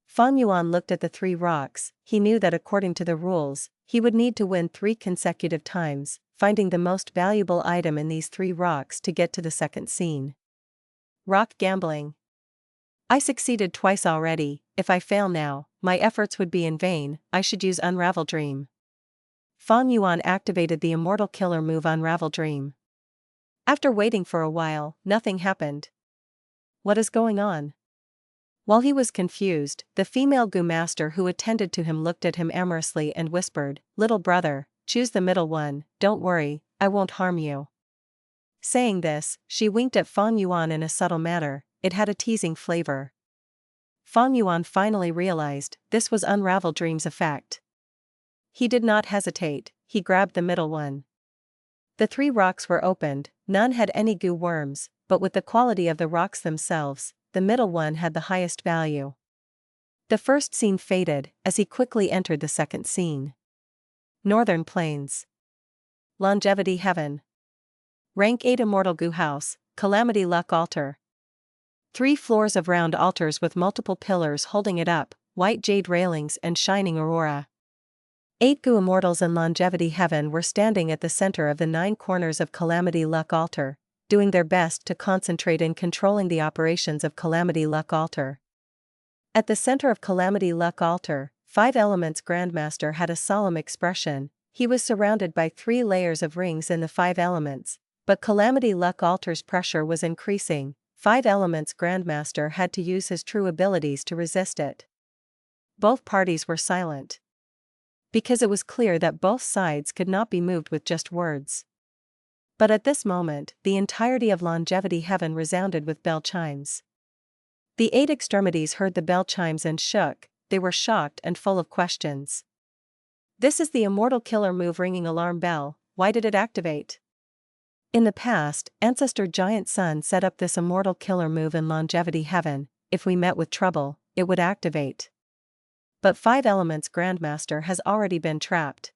Fang Yuan looked at the 3 rocks. He knew that according to the rules, he would need to win 3 consecutive times, finding the most valuable item in these 3 rocks to get to the second scene. Rock gambling. I succeeded twice already. If I fail now, my efforts would be in vain. I should use Unravel Dream. Fang Yuan activated the Immortal Killer move Unravel Dream. After waiting for a while, nothing happened. What is going on? While he was confused, the female Master who attended to him looked at him amorously and whispered, "Little brother, choose the middle one, don't worry, I won't harm you." Saying this, she winked at Fang Yuan in a subtle manner. It had a teasing flavor. Fang Yuan finally realized this was Unravel Dream's effect. He did not hesitate, he grabbed the middle one. The 3 rocks were opened, none had any goo worms, but with the quality of the rocks themselves, the middle one had the highest value. The first scene faded, as he quickly entered the second scene. Northern Plains. Longevity Heaven. Rank 8 Immortal Goo House, Calamity Luck Altar. 3 floors of round altars with multiple pillars holding it up, white jade railings and shining aurora. 8 Goo Immortals in Longevity Heaven were standing at the center of the 9 corners of Calamity Luck Altar, doing their best to concentrate in controlling the operations of Calamity Luck Altar. At the center of Calamity Luck Altar, 5 Elements Grandmaster had a solemn expression. He was surrounded by 3 layers of rings in the 5 elements, but Calamity Luck Altar's pressure was increasing. 5 Elements Grandmaster had to use his true abilities to resist it. Both parties were silent. Because it was clear that both sides could not be moved with just words. But at this moment, the entirety of Longevity Heaven resounded with bell chimes. The 8 extremities heard the bell chimes and shook. They were shocked and full of questions. This is the Immortal Killer move ringing alarm bell. Why did it activate? In the past, Ancestor Giant Sun set up this Immortal Killer move in Longevity Heaven. If we met with trouble, it would activate. But 5 Elements Grandmaster has already been trapped.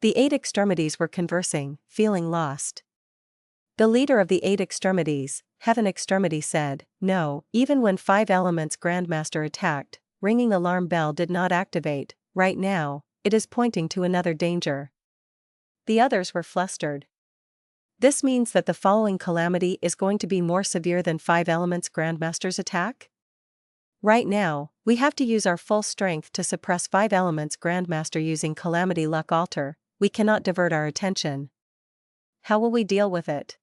The 8 extremities were conversing, feeling lost. The leader of the 8 extremities, Heaven Extremity, said, "No, even when 5 Elements Grandmaster attacked, ringing alarm bell did not activate. Right now, it is pointing to another danger." The others were flustered. This means that the following calamity is going to be more severe than 5 Elements Grandmaster's attack? Right now, we have to use our full strength to suppress 5 Elements Grandmaster using Calamity Luck Altar. We cannot divert our attention. How will we deal with it?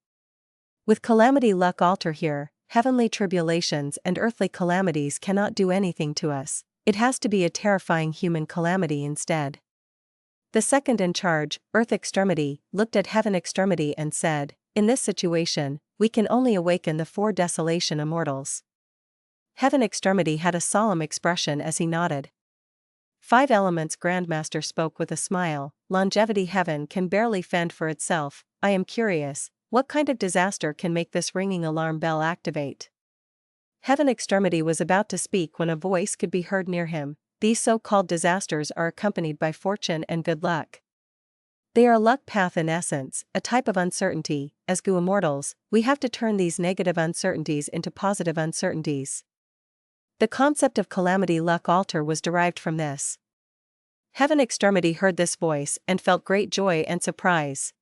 With Calamity Luck Altar here, heavenly tribulations and earthly calamities cannot do anything to us. It has to be a terrifying human calamity instead. The second in charge, Earth Extremity, looked at Heaven Extremity and said, "In this situation, we can only awaken the 4 Desolation Immortals." Heaven Extremity had a solemn expression as he nodded. 5 Elements Grandmaster spoke with a smile. Longevity Heaven can barely fend for itself. I am curious, what kind of disaster can make this ringing alarm bell activate? Heaven Extremity was about to speak when a voice could be heard near him. These so-called disasters are accompanied by fortune and good luck. They are luck path in essence, a type of uncertainty. As Goo Immortals, we have to turn these negative uncertainties into positive uncertainties. The concept of Calamity Luck Altar was derived from this. Heaven Extremity heard this voice and felt great joy and surprise.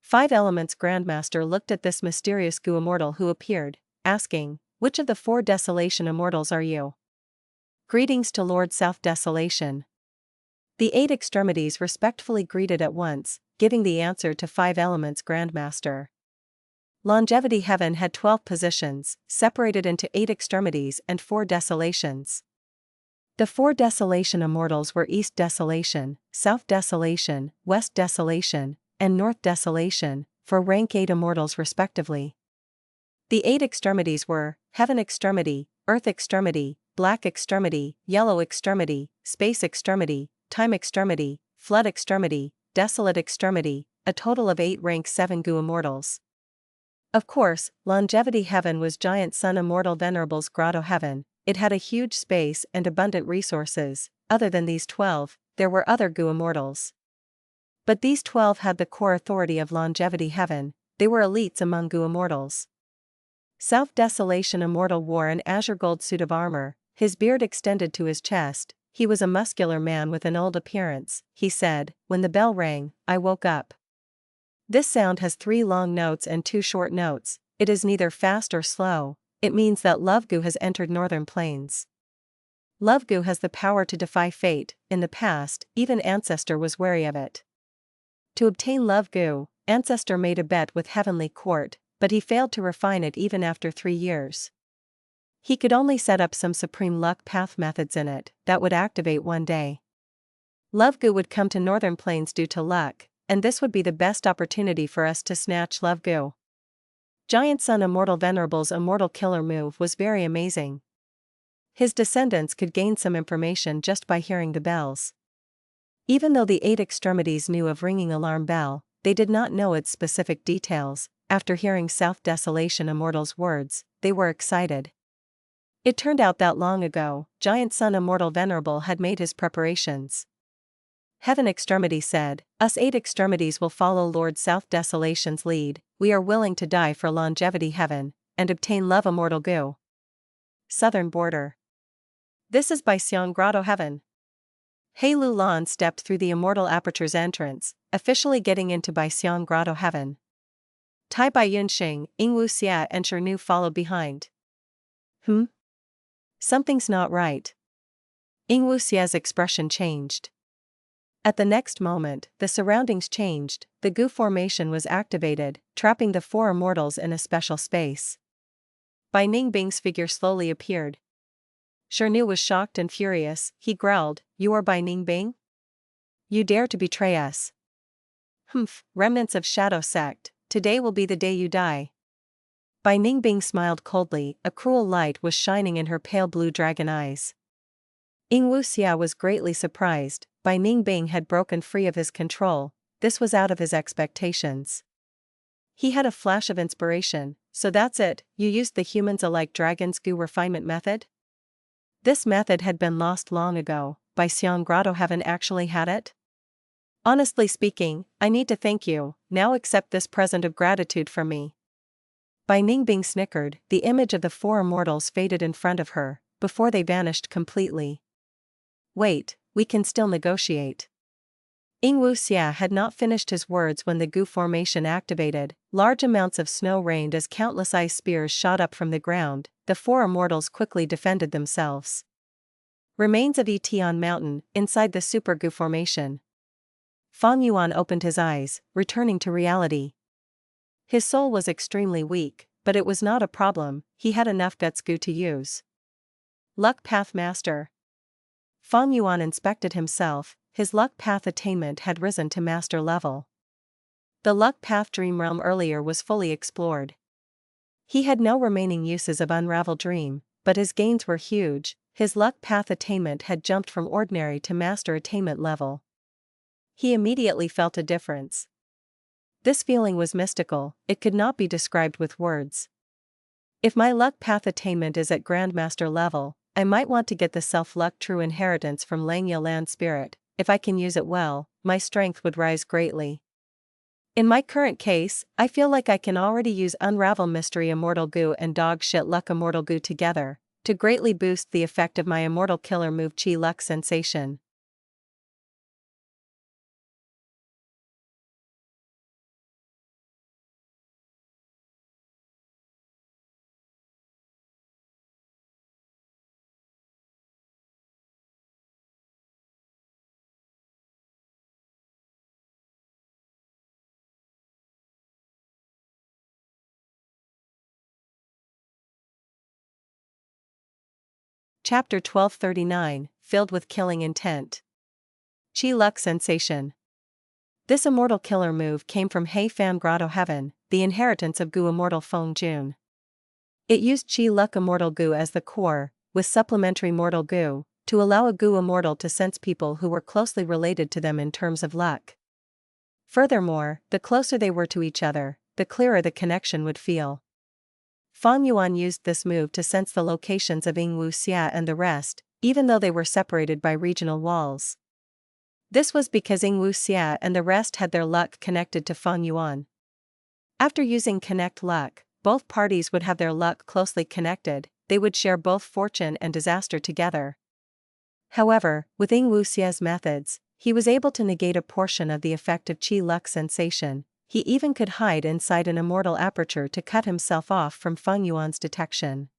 5 Elements Grandmaster looked at this mysterious Goo Immortal who appeared, asking, "Which of the 4 Desolation Immortals are you?" Greetings to Lord South Desolation. The 8 extremities respectfully greeted at once, giving the answer to 5 elements Grandmaster. Longevity Heaven had 12 positions, separated into 8 extremities and 4 desolations. The 4 desolation immortals were East Desolation, South Desolation, West Desolation, and North Desolation, for rank 8 immortals respectively. The 8 extremities were Heaven Extremity, Earth Extremity, Black Extremity, Yellow Extremity, Space Extremity, Time Extremity, Flood Extremity, Desolate Extremity, a total of 8 rank 7 Gu immortals. Of course, Longevity Heaven was Giant Sun Immortal Venerable's Grotto Heaven. It had a huge space and abundant resources. Other than these 12, there were other Gu immortals. But these 12 had the core authority of Longevity Heaven. They were elites among Gu immortals. South Desolation Immortal wore an azure gold suit of armor, his beard extended to his chest. He was a muscular man with an old appearance. He said, "When the bell rang, I woke up. This sound has 3 long notes and 2 short notes. It is neither fast or slow. It means that Love Gu has entered Northern Plains. Love Gu has the power to defy fate. In the past, even Ancestor was wary of it. To obtain Love Gu, Ancestor made a bet with Heavenly Court, but he failed to refine it even after 3 years. He could only set up some supreme luck path methods in it that would activate one day. Love Gu would come to Northern Plains due to luck, and this would be the best opportunity for us to snatch Love Gu." Giant Sun Immortal Venerable's immortal killer move was very amazing. His descendants could gain some information just by hearing the bells. Even though the 8 extremities knew of ringing alarm bell, they did not know its specific details. After hearing South Desolation Immortal's words, they were excited. It turned out that long ago, Giant Sun Immortal Venerable had made his preparations. Heaven Extremity said, "Us 8 extremities will follow Lord South Desolation's lead. We are willing to die for Longevity Heaven, and obtain Love Immortal Gu." Southern Border. This is by Xiong Grotto Heaven. He Lulan stepped through the Immortal Aperture's entrance, officially getting into Bai Xiong Grotto Heaven. Tai Bai Yunxing, Ying Xia and Shernu followed behind. Something's not right. Ying Xia's expression changed. At the next moment, the surroundings changed. The Gu formation was activated, trapping the 4 immortals in a special space. Bai Ningbing's figure slowly appeared. Shernu was shocked and furious. He growled, "You are Bai Ningbing? You dare to betray us? Remnants of Shadow Sect, today will be the day you die." Bai Ningbing smiled coldly. A cruel light was shining in her pale blue dragon eyes. Ying Xia was greatly surprised. Bai Ningbing had broken free of his control. This was out of his expectations. He had a flash of inspiration. "So that's it, you used the humans-alike dragons Gu refinement method?" This method had been lost long ago. Bai Xiong Grotto Heaven actually had it? "Honestly speaking, I need to thank you. Now accept this present of gratitude from me." Bai Ningbing snickered. The image of the 4 immortals faded in front of her, before they vanished completely. "Wait, we can still negotiate." Ying Xia had not finished his words when the Gu formation activated. Large amounts of snow rained as countless ice spears shot up from the ground. The 4 immortals quickly defended themselves. Remains of Etion Mountain, inside the Super Gu formation. Fang Yuan opened his eyes, returning to reality. His soul was extremely weak, but it was not a problem. He had enough guts Gu to use. Luck Path Master. Fang Yuan inspected himself. His luck path attainment had risen to master level. The luck path dream realm earlier was fully explored. He had no remaining uses of Unravel Dream, but his gains were huge. His luck path attainment had jumped from ordinary to master attainment level. He immediately felt a difference. This feeling was mystical. It could not be described with words. If my luck path attainment is at Grandmaster level, I might want to get the self-luck true inheritance from Langya Land Spirit. If I can use it well, my strength would rise greatly. In my current case, I feel like I can already use Unravel Mystery Immortal Gu and Dog Shit Luck Immortal Gu together, to greatly boost the effect of my Immortal Killer Move Chi Luck sensation. Chapter 1239, filled with killing intent. Qi Luck Sensation. This immortal killer move came from He Fan Grotto Heaven, the inheritance of Gu Immortal Feng Jun. It used Qi Luck Immortal Gu as the core, with supplementary Mortal Gu, to allow a Gu Immortal to sense people who were closely related to them in terms of luck. Furthermore, the closer they were to each other, the clearer the connection would feel. Fang Yuan used this move to sense the locations of Ying Wu Xia and the rest, even though they were separated by regional walls. This was because Ying Wu Xia and the rest had their luck connected to Fang Yuan. After using Connect Luck, both parties would have their luck closely connected, they would share both fortune and disaster together. However, with Ying Wu Xia's methods, he was able to negate a portion of the effect of Qi Luck Sensation. He even could hide inside an immortal aperture to cut himself off from Fang Yuan's detection.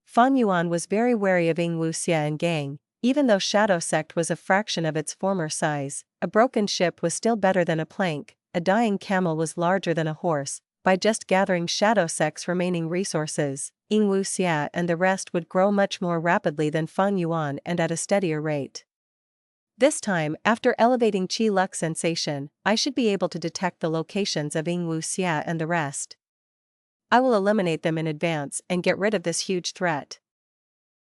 Fang Yuan was very wary of Ying Wu Xia and gang. Even though Shadow Sect was a fraction of its former size, a broken ship was still better than a plank, a dying camel was larger than a horse. By just gathering Shadow Sect's remaining resources, Ying Wu Xia and the rest would grow much more rapidly than Fang Yuan and at a steadier rate. This time, after elevating Qi Luck Sensation, I should be able to detect the locations of Ying Wu Xia and the rest. I will eliminate them in advance and get rid of this huge threat.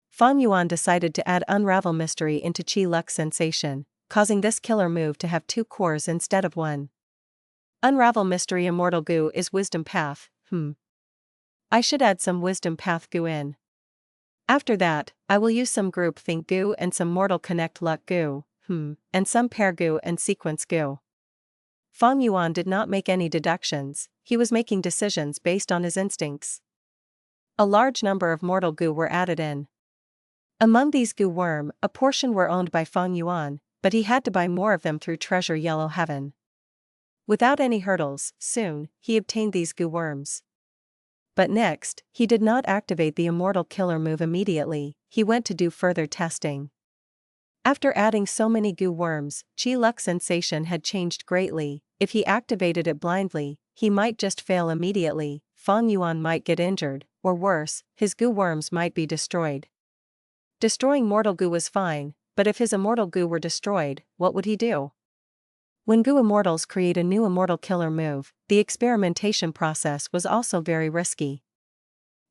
Fang Yuan decided to add Unravel Mystery into Qi Luck Sensation, causing this killer move to have 2 cores instead of 1. Unravel Mystery Immortal Gu is Wisdom Path. I should add some Wisdom Path Gu in. After that, I will use some Group Think Gu and some Mortal Connect Luck Gu. And some Pair Gu and Sequence Gu. Fang Yuan did not make any deductions, he was making decisions based on his instincts. A large number of Mortal Gu were added in. Among these Gu Worm, a portion were owned by Fang Yuan, but he had to buy more of them through Treasure Yellow Heaven. Without any hurdles, soon, he obtained these Gu Worms. But next, he did not activate the Immortal Killer move immediately, he went to do further testing. After adding so many Gu Worms, Qi Luck Sensation had changed greatly. If he activated it blindly, he might just fail immediately, Fang Yuan might get injured, or worse, his Gu Worms might be destroyed. Destroying Mortal Gu was fine, but if his Immortal Gu were destroyed, what would he do? When Gu Immortals create a new Immortal Killer move, the experimentation process was also very risky.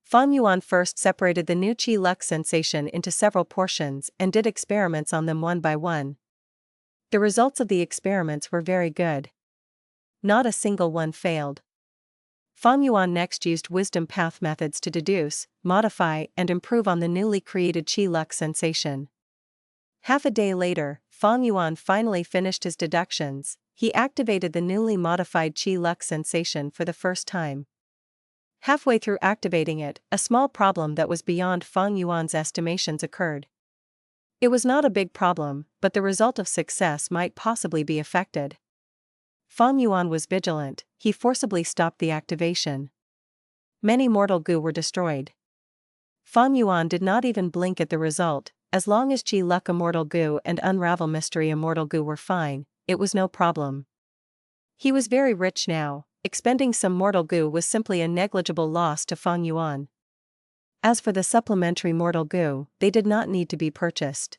Fang Yuan first separated the new Qi Luck Sensation into several portions and did experiments on them one by one. The results of the experiments were very good. Not a single one failed. Fang Yuan next used Wisdom Path methods to deduce, modify, and improve on the newly created Qi Luck Sensation. Half a day later, Fang Yuan finally finished his deductions. He activated the newly modified Qi Luck Sensation for the first time. Halfway through activating it, a small problem that was beyond Fang Yuan's estimations occurred. It was not a big problem, but the result of success might possibly be affected. Fang Yuan was vigilant, he forcibly stopped the activation. Many Mortal Gu were destroyed. Fang Yuan did not even blink at the result. As long as Qi Luck Immortal Gu and Unravel Mystery Immortal Gu were fine, it was no problem. He was very rich now. Expending some Mortal Gu was simply a negligible loss to Fang Yuan. As for the supplementary Mortal Gu, they did not need to be purchased.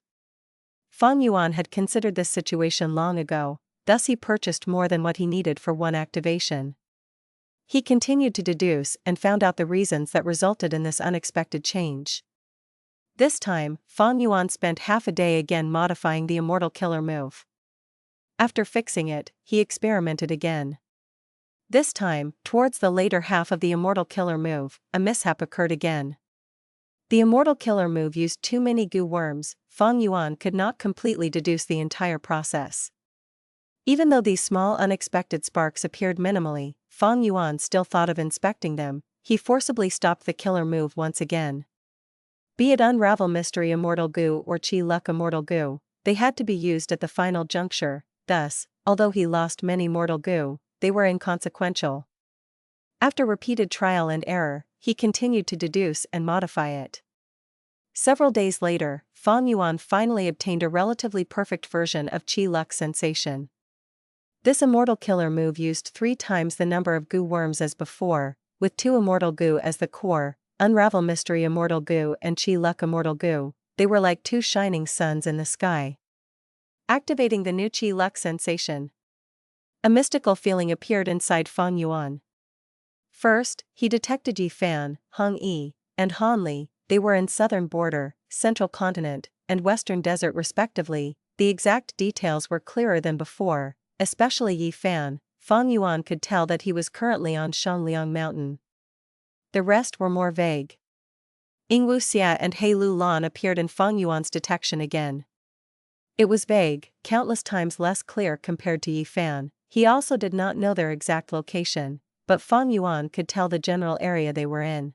Fang Yuan had considered this situation long ago, thus he purchased more than what he needed for one activation. He continued to deduce and found out the reasons that resulted in this unexpected change. This time, Fang Yuan spent half a day again modifying the Immortal Killer move. After fixing it, he experimented again. This time, towards the later half of the Immortal Killer move, a mishap occurred again. The Immortal Killer move used too many Gu Worms. Fang Yuan could not completely deduce the entire process. Even though these small unexpected sparks appeared minimally, Fang Yuan still thought of inspecting them. He forcibly stopped the killer move once again. Be it Unravel Mystery Immortal Gu or Qi Luck Immortal Gu, they had to be used at the final juncture. Thus, although he lost many Mortal Gu, they were inconsequential. After repeated trial and error, he continued to deduce and modify it. Several days later, Fang Yuan finally obtained a relatively perfect version of Qi Luck Sensation. This Immortal Killer move used 3 times the number of Gu Worms as before, with 2 Immortal Gu as the core, Unravel Mystery Immortal Gu and Qi Luck Immortal Gu, they were like two shining suns in the sky. Activating the new Qi luck sensation. A mystical feeling appeared inside Fang Yuan. First, he detected Yi Fan, Heng Yi, and Han Li. They were in southern border, central continent, and western desert respectively. The exact details were clearer than before, especially Yi Fan. Fang Yuan could tell that he was currently on Shangliang Mountain. The rest were more vague. Ying Wuxia and He Lu Lan appeared in Fang Yuan's detection again. It was vague, countless times less clear compared to Yi Fan. He also did not know their exact location, but Fang Yuan could tell the general area they were in.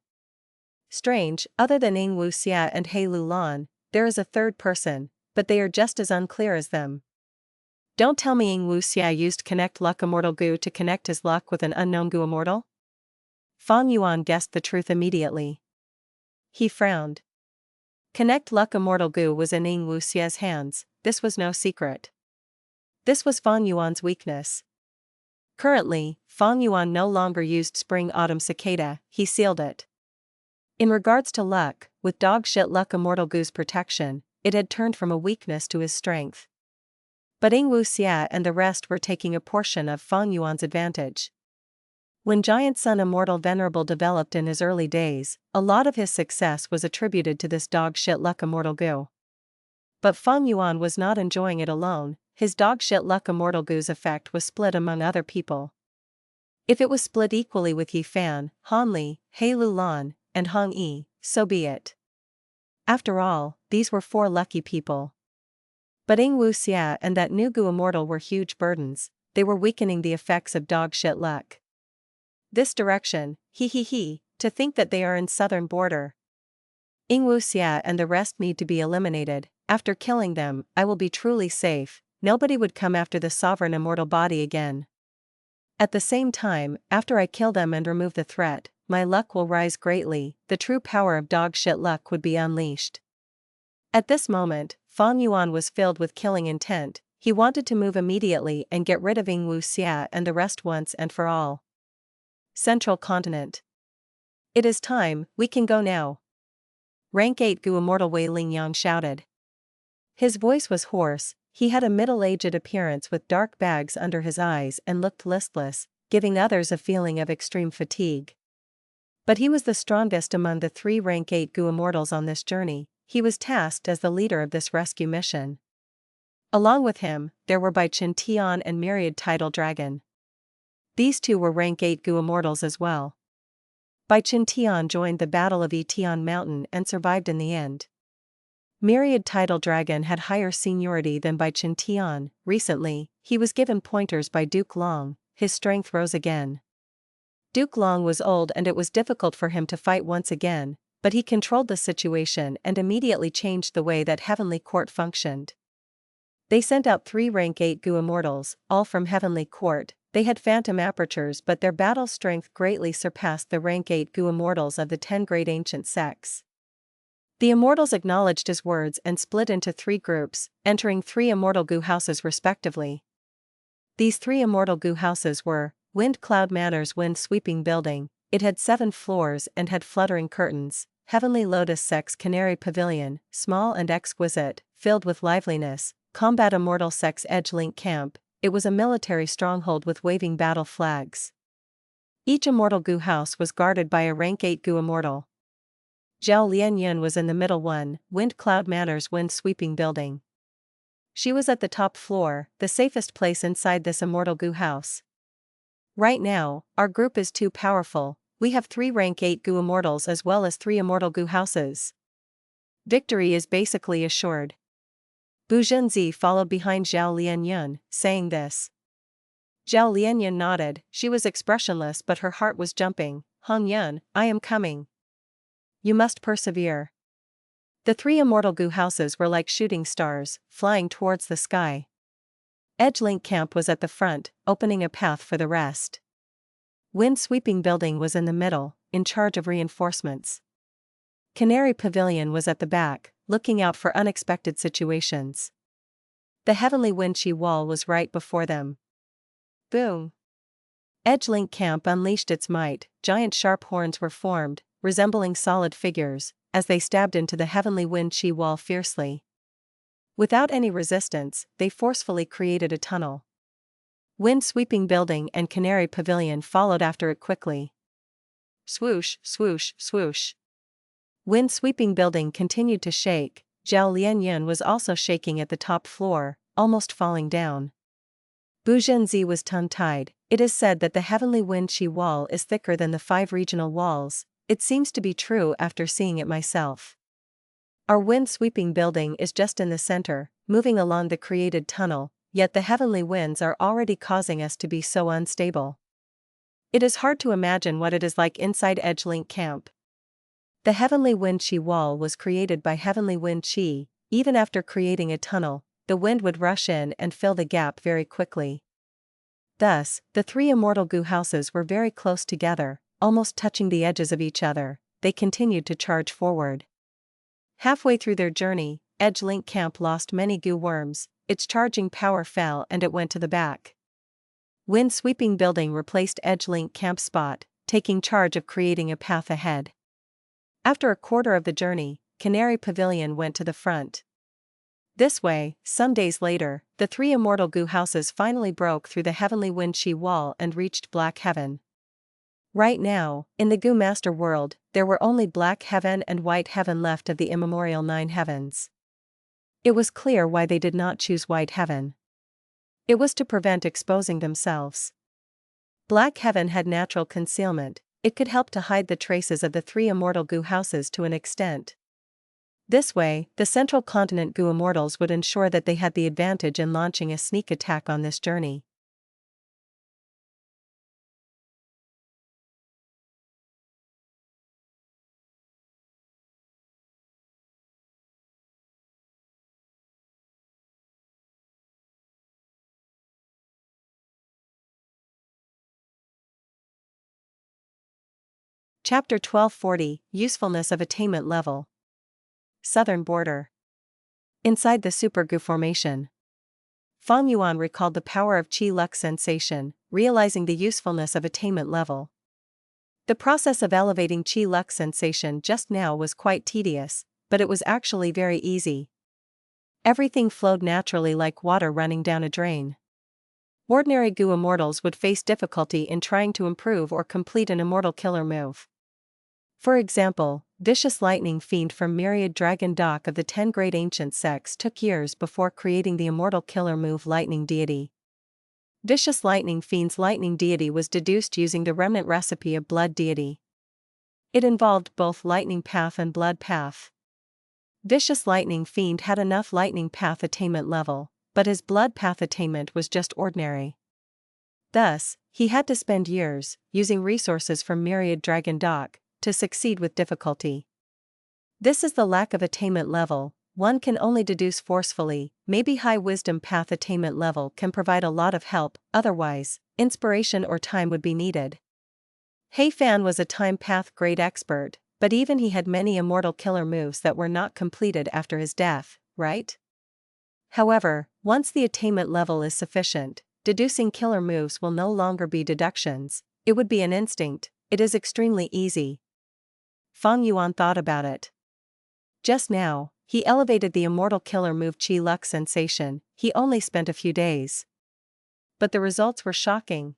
Strange, other than Ying Wuxia and He Lu Lan, there is a third person, but they are just as unclear as them. Don't tell me Ying Wuxia used Connect Luck Immortal Gu to connect his luck with an unknown Gu Immortal? Fang Yuan guessed the truth immediately. He frowned. Connect Luck Immortal Gu was in Ying Wuxia's hands. This was no secret. This was Fang Yuan's weakness. Currently, Fang Yuan no longer used Spring Autumn Cicada, he sealed it. In regards to luck, with dogshit Luck Immortal Gu's protection, it had turned from a weakness to his strength. But Ying Wuxia and the rest were taking a portion of Fang Yuan's advantage. When Giant Sun Immortal Venerable developed in his early days, a lot of his success was attributed to this dogshit Luck Immortal Gu. But Fang Yuan was not enjoying it alone. His dogshit Luck Immortal Gu's effect was split among other people. If it was split equally with Yi Fan, Han Li, He Lu Lan, and Heng Yi, so be it. After all, these were 4 lucky people. But Ying Wuxia and that new Gu Immortal were huge burdens. They were weakening the effects of dogshit luck. This direction, to think that they are in southern border. Ying Wuxia and the rest need to be eliminated. After killing them, I will be truly safe. Nobody would come after the sovereign immortal body again. At the same time, after I kill them and remove the threat, my luck will rise greatly. The true power of dogshit luck would be unleashed. At this moment, Fang Yuan was filled with killing intent. He wanted to move immediately and get rid of Ying Wuxia and the rest once and for all. Central Continent. It is time, we can go now. Rank 8 Gu Immortal Wei Lingyang shouted. His voice was hoarse. He had a middle-aged appearance with dark bags under his eyes and looked listless, giving others a feeling of extreme fatigue. But he was the strongest among the 3 rank 8 Gu Immortals on this journey. He was tasked as the leader of this rescue mission. Along with him, there were Bai Chen Tian and Myriad Tidal Dragon. These 2 were rank 8 Gu Immortals as well. Bai Chen Tian joined the Battle of Tian Mountain and survived in the end. Myriad Tidal Dragon had higher seniority than Bai Chen Tian. Recently, he was given pointers by Duke Long. His strength rose again. Duke Long was old and it was difficult for him to fight once again, but he controlled the situation and immediately changed the way that Heavenly Court functioned. They sent out 3 rank 8 Gu Immortals, all from Heavenly Court. They had phantom apertures, but their battle strength greatly surpassed the rank 8 Gu Immortals of the 10 great ancient sects. The Immortals acknowledged his words and split into 3 groups, entering 3 Immortal Gu houses respectively. These 3 Immortal Gu houses were Wind Cloud Manor's wind-sweeping building. It had 7 floors and had fluttering curtains. Heavenly Lotus Sect's Canary Pavilion, small and exquisite, filled with liveliness. Combat Immortal Sect's Edge Link Camp. It was a military stronghold with waving battle flags. Each Immortal Gu house was guarded by a rank 8 Gu Immortal. Zhao Lian was in the middle one, Wind Cloud Manor's wind-sweeping building. She was at the top floor, the safest place inside this Immortal Gu house. Right now, our group is too powerful. We have 3 rank 8 Gu Immortals as well as 3 Immortal Gu houses. Victory is basically assured. Bu Zhenzi followed behind Zhao Lian, saying this. Zhao Lian nodded. She was expressionless but her heart was jumping. Hong Yun, I am coming. You must persevere. The 3 Immortal Gu houses were like shooting stars, flying towards the sky. Edgelink Camp was at the front, opening a path for the rest. Wind-sweeping building was in the middle, in charge of reinforcements. Canary Pavilion was at the back, looking out for unexpected situations. The Heavenly Wind-Chi Wall was right before them. Boom! Edgelink Camp unleashed its might. Giant sharp horns were formed, resembling solid figures, as they stabbed into the heavenly wind chi wall fiercely. Without any resistance, they forcefully created a tunnel. Wind-sweeping building and canary pavilion followed after it quickly. Swoosh, swoosh, swoosh. Wind-sweeping building continued to shake. Zhao Lian was also shaking at the top floor, almost falling down. Buzhenzi was tongue-tied. It is said that the heavenly wind chi wall is thicker than the 5 regional walls. It seems to be true after seeing it myself. Our wind-sweeping building is just in the center, moving along the created tunnel, yet the heavenly winds are already causing us to be so unstable. It is hard to imagine what it is like inside Edgelink Camp. The heavenly wind chi wall was created by heavenly wind chi. Even after creating a tunnel, the wind would rush in and fill the gap very quickly. Thus, the 3 immortal goo houses were very close together, almost touching the edges of each other. They continued to charge forward. Halfway through their journey, Edgelink Camp lost many goo worms. Its charging power fell and it went to the back. Wind-sweeping building replaced Edgelink Camp spot, taking charge of creating a path ahead. After a quarter of the journey, Canary Pavilion went to the front. This way, some days later, the 3 immortal goo houses finally broke through the heavenly wind chi wall and reached Black Heaven. Right now, in the Goo Master world, there were only Black Heaven and White Heaven left of the immemorial 9 heavens. It was clear why they did not choose White Heaven. It was to prevent exposing themselves. Black Heaven had natural concealment. It could help to hide the traces of the 3 immortal goo houses to an extent. This way, the central continent goo immortals would ensure that they had the advantage in launching a sneak attack on this journey. Chapter 1240, Usefulness of Attainment Level. Southern Border. Inside the Super Goo Formation. Fang Yuan recalled the power of Qi Lux sensation, realizing the usefulness of attainment level. The process of elevating Qi Lux sensation just now was quite tedious, but it was actually very easy. Everything flowed naturally like water running down a drain. Ordinary goo immortals would face difficulty in trying to improve or complete an immortal killer move. For example, Vicious Lightning Fiend from Myriad Dragon Dock of the 10 Great Ancient Sects took years before creating the immortal killer move Lightning Deity. Vicious Lightning Fiend's Lightning Deity was deduced using the remnant recipe of Blood Deity. It involved both Lightning Path and Blood Path. Vicious Lightning Fiend had enough Lightning Path attainment level, but his Blood Path attainment was just ordinary. Thus, he had to spend years, using resources from Myriad Dragon Dock, to succeed with difficulty. This is the lack of attainment level. One can only deduce forcefully. Maybe high wisdom path attainment level can provide a lot of help, otherwise, inspiration or time would be needed. Hei Fan was a time path great expert, but even he had many immortal killer moves that were not completed after his death, right? However, once the attainment level is sufficient, deducing killer moves will no longer be deductions, it would be an instinct. It is extremely easy. Fang Yuan thought about it. Just now, he elevated the immortal killer move Qi Lux sensation. He only spent a few days. But the results were shocking.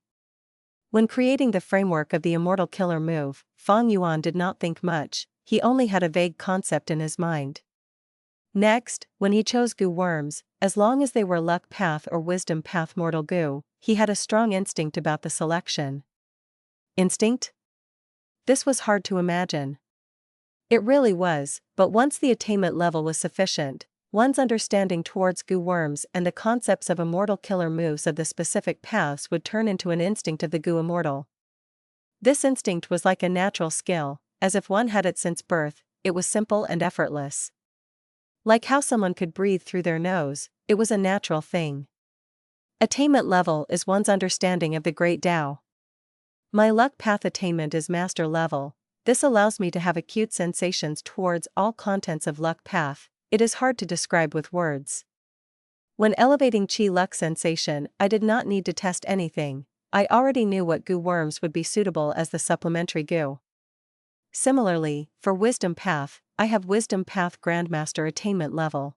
When creating the framework of the immortal killer move, Fang Yuan did not think much, he only had a vague concept in his mind. Next, when he chose goo worms, as long as they were luck path or wisdom path mortal goo, he had a strong instinct about the selection. Instinct? This was hard to imagine. It really was, but once the attainment level was sufficient, one's understanding towards goo worms and the concepts of immortal killer moves of the specific paths would turn into an instinct of the goo immortal. This instinct was like a natural skill, as if one had it since birth. It was simple and effortless. Like how someone could breathe through their nose, it was a natural thing. Attainment level is one's understanding of the Great Tao. My luck path attainment is master level. This allows me to have acute sensations towards all contents of luck path. It is hard to describe with words. When elevating Qi Lux sensation, I did not need to test anything. I already knew what goo worms would be suitable as the supplementary goo. Similarly, for wisdom path, I have Wisdom Path Grandmaster Attainment level.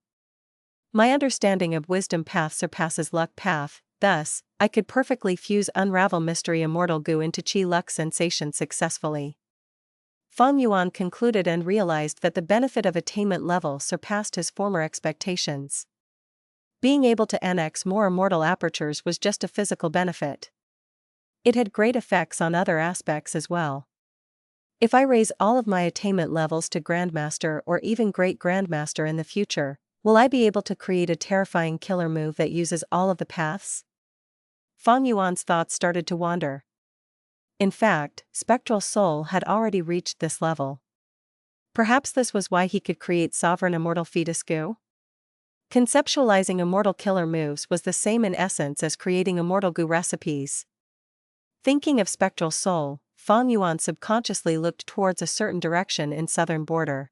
My understanding of Wisdom Path surpasses Luck Path, thus, I could perfectly fuse Unravel Mystery Immortal Goo into Qi Luck Sensation successfully. Fang Yuan concluded and realized that the benefit of attainment level surpassed his former expectations. Being able to annex more immortal apertures was just a physical benefit. It had great effects on other aspects as well. If I raise all of my attainment levels to Grandmaster or even Great Grandmaster in the future, will I be able to create a terrifying killer move that uses all of the paths? Fang Yuan's thoughts started to wander. In fact, Spectral Soul had already reached this level. Perhaps this was why he could create Sovereign Immortal Fetus Goo? Conceptualizing immortal killer moves was the same in essence as creating immortal goo recipes. Thinking of Spectral Soul, Fang Yuan subconsciously looked towards a certain direction in southern border.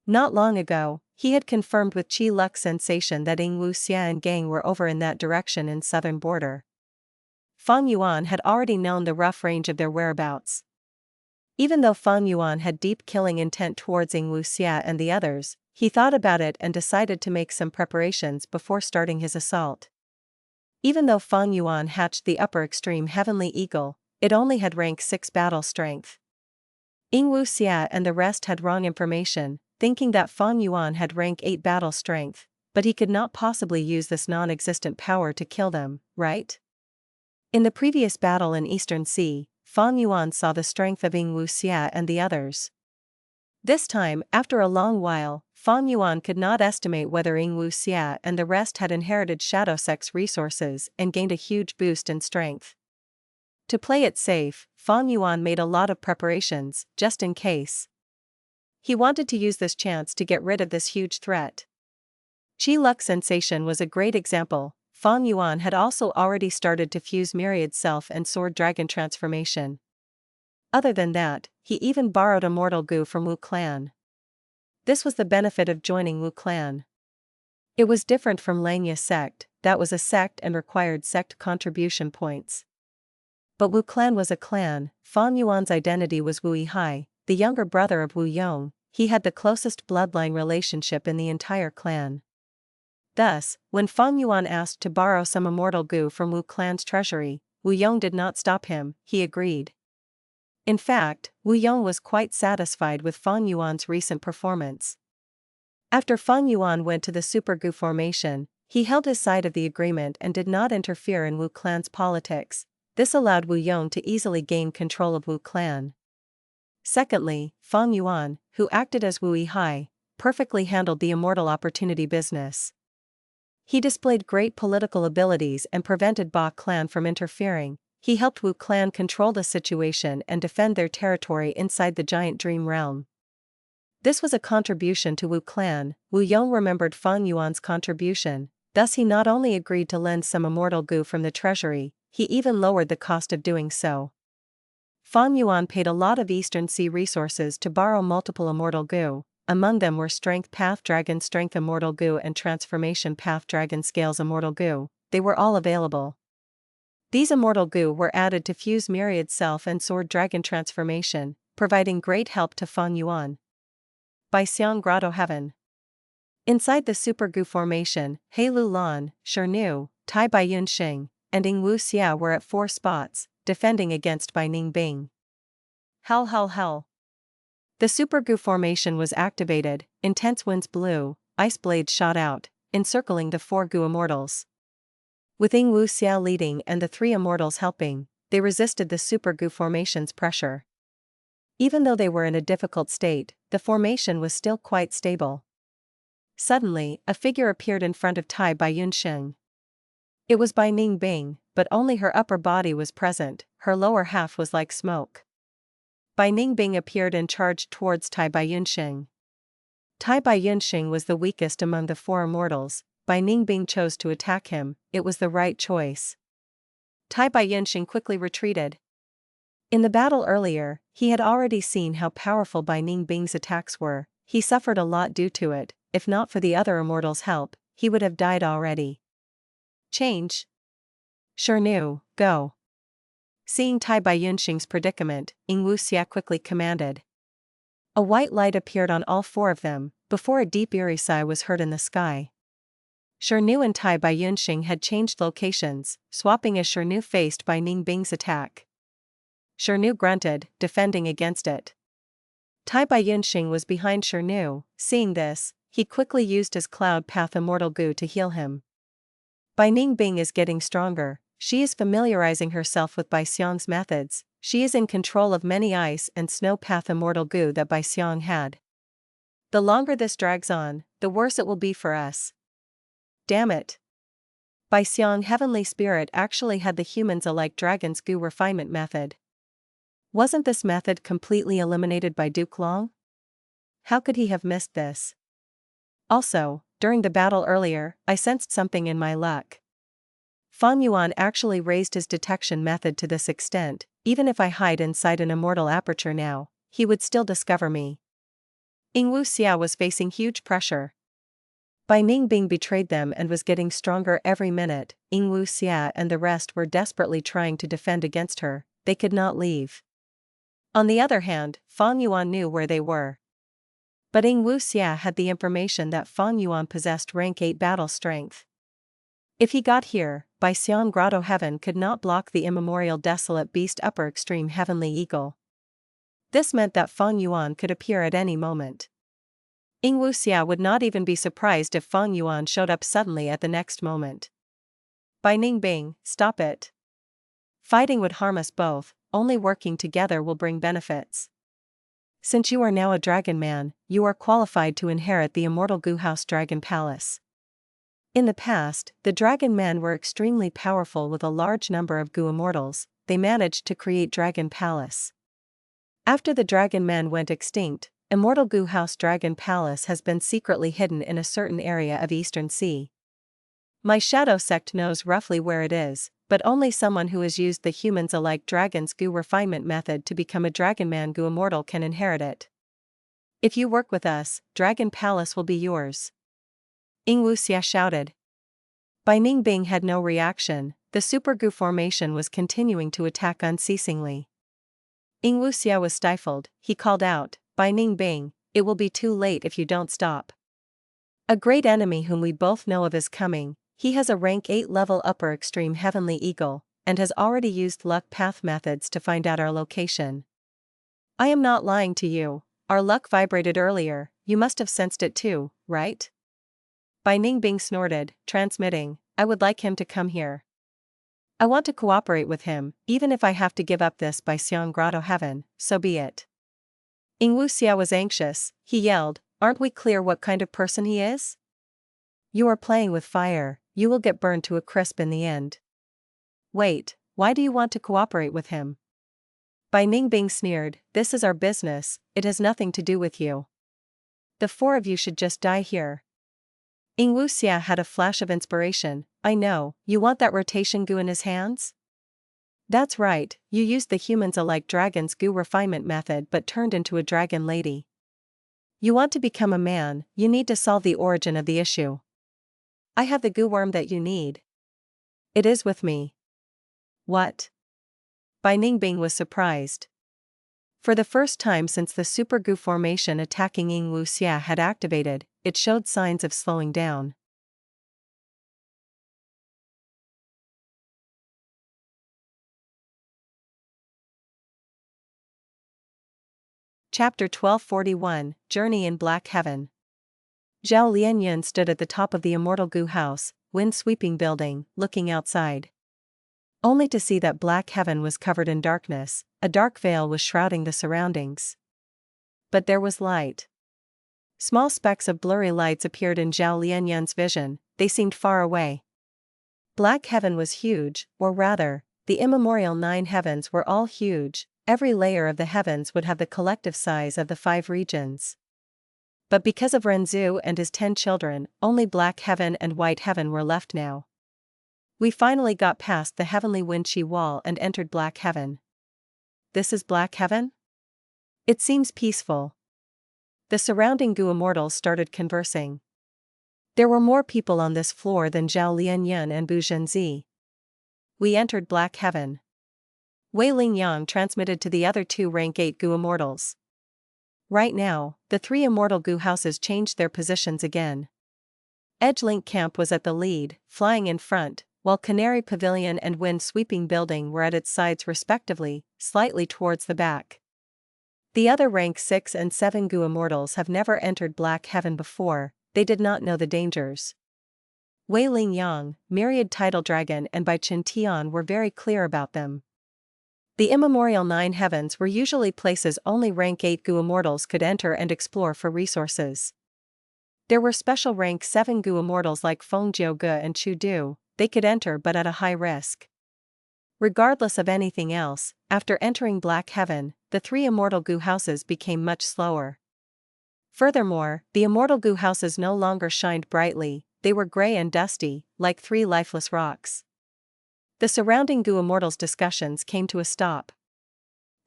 Not long ago, he had confirmed with Qi Luck Sensation that Ying Wuxia and gang were over in that direction in southern border. Fang Yuan had already known the rough range of their whereabouts. Even though Fang Yuan had deep killing intent towards Ying Wuxia and the others, he thought about it and decided to make some preparations before starting his assault. Even though Fang Yuan hatched the upper extreme Heavenly Eagle, it only had rank 6 battle strength. Ying Wuxia and the rest had wrong information, thinking that Fang Yuan had rank 8 battle strength, but he could not possibly use this non-existent power to kill them, right? In the previous battle in Eastern Sea, Fang Yuan saw the strength of Ying Wuxia and the others. This time, after a long while, Fang Yuan could not estimate whether Ying Wuxia and the rest had inherited Shadow Sex resources and gained a huge boost in strength. To play it safe, Fang Yuan made a lot of preparations, just in case. He wanted to use this chance to get rid of this huge threat. Qi Luck Sensation was a great example. Fang Yuan had also already started to fuse Myriad Self and Sword Dragon Transformation. Other than that, he even borrowed Immortal Goo from Wu Clan. This was the benefit of joining Wu Clan. It was different from Langya sect, that was a sect and required sect contribution points. But Wu Clan was a clan. Fang Yuan's identity was Wu Yihai, the younger brother of Wu Yong. He had the closest bloodline relationship in the entire clan. Thus, when Fang Yuan asked to borrow some immortal goo from Wu Clan's treasury, Wu Yong did not stop him, he agreed. In fact, Wu Yong was quite satisfied with Fang Yuan's recent performance. After Fang Yuan went to the Super Goo formation, he held his side of the agreement and did not interfere in Wu Clan's politics. This allowed Wu Yong to easily gain control of Wu Clan. Secondly, Fang Yuan, who acted as Wu Yihai, perfectly handled the immortal opportunity business. He displayed great political abilities and prevented Ba Clan from interfering. He helped Wu Clan control the situation and defend their territory inside the giant dream realm. This was a contribution to Wu Clan. Wu Yong remembered Fang Yuan's contribution, thus he not only agreed to lend some immortal goo from the treasury, he even lowered the cost of doing so. Fang Yuan paid a lot of Eastern Sea resources to borrow multiple immortal goo. Among them were Strength Path Dragon Strength Immortal Goo and Transformation Path Dragon Scales Immortal Goo. They were all available. These immortal goo were added to fuse Myriad Self and Sword Dragon Transformation, providing great help to Fang Yuan. By Xiang Grotto Heaven. Inside the Super Goo formation, He Lu Lan, Shirnu, Tai Bai Yun Xing, and Ying Wuxia were at 4 spots, defending against Bai Ning Bing. Hell. The Super Goo formation was activated, intense winds blew, ice blades shot out, encircling the 4 Goo Immortals. With Ying Wuxia leading and the 3 Immortals helping, they resisted the Super Goo formation's pressure. Even though they were in a difficult state, the formation was still quite stable. Suddenly, a figure appeared in front of Tai Bai Yun Xing. It was Bai Ning Bing, but only her upper body was present, her lower half was like smoke. Bai Ning Bing appeared and charged towards Tai Bai Yun Xing. Tai Bai Yun Xing was the weakest among the 4 Immortals. Bai Ning Bing chose to attack him, it was the right choice. Tai Bai Yun Xing quickly retreated. In the battle earlier, he had already seen how powerful Bai Ning Bing's attacks were. He suffered a lot due to it. If not for the other Immortals' help, he would have died already. Change. Shirnu, go. Seeing Tai Bai Yun Xing's predicament, Ying Wuxia quickly commanded. A white light appeared on all four of them, before a deep eerie sigh was heard in the sky. Shirnu and Tai Bai Yunxing had changed locations, swapping as Shirnu faced Bai Ningbing's attack. Shirnu grunted, defending against it. Tai Bai Yunxing was behind Shirnu. Seeing this, he quickly used his Cloud Path Immortal Goo to heal him. Bai Ningbing is getting stronger. She is familiarizing herself with Bai Xiang's methods. She is in control of many ice and snow path immortal goo that Bai Xiang had. The longer this drags on, the worse it will be for us. Damn it. Bai Xiang Heavenly Spirit actually had the humans-alike dragon's goo refinement method. Wasn't this method completely eliminated by Duke Long? How could he have missed this? Also, during the battle earlier, I sensed something in my luck. Fang Yuan actually raised his detection method to this extent. Even if I hide inside an immortal aperture now, he would still discover me. Ying Wuxia was facing huge pressure. Bai Ningbing betrayed them and was getting stronger every minute. Ying Wuxia and the rest were desperately trying to defend against her. They could not leave. On the other hand, Fang Yuan knew where they were. But Ying Wuxia had the information that Fang Yuan possessed rank 8 battle strength. If he got here, Bai Xiang Grotto Heaven could not block the immemorial desolate beast upper extreme heavenly eagle. This meant that Fang Yuan could appear at any moment. Ying Wuxia would not even be surprised if Fang Yuan showed up suddenly at the next moment. Bai Ningbing, stop it. Fighting would harm us both, only working together will bring benefits. Since you are now a Dragonman, you are qualified to inherit the Immortal Goo House Dragon Palace. In the past, the Dragonmen were extremely powerful with a large number of Goo Immortals. They managed to create Dragon Palace. After the Dragonmen went extinct, Immortal Goo House Dragon Palace has been secretly hidden in a certain area of Eastern Sea. My Shadow Sect knows roughly where it is, but only someone who has used the humans-alike Dragon's Goo refinement method to become a Dragonman Goo Immortal can inherit it. If you work with us, Dragon Palace will be yours. Ying Wuxia shouted. Bai Ningbing had no reaction. The Super Goo formation was continuing to attack unceasingly. Ying Wuxia was stifled. He called out, Bai Ningbing, it will be too late if you don't stop. A great enemy whom we both know of is coming. He has a rank 8 level upper extreme heavenly eagle, and has already used luck path methods to find out our location. I am not lying to you. Our luck vibrated earlier. You must have sensed it too, right? Bai Ningbing snorted, transmitting, I would like him to come here. I want to cooperate with him, even if I have to give up this Bai Xiang Grotto Heaven, so be it. Ying Wuxia was anxious. He yelled, aren't we clear what kind of person he is? You are playing with fire, you will get burned to a crisp in the end. Wait, why do you want to cooperate with him? Bai Ningbing sneered, this is our business, it has nothing to do with you. The four of you should just die here. Ying Wuxia had a flash of inspiration. I know, you want that rotation goo in his hands? That's right, you used the humans-alike dragon's goo refinement method but turned into a dragon lady. You want to become a man, you need to solve the origin of the issue. I have the goo worm that you need. It is with me. What? Bai Ningbing was surprised. For the first time since the Super Goo formation attacking Ying Wuxia had activated, it showed signs of slowing down. Chapter 1241, Journey in Black Heaven. Zhao Lian stood at the top of the Immortal Goo House, wind-sweeping building, looking outside. Only to see that Black Heaven was covered in darkness, a dark veil was shrouding the surroundings. But there was light. Small specks of blurry lights appeared in Zhao Lian's vision, they seemed far away. Black Heaven was huge, or rather, the immemorial 9 heavens were all huge. Every layer of the heavens would have the collective size of the 5 regions. But because of Renzu and his 10 children, only Black Heaven and White Heaven were left now. We finally got past the heavenly Wenqi wall and entered Black Heaven. This is Black Heaven? It seems peaceful. The surrounding Goo Immortals started conversing. There were more people on this floor than Zhao Lian and Bu Zhenzi. We entered Black Heaven. Wei Ling Yang transmitted to the other 2 rank 8 Goo Immortals. Right now, the three Immortal Gu houses changed their positions again. Edgelink Camp was at the lead, flying in front, while Canary Pavilion and Wind Sweeping Building were at its sides respectively, slightly towards the back. The other rank 6 and 7 Gu Immortals have never entered Black Heaven before, they did not know the dangers. Wei Ling Yang, Myriad Tidal Dragon and Bai Chen Tian were very clear about them. The immemorial 9 heavens were usually places only rank 8 Gu Immortals could enter and explore for resources. There were special rank 7 Gu Immortals like Feng Jiu Ge and Chu Du, they could enter but at a high risk. Regardless of anything else, after entering Black Heaven, the 3 Immortal Gu houses became much slower. Furthermore, the Immortal Gu houses no longer shined brightly, they were gray and dusty, like 3 lifeless rocks. The surrounding Gu Immortals discussions came to a stop.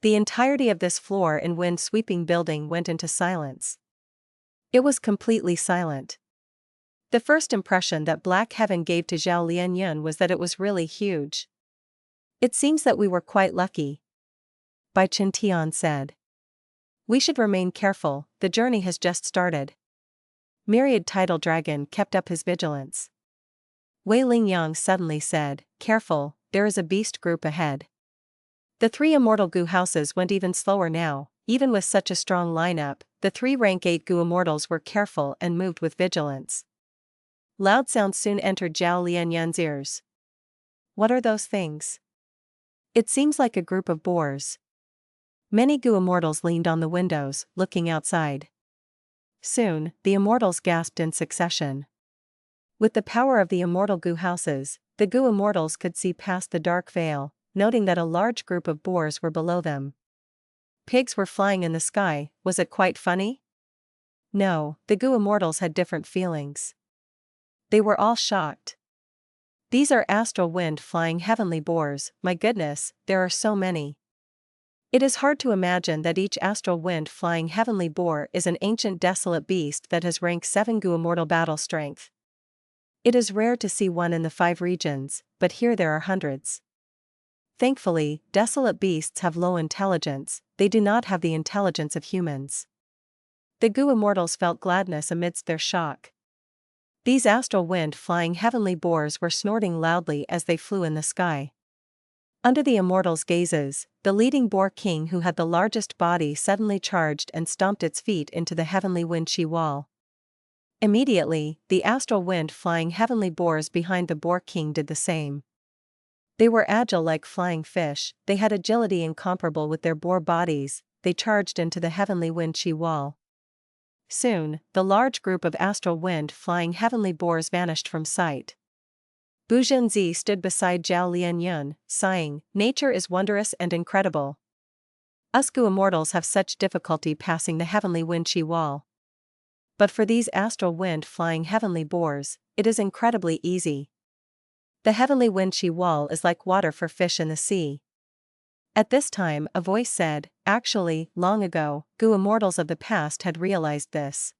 The entirety of this floor in Wind Sweeping Building went into silence. It was completely silent. The first impression that Black Heaven gave to Zhao Lian was that it was really huge. It seems that we were quite lucky, Bai Chen Tian said. We should remain careful, the journey has just started. Myriad Tidal Dragon kept up his vigilance. Wei Ling Yang suddenly said, careful, there is a beast group ahead. The 3 Immortal Gu houses went even slower now, even with such a strong lineup, the 3 rank 8 Gu Immortals were careful and moved with vigilance. Loud sounds soon entered Zhao Lian's ears. What are those things? It seems like a group of boars. Many Gu Immortals leaned on the windows, looking outside. Soon, the Immortals gasped in succession. With the power of the Immortal Gu houses, the Gu Immortals could see past the dark veil, noting that a large group of boars were below them. Pigs were flying in the sky, was it quite funny? No, the Gu Immortals had different feelings. They were all shocked. These are astral wind flying heavenly boars, my goodness, there are so many. It is hard to imagine that each astral wind flying heavenly boar is an ancient desolate beast that has rank 7 Gu Immortal battle strength. It is rare to see one in the 5 regions, but here there are hundreds. Thankfully, desolate beasts have low intelligence, they do not have the intelligence of humans. The Gu Immortals felt gladness amidst their shock. These astral wind flying heavenly boars were snorting loudly as they flew in the sky. Under the Immortals' gazes, the leading boar king who had the largest body suddenly charged and stomped its feet into the heavenly wind chi wall. Immediately, the astral wind flying heavenly boars behind the boar king did the same. They were agile like flying fish, they had agility incomparable with their boar bodies, they charged into the heavenly wind chi wall. Soon, the large group of astral wind flying heavenly boars vanished from sight. Bu Zhenzi stood beside Zhao Lian, sighing, nature is wondrous and incredible. Us Gu Immortals have such difficulty passing the heavenly wind chi wall. But for these astral wind flying heavenly boars, it is incredibly easy. The heavenly wind chi wall is like water for fish in the sea. At this time, a voice said, actually, long ago, Gu Immortals of the past had realized this.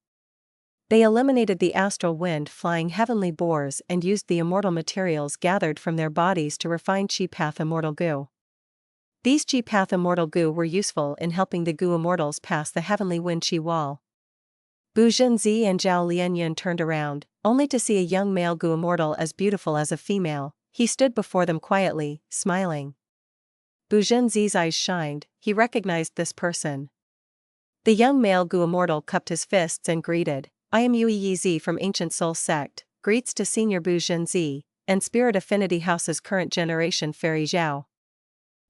They eliminated the astral wind flying heavenly boars and used the immortal materials gathered from their bodies to refine Chi Path Immortal Gu. These Chi Path Immortal Gu were useful in helping the Gu Immortals pass the heavenly wind chi wall. Bu Zhenzi and Zhao Lian turned around, only to see a young male Gu Immortal as beautiful as a female. He stood before them quietly, smiling. Bu Zhenzi's eyes shined, he recognized this person. The young male Gu Immortal cupped his fists and greeted, I am Yue Yizi from Ancient Soul Sect, greets to Senior Bu Zhenzi, and Spirit Affinity House's current generation Fairy Zhao.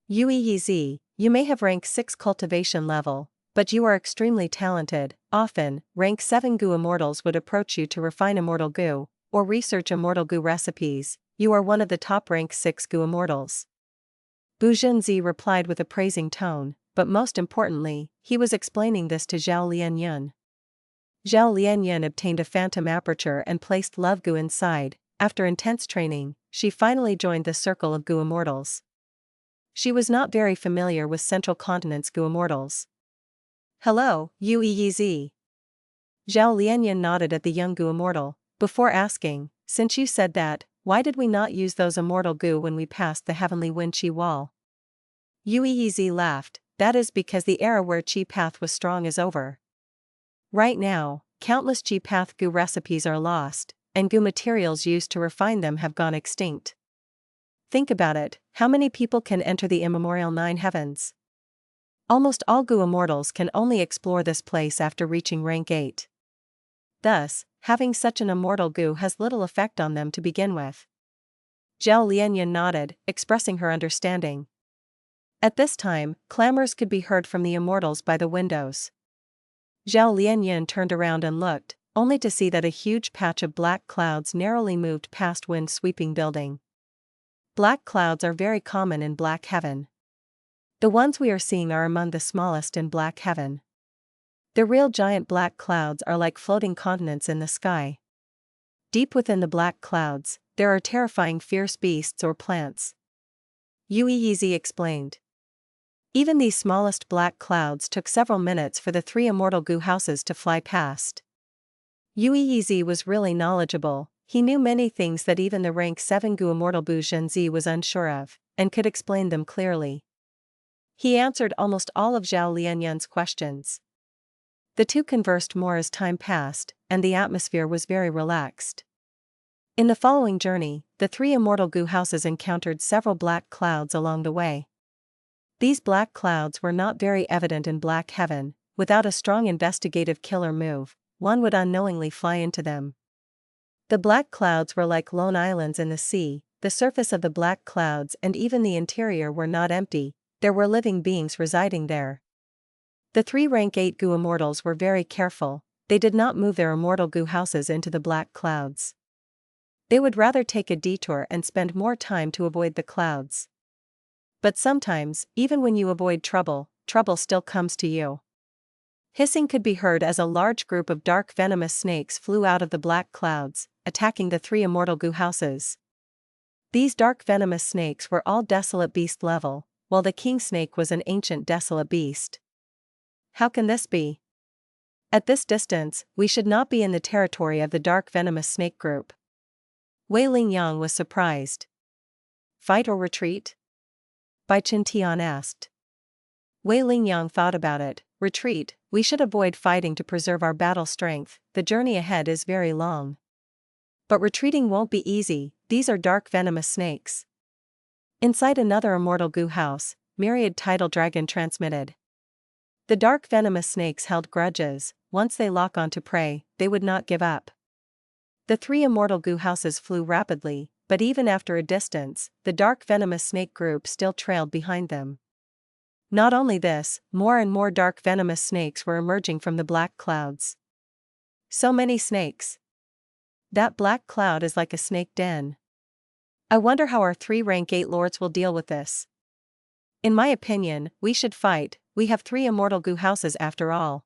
Yue Yizi, you may have rank 6 cultivation level, but you are extremely talented. Often, rank 7 Gu Immortals would approach you to refine Immortal Gu, or research Immortal Gu recipes. You are one of the top rank 6 Gu Immortals. Bu Zhenzi replied with a praising tone, but most importantly, he was explaining this to Zhao Lian. Zhao Lian obtained a phantom aperture and placed Love Gu inside. After intense training, she finally joined the circle of Gu Immortals. She was not very familiar with Central Continent's Gu Immortals. Hello, Yue Yizi. Zhao Lian nodded at the young Gu Immortal, before asking, since you said that, why did we not use those Immortal Gu when we passed the heavenly wind chi wall? Yue Yizi laughed, that is because the era where Chi Path was strong is over. Right now, countless G-Path goo recipes are lost, and goo materials used to refine them have gone extinct. Think about it, how many people can enter the immemorial 9 heavens? Almost all goo immortals can only explore this place after reaching rank 8. Thus, having such an immortal goo has little effect on them to begin with. Zhao Lian nodded, expressing her understanding. At this time, clamors could be heard from the immortals by the windows. Zhao Lian turned around and looked, only to see that a huge patch of black clouds narrowly moved past wind-sweeping building. Black clouds are very common in Black Heaven. The ones we are seeing are among the smallest in Black Heaven. The real giant black clouds are like floating continents in the sky. Deep within the black clouds, there are terrifying fierce beasts or plants. Yuizi explained. Even these smallest black clouds took several minutes for the 3 immortal goo houses to fly past. Yuizi was really knowledgeable. He knew many things that even the rank 7 goo immortal Bu Zhenzi was unsure of, and could explain them clearly. He answered almost all of Zhao Lian's questions. The two conversed more as time passed, and the atmosphere was very relaxed. In the following journey, the 3 immortal goo houses encountered several black clouds along the way. These black clouds were not very evident in Black Heaven. Without a strong investigative killer move, one would unknowingly fly into them. The black clouds were like lone islands in the sea. The surface of the black clouds and even the interior were not empty. There were living beings residing there. The 3 rank 8 goo immortals were very careful. They did not move their immortal goo houses into the black clouds. They would rather take a detour and spend more time to avoid the clouds. But sometimes, even when you avoid trouble, trouble still comes to you. Hissing could be heard as a large group of dark venomous snakes flew out of the black clouds, attacking the 3 immortal goo houses. These dark venomous snakes were all desolate beast level, while the king snake was an ancient desolate beast. How can this be? At this distance, we should not be in the territory of the dark venomous snake group. Wei Yong was surprised. Fight or retreat? Bai Tian asked. Wei Yong thought about it. Retreat. We should avoid fighting to preserve our battle strength. The journey ahead is very long. But retreating won't be easy. These are dark venomous snakes. Inside another immortal goo house, myriad tidal dragon transmitted. The dark venomous snakes held grudges. Once they lock onto prey, they would not give up. The 3 immortal goo houses flew rapidly, but even after a distance, the dark venomous snake group still trailed behind them. Not only this, more and more dark venomous snakes were emerging from the black clouds. So many snakes. That black cloud is like a snake den. I wonder how our 3 rank 8 lords will deal with this. In my opinion, we should fight. We have 3 immortal goo houses after all.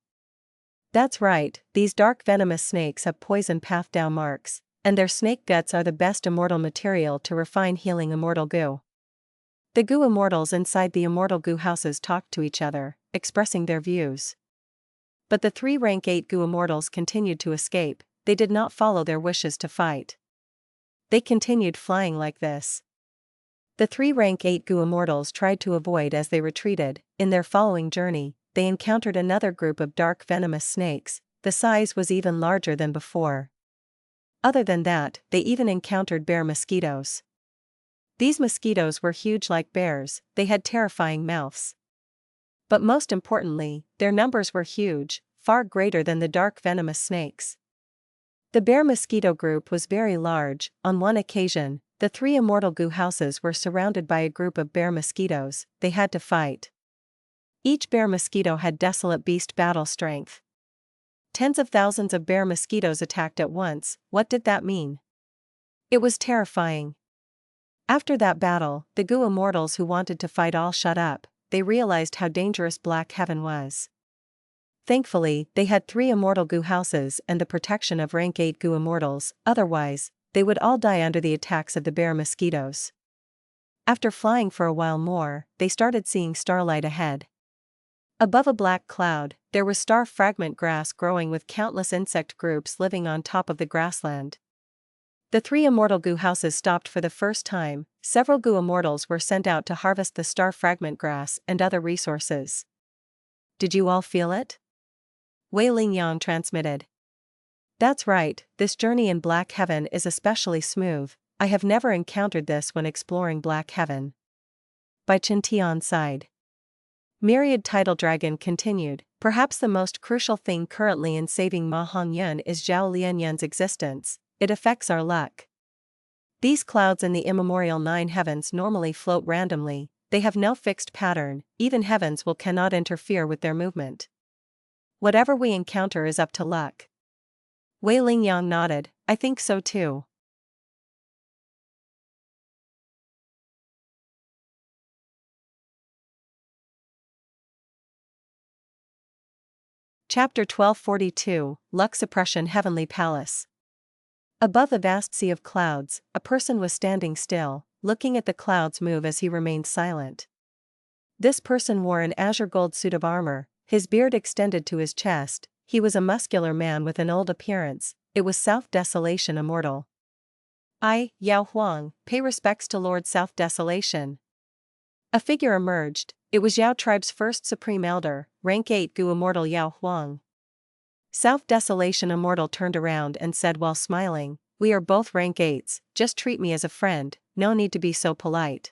That's right, these dark venomous snakes have poison path down marks, and their snake guts are the best immortal material to refine healing immortal goo. The goo immortals inside the immortal goo houses talked to each other, expressing their views. But the 3 rank 8 goo immortals continued to escape. They did not follow their wishes to fight. They continued flying like this. The 3 rank 8 goo immortals tried to avoid as they retreated. In their following journey, they encountered another group of dark venomous snakes. The size was even larger than before. Other than that, they even encountered bear mosquitoes. These mosquitoes were huge like bears. They had terrifying mouths. But most importantly, their numbers were huge, far greater than the dark venomous snakes. The bear mosquito group was very large. On one occasion, the 3 immortal goo houses were surrounded by a group of bear mosquitoes. They had to fight. Each bear mosquito had desolate beast battle strength. Tens of thousands of bear mosquitoes attacked at once. What did that mean? It was terrifying. After that battle, the goo immortals who wanted to fight all shut up. They realized how dangerous Black Heaven was. Thankfully, they had 3 immortal goo houses and the protection of rank 8 goo immortals. Otherwise, they would all die under the attacks of the bear mosquitoes. After flying for a while more, they started seeing starlight ahead. Above a black cloud, there was star fragment grass growing with countless insect groups living on top of the grassland. The 3 immortal goo houses stopped for the first time. Several goo immortals were sent out to harvest the star fragment grass and other resources. Did you all feel it? Wei Yang transmitted. That's right, this journey in Black Heaven is especially smooth. I have never encountered this when exploring Black Heaven. By Chen Tian sighed. Myriad Tidal Dragon continued, perhaps the most crucial thing currently in saving Ma Hongyun is Zhao Lianyan's existence. It affects our luck. These clouds in the immemorial 9 heavens normally float randomly, they have no fixed pattern, even heavens will cannot interfere with their movement. Whatever we encounter is up to luck. Wei Yang nodded, I think so too. Chapter 1242, Luck Suppression Heavenly Palace. Above a vast sea of clouds, a person was standing still, looking at the clouds move as he remained silent. This person wore an azure gold suit of armor, his beard extended to his chest, he was a muscular man with an old appearance, it was South Desolation Immortal. I, Yao Huang, pay respects to Lord South Desolation. A figure emerged, it was Yao tribe's first supreme elder, rank 8 Gu Immortal Yao Huang. South Desolation Immortal turned around and said while smiling, we are both rank 8s, just treat me as a friend, no need to be so polite.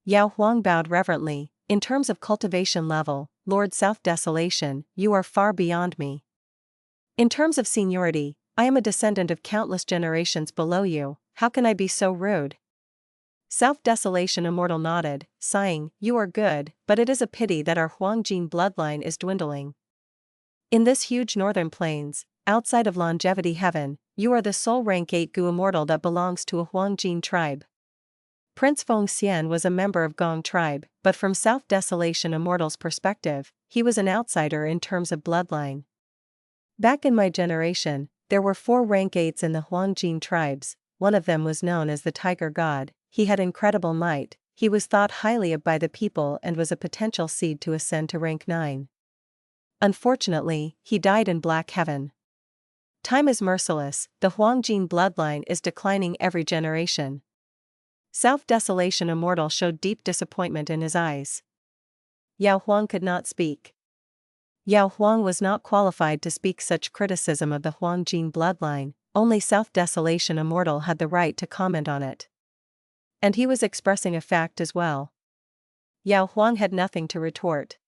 Yao Huang bowed reverently, in terms of cultivation level, Lord South Desolation, you are far beyond me. In terms of seniority, I am a descendant of countless generations below you, how can I be so rude? South Desolation Immortal nodded, sighing, you are good, but it is a pity that our Huangjin bloodline is dwindling. In this huge northern plains, outside of Longevity Heaven, you are the sole rank 8 Gu Immortal that belongs to a Huangjin tribe. Prince Feng Xian was a member of Gong tribe, but from South Desolation Immortal's perspective, he was an outsider in terms of bloodline. Back in my generation, there were 4 rank 8s in the Huangjin tribes, one of them was known as the Tiger God, he had incredible might, he was thought highly of by the people and was a potential seed to ascend to rank 9. Unfortunately, he died in Black Heaven. Time is merciless, the Huangjin bloodline is declining every generation. South Desolation Immortal showed deep disappointment in his eyes. Yao Huang could not speak. Yao Huang was not qualified to speak such criticism of the Huangjin bloodline, only South Desolation Immortal had the right to comment on it. And he was expressing a fact as well. Yao Huang had nothing to retort.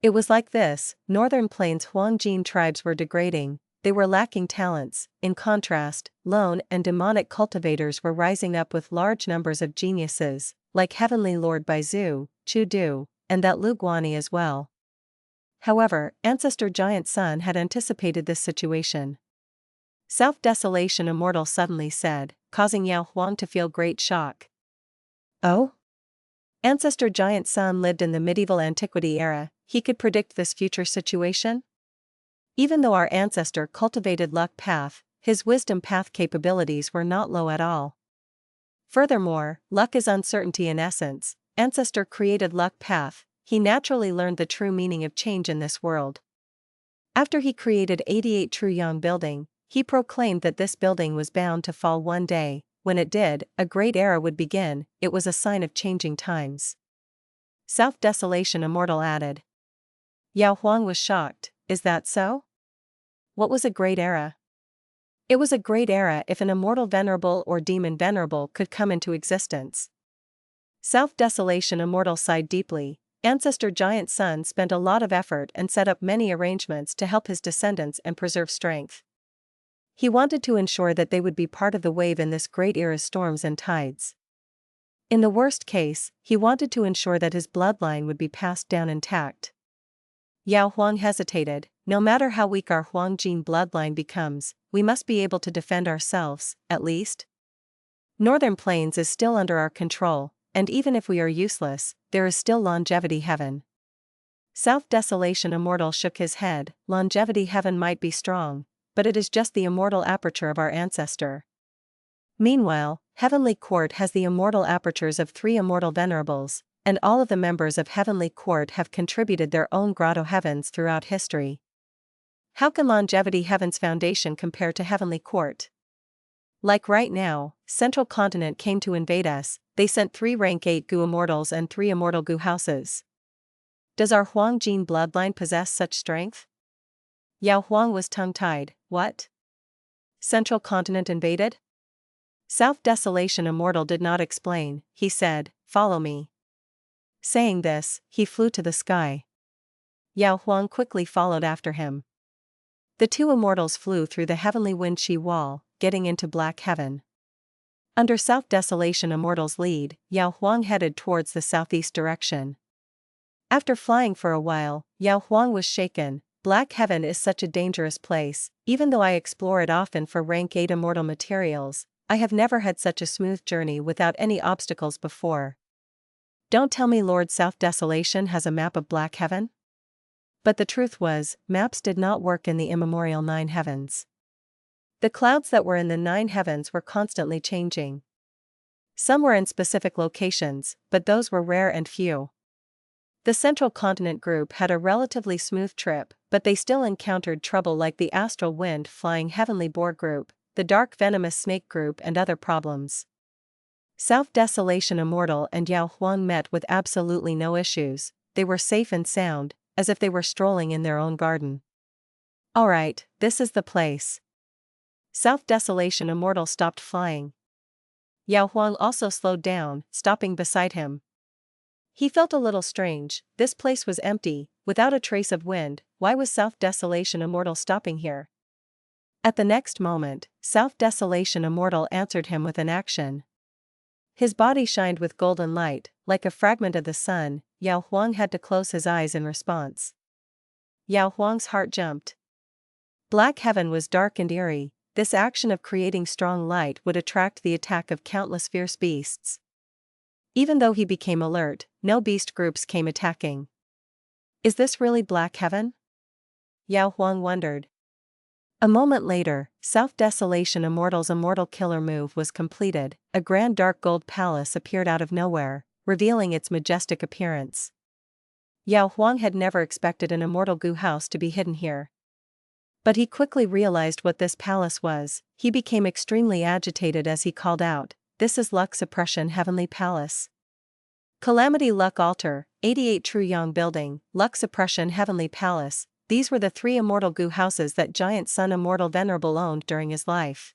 It was like this, Northern Plains Huangjin tribes were degrading, they were lacking talents, in contrast, lone and demonic cultivators were rising up with large numbers of geniuses, like Heavenly Lord Baizu, Chu Du, and that Lu Guani as well. However, Ancestor Giant Sun had anticipated this situation. South Desolation Immortal suddenly said, causing Yao Huang to feel great shock. Oh? Ancestor Giant Sun lived in the medieval antiquity era, he could predict this future situation? Even though our ancestor cultivated luck path, his wisdom path capabilities were not low at all. Furthermore, luck is uncertainty in essence, ancestor created luck path, he naturally learned the true meaning of change in this world. After he created 88 True Yong building, he proclaimed that this building was bound to fall one day, when it did, a great era would begin, it was a sign of changing times. South Desolation Immortal added. Yao Huang was shocked, is that so? What was a great era? It was a great era if an immortal venerable or demon venerable could come into existence. South Desolation Immortal sighed deeply, Ancestor Giant Sun spent a lot of effort and set up many arrangements to help his descendants and preserve strength. He wanted to ensure that they would be part of the wave in this great era's storms and tides. In the worst case, he wanted to ensure that his bloodline would be passed down intact. Yao Huang hesitated, no matter how weak our Huangjin bloodline becomes, we must be able to defend ourselves, at least. Northern Plains is still under our control, and even if we are useless, there is still Longevity Heaven. South Desolation Immortal shook his head, Longevity Heaven might be strong, but it is just the immortal aperture of our ancestor. Meanwhile, Heavenly Court has the immortal apertures of 3 immortal venerables, and all of the members of Heavenly Court have contributed their own grotto heavens throughout history. How can Longevity Heaven's foundation compare to Heavenly Court? Like right now, Central Continent came to invade us, they sent 3 rank 8 Gu Immortals and 3 immortal Gu houses. Does our Huangjin bloodline possess such strength? Yao Huang was tongue-tied. What? Central continent invaded? South Desolation Immortal did not explain. He said, "Follow me." Saying this, he flew to the sky. Yao Huang quickly followed after him. The two immortals flew through the heavenly wind-chi wall, getting into Black Heaven. Under South Desolation Immortal's lead, Yao Huang headed towards the southeast direction. After flying for a while, Yao Huang was shaken. Black Heaven is such a dangerous place. Even though I explore it often for rank 8 immortal materials, I have never had such a smooth journey without any obstacles before. Don't tell me Lord South Desolation has a map of Black Heaven? But the truth was, maps did not work in the immemorial 9 heavens. The clouds that were in the 9 heavens were constantly changing. Some were in specific locations, but those were rare and few. The Central Continent group had a relatively smooth trip, but they still encountered trouble like the Astral Wind Flying Heavenly Boar group, the Dark Venomous Snake group and other problems. South Desolation Immortal and Yao Huang met with absolutely no issues. They were safe and sound, as if they were strolling in their own garden. Alright, this is the place. South Desolation Immortal stopped flying. Yao Huang also slowed down, stopping beside him. He felt a little strange. This place was empty, without a trace of wind. Why was South Desolation Immortal stopping here? At the next moment, South Desolation Immortal answered him with an action. His body shined with golden light, like a fragment of the sun. Yao Huang had to close his eyes in response. Yao Huang's heart jumped. Black Heaven was dark and eerie. This action of creating strong light would attract the attack of countless fierce beasts. Even though he became alert, no beast groups came attacking. Is this really Black Heaven? Yao Huang wondered. A moment later, South Desolation Immortal's immortal killer move was completed. A grand dark gold palace appeared out of nowhere, revealing its majestic appearance. Yao Huang had never expected an immortal goo house to be hidden here. But he quickly realized what this palace was. He became extremely agitated as he called out, "This is Luck Suppression Heavenly Palace. Calamity Luck Altar, 88 True Yong Building, Luck Suppression Heavenly Palace." These were the 3 immortal goo houses that Giant Sun Immortal Venerable owned during his life.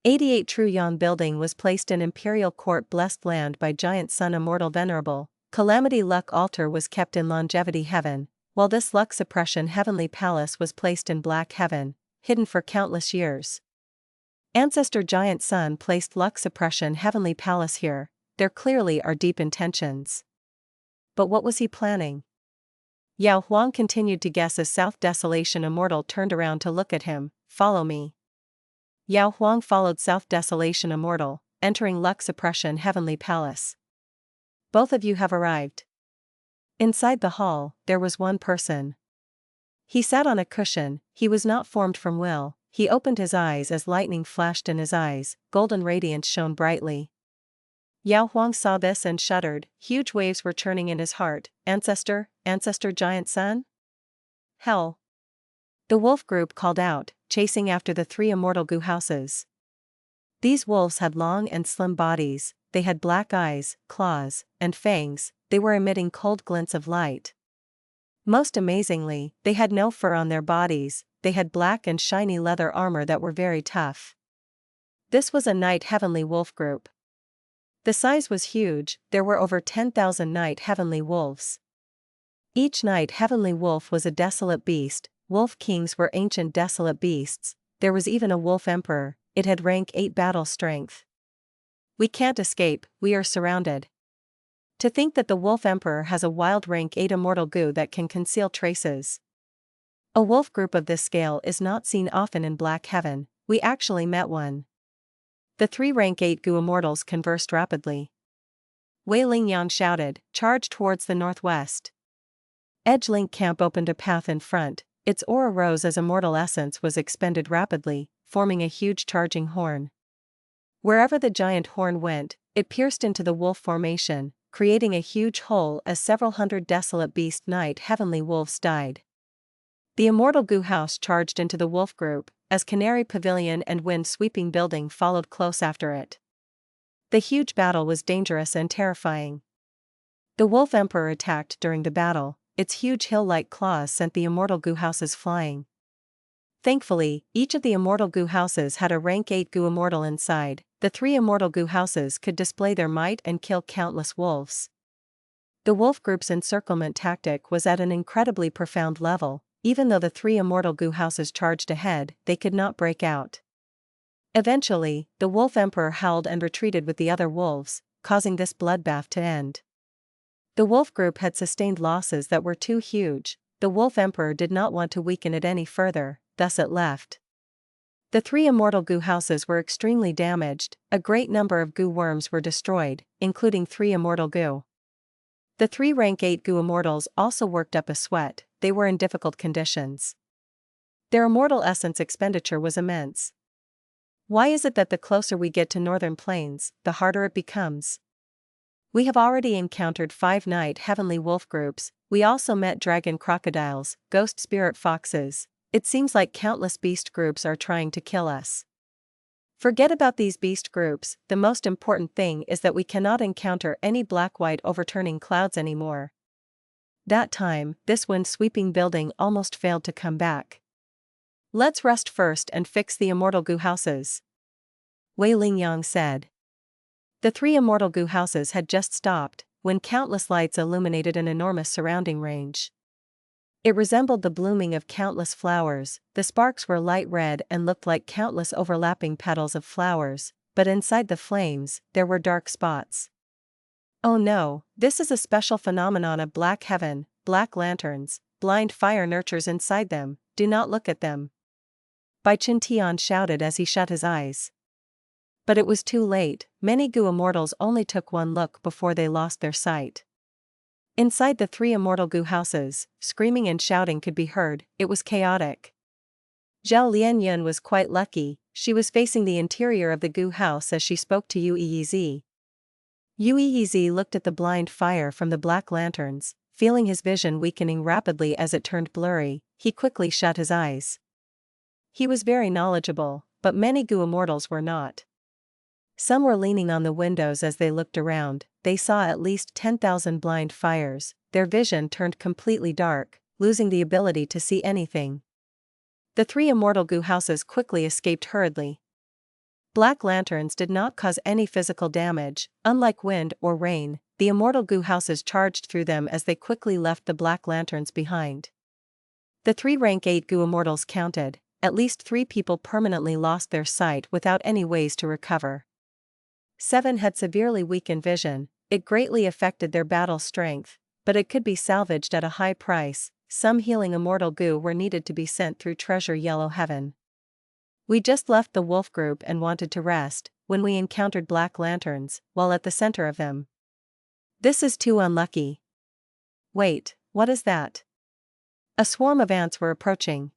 88 True Yong Building was placed in Imperial Court Blessed Land by Giant Sun Immortal Venerable. Calamity Luck Altar was kept in Longevity Heaven, while this Luck Suppression Heavenly Palace was placed in Black Heaven, hidden for countless years. Ancestor Giant Sun placed Luck Suppression Heavenly Palace here. There clearly are deep intentions. But what was he planning? Yao Huang continued to guess as South Desolation Immortal turned around to look at him. "Follow me." Yao Huang followed South Desolation Immortal, entering Luck Suppression Heavenly Palace. "Both of you have arrived." Inside the hall, there was one person. He sat on a cushion. He was not formed from will. He opened his eyes as lightning flashed in his eyes. Golden radiance shone brightly. Yao Huang saw this and shuddered. Huge waves were churning in his heart. Ancestor Giant Sun? Hell! The wolf group called out, chasing after the 3 immortal goo houses. These wolves had long and slim bodies. They had black eyes, claws, and fangs. They were emitting cold glints of light. Most amazingly, they had no fur on their bodies. They had black and shiny leather armor that were very tough. This was a Night Heavenly Wolf group. The size was huge. There were over 10,000 Night Heavenly Wolves. Each Night Heavenly Wolf was a desolate beast. Wolf Kings were ancient desolate beasts. There was even a Wolf Emperor. It had rank 8 battle strength. "We can't escape, we are surrounded." To think that the Wolf Emperor has a wild rank 8 immortal goo that can conceal traces. A wolf group of this scale is not seen often in Black Heaven. We actually met one. The 3 rank 8 goo immortals conversed rapidly. Wei Lingyan shouted, "Charge towards the northwest." Edge Link Camp opened a path in front. Its aura rose as immortal essence was expended rapidly, forming a huge charging horn. Wherever the giant horn went, it pierced into the wolf formation, creating a huge hole as several hundred desolate beast Night Heavenly Wolves died. The immortal goo house charged into the wolf group, as Canary Pavilion and Wind Sweeping Building followed close after it. The huge battle was dangerous and terrifying. The Wolf Emperor attacked during the battle. Its huge hill-like claws sent the immortal goo houses flying. Thankfully, each of the immortal goo houses had a rank 8 goo immortal inside. The 3 immortal goo houses could display their might and kill countless wolves. The wolf group's encirclement tactic was at an incredibly profound level. Even though the 3 immortal goo houses charged ahead, they could not break out. Eventually, the wolf emperor howled and retreated with the other wolves, causing this bloodbath to end. The wolf group had sustained losses that were too huge. The wolf emperor did not want to weaken it any further, thus it left. The 3 immortal goo houses were extremely damaged. A great number of goo worms were destroyed, including 3 immortal goo. The 3 rank 8 goo immortals also worked up a sweat. They were in difficult conditions. Their immortal essence expenditure was immense. Why is it that the closer we get to northern plains, the harder it becomes? We have already encountered 5 night heavenly wolf groups. We also met dragon crocodiles, ghost spirit foxes. It seems like countless beast groups are trying to kill us. Forget about these beast groups. The most important thing is that we cannot encounter any black-white overturning clouds anymore. That time, this wind-sweeping building almost failed to come back. Let's rest first and fix the immortal goo houses, Wei Yong said. The 3 immortal goo houses had just stopped, when countless lights illuminated an enormous surrounding range. It resembled the blooming of countless flowers. The sparks were light red and looked like countless overlapping petals of flowers, but inside the flames, there were dark spots. Oh no, this is a special phenomenon of black heaven, black lanterns, blind fire nurtures inside them, do not look at them, Bai Tian shouted as he shut his eyes. But it was too late. Many goo immortals only took one look before they lost their sight. Inside the 3 immortal goo houses, screaming and shouting could be heard. It was chaotic. Zhao Lian was quite lucky. She was facing the interior of the goo house as she spoke to Yuiz. Yuiz looked at the blind fire from the black lanterns, feeling his vision weakening rapidly as it turned blurry. He quickly shut his eyes. He was very knowledgeable, but many goo immortals were not. Some were leaning on the windows as they looked around. They saw at least 10,000 blind fires. Their vision turned completely dark, losing the ability to see anything. The 3 immortal goo houses quickly escaped hurriedly. Black lanterns did not cause any physical damage. Unlike wind or rain, the immortal goo houses charged through them as they quickly left the black lanterns behind. The 3 rank 8 goo immortals counted. At least 3 people permanently lost their sight without any ways to recover. 7 had severely weakened vision. It greatly affected their battle strength, but it could be salvaged at a high price. Some healing immortal goo were needed to be sent through treasure yellow heaven. We just left the wolf group and wanted to rest, when we encountered black lanterns, while at the center of them. This is too unlucky. Wait, what is that? A swarm of ants were approaching.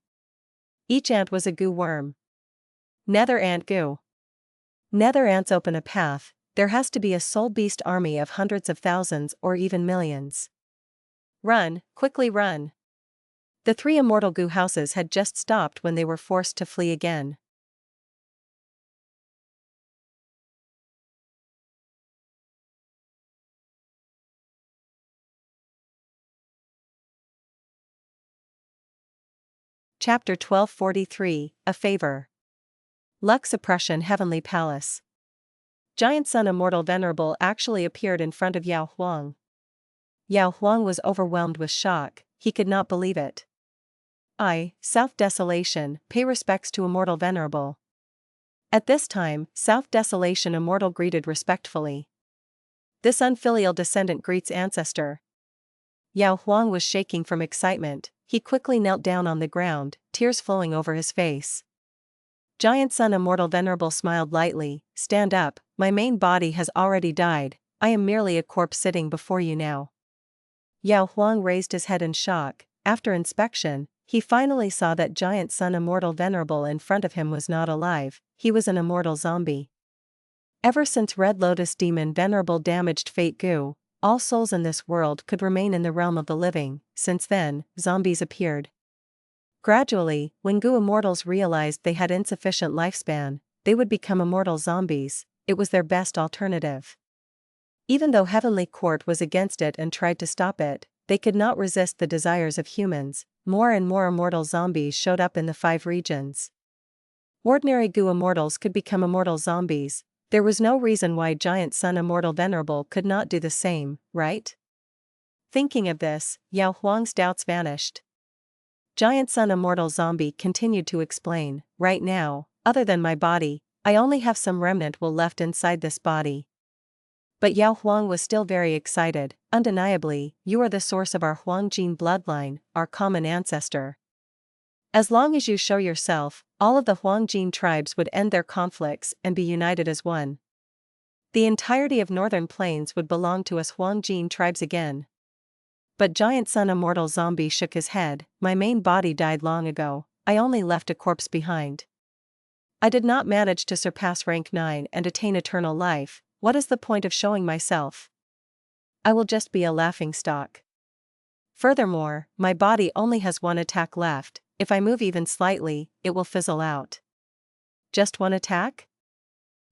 Each ant was a goo worm. Nether ant goo. Nether ants open a path. There has to be a soul beast army of hundreds of thousands or even millions. Run, quickly run. The 3 immortal goo houses had just stopped when they were forced to flee again. Chapter 1243, A Favor. Luck Suppression Heavenly Palace. Giant Sun Immortal Venerable actually appeared in front of Yao Huang. Yao Huang was overwhelmed with shock. He could not believe it. South Desolation, pay respects to Immortal Venerable. At this time, South Desolation Immortal greeted respectfully. This unfilial descendant greets ancestor. Yao Huang was shaking from excitement. He quickly knelt down on the ground, tears flowing over his face. Giant Sun Immortal Venerable smiled lightly. Stand up, my main body has already died. I am merely a corpse sitting before you now. Yao Huang raised his head in shock. After inspection, he finally saw that Giant Sun Immortal Venerable in front of him was not alive. He was an immortal zombie. Ever since Red Lotus Demon Venerable damaged Fate Goo, all souls in this world could remain in the realm of the living. Since then, zombies appeared. Gradually, when goo immortals realized they had insufficient lifespan, they would become immortal zombies. It was their best alternative. Even though Heavenly Court was against it and tried to stop it, they could not resist the desires of humans. more and more immortal zombies showed up in the 5 regions. Ordinary goo immortals could become immortal zombies. There was no reason why Giant Sun Immortal Venerable could not do the same, right? Thinking of this, Yao Huang's doubts vanished. Giant Sun Immortal Zombie continued to explain, right now, other than my body, I only have some remnant will left inside this body. But Yao Huang was still very excited. Undeniably, you are the source of our Huangjin bloodline, our common ancestor. As long as you show yourself, all of the Huangjin tribes would end their conflicts and be united as one. The entirety of Northern Plains would belong to us Huangjin tribes again. But Giant Sun Immortal Zombie shook his head. My main body died long ago, I only left a corpse behind. I did not manage to surpass rank 9 and attain eternal life. What is the point of showing myself? I will just be a laughingstock. Furthermore, my body only has 1 attack left. If I move even slightly, it will fizzle out. Just 1 attack?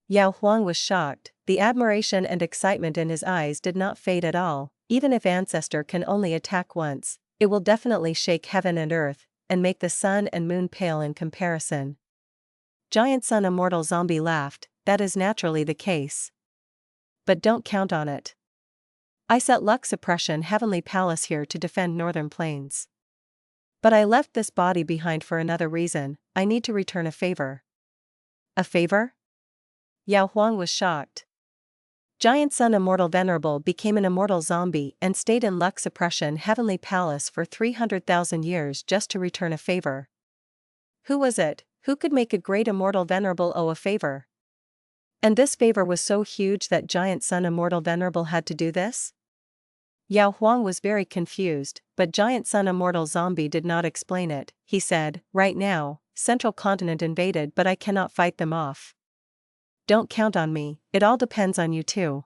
Yao Huang was shocked. The admiration and excitement in his eyes did not fade at all. Even if Ancestor can only attack once, it will definitely shake heaven and earth, and make the sun and moon pale in comparison. Giant Sun Immortal Zombie laughed. That is naturally the case. But don't count on it. I set luck suppression Heavenly Palace here to defend Northern Plains. But I left this body behind for another reason. I need to return a favor. A favor? Yao Huang was shocked. Giant Sun Immortal Venerable became an immortal zombie and stayed in luck suppression Heavenly Palace for 300,000 years just to return a favor. Who was it? Who could make a great immortal venerable owe a favor? And this favor was so huge that Giant Sun Immortal Venerable had to do this? Yao Huang was very confused, but Giant Sun Immortal Zombie did not explain it. He said, right now, Central Continent invaded but I cannot fight them off. Don't count on me, it all depends on you too.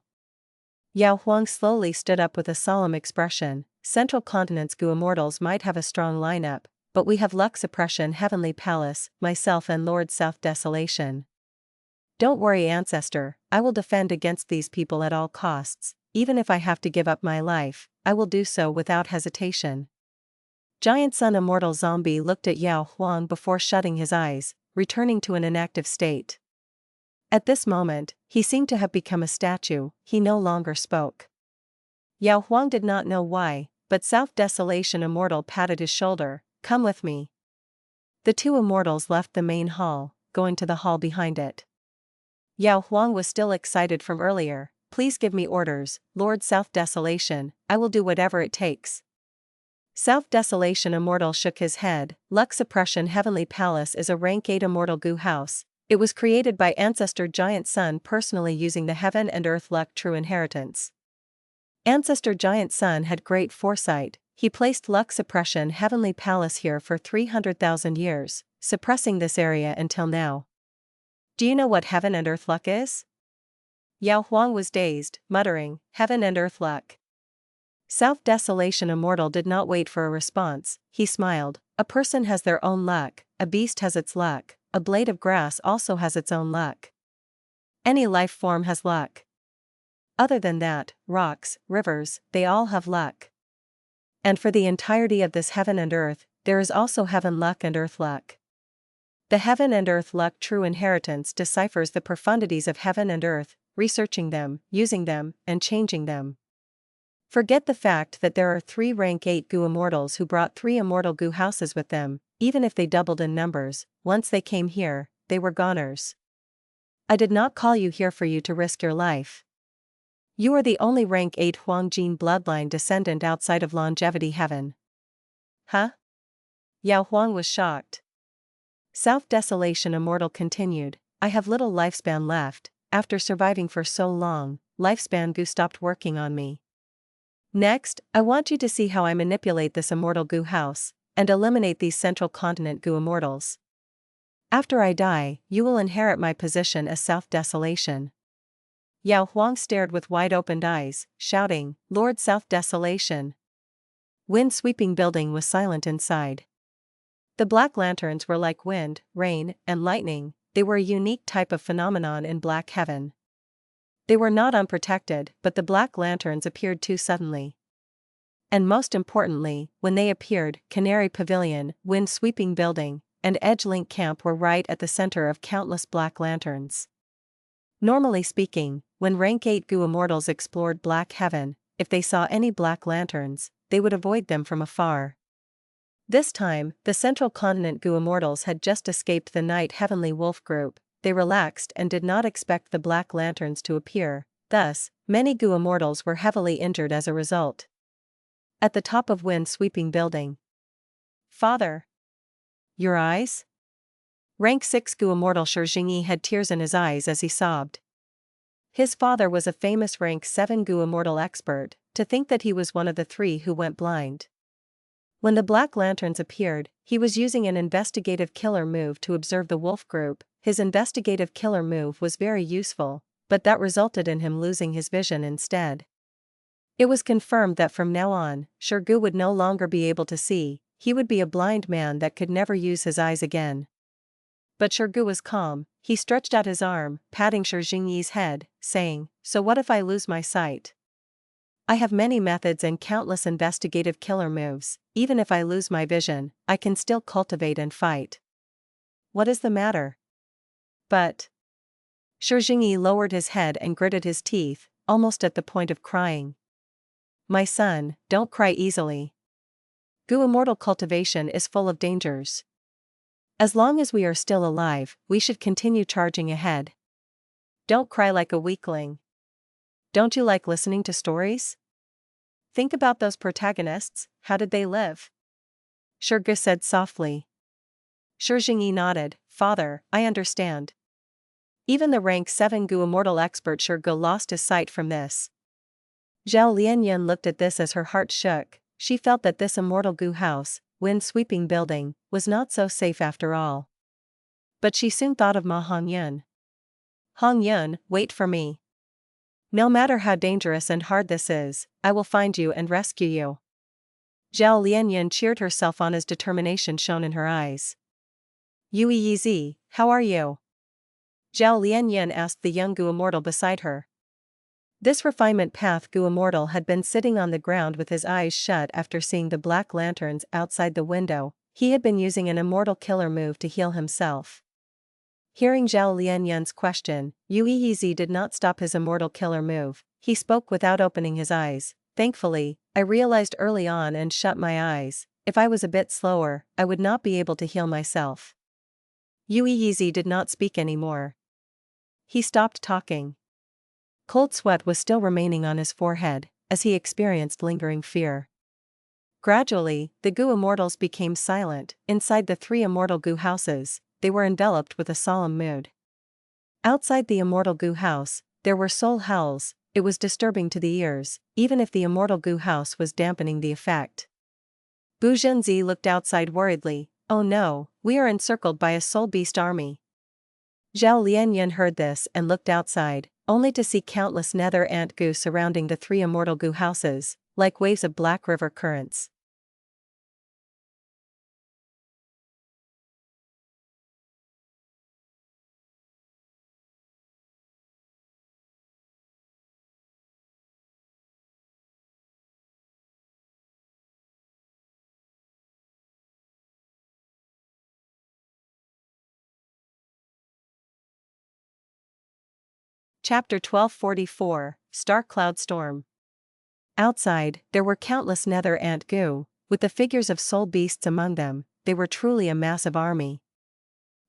Yao Huang slowly stood up with a solemn expression. Central Continent's goo immortals might have a strong lineup, but we have luck suppression Heavenly Palace, myself and Lord South Desolation. Don't worry Ancestor, I will defend against these people at all costs. Even if I have to give up my life, I will do so without hesitation. Giant Sun Immortal Zombie looked at Yao Huang before shutting his eyes, returning to an inactive state. At this moment, he seemed to have become a statue. He no longer spoke. Yao Huang did not know why, but South Desolation Immortal patted his shoulder. Come with me. The 2 immortals left the main hall, going to the hall behind it. Yao Huang was still excited from earlier. Please give me orders, Lord South Desolation, I will do whatever it takes. South Desolation Immortal shook his head. Luck Suppression Heavenly Palace is a rank 8 immortal goo house. It was created by Ancestor Giant Sun personally using the Heaven and Earth Luck True Inheritance. Ancestor Giant Sun had great foresight. He placed Luck Suppression Heavenly Palace here for 300,000 years, suppressing this area until now. Do you know what Heaven and Earth Luck is? Yao Huang was dazed, muttering, Heaven and Earth Luck. South Desolation Immortal did not wait for a response. He smiled. A person has their own luck, a beast has its luck, a blade of grass also has its own luck. Any life form has luck. Other than that, rocks, rivers, they all have luck. And for the entirety of this heaven and earth, there is also heaven luck and earth luck. The Heaven and Earth Luck True Inheritance deciphers the profundities of heaven and earth, researching them, using them, and changing them. Forget the fact that there are 3 rank 8 goo immortals who brought 3 immortal goo houses with them. Even if they doubled in numbers, once they came here, they were goners. I did not call you here for you to risk your life. You are the only rank 8 Huangjin bloodline descendant outside of longevity heaven. Huh? Yao Huang was shocked. South Desolation Immortal continued, I have little lifespan left. After surviving for so long, lifespan goo stopped working on me. Next, I want you to see how I manipulate this immortal goo house, and eliminate these Central Continent goo immortals. After I die, you will inherit my position as South Desolation. Yao Huang stared with wide-opened eyes, shouting, Lord South Desolation. Wind-sweeping building was silent inside. The black lanterns were like wind, rain, and lightning. They were a unique type of phenomenon in black heaven. They were not unprotected, but the black lanterns appeared too suddenly. And most importantly, when they appeared, Canary Pavilion, Wind-Sweeping Building, and Edge-Link Camp were right at the center of countless black lanterns. Normally speaking, when Rank 8 Gu Immortals explored Black Heaven, if they saw any black lanterns, they would avoid them from afar. This time, the Central Continent Gu Immortals had just escaped the Night Heavenly Wolf group. They relaxed and did not expect the black lanterns to appear, thus, many Gu Immortals were heavily injured as a result. At the top of Wind-Sweeping Building. Father! Your eyes? Rank 6 Gu Immortal Shi Jingyi had tears in his eyes as he sobbed. His father was a famous Rank 7 Gu Immortal expert. To think that he was one of the 3 who went blind. When the black lanterns appeared, he was using an investigative killer move to observe the wolf group. His investigative killer move was very useful, but that resulted in him losing his vision instead. It was confirmed that from now on, Shi Gu would no longer be able to see. He would be a blind man that could never use his eyes again. But Shi Gu was calm. He stretched out his arm, patting Shi Jingyi's head, saying, "So what if I lose my sight? I have many methods and countless investigative killer moves. Even if I lose my vision, I can still cultivate and fight. What is the matter?" But Shi Jingyi lowered his head and gritted his teeth, almost at the point of crying. "My son, don't cry easily. Gu Immortal cultivation is full of dangers. As long as we are still alive, we should continue charging ahead. Don't cry like a weakling. Don't you like listening to stories? Think about those protagonists. How did they live?" Shi Gu said softly. Shi Jingyi nodded. "Father, I understand." Even the Rank 7 Gu Immortal expert Shi Gu lost his sight from this. Zhao Lian looked at this as her heart shook. She felt that this Immortal Gu house, Wind-Sweeping Building, was not so safe after all. But she soon thought of Ma Hongyun. "Hongyun, wait for me. No matter how dangerous and hard this is, I will find you and rescue you." Zhao Lian cheered herself on as determination shone in her eyes. "Yui Yizi, how are you?" Zhao Lian asked the young Gu Immortal beside her. This Refinement Path Gu Immortal had been sitting on the ground with his eyes shut after seeing the black lanterns outside the window. He had been using an immortal killer move to heal himself. Hearing Zhao Lian's question, Yui Yizi did not stop his immortal killer move. He spoke without opening his eyes. "Thankfully, I realized early on and shut my eyes. If I was a bit slower, I would not be able to heal myself." Yui Yizi did not speak anymore. He stopped talking. Cold sweat was still remaining on his forehead, as he experienced lingering fear. Gradually, the Gu Immortals became silent. Inside the 3 Immortal Gu houses, they were enveloped with a solemn mood. Outside the Immortal Gu house, there were soul howls. It was disturbing to the ears, even if the Immortal Gu house was dampening the effect. Bu Zhenzi looked outside worriedly. "Oh no, we are encircled by a soul beast army." Zhao Lian heard this and looked outside, only to see countless nether ant Gu surrounding the 3 Immortal Gu houses, like waves of black river currents. Chapter 1244, Star Cloud Storm. Outside, there were countless nether ant Gu, with the figures of soul beasts among them. They were truly a massive army.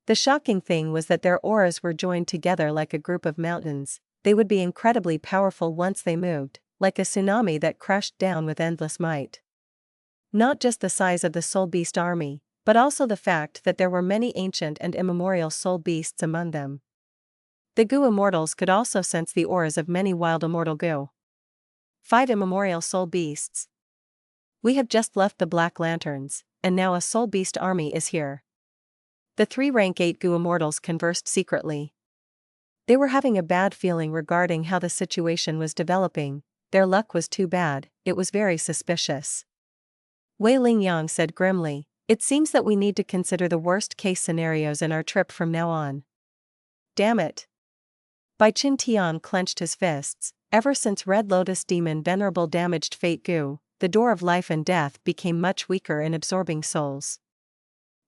The shocking thing was that their auras were joined together like a group of mountains. They would be incredibly powerful once they moved, like a tsunami that crashed down with endless might. Not just the size of the soul beast army, but also the fact that there were many ancient and immemorial soul beasts among them. The Gu Immortals could also sense the auras of many wild immortal Gu. 5 immemorial soul beasts. We have just left the Black Lanterns, and now a soul beast army is here. The 3 Rank 8 Gu Immortals conversed secretly. They were having a bad feeling regarding how the situation was developing. Their luck was too bad. It was very suspicious. Wei Yong said grimly, "It seems that we need to consider the worst-case scenarios in our trip from now on." Damn it. Bai Qin Tian clenched his fists. Ever since Red Lotus Demon Venerable damaged Fate Gu, the door of life and death became much weaker in absorbing souls.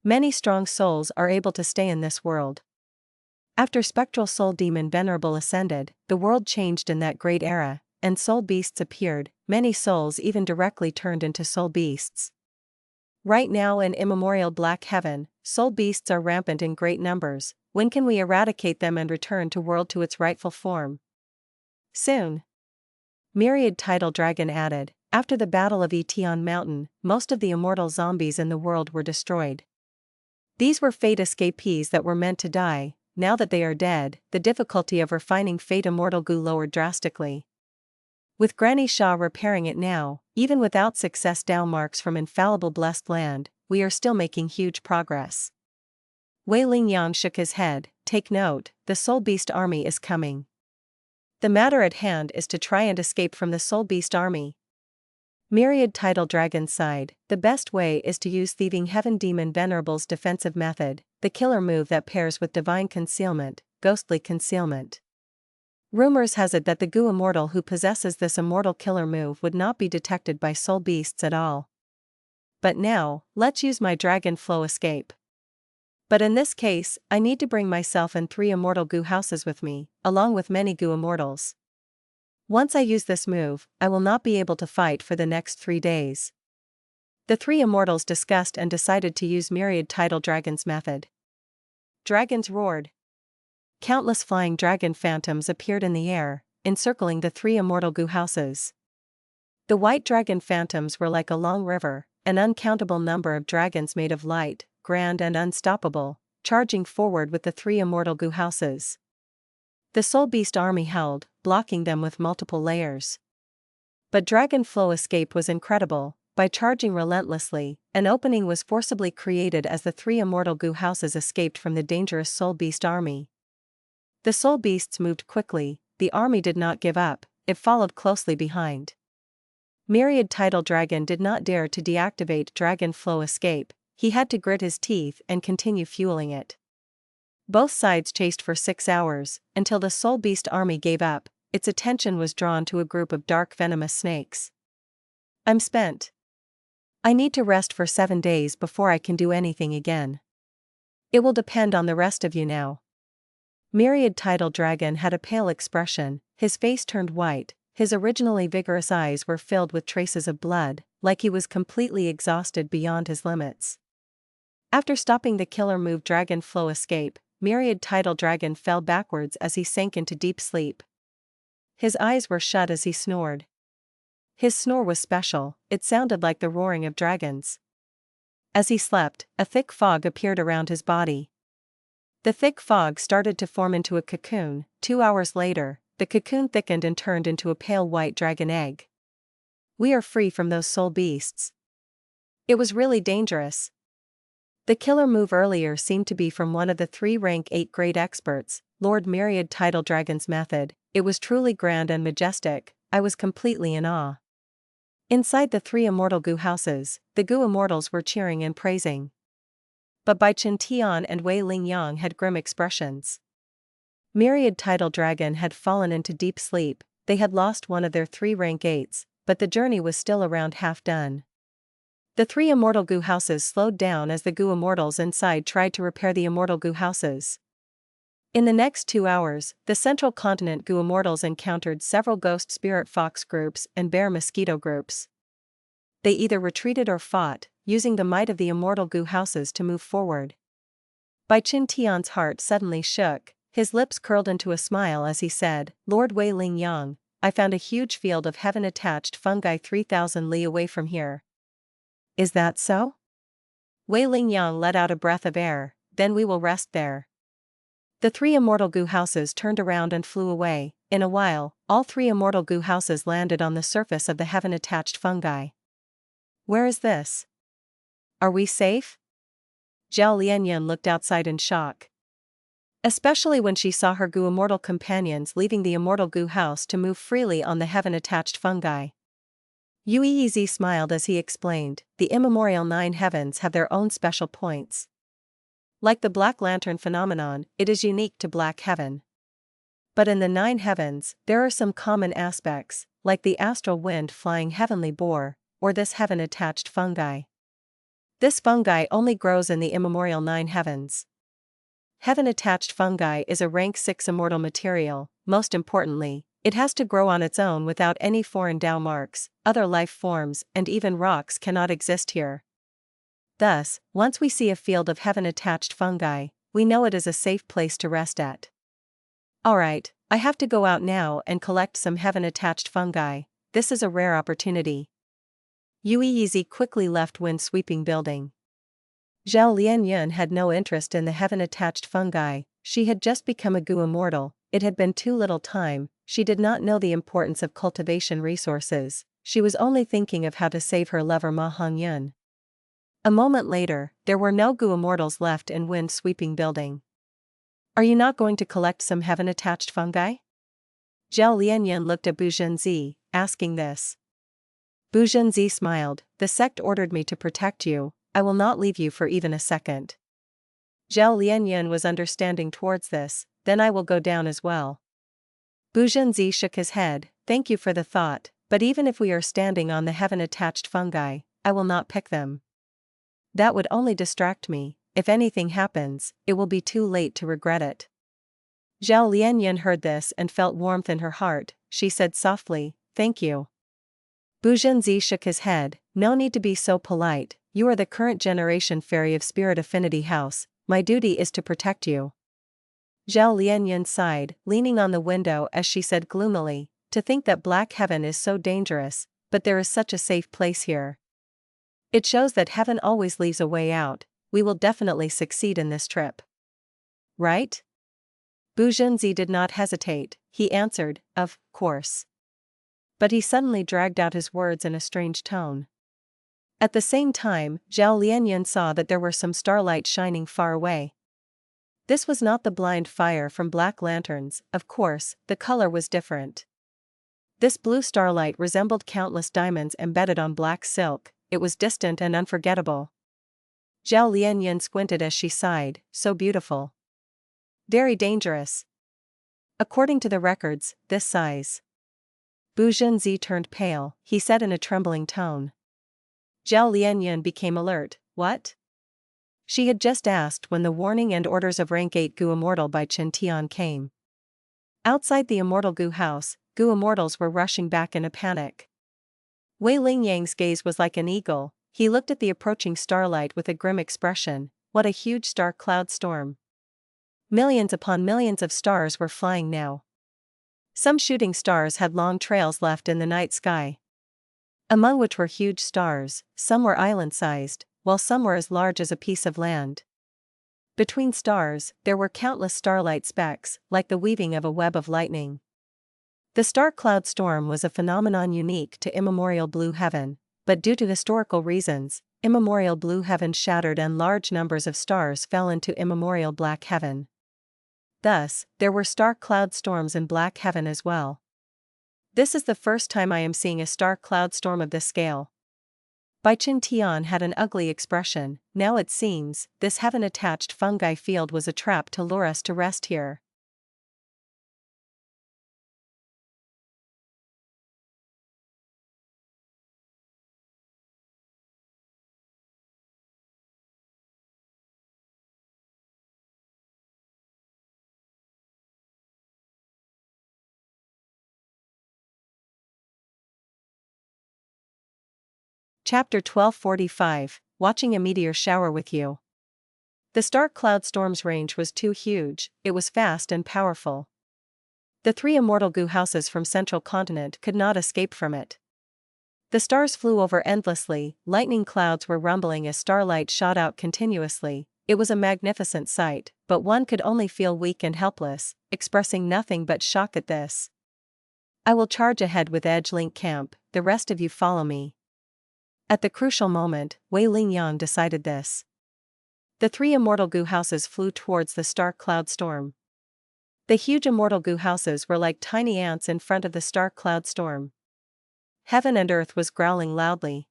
Many strong souls are able to stay in this world. After spectral soul demon Venerable ascended, the world changed in that great era, and soul beasts appeared. Many souls even directly turned into soul beasts. Right now in immemorial black heaven, soul beasts are rampant in great numbers. When can we eradicate them and return to world to its rightful form? Soon. Myriad Tidal Dragon added, after the battle of Etion Mountain, most of the immortal zombies in the world were destroyed. These were fate escapees that were meant to die. Now that they are dead, the difficulty of refining fate immortal goo lowered drastically. With Granny Shah repairing it now, even without success Dao marks from infallible blessed land, we are still making huge progress. Wei Lingyang shook his head. Take note, the Soul Beast army is coming. The matter at hand is to try and escape from the Soul Beast army. Myriad Tidal Dragon sighed. The best way is to use Thieving Heaven Demon Venerable's defensive method, the killer move that pairs with divine concealment, ghostly concealment. Rumors has it that the Goo Immortal who possesses this immortal killer move would not be detected by soul beasts at all. But now, let's use my dragon flow escape. But in this case, I need to bring myself and 3 immortal Goo houses with me, along with many Goo Immortals. Once I use this move, I will not be able to fight for the next 3 days. The 3 immortals discussed and decided to use Myriad Tidal Dragon's method. Dragons roared. Countless flying dragon phantoms appeared in the air, encircling the 3 immortal Goo houses. The white dragon phantoms were like a long river, an uncountable number of dragons made of light, grand and unstoppable, charging forward with the 3 immortal Goo houses. The Soul Beast army held, blocking them with multiple layers. But Dragon Flow escape was incredible. By charging relentlessly, an opening was forcibly created as the 3 immortal Goo houses escaped from the dangerous Soul Beast army. The Soul Beasts moved quickly. The army did not give up, it followed closely behind. Myriad Tidal Dragon did not dare to deactivate Dragon Flow escape. He had to grit his teeth and continue fueling it. Both sides chased for 6 hours, until the Soul Beast army gave up. Its attention was drawn to a group of dark venomous snakes. I'm spent. I need to rest for 7 days before I can do anything again. It will depend on the rest of you now. Myriad Tidal Dragon had a pale expression, his face turned white, his originally vigorous eyes were filled with traces of blood, like he was completely exhausted beyond his limits. After stopping the killer move Dragon Flow escape, Myriad Tidal Dragon fell backwards as he sank into deep sleep. His eyes were shut as he snored. His snore was special, it sounded like the roaring of dragons. As he slept, a thick fog appeared around his body. The thick fog started to form into a cocoon. 2 hours later, the cocoon thickened and turned into a pale white dragon egg. We are free from those soul beasts. It was really dangerous. The killer move earlier seemed to be from one of the 3 rank 8 grade experts, Lord Myriad Tidal Dragon's method. It was truly grand and majestic. I was completely in awe. Inside the 3 immortal Goo houses, the Goo Immortals were cheering and praising. But Bai Chen Tian and Wei Lingyang had grim expressions. Myriad Tidal Dragon had fallen into deep sleep. They had lost one of their 3 rank 8s, but the journey was still around half done. The 3 immortal Goo houses slowed down as the Goo Immortals inside tried to repair the immortal Goo houses. In the next 2 hours, the Central Continent Goo Immortals encountered several ghost spirit fox groups and bear mosquito groups. They either retreated or fought, using the might of the immortal Goo houses to move forward. Bai Chen Tian's heart suddenly shook, his lips curled into a smile as he said, Lord Wei Lingyang, I found a huge field of heaven-attached fungi 3,000 li away from here. Is that so? Wei Lingyang let out a breath of air. Then we will rest there. The 3 immortal Goo houses turned around and flew away. In a while, all 3 immortal Goo houses landed on the surface of the heaven-attached fungi. Where is this? Are we safe? Zhao Lian looked outside in shock. Especially when she saw her Goo immortal companions leaving the immortal Goo house to move freely on the heaven-attached fungi. Yuizi smiled as he explained, the immemorial 9 heavens have their own special points. Like the Black Lantern phenomenon, it is unique to Black Heaven. But in the 9 heavens, there are some common aspects, like the astral wind flying heavenly boar, or this heaven-attached fungi. This fungi only grows in the immemorial 9 heavens. Heaven-attached fungi is a rank 6 immortal material. Most importantly, it has to grow on its own without any foreign Dao marks. Other life forms and even rocks cannot exist here. Thus, once we see a field of heaven-attached fungi, we know it is a safe place to rest at. Alright, I have to go out now and collect some heaven-attached fungi. This is a rare opportunity. Yuan quickly left wind-sweeping building. Zhao Lian had no interest in the heaven-attached fungi. She had just become a Gu Immortal. It had been too little time. She did not know the importance of cultivation resources. She was only thinking of how to save her lover Ma Hongyun. A moment later, there were no Gu Immortals left in wind-sweeping building. Are you not going to collect some heaven-attached fungi? Zhao Lian looked at Bu Zhenzi, asking this. Bu Zhenzi smiled. The sect ordered me to protect you. I will not leave you for even a second. Zhao Lian was understanding towards this. Then I will go down as well. Bu Zhenzi shook his head. Thank you for the thought, but even if we are standing on the heaven-attached fungi, I will not pick them. That would only distract me. If anything happens, it will be too late to regret it. Zhao Lian heard this and felt warmth in her heart. She said softly, thank you. Bu Zhenzi shook his head. No need to be so polite. You are the current generation fairy of Spirit Affinity House. My duty is to protect you. Zhao Lian sighed, leaning on the window as she said gloomily, to think that Black Heaven is so dangerous, but there is such a safe place here. It shows that heaven always leaves a way out. We will definitely succeed in this trip. Right? Bu Zhenzi did not hesitate. He answered, of course. But he suddenly dragged out his words in a strange tone. At the same time, Zhao Lian saw that there were some starlight shining far away. This was not the blind fire from black lanterns. Of course, the color was different. This blue starlight resembled countless diamonds embedded on black silk. It was distant and unforgettable. Zhao Lian squinted as she sighed, so beautiful. Very dangerous. According to the records, this size. Bu Zhenzi turned pale, he said in a trembling tone. Zhao Lian became alert. What? She had just asked when the warning and orders of rank 8 Gu Immortal by Chen Tian came. Outside the Immortal Gu house, Gu Immortals were rushing back in a panic. Wei Lingyang's gaze was like an eagle. He looked at the approaching starlight with a grim expression. What a huge star cloud storm. Millions upon millions of stars were flying now. Some shooting stars had long trails left in the night sky, among which were huge stars. Some were island-sized, while some were as large as a piece of land. Between stars, there were countless starlight specks, like the weaving of a web of lightning. The star cloud storm was a phenomenon unique to immemorial blue heaven, but due to historical reasons, immemorial blue heaven shattered and large numbers of stars fell into immemorial black heaven. Thus, there were star cloud storms in black heaven as well. This is the first time I am seeing a star cloud storm of this scale. Bai Chen Tian had an ugly expression. Now it seems, this heaven-attached fungi field was a trap to lure us to rest here. Chapter 1245, Watching a Meteor Shower with You. The star cloud storm's range was too huge, it was fast and powerful. The 3 immortal Gu houses from central continent could not escape from it. The stars flew over endlessly, lightning clouds were rumbling as starlight shot out continuously. It was a magnificent sight, but one could only feel weak and helpless, expressing nothing but shock at this. I will charge ahead with Edge Link Camp, the rest of you follow me. At the crucial moment, Wei Lingyang decided this. The 3 immortal Gu houses flew towards the star cloud storm. The huge immortal Gu houses were like tiny ants in front of the star cloud storm. Heaven and earth was growling loudly.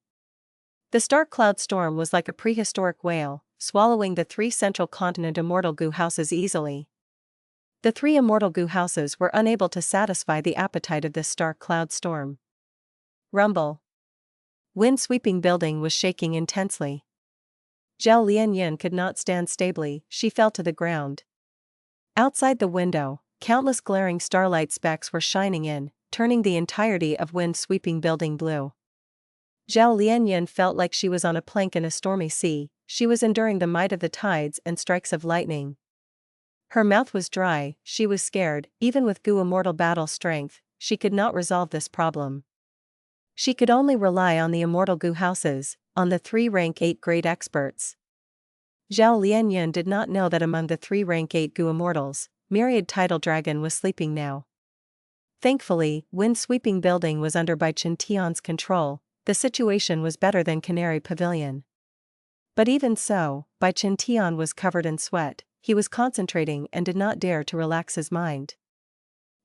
The star cloud storm was like a prehistoric whale, swallowing the 3 central continent immortal Gu houses easily. The 3 immortal Gu houses were unable to satisfy the appetite of this star cloud storm. Rumble. Wind-sweeping building was shaking intensely. Zhao Lian could not stand stably, she fell to the ground. Outside the window, countless glaring starlight specks were shining in, turning the entirety of wind-sweeping building blue. Zhao Lian felt like she was on a plank in a stormy sea, she was enduring the might of the tides and strikes of lightning. Her mouth was dry, she was scared, even with Immortal battle strength, she could not resolve this problem. She could only rely on the Immortal Gu houses, on the 3 rank 8 grade experts. Zhao Lian did not know that among the 3 rank 8 Gu Immortals, Myriad Tidal Dragon was sleeping now. Thankfully, wind-sweeping building was under Bai Qiantian's control, the situation was better than Canary Pavilion. But even so, Bai Qiantian was covered in sweat, he was concentrating and did not dare to relax his mind.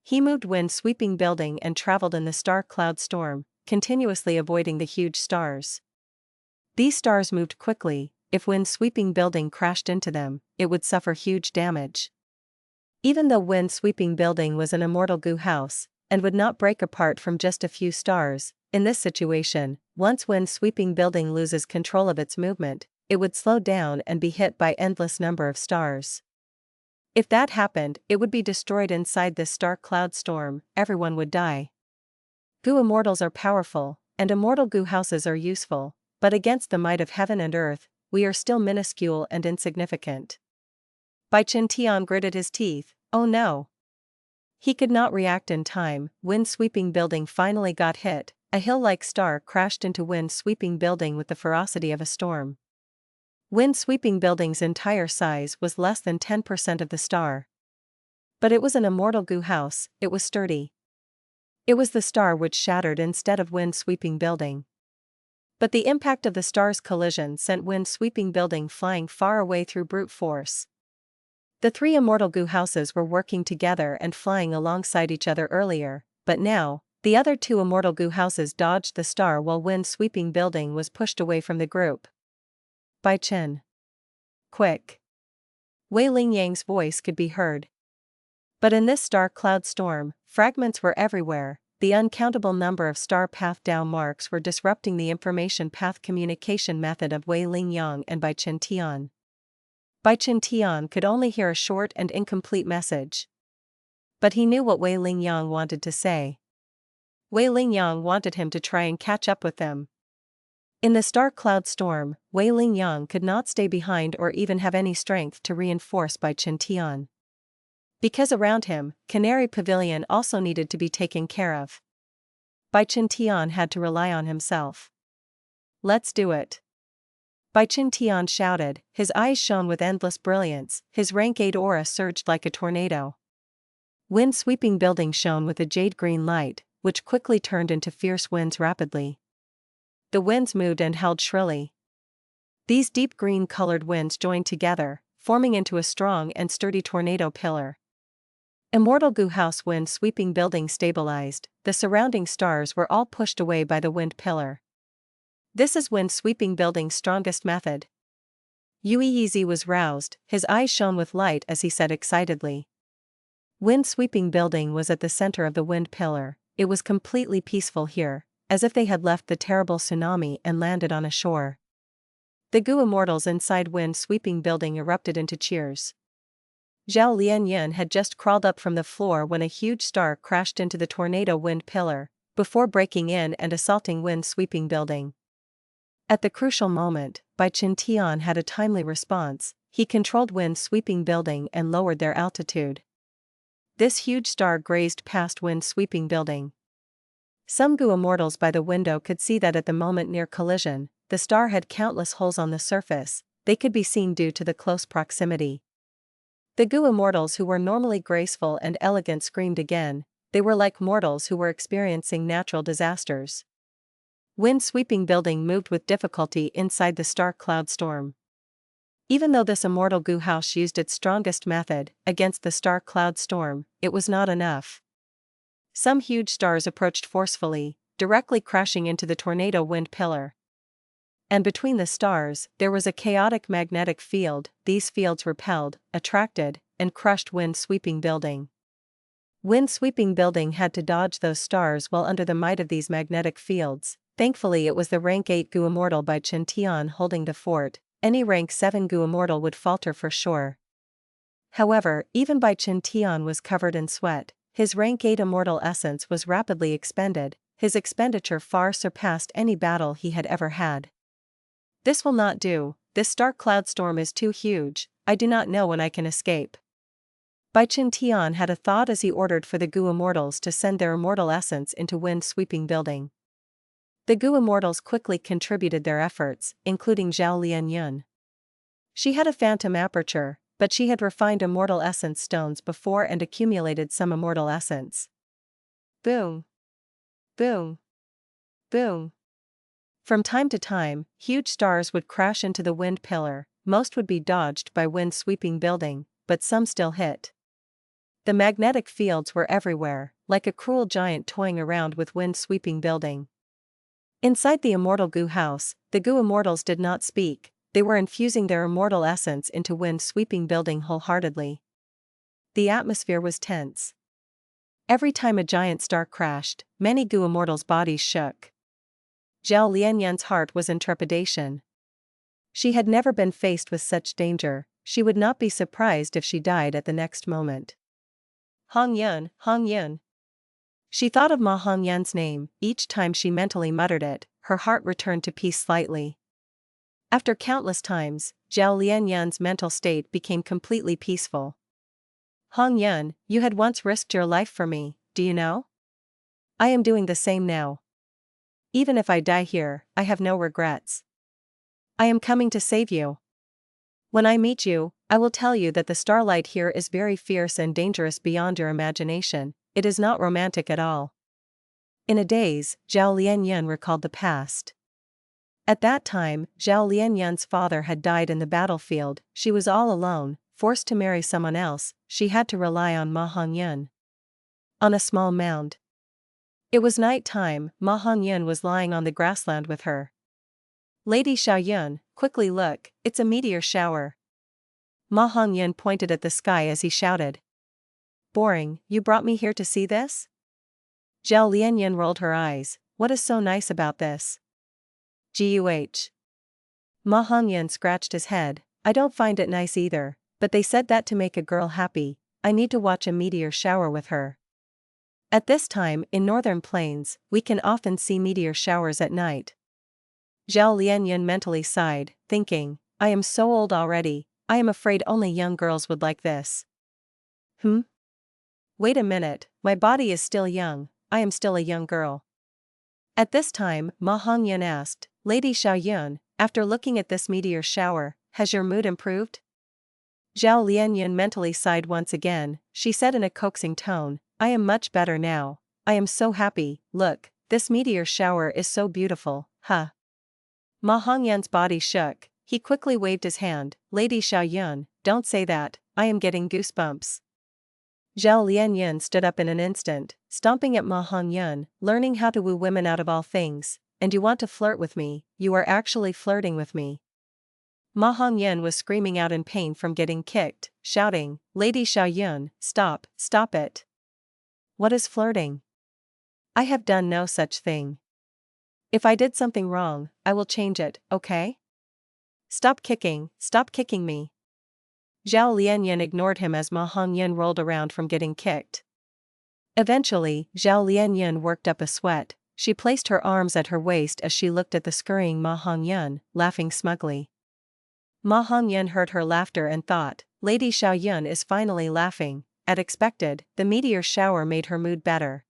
He moved wind-sweeping building and traveled in the star cloud storm, continuously avoiding the huge stars. These stars moved quickly, if wind-sweeping building crashed into them, it would suffer huge damage. Even though wind-sweeping building was an Immortal Gu house, and would not break apart from just a few stars, in this situation, once wind-sweeping building loses control of its movement, it would slow down and be hit by endless number of stars. If that happened, it would be destroyed inside this star cloud storm, everyone would die. Gu Immortals are powerful, and Immortal Gu houses are useful, but against the might of heaven and earth, we are still minuscule and insignificant. Bai Qiantian gritted his teeth, oh no. He could not react in time, wind-sweeping building finally got hit, a hill-like star crashed into wind-sweeping building with the ferocity of a storm. Wind-sweeping building's entire size was less than 10% of the star. But it was an Immortal Gu house, it was sturdy. It was the star which shattered instead of wind-sweeping building. But the impact of the star's collision sent wind-sweeping building flying far away through brute force. The 3 Immortal Gu houses were working together and flying alongside each other earlier, but now, the other 2 Immortal Gu houses dodged the star while wind-sweeping building was pushed away from the group. Bai Qian. Quick. Wei Lingyang's voice could be heard. But in this star cloud storm, fragments were everywhere, the uncountable number of star path down marks were disrupting the information path communication method of Wei Lingyang and Bai Qiantian. Bai Qiantian could only hear a short and incomplete message. But he knew what Wei Lingyang wanted to say. Wei Lingyang wanted him to try and catch up with them. In the star cloud storm, Wei Lingyang could not stay behind or even have any strength to reinforce Bai Qiantian. Because around him, Canary Pavilion also needed to be taken care of. Bai Qiantian had to rely on himself. Let's do it. Bai Qiantian shouted, his eyes shone with endless brilliance, his rank 8 aura surged like a tornado. Wind-sweeping building shone with a jade-green light, which quickly turned into fierce winds rapidly. The winds moved and howled shrilly. These deep green-colored winds joined together, forming into a strong and sturdy tornado pillar. Immortal Gu house wind-sweeping building stabilized, the surrounding stars were all pushed away by the wind pillar. This is wind-sweeping building's strongest method. Yuizi was roused, his eyes shone with light as he said excitedly. Wind-sweeping building was at the center of the wind pillar, it was completely peaceful here, as if they had left the terrible tsunami and landed on a shore. The Gu Immortals inside wind-sweeping building erupted into cheers. Zhao Lian had just crawled up from the floor when a huge star crashed into the tornado wind pillar, before breaking in and assaulting wind-sweeping building. At the crucial moment, Bai Qiantian had a timely response, he controlled wind-sweeping building and lowered their altitude. This huge star grazed past wind-sweeping building. Some Gu Immortals by the window could see that at the moment near collision, the star had countless holes on the surface, they could be seen due to the close proximity. The Gu Immortals who were normally graceful and elegant screamed again, they were like mortals who were experiencing natural disasters. Wind-sweeping building moved with difficulty inside the star cloud storm. Even though this Immortal Gu house used its strongest method against the star cloud storm, it was not enough. Some huge stars approached forcefully, directly crashing into the tornado wind pillar. And between the stars, there was a chaotic magnetic field, these fields repelled, attracted, and crushed wind-sweeping building. Wind-sweeping building had to dodge those stars while under the might of these magnetic fields, Thankfully it was the rank 8 Gu Immortal by Chen Tian holding the fort. Any rank 7 Gu Immortal would falter for sure. However, even Bai Chen Tian was covered in sweat. His rank 8 immortal essence was rapidly expended. His expenditure far surpassed any battle he had ever had. This will not do. This stark cloud storm is too huge. I do not know when I can escape. Bai Chen Tian had a thought as he ordered for the Gu Immortals to send their immortal essence into wind-sweeping building. The Gu Immortals quickly contributed their efforts, including Zhao Lian Yun. She had a phantom aperture, but she had refined immortal essence stones before and accumulated some immortal essence. Boom! Boom! Boom! From time to time, huge stars would crash into the wind pillar. Most would be dodged by wind-sweeping building, but some still hit. The magnetic fields were everywhere, like a cruel giant toying around with wind-sweeping building. Inside the immortal Gu house, the Gu Immortals did not speak. They were infusing their immortal essence into wind-sweeping building wholeheartedly. The atmosphere was tense. Every time a giant star crashed, many Gu Immortals' bodies shook. Zhao Lianyun's heart was in trepidation. She had never been faced with such danger. She would not be surprised if she died at the next moment. Hong Yun, Hong Yun. She thought of Ma Hongyan's name. Each time she mentally muttered it, her heart returned to peace slightly. After countless times, Zhao Lianyun's mental state became completely peaceful. Hong Yun, you had once risked your life for me, do you know? I am doing the same now. Even if I die here, I have no regrets. I am coming to save you. When I meet you, I will tell you that the starlight here is very fierce and dangerous beyond your imagination. It is not romantic at all. In a daze, Zhao Lianyun recalled the past. At that time, Zhao Lianyun's father had died in the battlefield. She was all alone, forced to marry someone else. She had to rely on Ma Hongyun. On a small mound. It was night time. Ma Hongyun was lying on the grassland with her. Lady Xiaoyun, quickly look, it's a meteor shower. Ma Hongyun pointed at the sky as he shouted. Boring, you brought me here to see this? Zhao Lianyun rolled her eyes. What is so nice about this? Guh. Ma Hongyun scratched his head. I don't find it nice either, but they said that to make a girl happy, I need to watch a meteor shower with her. At this time, in northern plains, we can often see meteor showers at night. Zhao Lianyun mentally sighed, thinking, I am so old already, I am afraid only young girls would like this. Wait a minute, my body is still young, I am still a young girl. At this time, Ma Hongyun asked, Lady Xiaoyun, after looking at this meteor shower, has your mood improved? Zhao Lianyun mentally sighed once again. She said in a coaxing tone, I am much better now, I am so happy, look, this meteor shower is so beautiful, huh? Ma Hongyun's body shook. He quickly waved his hand, Lady Xiaoyun, don't say that, I am getting goosebumps. Zhao Lianyun stood up in an instant, stomping at Ma Hongyun, learning how to woo women out of all things, and you want to flirt with me, you are actually flirting with me. Ma Hongyun was screaming out in pain from getting kicked, shouting, Lady Xiaoyun, stop, stop it. What is flirting? I have done no such thing. If I did something wrong, I will change it, okay? Stop kicking me. Zhao Lianyun ignored him as Ma Hongyun rolled around from getting kicked. Eventually, Zhao Lianyun worked up a sweat. She placed her arms at her waist as she looked at the scurrying Ma Hongyun, laughing smugly. Ma Hongyun heard her laughter and thought, Lady Xiaoyun is finally laughing. As expected, the meteor shower made her mood better.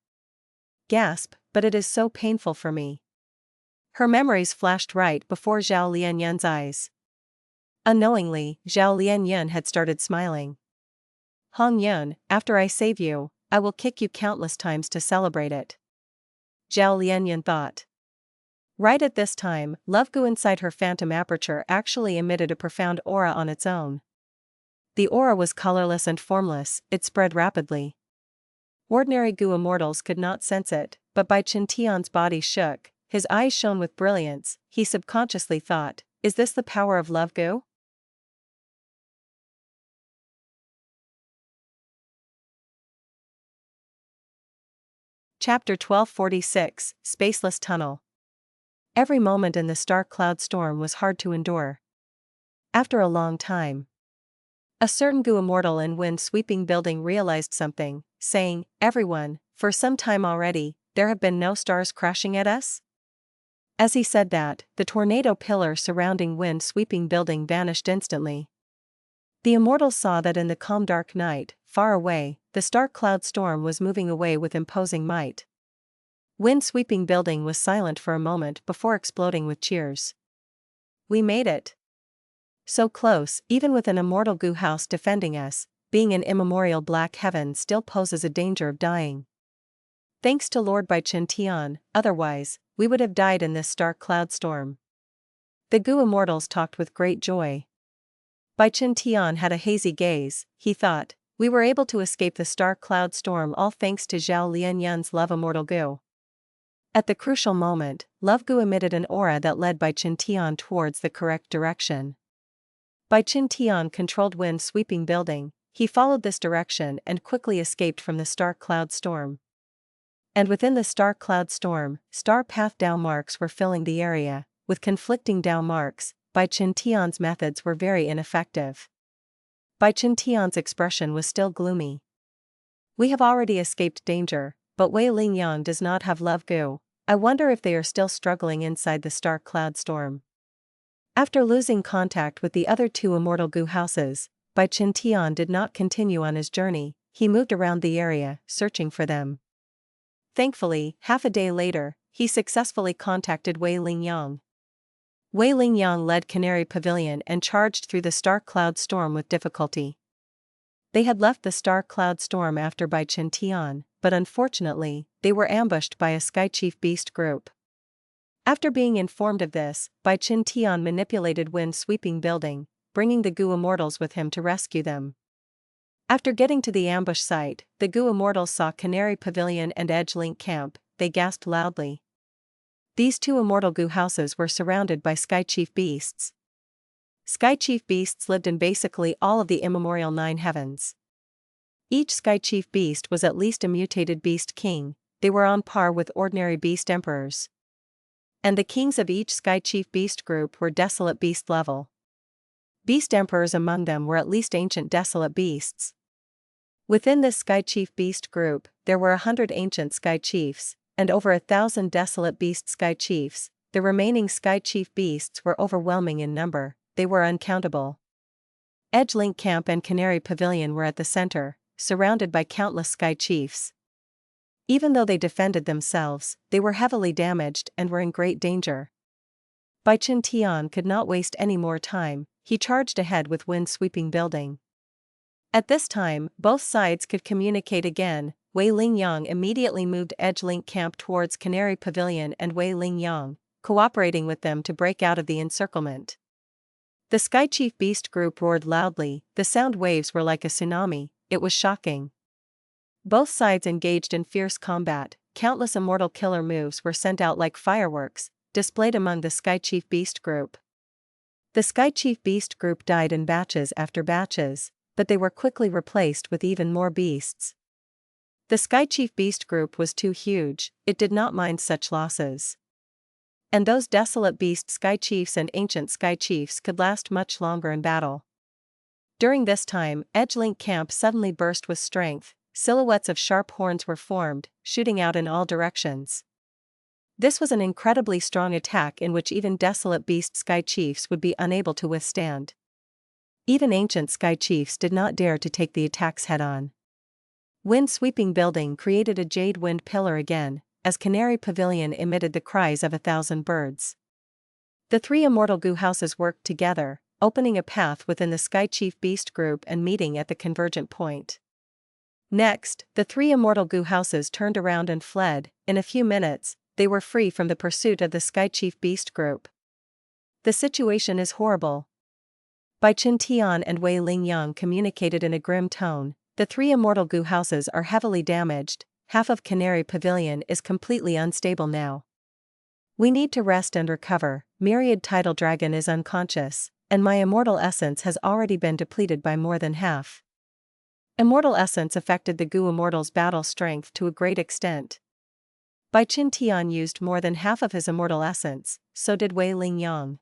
Gasp, but it is so painful for me. Her memories flashed right before Zhao Lianyun's eyes. Unknowingly, Zhao Lianyun had started smiling. Hongyun, after I save you, I will kick you countless times to celebrate it. Zhao Lianyun thought. Right at this time, Love Gu inside her phantom aperture actually emitted a profound aura on its own. The aura was colorless and formless, it spread rapidly. Ordinary Gu Immortals could not sense it, but Bai Chen Tian's body shook, his eyes shone with brilliance. He subconsciously thought, is this the power of Love Gu? Chapter 1246, Spaceless Tunnel. Every moment in the star cloud storm was hard to endure. After a long time, a certain Gu Immortal in wind-sweeping building realized something, saying, "Everyone, for some time already, there have been no stars crashing at us?" As he said that, the tornado pillar surrounding wind-sweeping building vanished instantly. The Immortals saw that in the calm dark night, far away, the star cloud storm was moving away with imposing might. Wind-sweeping building was silent for a moment before exploding with cheers. "We made it. So close, even with an immortal Gu house defending us, being an immemorial black heaven still poses a danger of dying. Thanks to Lord Bai Chen Tian, otherwise, we would have died in this star cloud storm." The Gu Immortals talked with great joy. Bai Chen Tian had a hazy gaze. He thought, "We were able to escape the star cloud storm all thanks to Zhao Lian Yun's love immortal Gu." At the crucial moment, Love Gu emitted an aura that led Bai Chen Tian towards the correct direction. Bai Chen Tian controlled wind-sweeping building. He followed this direction and quickly escaped from the star cloud storm. And within the star cloud storm, star path Dao marks were filling the area. With conflicting Dao marks, Bai Chen Tian's methods were very ineffective. Bai Chen Tian's expression was still gloomy. "We have already escaped danger, but Wei Ling Yang does not have Love Gu. I wonder if they are still struggling inside the star cloud storm." After losing contact with the other two immortal Gu houses, Bai Chen Tian did not continue on his journey. He moved around the area, searching for them. Thankfully, half a day later, he successfully contacted Wei Ling Yang. Wei Ling Yang led Canary Pavilion and charged through the star cloud storm with difficulty. They had left the star cloud storm after Bai Chen Tian, but unfortunately, they were ambushed by a Sky Chief Beast group. After being informed of this, Bai Chen Tian manipulated wind-sweeping building, bringing the Gu Immortals with him to rescue them. After getting to the ambush site, the Gu Immortals saw Canary Pavilion and Edge Link Camp. They gasped loudly. These two immortal Gu houses were surrounded by Sky Chief Beasts. Sky Chief Beasts lived in basically all of the immemorial 9 heavens. Each Sky Chief Beast was at least a mutated Beast King. They were on par with ordinary Beast Emperors. And the kings of each Sky Chief Beast group were desolate beast level. Beast Emperors among them were at least ancient desolate beasts. Within this Sky Chief Beast group, there were 100 ancient Sky Chiefs, and over 1,000 desolate beast Sky Chiefs. The remaining Sky Chief Beasts were overwhelming in number, they were uncountable. Edge Link Camp and Canary Pavilion were at the center, surrounded by countless Sky Chiefs. Even though they defended themselves, they were heavily damaged and were in great danger. Bai Chen Tian could not waste any more time. He charged ahead with wind-sweeping building. At this time, both sides could communicate again. Wei Ling Yang immediately moved Edge Link Camp towards Canary Pavilion and Wei Ling Yang, cooperating with them to break out of the encirclement. The Sky Chief Beast group roared loudly. The sound waves were like a tsunami. It was shocking. Both sides engaged in fierce combat. Countless immortal killer moves were sent out like fireworks, displayed among the Sky Chief Beast group. The Sky Chief Beast group died in batches after batches, but they were quickly replaced with even more beasts. The Sky Chief Beast group was too huge, it did not mind such losses. And those desolate beast Sky Chiefs and ancient Sky Chiefs could last much longer in battle. During this time, Edge Link Camp suddenly burst with strength. Silhouettes of sharp horns were formed, shooting out in all directions. This was an incredibly strong attack in which even desolate beast Sky Chiefs would be unable to withstand. Even ancient Sky Chiefs did not dare to take the attacks head-on. Wind-sweeping building created a jade wind pillar again, as Canary Pavilion emitted the cries of 1,000 birds. The 3 immortal Gu houses worked together, opening a path within the Sky Chief Beast group and meeting at the convergent point. Next, the 3 immortal Gu houses turned around and fled. In a few minutes, they were free from the pursuit of the Sky Chief Beast group. The situation is horrible. Bai Chen Tian and Wei Ling Yang communicated in a grim tone. The 3 immortal Gu houses are heavily damaged. Half of Canary Pavilion is completely unstable now. We need to rest and recover. Myriad Tidal Dragon is unconscious, and my immortal essence has already been depleted by more than half. Immortal essence affected the Gu Immortals' battle strength to a great extent. Bai Qin Tian used more than half of his immortal essence, so did Wei Ling Yong.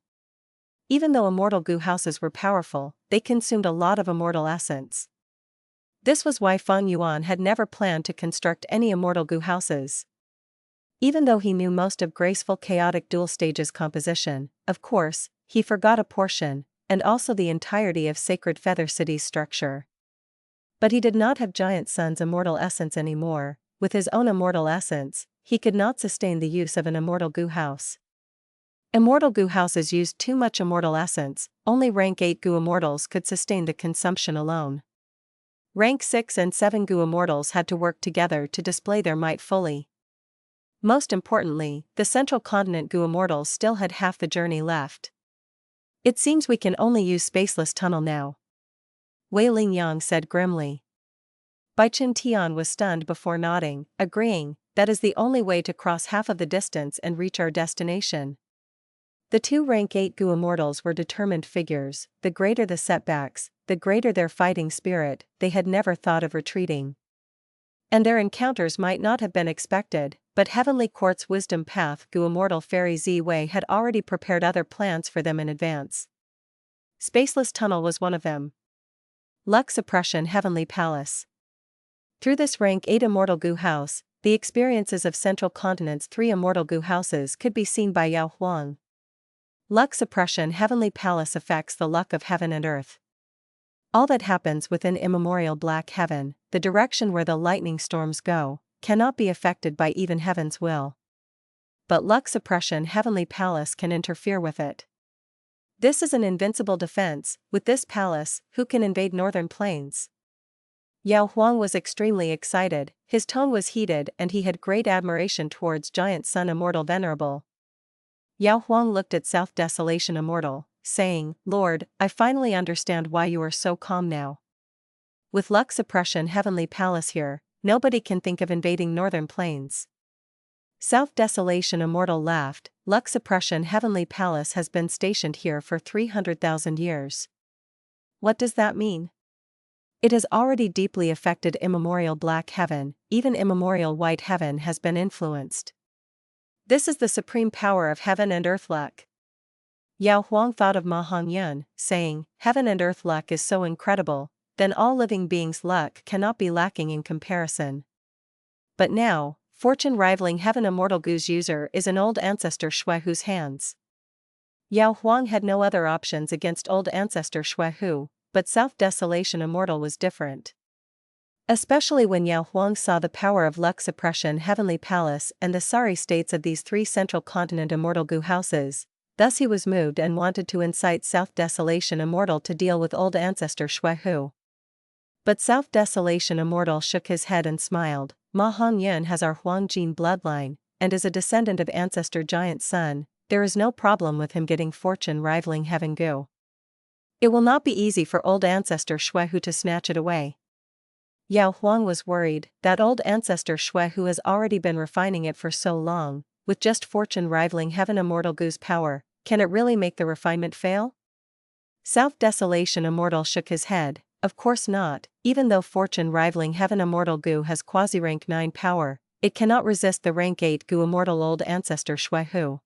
Even though immortal goo houses were powerful, they consumed a lot of immortal essence. This was why Fang Yuan had never planned to construct any immortal goo houses. Even though he knew most of graceful chaotic dual stages composition, of course, he forgot a portion, and also the entirety of Sacred Feather City's structure. But he did not have Giant Sun's immortal essence anymore. With his own immortal essence, he could not sustain the use of an immortal goo house. Immortal goo houses used too much immortal essence, only rank 8 goo immortals could sustain the consumption alone. Rank 6 and 7 goo immortals had to work together to display their might fully. Most importantly, the central continent goo immortals still had half the journey left. It seems we can only use Spaceless tunnel now, Wei Ling Yang said grimly. Bai Qin Tian was stunned before nodding, agreeing, that is the only way to cross half of the distance and reach our destination. The two rank 8 goo immortals were determined figures. The greater the setbacks, the greater their fighting spirit. They had never thought of retreating. And their encounters might not have been expected, but Heavenly Court's Wisdom Path goo immortal Fairy Z Wei had already prepared other plans for them in advance. Spaceless Tunnel was one of them. Luck Suppression Heavenly Palace. Through this rank 8 immortal goo house, the experiences of Central Continent's 3 immortal goo houses could be seen by Yao Huang. Luck Suppression Heavenly Palace affects the luck of heaven and earth. All that happens within immemorial black heaven, the direction where the lightning storms go, cannot be affected by even heaven's will. But Luck Suppression Heavenly Palace can interfere with it. This is an invincible defense. With this palace, who can invade northern plains? Yao Huang was extremely excited, his tone was heated and he had great admiration towards Giant Sun Immortal Venerable. Yao Huang looked at South Desolation Immortal, saying, Lord, I finally understand why you are so calm now. With Luck Suppression Heavenly Palace here, nobody can think of invading northern plains. South Desolation Immortal laughed. Luck Suppression Heavenly Palace has been stationed here for 300,000 years. What does that mean? It has already deeply affected immemorial black heaven, even immemorial white heaven has been influenced. This is the supreme power of heaven and earth luck. Yao Huang thought of Ma Hongyun, saying, Heaven and earth luck is so incredible, then all living beings' luck cannot be lacking in comparison. But now, fortune rivaling heaven immortal goo's user is an old ancestor Shui Hu's hands. Yao Huang had no other options against old ancestor Shui Hu, but South Desolation Immortal was different. Especially when Yao Huang saw the power of Luck Suppression Heavenly Palace and the sorry states of these 3 Central Continent Immortal goo houses, thus he was moved and wanted to incite South Desolation Immortal to deal with old ancestor Shui Hu. But South Desolation Immortal shook his head and smiled. Ma Hongyun has our Huangjin bloodline, and is a descendant of ancestor Giant Sun. There is no problem with him getting fortune rivaling heaven goo. It will not be easy for old ancestor Shui Hu to snatch it away. Yao Huang was worried, that old ancestor Shui Hu has already been refining it for so long, with just fortune rivaling heaven immortal goo's power, can it really make the refinement fail? South Desolation Immortal shook his head. Of course not, even though fortune rivaling heaven immortal goo has quasi-rank 9 power, it cannot resist the rank 8 goo immortal old ancestor Shui Hu.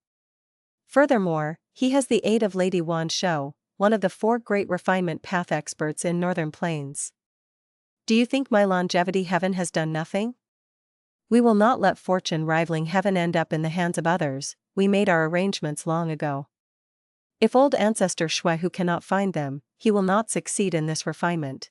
Furthermore, he has the aid of Lady Wan Shou, one of the 4 great refinement path experts in northern plains. Do you think my longevity heaven has done nothing? We will not let fortune rivaling heaven end up in the hands of others, we made our arrangements long ago. If old ancestor Shui Hu cannot find them, he will not succeed in this refinement.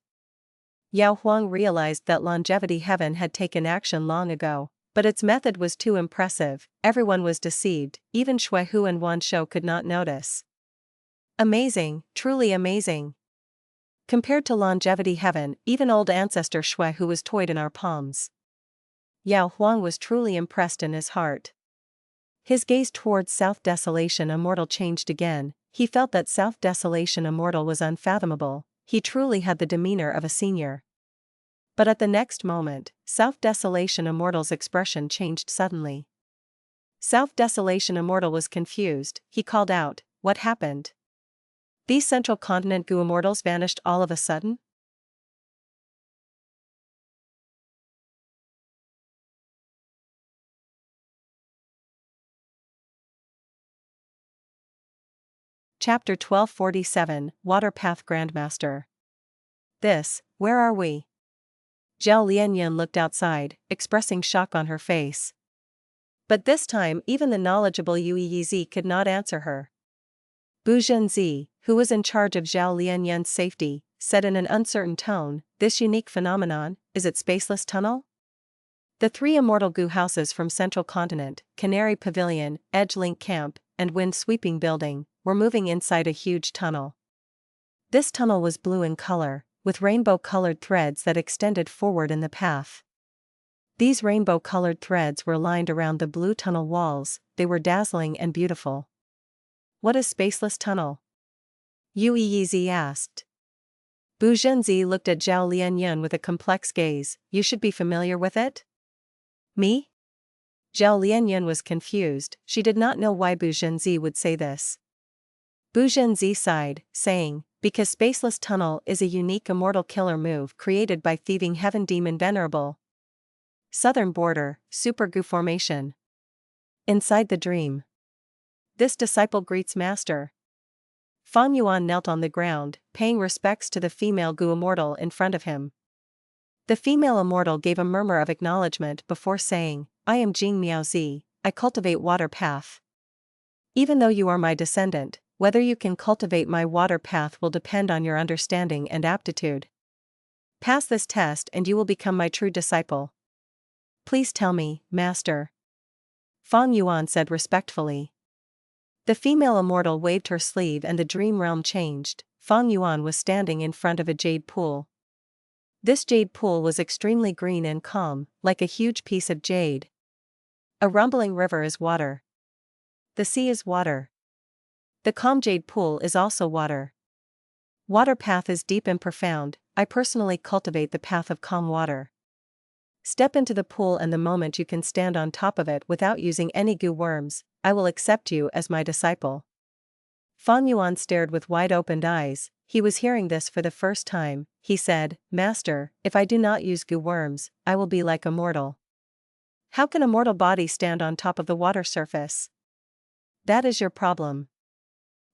Yao Huang realized that longevity heaven had taken action long ago, but its method was too impressive. Everyone was deceived, even Shui Hu and Wan Shou could not notice. Amazing, truly amazing. Compared to longevity heaven, even old ancestor Shui Hu was toyed in our palms. Yao Huang was truly impressed in his heart. His gaze towards South Desolation Immortal changed again. He felt that South Desolation Immortal was unfathomable. He truly had the demeanor of a senior. But at the next moment, South Desolation Immortal's expression changed suddenly. South Desolation Immortal was confused. He called out, What happened? These Central Continent goo immortals vanished all of a sudden? Chapter 1247, Water Path Grandmaster. Where are we? Zhao Lian looked outside, expressing shock on her face. But this time even the knowledgeable Yue could not answer her. Bu Zhenzi, who was in charge of Zhao Lian's safety, said in an uncertain tone, "This unique phenomenon, is it Spaceless Tunnel?" The three immortal goo houses from Central Continent, Canary Pavilion, Edge Link Camp, and Wind Sweeping Building, were moving inside a huge tunnel. This tunnel was blue in color, with rainbow-colored threads that extended forward in the path. These rainbow-colored threads were lined around the blue tunnel walls. They were dazzling and beautiful. "What is Spaceless Tunnel?" Yue asked. Bu Zhenzi looked at Zhao Lian with a complex gaze. "You should be familiar with it?" "Me?" Zhao Lian was confused. She did not know why Bu Zhenzi would say this. Bu Zhenzi sighed, saying, "Because Spaceless Tunnel is a unique immortal killer move created by Thieving Heaven Demon Venerable. Southern Border, Super Goo Formation. Inside the dream. This disciple greets Master." Fang Yuan knelt on the ground, paying respects to the female Goo Immortal in front of him. The female Immortal gave a murmur of acknowledgement before saying, "I am Jing Miaozi, I cultivate Water Path. Even though you are my descendant, whether you can cultivate my water path will depend on your understanding and aptitude. Pass this test and you will become my true disciple." "Please tell me, Master." Fang Yuan said respectfully. The female Immortal waved her sleeve and the dream realm changed. Fang Yuan was standing in front of a jade pool. This jade pool was extremely green and calm, like a huge piece of jade. A rumbling river is water. The sea is water. The calm jade pool is also water. Water path is deep and profound. I personally cultivate the path of calm water. Step into the pool and the moment you can stand on top of it without using any goo worms, I will accept you as my disciple. Fang Yuan stared with wide-opened eyes. He was hearing this for the first time. He said, "Master, if I do not use goo worms, I will be like Immortal." "How can a mortal body stand on top of the water surface?" "That is your problem."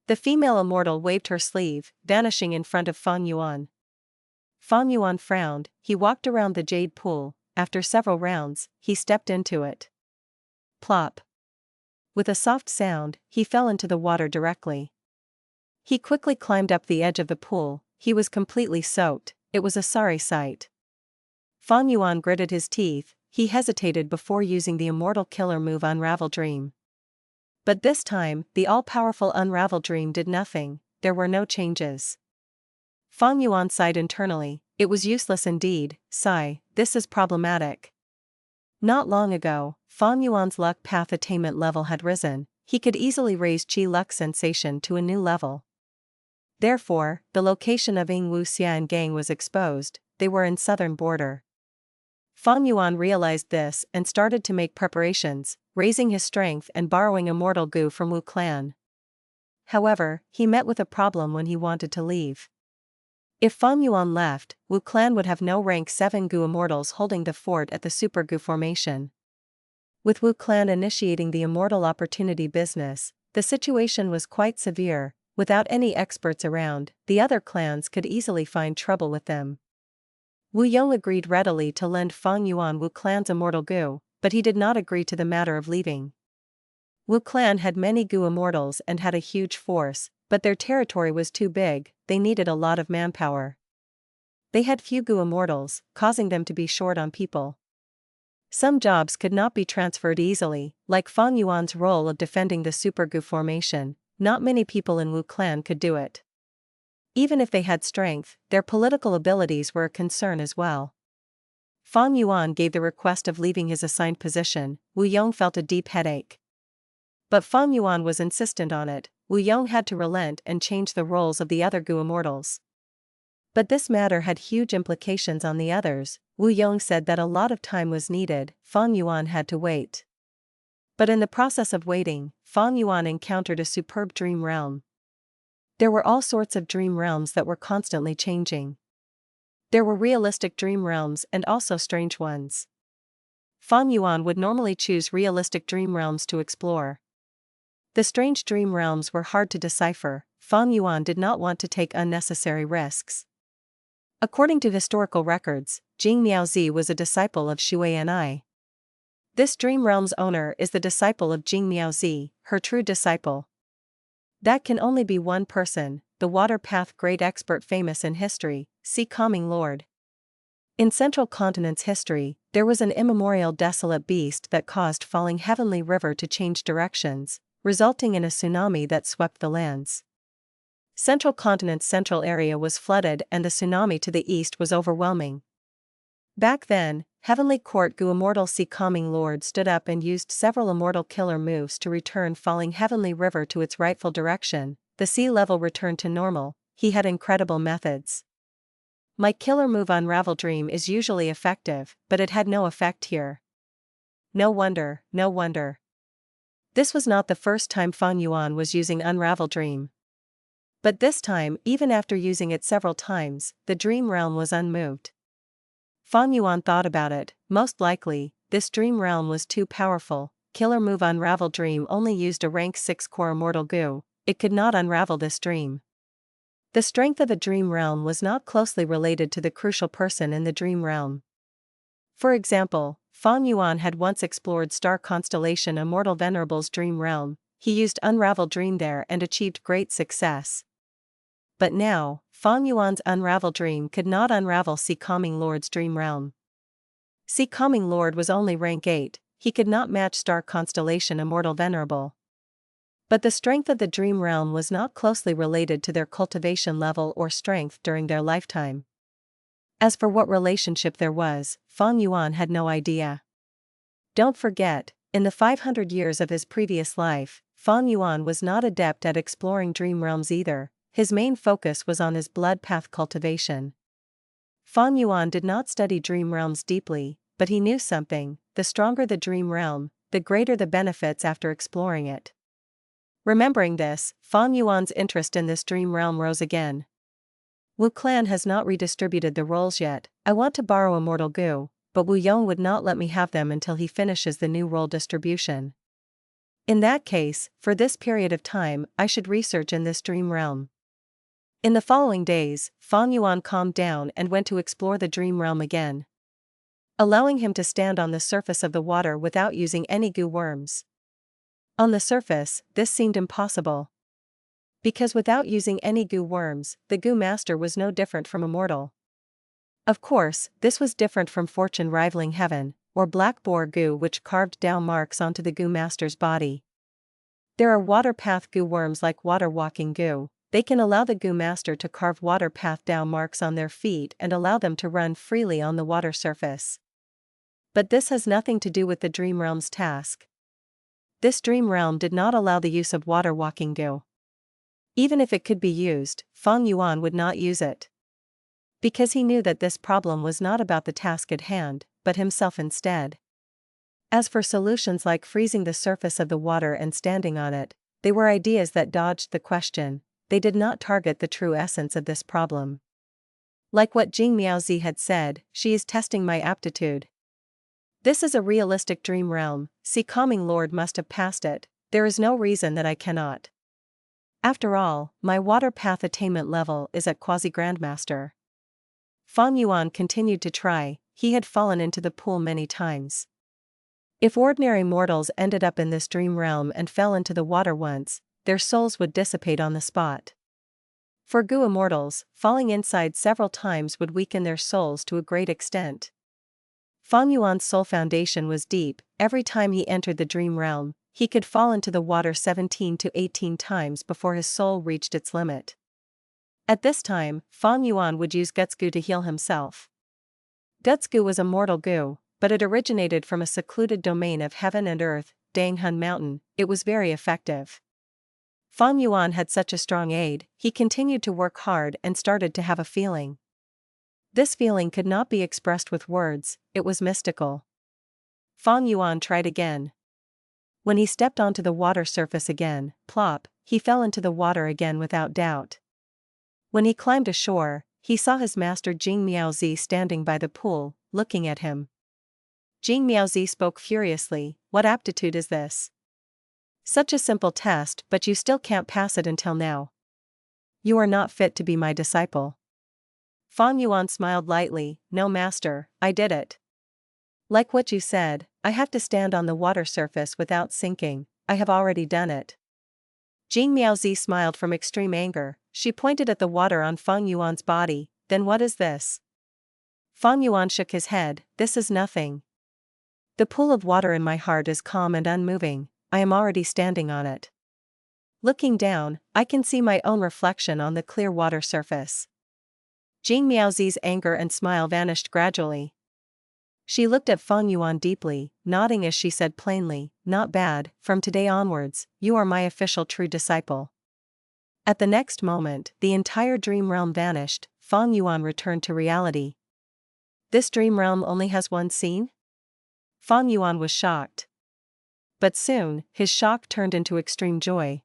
The female Immortal waved her sleeve, vanishing in front of Fang Yuan. Fang Yuan frowned. He walked around the jade pool. After several rounds, he stepped into it. Plop. With a soft sound, he fell into the water directly. He quickly climbed up the edge of the pool. He was completely soaked. It was a sorry sight. Fang Yuan gritted his teeth. He hesitated before using the immortal killer move Unravel Dream. But this time, the all-powerful Unravel Dream did nothing. There were no changes. Fang Yuan sighed internally. It was useless indeed. Sigh, this is problematic. Not long ago, Fang Yuan's luck path attainment level had risen. He could easily raise Qi luck sensation to a new level. Therefore, the location of Ying Wu Xia and gang was exposed. They were in Southern Border. Fang Yuan realized this and started to make preparations, raising his strength and borrowing immortal goo from Wu clan. However, he met with a problem when he wanted to leave. If Fang Yuan left, Wu clan would have no rank 7 goo immortals holding the fort at the Super Goo Formation. With Wu clan initiating the immortal opportunity business, the situation was quite severe. Without any experts around, the other clans could easily find trouble with them. Wu Yong agreed readily to lend Fang Yuan Wu clan's immortal goo, but he did not agree to the matter of leaving. Wu clan had many goo immortals and had a huge force, but their territory was too big. They needed a lot of manpower. They had few goo immortals, causing them to be short on people. Some jobs could not be transferred easily, like Fang Yuan's role of defending the Super Goo Formation. Not many people in Wu clan could do it. Even if they had strength, their political abilities were a concern as well. Fang Yuan gave the request of leaving his assigned position. Wu Yong felt a deep headache. But Fang Yuan was insistent on it. Wu Yong had to relent and change the roles of the other goo immortals. But this matter had huge implications on the others. Wu Yong said that a lot of time was needed. Fang Yuan had to wait. But in the process of waiting, Fang Yuan encountered a superb dream realm. There were all sorts of dream realms that were constantly changing. There were realistic dream realms and also strange ones. Fang Yuan would normally choose realistic dream realms to explore. The strange dream realms were hard to decipher. Fang Yuan did not want to take unnecessary risks. According to historical records, Jing Miaozi was a disciple of Shuai. This dream realm's owner is the disciple of Jing Miaozi, her true disciple. That can only be one person, the water path great expert famous in history, see Calming Lord. In Central Continent's history, there was an immemorial desolate beast that caused falling heavenly river to change directions, resulting in a tsunami that swept the lands. Central Continent's central area was flooded and the tsunami to the east was overwhelming. Back then, Heavenly Court Gu Immortal Sea Calming Lord stood up and used several immortal killer moves to return falling heavenly river to its rightful direction. The sea level returned to normal. He had incredible methods. My killer move Unravel Dream is usually effective, but it had no effect here. No wonder, no wonder. This was not the first time Fang Yuan was using Unravel Dream. But this time, even after using it several times, the dream realm was unmoved. Fang Yuan thought about it. Most likely, this dream realm was too powerful. Killer move Unravel Dream only used a rank 6 core immortal goo. It could not unravel this dream. The strength of a dream realm was not closely related to the crucial person in the dream realm. For example, Fang Yuan had once explored star constellation Immortal Venerable's dream realm. He used Unravel Dream there and achieved great success. But now, Fang Yuan's Unravel Dream could not unravel Sea Calming Lord's dream realm. Sea Calming Lord was only rank 8, he could not match star constellation Immortal Venerable. But the strength of the dream realm was not closely related to their cultivation level or strength during their lifetime. As for what relationship there was, Fang Yuan had no idea. Don't forget, in the 500 years of his previous life, Fang Yuan was not adept at exploring dream realms either. His main focus was on his blood path cultivation. Fang Yuan did not study dream realms deeply, but he knew something: the stronger the dream realm, the greater the benefits after exploring it. Remembering this, Fang Yuan's interest in this dream realm rose again. Wu Clan has not redistributed the roles yet. I want to borrow immortal goo, but Wu Yong would not let me have them until he finishes the new role distribution. In that case, for this period of time, I should research in this dream realm. In the following days, Fang Yuan calmed down and went to explore the dream realm again, allowing him to stand on the surface of the water without using any goo worms. On the surface, this seemed impossible. Because without using any goo worms, the Goo Master was no different from Immortal. Of course, this was different from Fortune Rivaling Heaven, or Black Boar Goo, which carved down marks onto the Goo Master's body. There are water path goo worms like Water Walking Goo. They can allow the Goo Master to carve water path down marks on their feet and allow them to run freely on the water surface. But this has nothing to do with the Dream Realm's task. This Dream Realm did not allow the use of Water Walking Goo. Even if it could be used, Fang Yuan would not use it. Because he knew that this problem was not about the task at hand, but himself instead. As for solutions like freezing the surface of the water and standing on it, they were ideas that dodged the question. They did not target the true essence of this problem. Like what Jing Miaozi had said, she is testing my aptitude. This is a realistic dream realm, Sea Calming Lord must have passed it, there is no reason that I cannot. After all, my water path attainment level is at Quasi-Grandmaster. Fang Yuan continued to try, he had fallen into the pool many times. If ordinary mortals ended up in this dream realm and fell into the water once, their souls would dissipate on the spot. For Goo Immortals, falling inside several times would weaken their souls to a great extent. Fang Yuan's soul foundation was deep. Every time he entered the dream realm, he could fall into the water 17 to 18 times before his soul reached its limit. At this time, Fang Yuan would use Guts Goo to heal himself. Guts Goo was a mortal goo, but it originated from a secluded domain of heaven and earth, Danghun Mountain. It was very effective. Fang Yuan had such a strong aid, he continued to work hard and started to have a feeling. This feeling could not be expressed with words, it was mystical. Fang Yuan tried again. When he stepped onto the water surface again, plop, he fell into the water again without doubt. When he climbed ashore, he saw his master Jing Miaozi standing by the pool, looking at him. Jing Miaozi spoke furiously, "What aptitude is this? Such a simple test, but you still can't pass it until now. You are not fit to be my disciple. Fang Yuan smiled lightly. No master, I did it. Like what you said, I have to stand on the water surface without sinking. I have already done it. Jing Miaozi smiled from extreme anger. She pointed at the water on Fang Yuan's body. Then what is this? Fang Yuan shook his head. This is nothing. The pool of water in my heart is calm and unmoving. I am already standing on it. Looking down, I can see my own reflection on the clear water surface. Jing Miaozi's anger and smile vanished gradually. She looked at Fang Yuan deeply, nodding as she said plainly, not bad, from today onwards, you are my official true disciple. At the next moment, the entire dream realm vanished. Fang Yuan returned to reality. This dream realm only has one scene? Fang Yuan was shocked. But soon, his shock turned into extreme joy.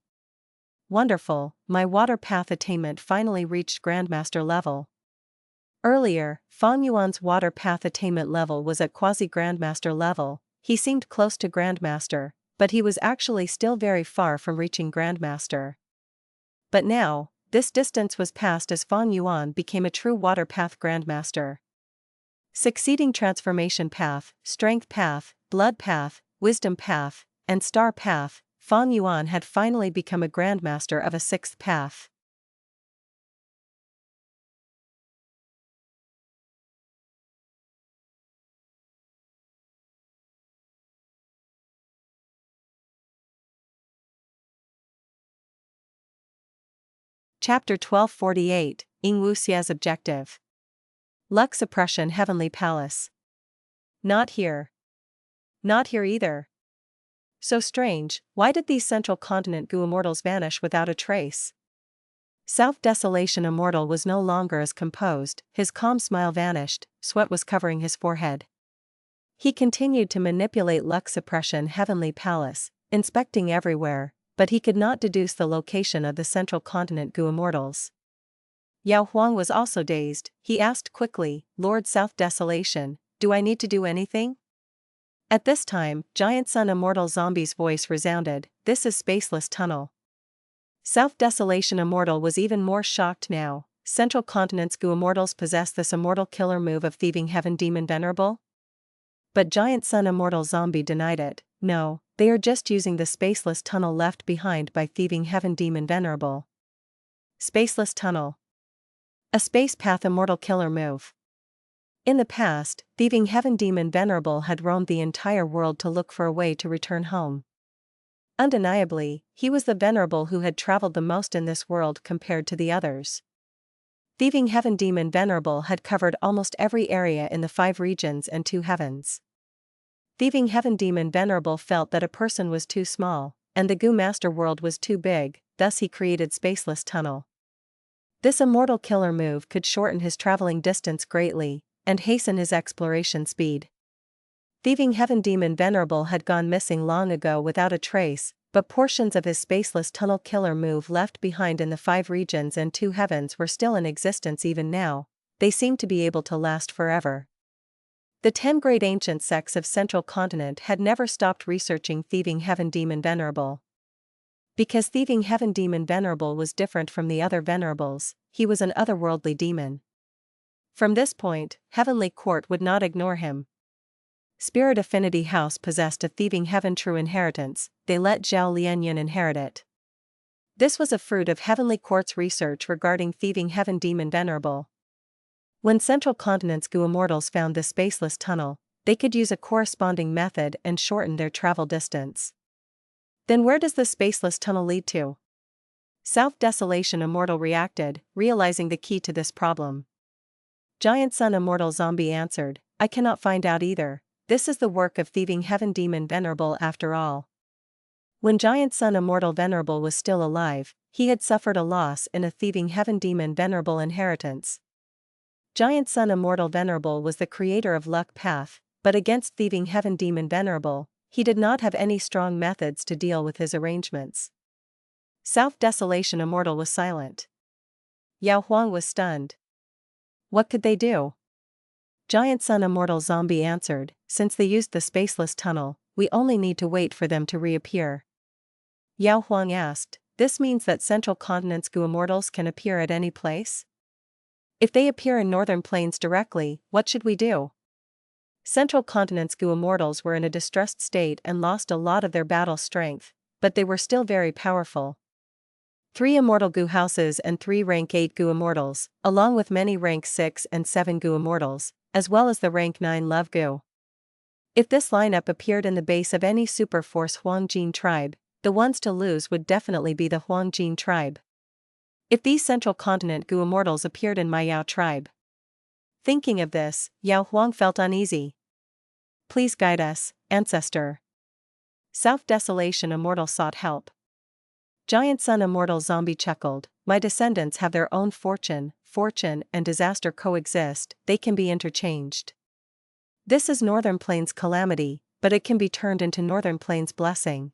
Wonderful, my water path attainment finally reached Grandmaster level. Earlier, Fang Yuan's water path attainment level was at Quasi-Grandmaster level. He seemed close to Grandmaster, but he was actually still very far from reaching Grandmaster. But now, this distance was passed as Fang Yuan became a true water path Grandmaster. Succeeding transformation path, strength path, blood path, wisdom path, and star path, Fang Yuan had finally become a Grandmaster of a sixth path. Chapter 1248, Ying Wuxia's Objective. Luck Suppression Heavenly Palace. Not here. Not here either. So strange, why did these central continent Gu Immortals vanish without a trace? South Desolation Immortal was no longer as composed, his calm smile vanished, sweat was covering his forehead. He continued to manipulate Luck Suppression Heavenly Palace, inspecting everywhere, but he could not deduce the location of the central continent Gu Immortals. Yao Huang was also dazed. He asked quickly, Lord South Desolation, do I need to do anything? At this time, Giant Sun Immortal Zombie's voice resounded, this is Spaceless Tunnel. South Desolation Immortal was even more shocked now. Central Continent's Gu Immortals possess this immortal killer move of Thieving Heaven Demon Venerable? But Giant Sun Immortal Zombie denied it. No, they are just using the Spaceless Tunnel left behind by Thieving Heaven Demon Venerable. Spaceless Tunnel. A space path immortal killer move. In the past, Thieving Heaven Demon Venerable had roamed the entire world to look for a way to return home. Undeniably, he was the Venerable who had traveled the most in this world compared to the others. Thieving Heaven Demon Venerable had covered almost every area in the 5 regions and 2 heavens. Thieving Heaven Demon Venerable felt that a person was too small, and the Gu Master world was too big, thus he created Spaceless Tunnel. This immortal killer move could shorten his traveling distance greatly, and hasten his exploration speed. Thieving Heaven Demon Venerable had gone missing long ago without a trace, but portions of his Spaceless Tunnel killer move left behind in the 5 regions and 2 heavens were still in existence even now. They seemed to be able to last forever. The 10 great ancient sects of Central Continent had never stopped researching Thieving Heaven Demon Venerable. Because Thieving Heaven Demon Venerable was different from the other Venerables, he was an otherworldly demon. From this point, Heavenly Court would not ignore him. Spirit Affinity House possessed a Thieving Heaven true inheritance, they let Zhao Lian inherit it. This was a fruit of Heavenly Court's research regarding Thieving Heaven Demon Venerable. When Central Continent's Gu Immortals found the Spaceless Tunnel, they could use a corresponding method and shorten their travel distance. Then where does the Spaceless Tunnel lead to? South Desolation Immortal reacted, realizing the key to this problem. Giant Sun Immortal Zombie answered, I cannot find out either, this is the work of Thieving Heaven Demon Venerable after all. When Giant Sun Immortal Venerable was still alive, he had suffered a loss in a Thieving Heaven Demon Venerable inheritance. Giant Sun Immortal Venerable was the creator of Luck Path, but against Thieving Heaven Demon Venerable, he did not have any strong methods to deal with his arrangements. South Desolation Immortal was silent. Yao Huang was stunned. What could they do? Giant Sun Immortal Zombie answered, since they used the Spaceless Tunnel, we only need to wait for them to reappear. Yao Huang asked, this means that Central Continent's Gu Immortals can appear at any place? If they appear in Northern Plains directly, what should we do? Central Continent's Gu Immortals were in a distressed state and lost a lot of their battle strength, but they were still very powerful. 3 Immortal Gu houses and 3 rank 8 Gu Immortals, along with many rank 6 and 7 Gu Immortals, as well as the rank 9 Love Gu. If this lineup appeared in the base of any Super Force Huangjin tribe, the ones to lose would definitely be the Huangjin tribe. If these Central Continent Gu Immortals appeared in my Yao tribe. Thinking of this, Yao Huang felt uneasy. Please guide us, Ancestor. South Desolation Immortal sought help. Giant Sun Immortal Zombie chuckled, my descendants have their own fortune and disaster coexist, they can be interchanged. This is Northern Plains calamity, but it can be turned into Northern Plains blessing.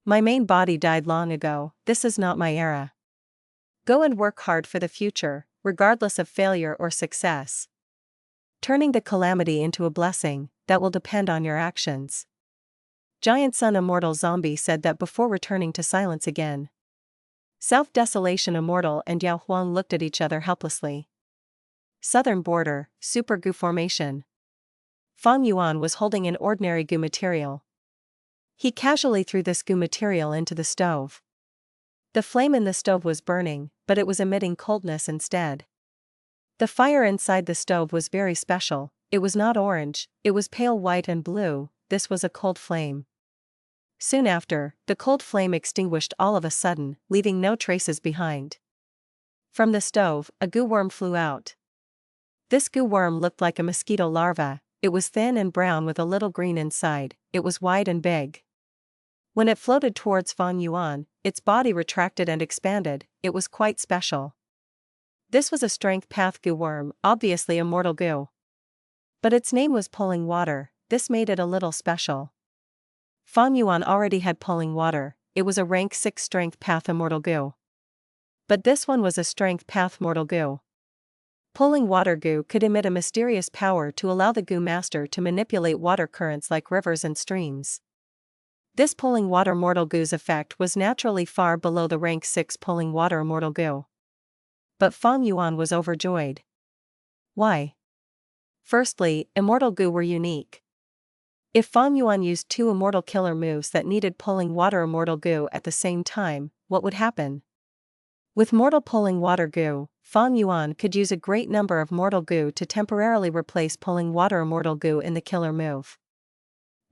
My main body died long ago, this is not my era. Go and work hard for the future, regardless of failure or success. Turning the calamity into a blessing, that will depend on your actions. Giant Sun Immortal Zombie said that before returning to silence again. South Desolation Immortal and Yao Huang looked at each other helplessly. Southern Border, Super Gu Formation. Fang Yuan was holding an ordinary Gu material. He casually threw this Gu material into the stove. The flame in the stove was burning, but it was emitting coldness instead. The fire inside the stove was very special, it was not orange, it was pale white and blue, this was a cold flame. Soon after, the cold flame extinguished all of a sudden, leaving no traces behind. From the stove, a Gu worm flew out. This Gu worm looked like a mosquito larva, it was thin and brown with a little green inside, it was wide and big. When it floated towards Fang Yuan, its body retracted and expanded, it was quite special. This was a strength path Gu worm, obviously a mortal Gu. But its name was Pulling Water, this made it a little special. Fang Yuan already had Pulling Water, it was a rank 6 strength path Immortal Gu. But this one was a strength path Mortal Gu. Pulling Water Gu could emit a mysterious power to allow the Gu Master to manipulate water currents like rivers and streams. This Pulling Water Mortal Gu's effect was naturally far below the rank 6 Pulling Water Immortal Gu. But Fang Yuan was overjoyed. Why? Firstly, Immortal Gu were unique. If Fang Yuan used 2 Immortal killer moves that needed Pulling Water Immortal Gu at the same time, what would happen? With Mortal Pulling Water Gu, Fang Yuan could use a great number of Mortal Gu to temporarily replace Pulling Water Immortal Gu in the killer move.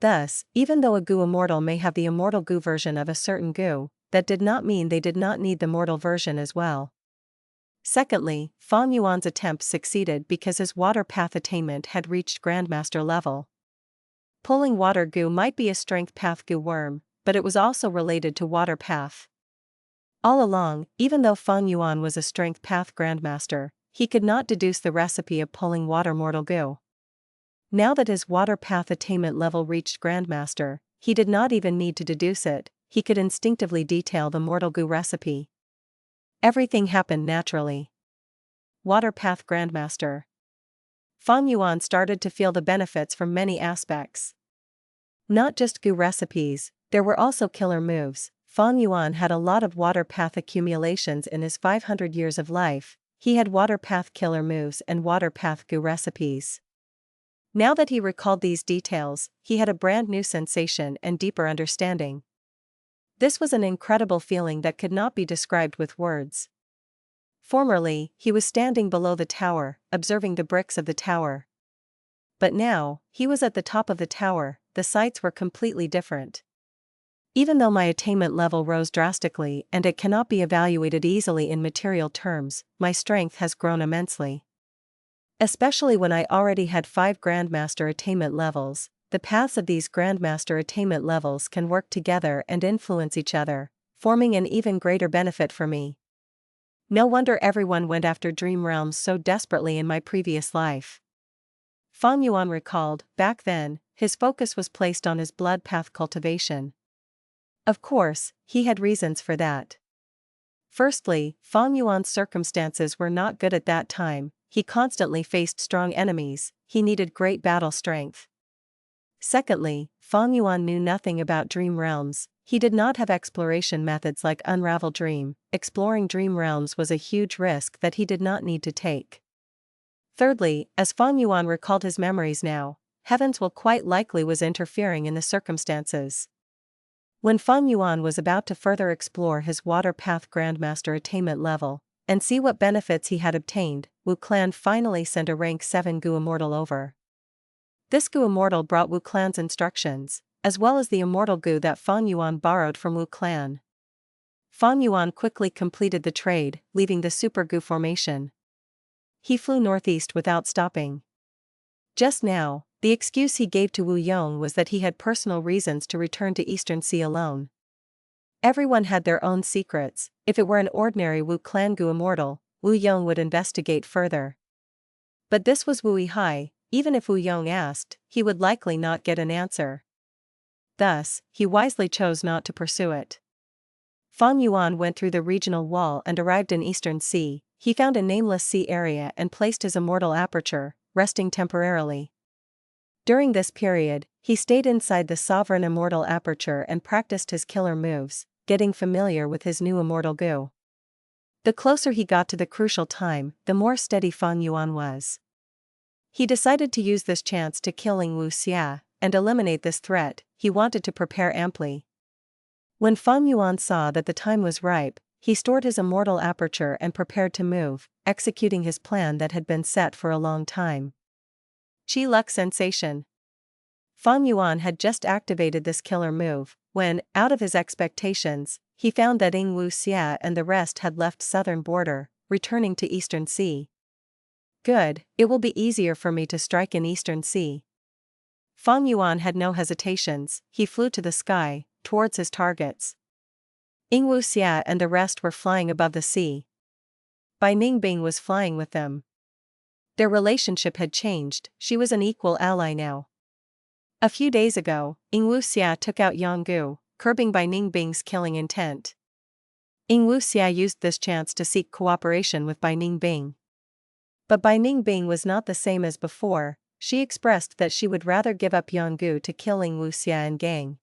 Thus, even though a Gu Immortal may have the Immortal Gu version of a certain Gu, that did not mean they did not need the mortal version as well. Secondly, Fang Yuan's attempt succeeded because his Water Path Attainment had reached Grandmaster level. Pulling Water Gu might be a Strength Path Gu worm, but it was also related to Water Path. All along, even though Fang Yuan was a Strength Path Grandmaster, he could not deduce the recipe of Pulling Water Mortal Gu. Now that his Water Path Attainment level reached Grandmaster, he did not even need to deduce it, he could instinctively detail the Mortal Gu recipe. Everything happened naturally. Water Path Grandmaster. Fang Yuan started to feel the benefits from many aspects. Not just Gu recipes, there were also killer moves. Fang Yuan had a lot of Water Path accumulations in his 500 years of life, he had Water Path killer moves and Water Path Gu recipes. Now that he recalled these details, he had a brand new sensation and deeper understanding. This was an incredible feeling that could not be described with words. Formerly, he was standing below the tower, observing the bricks of the tower. But now, he was at the top of the tower, the sights were completely different. Even though my attainment level rose drastically and it cannot be evaluated easily in material terms, my strength has grown immensely. Especially when I already had 5 Grandmaster attainment levels, the paths of these Grandmaster attainment levels can work together and influence each other, forming an even greater benefit for me. No wonder everyone went after dream realms so desperately in my previous life. Fang Yuan recalled, back then, his focus was placed on his blood path cultivation. Of course, he had reasons for that. Firstly, Fang Yuan's circumstances were not good at that time, he constantly faced strong enemies, he needed great battle strength. Secondly, Fang Yuan knew nothing about dream realms. He did not have exploration methods like Unravel Dream. Exploring dream realms was a huge risk that he did not need to take. Thirdly, as Fang Yuan recalled his memories now, Heaven's will quite likely was interfering in the circumstances. When Fang Yuan was about to further explore his Water Path Grandmaster attainment level, and see what benefits he had obtained, Wu Clan finally sent a rank 7 Gu Immortal over. This Gu Immortal brought Wu Clan's instructions, as well as the Immortal Gu that Fang Yuan borrowed from Wu Clan. Fang Yuan quickly completed the trade, leaving the Super Gu formation. He flew northeast without stopping. Just now, the excuse he gave to Wu Yong was that he had personal reasons to return to Eastern Sea alone. Everyone had their own secrets. If it were an ordinary Wu Clan Gu Immortal, Wu Yong would investigate further. But this was Wu Hai. Even if Wu Yong asked, he would likely not get an answer. Thus, he wisely chose not to pursue it. Fang Yuan went through the regional wall and arrived in Eastern Sea. He found a nameless sea area and placed his immortal aperture, resting temporarily. During this period, he stayed inside the sovereign immortal aperture and practiced his killer moves, getting familiar with his new immortal Gu. The closer he got to the crucial time, the more steady Fang Yuan was. He decided to use this chance to kill Ling Wuxia, and eliminate this threat. He wanted to prepare amply. When Fang Yuan saw that the time was ripe, he stored his immortal aperture and prepared to move, executing his plan that had been set for a long time. Chi Luck Sensation. Fang Yuan had just activated this killer move, when, out of his expectations, he found that Ling Wuxia and the rest had left southern border, returning to Eastern Sea. Good, it will be easier for me to strike in Eastern Sea. Fang Yuan had no hesitations. He flew to the sky, towards his targets. Ling Wuxia and the rest were flying above the sea. Bai Ningbing was flying with them. Their relationship had changed. She was an equal ally now. A few days ago, Ling Wuxia took out Yong Gu, curbing Bai Ningbing's killing intent. Ling Wuxia used this chance to seek cooperation with Bai Ningbing. But Bai Ningbing was not the same as before. She expressed that she would rather give up Yong Gu to kill Ling Wuxia and gang.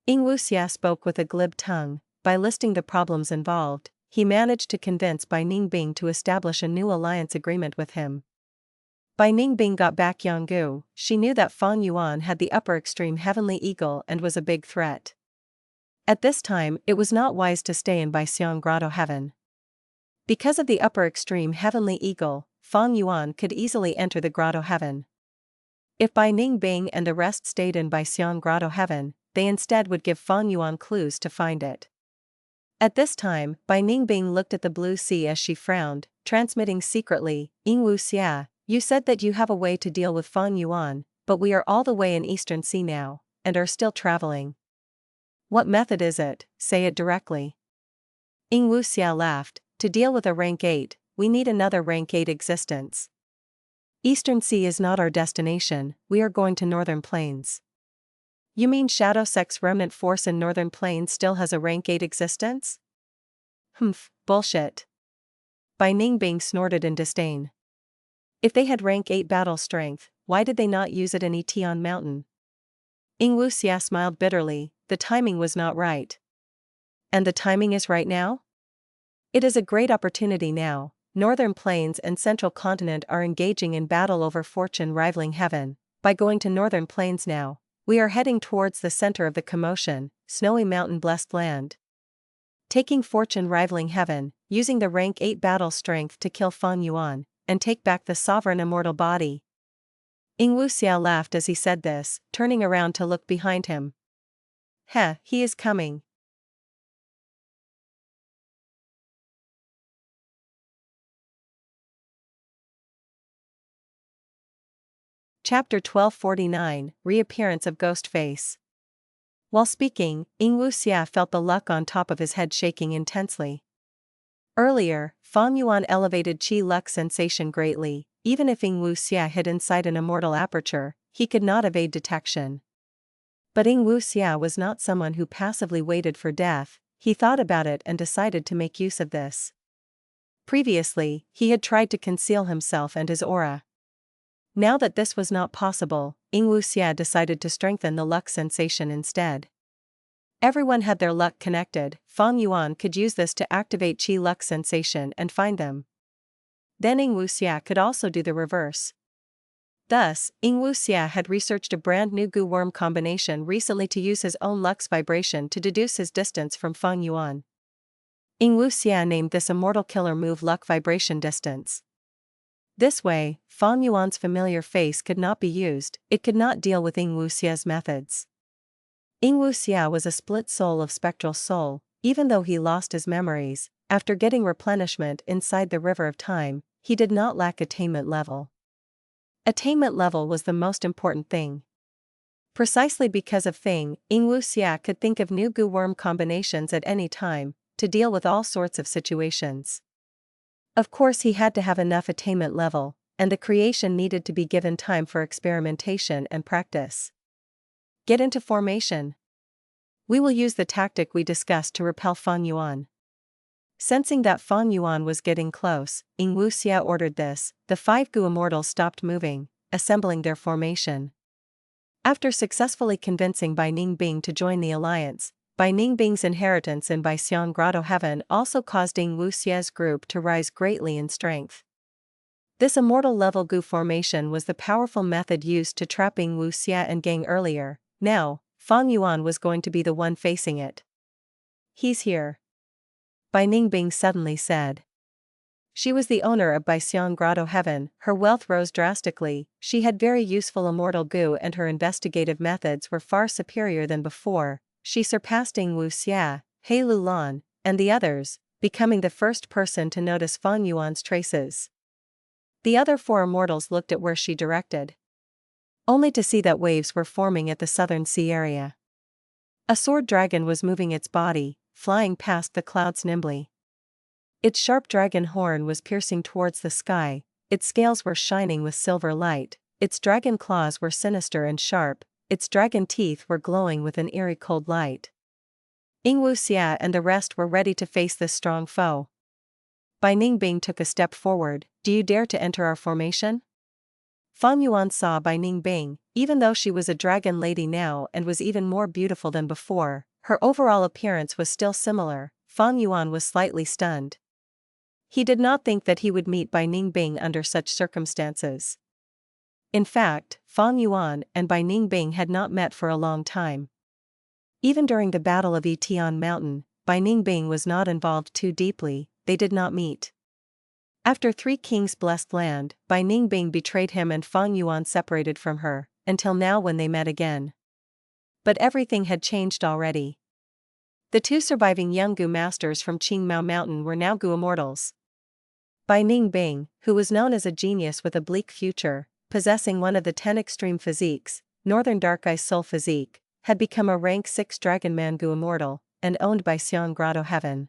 Ling Wuxia spoke with a glib tongue. By listing the problems involved, he managed to convince Bai Ningbing to establish a new alliance agreement with him. Bai Ningbing got back Yong Gu. She knew that Fang Yuan had the upper extreme Heavenly Eagle and was a big threat. At this time, it was not wise to stay in Baixiang Grotto Heaven. Because of the upper extreme Heavenly Eagle, Fang Yuan could easily enter the Grotto Heaven. If Bai Ningbing and the rest stayed in Baixiang Grotto Heaven, they instead would give Fang Yuan clues to find it. At this time, Bai Ningbing looked at the blue sea as she frowned, transmitting secretly, Ling Wuxia, you said that you have a way to deal with Fang Yuan, but we are all the way in Eastern Sea now, and are still traveling. What method is it? Say it directly. Ling Wuxia laughed. To deal with a rank 8, we need another rank 8 existence. Eastern Sea is not our destination, we are going to Northern Plains. You mean Shadow Sect's remnant force in Northern Plains still has a rank 8 existence? Humph, bullshit. Bai Ningbing snorted in disdain. If they had rank 8 battle strength, why did they not use it in Etion Mountain? Ling Wuxia smiled bitterly. The timing was not right. And the timing is right now? It is a great opportunity now. Northern Plains and Central Continent are engaging in battle over fortune rivaling heaven. By going to Northern Plains now, we are heading towards the center of the commotion, snowy mountain-blessed land. Taking fortune rivaling heaven, using the rank 8 battle strength to kill Fang Yuan, and take back the sovereign immortal body. Ling Wuxia laughed as he said this, turning around to look behind him. Heh, he is coming. Chapter 1249, Reappearance of Ghostface. While speaking, Ling Wuxia felt the luck on top of his head shaking intensely. Earlier, Fang Yuan elevated Chi Luck sensation greatly. Even if Ling Wuxia hid inside an immortal aperture, he could not evade detection. But Ling Wuxia was not someone who passively waited for death. He thought about it and decided to make use of this. Previously, he had tried to conceal himself and his aura. Now that this was not possible, Ying Wuxia decided to strengthen the luck sensation instead. Everyone had their luck connected. Fang Yuan could use this to activate Qi luck sensation and find them. Then Ying Wuxia could also do the reverse. Thus, Ying Wuxia had researched a brand new Gu worm combination recently to use his own luck's vibration to deduce his distance from Fang Yuan. Ying Wuxia named this immortal killer move luck vibration distance. This way, Fang Yuan's familiar face could not be used, it could not deal with Ying Wuxia's methods. Ying Wuxia was a split soul of spectral soul, even though he lost his memories. After getting replenishment inside the river of time, he did not lack attainment level. Attainment level was the most important thing. Precisely because of Fang, Ying Wuxia could think of new Gu worm combinations at any time, to deal with all sorts of situations. Of course, he had to have enough attainment level, and the creation needed to be given time for experimentation and practice. Get into formation. We will use the tactic we discussed to repel Fang Yuan. Sensing that Fang Yuan was getting close, Ying Wuxia ordered this. The 5 Gu Immortals stopped moving, assembling their formation. After successfully convincing Bai Ningbing to join the alliance, Bai Ningbing's inheritance in Baixiang Grotto Heaven also caused Ying Wuxia's group to rise greatly in strength. This immortal level Gu formation was the powerful method used to trap Ying Wuxia and gang earlier. Now, Fang Yuan was going to be the one facing it. He's here. Bai Ningbing suddenly said. She was the owner of Baixiang Grotto Heaven, her wealth rose drastically, she had very useful immortal Gu and her investigative methods were far superior than before. She surpassed Ying Wuxia, He Lulan, and the others, becoming the first person to notice Fang Yuan's traces. The other 4 immortals looked at where she directed, only to see that waves were forming at the southern sea area. A sword dragon was moving its body, flying past the clouds nimbly. Its sharp dragon horn was piercing towards the sky, its scales were shining with silver light, its dragon claws were sinister and sharp, its dragon teeth were glowing with an eerie cold light. Ying Wuxia and the rest were ready to face this strong foe. Bai Ningbing took a step forward. Do you dare to enter our formation? Fang Yuan saw Bai Ningbing, even though she was a dragon lady now and was even more beautiful than before, her overall appearance was still similar. Fang Yuan was slightly stunned. He did not think that he would meet Bai Ningbing under such circumstances. In fact, Fang Yuan and Bai Ningbing had not met for a long time. Even during the Battle of Yitian Mountain, Bai Ningbing was not involved too deeply, they did not meet. After 3 Kings' blessed land, Bai Ningbing betrayed him and Fang Yuan separated from her, until now when they met again. But everything had changed already. The 2 surviving young Gu masters from Qingmao Mountain were now Gu Immortals. Bai Ningbing, who was known as a genius with a bleak future, possessing one of the 10 extreme physiques, Northern Dark Eye Soul Physique, had become a rank 6 Dragonman Gu Immortal, and owned Baixiang Grotto Heaven.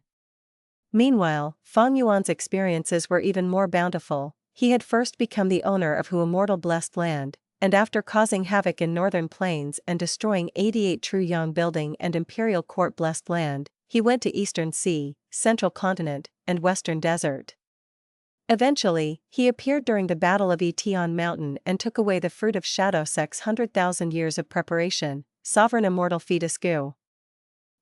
Meanwhile, Fang Yuan's experiences were even more bountiful. He had first become the owner of Hu Immortal Blessed Land, and after causing havoc in Northern Plains and destroying 88 True Yong Building and Imperial Court Blessed Land, he went to Eastern Sea, Central Continent, and Western Desert. Eventually, he appeared during the Battle of Yitian Mountain and took away the fruit of Shadow Sec's 100,000 years of preparation, Sovereign Immortal Fetus Gu.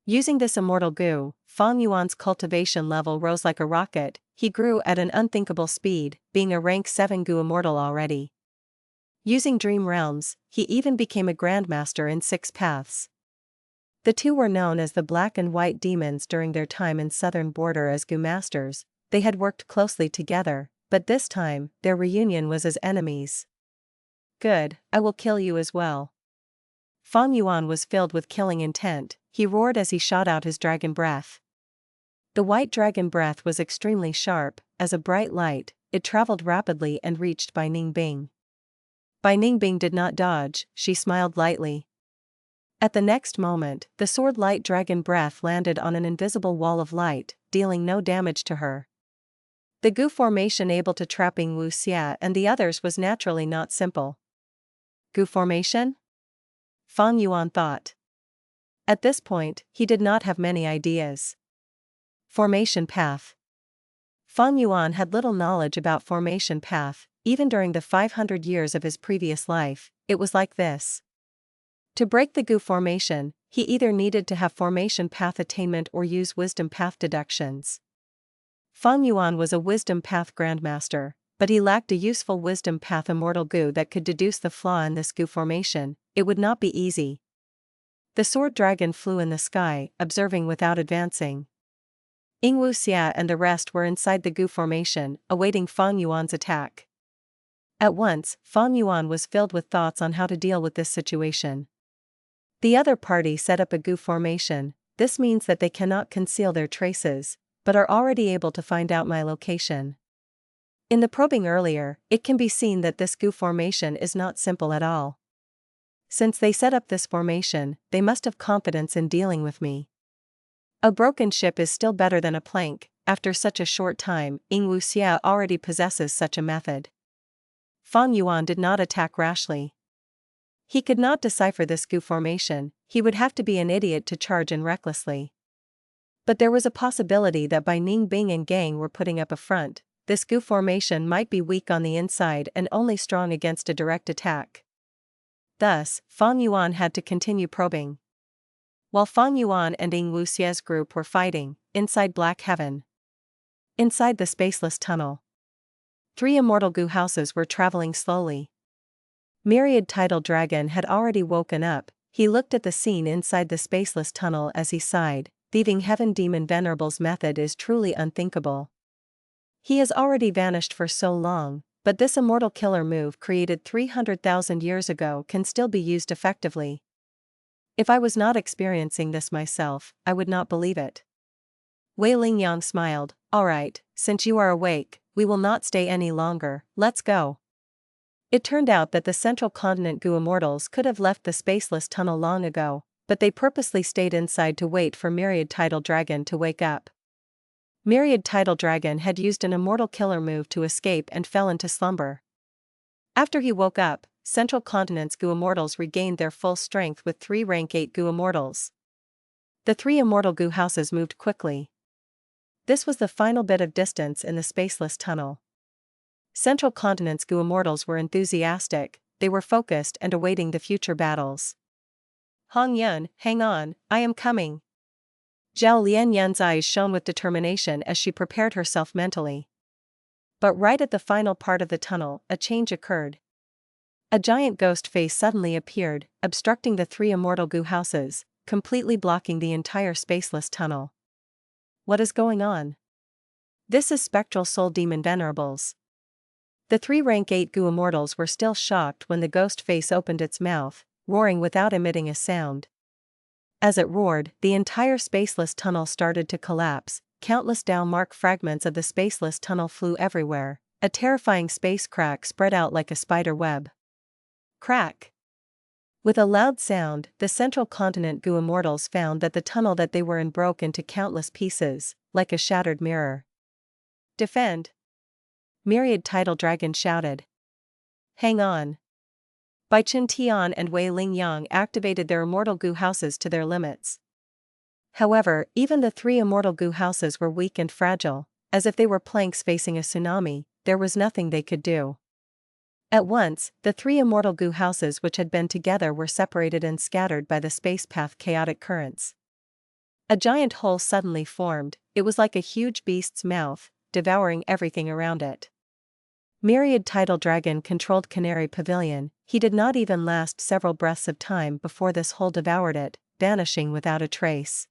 Using this immortal Gu, Fang Yuan's cultivation level rose like a rocket, he grew at an unthinkable speed, being a rank 7 Gu Immortal already. Using Dream Realms, he even became a Grandmaster in 6 paths. The 2 were known as the Black and White Demons during their time in Southern Border as Gu Masters. They had worked closely together, but this time, their reunion was as enemies. Good, I will kill you as well. Fang Yuan was filled with killing intent, he roared as he shot out his dragon breath. The white dragon breath was extremely sharp, as a bright light, it traveled rapidly and reached Bai Ningbing. Bai Ningbing did not dodge, she smiled lightly. At the next moment, the sword-light dragon breath landed on an invisible wall of light, dealing no damage to her. The Gu formation able to trap Ying Wuxia and the others was naturally not simple. Gu formation? Fang Yuan thought. At this point, he did not have many ideas. Formation path. Fang Yuan had little knowledge about formation path, even during the 500 years of his previous life, it was like this. To break the Gu formation, he either needed to have formation path attainment or use wisdom path deductions. Fang Yuan was a wisdom path grandmaster, but he lacked a useful wisdom path immortal Gu that could deduce the flaw in this Gu formation. It would not be easy. The sword dragon flew in the sky, observing without advancing. Ying Wuxia and the rest were inside the Gu formation, awaiting Fang Yuan's attack. At once, Fang Yuan was filled with thoughts on how to deal with this situation. The other party set up a Gu formation. This means that they cannot conceal their traces, but are already able to find out my location. In the probing earlier, it can be seen that this Gu formation is not simple at all. Since they set up this formation, they must have confidence in dealing with me. A broken ship is still better than a plank. After such a short time, Ying Wuxia already possesses such a method. Fang Yuan did not attack rashly. He could not decipher this Gu formation. He would have to be an idiot to charge in recklessly. But there was a possibility that by Ning Bing and gang were putting up a front, this Gu formation might be weak on the inside and only strong against a direct attack. Thus, Fang Yuan had to continue probing. While Fang Yuan and Ying Wuxia's group were fighting, inside Black Heaven. Inside the Spaceless tunnel. 3 immortal Gu houses were traveling slowly. Myriad Tidal Dragon had already woken up. He looked at the scene inside the Spaceless tunnel as he sighed. Thieving Heaven Demon Venerable's method is truly unthinkable. He has already vanished for so long, but this immortal killer move created 300,000 years ago can still be used effectively. If I was not experiencing this myself, I would not believe it. Wei Lingyang smiled. Alright, since you are awake, we will not stay any longer, let's go. It turned out that the Central Continent Gu Immortals could have left the Spaceless tunnel long ago, but they purposely stayed inside to wait for Myriad Tidal Dragon to wake up. Myriad Tidal Dragon had used an immortal killer move to escape and fell into slumber. After he woke up, Central Continent's Gu Immortals regained their full strength with 3 rank 8 Gu Immortals. The 3 immortal Gu houses moved quickly. This was the final bit of distance in the Spaceless tunnel. Central Continent's Gu Immortals were enthusiastic, they were focused and awaiting the future battles. Hong Yun, hang on, I am coming. Zhao Lian's eyes shone with determination as she prepared herself mentally. But right at the final part of the tunnel, a change occurred. A giant ghost face suddenly appeared, obstructing the 3 immortal Gu houses, completely blocking the entire Spaceless tunnel. What is going on? This is Spectral Soul Demon Venerables. The 3 rank 8 Gu Immortals were still shocked when the ghost face opened its mouth, roaring without emitting a sound. As it roared, the entire Spaceless tunnel started to collapse. Countless Dao-mark fragments of the Spaceless tunnel flew everywhere. A terrifying space crack spread out like a spider web. Crack! With a loud sound, the Central Continent Gu Immortals found that the tunnel that they were in broke into countless pieces, like a shattered mirror. Defend! Myriad Tidal Dragon shouted. Hang on! Bai Chen Tian and Wei Lingyang activated their immortal Gu houses to their limits. However, even the 3 immortal Gu houses were weak and fragile, as if they were planks facing a tsunami. There was nothing they could do. At once, the 3 immortal Gu houses which had been together were separated and scattered by the space path chaotic currents. A giant hole suddenly formed. It was like a huge beast's mouth, devouring everything around it. Myriad Tidal Dragon controlled Canary Pavilion. He did not even last several breaths of time before this hole devoured it, vanishing without a trace.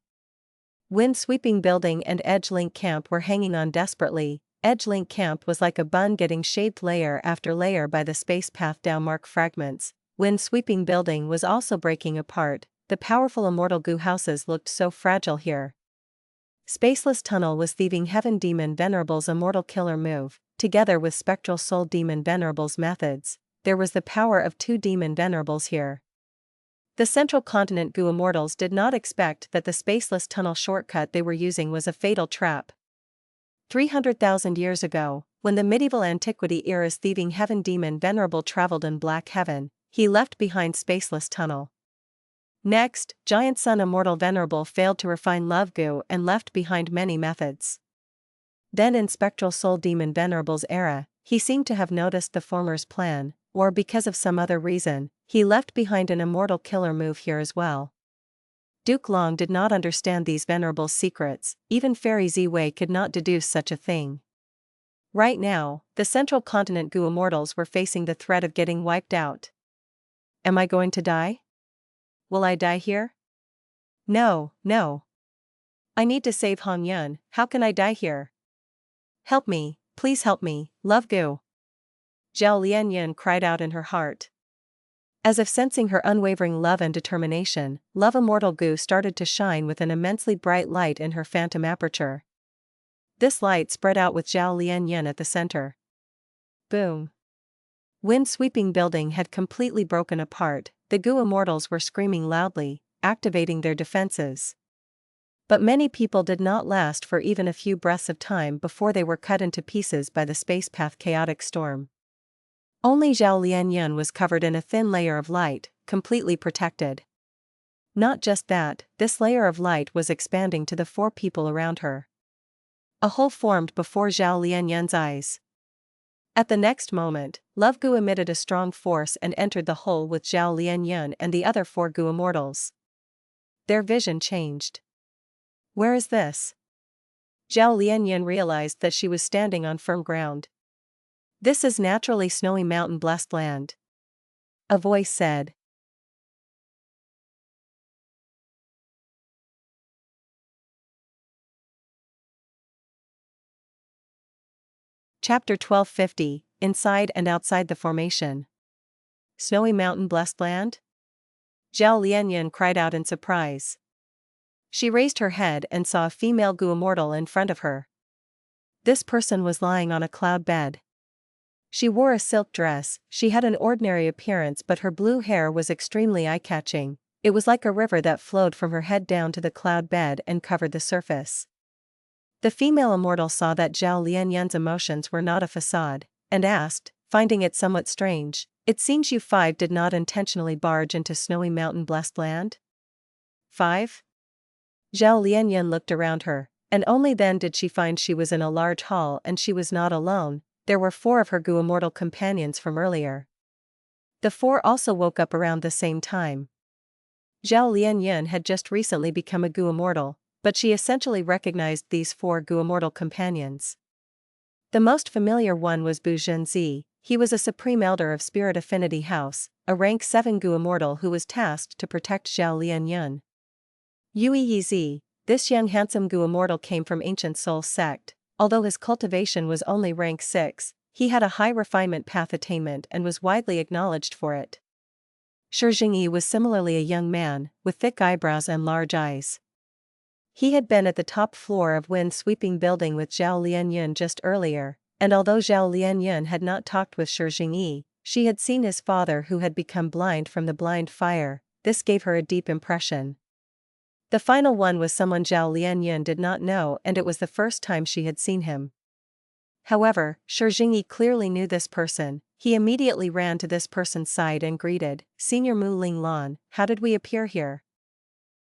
Wind-sweeping building and Edge-Link Camp were hanging on desperately. Edge-Link Camp was like a bun getting shaved layer after layer by the space path Dao-mark fragments. Wind-sweeping building was also breaking apart. The powerful immortal Gu houses looked so fragile here. Spaceless Tunnel was Thieving Heaven Demon Venerable's immortal killer move. Together with Spectral Soul Demon Venerable's methods, there was the power of 2 Demon Venerables here. The Central Continent Gu Immortals did not expect that the Spaceless Tunnel shortcut they were using was a fatal trap. 300,000 years ago, when the medieval antiquity era's Thieving Heaven Demon Venerable traveled in Black Heaven, he left behind Spaceless Tunnel. Next, Giant Sun Immortal Venerable failed to refine Love Gu and left behind many methods. Then in Spectral Soul Demon Venerable's era, he seemed to have noticed the former's plan, or because of some other reason, he left behind an immortal killer move here as well. Duke Long did not understand these venerable secrets, even Fairy Ziwei could not deduce such a thing. Right now, the central continent Gu Immortals were facing the threat of getting wiped out. Am I going to die? Will I die here? No, no. I need to save Hong Yun. How can I die here? Help me, please help me, love Gu. Zhao Lianyan cried out in her heart. As if sensing her unwavering love and determination, Love Immortal Gu started to shine with an immensely bright light in her phantom aperture. This light spread out with Zhao Lianyan at the center. Boom. Wind-sweeping building had completely broken apart, the Gu Immortals were screaming loudly, activating their defenses. But many people did not last for even a few breaths of time before they were cut into pieces by the spacepath chaotic storm. Only Zhao Lianyan was covered in a thin layer of light, completely protected. Not just that, this layer of light was expanding to the 4 people around her. A hole formed before Zhao Lianyan's eyes. At the next moment, Love Gu emitted a strong force and entered the hole with Zhao Lianyan and the other 4 Gu Immortals. Their vision changed. Where is this? Zhao Lianyan realized that she was standing on firm ground. This is naturally snowy mountain blessed land. A voice said. Chapter 1250, Inside and Outside the Formation. Snowy mountain blessed land? Zhao Lianyan cried out in surprise. She raised her head and saw a female Gu Immortal in front of her. This person was lying on a cloud bed. She wore a silk dress, she had an ordinary appearance but her blue hair was extremely eye-catching. It was like a river that flowed from her head down to the cloud bed and covered the surface. The female immortal saw that Zhao Lianyan's emotions were not a facade, and asked, finding it somewhat strange, "It seems you 5 did not intentionally barge into snowy mountain blessed land?" 5? Zhao Lianyan looked around her, and only then did she find she was in a large hall and she was not alone. There were 4 of her Gu Immortal companions from earlier. The 4 also woke up around the same time. Zhao Lianyan had just recently become a Gu Immortal, but she essentially recognized these 4 Gu Immortal companions. The most familiar one was Bu Zhenzi. He was a Supreme Elder of Spirit Affinity House, a rank 7 Gu Immortal who was tasked to protect Zhao Lianyan. Yui Yizi, this young handsome Gu Immortal came from Ancient Soul Sect. Although his cultivation was only rank 6, he had a high refinement path attainment and was widely acknowledged for it. Shi Jingyi was similarly a young man, with thick eyebrows and large eyes. He had been at the top floor of wind-sweeping building with Zhao Lianyan just earlier, and although Zhao Lianyan had not talked with Shi Jingyi, she had seen his father who had become blind from the blind fire. This gave her a deep impression. The final one was someone Zhao Lianyan did not know and it was the first time she had seen him. However, Shi Jingyi clearly knew this person. He immediately ran to this person's side and greeted, "Senior Mu Ling Lan, how did we appear here?"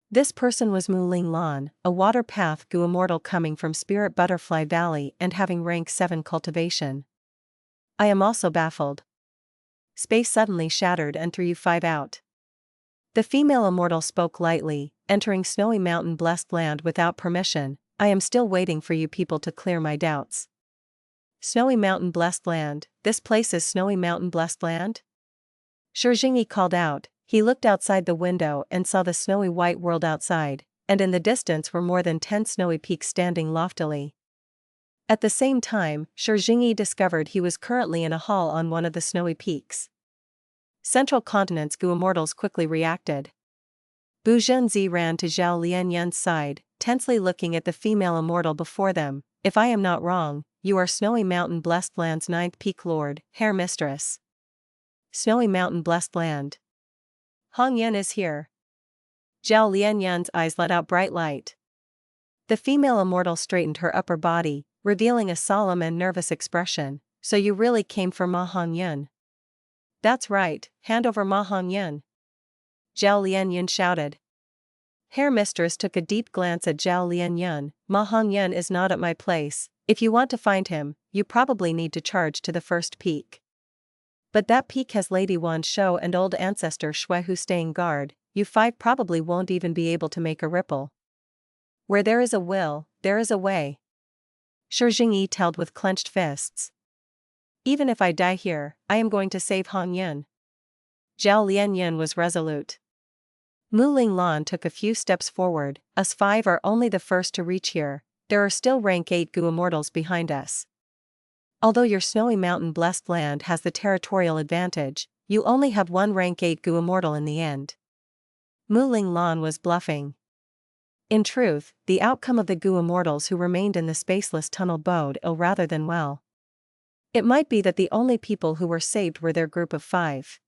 This person was Mu Ling Lan, a water path Gu Immortal coming from Spirit Butterfly Valley and having rank 7 cultivation. I am also baffled. Space suddenly shattered and threw you 5 out. The female immortal spoke lightly, entering snowy mountain blessed land without permission. I am still waiting for you people to clear my doubts. Snowy mountain blessed land, this place is snowy mountain blessed land? Shi Jingyi called out. He looked outside the window and saw the snowy white world outside, and in the distance were more than 10 snowy peaks standing loftily. At the same time, Shi Jingyi discovered he was currently in a hall on one of the snowy peaks. Central Continent's Gu Immortals quickly reacted. Bu Zhenzi ran to Zhao Lianyan's side, tensely looking at the female immortal before them. If I am not wrong, you are Snowy Mountain Blessed Land's 9th Peak Lord, Hair Mistress. Snowy Mountain Blessed Land. Hong Yan is here. Zhao Lianyan's eyes let out bright light. The female immortal straightened her upper body, revealing a solemn and nervous expression. So you really came for Ma Hong Yan? That's right, hand over Ma Hong Yan. Zhao Lianyan shouted. Hair Mistress took a deep glance at Zhao Lianyan. Ma Hong Yan is not at my place, If you want to find him, you probably need to charge to the first peak. But that peak has Lady Yuan Shou and old ancestor Shui Hu staying guard, you five probably won't even be able to make a ripple. Where there is a will, there is a way. Shi Jingyi told with clenched fists. Even if I die here, I am going to save Hong Yun. Zhao Lian was resolute. Mu Linglan took a few steps forward. Us five are only the first to reach here, there are still rank 8 Gu Immortals behind us. Although your Snowy Mountain blessed land has the territorial advantage, you only have one rank 8 Gu Immortal in the end. Mu Linglan was bluffing. In truth, the outcome of the Gu Immortals who remained in the Spaceless tunnel bode ill rather than well. It might be that the only people who were saved were their group of 5.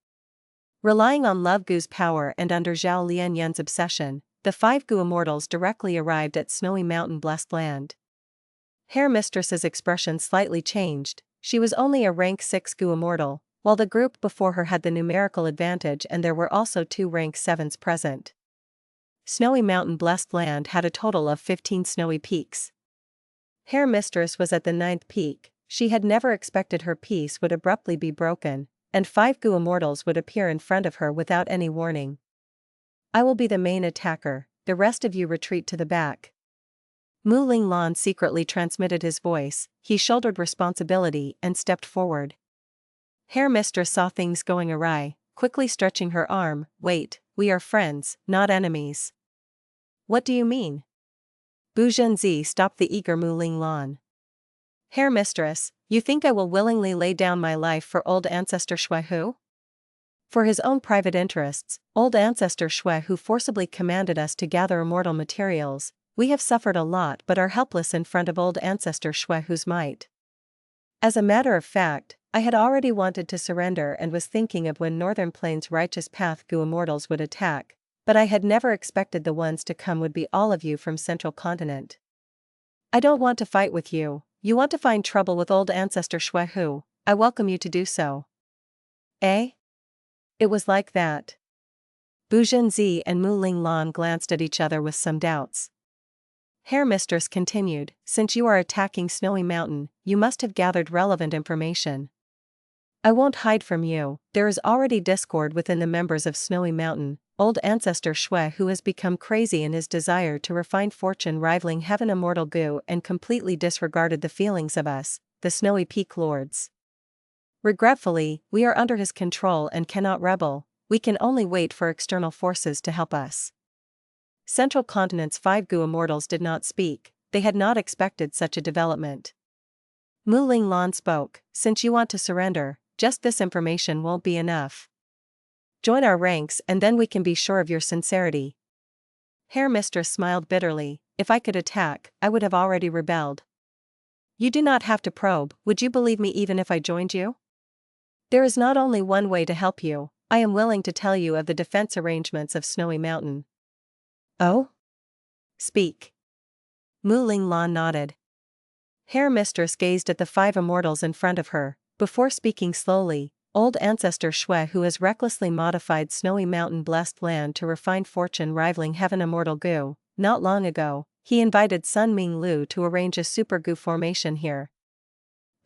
Relying on Love Gu's power and under Zhao Lian's obsession, the 5 Gu Immortals directly arrived at Snowy Mountain blessed land. Hair Mistress's expression slightly changed. She was only a rank 6 Gu Immortal, while the group before her had the numerical advantage and there were also 2 rank 7s present. Snowy Mountain blessed land had a total of 15 snowy peaks. Hair Mistress was at the 9th peak. She had never expected her peace would abruptly be broken, and 5 Gu Immortals would appear in front of her without any warning. I will be the main attacker, the rest of you retreat to the back. Mu Linglan secretly transmitted his voice, he shouldered responsibility and stepped forward. Hair Mistress saw things going awry, quickly stretching her arm. Wait, we are friends, not enemies. What do you mean? Bu Zhenzi stopped the eager Mu Linglan. Hair Mistress, you think I will willingly lay down my life for old ancestor Shui Hu? For his own private interests, old ancestor Shui Hu forcibly commanded us to gather immortal materials. We have suffered a lot but are helpless in front of old ancestor Shui Hu's might. As a matter of fact, I had already wanted to surrender and was thinking of when Northern Plains Righteous Path Gu Immortals would attack, but I had never expected the ones to come would be all of you from Central Continent. I don't want to fight with you, you want to find trouble with old ancestor Shui Hu, I welcome you to do so. Eh? It was like that. Bu Zhenzi and Mu Linglan glanced at each other with some doubts. Hair Mistress continued, since you are attacking Snowy Mountain, you must have gathered relevant information. I won't hide from you, there is already discord within the members of Snowy Mountain. Old ancestor Shui Hu has become crazy in his desire to refine fortune rivaling heaven immortal Gu and completely disregarded the feelings of us, the Snowy Peak Lords. Regretfully, we are under his control and cannot rebel, we can only wait for external forces to help us. Central Continent's 5 Gu Immortals did not speak, they had not expected such a development. Mu Linglan spoke, since you want to surrender, just this information won't be enough. Join our ranks and then we can be sure of your sincerity. Hair Mistress smiled bitterly, if I could attack, I would have already rebelled. You do not have to probe, would you believe me even if I joined you? There is not only one way to help you, I am willing to tell you of the defense arrangements of Snowy Mountain. Oh? Speak. Mu Linglan nodded. Hair Mistress gazed at the 5 immortals in front of her, before speaking slowly. Old ancestor Shui Hu has recklessly modified Snowy Mountain blessed land to refine fortune rivaling heaven immortal Gu. Not long ago, he invited Sun Ming Lu to arrange a super Gu formation here.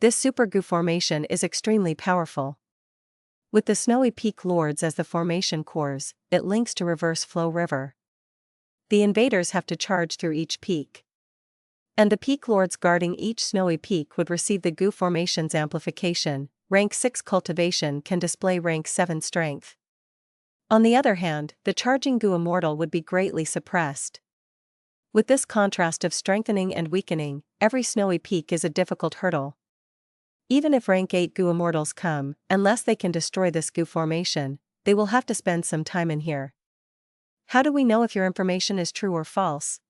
This super Gu formation is extremely powerful. With the Snowy Peak Lords as the formation cores, it links to Reverse Flow River. The invaders have to charge through each peak. And the peak lords guarding each snowy peak would receive the Gu formation's amplification. Rank 6 Cultivation can display rank 7 Strength. On the other hand, the charging Gu Immortal would be greatly suppressed. With this contrast of strengthening and weakening, every snowy peak is a difficult hurdle. Even if rank 8 Gu Immortals come, unless they can destroy this Gu formation, they will have to spend some time in here. How do we know if your information is true or false?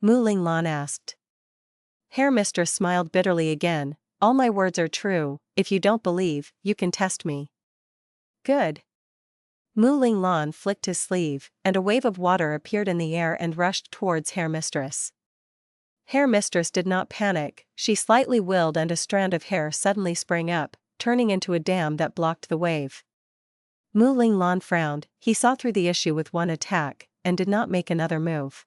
Mu Linglan asked. Hair Mistress smiled bitterly again, all my words are true, if you don't believe, you can test me. Good. Mu Linglan flicked his sleeve, and a wave of water appeared in the air and rushed towards Hair Mistress. Hair Mistress did not panic, she slightly willed and a strand of hair suddenly sprang up, turning into a dam that blocked the wave. Mu Linglan frowned, he saw through the issue with one attack, and did not make another move.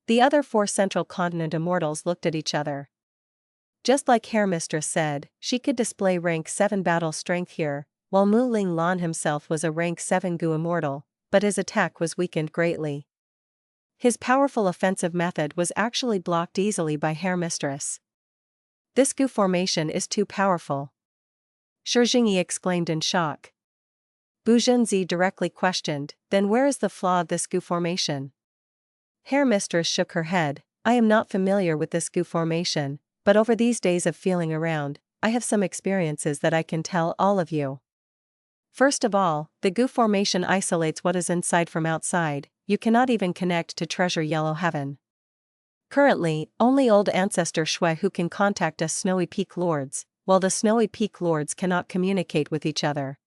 The other 4 Central Continent Immortals looked at each other. Just like Hair Mistress said, she could display rank 7 battle strength here, while Mu Ling Lan himself was a rank 7 Gu Immortal, but his attack was weakened greatly. His powerful offensive method was actually blocked easily by Hair Mistress. This Gu formation is too powerful. Shi Jingyi exclaimed in shock. Bu Zhenzi directly questioned, then where is the flaw of this Gu formation? Hair Mistress shook her head. I am not familiar with this Gu formation, but over these days of feeling around, I have some experiences that I can tell all of you. First of all, the Gu formation isolates what is inside from outside. You cannot even connect to Treasure Yellow Heaven. Currently, only old ancestor Shui who can contact us Snowy Peak Lords, while the Snowy Peak Lords cannot communicate with each other.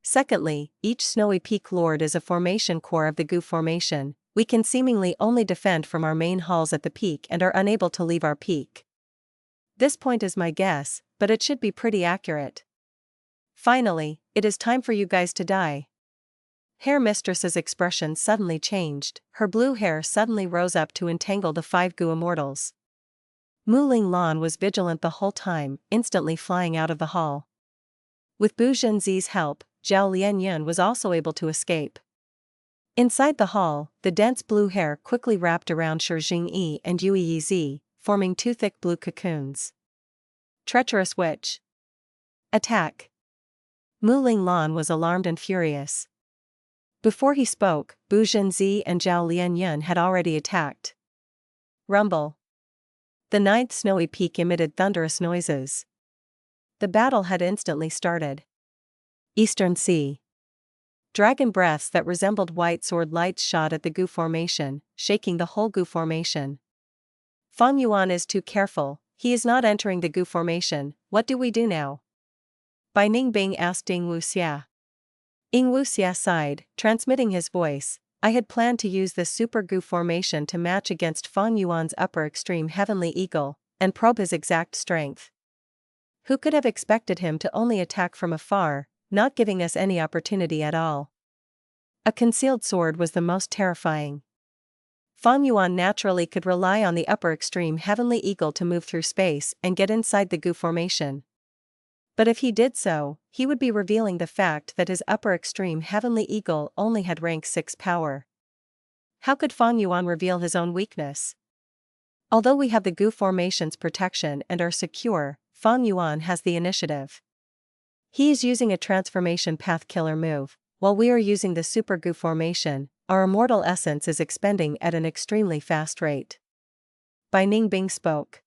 Secondly, each Snowy Peak Lord is a formation core of the Gu formation. We can seemingly only defend from our main halls at the peak and are unable to leave our peak. This point is my guess, but it should be pretty accurate. Finally, it is time for you guys to die. Hair Mistress's expression suddenly changed, her blue hair suddenly rose up to entangle the 5 Gu Immortals. Mu Ling Lan was vigilant the whole time, instantly flying out of the hall. With Bu Zhenzi's help, Zhao Lian Yuan was also able to escape. Inside the hall, the dense blue hair quickly wrapped around Shi Jingyi and Yue Yizi, forming 2 thick blue cocoons. Treacherous witch. Attack. Mu Ling Lan was alarmed and furious. Before he spoke, Bu Zhenzi and Zhao Lian Yuan had already attacked. Rumble. The 9th Snowy Peak emitted thunderous noises. The battle had instantly started. Eastern Sea. Dragon breaths that resembled white sword lights shot at the Gu formation, shaking the whole Gu formation. Fang Yuan is too careful, he is not entering the Gu formation. What do we do now? Bai Ningbing asked Ying Wuxia. Ying Wuxia sighed, transmitting his voice. I had planned to use this super Gu formation to match against Fang Yuan's upper extreme Heavenly Eagle, and probe his exact strength. Who could have expected him to only attack from afar, not giving us any opportunity at all? A concealed sword was the most terrifying. Fang Yuan naturally could rely on the upper extreme Heavenly Eagle to move through space and get inside the Gu formation. But if he did so, he would be revealing the fact that his upper extreme Heavenly Eagle only had rank 6 power. How could Fang Yuan reveal his own weakness? Although we have the Gu formation's protection and are secure, Fang Yuan has the initiative. He is using a transformation path killer move, while we are using the super Gu formation. Our immortal essence is expending at an extremely fast rate. Bai Ningbing spoke.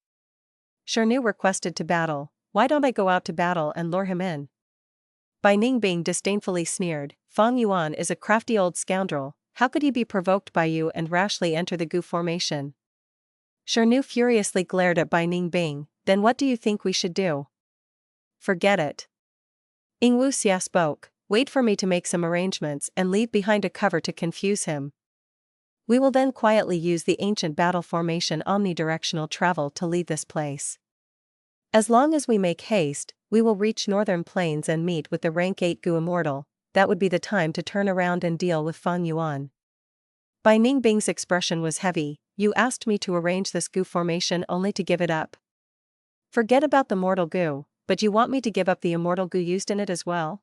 Shirnu requested to battle. Why don't I go out to battle and lure him in? Bai Ningbing disdainfully sneered. Fang Yuan is a crafty old scoundrel. How could he be provoked by you and rashly enter the Gu formation? Shirnu furiously glared at Bai Ningbing. Then what do you think we should do? Forget it. Ying Wuxia spoke. Wait for me to make some arrangements and leave behind a cover to confuse him. We will then quietly use the ancient battle formation omnidirectional travel to leave this place. As long as we make haste, we will reach Northern Plains and meet with the rank 8 Gu Immortal. That would be the time to turn around and deal with Fang Yuan. Bai Ningbing's expression was heavy. You asked me to arrange this Gu formation only to give it up. Forget about the mortal Gu, but you want me to give up the immortal Gu used in it as well?